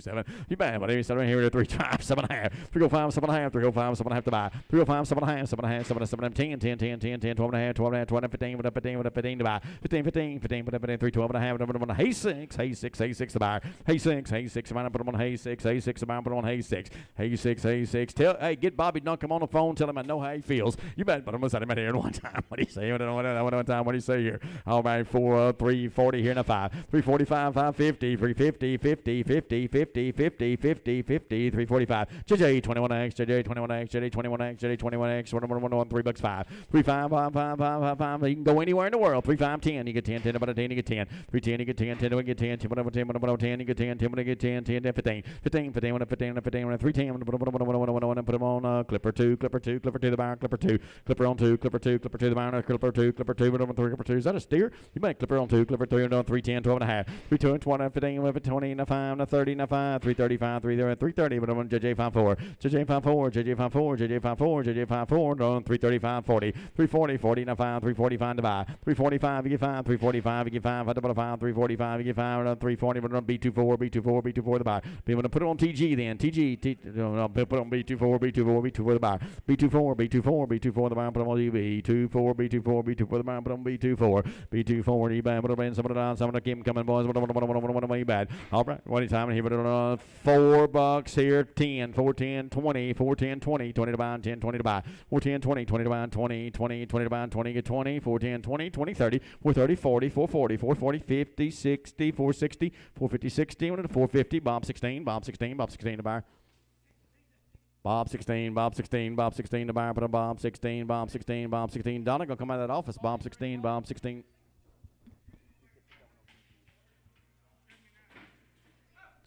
You bad, but he's right here at 3, 5, 7.5, 305, 7.5, 305, 7.5 to buy, 305, 7.5, 7.5, 7, 10, 10, 10, 10, 10, 12.5, 12.5, 12, 15, with a 15, with a 15 to buy, 15, 15, 15, with a 15, 3, 12.5, hay 6, hay 6, hay 6 to buy, hay 6, hay 6, put him on hay 6, hay 6 to buy, put him on hay 6, hay 6, hay 6. Tell, hey, get Bobby Duncan on the phone, tell him I know how he feels. You bet, but I'm gonna set him out here in one time. What do you say? One time, what do you say here? All right, 4, 340 here in a 5, 345, 550, 350, 50, 50, 50, 50, 50, 50, 345. JJ 21X, JJ 21X, JJ 21X, JJ 21X, 1, 3 bucks 5, 3, 5, 5, 5, 5, 5, 5. You can go anywhere in the world. 3, 5, 10. You get 10, 10, about a 10, you get 10. 3, 10, you get 10, 10, you get 10, 10, whatever 10, whatever 10, you get 10, 10, you get 10, 10, 10, 15, 15, 15, 15, 15, 3, 10, put them on clipper 2, clipper 2, clipper 2, the bar, clipper 2, clipper on 2, clipper 2, clipper 2, the bar, clipper 2, clipper 2, whatever 3, clipper 2. Is that a steer? You might clipper on 2, clipper 3, on 3, 10, 12 and a half, 3, 2, 20, 15, 20, 5, 30, 5, 335, 330, but I'm on JJ 54, JJ 54, JJ 54, JJ 54, JJ 54, on 335, 40, 340, 40, 5, 345 to buy, 345, you get 5, 345, you get 5, 5, 345, you get 5, 340, but on B24, B24, B24 the buy. Be able to put it on TG then, TG, put on B24, B24, B24 the buy, B24, B24, B24 the buy, put on B24, B24, B24 the buy, put on B24, B24, you bad, put it on some of the down, some of the keep coming boys, what bad. All right, what time here, put it on $4 here, 10, 4, 10, 20, 4, 10, 20, 20 to buy, 10, 20 to buy, 4, 10, 20, 20 to buy, 20, 20, 20 to buy, 20, get 20, 4, 10, 20, 20, 30, 4, 30, 40, 4, 40, 4, 40, 50, 60, 4, 60, 4, 50, 60, 4, 50, Bob 16, Bob 16, Bob 16 to buy. Bob 16, Bob 16, Bob 16 to buy, put a Bob 16, Bob 16, Bob 16. Donna gonna come out of that office, Bob 16, Bob 16.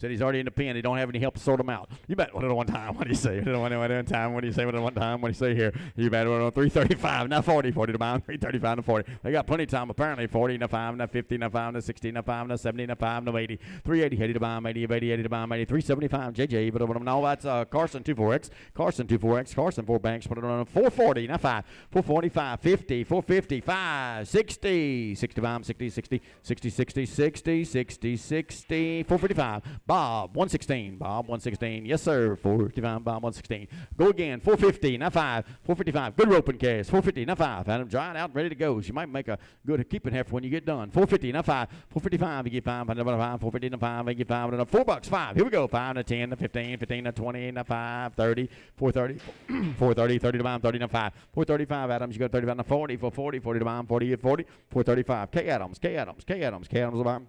Said he's already in the pen. He don't have any help to sort them out. You bet one at one time. What do you say? One time. What do you say? One at one time. What do you say here? You bet one on 335. Now 40. 40 to bound. 335 to 40. They got plenty of time apparently. 40 to 5. Now 50 to 5. Now 60 to 5. Now 70 to 5. Now 80. 380. 80 to bound. 80. 80. 80 to bound. 80. 375. JJ. But no, that's Carson 24X. Carson 24X. Carson 4 banks. Put it on 440. Now 5. 445. 50. 450. 5. 60. 60 bound. 60. 60. 60. 60. 60. 60. 60. 455. Bob 116, Bob 116, yes sir, 455, Bob 116. Go again, 450, now 5, 455, good roping cast, 450, now 5. Adam drying out, ready to go. She might make a good keeping heifer when you get done. 450, now 5, 455, you get 5, 450, now 5, you get 5, $4, 5. Here we go, 5 to 10 to 15, 15 to 20, now 5, 30, 430, 430, 30 to bomb, 30 to 5, 435, Adams, you got 35 to 40, 440, 40 to bomb, 40 at 40, 435, K Adams, K Adams, K Adams, K Adams, the bomb.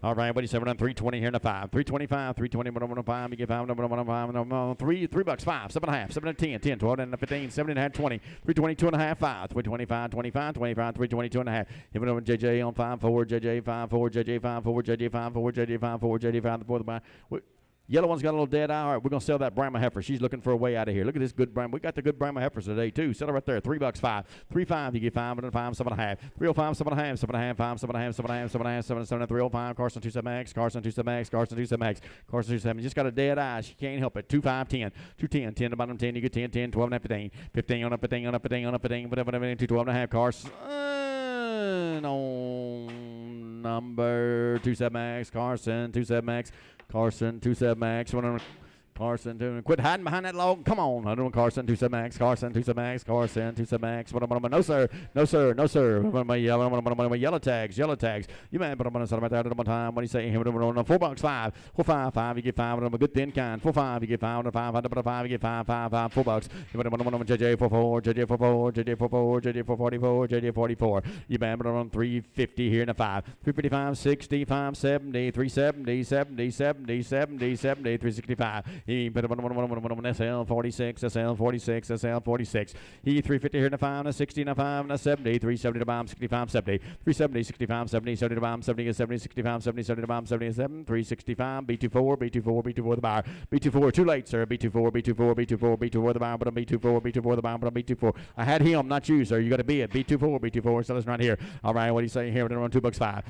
All right, what do you say? We're on 320 here in a 5. 325, 320, 105, you get 5, 3 $5, 7 1/2, 7 to 10, 10, 12, and 15, 7 1/2, 20, 320, 2 1/2, 5, 325, 25, 25, 320, 2 1/2. Hit it over JJ on 5, 4, JJ, 5, 4, JJ, 5, 4, JJ, 5, 4, JJ, 5, 4, JJ, 5, before the buy. Yellow one's got a little dead eye. All right, we're going to sell that Brahma heifer. She's looking for a way out of here. Look at this good Brahma. We got the good Brahma heifers today, too. Sell her right there. $3, 5. 3.5, you get 5, 5, 7 1/2. 305, 7 1/2, 7 1/2, 5, 7 1/2, 7 1/2, 7 1/2, 7 7, 305. Carson 27X, Carson 27X, Carson 27X, Carson 27. Just got a dead eye. She can't help it. 2, 5, 10. 210, 10 to bottom 10. You get 10, 10, 12 and 15. 15 on up, 15 on up, 15 on up, 15, whatever, 2, 12 and a half. Carson on number 27X, Carson 27X, Carson 27X. Carson, quit hiding behind that log. Come on. I don't Carson, 2-7X. Carson, 2-7X. Carson, 2-7X. No, sir. No, sir. No, sir. My yellow tags. Yellow tags. You man, but I'm going to set them right there at one time. What do you say? $4, $5. 4-5. You get 5 of them. A good thin kind. 4-5. You get 5 on 5. 5. You get 5. $4. You better on JJ 44. JJ 44. JJ 44. JJ 444. JJ 44. You man, but on 350 here in a 5. 355. 65. 70. 370. 70. 70. 70. 70. 365. He better SL 46, SL 46, SL 46. He 350 here in a 5, and a 60, and a 5, and a 70, 370 to bomb, 65, 70, 370, 65, 70, 70 to bomb, 70, 70, 65, 70, 70 to bomb, 77, 365, B24, B24, B24 the bar, B24, too late, sir, B24, B24, B24, B24 the bar, but a B24, B24 the bar, but a B24. I had him, not you, sir. You got to be it. B24, B24, so listen right here. All right, what do you say here? We're going to run $2.5.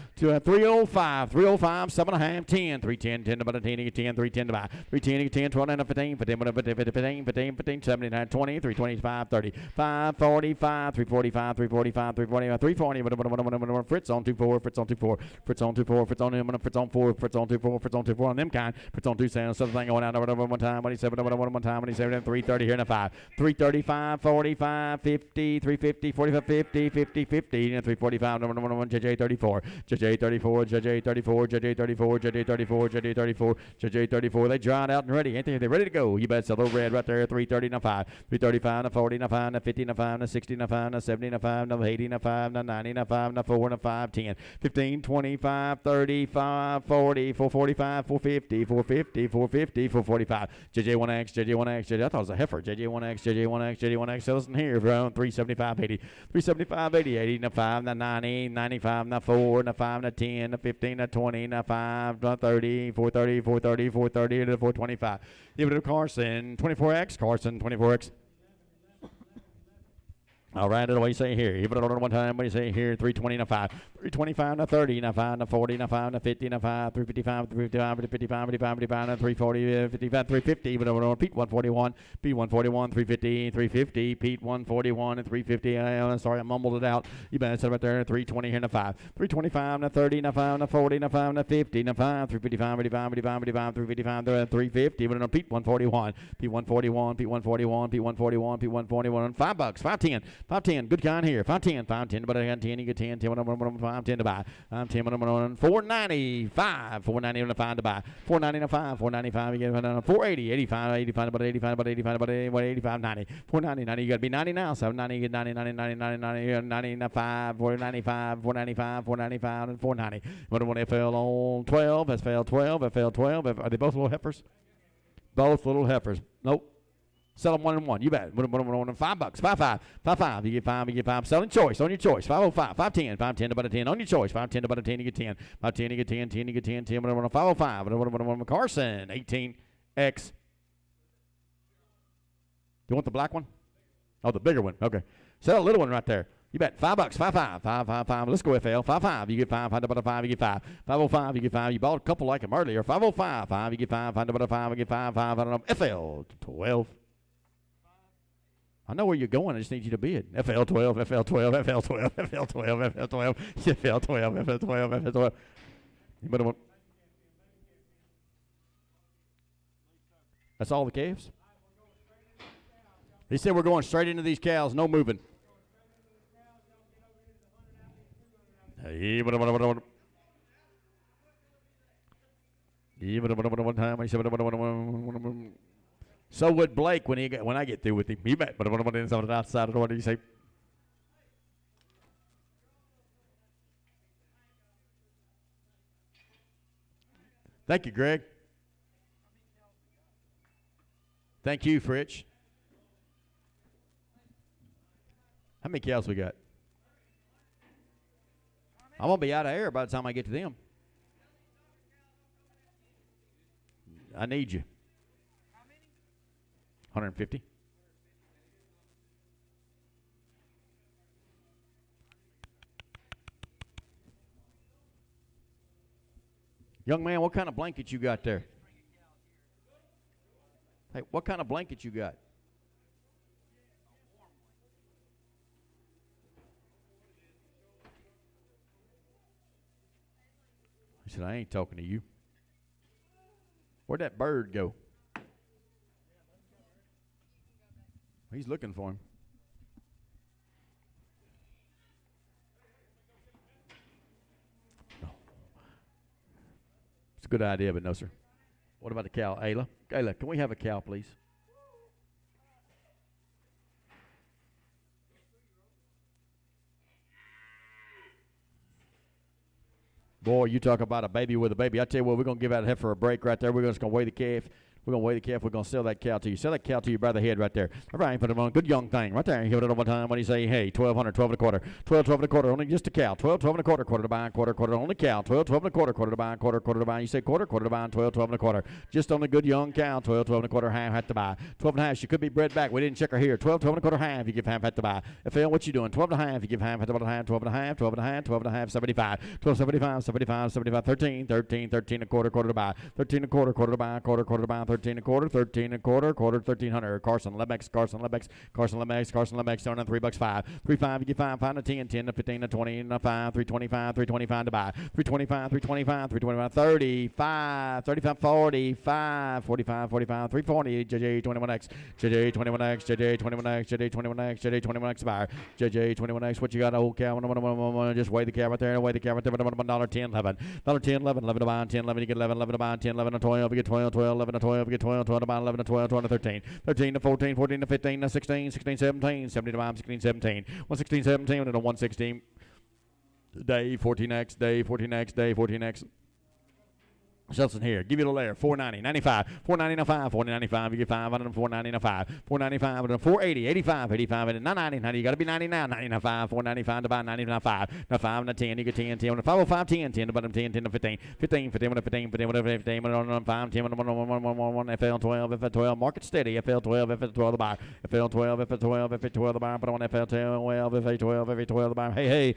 305, 305, 7.5, 10, 310, 10 to about a 10, you get 10, 310 to buy, 310, you get 10, 12, and a 15, 15, 79, 20, 325, 30, 545, 345, 345, 345, 340, Fritz on 24, Fritz on 24, Fritz on 24, Fritz on him, Fritz on 4, Fritz on 24, Fritz on 24, on them kind, Fritz on 2 sounds, something going out over one time, what he said, one time, what he said, 330 here in a 5, 335, 45, 50, 350, 45, 50, 50, 50, and 345, JJ 34, JJ 34, JJ 34, JJ 34, JJ 34, JJ 34, JJ 34, they dried out and ready, ain't they? They're ready to go. You bet. So little red right there. 330 and 5, 335 and 40 and 5 and 50 and 5 and 60 and 5 and 70 and 5 and 80 and 5 and 90 and 5 and 4 and 5, 10, 15, 25, 35, 40, 445, 450, 450, 450, 445. JJ1X, JJ1X, JJ. I thought it was a heifer. JJ1X, JJ1X, JJ1X. So listen here. Around 375, 80, 375, 80, 80 and 5 and 90, 95 and 4 and 5 and 10 and 15 and 20 and 5 and 30, 430, 430, 430 and 425. Give it to Carson, 24X, Carson, 24X. All right, what do you say here? Give it one time. What do you say here? 320 and a 5. 325 and a 30 and a 5 and a 40 and a 5 and a 50 and a 5. 355, 355, 55, 55, 55 and 340, 55, 350. But over Pete 141, Pete 141, 350, 350, Pete 141 and 350. Sorry, I mumbled it out. You better set right there. 320 here and a 5. 325 and a 30 and a 5 and a 40 and a 5 and a 50 and a 5. 355, 55, 55, 55, 355, 350. But on Pete 141, Pete 141, Pete 141, Pete 141, Pete 141. $5, 510. 510, good kind here. 510, 510, but I got 10, you get 10, 10, 510 to buy. I'm 10, 495, 490 on the 5 to buy. 490 on 5, 495, you get 480, 85, 85, about 85, about 85, about 85, 90. 490, 90, you got to be 90 now. 790, you get 90, 90, 90, 90, 90, 95, 495, 495, 495, and 490. But when they fell on 12, has failed 12, FL 12. Are they both little heifers? Both little heifers. Nope. Sell them 1 and 1. You bet. $5. 5. You get 5. You get 5. Selling choice on your choice. 505. 510. 510 to about a 10 on your choice. 510 to about a 10. You get 10. 510. You get 10. 10. You get 10. 10. 505. Carson. 18X. You want the black one? Oh, the bigger one. Okay. Sell a little one right there. You bet. $5. 5. 5. Let's go FL. 5. You get 5. 5 to about a 5. You get 5. 505. You get 5. You bought a couple like them earlier. 505. 5. You get 5. 5 to about a 5. You get 5. 5. I don't know. FL 12. I know where you're going. I just need you to bid. FL 12, FL 12, FL 12, FL 12, FL 12, FL 12, FL 12, FL 12. You better want. That's all the calves? He said we're going straight into these cows, no moving. So would Blake when I get through with him. You bet. But outside of the what do you say? Thank you, Greg. Thank you, Fritch. How many cows we got? I'm going to be out of air by the time I get to them. I need you. 150. Young man, what kind of blanket you got there? Hey, what kind of blanket you got? He said, I ain't talking to you. Where'd that bird go? He's looking for him. No. It's a good idea, but no, sir. What about the cow? Ayla? Ayla, can we have a cow, please? Boy, you talk about a baby with a baby. I tell you what, we're going to give that heifer a break right there. We're just going to weigh the calf. We're going to weigh the calf. We're going to sell that cow to you. Sell that cow to you by the head right there. All right, put it on. Good young thing right there. Give it one time. What do you say? Hey, 1,200, 12 and a quarter. 12, 12 and a quarter. Only just a cow. 12, 12 and a quarter. Quarter to buy. Quarter, quarter. Only cow. 12, 12 and a quarter. Quarter to buy. Quarter, quarter to buy. You say quarter, quarter to buy. 12, 12 and a quarter. Just on the good young cow. 12, 12 and a quarter. Half had to buy. 12 and a half. She could be bred back. We didn't check her here. 12, 12 and a quarter. Half. You give half had to buy. FL, what you doing? 12 and a half. You give half had to buy. 12 and a half. 12 and a half. 12 and a half. 75. 12, 75. 75. 75. 13. 13. 13 and a quarter. Quarter to buy. 13 and a quarter. Quarter to buy. Quarter, quarter to buy. 13 and a quarter. 13 and a quarter. Quarter. 1,300. Carson Lebex, Carson Lebex, Carson Lebex, Carson Lebex, selling on $3.05. 3.5, you get 5, 5 to 10, 10 to 15 to 20 to 5, 325, 325 to buy. 325, 325, 325, 35, 35, 45, 45, 45, 340, JJ21X, JJ21X, JJ21X, JJ21X, JJ21X buyer, JJ21X, what you got, old cow? Just weigh the cow right there, weigh the cow right there, $1.10, 11, $10, 11, 11 to buy, 10, 11, you get 11, 11 to buy, 10, 11 to 12, you get 12, 12, 11 to 12, you get 12, 12 to buy, 11 to 12, 12 to 13. 13 to 14, 14 to 15 to 16, 16, 17, 17 to 5, 16, 17, 116, 17, and a 116. Day, 14X, day, 14X, day, 14X. Shelton here. Give you the layer. 490, 95, 490, 5, 495. You get 500, 490, 5, 495, and 480, 85, 85, and 990, 90. You got to be 90 now. 95, 495 to buy 99, 5, now 5 and a 10. You get 10, 10, 505, 10, 10 to bottom 10, 10 to 15, 15, 15, 15, 15, 15, 5, 10, 1, FL 12, FL 12. Market steady. FL 12, FL 12 the buy. FL 12, FL 12, FL 12 the buy. Put on FL 12, FL 12, FL 12 the buy. Hey, hey.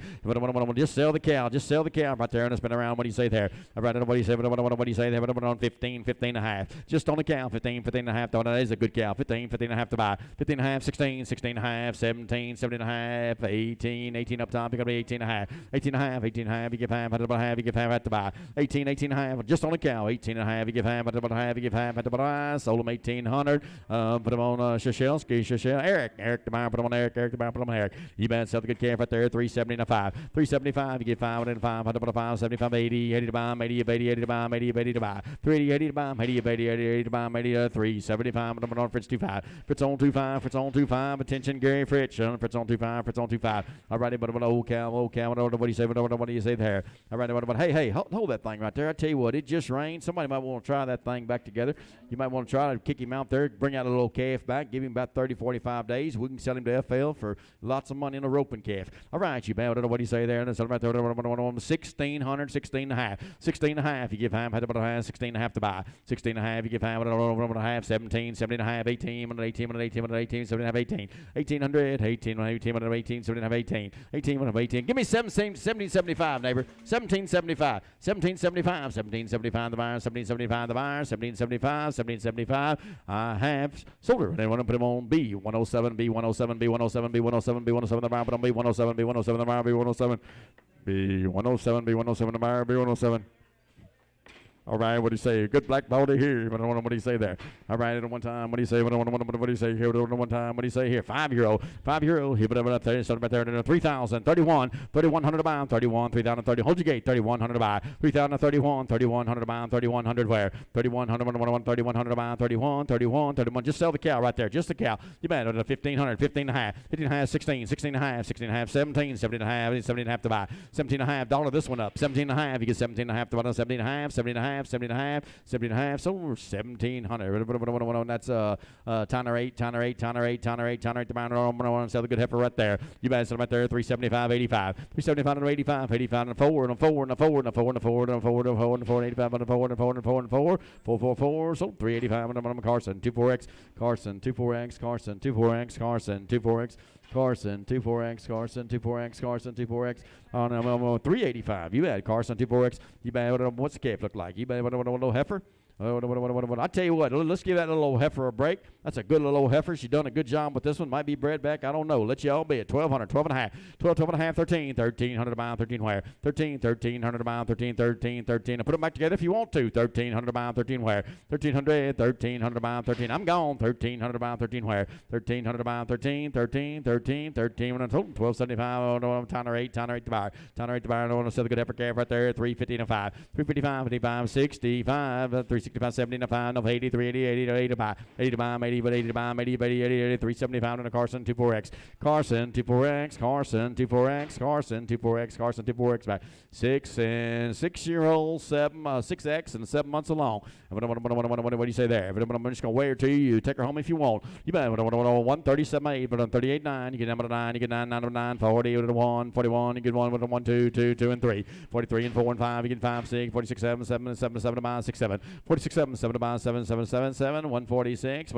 Just sell the cow. Just sell the cow right there and spin around. What do you say there? All right, what do you say? What do you say there? But on 15, 15 and a half. Just on the cow, 15, 15 and a half. That is a good cow. 15, 15 and a half to buy. 15 and a half, 16, 16 and a half, 17, 17 and a half, 18, 18 up top. You got to be 18 and a half. 18 and a half, 18 and a half. You give half, about half. You give half at the buy. 18, 18 and a half. Just on the cow, 18 and a half. You give half, about half. You give half at the buy. Sold them 1,800. Put them on Shashelski, Shashel. Eric the buy. Put them on Eric the buy. Put them on Eric. You bet sell the good calf right there. 370 and a 5. 375. You get 5 and 5. Put them on 5. 75, 80, 80 to buy. 80, 80, 80 to buy. 80, 80 to buy. 380, 80 to buy. 80, 80, 80, 80 to buy. 80, 375. Put them on Fritz 25. Fritz on 25. Fritz on 25. Attention, Gary Fritz. Fritz on 25. Fritz on 25. All righty, but old cow. What do you say? What do you say there? All right, but hey, hold that thing right there. I tell you what, it just rained. Somebody might want to try that thing back together. You might want to try to kick him out there, bring out a little calf back, give him about 30, 45 days. We can sell him to FL for lots of money in a roping calf. All right, you bet. What do you say there? And right there, 1,600, 16 and a half. 16 and a half. You give half, 16 and a half to buy. 16 and a half. You give half, 17, 17 and a half, 18, 18, 18, 18, 17 and a half, 18, 1800, 18, 18, 18, 17 and a half, 18, 18, 18. Give me 1775, neighbor. 1775, 1775, 1775 the buyer, 1775 the buyer, 1775, 1775. I have sold her. They want to put them on B107, B107, B107, B107, B107 the buyer, put on B107, B107 the buyer, B107, B107, B107 the buyer, B107. All right, what do you say? Good black body here. What do you say there? All right, at one time, what do you say? What do you say here? One time, what do you say here? 5 euro. 5 euro. Here, but up there, starting right there, 3,000, 31, 3,100 to buy, 31, 3,000, 30. Hold your gate, 3,100 to buy, 3,000 to 31, 3,100 to buy, 3,100 where? 3,100, 3,100 to buy, 31, 31, 31. Just sell the cow right there, just the cow. You bet, 1,500, 15 and a half, 15 and a half, 16, 16 and a half, 16 and a half, 17, 17 and a half, 17 and a half to buy, 17 and a half, dollar this one up, 17 and a half, you get 17 and a half to buy, 17 and a half, 17 and a half, 17 and a half, 17 and a half, so 1,700. That's Tanner 8, Tanner 8, Tanner 8, Tanner 8, Tanner 8, the buyer, sell the good heifer right there. You bet, sell right there, 375, 85, 375 and 85, 85 and 4, and 4, and 4, and 4, and 4, and 4, and 4, and 4, 85 and 4, and 4, and 4, and 4, 444, so 385 and Carson, 24X, Carson, 24X, Carson, 24X, Carson, 24X. Carson, 24X, Carson, 24X, Carson, 24X, on 385. You bet, Carson, 24X. You bet, what's the calf look like? You bet, what a little heifer? I tell you what, let's give that little old heifer a break. That's a good little old heifer. She's done a good job with this one. Might be bred back. I don't know. Let y'all be at 1,200, 12 and a half, 12, 12 and a half, 13, 1,300 a mile, 13 where, 13, 1,300 a mile, 13, 13, 13. And put them back together if you want to. 1,300 a mile, 13 where, 1,300, 1,300 a mile, 13. I'm gone. 1,300 a mile, 13 where, 1,300 a mile, 13, 13, 13, 13. When I'm total 1,275. Tanner 8 to buyer. Tanner 8 to buyer. I want to sell the good heifer calf right there. 350 and a 5. 355, 55, 65, 365, 70 and a 5. No 80, 380, 80 to buy. 80 to buy, 80, but 80 to buy, 80, 80, 80, 80, 375 and a Carson 24X. Carson 24X, Carson 24X, Carson 24X, Carson 24X back. 6-year-old, 6X and 7 months along. What do you say there? I'm just going to weigh her to you. You take her home if you want. You bet. 137.8, but on 38.9, you get number 9, you get 9, 40 with a 1, 41, you get 1 with a 1, 2, 2 and 3. 43 and 4 and 5, you get 5, 6, 46, 7, 7, 7, 7 to buy, 6, 7. 46, 7, 7 to buy, 7, 7, 7, 7, 146.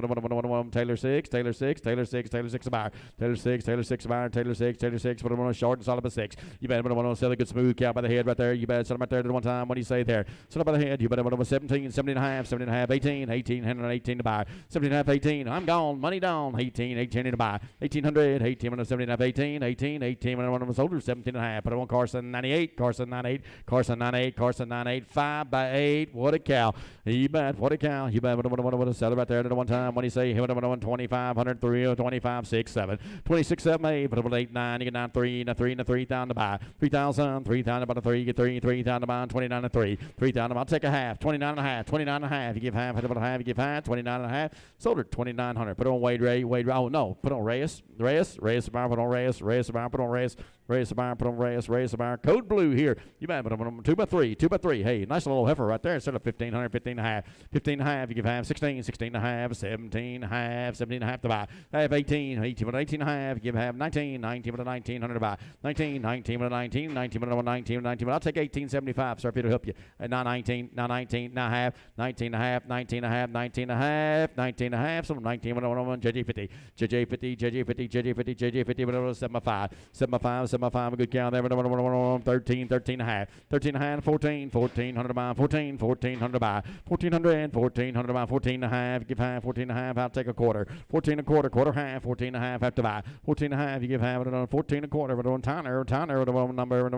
Taylor 6, Taylor 6, Taylor 6, Taylor 6 a buyer. Taylor 6, Taylor 6 a buyer, Taylor 6, Taylor 6, but I'm on a short and solid by 6. You bet. I'm going to sell a good smooth cow by the head right there. You bet. Set them right there at one time. What do you say there? Set up by the head. You bet. I'm over 17, 17 and a half, 17 and a half, 18, 1,818 to buy. 17 and a half, 18. I'm gone. Money down. 18, 18 to buy. 1,800, 18, 17 and a half, 18, 18, 18. When I'm older, 17 and a half. Put it on Carson 98, Carson 98, Carson 98, Carson 98, 5 by 8. What a cow. You bet. What a cow. You bet. What sell it right there at one time. What do you say? 2,500, 3, 25, 6, 7. 26, 7, 8. Put it 8, 9. You get 9, 3, 3,000 to buy. 3,000, 3,000 about a 3. You get 3,000 to buy. 29 and 3. 3,000. I'll take a half. 29 and a half. 29 and a half. You give half. About a half. You give half. 29 and a half. Sold her 2,900. Put on Wade Ray. Oh no. Put on Reyes. Reyes the bar. Put on Reyes. Reyes the bar. Put on Reyes. Reyes the bar. Put on Reyes. Reyes the bar. Code blue here. You bet. Put on 2 by 3. 2 by 3. Hey, nice little heifer right there. Instead of 1,500, 15 and a half. 15 and a half. You give half. 16, 16 and a half. 17 and a half. 17 and a half to buy. Half 18. 18 with 18 and a half. Give half 19. 19 with a 1,900 to buy. 19. 19 with a 19. 19 with a 19. 19. I'll take 1875. Sorry if it'll help you. Now 19. Now 19. Now half. 19 and a half. 19 and a half. 19 and a half. 19 and a half. So 19 with a 1. JJ50. JJ50. JJ50. JJ50. JJ50 with a 75. 75. 75. A good count there. 13. 13 and a half. 13 and a half. 14. 1,400 to buy. 14. 1,400 to buy. 1,400. 1,400 to buy. 14 and a half. Give half. 14 and a half. I'll take a quarter. 14 and a quarter. Quarter half. 14 and a half. Have to buy. 14 and a half. You give half. 14 and a quarter. But on Tanner. Tanner. Number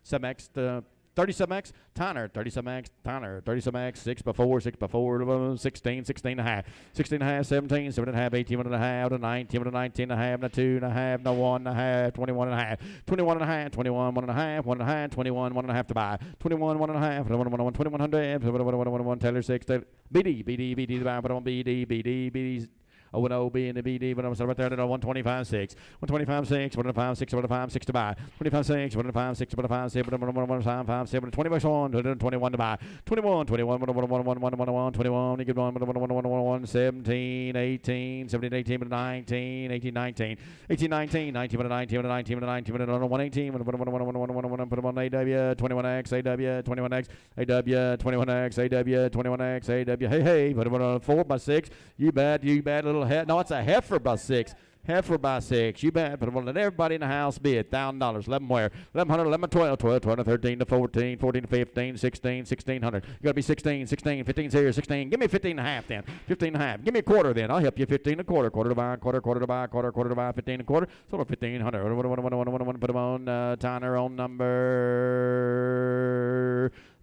7X. 37X, Tanner, 37X, Tanner, 37X, 6 by 4, 6 by 4, 16, 16 and a half, 16 and a half, 17, 7 and a half, 18 and a half, 19, 19 and a half, 2 and a half, 1 and a half, 21 and a half, 21 and a half, 21, 1 and a half, 1 and a half, 21, 1 and a half to buy, 21, 1 and a half, 2100, Taylor 6, BD, the buy, but on BD. O and O, B and the BD, but I'm right there at 125, 6. 125, 6, 105, 6, 105, 6 to buy. 25, 6, 105, 6, 105, 6, 105, 7, 20 bucks on, 21 to buy. 21, 21, 21, you get 1, 17, 18, 17, 18, 19, 18, 19, 18, 19, 19, 19, 19, 19, 118, put them on AW, 21X, AW, 21X, AW, 21X, AW, 21X, AW, hey, put them on 4 by 6, you bet, little head. No, it's a heifer by 6. Heifer by 6. You bet. But I'm going to let everybody in the house bid. $1,000. 11 where? 1,100, 11, 12, 12, 12 to 13 to 14, 14 to 15, 16, 1,600. You got to be 16, 16, 15's here, 16. Give me 15 and a half then. 15 and a half. Give me a quarter then. I'll help you 15 and a quarter. Quarter to buy, quarter to buy, quarter to buy, 15 and a quarter. So 1,500. Put them on Tanner on number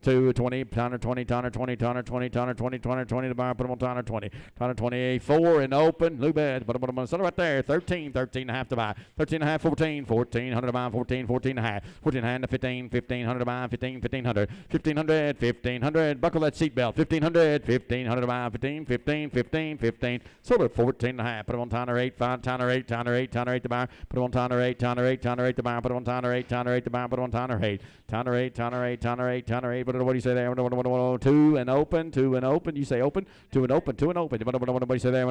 2, 20, Tanner 20, Tanner 20, Tanner 20, Tanner 20, Tanner 20 to buy, put them on Tanner 20. Tanner 20, 4 and open, Lou bed, put them on the right there, 13, 13 and a half to buy, 13 and a half, 14, 1,400 to buy, 14, 14 and a half, 14 and a half to 15, 1,500 to buy, 15, 1,500, 1,500, 1,500, buckle that seatbelt, 1,500, 1,500 to buy, 15, 15, 15, 15, sold at 14 and a half, put them on Tanner 8, 5, Tanner 8, Tanner 8, Tanner 8 to buy, put them on Tanner 8, Tanner 8, Tanner 8 to buy, put them on Tanner 8, Tanner 8 to buy, put them on Tanner 8, Tanner 8, Tanner 8, Tanner 8, Tanner 8, what do you say there? 2 and open, 2 and open. You say open, 2 and open, 2 and open. What say there?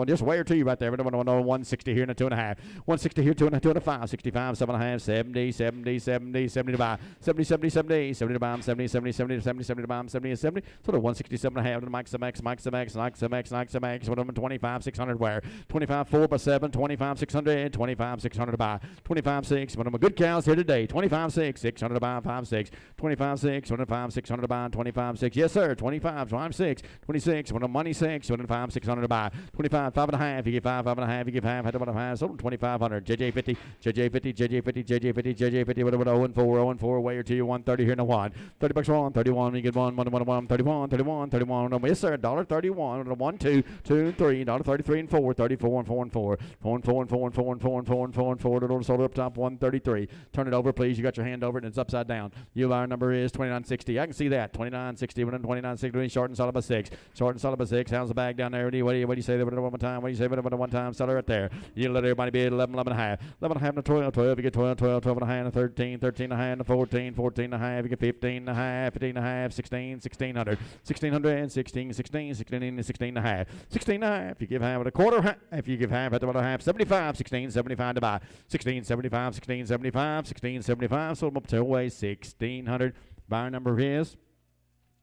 Just way or two right there. 160 here and a 2 and a half. 160 here, 2 and a 5. 65, 7 and a half, 70, 70, 70, 70 to buy. 70, 70, 70, 70 to buy. 70, 70, 70, 70, 70 to buy. 70, 70. Sort of 167 and a half. Mike some X. What 25, 600 where? 25, 4 by 7, 25, 600, 25, 600 to buy. 25, 6. One of my good cows here today. 25, 6, 600 to buy. 5, 6. 25, 6, 105. 25, 600 to buy, 25, 6. Yes, sir. 25, 5, 6, 26. When the money 6, 25, 600 to buy. 25, 5 and a half. You get 5, 5 and a half. You get half. Had about a half. Sold 2,500. JJ 50, JJ 50, JJ 50, JJ 50, JJ 50. Whatever. 0 and 4, 0 and 4. Way or 2, 130 here in the one. 30 bucks wrong. 31. You get 1, 1, 1, 1, 31, 31, 31. Yes, sir. $1.31. 1, 2, 2 and 3. $33 and 4. 34 and 4 and 4. 4 and 4 and 4 and 4 and 4 and 4 and 4 and 4. Little sold up top 133. Turn it over, please. You got your hand over it and it's upside down. Our number is 2960. I can see that. 2960. 2960. Short and solid by 6. Short and solid by 6. How's the bag down there? What do you say there? One more time. What do you say there? One time. Sell it right there. You let everybody be at 11, 11 and a half. 11 and a half and 12, 12. You get 12, 12, 12 and a half and 13, 13 and a half and 14, 14 and a half. You get 15 and a half, 15 and a half, 16, 1600. 1600, 16, 16, 16, 16 and a half. 16 and a half. You give half at a quarter. If you give half at about a half, 75, 16, 75 to buy. 16, 75, 16, 75, 16, 75. Sold them up to away 1600. Buyer number is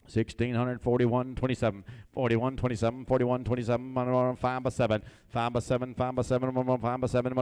1600, 41, 27, 41, 27, 41, 27, 5 by 7, 5 by 7, 5 by 7, 5 by 7,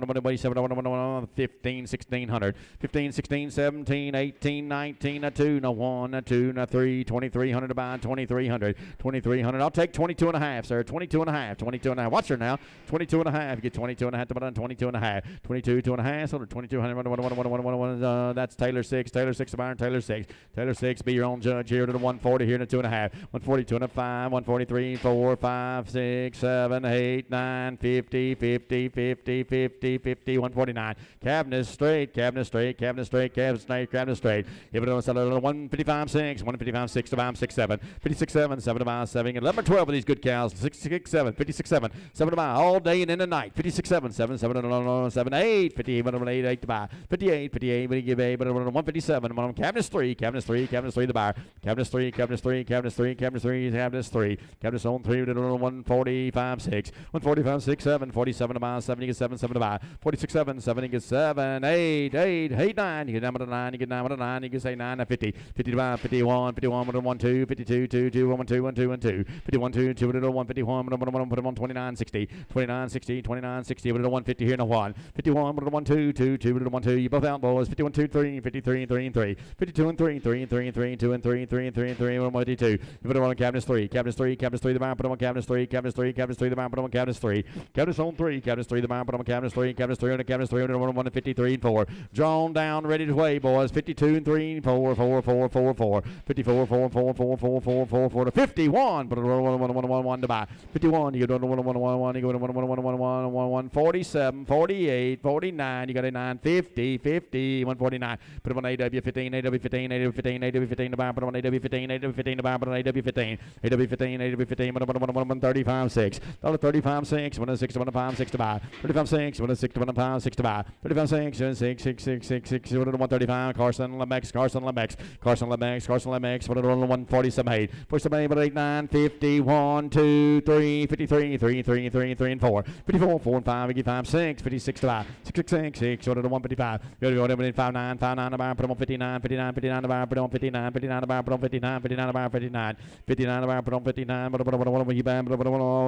15, 1600, 15, 16, 17, 18, 19, a 2, a 1, a 2, a 3, 2300 to buy, 2300, 2300. I'll take 22 and a half, sir, 22 and a half, 22 and a half. Watch her now, 22 and a half. You get 22 and a half to buy, 22 and a half, 22, 2 and a half, so 2200. That's Taylor 6, Taylor 6 to buy, Taylor 6, Taylor 6. Be your own judge here to the 140 here. 2 and a half, 142 and a 5, 143, 4, 5, 6, 7, 8, 9, 50, 50, 50, 50, 50, 149. Cabinet straight, cabinet straight, cabinet straight, cabinet straight, cabinet straight. If it don't sell it, 155, 6, 155, 6 to buy, 6, 7, 56, 7, 7 to buy, 7, 11 or 12 of these good cows, 66, 7, 56, 7, 7 to buy, all day and in the night, 56, 7, 7, 7, 7, 8, 58, 8, 8 to buy, 58, 58, but you give 8, but 157, one of them, cabinets 3, cabinets 3, cabinets 3 the buyer, cabinets 3, cabinets 3, cabinets 3, cabinets 3, cabinets 3, cabinets on 3, 145, 6, 145, 6, 7, 47 to buy, 7, you get 7, 7 to buy, 46, 7, 7, you get 7, 8, 8, 8, 9, you get 9 with a 9, you get 9 with a 9, you get say 9 at 50, 50 to buy, 51, 51 with a 1, 2, 52, 2, 2, 1, 2, 1, 2, 1, 2, 51, 2, 2 with a 1, 51, put them on 29, 60, 29, 60, 29, 60 with a 150 here and a 1, 51 with a 1, 2, 2, 2 with a 1, 2, you both out boys, 51, 2, 3, 53 and 3 and 3, 52 and 3, 3 and 3 and 3 and 2 and 3 and 3 and 3 and 3 and 152. You put them on cabinets 3, cabinets 3, cabinets 3 the buyer, put them on cabinets 3, cabinets 3, cabinets 3 the buyer, put them on cabinets 3, cabinets on 3, cabinets 3 the buyer, put them on cabinets 3, cabinets 3 on the cabinets 3 on the 1 and 53 and 4. Drawn down, ready to weigh boys, 52 and 3 and 4, 4, 4, 4, 4, 54, 4, 4, 4, 4, 4, 4, 4 to 51, put a 1 to buy, 51, you go to 1, you go to 1, 47, 48, 49, you got a 9, 50, 50, 149, put them on AW15, AW15, AW15, AW15 to buy, put them on AW15, AW15 to buy, put on AW15, AW15, AW15, 35, 6, $35, 6, 1 6, 1 5, 6 to buy, 35, 6, 1 6, 1 5, 6 to buy, 35, 6, 6, 6, 6, 6, 6, 135, Carson Lemex, Carson Lemex, Carson Lemex, Carson Lemex, 147, 8, 47, 8, 8, 9, 50, 1, 2, 3, 53, 3, 3, 3, 3, and 4, 54, 4 and 5, 55, 6, 56 to buy, 6, 6, 6, 155, go to 5, 9, 5, 9 to buy, put them on 59, 59, 59 to buy, put them on 59, 59 to buy, put them on 59, 59 to buy, 59, 59 to buy, put on 59,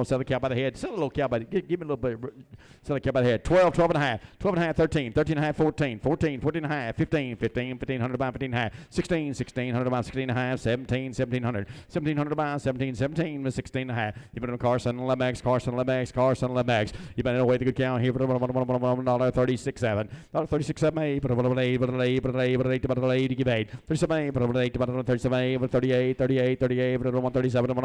sell the cow by the head, sell a little cow by the head, give me a little bit, sell the cow by the head, 12, 12 and a half, 12 and a half, 13, 13 and a half, 14, 14, 14 and a half, 15, 15, 1500 to buy, 15 and a half, 16, 1600 to buy, 16 and a half, 17, 1700, 1700 to buy, 17, 17, 16 and a half, you put on Carson Lemex, Carson Lemex, Carson Lemex, you better away the good cow here, put on $36, 7, $36, 7, 8, put on 8, put on 8, put on 8, put on 8, put on 8, you give 8, 37, 8, put on 8, put on 37, 8, 38, 38, 38, put on 137, AW,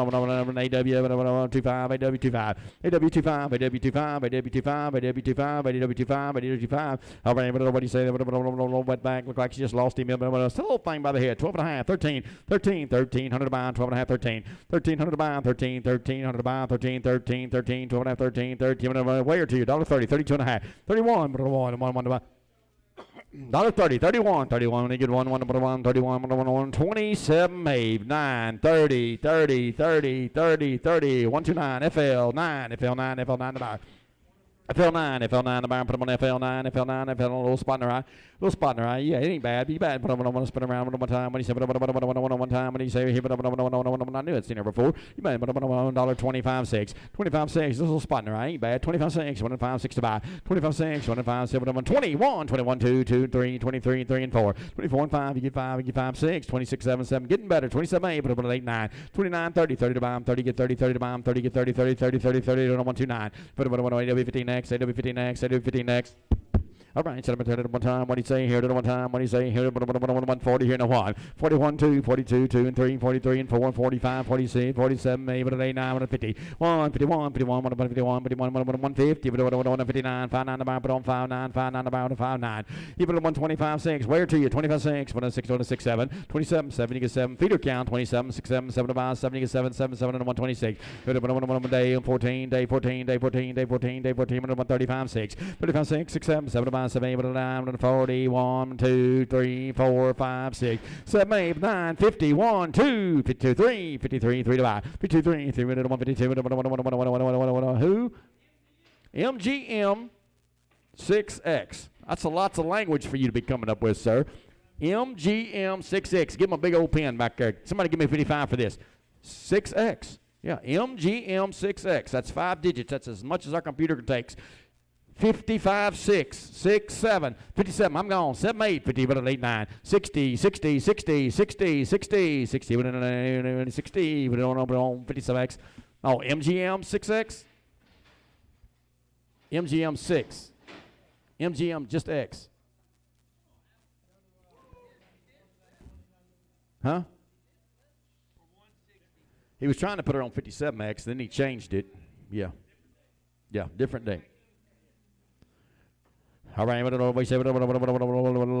AW, 25, AW, 25, AW, 25, AW, 25, AW, 25, AW, 25, AW, 25, AW, 25, all right, what do you say, wet back, look like she just lost him, still a little thing by the head, 12 and a half, 13, 13, 1300 to buy, 12 and a half, 13, 1300 to buy, 13, 1300 to buy, 13, 13, 13, 12 and a half, 13, 13, way or two, $30, 32 and a half, 31, 1 to buy. $30, 31, 31, when you get 1, 1, 31, 1, 27, 8, 9, 30, 30, 30, 30, 30, 129, FL 9, FL 9, FL 9 to buy. FL9, FL9, the bar, put them on FL9, FL9, FL9, a little spot in their eye. Little spot in their eye. Yeah, it ain't bad. Be bad. Put them on, spin around one time. When you say, one time, when you say, I knew it seen her before. You bet, $1.25.6. 25.6. This little spot in their eye. Ain't bad. 25.6. 1.5.6 to buy. 25.6. 1.5. 7. 21. 21. 2. 2. 3. 23. 3 and 4. 24 and 5. You get 5. You get 5. 6. 26. 7. 7. Getting better. 27. 8. Put them on 8. 9. 29. 30. 30 to buy. 30. Get 30. 30 to buy. 30. Get 30. 30. 30. 30. 30. 1. 2. 9. Put them on AW15X. AW15X. AW15X. All right, set up at one time. What do you say here? One time. What do you say here? 140 here. No one. 41, 2, 42, 2 and 3, 43 and 4, 45, 46, 47, 8, 9, 50, 1, 51, 51, 51, 51, 150, 159, 59 about, put on 59, 59 about, 59. You put on 125, 6. Where to you? 25, 6, 1, 6, 7, 27, 7, you get 7. Feeder count, 27, 6, 7, 7 about, 7, you get 7, 7, 7, and 126. Put on day 14, day 14, day 14, day 14, day 14, 135, 6, 35, 6, 6, 7, 7 about, 7, 8, 9, 40, 1, 2, 3, 4, 5, 6, 7, 8, 9, 50, 1, 2, 52, 3, 53, 3 to 5, 52, 3, 3, 152, who? MGM 6X. That's a lots of language for you to be coming up with, sir. MGM 6X. Give him a big old pen back there. Somebody give me 55 for this. 6X. Yeah, MGM 6X. That's 5 digits. That's as much as our computer takes. 55, 6, 6, 7, 57, I'm gone, 7, 8, 50, 8, 9, 60, 60, 60, 60, 60, 60, 60, 57X. Oh, MGM 6X? MGM 6. MGM just X. Huh? He was trying to put her on 57X, then he changed it. Yeah. Yeah, different day. All right, low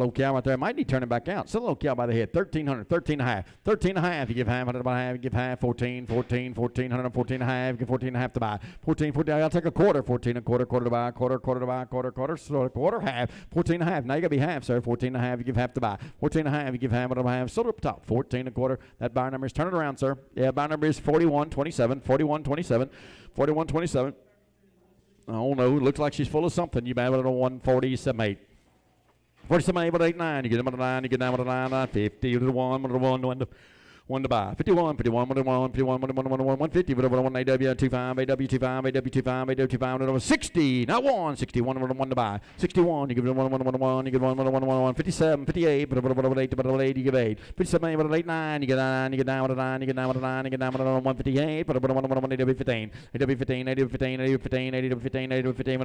cow out there. Might need turning back out. Still a low cow by the head. 1,300, 13 and a half. 13 and a half. You give half, 100 by half. You give half, 14, 14, 14, 114 and a half. You give 14 and a half to buy. 14, 14. I'll take a quarter. 14 and a quarter, quarter to buy. Quarter, quarter to buy. Quarter, quarter, so quarter, half. 14 and a half. Now you got to be half, sir. 14 and a half. You give half to buy. 14 and a half. You give half, 100 by half. Sold up top. 14 and a quarter. That buyer number is, turn it around, sir. Yeah, buyer number is 4127. 4127. 4127. Oh, no. Looks like she's full of something. You have it on 147.8. 47, 8, 8, 9. You get them on the 9. You get down on the 9, 50. You do the 1 to buy. 51, 51, 51, 51, 150, 1 AW 25, AW 25, AW 25, AW 25, 60, not 1, 61, 1 to buy. 61, you give it 1, 1, you get 1, 57, 58, 8, you give 8. 57, 8, 9, you get 9, you get down with a 9, you get down with a 9, you get down with a 158, AW 15, AW 15, AW 15, AW 15, AW 15, AW 15,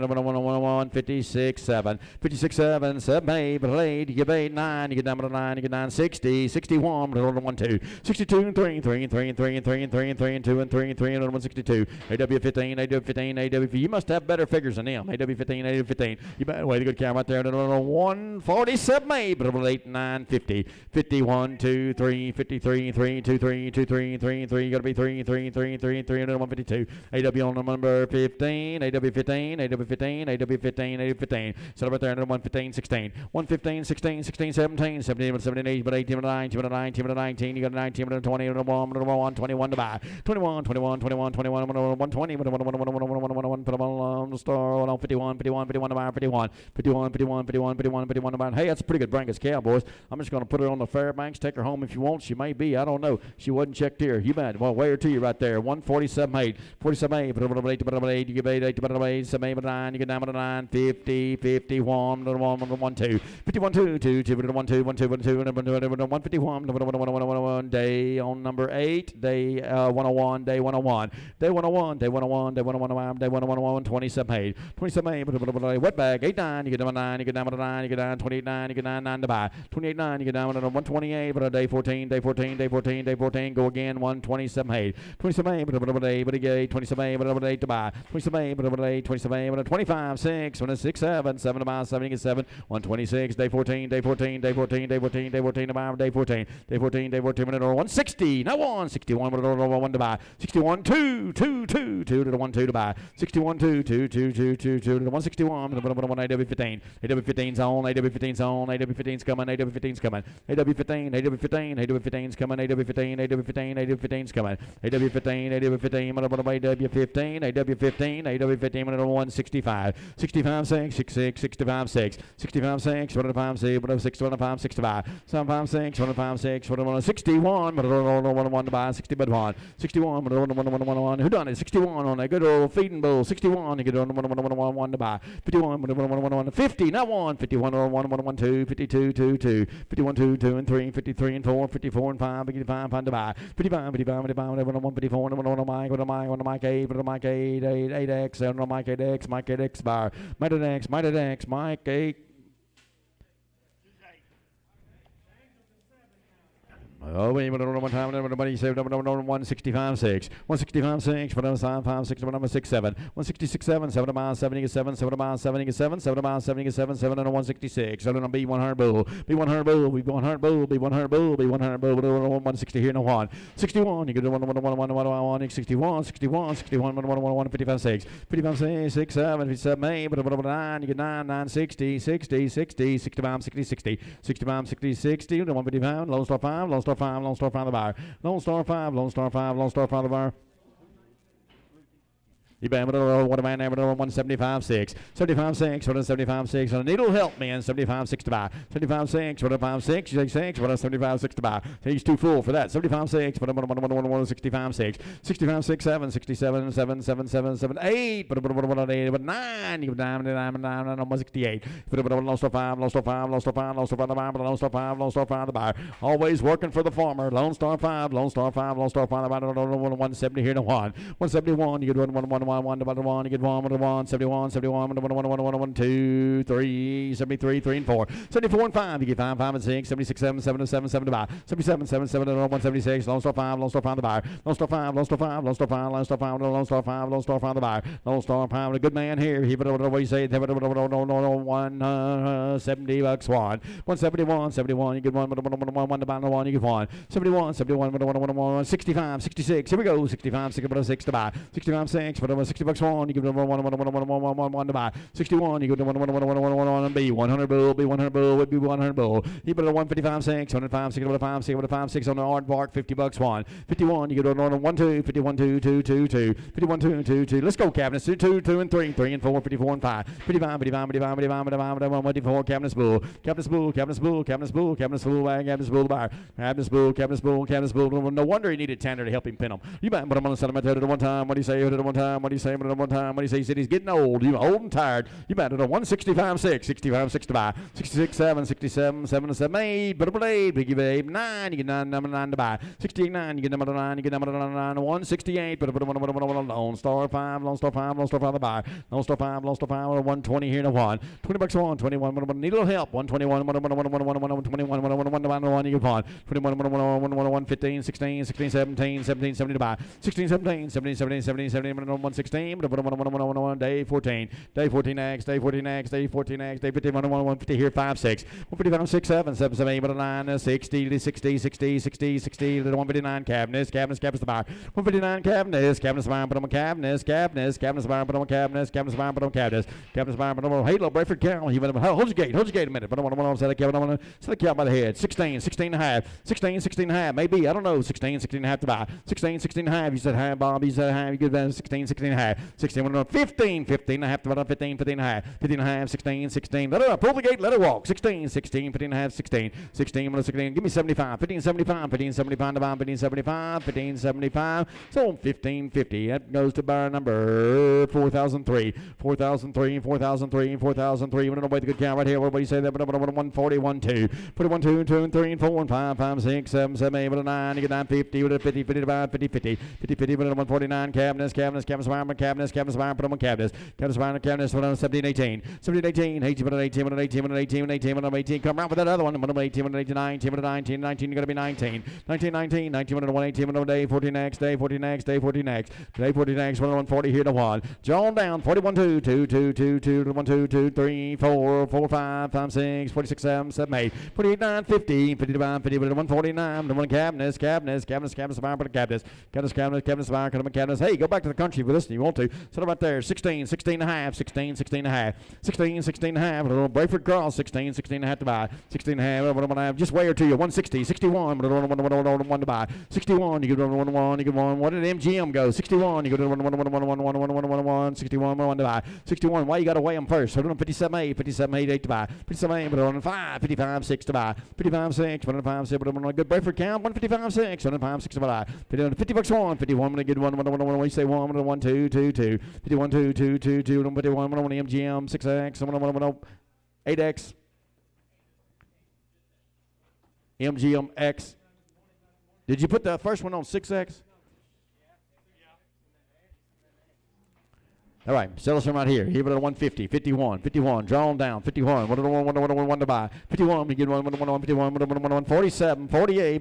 1, 56, 7, 56, 7, 7, 8, you give 8, 9, you get down with a 9, you get 9, 60, 61, 1, 2. 62 and 3 and 3 and 3 and 3 and 3 and 3 and 3 and 2 and 3 and 3 and 162. AW 15, AW 15, AW. You must have better figures than them. AW 15, AW 15. You better wait a good count right there. 147, 8, 9, 50, 51, 2, 3, 53, 3, 2, 3, 2, 3, 3, 3. You got to be 3, 3, 3, 3, 3, and 152. AW on number 15, AW 15, AW 15, AW 15, AW 15. Set up right there. 115, 16, 115, 16, 16, 17, 17, 17, 18, 18, 19, 19, 19. You got 19. 20, 21 to buy. 21, 21, 21, 21, 120, 1 put them on the store. 51, 51, 51 to buy. 51, 51, 51, 51, 51, 51 to buy. Hey, that's a pretty good Brangus cow, boys. I'm just going to put her on the Fairbanks, take her home if you want. She may be, I don't know. She wasn't checked here. You bet. Well, weigh her to you right there. 147, 8, 47, 8, 8, you give 8, 8, 8, 7, 8, 9, you get down to 9, 50, 51, 1, 2, 51, 2, 2, 2, 1, 2, 1, 2, 1, 2, 151, day on number 8, day 101, day 101, day 101, day 101, day 101, day 101, 27, 8, 27, 8, wet bag, 8, 9, you get down 9, you get down 9, you get down 28, 9, you get 9, 9 to buy, 28, 9, you get down 128, but day 14, day 14, day 14, day 14, go again, 127, 8, 27, 8, but again, 27, 8 to buy, 27, 8, 27, 25, 6, 6, 7, 7 to buy, 7, you get 7, 126, day 14, day 14, day 14, day 14, day 14 to buy, day 14, day 14, day 14, 160. Now 161 with a 1 to buy. 61 2 2 2 2 to the 1 2 to buy. 61 2 2 2 2 2 2 to the 161 with a 1 AW15. AW15's on. AW15's on. AW15's coming. AW15's coming. AW15. AW15. AW15's coming. AW15. AW15. AW15's coming. AW15. AW15 with a AW15. AW15. AW15 with a 165. 65 6 66 65 6 65 6 105 6 106 105 65 75 6 105 6 161 1 to buy 60 but 1 61 1 who done it 61 on a good old feeding bull 61 you get 1 to buy 51 1 50 not 1 51 1 2 52 2 2 51 2 2 and 3 53 and 4 54 and 5 55 5 to buy 55 55 55 1 54 1 Mike 8 Mike 8 8x 1 Mike 8x Mike 8x bar Mike 8x Mike 8. Oh, wait, one time, everybody say 165 6, 165 6, 165 6, 166 7, 166 7, 7 miles 77, 7 miles 77, 7 miles 77, 7 and 166, 7 on B100 bull, B100 bull, B100 bull, B100 bull, B100 bull, 160 here and 1, 61, you get 1, 61, 61, 61, 1, 55 6, 55 6, 6, 7, 57 8, 9, you get 9, 9, 60, 60, 60, 65, 60, 60, 65, 60, 60, 155, Lone Star 5, Lone Star 5, Lone Star 5 the bar. Lone Star 5, Lone Star 5, Lone Star 5 the bar. You bet, what a man there, 175 6, 75 6, 75 6, and a needle help man, 75 6 to buy, 75 6, 75 6, 6, 75 6 to buy. He's too full for that, 75 6, 65 6, 65 6 7, 67 7, 7 7 7 8, but 9, you 9, 168, Lone Star 5, Lone Star 5, Lone Star 5, Lone Star 5 the buy, Lone Star 5, Lone Star 5 the buy. Always working for the farmer, Lone Star 5, Lone Star 5, Lone Star 5 the buy, 170 here to 1, 171, you get 1 to 1, you get 1, 71, 71, 1, 2, 3, 73, 3 and 4, 74 and 5, you get 5, 5 and 6, 76, 7, 7, 7, 7 to buy, 77, 7, 7, 176, Lone Star 5, Lone Star 5 the buyer, Lone Star 5, Lone Star 5, Lone Star 5, Lone Star 5, Lone Star 5, Lone Star 5 the buyer, Lone Star 5, a good man here, he would what you say, 170 bucks 171, 71, you get 1 to buy 1, you get 1, 71, 71, 65, 66, here we go, 65, 6 to buy, 65, 6, 60 bucks 1, you give 1 to buy, 61, you go to 1 B, 100 bull, B100 bull, would be 100 bull, you put a 155 6, 105 6, 105 6, 105 6 on the hard bark, 50 bucks 1, 51, you go to 1 2, 51 2, 2, 2, 2, 51 2, 2, 2, let's go cabinets, 2, 2 and 3, 3 and 4, 54 and 5, 55, 54, cabinets bull, cabinets bull, cabinets bull, cabinets bull, cabinets bull, cabinets bull, buyer, cabinets bull, cabinets bull, cabinets bull, no wonder he needed Tanner to help him pin them. You might put him on the sentiment at one time, what do you say at one time, what do you say at one time, what do you say, he said he's getting old, you old and tired, you might at a 165 6, 65 6 to buy, 66 7, 67 7 7 8, but a blade, biggie babe, 9, you get 9, number 9 to buy, 69, you get number 9, you get number 9, 168, but a Lone Star 5, Lone Star 5, Lone Star 5 to buy, Lone Star 5, Lone Star 5, 120 here to 1, 20 bucks 1, 21, need a little help, 121, 121, you get 1, 21, 15, 16, 16, 17, 17, 70 to buy, 16, 17, 17, 17, 17, 17, 116, day 14, day 14 X, day 14 X, day 14 X, day 50, 150 here, 5, 6, 155, 6, 7, 7, 7, 8, 9, 60, 60, 60, 60, 60, 159 cabinets, cabinets the buy, 159 cabinets, cabinets the buy, put on cabinets, cabinets, cabinets the buy, put on cabinets, cabinets the buy, put on cabinets, cabinets the buy, put on Halo, Bradford County, hold your gate a minute, but I want to set a cow by the head, 16, 16 and a half, 16, 16 and a half, maybe, I don't know, 16, 16 and a half to buy, 16, 16 and a half, you said half, Bob, you said half, you give that 16, 16 and a half, 16, 15, 15 and a half, 15, 15 and a half, 15 and a half, 16, 16, let her pull the gate, let her walk, 16, 16, 15 and a half, 16, 16, 16, give me 75, 15, 75, 15, 75 to buy, 15, 75, 15, 75, so 15, 50, that goes to bar number 4003, 4003, 4003, 4003, we're going to wait the good cow right here, what do you say that, 140, 1, 2, put it 1, 2, 2, and 3, and 4, and 5, 5, 6, 7, 7, 8, 9, you get 950, with a 50, 50 to buy, 50, 50, 50, 50, with a 149, cabinets, cabinets, cabinets, Byron, cabinets, cabinets, Byron, put them on cabinets. Cabinets, Byron, cabinets, put on 17, 18. 17, 18, 18, 18, 18, 18, 18, 18, come around with that other one. 18, 18, 19, 19, 19, you're going to be 19. 19, 19, 19, 1, 18, 1, day, 14 next, day, 14 next, day, 14 next. Day 40 next, 1, 40 here to 1. John down, 41, 2, 2, 2, 2, 2, 1, 2, 2, 3, 4, 4, 5, 5, 6, 46, 7, 7, 8, 48, 9, 50, 59, 50, 149, 1 cabinets, cabinets, cabinets, cabinets, Byron, put a cabinets, cabinets, cabinets, cabinets, Byron, put them cabinets. Hey, go back to the country if you listen, you want to. Set them right there, 16, 16 and a half, 16, 16 and a half, 16, 16 and a half, a little Brayford cross, 16, 16 and a half to buy, 16 and a half, what am I going to have? Just way or two, 160, 61, 1 to buy, 61, you get 1, you get 1, what did MGM go? 61, you go to 1, 61, 1 to buy, 61, why you got to weigh them first? 57, 8, 57, 8, 8 to buy, 57, 8, but on 5, 55, 6 to buy, 55, 6, 105, 6, but on a good Brayford count, 155, 6, 105, 6 to buy, 50 bucks 1, 51, when I get 1, we say 1, 2, 2, 2, 51, 2, 2, 2, 2, 51, 1, MGM, 6X, 1, 8X, MGM X. Did you put the first one on 6X? All right, sell us from right here. Here it at 150, 51, 51, drawn down, 51, 1 to buy, 51, we get 1, 51, 47, 48,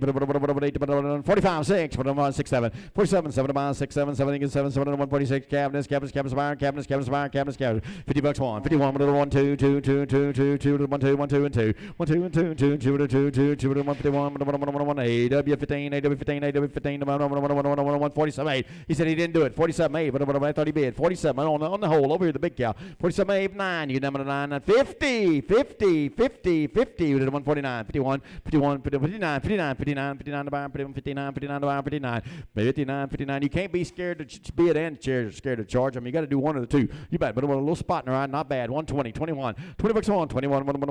45, 6, 6, 7, 47, 7 to buy, 6, 7, 7, 7, 7, 146, cabinets, cabinets, cabinets, buyer, cabinets, cabinets, buyer, cabinets, cabinets, 50 bucks 1, 51, 1, 2, 2, 2, 2, 2, 2, 1, 2, 1, 2, and 2, 1, 2, and 2, 2, 2, 2, 2, 2, 151, 1, AW15, AW15, AW15, 147, 8. He said he didn't do it, 47, 8, but I thought he bid, 47, on the hole over here, the big cow. 47, 8, 9. You get number 9, 50, 50, 50, 50. We did 149, 51, 51, 59, 59, 59, 59 to buy, 59, 59 to buy, 59, 59, 59. You can't be scared to bid and scared to charge. I mean, you got to do one of the two. You bet, but a little spot in the ride, not bad. 120, 21, 20 bucks on, 21, 1, you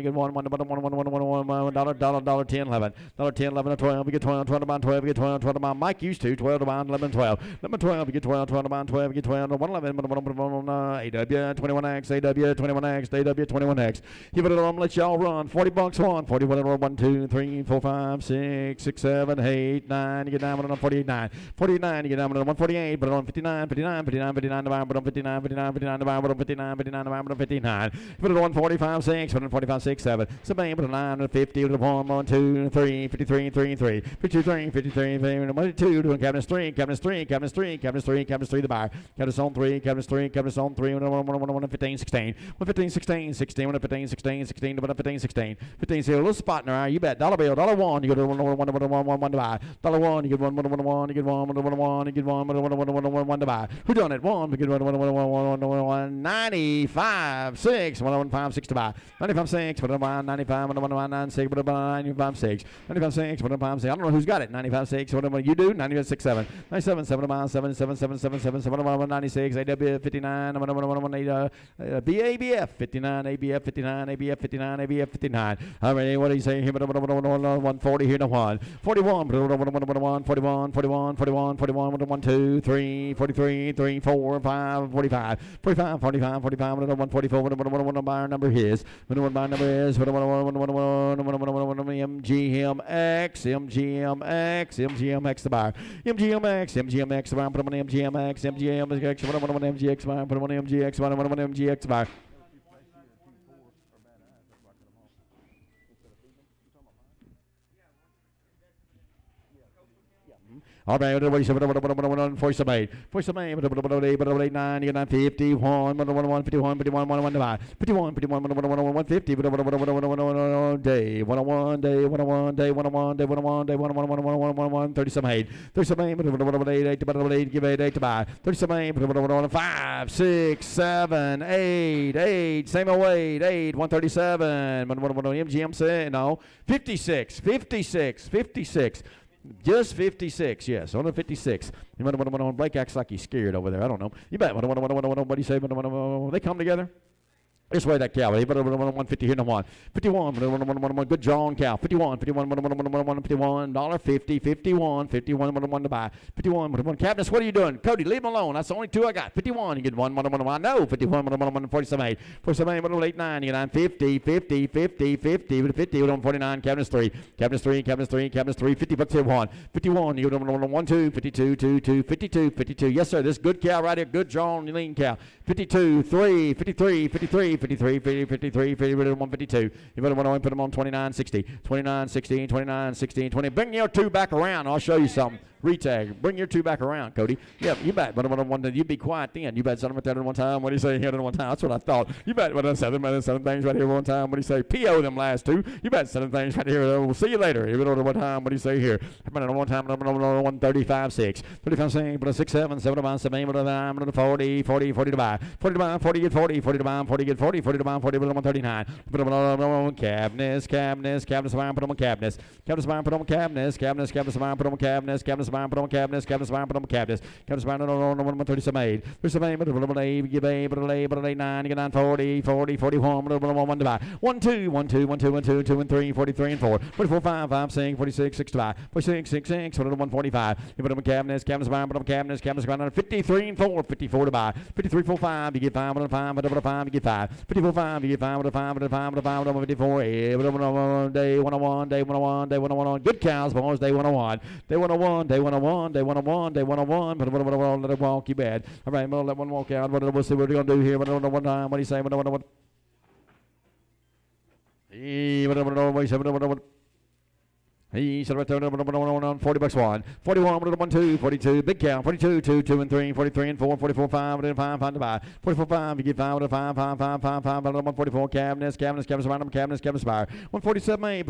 get $1, 10, 11, $10, 11, 12, you get 12, 12 to buy, 12, you get 12, 12 to buy. Mike used to 12 to buy, 11, 12, 11, 12, you get 12, 12 to buy, 12, you get 12, 111. AW 21X, AW 21X, AW 21X. Give it a little, let y'all run. 40 bucks on, 41, 1, 2, 3, 4, 5, 6, 6, 7, 8, 9. You get down on 48, 9. 49, you get down on 148, but on 59, 59, 59, 59 to buy, but on 59, 59, 59 to buy, but on 59, 59 to buy, but on 59. Put it on 145, 6, but on 45, 6, 7. So bang, but on 9, 50, with a 1, 2, 3, 53, 3, 3, 52, 3, 53, 52, doing cabinets 3, cabinets 3, cabinets 3, cabinets 3, cabinets 3, the buyer. Cabinets on 3, cabinets 3, cabinets on 3, 1, 15, 16, 115, 16, 16, 115, 16, 16, 115, 16, 15, see a little spot in there, you bet, dollar bill, $1, you go to 1 to buy, $1, you get 1, you get 1, you get 1 to buy. Who done it? 1, we get 1, 95, 6, 115, 6 to buy, 95, 6, 1, 95, 1, 96, 95, 6, 95, 6, 1, 6, I don't know who's got it, 95, 6, whatever you do, 95, 6, 7, 97, 7 to buy, 7, 7, 7, 7, 7, 7, 96, AW 59, BABF 59, ABF 59, ABF 59, ABF 59. All right, what do you say here? 140 here to 1. 41, 41, 41, 41, 41, 1, 2, 3, 43, 3, 4, 5, 45, 45, 45, 45, 144, 1 buyer number his. 1 buyer number is MGMX, MGMX, MGMX the buyer. MGMX, MGMX the buyer. Put them on MGMX, MGMX, 1 MGX buyer. Put them on MGX, 1 MGX buyer. All right, what do you say? 47, 48, 9, you got 50, 1, 51, 51, 1, 5, 51, 51, 150, day, 101, day, 101, day, 101, day, 101, day, 1, 37, 8, 8, give 8 to buy, 37, 8, 5, 6, 7, 8, same away, 8, 137, MGM say, no, 56, 56, 56. Just 56, yes, on the 56. Blake acts like he's scared over there. I don't know. You bet. What do you say? They come together. This way, that cow. 150 here, no one. 51, good John cow. 51, 51, $50, 51, 51, to buy. 51, Captain, what are you doing? Cody, leave him alone. That's the only two I got. 51, you get one, no. 51, 47, 47, 8, 9, you get 9, 50, 50, 50, 50, 50, 49, Captain's 3, Captain's 3, Captain's 3, Captain's 3, $50 here, 1. 51, you get 1, 2, 52, 2, 2, 52, 52. Yes, sir, this good cow right here, good John, lean cow. 52, 3, 53, 53, 53, 53, 152. You better want to put them on 29, 60, 29, 16, 29, 16, 20. Bring your two back around. I'll show you something. Retag. Bring your two back around, Cody. Yep, you bet. But you be quiet then. You bet set them at that at one time. What do you say here at one time? That's what I thought. You bet. But seven things right here one time. What do you say? PO them last two. You bet 7 things right here. We'll see you later. You bet at one time. What do you say here? I bet at one time. 135, 6. 35, 6. But a 6, 7, 7 to buy, 7, 8, 9, 40, 40, 40 to buy. 40 to buy, 40 get 40, 40 to buy, 40 get 40, 40 to buy, 40 to 139. Put them on cabinets, cabinets, cabinets, put them on cabinets. Cabinets, put on cabinets, cabinets, cabinets, put on cabinets, cabinets, put on cabinets. Cabinets, put on cabinets. Cabinets, put on 137, 8. 37, but a, give a, but a, 9, you get 9, 40, 40, 41, but a 1 to buy. 1, 2, 1, 2, 1, 2, 1, 2, 2, and 3, 43 and 4. 44, 5, 5, 6, 46, 6 to buy. 46, 6, 6, put on 145. You put them on cabinets, cabinets, put on cabinets, cabinets, put on 53 and 4, 54 to buy. 53, 4, 5, you get 5, but a 5, but a 5, you get 5. 54, 5, you get 5, but a 5, but a 5, but a 5, but a 54, day 101, day 101, day 101. Good cows, boys, day 101. Day 101, day 101, day 101, day 101. But let it walk, you bad. All right, we'll let one walk out. We'll see what we're going to do here. But I don't know what time. What do you say? What? He said right there, $40 one. 41, 1, 2, 42, big count. 42, 2, 2, and 3, 43 and 4, 44, 5, and 5, 5 to buy. 44, 5, you get 5, 5, 5, 5, 5, 5, 144, cabinets, cabinets, cabinets, around them, cabinets, cabinets, buy. 147, 8,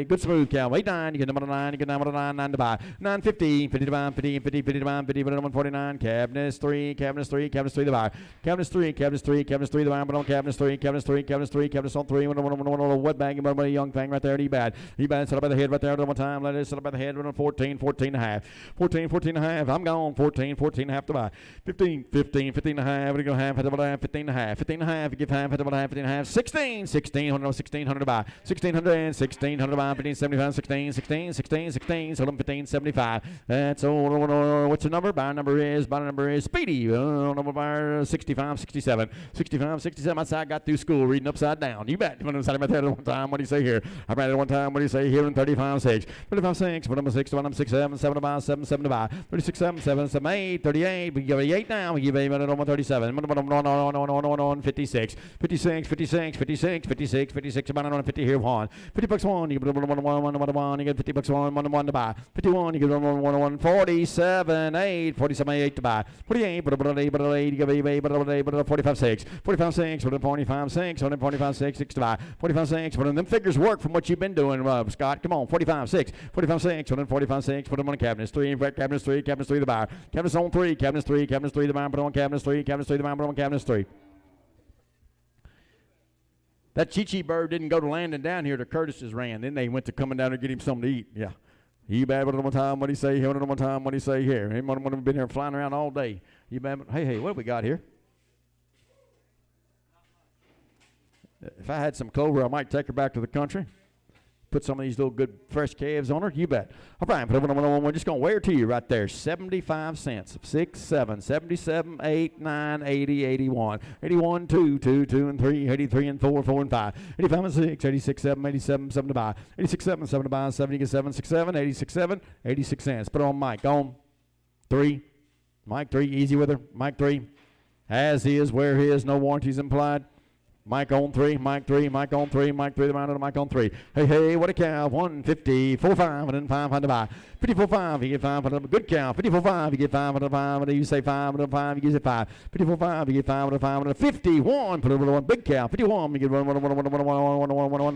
good smooth count. 8, 9, you get number 9, you get number 9, 9 to buy. 9, 50, 50 to buy, 50, 50, 50 to buy, 50, 149, cabinets, 3, cabinets, 3, cabinets, 3 to buy. Cabinets, 3, cabinets, 3, cabinets, 3 to buy, but on cabinets, 3, cabinets, 3, cabinets, 3, cabinets on 3, wet bag, a young thing right there, he bad. He bad, set up by the head right there one time. Let it set up by the head. 14, 14 and a half. 14, 14 and a half. I'm gone. 14, 14 and a half to buy. 15, 15, 15 and a half. What are you going to have? 15 and a half. 15 and a half. You give half. 15 and a half. 16, 1600 to buy. 1600 and 1600 to buy. 1575. 16, 16, 16, 16. So 1575. That's all. What's the number? Buy number is Speedy. Number buyer 65, 67. 65, 67. That's how I got through school reading upside down. You bet. When I sat at there one time, what do you say here? I read it one time. What do you say here in 35, 6? 35, 6, but I'm 6 to 1, I'm 6, 7, 7 to buy, 7, 7 to buy. 36, 7, 7, 7, 8, 38. We give 8 now. We give 8 on 137. 56. 56, 56, 56, 56, 56, about 50 here, 1. $50 1, you get 1, you get $50 1 to buy. 51, you get 1, 47, 8, 47, 8 to buy. 48, but 8, you give 8, but 45, 6. 45, 6, but 45, 6, 45, 6, 6 to buy. 45, 6, but them figures work from what you've been doing, Scott. Come on, 45, 6, 45, 6, 145, 6, put them on cabinets, 3, cabinets 3, cabinets 3 the buyer. Cabinets on 3, cabinets 3, cabinets 3 the buyer, put on cabinets 3, cabinets 3 the buyer, put on cabinets 3. That Chi-Chi bird didn't go to landing down here, the Curtis's ran. Then they went to coming down to get him something to eat. Yeah. You bad one time, what do you say here? One time, what do you say here? He might have been here flying around all day. You bad? Hey, what have we got here? If I had some clover, I might take her back to the country. Put some of these little good fresh calves on her. You bet. All right, we're just going to wear it to you right there. 75 cents. 6, 7, 77, 8, 9, 80, 81. 81, 2, 2, 2, and 3. 83 and 4, 4 and 5. 85 and 6, 86, 7, 87, 7 to buy. 86, 7, 7 to buy. 70, get 7, 6, 7, 86, 7, 86 cents. Put on Mike. On 3. Mike 3, easy with her. Mike 3. As is, where he is, no warranties implied. Mike on 3, Mike 3, Mike on 3, Mike 3, the mountain, Mike on 3. Hey, what a cow. 150, 4, 5, and then 500 to buy. 54, 5, you get 500. Good cow. 54, 5, you get 500, 5. You say 500, 5, you get 5. 54, 5, you get 500, 5. 51, put it on big cow. 51, you get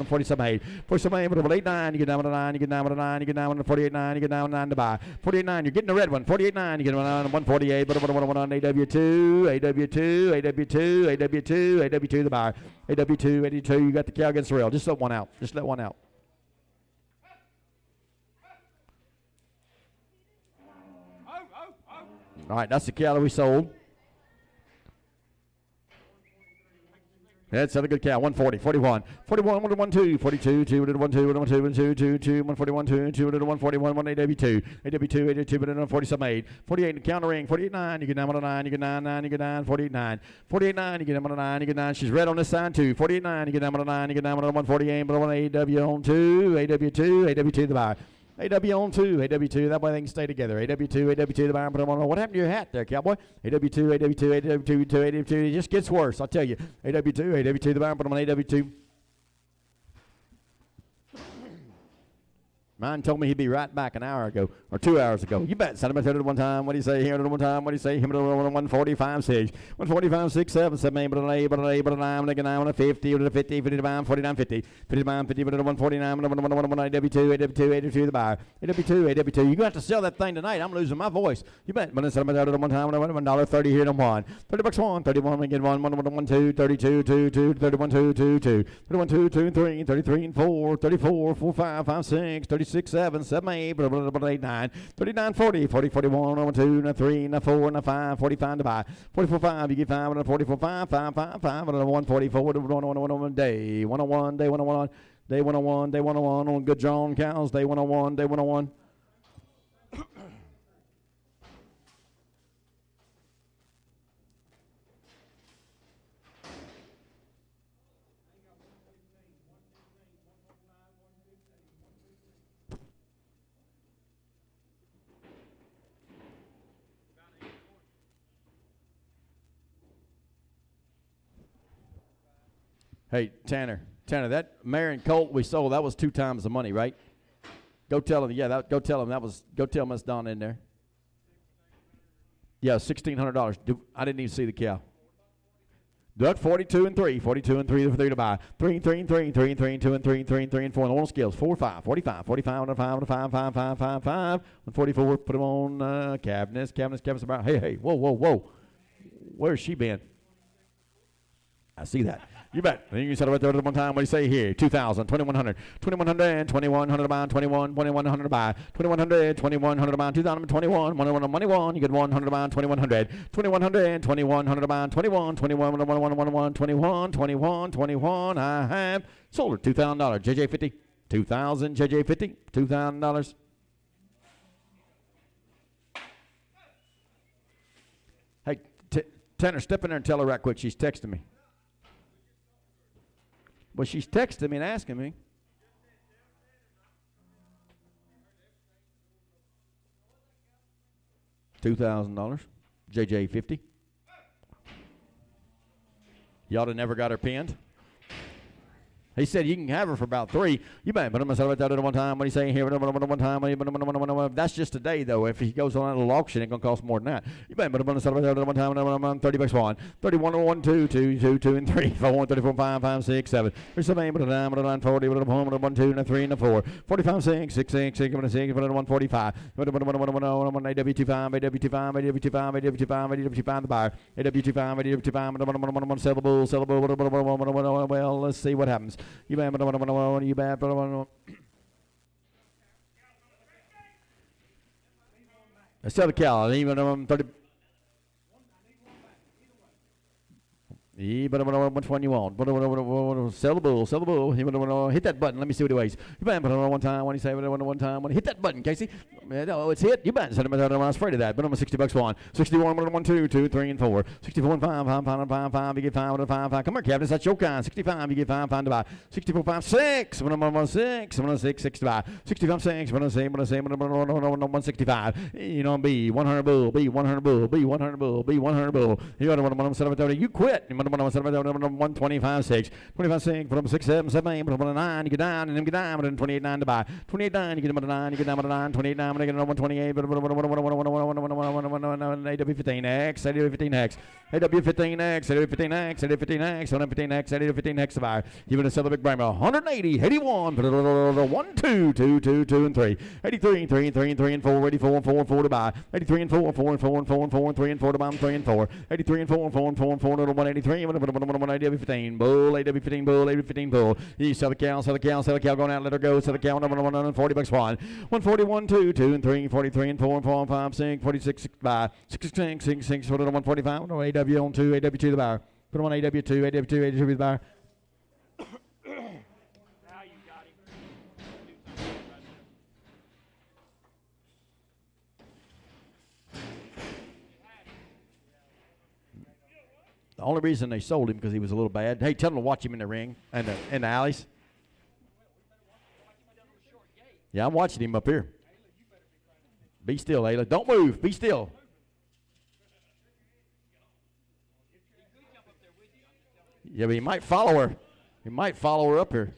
47, 8. 47, 8, put it 8, 9, you get down to 9, you get down to 9, you get down to 48, 9, you get down to 9 to buy. 48, 9, you're getting the red one. 48, 9, you get 148, but on AW2, AW2, AW2, AW2, AW2 the buy. AW2, 82, you got the cow against the rail. Just let one out. Just let one out. All right, that's the cow that we sold. That's a good cow. 140, 41, 41, 112, 42, 2, 112, 112, 2, 2, 141, 2, 2, 141, 1 AW2, AW2, AW2, 47, 8, 48, counter ring, 48, 9, you get 9 on a 9, you get 9, 9, you get 9, 48, 9, 48, 9, you get 9 on a 9, you get 9. She's red on this side too. 48, 9, you get 9 on a 9, you get 9 on a 148, but on AW on 2, AW2, AW2 the buy. AW on 2, AW2, that way they can stay together. AW2, AW2, the buyer, put them on. What happened to your hat there, cowboy? AW2, AW2, AW2, AW2, it just gets worse, I'll tell you. AW2, AW2, the buyer, put them on AW2. Mine told me he'd be right back an hour ago, or 2 hours ago. You bet. Send him at one time. What do you say here? One time. What do you say? Him at 145, 6. 145, 6, 7, 7, 8, but an 8, but an 8, but a 9, but a 9, but a 50, but a 50, 50 to buy, 49, 50. 50 to buy, 50, but a 149, but a 1, AW2, AW2, AW2 the buyer. AW2, AW2. You're going to have to sell that thing tonight. I'm losing my voice. You bet. But send him at one time. $1.30 here to one. $30 one. 31, we get 1, 2, 32, 2, 2, 31, 2, 2, 2. 31, 2, 2, 3, 33, and 4, 34, 4, 5, 5, 6, 36, 7, 7, 8, 8, 9, 39, 40, 40, 41, 2, 3, 4, 5, 45 to buy. 44, 5, you get 5, 44, 5, 5, 5, 5, 144, 101, day 101, day 101, day 101, day 101, on good John cows, day 101, day 101. Hey, Tanner, that mare and colt we sold, that was 2 times the money, right? Go tell him, go tell him that's Don in there. Yeah, $1,600. I didn't even see the cow. Duck 42 and 3, 42 and 3 for 3 to buy. 3 and 3 and 3 and 3 and 3 and 2 and 3 and 3 and 3 and 4 on the one scales. 4, 5, 45, 45 on a 5 on a 5, 5, 5, 5, 5. 144, put him on cabinets about. Hey, whoa. Where's she been? I see that. You bet. Then you can settle right there at one time. What do you say here? 2,000, 2,100, 2,100, 2,100 to buy, 21, 2,100 to buy, 2,100, 2,100 to buy, 2,021, 1, money one. You get 100 to buy, 2,100, 2,100, 2,100 to buy, 21, 21, 1, 21, 21, 21. I have sold her $2,000. JJ 50, 2,000. JJ 50, $2,000. Hey, Tanner, step in there and tell her right quick. She's texting me. Well, she's texting me and asking me. $2,000. JJ 50. Y'all have never got her pinned. He said you can have her for about 3. You might put him about that at one time. What do you say here? One time. That's just today, though. If he goes on a little auction, it's going to cost more than that. You might put him about that at one time. $30 one. 31, 1, 2, 2, 2, and 3. 4, 34, 5, 5, 6, 7. There's 7, 9, 40, 1, 2, and 3, and 4. 45, 6, 6, 6, 6, 145. AW25, AW25, AW25, AW25, AW25, the buyer. AW25, AW25, sellable. Well, let's see what happens. You bad, you bad. Sell the cow. Even 30. Which one you want? Sell the bull. Hit that button. Let me see what he weighs. You bet one time. When you say one time, hit that button, Casey. No, it's hit. You bet. I'm afraid of that. But I'm $60 one. 61, 1, 2, 2, 3, and 4. 64 and 5, 5. You get 5, 5, 5. Come here, Captain. That's your kind. 65. You get 5 to buy. 64, 5, 6. 6, 6 to buy. 65, 6. 165. You know, B 100 bull. B 100 bull. B 100 bull. B 100 bull. You got 1, you quit. 125, 6, 25, 6, put up 6, 7, 7, 8, put up 9, you get 9, and then get 9, and 28, 9 to buy. 28, 9, you get them 9, you get 9, 28, 9, and I get 128, but AW15X, AW15X, AW15X, AW15X, AW15X, 115X, AW15X to buy. You're going to sell the big Brahma. 180, 81, 1, 2, 2, 2, 2, and 3. 83, 3, 3, 3, and 4, 84, 4, 4 to buy. 83 and 4, 4, and 4, and 4, and 4, and 3, and 4 to buy, 3 and 4. 83 and 4, and 4, and 4, and 4, and 183, AW15 bull, AW15 bull, AW15 bull. You sell the cow, going out, let her go, sell the cow, $40 one. 141, 2, 2, and 3, 43, and 4, and 4, and 5, 6, 46, 6, buy. 6, 6, 6, 6, 145, AW on 2, AW2 the buyer. Put him on AW2, AW2, AW2 with the buyer.
Now you got him. Do something about that.
The only reason they sold him because he was a little bad. Hey, tell them to watch him in the ring and in the alleys. Yeah, I'm watching him up here. Be still, Ayla. Don't move. Be still. Yeah, but he might follow her. He might follow her up here.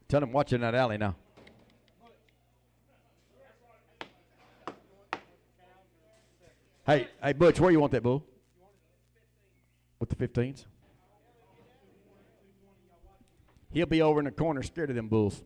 Tell him watch in that alley now. Hey, Butch, where you want that bull? With the 15s? He'll be over in the corner scared of them bulls.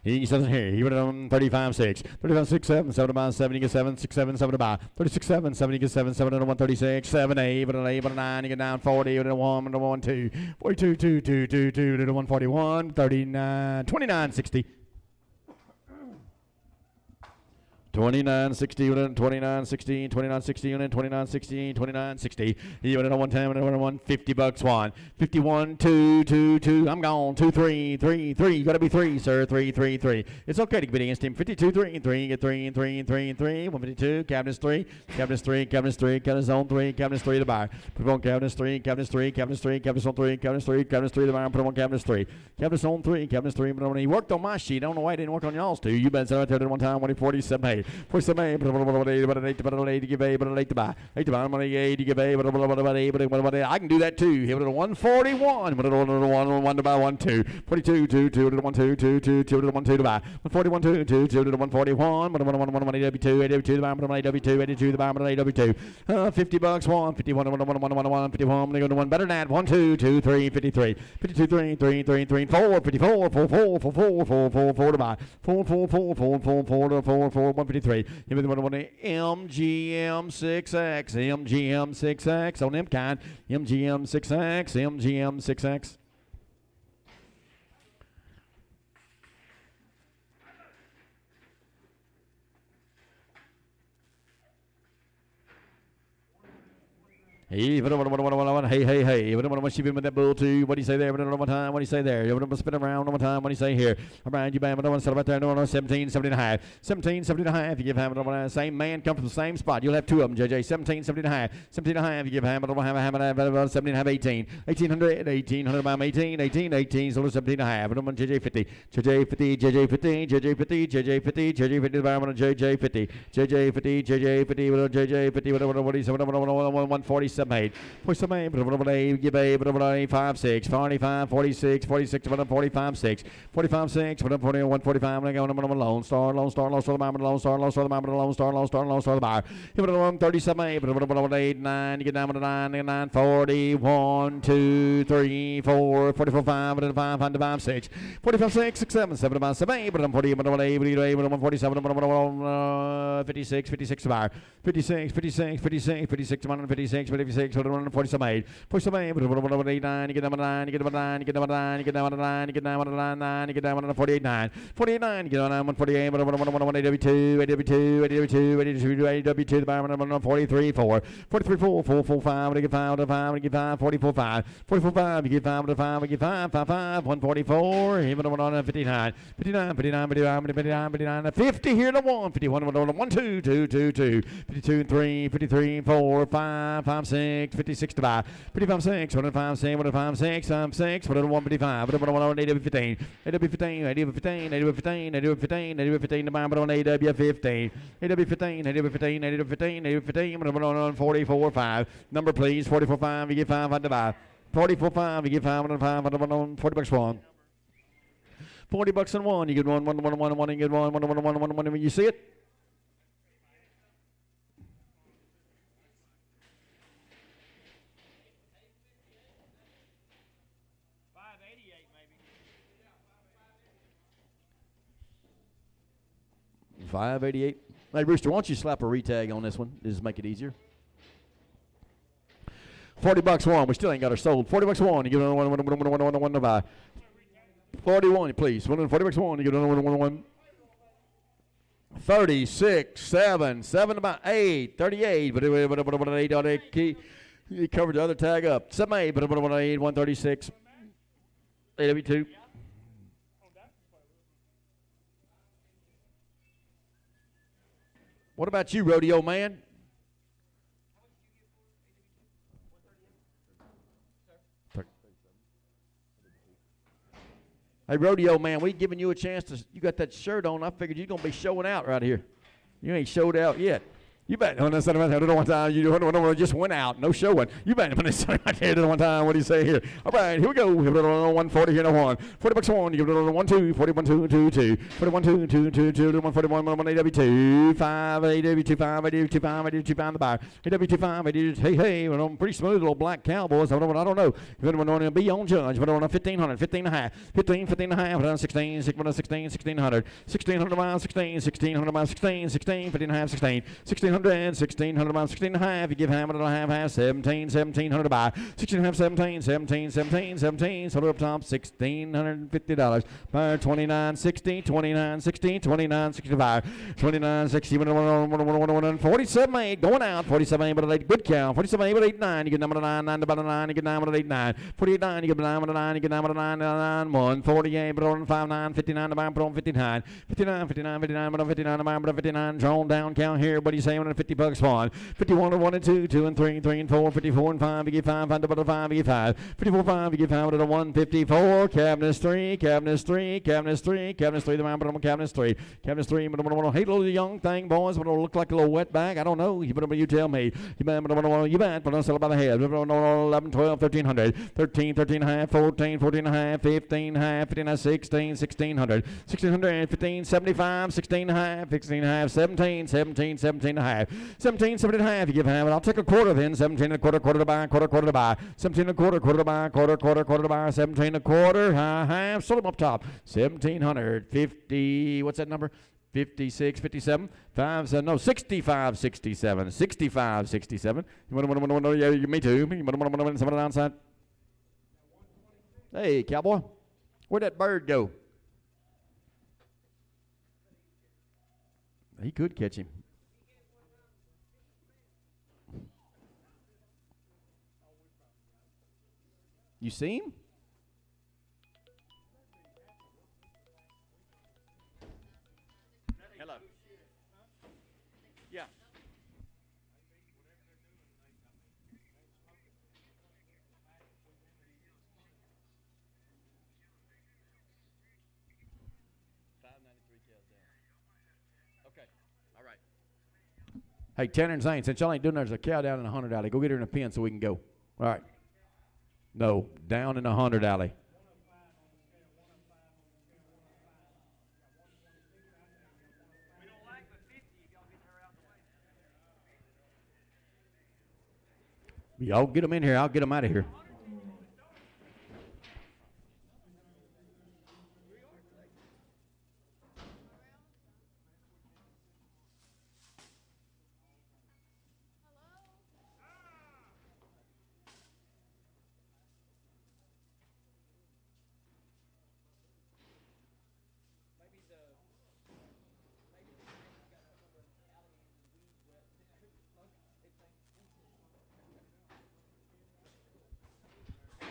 He says here, he went on 35-6. 35-6, 7, 7 to buy, 7, he gets 7, 6, 7, 7 to buy. 36-7, 7, he gets 7, 7 to 136, 7, 8, but an 8, but a 9, he get down 40, but a 1, but a 1, 2, 42, 2, 2, 2, 2, to 141, 39, 29, 60. 29, 60, 29, 16, 29, 60, 29, 16, 29, 60. He went on 1 time and one, $50 one. 51, 2, 2, 2. I'm gone. 2, 3, 3, 3. You got to be 3, sir. 3, 3, 3. It's okay to bid against him. 52, 3, 3. Get 3, 3, 3, 3. 152. Cabinets 3. Cabinets 3. Cabinets 3. Cabinets on 3. Cabinets 3 to buy. Put on cabinets 3. Cabinets 3. Cabinets 3. Cabinets on 3. Cabinets 3. Cabinets 3 to buy. Put on cabinets 3. Cabinets on 3. Cabinets 3. But when he worked on my sheet, I don't know why he didn't work on y'all's too. You bet. So right there at one time when he 47, 8. 47, 8. But an 8 to give A, but an 8 to buy. 8 to buy. I'm on 8 to give A, but I can do that too. Hit it at 141. But a 1 to buy, 1, 2. 42, 2, 2 to 1, 2, 2, 2, 2 to 1, 2 to buy. 141, 2, 2, 2 to 141. But a 1, AW2, AW2 to buy, but an AW2, AW2 to buy, but an AW2. $50 1, 51, 1, 51. I'm going to go to one better than that. 1, 2, 2, 3, 53. 52, 3, 3, 3, 3, 4, 54, 4, 4, 4, 4, 4, 4, 4 to buy. 4, 4, 4, 4, 4, 4 to 4, 4, 153. Give me the MGM6X, MGM6X on them kind, MGM6X, MGM6X. Hey, hey. What do you been with that bull too? What do you say there? One time. What do you say there? Spin around one more time. What do you say here? Around you, bam. One set right there. 17, 70 and a half. 17, 70 and a half. You give him the same man come from the same spot. You'll have two of them, JJ. 17, 70 and a half. 17 and a half. You give him 70 and a half. 18. 1800. 1800 by 18. 18. 18. So 17 and a half. And JJ 50. JJ 50. JJ 50. JJ 50. JJ 50. JJ 50. JJ 50. JJ 50. JJ 50. JJ 50. What do you say? 147. 8, 47, 8, give a 5, 6, 45, 46, 46, 45, 6, 45, 6, 41, 45, and I go on Lone Star, Lone Star, Lone Star, Lone Star, Lone Star, Lone Star, Lone Star, Lone Star, the bar. Give it a 37, 8, 9, you get down to 9, 40, 1, 2, 3, 4, 44, 5, and 5, 5, 6, 45, 6, 6, 7, 7, 5, 7, 8, 40, 47, 56, 56 to bar. 56, 56, 56, 56, 56, 56, 47, 8, 47, 8, 9, you get down 9, you get down 9, you get down 9, you get down 9, you get down 9, you get down 48, 9, 48, 9, you get down 148, AW2, AW2, AW2, AW2, the bar, 43, 4, 43, 4, 4, 4, 5, you get 5, 5, you get 5, 44, 5, 44, 5, you get 5, 5, you get 5, 5, 5, 144, even on 59, 59, 59, 59, 59, 59, 50 here to 1, 51, 1, 2, 2, 2, 2, 52, 3, 53, 4, 5, 5, 6, 56 to buy, 55, 6, 105, 6, 105, 6, 6, 155, 115, AW15, AW15, AW15, AW15, AW15 to buy, but on AW15, AW15, AW15, AW15, AW15, 44, 5, number please, 44, 5, you get 5 to buy, 44, 5, you get 5, 5, $40 one. $40 and one, you get one, you get one, when you see it. 588. Hey, Rooster, why don't you slap a retag on this one? Just make it easier. $40 one. We still ain't got her sold. $40 one. You get another one to buy. 41, please. $40 one. You get another one. 36, 7 to buy 8, 38. But he covered the other tag up. 7, 8, but 8, 136. AW2. What about you, rodeo man? Hey, rodeo man, we giving you a chance to. You got that shirt on. I figured you're gonna be showing out right here. You ain't showed out yet. You bet on this one time. You just went out, no showing. You bet on this right here one time. What do you say here? All right, here we go. 140 here, no one. $40 one. You give it 1 2. 41 2 2 2. 41 2 2 2 2. 141 1 AW2 5 AW2 5 AW2 5 AW2 5 the buyer. AW2 5 AW2. Hey, I'm pretty smooth little black cowboys. I don't know. If anyone want to be on judge, but on 1500, 15 and a half, 15 and a half, 16, 1600, 1600 miles, 16, 1600 miles, 16, 16, 15 and a half, 16, 1600. 1600 miles, 16 and a half. You give half, 17, 1700 to buy. 16 and a half, 17, 17, 17, 17. Sold up top, $1,650. Buyer 2960, 2960, 2960 buyer. 2960, 47 8 going out. 47 8 but 8 good cow. 47 8 but 8 9. You get number 9 9 about 9. You get 9 but 8 9. 48 9. You get 9 but 9. You get 9 but 9 9 1. 48 but on 5 9. 59 to buy. Put on 59. 59 59 59 but on 59 to buy. But on 59 drawn down count here. What do you say? $50 one. 51 to 1 and 2, 2 and 3, 3 and 4, 54 and 5, you get 5, 5 to 5, you get 5. 54 5, you get 5 to 1, 54, cabinets 3, cabinets 3, cabinets 3, cabinets 3, the man, but I'm cabinets 3, cabinets 3, but I'm hey little young thing, boys, but it'll look like a little wet bag. I don't know. You tell me. You bet, but don't sell it by the head. 11, 12, 1300, 13, 13 and a half, 14, 14 and a half, 15 and a half, 15 and a half, 16, 1600, 1600, 15, 75, 16 and a half, 16 and a half, 17, 17, 17 and a half. 17, 17 and a half, you give half, and I'll take a quarter then. 17 and a quarter, quarter to buy, quarter to buy. 17 and a quarter, quarter to buy, quarter to buy. 17 and a quarter, half, sold them up top. 1750, what's that number? 56, 57, 5, 7, no, 65, 67, 65, 67. Yeah, me too. Somebody outside. Hey, cowboy, where'd that bird go? He could catch him. You see him? Hello. Yeah. Okay. All right. Hey, Tanner and Zane, since y'all ain't doing there's a cow down in the 100 alley. Go get her in a pen so we can go. All right. No, down in the 100 alley.
We don't like the 50. You got to get her out the way.
Y'all get them in here. I'll get them out of here.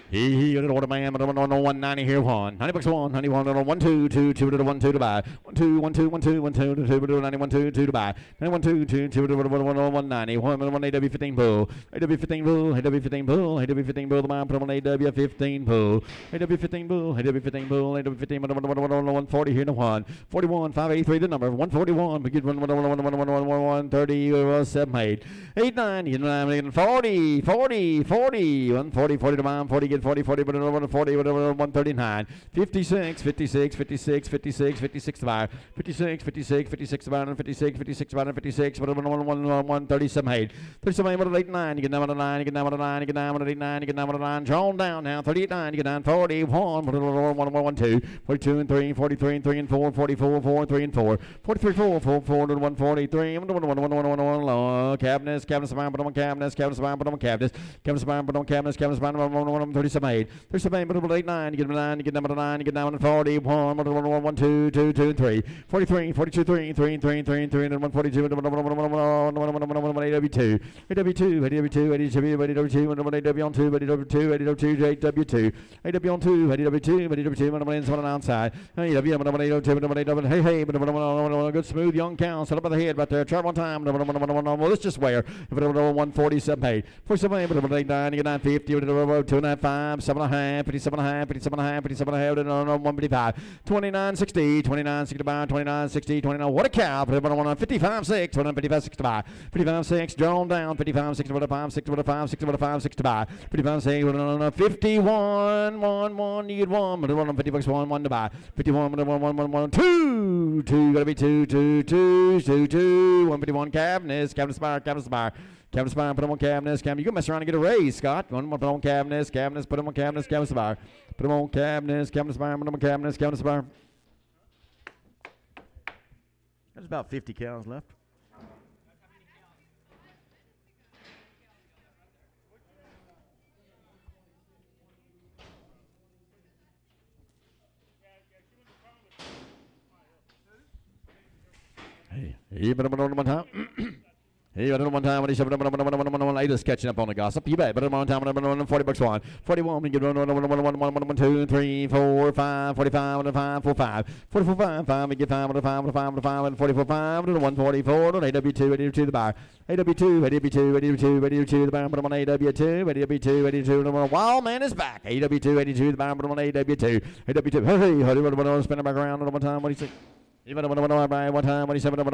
He got an order man, but on 190 here one. $90 one, 91 on 1 2 2 2 to 1 2 to buy. 1 2 1 2 1 2 1 2 to 2 to 91 2 2 to buy. 91 2 2 2 to 190 1 AW15 bull. AW15 bull, AW15 bull, AW15 bull, the man put on AW15 bull. AW15 bull, AW15 bull, AW15 140 here to 1. 41 583 the number. 141 we get 130 7 8 8 9 40 40 40 140 40 to 40 get get 40, 40, 40, 139. 56, 56, 56, 56, 56 to buy. 56, 56, 56 to buy, 56, 56 to buy, 56, 137, 8. 37, 89, you get down to 9, you get down to 9, you get down to 89, you get down to 9, drawn down now, 38, 9, you get down 41, 1, 2, 42 and 3, 43 and 3 and 4, 44, 4, 3 and 4, 43, 4, 4, 4, 143, 1, cabinets, cabinets, spine, put on cabinets, cabinets, spine, put on cabinets, cabinets, spine, put on cabinets, cabinets, spine, 37, 8, 37, 8, 9, you get 9, you get down to 9, you get down to 41, 1, 2, 2, 2, 3, 43, 42, 3, 3, 3, 3, 3, and 142, AW2, AW2, AW2, AW2, AW on 2, AW2, AW2, AW2, AW on 2, AW2, AW2, on the outside, hey, hey, good smooth young cow, set up by the head right there, try one time, well, let's just wear, 147, 8, 47, 8, 9, 950, 2.5, 7.5, 57.5, 57.5, 57.5, 155, 29, 60, 29, 65, 29, 60, 29, what a cow, 55, 6, 55, 65, 55, 6, drawn down, 55, 6, 5, 6, 5, 6, 5, 6, 5, 55, 6, 51, 1, 1, you get 1, 50 bucks, 1, 1 to buy, 51, 1, 1, 2, 2, gotta be 2, 2, 2, 2, 2, 151, cabinets, cabinet spire, cabinet spire. Cabinet spire, put them on cabinets, cabinet. You can mess around and get a raise, Scott. Put them on cabinets, cabinets, put them on cabinets, cabinet spire. Put them on cabinets, cabinet spire, put them on cabinets, cabinet spire. There's about 50 cows left. Hey, you better put on one time. Hey, I don't know one time when he said, latest catching up on the gossip. You bet, but one time, 40 bucks one. 41, we get 1, 2, 3, 4, 5, 45, 5, 4, 5. 44, 5, 5, we get 5, 5, 5, 5, and 44, 5, 144, AW2, AW2, the bar. AW2, AW2, AW2, AW2, the bar, put him on AW2, AW2, AW2, Wild Man is back. AW2, AW2, the bar, put him on AW2, AW2, hey, spin it back around one time, what do you say? Even one time when he said, one time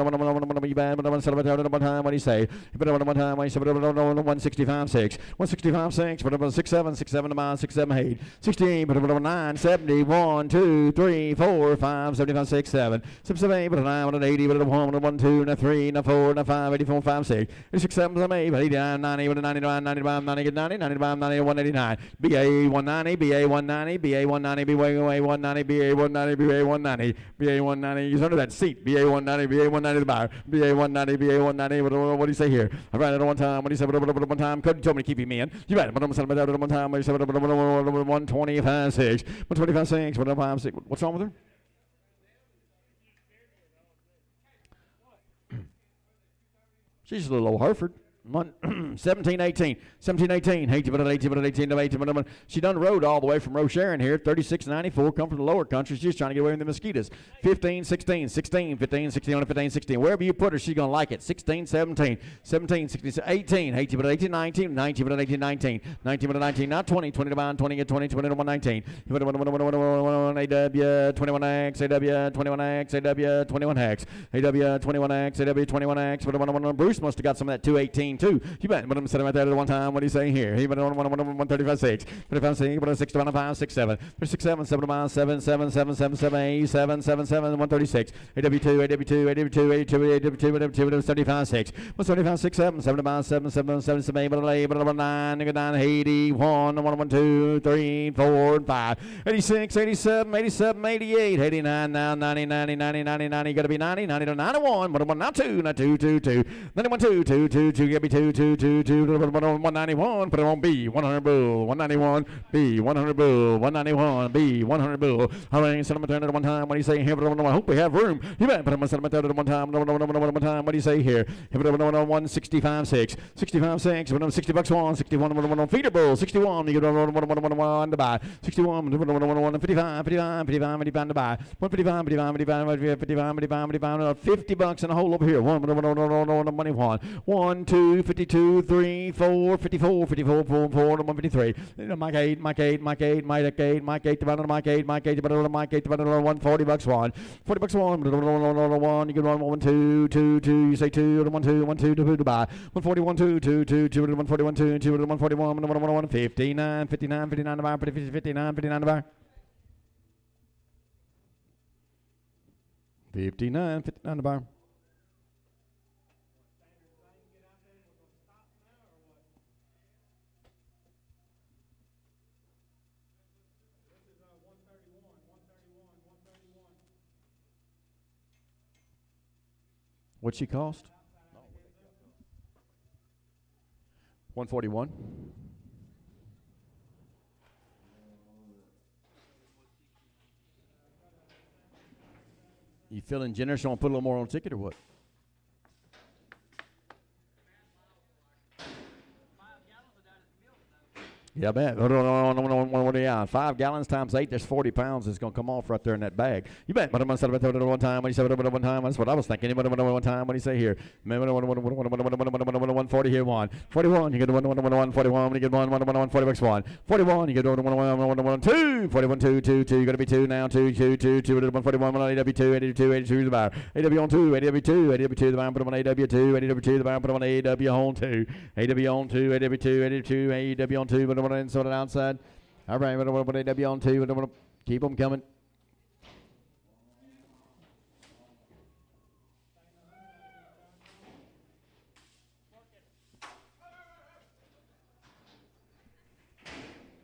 when he say, 165, 6, 165, 6, 6, 7, 6, 7, 6, 7, 8, 68, 9, 70, 1, 2, 3, 4, 5, 75, 6, 7, 7, 8, 9, 80, 1, 2, 3, 4, 5, 84, 5, 6, 6, 7, 8, 89, 90, 99, 95, 90, 90, 95, 90, 189, BA 190, BA 190, BA 190, BA 190, BA 190, BA 190, BA 190, under that seat, BA 190, BA 190 the bar, BA 190, BA 190, what do you say here? I ran it one time, what do you say, one time, Cody told me to keep him in. You bet, one time, what do you say, 125, 6, 125, 6, 125, 6, what's wrong with her? She's a little old Hereford. 17, 18, 17, 18, 18, she done rode all the way from Rocheron here, 3694, come from the lower country. She's trying to get away from the mosquitoes. 15, 16, 16, 15, 16, 15, 16. Wherever you put her, she's going to like it. 16, 17, 17, 16, 18, 18, 18, 19, 19, 18, 19, 19, 19, not 20, 20 to bond, 20, 20, 21, 19. AW, 21X, AW, 21X, AW, 21X, AW, 21X, AW, 21X. Bruce must have got some of that 218 too. You bet. But I'm sitting right there at one time. What do you say here? He went on 135, 6, 35, 6, 6, 5, 6, 7, 6, 7, 7, 7, 7, 7, 7, 7, 8, 7, 7, 7, 136, AW2, AW2, AW2, AW2, AW2, 75, 6, 175, 6, 7, 7, 7, 7, 7, 7, 8, 9, 9, 81, 1, 2, 3, 4, 5, 86, 87, 87, 88, 89, now 90, 90, 90, 90, 90, gotta be 90, 90 to 91, 1, not 2, not 2, 2, 2, 91, 2, 2, 2, 2, gotta be 2, 2, 2, 2, 191, put it on B, 100 bull, 191, B, 100 bull, 191, B, 100 bull. All right, set him at one time. What do you say here? I hope we have room. You bet, but I'm set him at one time. One time. What do you say here? 165, 6, 65, 6, 60 bucks one, 61, feeder bull, 61, you get 1 to buy, 61, 55, 55, 55, 55 to buy, 155, 55, 55, 55, 55, 50 bucks and a hole over here. Money one, 1, 2, 52, 52, 3, 4, 54, 54, 4, 4, 153. Mike 8, Mike 8, Mike 8, Mike 8, Mike 8, divided on Mike 8, Mike 8, divided on Mike 8, divided on 1, 40 bucks one. 40 bucks one, 1, you get 1, 2, 2, 2, you say 2, 1, 2, 1, 2, 2, to buy. 141, 2, 2, 2, 2, 141, 2, 2, 141, 1, 59, 59, 59 to buy, 59, 59 to buy. 59, 59 to buy. What'd she cost? 141. You feeling generous? You want to put a little more on the ticket or what? Yeah, I bet. Yeah, 5 gallons times 8, there's 40 pounds that's going to come off right there in that bag. You bet. But I'm going to say about one time. When you say one time, that's what I was thinking. One time. What do you say here? 140 here, 1. 41, you get 141. When you get 1, 40 bucks 1. 41, you get 1, 2. 41, 2, 2, 2. You're going to be 2 now. 2, 2, 2, 2. 141, AW2, 82, 82 the buyer. AW on 2, AW2, AW2 the buyer. Put them on AW2, AW2 the buyer. Put them on AW on 2. AW on 2, AW2, AW2, AW on 2. And sort it outside. All right, AW on 2. Keep them coming.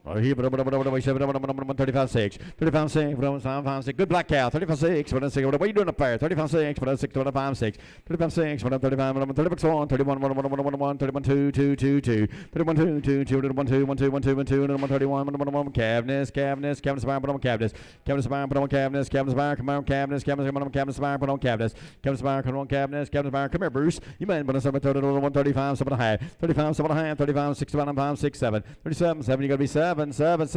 Here, 35.6. 35.6. Good black cow. 35.6. What are you doing up there? 35.6. 35.6. 35.6. 35. 30 bucks on. 31. 31. 31. 2. 2. 2. 2. 31. 2. 2. 2. 1. 2. 1. 2. 1. 2. 1. 2. 31. 1. Cabinets. Cabinets. Cabinets. Put on cabinets. Cabinets. Put on cabinets. Cabinets. Come on cabinets. Cabinets. Come on cabinets. Put on cabinets. Cabinets. Come on cabinets. Cabinets. Come here, Bruce. You might put on 135. 7.5. 35. 7.5. 35. 65. 6. 7. 37. 7. You got to be 7. 7,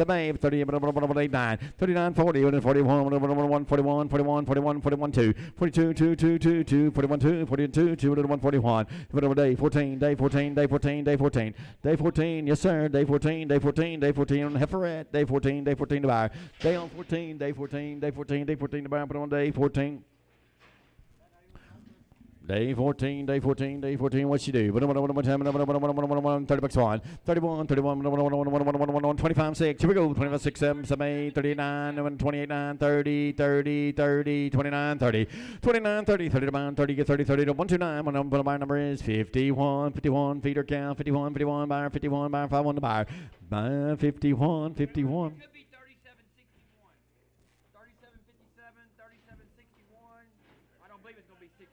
8, 30, 8, 9, 39, 40, 41, 41, 41, 41, 41, 41, 2, 42, 2, 2, 2, 2, 41, 2, 42, 2, 141, day 14, day 14, day 14, day 14, day 14, yes sir, day 14, day 14, day 14 on Heiferette, day 14, day 14 to buy, day on 14, day 14, day 14, day 14 to buy, put on day 14. Day 14, day 14, day 14, what you do? 30 bucks on. 31, 25, 6. Here we go. 25, 6, 7, 7, 8, 39, 28, 9, 30, 30, 30, 29, 30. 29, 30, 30 to buy, 30, get 30, 30 to 129. My number is 51, 51, feeder count, 51, 51, buyer, 51, buyer, 51 to buyer. Buy 51, 51.
Could be 37.61. 37.57, 37.61. I don't believe it's going to be 61.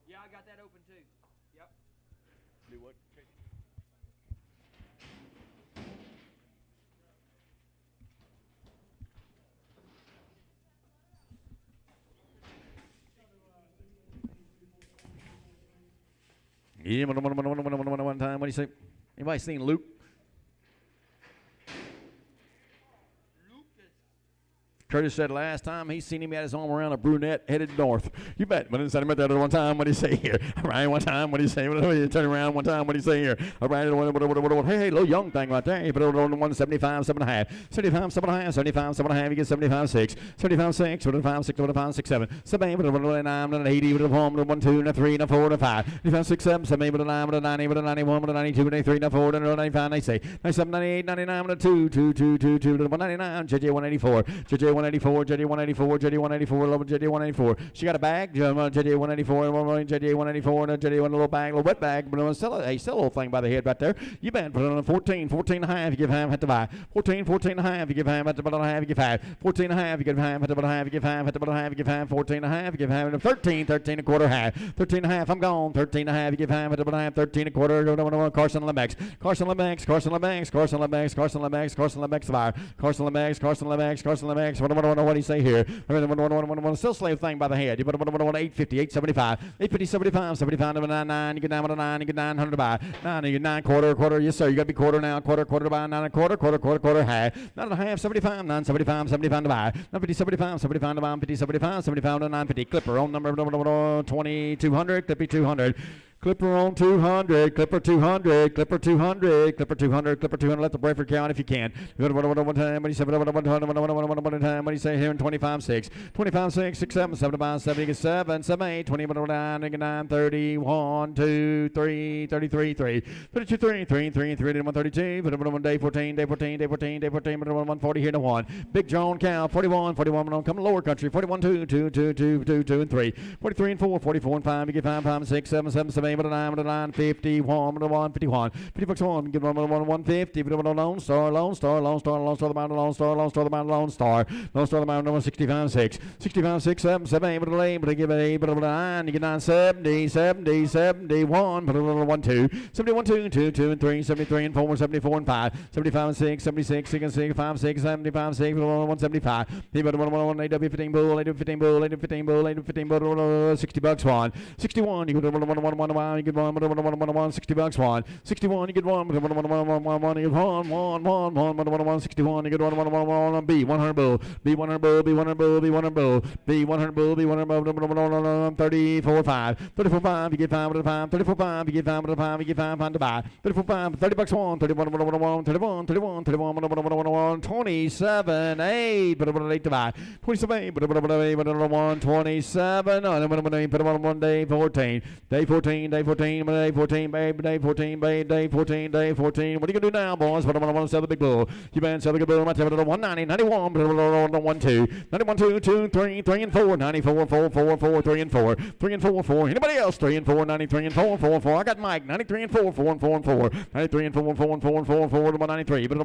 Yeah, I got that open too. Yep.
Do what? Yeah, one time. What do you say? Anybody seen Luke? Curtis said last time he seen him, he had his arm around a brunette headed north. You bet. But inside him at that one time, what do you say here? All right, one time, what do you say? Turn around one time, what do you say here? All right, hey, little young thing right there. You put it on 175, 7.5. 75, 7.5, 75, 7.5, you get 75, 6. 75, 6, 75, 6, 75, 6, 7. 7, 9, 80, 1, 2, 3, 4, 5. 95, 6, 7, 7, 8, 9, 90, 91, 92, 93, 94, 95, 96, 97, 98, 99, 2, 2, 2, 2, 2, 199, JJ 184, JJ 184, JD 184, JD 184, JD 184. She got a bag, JD 184, JD 184, and JD 1 little bag, little wet bag, but I'm gonna sell it. Hey, sell a little thing by the head right there. You bet. Put it on 14, 14 and a half, you give half, have to buy. 14, 14 and a half, you give half, have to buy, half, you give half. 14 and a half, you give half, have to buy, half, you give half, have to buy, half, you give half. 14 and a half, you give half. 13, 13 and a quarter, half. 13 and a half, I'm gone. 13 and a half, you give half, have to buy, half. 13 and a quarter, Carson Lebex. Carson Lebex, Carson Lebex, Carson Lebex, Carson Lebex, Carson Lebex, the buyer. Carson Lebex, Carson Lebex, Carson Lebex. What do you say here? Still slave thing by the head. You put 850, 875, 850, 75, 75, 99, you get down with a 9, you get 900 to buy. 9, you get 9 quarter, yes sir, you got to be quarter now, quarter to buy, 9 and a quarter, half. 9 and a half, 75, 9, 75, 75 to buy. 950, 75, 75 to buy, 50, 75, 75 to 950. Clipper on number 2200, Clippy 200. Clipper on 200, Clipper 200, Clipper 200, Clipper 200, Clipper 200. Let the breaker count if you can. One time, what do you say? One time, what do you say here in 25, 6, 25, 6, 6, 7, 7, 5, 7, 7, 7, 8, 20, 9, 30, 1, 2, 3, 33, 3, 32, 3, 3, 3, 3, 32, put on day 14, day 14, day 14, day 14, 140 here to 1. Big John cow, 41, 41, come lower country, 41, 2, 2, 2, 2, 2, 2, and 3, 43 and 4, 44 and 5, you get 5, 5, and 6, 7, 7, 7, 8, 9, 51, 1, 51, 50 bucks on, give 150, put on Lone Star, Lone Star, Lone Star, Lone Star, the mountain, Lone Star, Lone Star, the mountain, Lone Star, Lone Star, the mountain, 65, 6, 65, 6, 7, 7, 8, but I give it 8, but 9, you get 9, 70, 70, 71, put on 1, 2, 71, 2, 2, 2, and 3, 73 and 4, 74 and 5, 75 and 6, 76, 6 and 6, 5, 6, 75, 6, 175, he put 1, AW 15 bull, AW 15 bull, AW 15 bull, AW 15 bull, 60 bucks one, 61, you get 1, you get 1, 60 bucks one, 61, you get 1, you get 1, 61, you get 1, B, 100 bull, B, 100 bull, B, 100 bull, B, 100 bull, B, 100 bull, B, 100 bull, 34, 5, 34, 5, you get 5, 5, 34, 5, you get 5, 5, you get 5, 5 to buy, 34, 5, 30 bucks one, 31, 31, 31, 31, 31, 27, 8, 8 to buy, 27, 8, 1, 27, on day 14, day 14, day 14, day 14, babe, day 14, babe, day 14, day 14. What are you going to do now, boys? But I want to sell the big bull. You better sell the big bull. My 190, 91, 1, 2, 91, 2, 2, 3, 3 and 4, 94, 4, 4, 4, 3 and 4, 3 and 4, 4. Anybody else? 3 and 4, 93 and 4, 4, 4. I got Mike, 93 and 4, 4 and 4 and 4, 93 and 4, 4 and 4 and 4, 4, 93. But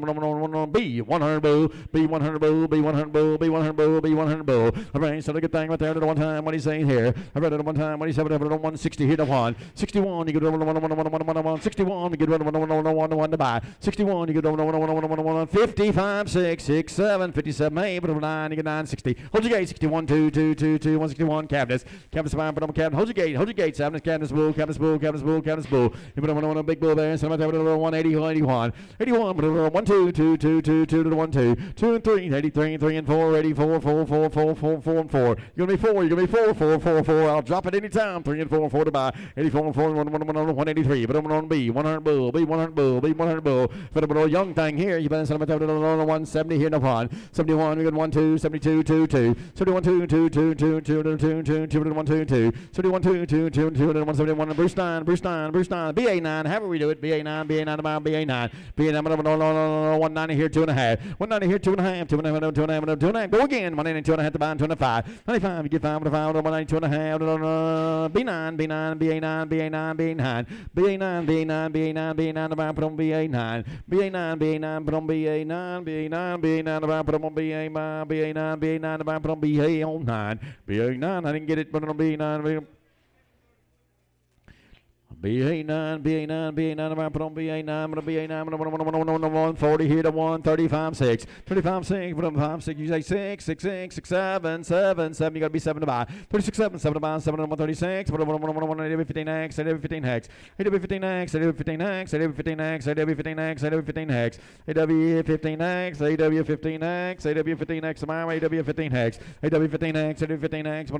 B, 100 bull, B, 100 bull, B, 100 bull, B, 100 bull, B, 100 bull. All right, so the good thing right there at one time. What he's saying here. I read it at one time. What he said, 160 here to 1. 61, you get 1, 61, you get 1 to buy. 61, you get 1, 55, 6, 6, 7, 57, 8, 9, you get 960. Hold your gate, 61, 2, 2, 2, 2, 161, cabinets. Cabinets, fine, but I'm a cabinet. Hold your gate, cabinets, bull, cabinets, bull, cabinets, bull, cabinets, bull. You put on a big bull there, so I'm going to have 180, 81, 81, 1, 2, 2, 2, 2, 2 to 1, 2, 2 and 3, 83, 3 and 4, 84, 4, 4, 4, 4, 4 and 4. You're going to be 4, you're going to be 4, 4, 4, 4. I'll drop it anytime. 3 and 4, 4 to buy. 84 and 4, 183. But I'm on B, 100 bull, B, 100 bull, B, 100 bull. But I'm a young thing here. You better sell them at 170 here, no one. 71, we got 1, 2, 72, 2, 2. 71, 2, 2, 2, 2, 2, 2, 2, 2, 2, 1, 2, 2. 71, 2, 2, 2, 2, 171. Bruce 9, BA9, however we do it. BA9 about BA9. BA9, 190 here, 2.5. 190 here, 2.5, 2.5, 2.5, 2.5. Go again. 190, 2.5 to buy, 2.5. 95, you get 5 to 5, 190, 2.5. B9, BA9, BA9, BA9 to buy, put on BA9. BA9, put on BA9, BA9 to buy, put on BA9 to buy, put on BA on 9. BA9, I didn't get it, put on B9. BA9, about put on BA9, BA9, 140 here to 135, 6, 35, 6, put on 5, 6, you say 6, 6, 6, 6, 7, 7, 7, you got to be 7 to buy, 36, 7, 7 to buy, 7 to 136, put on 15X, 15 hex, AW15X, AW15X, AW15X, AW15X, AW15X, AW15X, AW15X, AW15X, AW15X, AW15X, AW15X,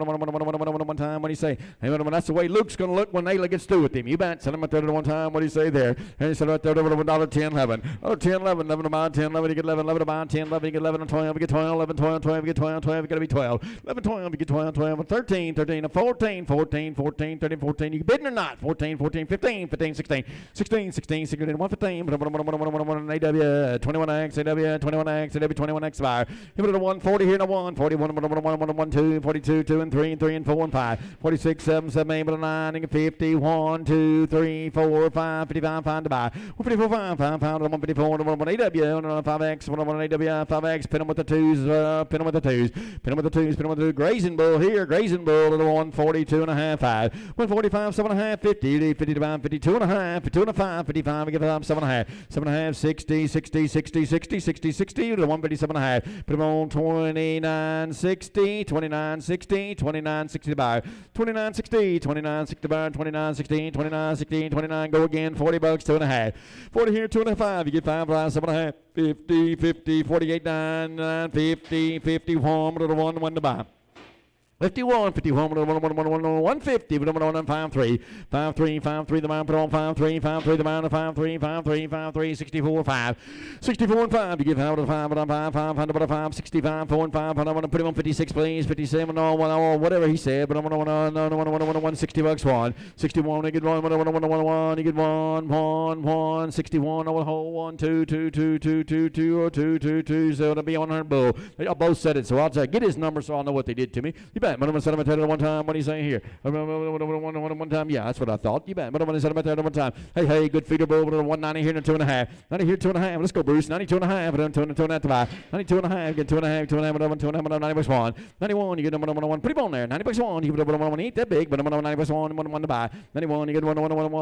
one time, what do you say? That's the way Luke's going to look when Ayla gets through with him. You bet. Send him a 30 to one time. What do you say there? And he said right there over $1, 10, 11. Oh, 10, 11, 11 to buy, 10, 11, you get 11, 11 to buy, 10, 11, you get 11, and 12, you get 12, 11, 12, 12, you get 12, 12, you got to be 12. 11, 12, you get 12, 12, 13, 13, 14, 14, 14, 13, 14, you bidding or not? 14, 14, 15, 15, 16, 16, 16, 16, 115, AW, 21X, AW, 21X, AW, 21X buyer. You put it at 140 here to 1, 41, 1, 2, 42, 2 and 3, 3 and 4 and 5, 46, 7, 7, 8, 9, 51, 2, 3, 4, 5, 55, 5 to buy. 154, 5, 5, 5, 154, 1, AW, 5X, 1, AW, 5X, pin them with the 2s, pin them with the 2s, pin them with the 2s, pin them with the 2s. Grazing bull here, grazing bull at 142 and a half, 5, 145, 7.5, 50, 50 to buy, 52 and a half, 52 and a 5, 55, we get 7.5, 7.5, 60, 60, 60, 60, 60, 60, to 157 and a half. Put them on 29, 60, 29, 60, 29, 60 to buy, 29, 60, 29, 60 to buy, 29, 16, 29, 16, 29, go again, 40 bucks, 2.5. 40 here, 2.5, you get 5 plus 7.5, 50, 50, 48, 9, 50, 51, 1 to buy. 51, 51, 150, 53, 53, 53, the man put on 53, 53, the man 53, 53, 53, 64, 5, 64 and 5, you give out of 5, but I'm 5, 500, 5, 65, 4 and 5, and I want to put him on 56, please, 57, or whatever he said, but I'm going to 60 bucks, 1, 61, you get 1, 1, you get 1, 61, I will hold 1, 2, 2, 2, 2, 2, 2, or 2, 2, 2, so it'll be 100 bull. They all both said it, so I'll get his number so I'll know what they did to me. You bet. But I'm going to set him at one time. What do you say here? One time. Yeah, that's what I thought. You bet. But I'm going to set him at one time. Hey, good feeder bull. 190 here and 2.5. 90 here, 2.5. Let's go, Bruce. 92.5. But I'm 2.5 to buy. 92.5. Get 2.5. 2.5. 90 bucks 1. 91. You get 1. Put him on there. 90 bucks 1. You get 1. Ain't that big, but I'm 90 bucks 1. 1 to buy. 91. You get 1.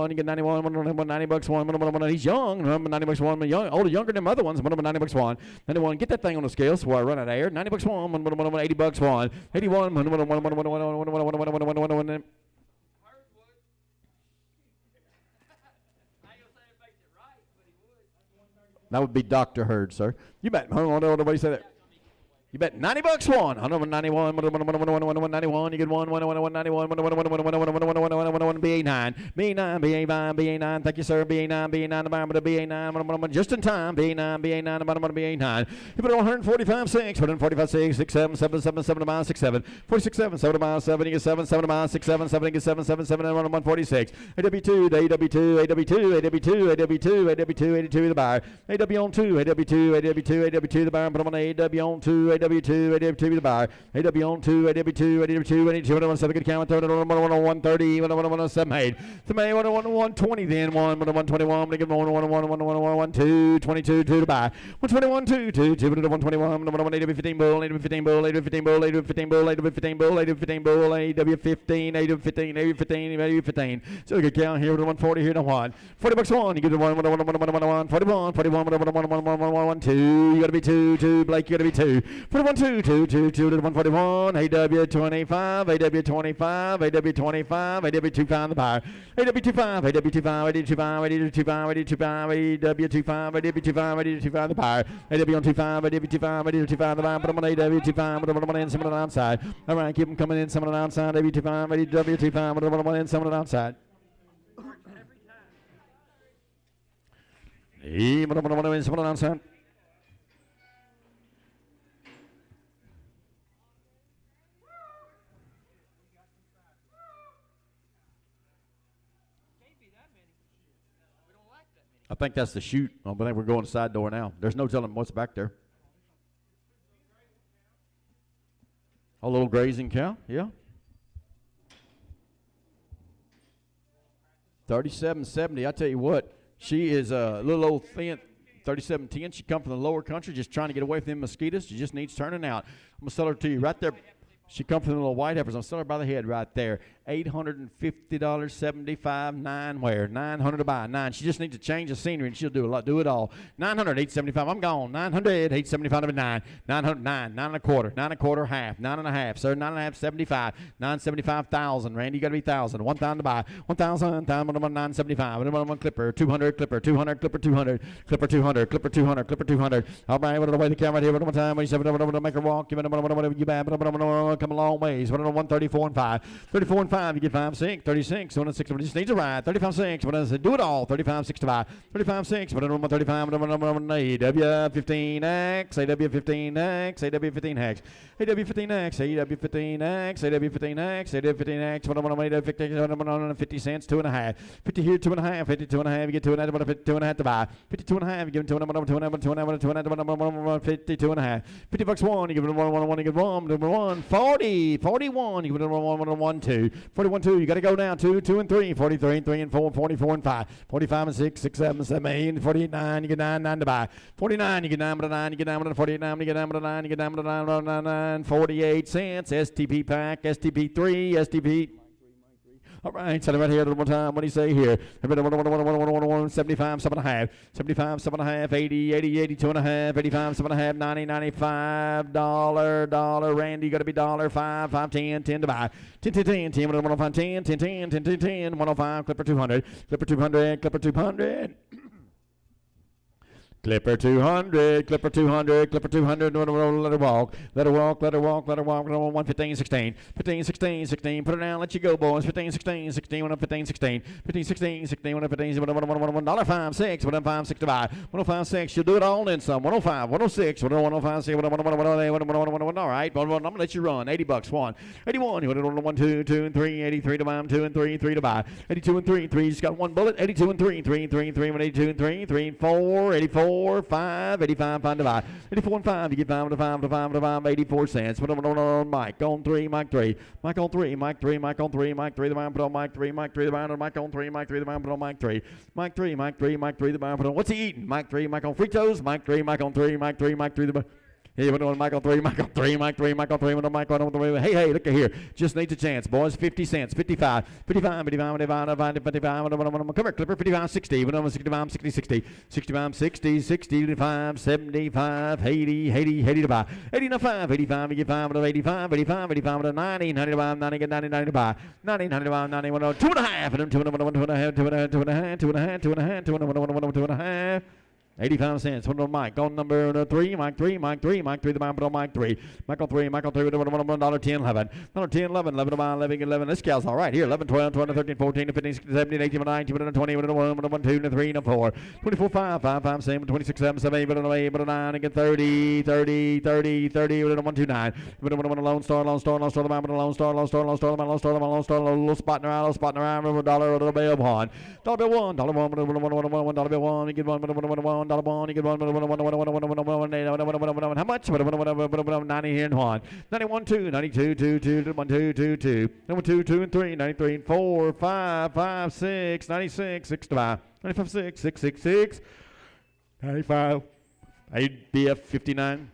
You get 91. 90 bucks 1. He's young. 90 bucks 1. Younger than other ones. 90 bucks 1. 91. Get that thing on the scale so I run out of air. 90 bucks 1. 80 bucks 1. 81. 1. That would be Dr. Hurd, sir. You bet. Hold on, nobody say that. You bet 90 bucks 1. 91, 91, you get 1, 91, BA9, BA9, thank you, sir, BA9, the bottom of the BA9, just in time, BA9, the bottom of the BA9. You put 145, 6, 145, 6, 6, 7, 7, 7, 7 miles, 6, 7, 46, 7, 7 miles, 7, you get 7, 7 miles, 6, 7, 7, you get 7, 7, 7, and 146. AW2, AW2, AW2, AW2, AW2, AW2, 82, the buyer. AW on 2, AW2, AW2, AW2, the buyer, put them on AW on 2, AW2, AW2, the buyer. AW on 2, AW2, AW2, AW2, 117, good count, 130, 178, 120, then 121, to give 1, 2, 22, 2 to buy. 121, 2, 2, 2, 121, AW 15 bull, AW 15 bull, AW 15 bull, AW 15 bull, AW 15 bull, AW 15 bull, AW 15, AW 15, AW 15, AW 15. So good count here with 140 here to 1. 40 bucks 1, you get 1, 41, 41, 2, you gotta be 2, 2, Blake, you gotta be 2. 41, 2, 2, 2, 2 to 141, AW 25, AW 25, AW 25, AW 25 the buyer. AW 25, AW 25, AW 25, AW 25, AW 25, AW 25, AW 25, AW 25 the buyer. AW on 25, AW 25, AW 25 the buyer. Put them on AW 25, put them on in, some on the outside. All right, keep them coming in, some on the outside. AW 25, AW 25, put them on in, some on the outside. Put them on in, some on the outside. I think that's the chute. I think we're going to the side door now. There's no telling what's back there. A little grazing cow, yeah. 37.70. I tell you what, she is a little old thin. 37.10. She come from the lower country, just trying to get away from them mosquitoes. She just needs turning out. I'm gonna sell her to you right there. She come from the little white heifers. I'm selling her by the head right there. $850, 75, 9 where? 900 to buy, 9. She just needs to change the scenery and she'll do it all. 900, 875, I'm gone. 900, 875 to 9. 900, 9 and a quarter, 9 and a quarter, half, 9 and a half, sir, 9 and a half, 75, 975,000. Randy, you gotta be 1,000, 1,000 to buy, 1,000, 975, one clipper, 200, clipper, 200, clipper, 200, clipper, 200, clipper, 200, clipper, 200. All right, what away the camera here, one time, when you said, make her walk, you bad, come a long ways, 134 and 5, 34 and 5, you get 5, 6, 36, 106, but just needs a ride, 35, 6, but I said, do it all, 35, 6 to buy, 35, 6, but I don't want 35, AW 15X, AW 15X, AW 15X, AW 15X, AW 15X, AW 15X, AW 15X, what I want to make 50 cents, 2.5, 50 here, 2.5, 52.5, you get 2.5, 52.5 to buy, 52.5, you give them 2.5, 52.5, 50 bucks 1, you give them 1, you give them 1, 40, 41, you give them 1, 2, 41, 2, you got to go down, 2, 2 and 3, 43, 3 and 4, 44 and 5, 45 and 6, 6, 7, 7, 8, 48, 9, you get 9, 9 to buy, 49, you get 9 to 9, you get 9 to 48, 9, you get 9 to 9, you get 9 to 9, 48 cents, STP pack, STP 3, STP. All right, set it right here one time. What do you say here? 75, 7.5, 75, 7.5, 80, 80, 82 and a half, 85, 7.5, 90, 95, dollar. Randy, you got to be $5, 5, 10, 10 to buy. 10, 10, 10, 10, 105, 10, 10, 10, 10, 10, 10, 105, clipper 200, clipper 200, clipper 200. Clipper 200, Clipper 200, Clipper 200, let her walk, let her walk, let her walk, let her walk, 115, 16, 15, 16, 16, put her down, let you go, boys, 15, 16, 16, 15, 16, 15, 16, 16, 15, $1.56, 1.565, 105.6, you'll do it all in some, 105, 106, 105.6, all right, I'm gonna let you run, $80, 1, 81, 1, 2, 2, and 3, 83 to buy, 2 and 3, 3 to buy, 82 and 3, 3, just got one bullet, 82 and 3, 3, 3, 3, 82 and 3, 3, 4, 84, 5, 85, 5 to buy, 84 and 5, you get 5 to 5 to 5 to 5, 84 cents, put on Mike, on 3, Mike 3, Mike on 3, Mike 3, Mike on 3, Mike 3, the buy, put on Mike 3, Mike 3, the buy, Mike on 3, Mike 3, the buy, put on Mike 3, Mike 3, Mike 3, Mike 3, the buy, put on, what's he eating? Mike 3, Mike on Fritos, Mike 3, Mike on 3, Mike 3, Mike 3, the buy. Hey, we're doing Michael 3, Michael 3, Mike 3, Michael 3, we're doing Michael 3. Hey, look at here. Just needs a chance, boys. 50 cents, 55, 55, 55, 55, 55, come here, Clipper, 55, 60, we're doing 65, 60, 60, 65, 60, 65, 75, 80, 80, 80 to buy, 85, 85, 85, 85, 85, 85, 90, 90 to buy, 90, 90, 90 to buy, 90, 90 to buy, 90, 2 and a half, 2 and a half, 2 and a half, 2 and a half, 2 and a half, 2 and a half, 2 and a half, 2 and a half, 2 and a half. 85 cents. Put on Mike. On number 3, Mike 3, Mike 3, Mike 3, the buy, put on Mike 3. Michael 3, Michael 3, $1, 10, 11. $10, 11, 11 to buy, 11, 11. This gal's all right. Here, 11, 12, 12, 13, 14, 15, 16, 17, 18, 19, 20, 1, 2, 3, 4. 24, 5, 5, 5, 7, 26, 7, 7, 8, 9, again, 30, 30, 30, 30, 1, 2, 9. Lone Star, the buy, put on Lone Star, little spot in her eye, $1, bill $1. $1, bill $1, $1, bill $1, you get $1, $1, you get $1. How much? 90 here and 1. 91, 2, 92, 2, 2, 1, 2, 2, 2. Number 2, 2 and 3, 93 and 4, 5, 5, 6, 96, 6 to buy. 95, 6, 6, 6, 6. 95. ABF 59.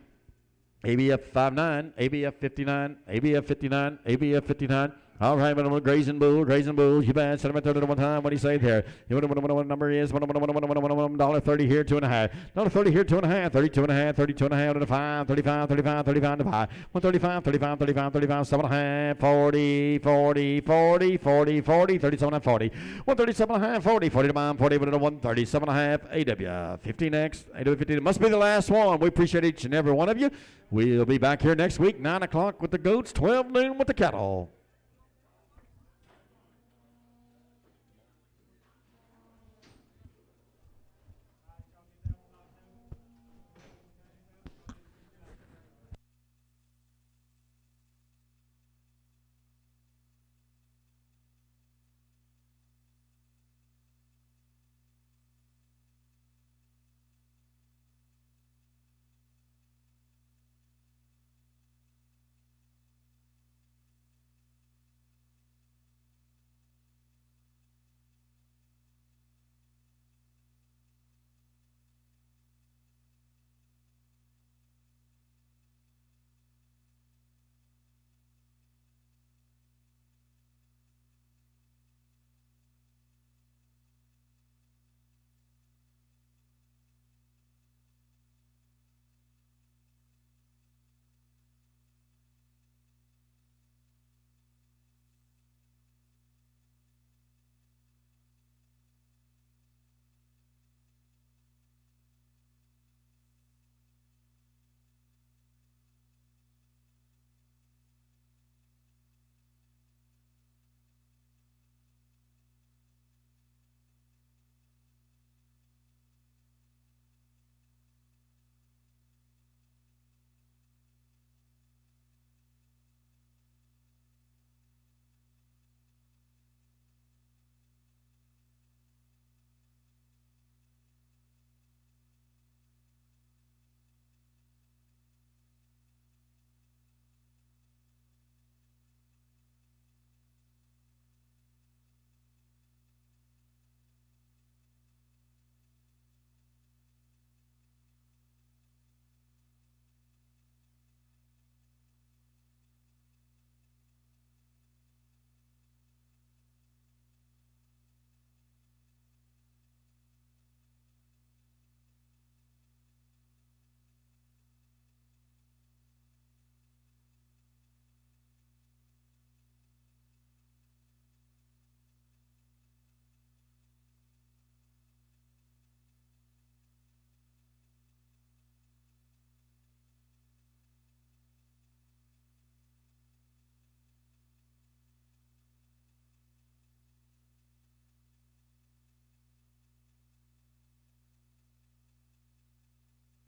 ABF 59. ABF 59. ABF 59. ABF 59. All right, grazing bulls, you bet. Set him at 30 one time. What do you say there? What number is? $1.30 here, 2 and a half. $1.30 here, 2 and a half. 32 and a half, 32 and a half, 35, 35, 35, 35 to buy. 135, 35, 35, 35, 7 and a half, 40, 40, 40, 40, 40, 37 and 40. 137 and a half, 40, 40 to buy, 40, but 137 and a half. AW 50 next. AW 50 must be the last one. We appreciate each and every one of you. We'll be back here next week, 9 o'clock with the goats, 12 noon with the cattle.